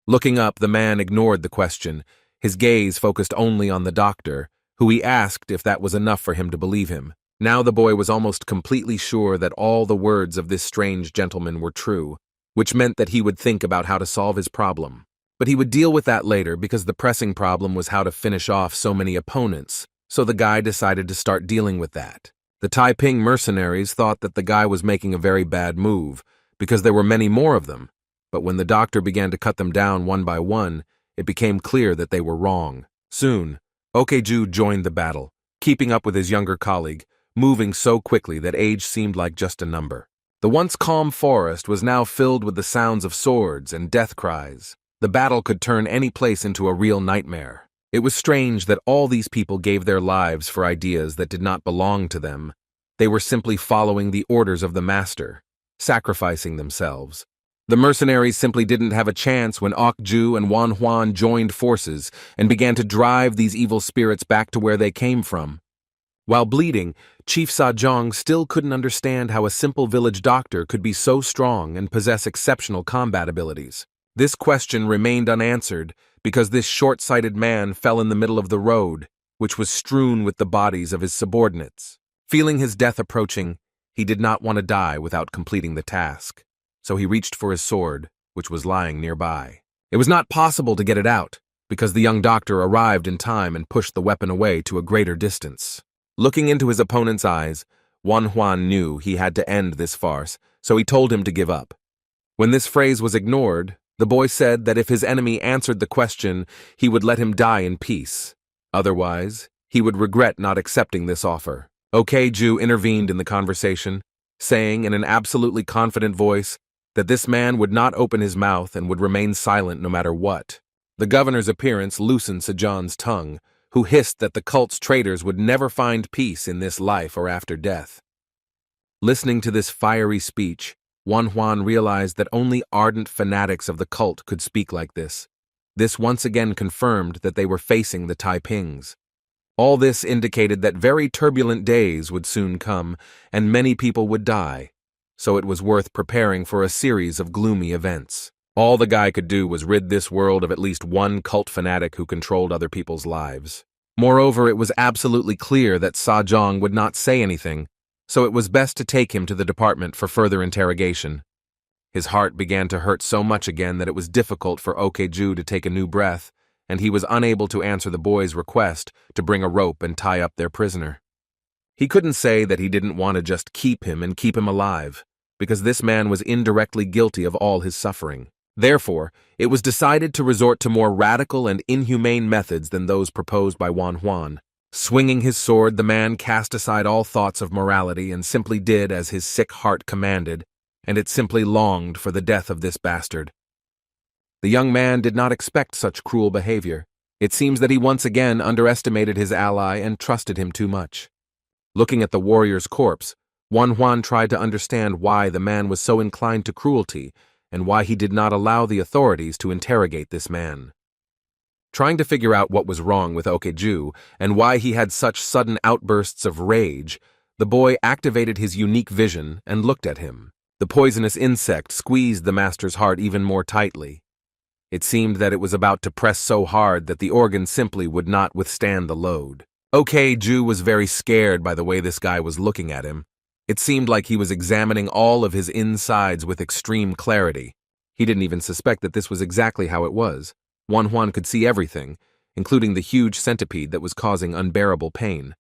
Looking up, the man ignored the question. His gaze focused only on the doctor, who he asked if that was enough for him to believe him. Now the boy was almost completely sure that all the words of this strange gentleman were true, which meant that he would think about how to solve his problem. But he would deal with that later because the pressing problem was how to finish off so many opponents. So the guy decided to start dealing with that. The Taiping mercenaries thought that the guy was making a very bad move, because there were many more of them, but when the doctor began to cut them down one by one, it became clear that they were wrong. Soon, Ju joined the battle, keeping up with his younger colleague, moving so quickly that age seemed like just a number. The once calm forest was now filled with the sounds of swords and death cries. The battle could turn any place into a real nightmare. It was strange that all these people gave their lives for ideas that did not belong to them. They were simply following the orders of the master, sacrificing themselves. The mercenaries simply didn't have a chance when Okju and Wan Huan joined forces and began to drive these evil spirits back to where they came from. While bleeding, Chief Sajong still couldn't understand how a simple village doctor could be so strong and possess exceptional combat abilities. This question remained unanswered because this short-sighted man fell in the middle of the road, which was strewn with the bodies of his subordinates. Feeling his death approaching, he did not want to die without completing the task, so he reached for his sword, which was lying nearby. It was not possible to get it out, because the young doctor arrived in time and pushed the weapon away to a greater distance. Looking into his opponent's eyes, Wan Huan knew he had to end this farce, so he told him to give up. When this phrase was ignored, the boy said that if his enemy answered the question, he would let him die in peace. Otherwise, he would regret not accepting this offer. Okju intervened in the conversation, saying in an absolutely confident voice that this man would not open his mouth and would remain silent no matter what. The governor's appearance loosened Sajong's tongue, who hissed that the cult's traitors would never find peace in this life or after death. Listening to this fiery speech, Wan Huan realized that only ardent fanatics of the cult could speak like this. This once again confirmed that they were facing the Taipings. All this indicated that very turbulent days would soon come, and many people would die, so it was worth preparing for a series of gloomy events. All the guy could do was rid this world of at least one cult fanatic who controlled other people's lives. Moreover, it was absolutely clear that Sajong would not say anything, so it was best to take him to the department for further interrogation. His heart began to hurt so much again that it was difficult for Okju to take a new breath, and he was unable to answer the boy's request to bring a rope and tie up their prisoner. He couldn't say that he didn't want to just keep him and keep him alive, because this man was indirectly guilty of all his suffering. Therefore, it was decided to resort to more radical and inhumane methods than those proposed by Wan Huan. Swinging his sword, the man cast aside all thoughts of morality and simply did as his sick heart commanded, and it simply longed for the death of this bastard. The young man did not expect such cruel behavior. It seems that he once again underestimated his ally and trusted him too much. Looking at the warrior's corpse, Wan Huan tried to understand why the man was so inclined to cruelty and why he did not allow the authorities to interrogate this man. Trying to figure out what was wrong with Okju and why he had such sudden outbursts of rage, the boy activated his unique vision and looked at him. The poisonous insect squeezed the master's heart even more tightly. It seemed that it was about to press so hard that the organ simply would not withstand the load. Okju was very scared by the way this guy was looking at him. It seemed like he was examining all of his insides with extreme clarity. He didn't even suspect that this was exactly how it was. Wan Huan could see everything, including the huge centipede that was causing unbearable pain.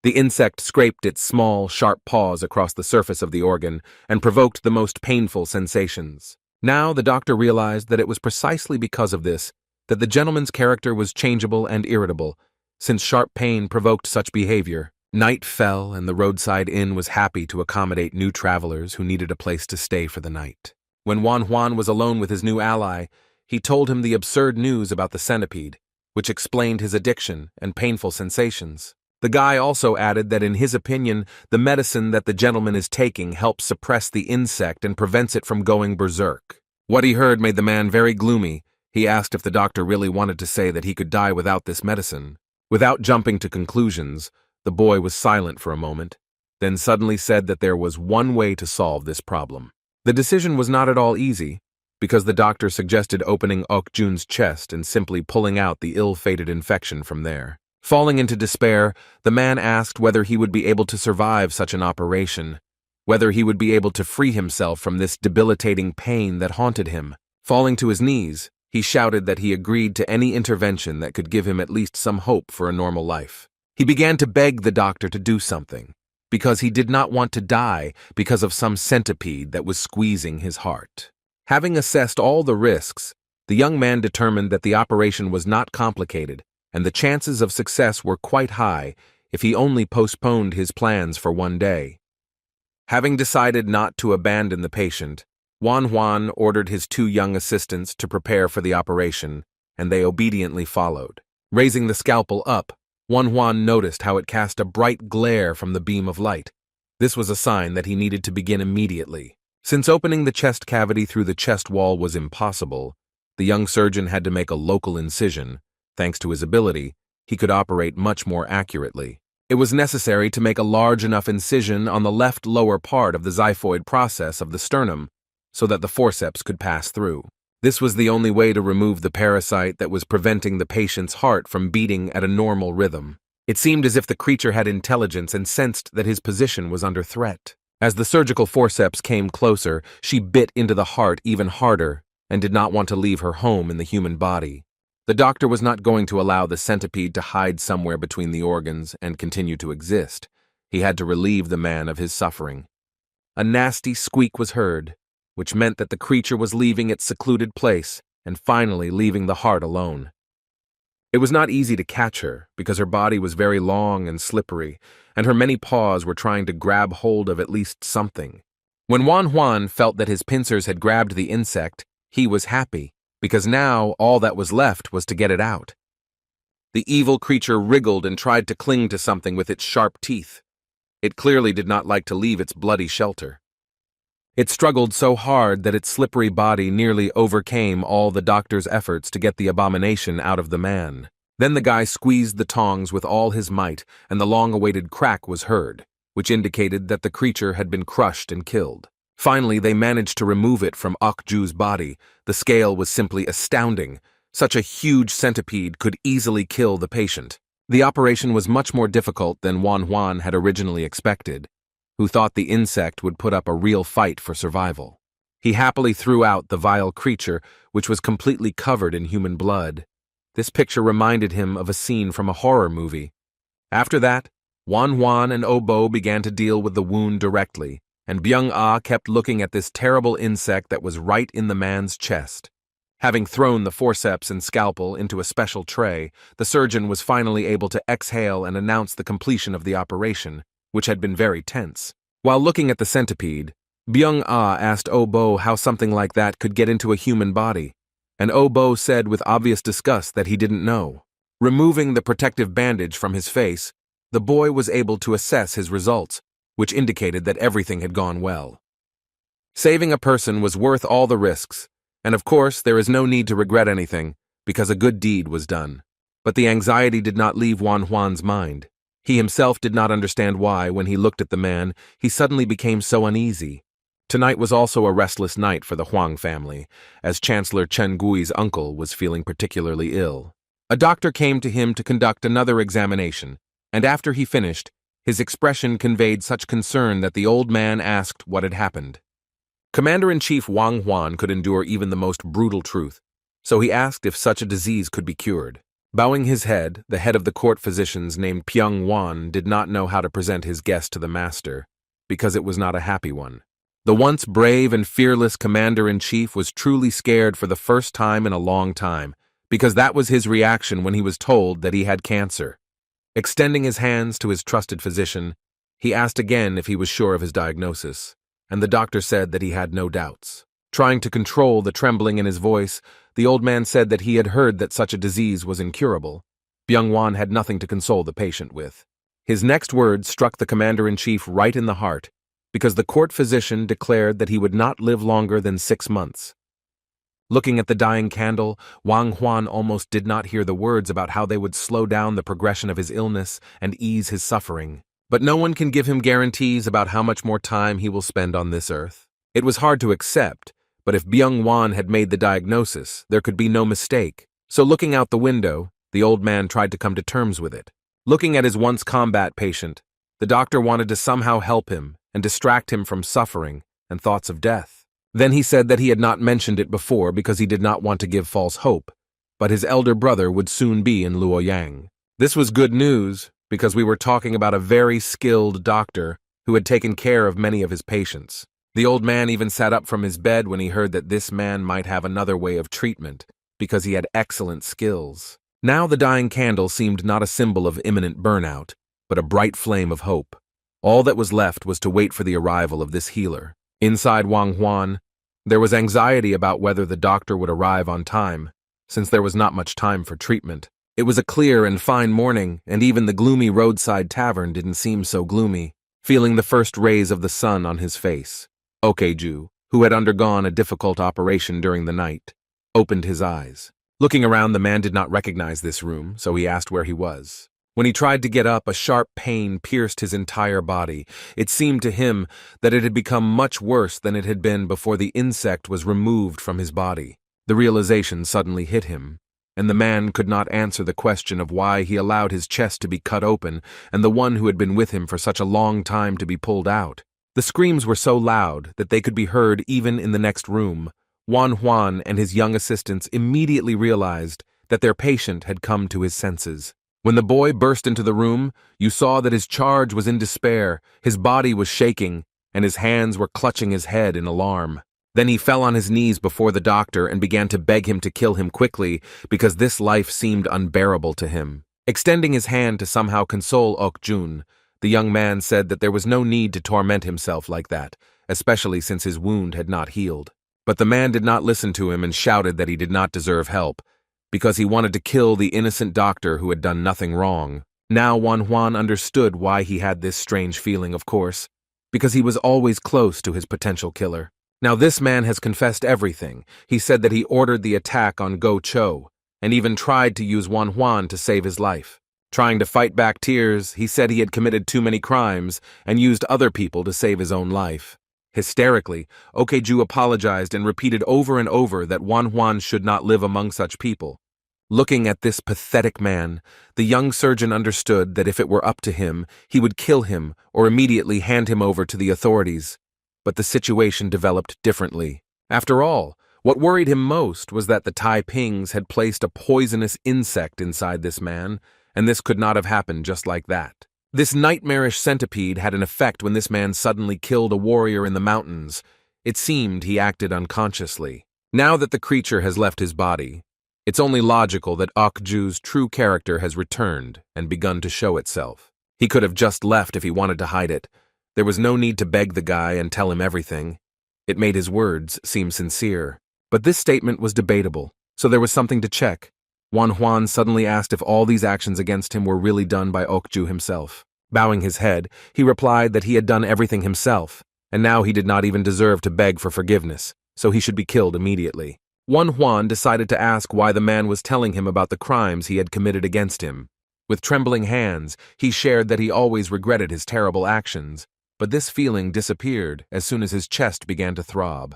The insect scraped its small, sharp paws across the surface of the organ and provoked the most painful sensations. Now the doctor realized that it was precisely because of this that the gentleman's character was changeable and irritable, since sharp pain provoked such behavior. Night fell, and the roadside inn was happy to accommodate new travelers who needed a place to stay for the night. When Wan Huan was alone with his new ally, he told him the absurd news about the centipede, which explained his addiction and painful sensations. The guy also added that in his opinion, the medicine that the gentleman is taking helps suppress the insect and prevents it from going berserk. What he heard made the man very gloomy. He asked if the doctor really wanted to say that he could die without this medicine. Without jumping to conclusions, the boy was silent for a moment, then suddenly said that there was one way to solve this problem. The decision was not at all easy, because the doctor suggested opening Okjun's chest and simply pulling out the ill-fated infection from there. Falling into despair, the man asked whether he would be able to survive such an operation, whether he would be able to free himself from this debilitating pain that haunted him. Falling to his knees, he shouted that he agreed to any intervention that could give him at least some hope for a normal life. He began to beg the doctor to do something, because he did not want to die because of some centipede that was squeezing his heart. Having assessed all the risks, the young man determined that the operation was not complicated, and the chances of success were quite high if he only postponed his plans for one day. Having decided not to abandon the patient, Wan Huan ordered his two young assistants to prepare for the operation, and they obediently followed. Raising the scalpel up, Wan Huan noticed how it cast a bright glare from the beam of light. This was a sign that he needed to begin immediately. Since opening the chest cavity through the chest wall was impossible, the young surgeon had to make a local incision. Thanks to his ability, he could operate much more accurately. It was necessary to make a large enough incision on the left lower part of the xiphoid process of the sternum so that the forceps could pass through. This was the only way to remove the parasite that was preventing the patient's heart from beating at a normal rhythm. It seemed as if the creature had intelligence and sensed that his position was under threat. As the surgical forceps came closer, she bit into the heart even harder and did not want to leave her home in the human body. The doctor was not going to allow the centipede to hide somewhere between the organs and continue to exist. He had to relieve the man of his suffering. A nasty squeak was heard, which meant that the creature was leaving its secluded place and finally leaving the heart alone. It was not easy to catch her because her body was very long and slippery, and her many paws were trying to grab hold of at least something. When Juan felt that his pincers had grabbed the insect, he was happy, because now all that was left was to get it out. The evil creature wriggled and tried to cling to something with its sharp teeth. It clearly did not like to leave its bloody shelter. It struggled so hard that its slippery body nearly overcame all the doctor's efforts to get the abomination out of the man. Then the guy squeezed the tongs with all his might, and the long-awaited crack was heard, which indicated that the creature had been crushed and killed. Finally, they managed to remove it from Okju's body. The scale was simply astounding. Such a huge centipede could easily kill the patient. The operation was much more difficult than Juan had originally expected, who thought the insect would put up a real fight for survival. He happily threw out the vile creature, which was completely covered in human blood. This picture reminded him of a scene from a horror movie. After that, Juan and Obo began to deal with the wound directly, and Byung-ah kept looking at this terrible insect that was right in the man's chest. Having thrown the forceps and scalpel into a special tray, the surgeon was finally able to exhale and announce the completion of the operation, which had been very tense. While looking at the centipede, Byung-ah asked Obo how something like that could get into a human body, and Obo said with obvious disgust that he didn't know. Removing the protective bandage from his face, the boy was able to assess his results, which indicated that everything had gone well. Saving a person was worth all the risks, and of course there is no need to regret anything, because a good deed was done. But the anxiety did not leave Juan's mind. He himself did not understand why, when he looked at the man, he suddenly became so uneasy. Tonight was also a restless night for the Huang family, as Chancellor Chen Gui's uncle was feeling particularly ill. A doctor came to him to conduct another examination, and after he finished, his expression conveyed such concern that the old man asked what had happened. Commander-in-Chief Wang Huan could endure even the most brutal truth, so he asked if such a disease could be cured. Bowing his head, the head of the court physicians named Pyong Wan did not know how to present his guest to the master, because it was not a happy one. The once brave and fearless commander-in-chief was truly scared for the first time in a long time, because that was his reaction when he was told that he had cancer. Extending his hands to his trusted physician, he asked again if he was sure of his diagnosis, and the doctor said that he had no doubts. Trying to control the trembling in his voice, the old man said that he had heard that such a disease was incurable. Byung-Wan had nothing to console the patient with. His next words struck the commander-in-chief right in the heart, because the court physician declared that he would not live longer than 6 months. Looking at the dying candle, Wang Huan almost did not hear the words about how they would slow down the progression of his illness and ease his suffering. But no one can give him guarantees about how much more time he will spend on this earth. It was hard to accept, but if Byung-Wan had made the diagnosis, there could be no mistake. So looking out the window, the old man tried to come to terms with it. Looking at his once combat patient, the doctor wanted to somehow help him and distract him from suffering and thoughts of death. Then he said that he had not mentioned it before because he did not want to give false hope, but his elder brother would soon be in Luoyang. This was good news because we were talking about a very skilled doctor who had taken care of many of his patients. The old man even sat up from his bed when he heard that this man might have another way of treatment, because he had excellent skills. Now the dying candle seemed not a symbol of imminent burnout, but a bright flame of hope. All that was left was to wait for the arrival of this healer. Inside Wang Huan, there was anxiety about whether the doctor would arrive on time, since there was not much time for treatment. It was a clear and fine morning, and even the gloomy roadside tavern didn't seem so gloomy, feeling the first rays of the sun on his face. Okeju, who had undergone a difficult operation during the night, opened his eyes. Looking around, the man did not recognize this room, so he asked where he was. When he tried to get up, a sharp pain pierced his entire body. It seemed to him that it had become much worse than it had been before the insect was removed from his body. The realization suddenly hit him, and the man could not answer the question of why he allowed his chest to be cut open and the one who had been with him for such a long time to be pulled out. The screams were so loud that they could be heard even in the next room. Juan and his young assistants immediately realized that their patient had come to his senses. When the boy burst into the room, you saw that his charge was in despair, his body was shaking, and his hands were clutching his head in alarm. Then he fell on his knees before the doctor and began to beg him to kill him quickly because this life seemed unbearable to him. Extending his hand to somehow console Okjun, the young man said that there was no need to torment himself like that, especially since his wound had not healed. But the man did not listen to him and shouted that he did not deserve help, because he wanted to kill the innocent doctor who had done nothing wrong. Now Juan understood why he had this strange feeling, of course, because he was always close to his potential killer. Now this man has confessed everything. He said that he ordered the attack on Go Cho, and even tried to use Juan to save his life. Trying to fight back tears, he said he had committed too many crimes and used other people to save his own life. Hysterically, Okeju apologized and repeated over and over that Juan should not live among such people. Looking at this pathetic man, the young surgeon understood that if it were up to him, he would kill him or immediately hand him over to the authorities. But the situation developed differently. After all, what worried him most was that the Taipings had placed a poisonous insect inside this man, and this could not have happened just like that. This nightmarish centipede had an effect when this man suddenly killed a warrior in the mountains. It seemed he acted unconsciously. Now that the creature has left his body, it's only logical that Okju's true character has returned and begun to show itself. He could have just left if he wanted to hide it. There was no need to beg the guy and tell him everything. It made his words seem sincere. But this statement was debatable, so there was something to check. Juan suddenly asked if all these actions against him were really done by Okju himself. Bowing his head, he replied that he had done everything himself, and now he did not even deserve to beg for forgiveness, so he should be killed immediately. Juan decided to ask why the man was telling him about the crimes he had committed against him. With trembling hands, he shared that he always regretted his terrible actions, but this feeling disappeared as soon as his chest began to throb.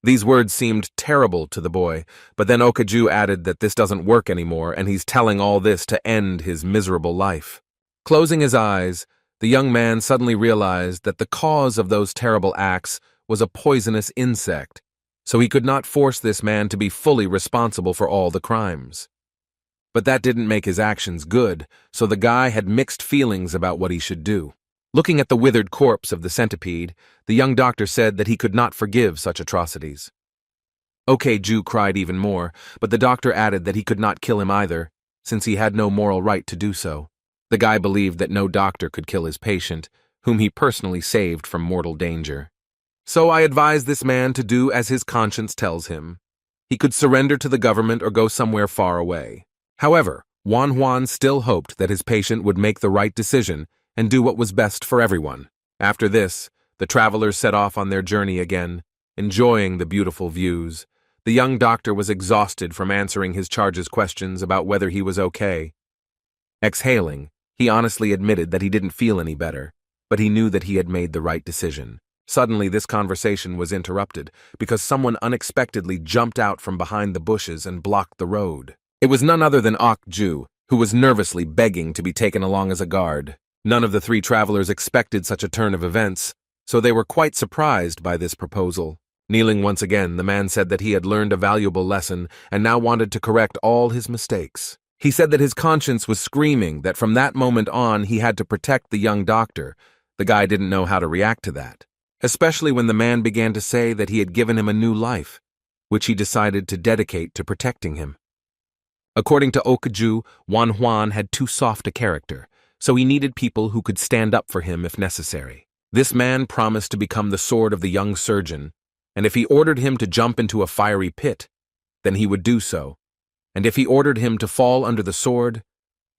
These words seemed terrible to the boy, but then Okeju added that this doesn't work anymore and he's telling all this to end his miserable life. Closing his eyes, the young man suddenly realized that the cause of those terrible acts was a poisonous insect, so he could not force this man to be fully responsible for all the crimes. But that didn't make his actions good, so the guy had mixed feelings about what he should do. Looking at the withered corpse of the centipede, the young doctor said that he could not forgive such atrocities. Okeju cried even more, but the doctor added that he could not kill him either, since he had no moral right to do so. The guy believed that no doctor could kill his patient, whom he personally saved from mortal danger. So I advise this man to do as his conscience tells him. He could surrender to the government or go somewhere far away. However, Juan still hoped that his patient would make the right decision and do what was best for everyone. After this, the travelers set off on their journey again, enjoying the beautiful views. The young doctor was exhausted from answering his charge's questions about whether he was okay. Exhaling, he honestly admitted that he didn't feel any better, but he knew that he had made the right decision. Suddenly, this conversation was interrupted because someone unexpectedly jumped out from behind the bushes and blocked the road. It was none other than Okju, who was nervously begging to be taken along as a guard. None of the three travelers expected such a turn of events, so they were quite surprised by this proposal. Kneeling once again, the man said that he had learned a valuable lesson and now wanted to correct all his mistakes. He said that his conscience was screaming that from that moment on he had to protect the young doctor. The guy didn't know how to react to that, especially when the man began to say that he had given him a new life, which he decided to dedicate to protecting him. According to Okeju, Juan had too soft a character, so he needed people who could stand up for him if necessary. This man promised to become the sword of the young surgeon, and if he ordered him to jump into a fiery pit, then he would do so, and if he ordered him to fall under the sword,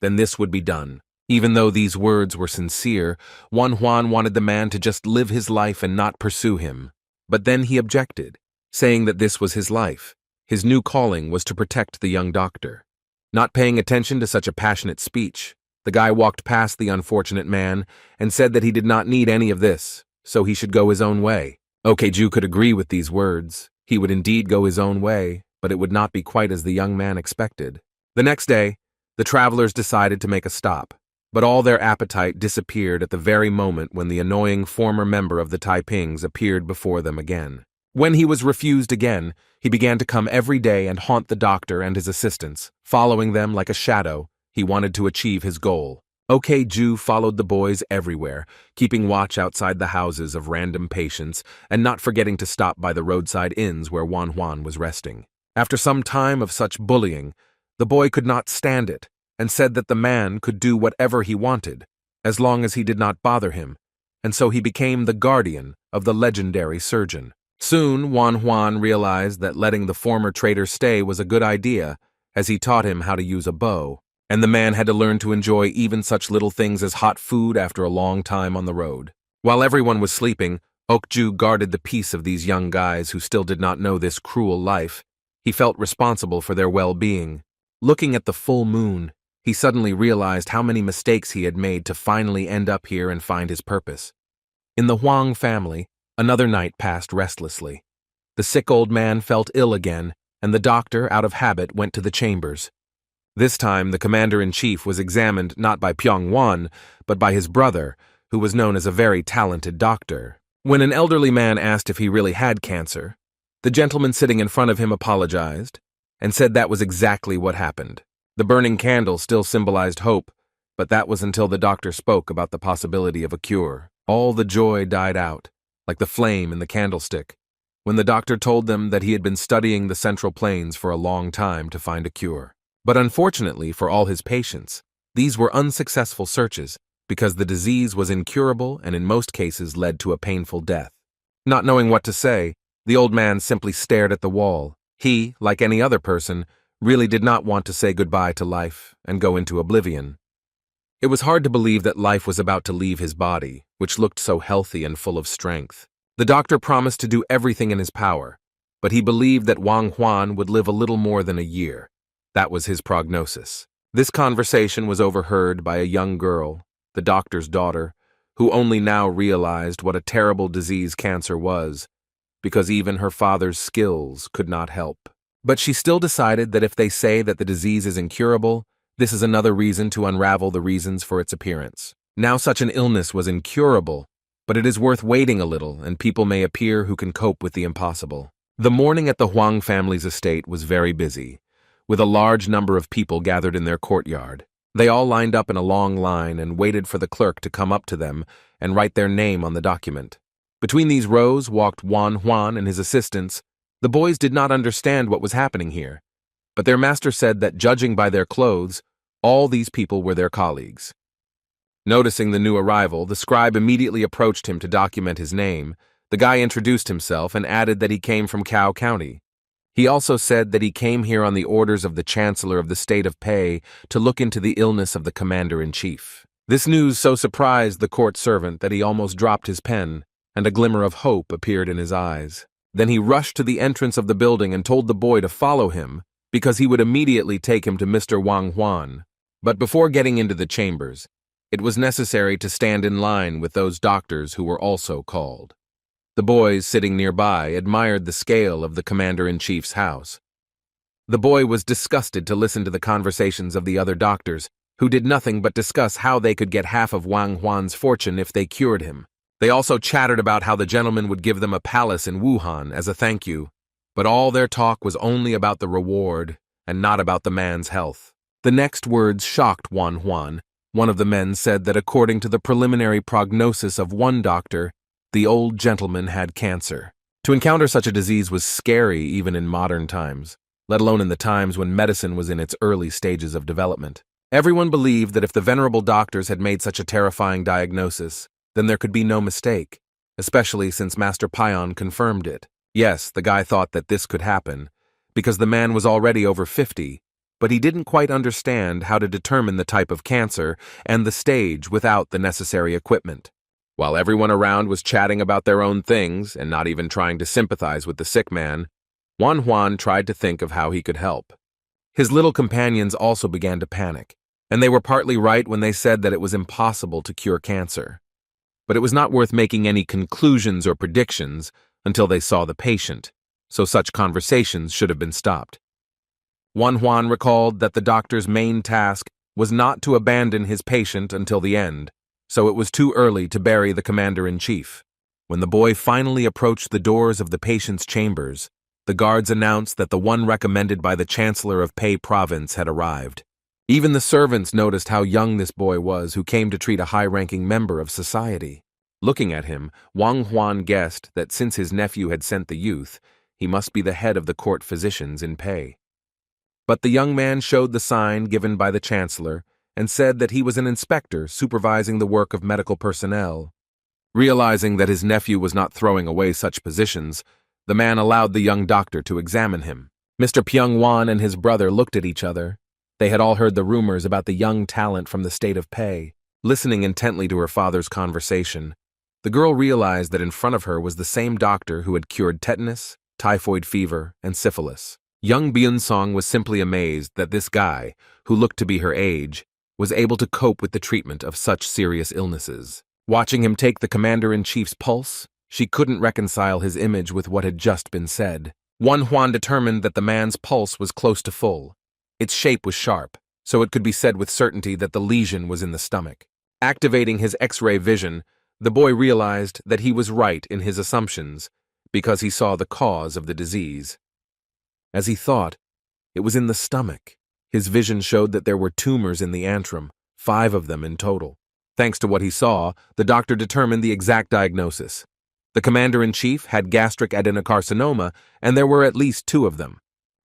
then this would be done. Even though these words were sincere, Juan wanted the man to just live his life and not pursue him. But then he objected, saying that this was his life. His new calling was to protect the young doctor. Not paying attention to such a passionate speech, the guy walked past the unfortunate man and said that he did not need any of this, so he should go his own way. Okju could agree with these words. He would indeed go his own way, but it would not be quite as the young man expected. The next day, the travelers decided to make a stop, but all their appetite disappeared at the very moment when the annoying former member of the Taipings appeared before them again. When he was refused again, he began to come every day and haunt the doctor and his assistants, following them like a shadow. He wanted to achieve his goal. Okju followed the boys everywhere, keeping watch outside the houses of random patients and not forgetting to stop by the roadside inns where Juan was resting. After some time of such bullying, the boy could not stand it and said that the man could do whatever he wanted, as long as he did not bother him, and so he became the guardian of the legendary surgeon. Soon, Juan realized that letting the former traitor stay was a good idea, as he taught him how to use a bow, and the man had to learn to enjoy even such little things as hot food after a long time on the road. While everyone was sleeping, Okju guarded the peace of these young guys who still did not know this cruel life. He felt responsible for their well-being. Looking at the full moon, he suddenly realized how many mistakes he had made to finally end up here and find his purpose. In the Huang family, another night passed restlessly. The sick old man felt ill again, and the doctor, out of habit, went to the chambers. This time, the commander-in-chief was examined not by Pyongwon, but by his brother, who was known as a very talented doctor. When an elderly man asked if he really had cancer, the gentleman sitting in front of him apologized and said that was exactly what happened. The burning candle still symbolized hope, but that was until the doctor spoke about the possibility of a cure. All the joy died out, like the flame in the candlestick, when the doctor told them that he had been studying the Central Plains for a long time to find a cure. But unfortunately for all his patients, these were unsuccessful searches because the disease was incurable and in most cases led to a painful death. Not knowing what to say, the old man simply stared at the wall. He, like any other person, really did not want to say goodbye to life and go into oblivion. It was hard to believe that life was about to leave his body, which looked so healthy and full of strength. The doctor promised to do everything in his power, but he believed that Wang Huan would live a little more than a year. That was his prognosis. This conversation was overheard by a young girl, the doctor's daughter, who only now realized what a terrible disease cancer was, because even her father's skills could not help. But she still decided that if they say that the disease is incurable, this is another reason to unravel the reasons for its appearance. Now such an illness was incurable, but it is worth waiting a little, and people may appear who can cope with the impossible. The morning at the Huang family's estate was very busy, with a large number of people gathered in their courtyard. They all lined up in a long line and waited for the clerk to come up to them and write their name on the document. Between these rows walked Juan and his assistants. The boys did not understand what was happening here, but their master said that judging by their clothes, all these people were their colleagues. Noticing the new arrival, the scribe immediately approached him to document his name. The guy introduced himself and added that he came from Cao County. He also said that he came here on the orders of the Chancellor of the State of Pei to look into the illness of the Commander-in-Chief. This news so surprised the court servant that he almost dropped his pen, and a glimmer of hope appeared in his eyes. Then he rushed to the entrance of the building and told the boy to follow him, because he would immediately take him to Mr. Wang Huan. But before getting into the chambers, it was necessary to stand in line with those doctors who were also called. The boys sitting nearby admired the scale of the Commander-in-Chief's house. The boy was disgusted to listen to the conversations of the other doctors, who did nothing but discuss how they could get half of Wang Huan's fortune if they cured him. They also chattered about how the gentleman would give them a palace in Wuhan as a thank you, but all their talk was only about the reward and not about the man's health. The next words shocked Wang Huan. One of the men said that according to the preliminary prognosis of one doctor, the old gentleman had cancer. To encounter such a disease was scary even in modern times, let alone in the times when medicine was in its early stages of development. Everyone believed that if the venerable doctors had made such a terrifying diagnosis, then there could be no mistake, especially since Master Payan confirmed it. Yes, the guy thought that this could happen, because the man was already over 50, but he didn't quite understand how to determine the type of cancer and the stage without the necessary equipment. While everyone around was chatting about their own things and not even trying to sympathize with the sick man, Juan tried to think of how he could help. His little companions also began to panic, and they were partly right when they said that it was impossible to cure cancer. But it was not worth making any conclusions or predictions until they saw the patient, so such conversations should have been stopped. Juan recalled that the doctor's main task was not to abandon his patient until the end, so it was too early to bury the commander-in-chief. When the boy finally approached the doors of the patient's chambers, the guards announced that the one recommended by the Chancellor of Pei Province had arrived. Even the servants noticed how young this boy was who came to treat a high-ranking member of society. Looking at him, Juan guessed that since his nephew had sent the youth, he must be the head of the court physicians in Pei. But the young man showed the sign given by the Chancellor and said that he was an inspector supervising the work of medical personnel. Realizing that his nephew was not throwing away such positions, the man allowed the young doctor to examine him. Mr. Pyong-wan and his brother looked at each other. They had all heard the rumors about the young talent from the state of Pei. Listening intently to her father's conversation, the girl realized that in front of her was the same doctor who had cured tetanus, typhoid fever, and syphilis. Young Byun-song was simply amazed that this guy, who looked to be her age, was able to cope with the treatment of such serious illnesses. Watching him take the commander-in-chief's pulse, she couldn't reconcile his image with what had just been said. Juan determined that the man's pulse was close to full. Its shape was sharp, so it could be said with certainty that the lesion was in the stomach. Activating his X-ray vision, the boy realized that he was right in his assumptions because he saw the cause of the disease. As he thought, it was in the stomach. His vision showed that there were tumors in the antrum, 5 of them in total. Thanks to what he saw, the doctor determined the exact diagnosis. The commander-in-chief had gastric adenocarcinoma, and there were at least 2 of them.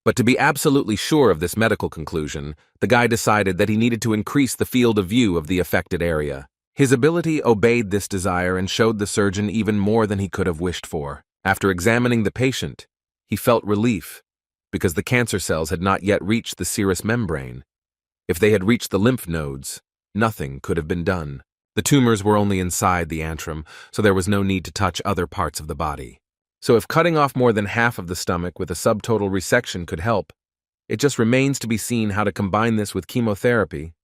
But to be absolutely sure of this medical conclusion, the guy decided that he needed to increase the field of view of the affected area. His ability obeyed this desire and showed the surgeon even more than he could have wished for. After examining the patient, he felt relief, because the cancer cells had not yet reached the serous membrane. If they had reached the lymph nodes, nothing could have been done. The tumors were only inside the antrum, so there was no need to touch other parts of the body. So if cutting off more than half of the stomach with a subtotal resection could help, it just remains to be seen how to combine this with chemotherapy.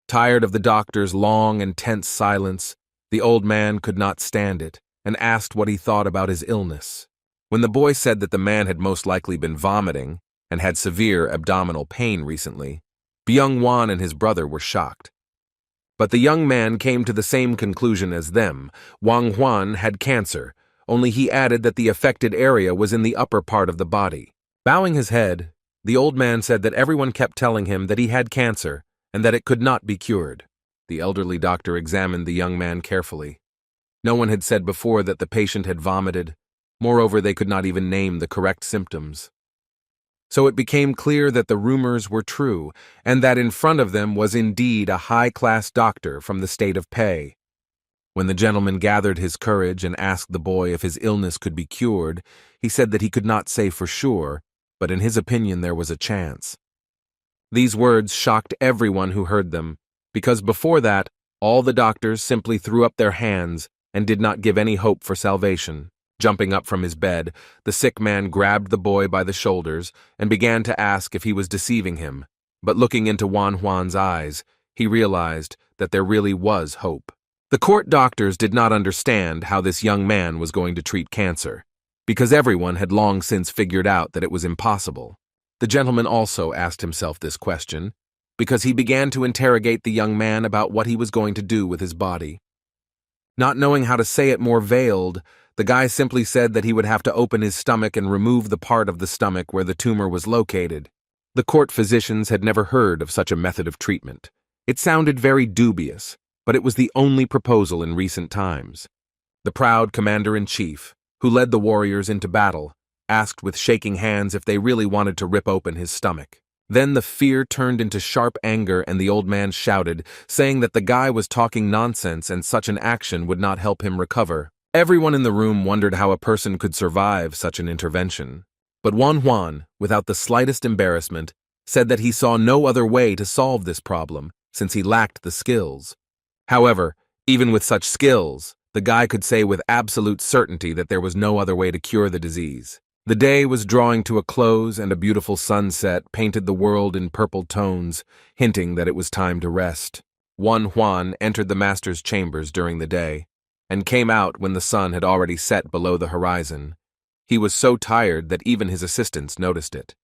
Tired of the doctor's long and tense silence, the old man could not stand it and asked what he thought about his illness. When the boy said that the man had most likely been vomiting and had severe abdominal pain recently, Byung-wan and his brother were shocked. But the young man came to the same conclusion as them. Wang-hwan had cancer, only he added that the affected area was in the upper part of the body. Bowing his head, the old man said that everyone kept telling him that he had cancer and that it could not be cured. The elderly doctor examined the young man carefully. No one had said before that the patient had vomited. Moreover, they could not even name the correct symptoms. So it became clear that the rumors were true, and that in front of them was indeed a high-class doctor from the state of Pei. When the gentleman gathered his courage and asked the boy if his illness could be cured, he said that he could not say for sure, but in his opinion there was a chance. These words shocked everyone who heard them, because before that, all the doctors simply threw up their hands and did not give any hope for salvation. Jumping up from his bed, the sick man grabbed the boy by the shoulders and began to ask if he was deceiving him, but looking into Wang-hwan's eyes, he realized that there really was hope. The court doctors did not understand how this young man was going to treat cancer, because everyone had long since figured out that it was impossible. The gentleman also asked himself this question, because he began to interrogate the young man about what he was going to do with his body. Not knowing how to say it more veiled, the guy simply said that he would have to open his stomach and remove the part of the stomach where the tumor was located. The court physicians had never heard of such a method of treatment. It sounded very dubious, but it was the only proposal in recent times. The proud commander-in-chief, who led the warriors into battle, asked with shaking hands if they really wanted to rip open his stomach. Then the fear turned into sharp anger and the old man shouted, saying that the guy was talking nonsense and such an action would not help him recover. Everyone in the room wondered how a person could survive such an intervention. But Wang-hwan, without the slightest embarrassment, said that he saw no other way to solve this problem, since he lacked the skills. However, even with such skills, The guy could say with absolute certainty that there was no other way to cure the disease. The day was drawing to a close, and a beautiful sunset painted the world in purple tones, hinting that it was time to rest. Juan entered the master's chambers during the day, and came out when the sun had already set below the horizon. He was so tired that even his assistants noticed it.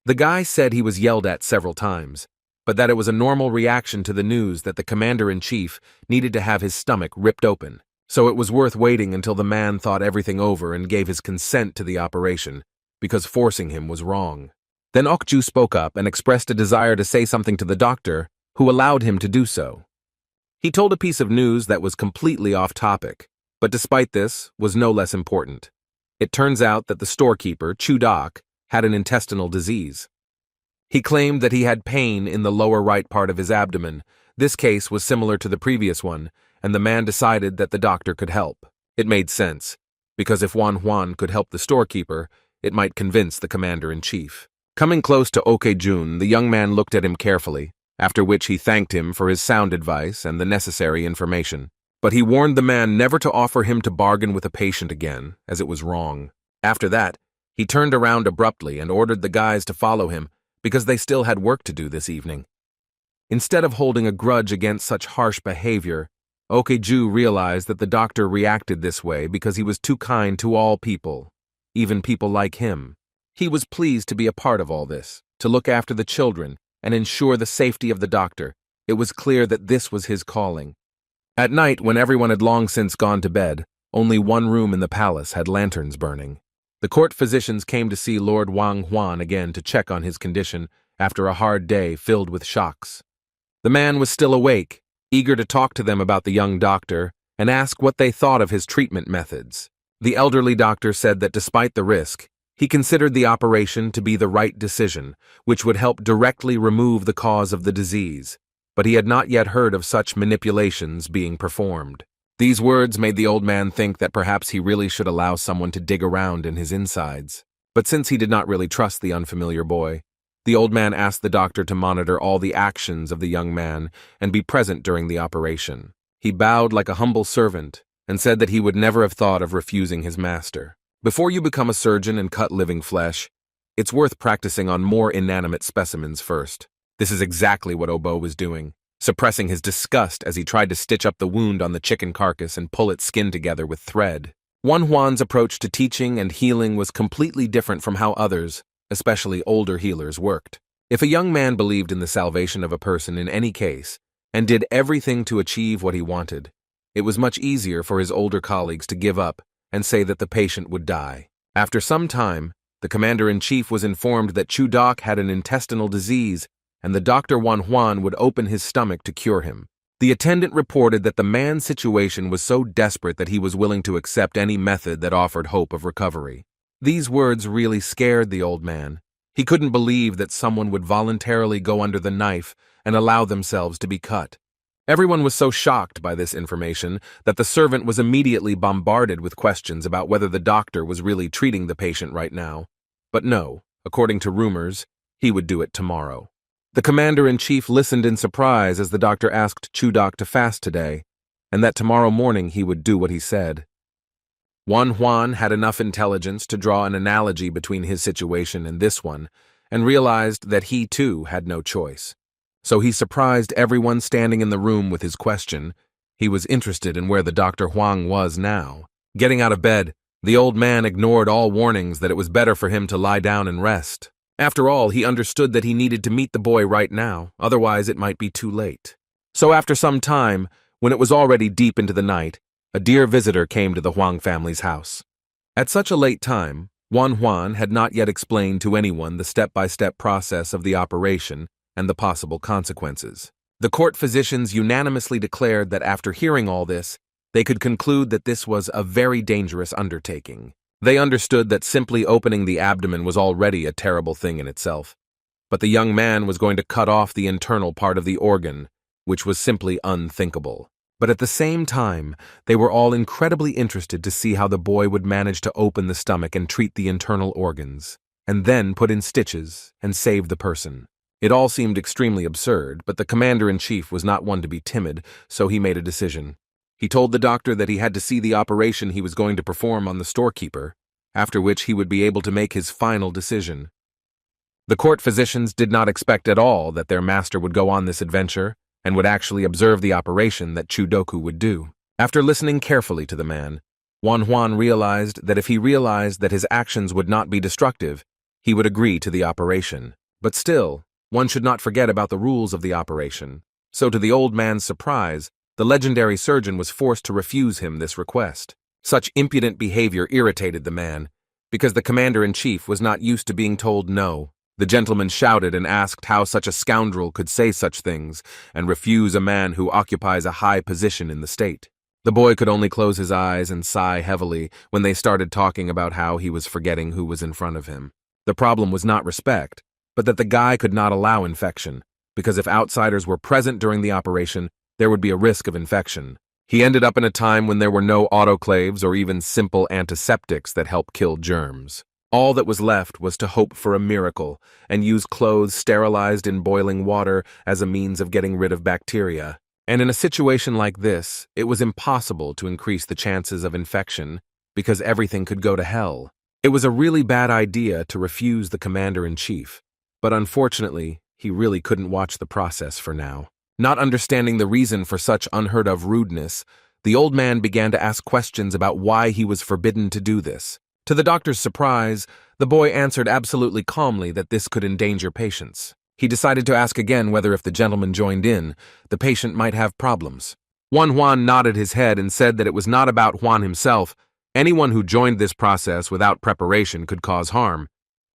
The guy said he was yelled at several times, but that it was a normal reaction to the news that the commander-in-chief needed to have his stomach ripped open. So it was worth waiting until the man thought everything over and gave his consent to the operation, because forcing him was wrong. Then Okju spoke up and expressed a desire to say something to the doctor, who allowed him to do so. He told a piece of news that was completely off topic, but despite this, was no less important. It turns out that the storekeeper, Chu-Dok, had an intestinal disease. He claimed that he had pain in the lower right part of his abdomen. This case was similar to the previous one, and the man decided that the doctor could help. It made sense, because if Juan could help the storekeeper, it might convince the commander-in-chief. Coming close to Okejun, the young man looked at him carefully, after which he thanked him for his sound advice and the necessary information. But he warned the man never to offer him to bargain with a patient again, as it was wrong. After that, he turned around abruptly and ordered the guys to follow him, because they still had work to do this evening. Instead of holding a grudge against such harsh behavior, Okeju realized that the doctor reacted this way because he was too kind to all people, even people like him. He was pleased to be a part of all this, to look after the children and ensure the safety of the doctor. It was clear that this was his calling. At night, when everyone had long since gone to bed, only one room in the palace had lanterns burning. The court physicians came to see Lord Wang Huan again to check on his condition after a hard day filled with shocks. The man was still awake, eager to talk to them about the young doctor and ask what they thought of his treatment methods. The elderly doctor said that despite the risk, he considered the operation to be the right decision, which would help directly remove the cause of the disease, but he had not yet heard of such manipulations being performed. These words made the old man think that perhaps he really should allow someone to dig around in his insides. But since he did not really trust the unfamiliar boy, the old man asked the doctor to monitor all the actions of the young man and be present during the operation. He bowed like a humble servant and said that he would never have thought of refusing his master. Before you become a surgeon and cut living flesh, it's worth practicing on more inanimate specimens first. This is exactly what Obo was doing, suppressing his disgust as he tried to stitch up the wound on the chicken carcass and pull its skin together with thread. Juan's approach to teaching and healing was completely different from how others, especially older healers, worked. If a young man believed in the salvation of a person in any case and did everything to achieve what he wanted, it was much easier for his older colleagues to give up and say that the patient would die. After some time, the commander-in-chief was informed that Chu-Dok had an intestinal disease and the Dr. Juan would open his stomach to cure him. The attendant reported that the man's situation was so desperate that he was willing to accept any method that offered hope of recovery. These words really scared the old man. He couldn't believe that someone would voluntarily go under the knife and allow themselves to be cut. Everyone was so shocked by this information that the servant was immediately bombarded with questions about whether the doctor was really treating the patient right now. But no, according to rumors, he would do it tomorrow. The commander-in-chief listened in surprise as the doctor asked Chu-Dok to fast today, and that tomorrow morning he would do what he said. Juan had enough intelligence to draw an analogy between his situation and this one, and realized that he too had no choice. So he surprised everyone standing in the room with his question. He was interested in where the Dr. Huang was now. Getting out of bed, the old man ignored all warnings that it was better for him to lie down and rest. After all, he understood that he needed to meet the boy right now, otherwise it might be too late. So after some time, when it was already deep into the night, a dear visitor came to the Huang family's house. At such a late time, Juan had not yet explained to anyone the step-by-step process of the operation and the possible consequences. The court physicians unanimously declared that after hearing all this, they could conclude that this was a very dangerous undertaking. They understood that simply opening the abdomen was already a terrible thing in itself, but the young man was going to cut off the internal part of the organ, which was simply unthinkable. But at the same time, they were all incredibly interested to see how the boy would manage to open the stomach and treat the internal organs, and then put in stitches and save the person. It all seemed extremely absurd, but the commander-in-chief was not one to be timid, so he made a decision. He told the doctor that he had to see the operation he was going to perform on the storekeeper, after which he would be able to make his final decision. The court physicians did not expect at all that their master would go on this adventure and would actually observe the operation that Chudoku would do. After listening carefully to the man, Juan realized that if he realized that his actions would not be destructive, he would agree to the operation. But still, one should not forget about the rules of the operation. So to the old man's surprise, the legendary surgeon was forced to refuse him this request. Such impudent behavior irritated the man, because the commander-in-chief was not used to being told no. The gentleman shouted and asked how such a scoundrel could say such things and refuse a man who occupies a high position in the state. The boy could only close his eyes and sigh heavily when they started talking about how he was forgetting who was in front of him. The problem was not respect, but that the guy could not allow infection, because if outsiders were present during the operation, there would be a risk of infection. He ended up in a time when there were no autoclaves or even simple antiseptics that help kill germs. All that was left was to hope for a miracle and use clothes sterilized in boiling water as a means of getting rid of bacteria. And in a situation like this, it was impossible to increase the chances of infection because everything could go to hell. It was a really bad idea to refuse the commander-in-chief, but unfortunately, he really couldn't watch the process for now. Not understanding the reason for such unheard-of rudeness, the old man began to ask questions about why he was forbidden to do this. To the doctor's surprise, the boy answered absolutely calmly that this could endanger patients. He decided to ask again whether if the gentleman joined in, the patient might have problems. Juan nodded his head and said that it was not about Juan himself. Anyone who joined this process without preparation could cause harm.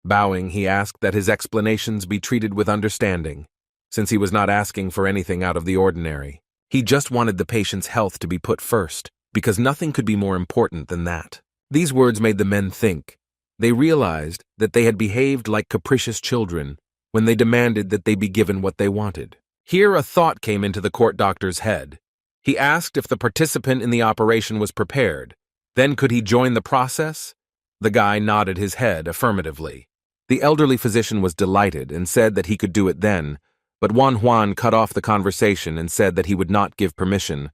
Bowing, he asked that his explanations be treated with understanding, since he was not asking for anything out of the ordinary. He just wanted the patient's health to be put first, because nothing could be more important than that. These words made the men think. They realized that they had behaved like capricious children when they demanded that they be given what they wanted. Here a thought came into the court doctor's head. He asked if the participant in the operation was prepared. Then could he join the process? The guy nodded his head affirmatively. The elderly physician was delighted and said that he could do it then, but Juan cut off the conversation and said that he would not give permission.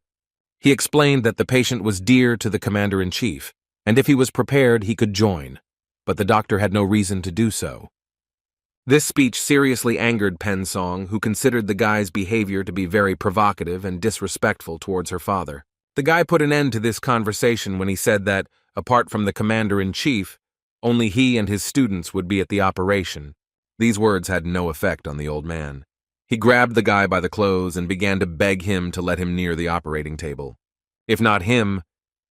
He explained that the patient was dear to the commander-in-chief, and if he was prepared, he could join, but the doctor had no reason to do so. This speech seriously angered Pensong, who considered the guy's behavior to be very provocative and disrespectful towards her father. The guy put an end to this conversation when he said that, apart from the commander-in-chief, only he and his students would be at the operation. These words had no effect on the old man. He grabbed the guy by the clothes and began to beg him to let him near the operating table. If not him,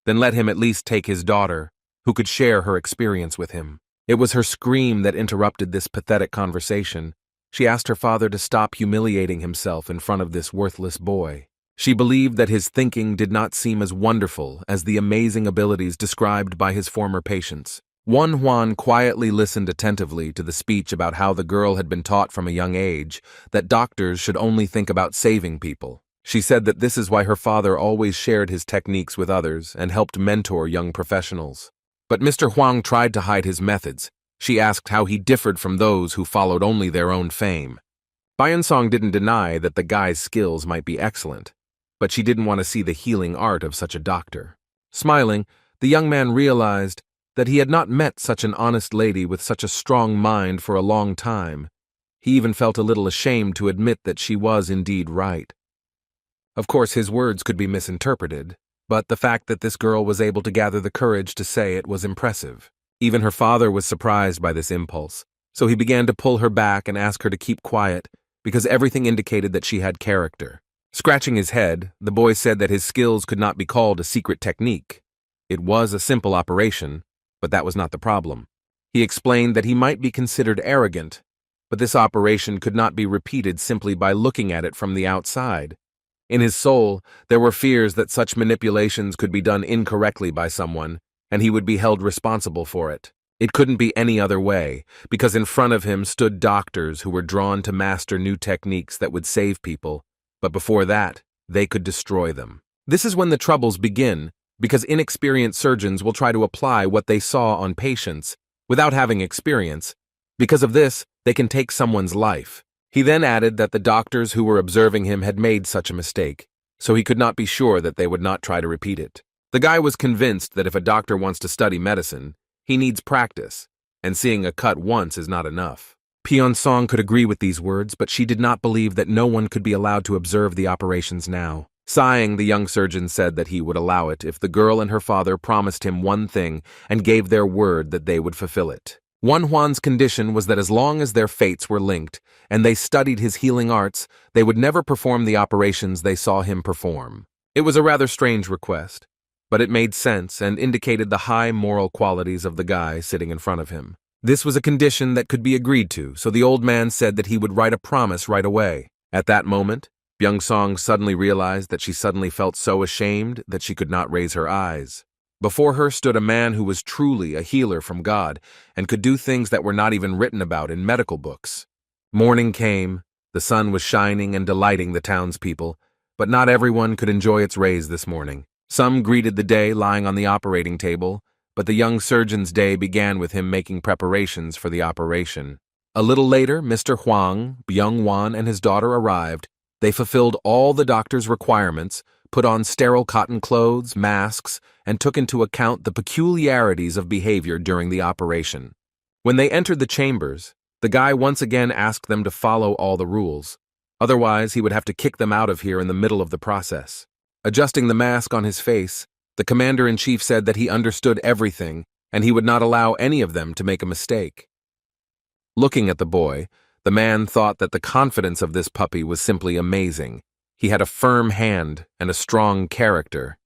then let him at least take his daughter, who could share her experience with him. It was her scream that interrupted this pathetic conversation. She asked her father to stop humiliating himself in front of this worthless boy. She believed that his thinking did not seem as wonderful as the amazing abilities described by his former patients. Juan quietly listened attentively to the speech about how the girl had been taught from a young age that doctors should only think about saving people. She said that this is why her father always shared his techniques with others and helped mentor young professionals. But Mr. Huang tried to hide his methods. She asked how he differed from those who followed only their own fame. Byun-song didn't deny that the guy's skills might be excellent, but she didn't want to see the healing art of such a doctor. Smiling, the young man realized that he had not met such an honest lady with such a strong mind for a long time. He even felt a little ashamed to admit that she was indeed right. Of course, his words could be misinterpreted, but the fact that this girl was able to gather the courage to say it was impressive. Even her father was surprised by this impulse, so he began to pull her back and ask her to keep quiet, because everything indicated that she had character. Scratching his head, the boy said that his skills could not be called a secret technique. It was a simple operation, but that was not the problem. He explained that he might be considered arrogant, but this operation could not be repeated simply by looking at it from the outside. In his soul, there were fears that such manipulations could be done incorrectly by someone, and he would be held responsible for it. It couldn't be any other way, because in front of him stood doctors who were drawn to master new techniques that would save people, but before that, they could destroy them. This is when the troubles begin, because inexperienced surgeons will try to apply what they saw on patients without having experience. Because of this, they can take someone's life. He then added that the doctors who were observing him had made such a mistake, so he could not be sure that they would not try to repeat it. The guy was convinced that if a doctor wants to study medicine, he needs practice, and seeing a cut once is not enough. Song could agree with these words, but she did not believe that no one could be allowed to observe the operations now. Sighing, the young surgeon said that he would allow it if the girl and her father promised him one thing and gave their word that they would fulfill it. Juan's condition was that as long as their fates were linked and they studied his healing arts, they would never perform the operations they saw him perform. It was a rather strange request, but it made sense and indicated the high moral qualities of the guy sitting in front of him. This was a condition that could be agreed to, so the old man said that he would write a promise right away. At that moment, Byung-song suddenly realized that she suddenly felt so ashamed that she could not raise her eyes. Before her stood a man who was truly a healer from God and could do things that were not even written about in medical books. Morning came, the sun was shining and delighting the townspeople, but not everyone could enjoy its rays this morning. Some greeted the day lying on the operating table, but the young surgeon's day began with him making preparations for the operation. A little later, Mr. Huang, Byung-wan, and his daughter arrived. They fulfilled all the doctor's requirements, put on sterile cotton clothes, masks, and took into account the peculiarities of behavior during the operation. When they entered the chambers, the guy once again asked them to follow all the rules. Otherwise, he would have to kick them out of here in the middle of the process. Adjusting the mask on his face, the commander-in-chief said that he understood everything and he would not allow any of them to make a mistake. Looking at the boy, the man thought that the confidence of this puppy was simply amazing. He had a firm hand and a strong character.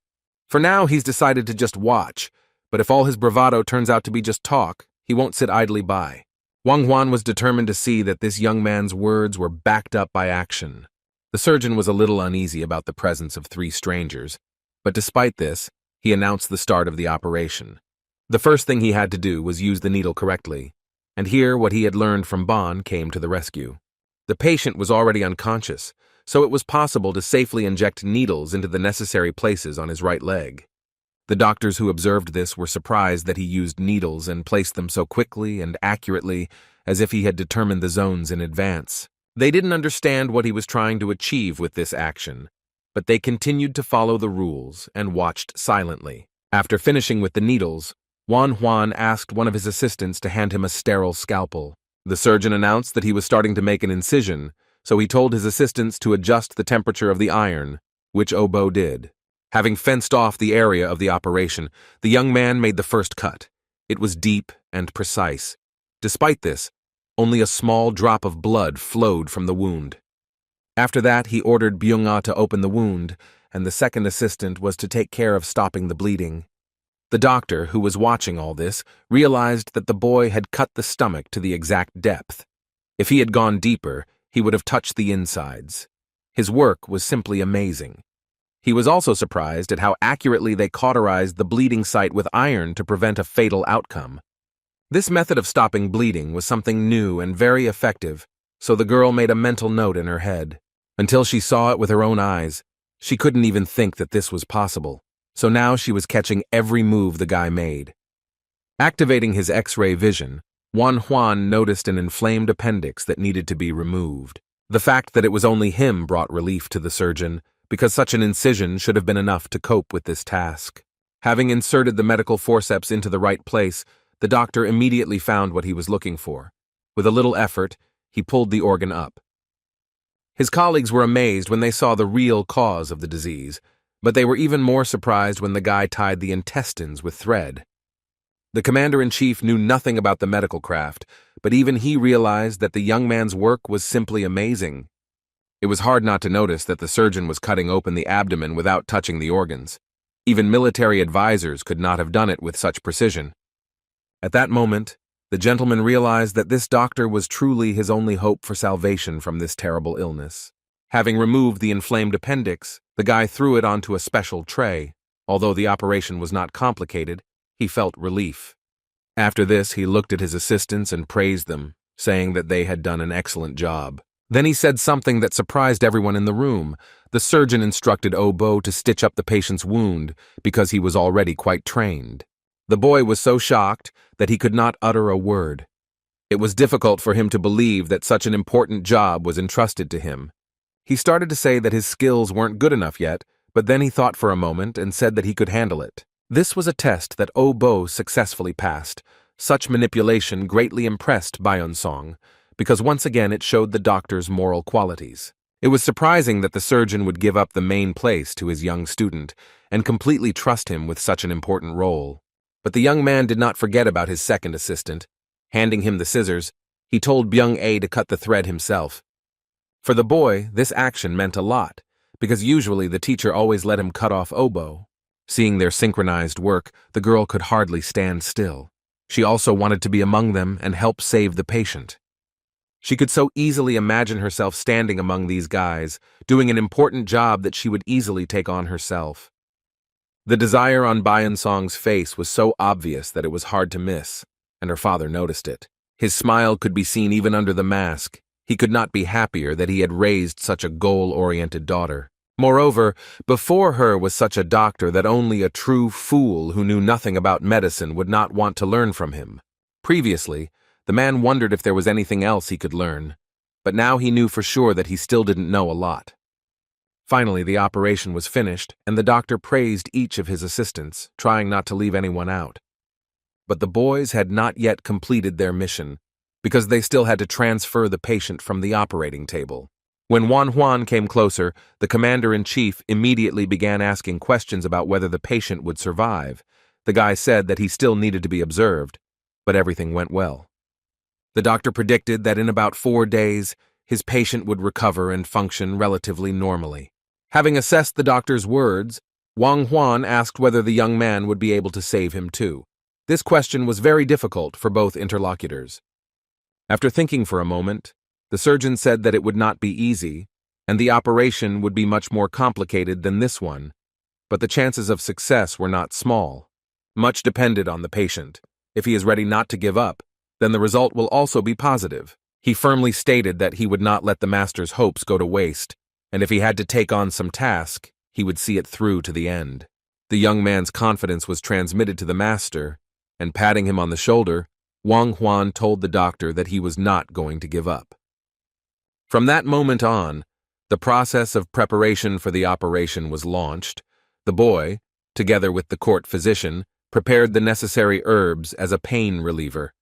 For now, he's decided to just watch, but if all his bravado turns out to be just talk, he won't sit idly by. Wang Huan was determined to see that this young man's words were backed up by action. The surgeon was a little uneasy about the presence of 3 strangers, but despite this, he announced the start of the operation. The first thing he had to do was use the needle correctly, and here what he had learned from Bon came to the rescue. The patient was already unconscious, so it was possible to safely inject needles into the necessary places on his right leg. The doctors who observed this were surprised that he used needles and placed them so quickly and accurately as if he had determined the zones in advance. They didn't understand what he was trying to achieve with this action, but they continued to follow the rules and watched silently. After finishing with the needles, Huan asked one of his assistants to hand him a sterile scalpel. The surgeon announced that he was starting to make an incision, so he told his assistants to adjust the temperature of the iron, which Obo did. Having fenced off the area of the operation, the young man made the first cut. It was deep and precise. Despite this, only a small drop of blood flowed from the wound. After that, he ordered Byung-ah to open the wound, and the second assistant was to take care of stopping the bleeding. The doctor, who was watching all this, realized that the boy had cut the stomach to the exact depth. If he had gone deeper, he would have touched the insides. His work was simply amazing. He was also surprised at how accurately they cauterized the bleeding site with iron to prevent a fatal outcome. This method of stopping bleeding was something new and very effective, so the girl made a mental note in her head. Until she saw it with her own eyes, she couldn't even think that this was possible. So now she was catching every move the guy made. Activating his X-ray vision, Huan noticed an inflamed appendix that needed to be removed. The fact that it was only him brought relief to the surgeon, because such an incision should have been enough to cope with this task. Having inserted the medical forceps into the right place, the doctor immediately found what he was looking for. With a little effort, he pulled the organ up. His colleagues were amazed when they saw the real cause of the disease, but they were even more surprised when the guy tied the intestines with thread. The commander-in-chief knew nothing about the medical craft, but even he realized that the young man's work was simply amazing. It was hard not to notice that the surgeon was cutting open the abdomen without touching the organs. Even military advisors could not have done it with such precision. At that moment, the gentleman realized that this doctor was truly his only hope for salvation from this terrible illness. Having removed the inflamed appendix, the guy threw it onto a special tray. Although the operation was not complicated, he felt relief. After this, he looked at his assistants and praised them, saying that they had done an excellent job. Then he said something that surprised everyone in the room. The surgeon instructed Obo to stitch up the patient's wound because he was already quite trained. The boy was so shocked that he could not utter a word. It was difficult for him to believe that such an important job was entrusted to him. He started to say that his skills weren't good enough yet, but then he thought for a moment and said that he could handle it. This was a test that Oh Bo successfully passed. Such manipulation greatly impressed Byun-song, because once again it showed the doctor's moral qualities. It was surprising that the surgeon would give up the main place to his young student and completely trust him with such an important role. But the young man did not forget about his second assistant. Handing him the scissors, he told Byung-ae to cut the thread himself. For the boy, this action meant a lot, because usually the teacher always let him cut off oboe. Seeing their synchronized work, the girl could hardly stand still. She also wanted to be among them and help save the patient. She could so easily imagine herself standing among these guys, doing an important job that she would easily take on herself. The desire on Byun-song's face was so obvious that it was hard to miss, and her father noticed it. His smile could be seen even under the mask. He could not be happier that he had raised such a goal-oriented daughter. Moreover, before her was such a doctor that only a true fool who knew nothing about medicine would not want to learn from him. Previously, the man wondered if there was anything else he could learn, but now he knew for sure that he still didn't know a lot. Finally, the operation was finished, and the doctor praised each of his assistants, trying not to leave anyone out. But the boys had not yet completed their mission, because they still had to transfer the patient from the operating table. When Wan Huan came closer, the commander-in-chief immediately began asking questions about whether the patient would survive. The guy said that he still needed to be observed, but everything went well. The doctor predicted that in about 4 days, his patient would recover and function relatively normally. Having assessed the doctor's words, Wang Huan asked whether the young man would be able to save him too. This question was very difficult for both interlocutors. After thinking for a moment, the surgeon said that it would not be easy, and the operation would be much more complicated than this one, but the chances of success were not small. Much depended on the patient. If he is ready not to give up, then the result will also be positive. He firmly stated that he would not let the master's hopes go to waste, and if he had to take on some task, he would see it through to the end. The young man's confidence was transmitted to the master, and patting him on the shoulder, Wang Huan told the doctor that he was not going to give up. From that moment on, the process of preparation for the operation was launched. The boy, together with the court physician, prepared the necessary herbs as a pain reliever.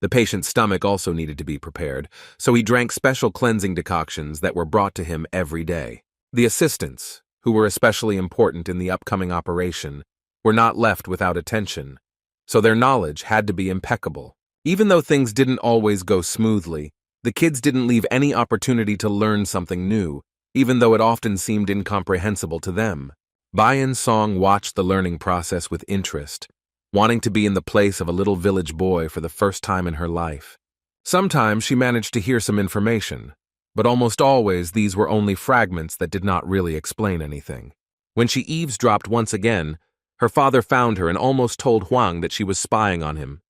The patient's stomach also needed to be prepared, so he drank special cleansing decoctions that were brought to him every day. The assistants, who were especially important in the upcoming operation, were not left without attention, so their knowledge had to be impeccable. Even though things didn't always go smoothly, the kids didn't leave any opportunity to learn something new, even though it often seemed incomprehensible to them. Byun-song watched the learning process with interest, wanting to be in the place of a little village boy for the first time in her life. Sometimes she managed to hear some information, but almost always these were only fragments that did not really explain anything. When she eavesdropped once again, her father found her and almost told Huang that she was spying on him.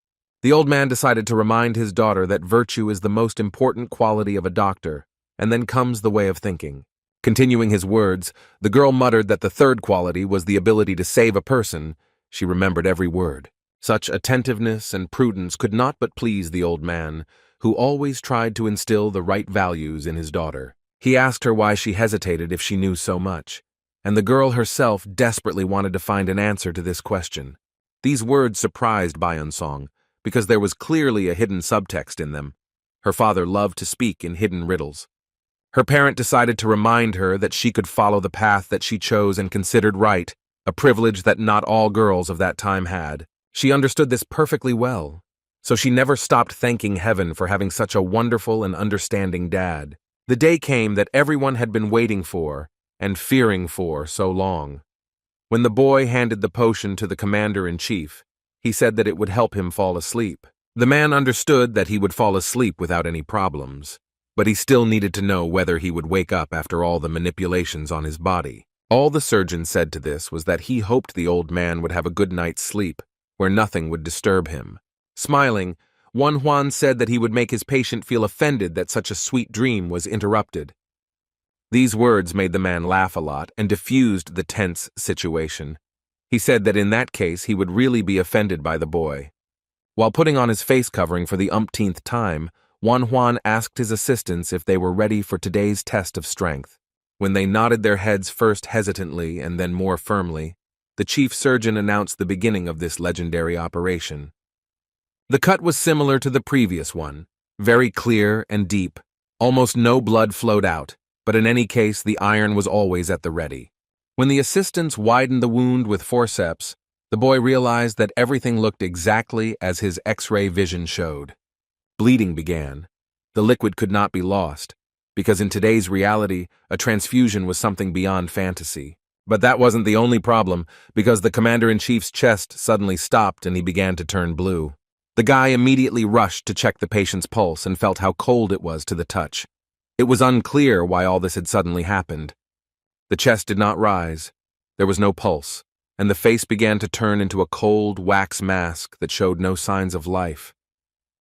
The old man decided to remind his daughter that virtue is the most important quality of a doctor, and then comes the way of thinking. Continuing his words, the girl muttered that the third quality was the ability to save a person. She remembered every word. Such attentiveness and prudence could not but please the old man, who always tried to instill the right values in his daughter. He asked her why she hesitated if she knew so much, and the girl herself desperately wanted to find an answer to this question. These words surprised Byun-song, because there was clearly a hidden subtext in them. Her father loved to speak in hidden riddles. Her parent decided to remind her that she could follow the path that she chose and considered right, a privilege that not all girls of that time had. She understood this perfectly well, so she never stopped thanking heaven for having such a wonderful and understanding dad. The day came that everyone had been waiting for and fearing for so long. When the boy handed the potion to the commander-in-chief, he said that it would help him fall asleep. The man understood that he would fall asleep without any problems, but he still needed to know whether he would wake up after all the manipulations on his body. All the surgeon said to this was that he hoped the old man would have a good night's sleep, where nothing would disturb him. Smiling, Wan Huan said that he would make his patient feel offended that such a sweet dream was interrupted. These words made the man laugh a lot and diffused the tense situation. He said that in that case he would really be offended by the boy. While putting on his face covering for the umpteenth time, Juan asked his assistants if they were ready for today's test of strength. When they nodded their heads first hesitantly and then more firmly, the chief surgeon announced the beginning of this legendary operation. The cut was similar to the previous one, very clear and deep. Almost no blood flowed out, but in any case the iron was always at the ready. When the assistants widened the wound with forceps, the boy realized that everything looked exactly as his X-ray vision showed. Bleeding began. The liquid could not be lost, because in today's reality, a transfusion was something beyond fantasy. But that wasn't the only problem, because the commander-in-chief's chest suddenly stopped and he began to turn blue. The guy immediately rushed to check the patient's pulse and felt how cold it was to the touch. It was unclear why all this had suddenly happened. The chest did not rise, there was no pulse, and the face began to turn into a cold wax mask that showed no signs of life.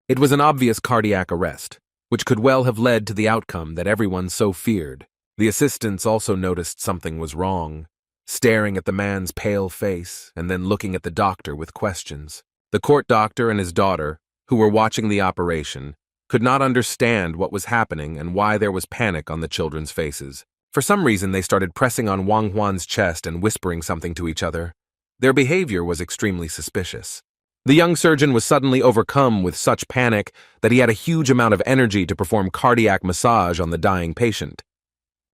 It was an obvious cardiac arrest, which could well have led to the outcome that everyone so feared. The assistants also noticed something was wrong, staring at the man's pale face and then looking at the doctor with questions. The court doctor and his daughter, who were watching the operation, could not understand what was happening and why there was panic on the children's faces. For some reason, they started pressing on Juan's chest and whispering something to each other. Their behavior was extremely suspicious. The young surgeon was suddenly overcome with such panic that he had a huge amount of energy to perform cardiac massage on the dying patient.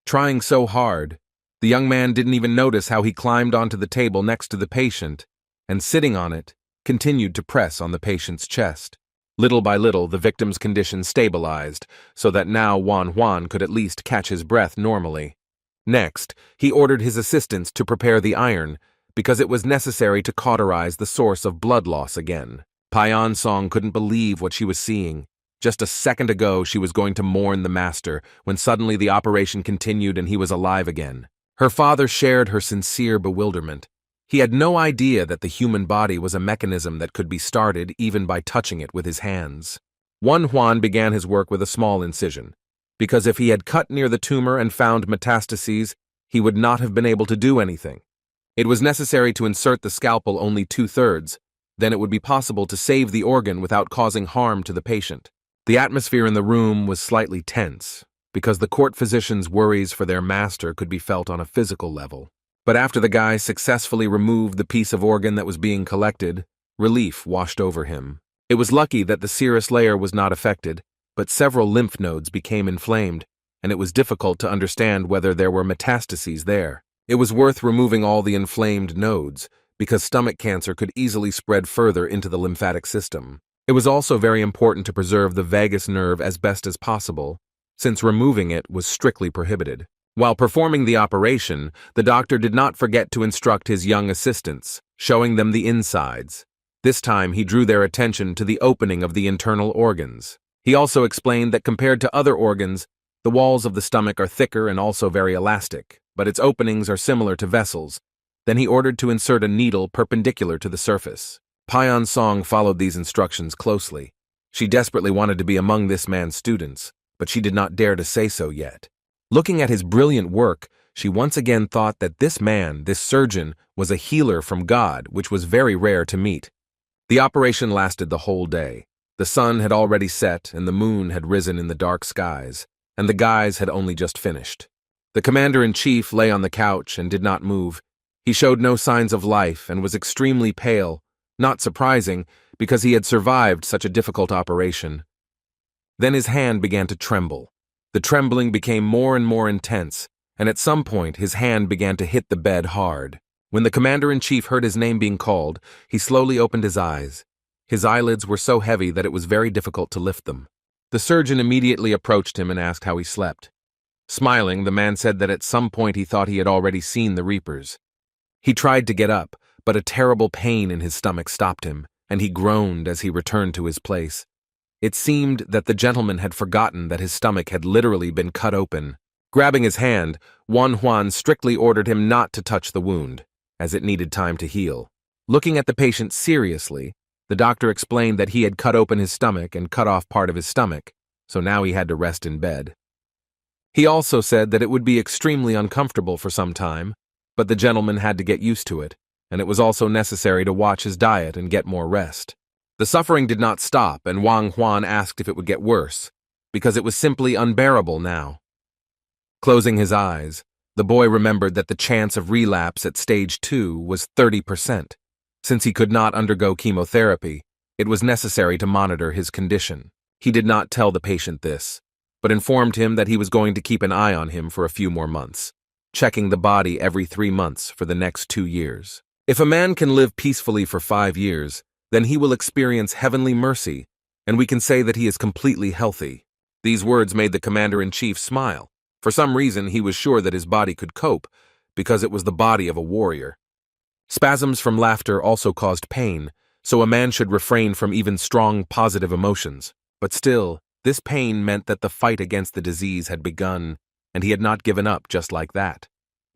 Trying so hard, the young man didn't even notice how he climbed onto the table next to the patient and, sitting on it, continued to press on the patient's chest. Little by little, the victim's condition stabilized, so that now Juan could at least catch his breath normally. Next, he ordered his assistants to prepare the iron, because it was necessary to cauterize the source of blood loss again. Payan Song couldn't believe what she was seeing. Just a second ago, she was going to mourn the master, when suddenly the operation continued and he was alive again. Her father shared her sincere bewilderment. He had no idea that the human body was a mechanism that could be started even by touching it with his hands. Juan began his work with a small incision, because if he had cut near the tumor and found metastases, he would not have been able to do anything. It was necessary to insert the scalpel only 2/3, then it would be possible to save the organ without causing harm to the patient. The atmosphere in the room was slightly tense, because the court physicians' worries for their master could be felt on a physical level. But after the guy successfully removed the piece of organ that was being collected, relief washed over him. It was lucky that the serous layer was not affected, but several lymph nodes became inflamed, and it was difficult to understand whether there were metastases there. It was worth removing all the inflamed nodes, because stomach cancer could easily spread further into the lymphatic system. It was also very important to preserve the vagus nerve as best as possible, since removing it was strictly prohibited. While performing the operation, the doctor did not forget to instruct his young assistants, showing them the insides. This time he drew their attention to the opening of the internal organs. He also explained that compared to other organs, the walls of the stomach are thicker and also very elastic, but its openings are similar to vessels. Then he ordered to insert a needle perpendicular to the surface. Payan Song followed these instructions closely. She desperately wanted to be among this man's students, but she did not dare to say so yet. Looking at his brilliant work, she once again thought that this man, this surgeon, was a healer from God, which was very rare to meet. The operation lasted the whole day. The sun had already set and the moon had risen in the dark skies, and the guys had only just finished. The commander-in-chief lay on the couch and did not move. He showed no signs of life and was extremely pale, not surprising because he had survived such a difficult operation. Then his hand began to tremble. The trembling became more and more intense, and at some point his hand began to hit the bed hard. When the commander-in-chief heard his name being called, he slowly opened his eyes. His eyelids were so heavy that it was very difficult to lift them. The surgeon immediately approached him and asked how he slept. Smiling, the man said that at some point he thought he had already seen the Reapers. He tried to get up, but a terrible pain in his stomach stopped him, and he groaned as he returned to his place. It seemed that the gentleman had forgotten that his stomach had literally been cut open. Grabbing his hand, Juan strictly ordered him not to touch the wound, as it needed time to heal. Looking at the patient seriously, the doctor explained that he had cut open his stomach and cut off part of his stomach, so now he had to rest in bed. He also said that it would be extremely uncomfortable for some time, but the gentleman had to get used to it, and it was also necessary to watch his diet and get more rest. The suffering did not stop, and Juan asked if it would get worse, because it was simply unbearable now. Closing his eyes, the boy remembered that the chance of relapse at stage 2 was 30%. Since he could not undergo chemotherapy, it was necessary to monitor his condition. He did not tell the patient this, but informed him that he was going to keep an eye on him for a few more months, checking the body every 3 months for the next 2 years. If a man can live peacefully for 5 years, then he will experience heavenly mercy, and we can say that he is completely healthy. These words made the commander-in-chief smile. For some reason, he was sure that his body could cope, because it was the body of a warrior. Spasms from laughter also caused pain, so a man should refrain from even strong positive emotions. But still, this pain meant that the fight against the disease had begun, and he had not given up just like that.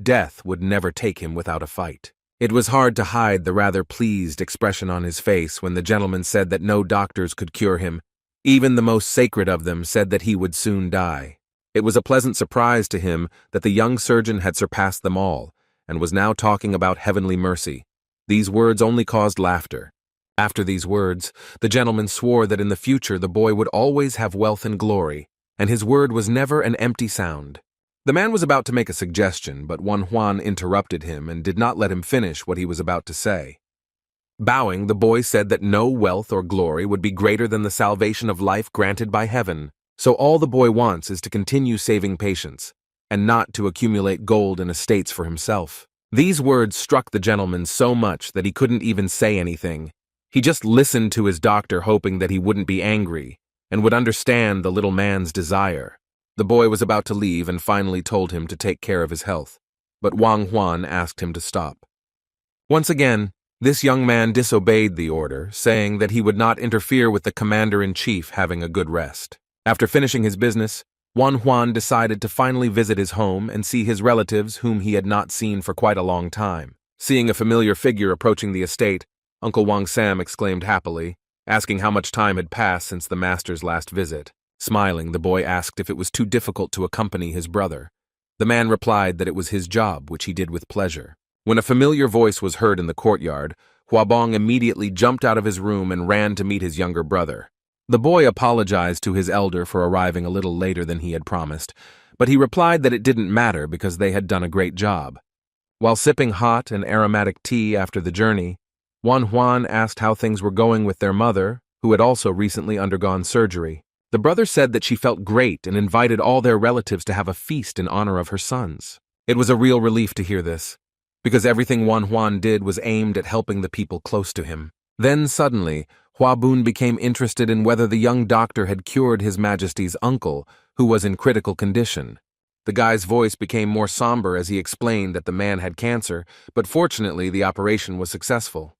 Death would never take him without a fight. It was hard to hide the rather pleased expression on his face when the gentleman said that no doctors could cure him. Even the most sacred of them said that he would soon die. It was a pleasant surprise to him that the young surgeon had surpassed them all, and was now talking about heavenly mercy. These words only caused laughter. After these words, the gentleman swore that in the future the boy would always have wealth and glory, and his word was never an empty sound. The man was about to make a suggestion, but Juan interrupted him and did not let him finish what he was about to say. Bowing, the boy said that no wealth or glory would be greater than the salvation of life granted by heaven. So all the boy wants is to continue saving patients, and not to accumulate gold and estates for himself. These words struck the gentleman so much that he couldn't even say anything. He just listened to his doctor, hoping that he wouldn't be angry, and would understand the little man's desire. The boy was about to leave and finally told him to take care of his health, but Juan asked him to stop. Once again, this young man disobeyed the order, saying that he would not interfere with the commander-in-chief having a good rest. After finishing his business, Juan decided to finally visit his home and see his relatives whom he had not seen for quite a long time. Seeing a familiar figure approaching the estate, Uncle Wang Sam exclaimed happily, asking how much time had passed since the master's last visit. Smiling, the boy asked if it was too difficult to accompany his brother. The man replied that it was his job, which he did with pleasure. When a familiar voice was heard in the courtyard, Huabong immediately jumped out of his room and ran to meet his younger brother. The boy apologized to his elder for arriving a little later than he had promised, but he replied that it didn't matter because they had done a great job. While sipping hot and aromatic tea after the journey, Juan asked how things were going with their mother, who had also recently undergone surgery. The brother said that she felt great and invited all their relatives to have a feast in honor of her sons. It was a real relief to hear this, because everything Juan did was aimed at helping the people close to him. Then suddenly, Huabun became interested in whether the young doctor had cured His Majesty's uncle, who was in critical condition. The guy's voice became more somber as he explained that the man had cancer, but fortunately the operation was successful.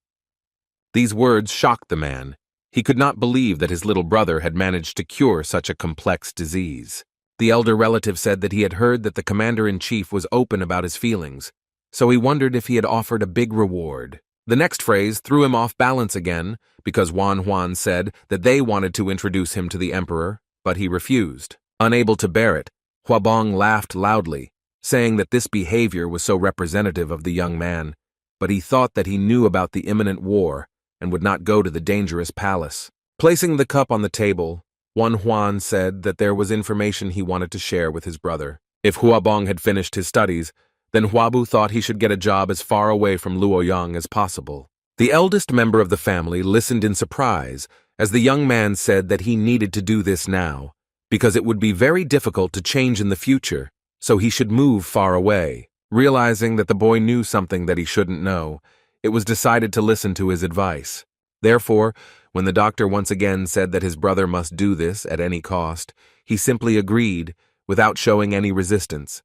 These words shocked the man. He could not believe that his little brother had managed to cure such a complex disease. The elder relative said that he had heard that the commander-in-chief was open about his feelings, so he wondered if he had offered a big reward. The next phrase threw him off balance again, because Juan said that they wanted to introduce him to the emperor, but he refused. Unable to bear it, Huabong laughed loudly, saying that this behavior was so representative of the young man, but he thought that he knew about the imminent war and would not go to the dangerous palace. Placing the cup on the table, Juan said that there was information he wanted to share with his brother. If Huabong had finished his studies, then Huabu thought he should get a job as far away from Luoyang as possible. The eldest member of the family listened in surprise as the young man said that he needed to do this now, because it would be very difficult to change in the future, so he should move far away. Realizing that the boy knew something that he shouldn't know, it was decided to listen to his advice. Therefore, when the doctor once again said that his brother must do this at any cost, he simply agreed, without showing any resistance.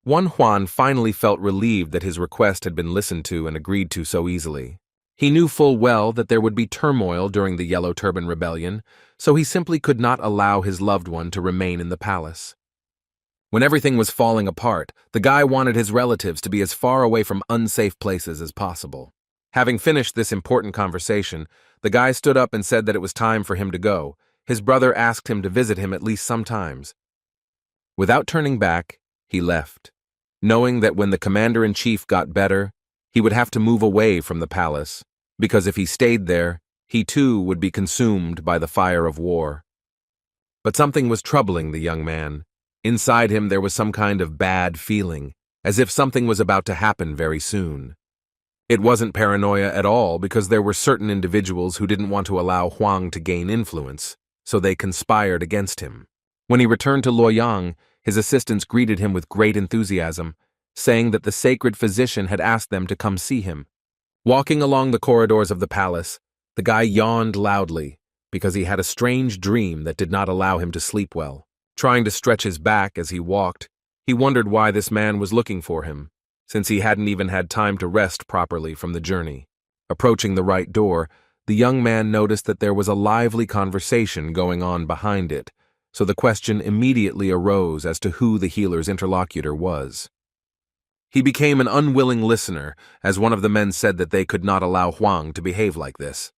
Juan finally felt relieved that his request had been listened to and agreed to so easily. He knew full well that there would be turmoil during the Yellow Turban Rebellion, so he simply could not allow his loved one to remain in the palace. When everything was falling apart, the guy wanted his relatives to be as far away from unsafe places as possible. Having finished this important conversation, the guy stood up and said that it was time for him to go. His brother asked him to visit him at least sometimes. Without turning back, he left, knowing that when the commander-in-chief got better, he would have to move away from the palace, because if he stayed there, he too would be consumed by the fire of war. But something was troubling the young man. Inside him there was some kind of bad feeling, as if something was about to happen very soon. It wasn't paranoia at all, because there were certain individuals who didn't want to allow Huang to gain influence, so they conspired against him. When he returned to Luoyang, his assistants greeted him with great enthusiasm, saying that the sacred physician had asked them to come see him. Walking along the corridors of the palace, the guy yawned loudly, because he had a strange dream that did not allow him to sleep well. Trying to stretch his back as he walked, he wondered why this man was looking for him, since he hadn't even had time to rest properly from the journey. Approaching the right door, the young man noticed that there was a lively conversation going on behind it, so the question immediately arose as to who the healer's interlocutor was. He became an unwilling listener, as one of the men said that they could not allow Huang to behave like this.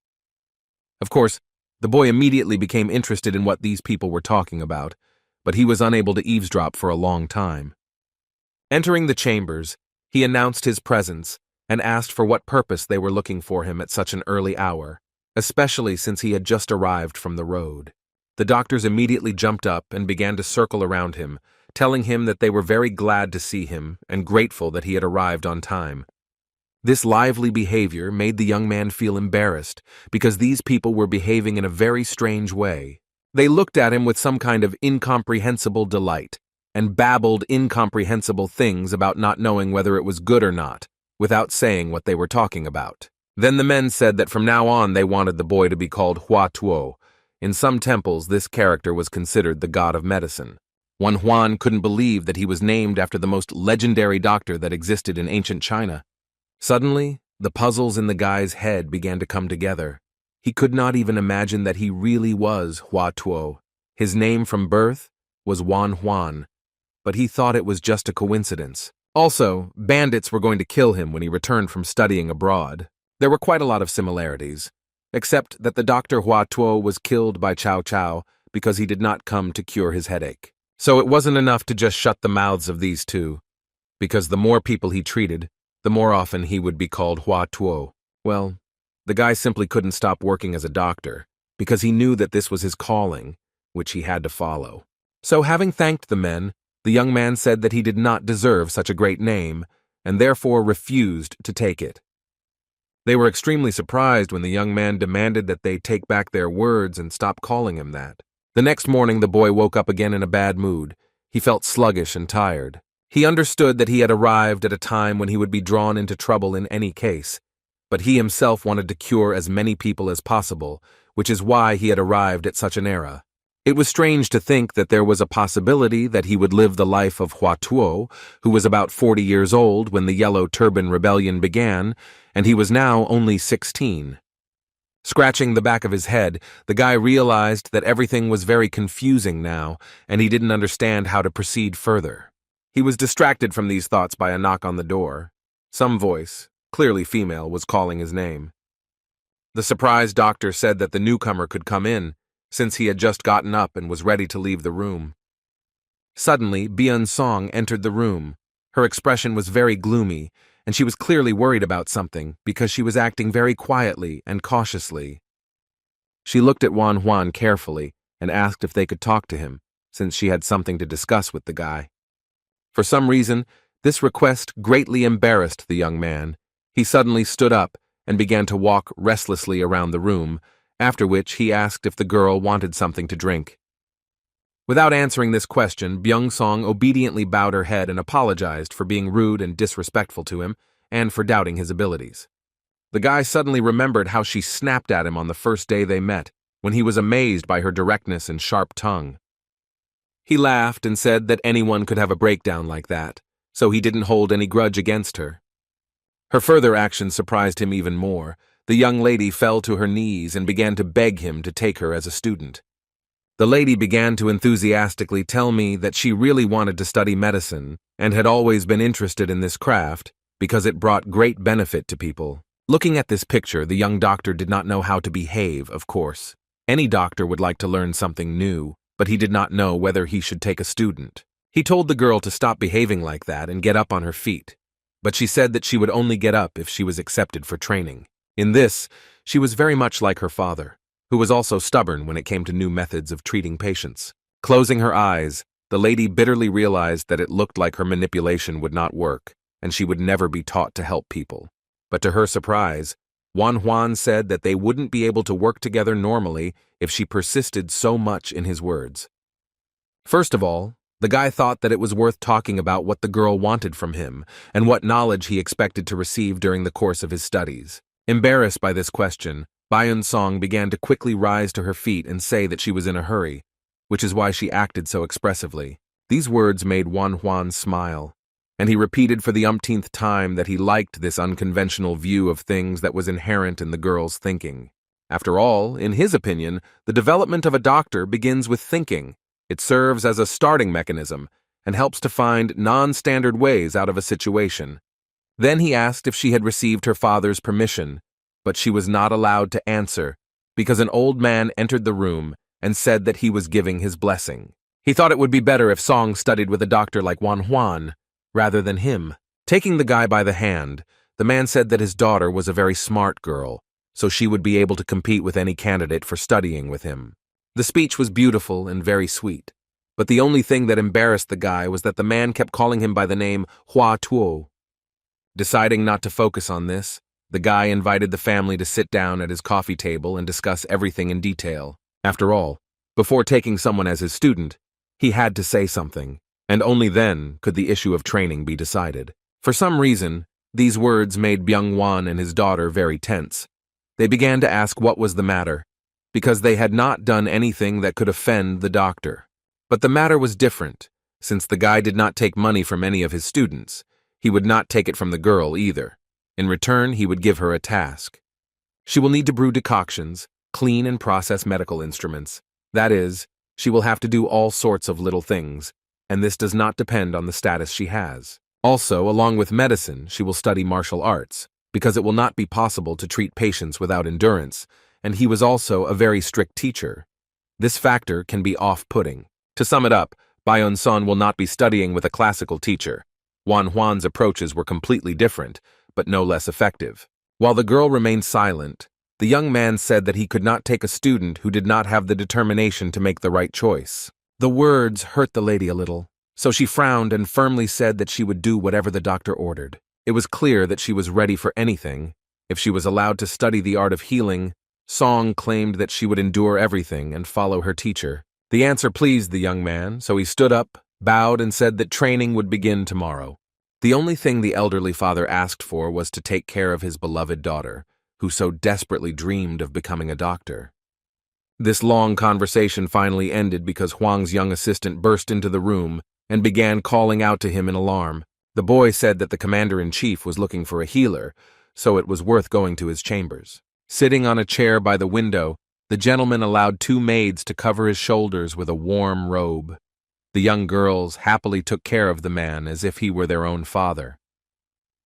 Of course, the boy immediately became interested in what these people were talking about, but he was unable to eavesdrop for a long time. Entering the chambers, he announced his presence and asked for what purpose they were looking for him at such an early hour, especially since he had just arrived from the road. The doctors immediately jumped up and began to circle around him, telling him that they were very glad to see him and grateful that he had arrived on time. This lively behavior made the young man feel embarrassed, because these people were behaving in a very strange way. They looked at him with some kind of incomprehensible delight, and babbled incomprehensible things about not knowing whether it was good or not, without saying what they were talking about. Then the men said that from now on they wanted the boy to be called Hua Tuo. In some temples, this character was considered the god of medicine. One Huan couldn't believe that he was named after the most legendary doctor that existed in ancient China. Suddenly, the puzzles in the guy's head began to come together. He could not even imagine that he really was Hua Tuo. His name from birth was Wan Huan, but he thought it was just a coincidence. Also, bandits were going to kill him when he returned from studying abroad. There were quite a lot of similarities, except that the Dr. Hua Tuo was killed by Cao Cao because he did not come to cure his headache. So it wasn't enough to just shut the mouths of these two, because the more people he treated, the more often he would be called Hua Tuo. Well, the guy simply couldn't stop working as a doctor, because he knew that this was his calling, which he had to follow. So having thanked the men, the young man said that he did not deserve such a great name, and therefore refused to take it. They were extremely surprised when the young man demanded that they take back their words and stop calling him that. The next morning the boy woke up again in a bad mood. He felt sluggish and tired. He understood that he had arrived at a time when he would be drawn into trouble in any case, but he himself wanted to cure as many people as possible, which is why he had arrived at such an era. It was strange to think that there was a possibility that he would live the life of Hua Tuo, who was about 40 years old when the Yellow Turban Rebellion began, and he was now only 16. Scratching the back of his head, the guy realized that everything was very confusing now, and he didn't understand how to proceed further. He was distracted from these thoughts by a knock on the door. Some voice, clearly female, was calling his name. The surprised doctor said that the newcomer could come in, since he had just gotten up and was ready to leave the room. Suddenly, Byun Song entered the room. Her expression was very gloomy, and she was clearly worried about something because she was acting very quietly and cautiously. She looked at Wan Huan carefully and asked if they could talk to him, since she had something to discuss with the guy. For some reason, this request greatly embarrassed the young man. He suddenly stood up and began to walk restlessly around the room, after which he asked if the girl wanted something to drink. Without answering this question, Byung Song obediently bowed her head and apologized for being rude and disrespectful to him and for doubting his abilities. The guy suddenly remembered how she snapped at him on the first day they met, when he was amazed by her directness and sharp tongue. He laughed and said that anyone could have a breakdown like that, so he didn't hold any grudge against her. Her further actions surprised him even more. The young lady fell to her knees and began to beg him to take her as a student. The lady began to enthusiastically tell me that she really wanted to study medicine and had always been interested in this craft because it brought great benefit to people. Looking at this picture, the young doctor did not know how to behave, of course. Any doctor would like to learn something new, but he did not know whether he should take a student. He told the girl to stop behaving like that and get up on her feet, but she said that she would only get up if she was accepted for training. In this, she was very much like her father, who was also stubborn when it came to new methods of treating patients. Closing her eyes, the lady bitterly realized that it looked like her manipulation would not work, and she would never be taught to help people. But to her surprise, Juan said that they wouldn't be able to work together normally if she persisted so much in his words. First of all, the guy thought that it was worth talking about what the girl wanted from him and what knowledge he expected to receive during the course of his studies. Embarrassed by this question, Byun-song began to quickly rise to her feet and say that she was in a hurry, which is why she acted so expressively. These words made Juan smile, and he repeated for the umpteenth time that he liked this unconventional view of things that was inherent in the girl's thinking. After all, in his opinion, the development of a doctor begins with thinking. It serves as a starting mechanism and helps to find non-standard ways out of a situation. Then he asked if she had received her father's permission, but she was not allowed to answer because an old man entered the room and said that he was giving his blessing. He thought it would be better if Song studied with a doctor like Juan rather than him. Taking the guy by the hand, the man said that his daughter was a very smart girl, so she would be able to compete with any candidate for studying with him. The speech was beautiful and very sweet, but the only thing that embarrassed the guy was that the man kept calling him by the name Hua Tuo. Deciding not to focus on this, the guy invited the family to sit down at his coffee table and discuss everything in detail. After all, before taking someone as his student, he had to say something, and only then could the issue of training be decided. For some reason, these words made Byung-won and his daughter very tense. They began to ask what was the matter, because they had not done anything that could offend the doctor. But the matter was different. Since the guy did not take money from any of his students, he would not take it from the girl either. In return, he would give her a task. She will need to brew decoctions, clean and process medical instruments. That is, she will have to do all sorts of little things, and this does not depend on the status she has. Also, along with medicine, she will study martial arts, because it will not be possible to treat patients without endurance, and he was also a very strict teacher. This factor can be off-putting. To sum it up, Byun-son will not be studying with a classical teacher. Juan's approaches were completely different, but no less effective. While the girl remained silent, the young man said that he could not take a student who did not have the determination to make the right choice. The words hurt the lady a little, so she frowned and firmly said that she would do whatever the doctor ordered. It was clear that she was ready for anything. If she was allowed to study the art of healing, Song claimed that she would endure everything and follow her teacher. The answer pleased the young man, so he stood up, bowed, and said that training would begin tomorrow. The only thing the elderly father asked for was to take care of his beloved daughter, who so desperately dreamed of becoming a doctor. This long conversation finally ended because Huang's young assistant burst into the room and began calling out to him in alarm. The boy said that the commander-in-chief was looking for a healer, so it was worth going to his chambers. Sitting on a chair by the window, the gentleman allowed 2 maids to cover his shoulders with a warm robe. The young girls happily took care of the man as if he were their own father.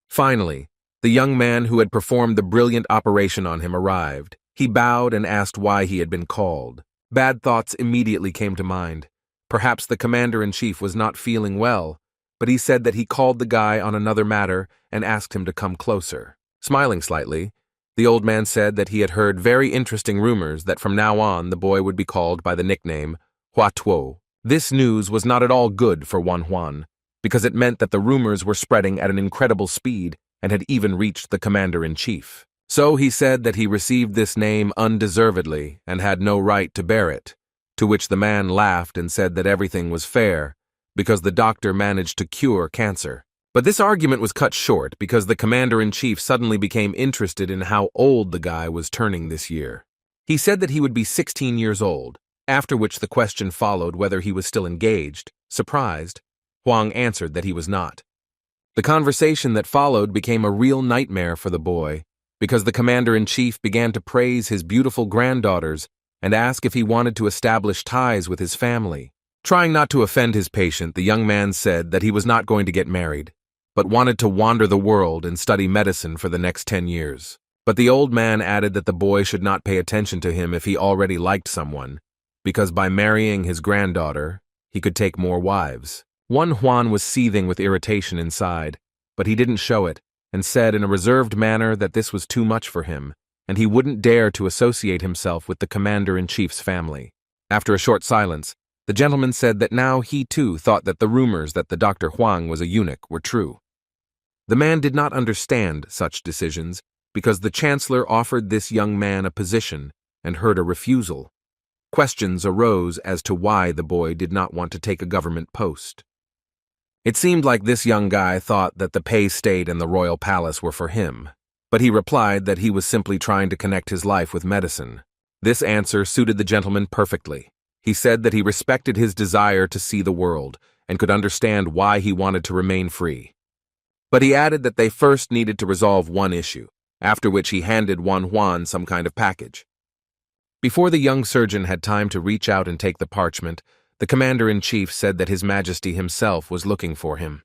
Finally, the young man who had performed the brilliant operation on him arrived. He bowed and asked why he had been called. Bad thoughts immediately came to mind. Perhaps the commander-in-chief was not feeling well, but he said that he called the guy on another matter and asked him to come closer. Smiling slightly, the old man said that he had heard very interesting rumors that from now on the boy would be called by the nickname Hua Tuo. This news was not at all good for Juan, because it meant that the rumors were spreading at an incredible speed and had even reached the commander-in-chief. So he said that he received this name undeservedly and had no right to bear it, to which the man laughed and said that everything was fair, because the doctor managed to cure cancer. But this argument was cut short because the commander-in-chief suddenly became interested in how old the guy was turning this year. He said that he would be 16 years old, after which the question followed whether he was still engaged. Surprised, Huang answered that he was not. The conversation that followed became a real nightmare for the boy, because the commander-in-chief began to praise his beautiful granddaughters and ask if he wanted to establish ties with his family. Trying not to offend his patient, the young man said that he was not going to get married, but wanted to wander the world and study medicine for the next 10 years. But the old man added that the boy should not pay attention to him if he already liked someone, because by marrying his granddaughter, he could take more wives. Juan was seething with irritation inside, but he didn't show it, and said in a reserved manner that this was too much for him, and he wouldn't dare to associate himself with the commander-in-chief's family. After a short silence, The gentleman said that now he too thought that the rumors that the Dr. Huang was a eunuch were true. The man did not understand such decisions because the chancellor offered this young man a position and heard a refusal. Questions arose as to why the boy did not want to take a government post. It seemed like this young guy thought that the Pei State and the royal palace were for him, but he replied that he was simply trying to connect his life with medicine. This answer suited the gentleman perfectly. He said that he respected his desire to see the world and could understand why he wanted to remain free. But he added that they first needed to resolve one issue, after which he handed Juan some kind of package. Before the young surgeon had time to reach out and take the parchment, the commander-in-chief said that His Majesty himself was looking for him.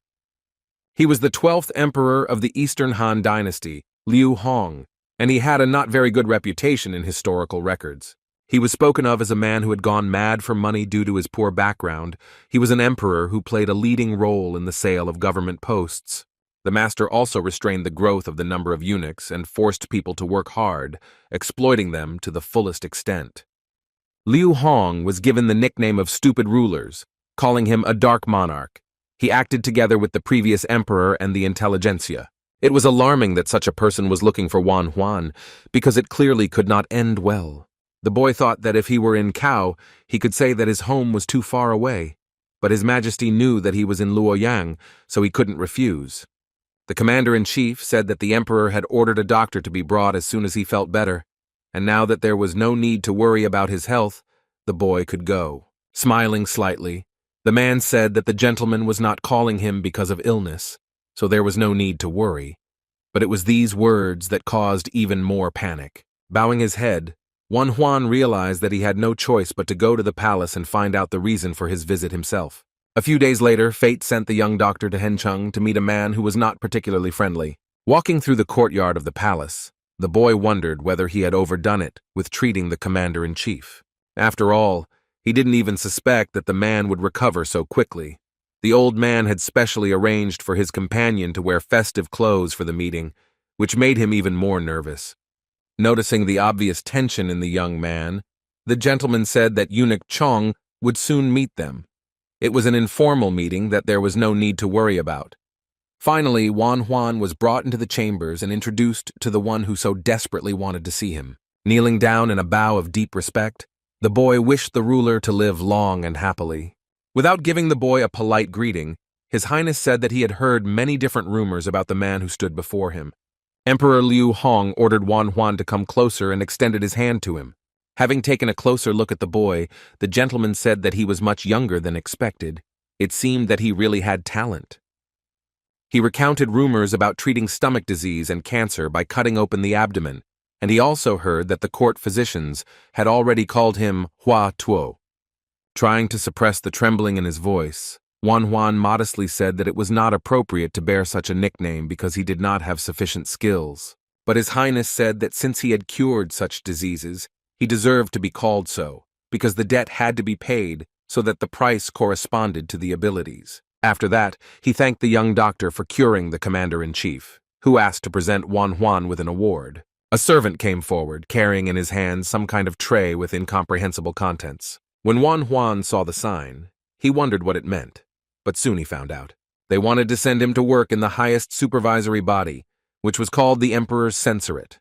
He was the 12th emperor of the Eastern Han dynasty, Liu Hong, and he had a not very good reputation in historical records. He was spoken of as a man who had gone mad for money due to his poor background. He was an emperor who played a leading role in the sale of government posts. The master also restrained the growth of the number of eunuchs and forced people to work hard, exploiting them to the fullest extent. Liu Hong was given the nickname of Stupid Rulers, calling him a dark monarch. He acted together with the previous emperor and the intelligentsia. It was alarming that such a person was looking for Juan, because it clearly could not end well. The boy thought that if he were in Cao, he could say that his home was too far away, but His Majesty knew that he was in Luoyang, so he couldn't refuse. The commander-in-chief said that the emperor had ordered a doctor to be brought as soon as he felt better, and now that there was no need to worry about his health, the boy could go. Smiling slightly, the man said that the gentleman was not calling him because of illness, so there was no need to worry. But it was these words that caused even more panic. Bowing his head, Juan realized that he had no choice but to go to the palace and find out the reason for his visit himself. A few days later, fate sent the young doctor to Hencheng to meet a man who was not particularly friendly. Walking through the courtyard of the palace, the boy wondered whether he had overdone it with treating the commander-in-chief. After all, he didn't even suspect that the man would recover so quickly. The old man had specially arranged for his companion to wear festive clothes for the meeting, which made him even more nervous. Noticing the obvious tension in the young man, the gentleman said that eunuch Chong would soon meet them. It was an informal meeting that there was no need to worry about. Finally, Juan was brought into the chambers and introduced to the one who so desperately wanted to see him. Kneeling down in a bow of deep respect, the boy wished the ruler to live long and happily. Without giving the boy a polite greeting, His Highness said that he had heard many different rumors about the man who stood before him. Emperor Liu Hong ordered Juan to come closer and extended his hand to him. Having taken a closer look at the boy, the gentleman said that he was much younger than expected. It seemed that he really had talent. He recounted rumors about treating stomach disease and cancer by cutting open the abdomen, and he also heard that the court physicians had already called him Hua Tuo. Trying to suppress the trembling in his voice, Juan modestly said that it was not appropriate to bear such a nickname because he did not have sufficient skills. But His Highness said that since he had cured such diseases, he deserved to be called so, because the debt had to be paid so that the price corresponded to the abilities. After that, he thanked the young doctor for curing the commander-in-chief, who asked to present Juan with an award. A servant came forward, carrying in his hands some kind of tray with incomprehensible contents. When Juan saw the sign, he wondered what it meant, but soon he found out. They wanted to send him to work in the highest supervisory body, which was called the Emperor's Censorate.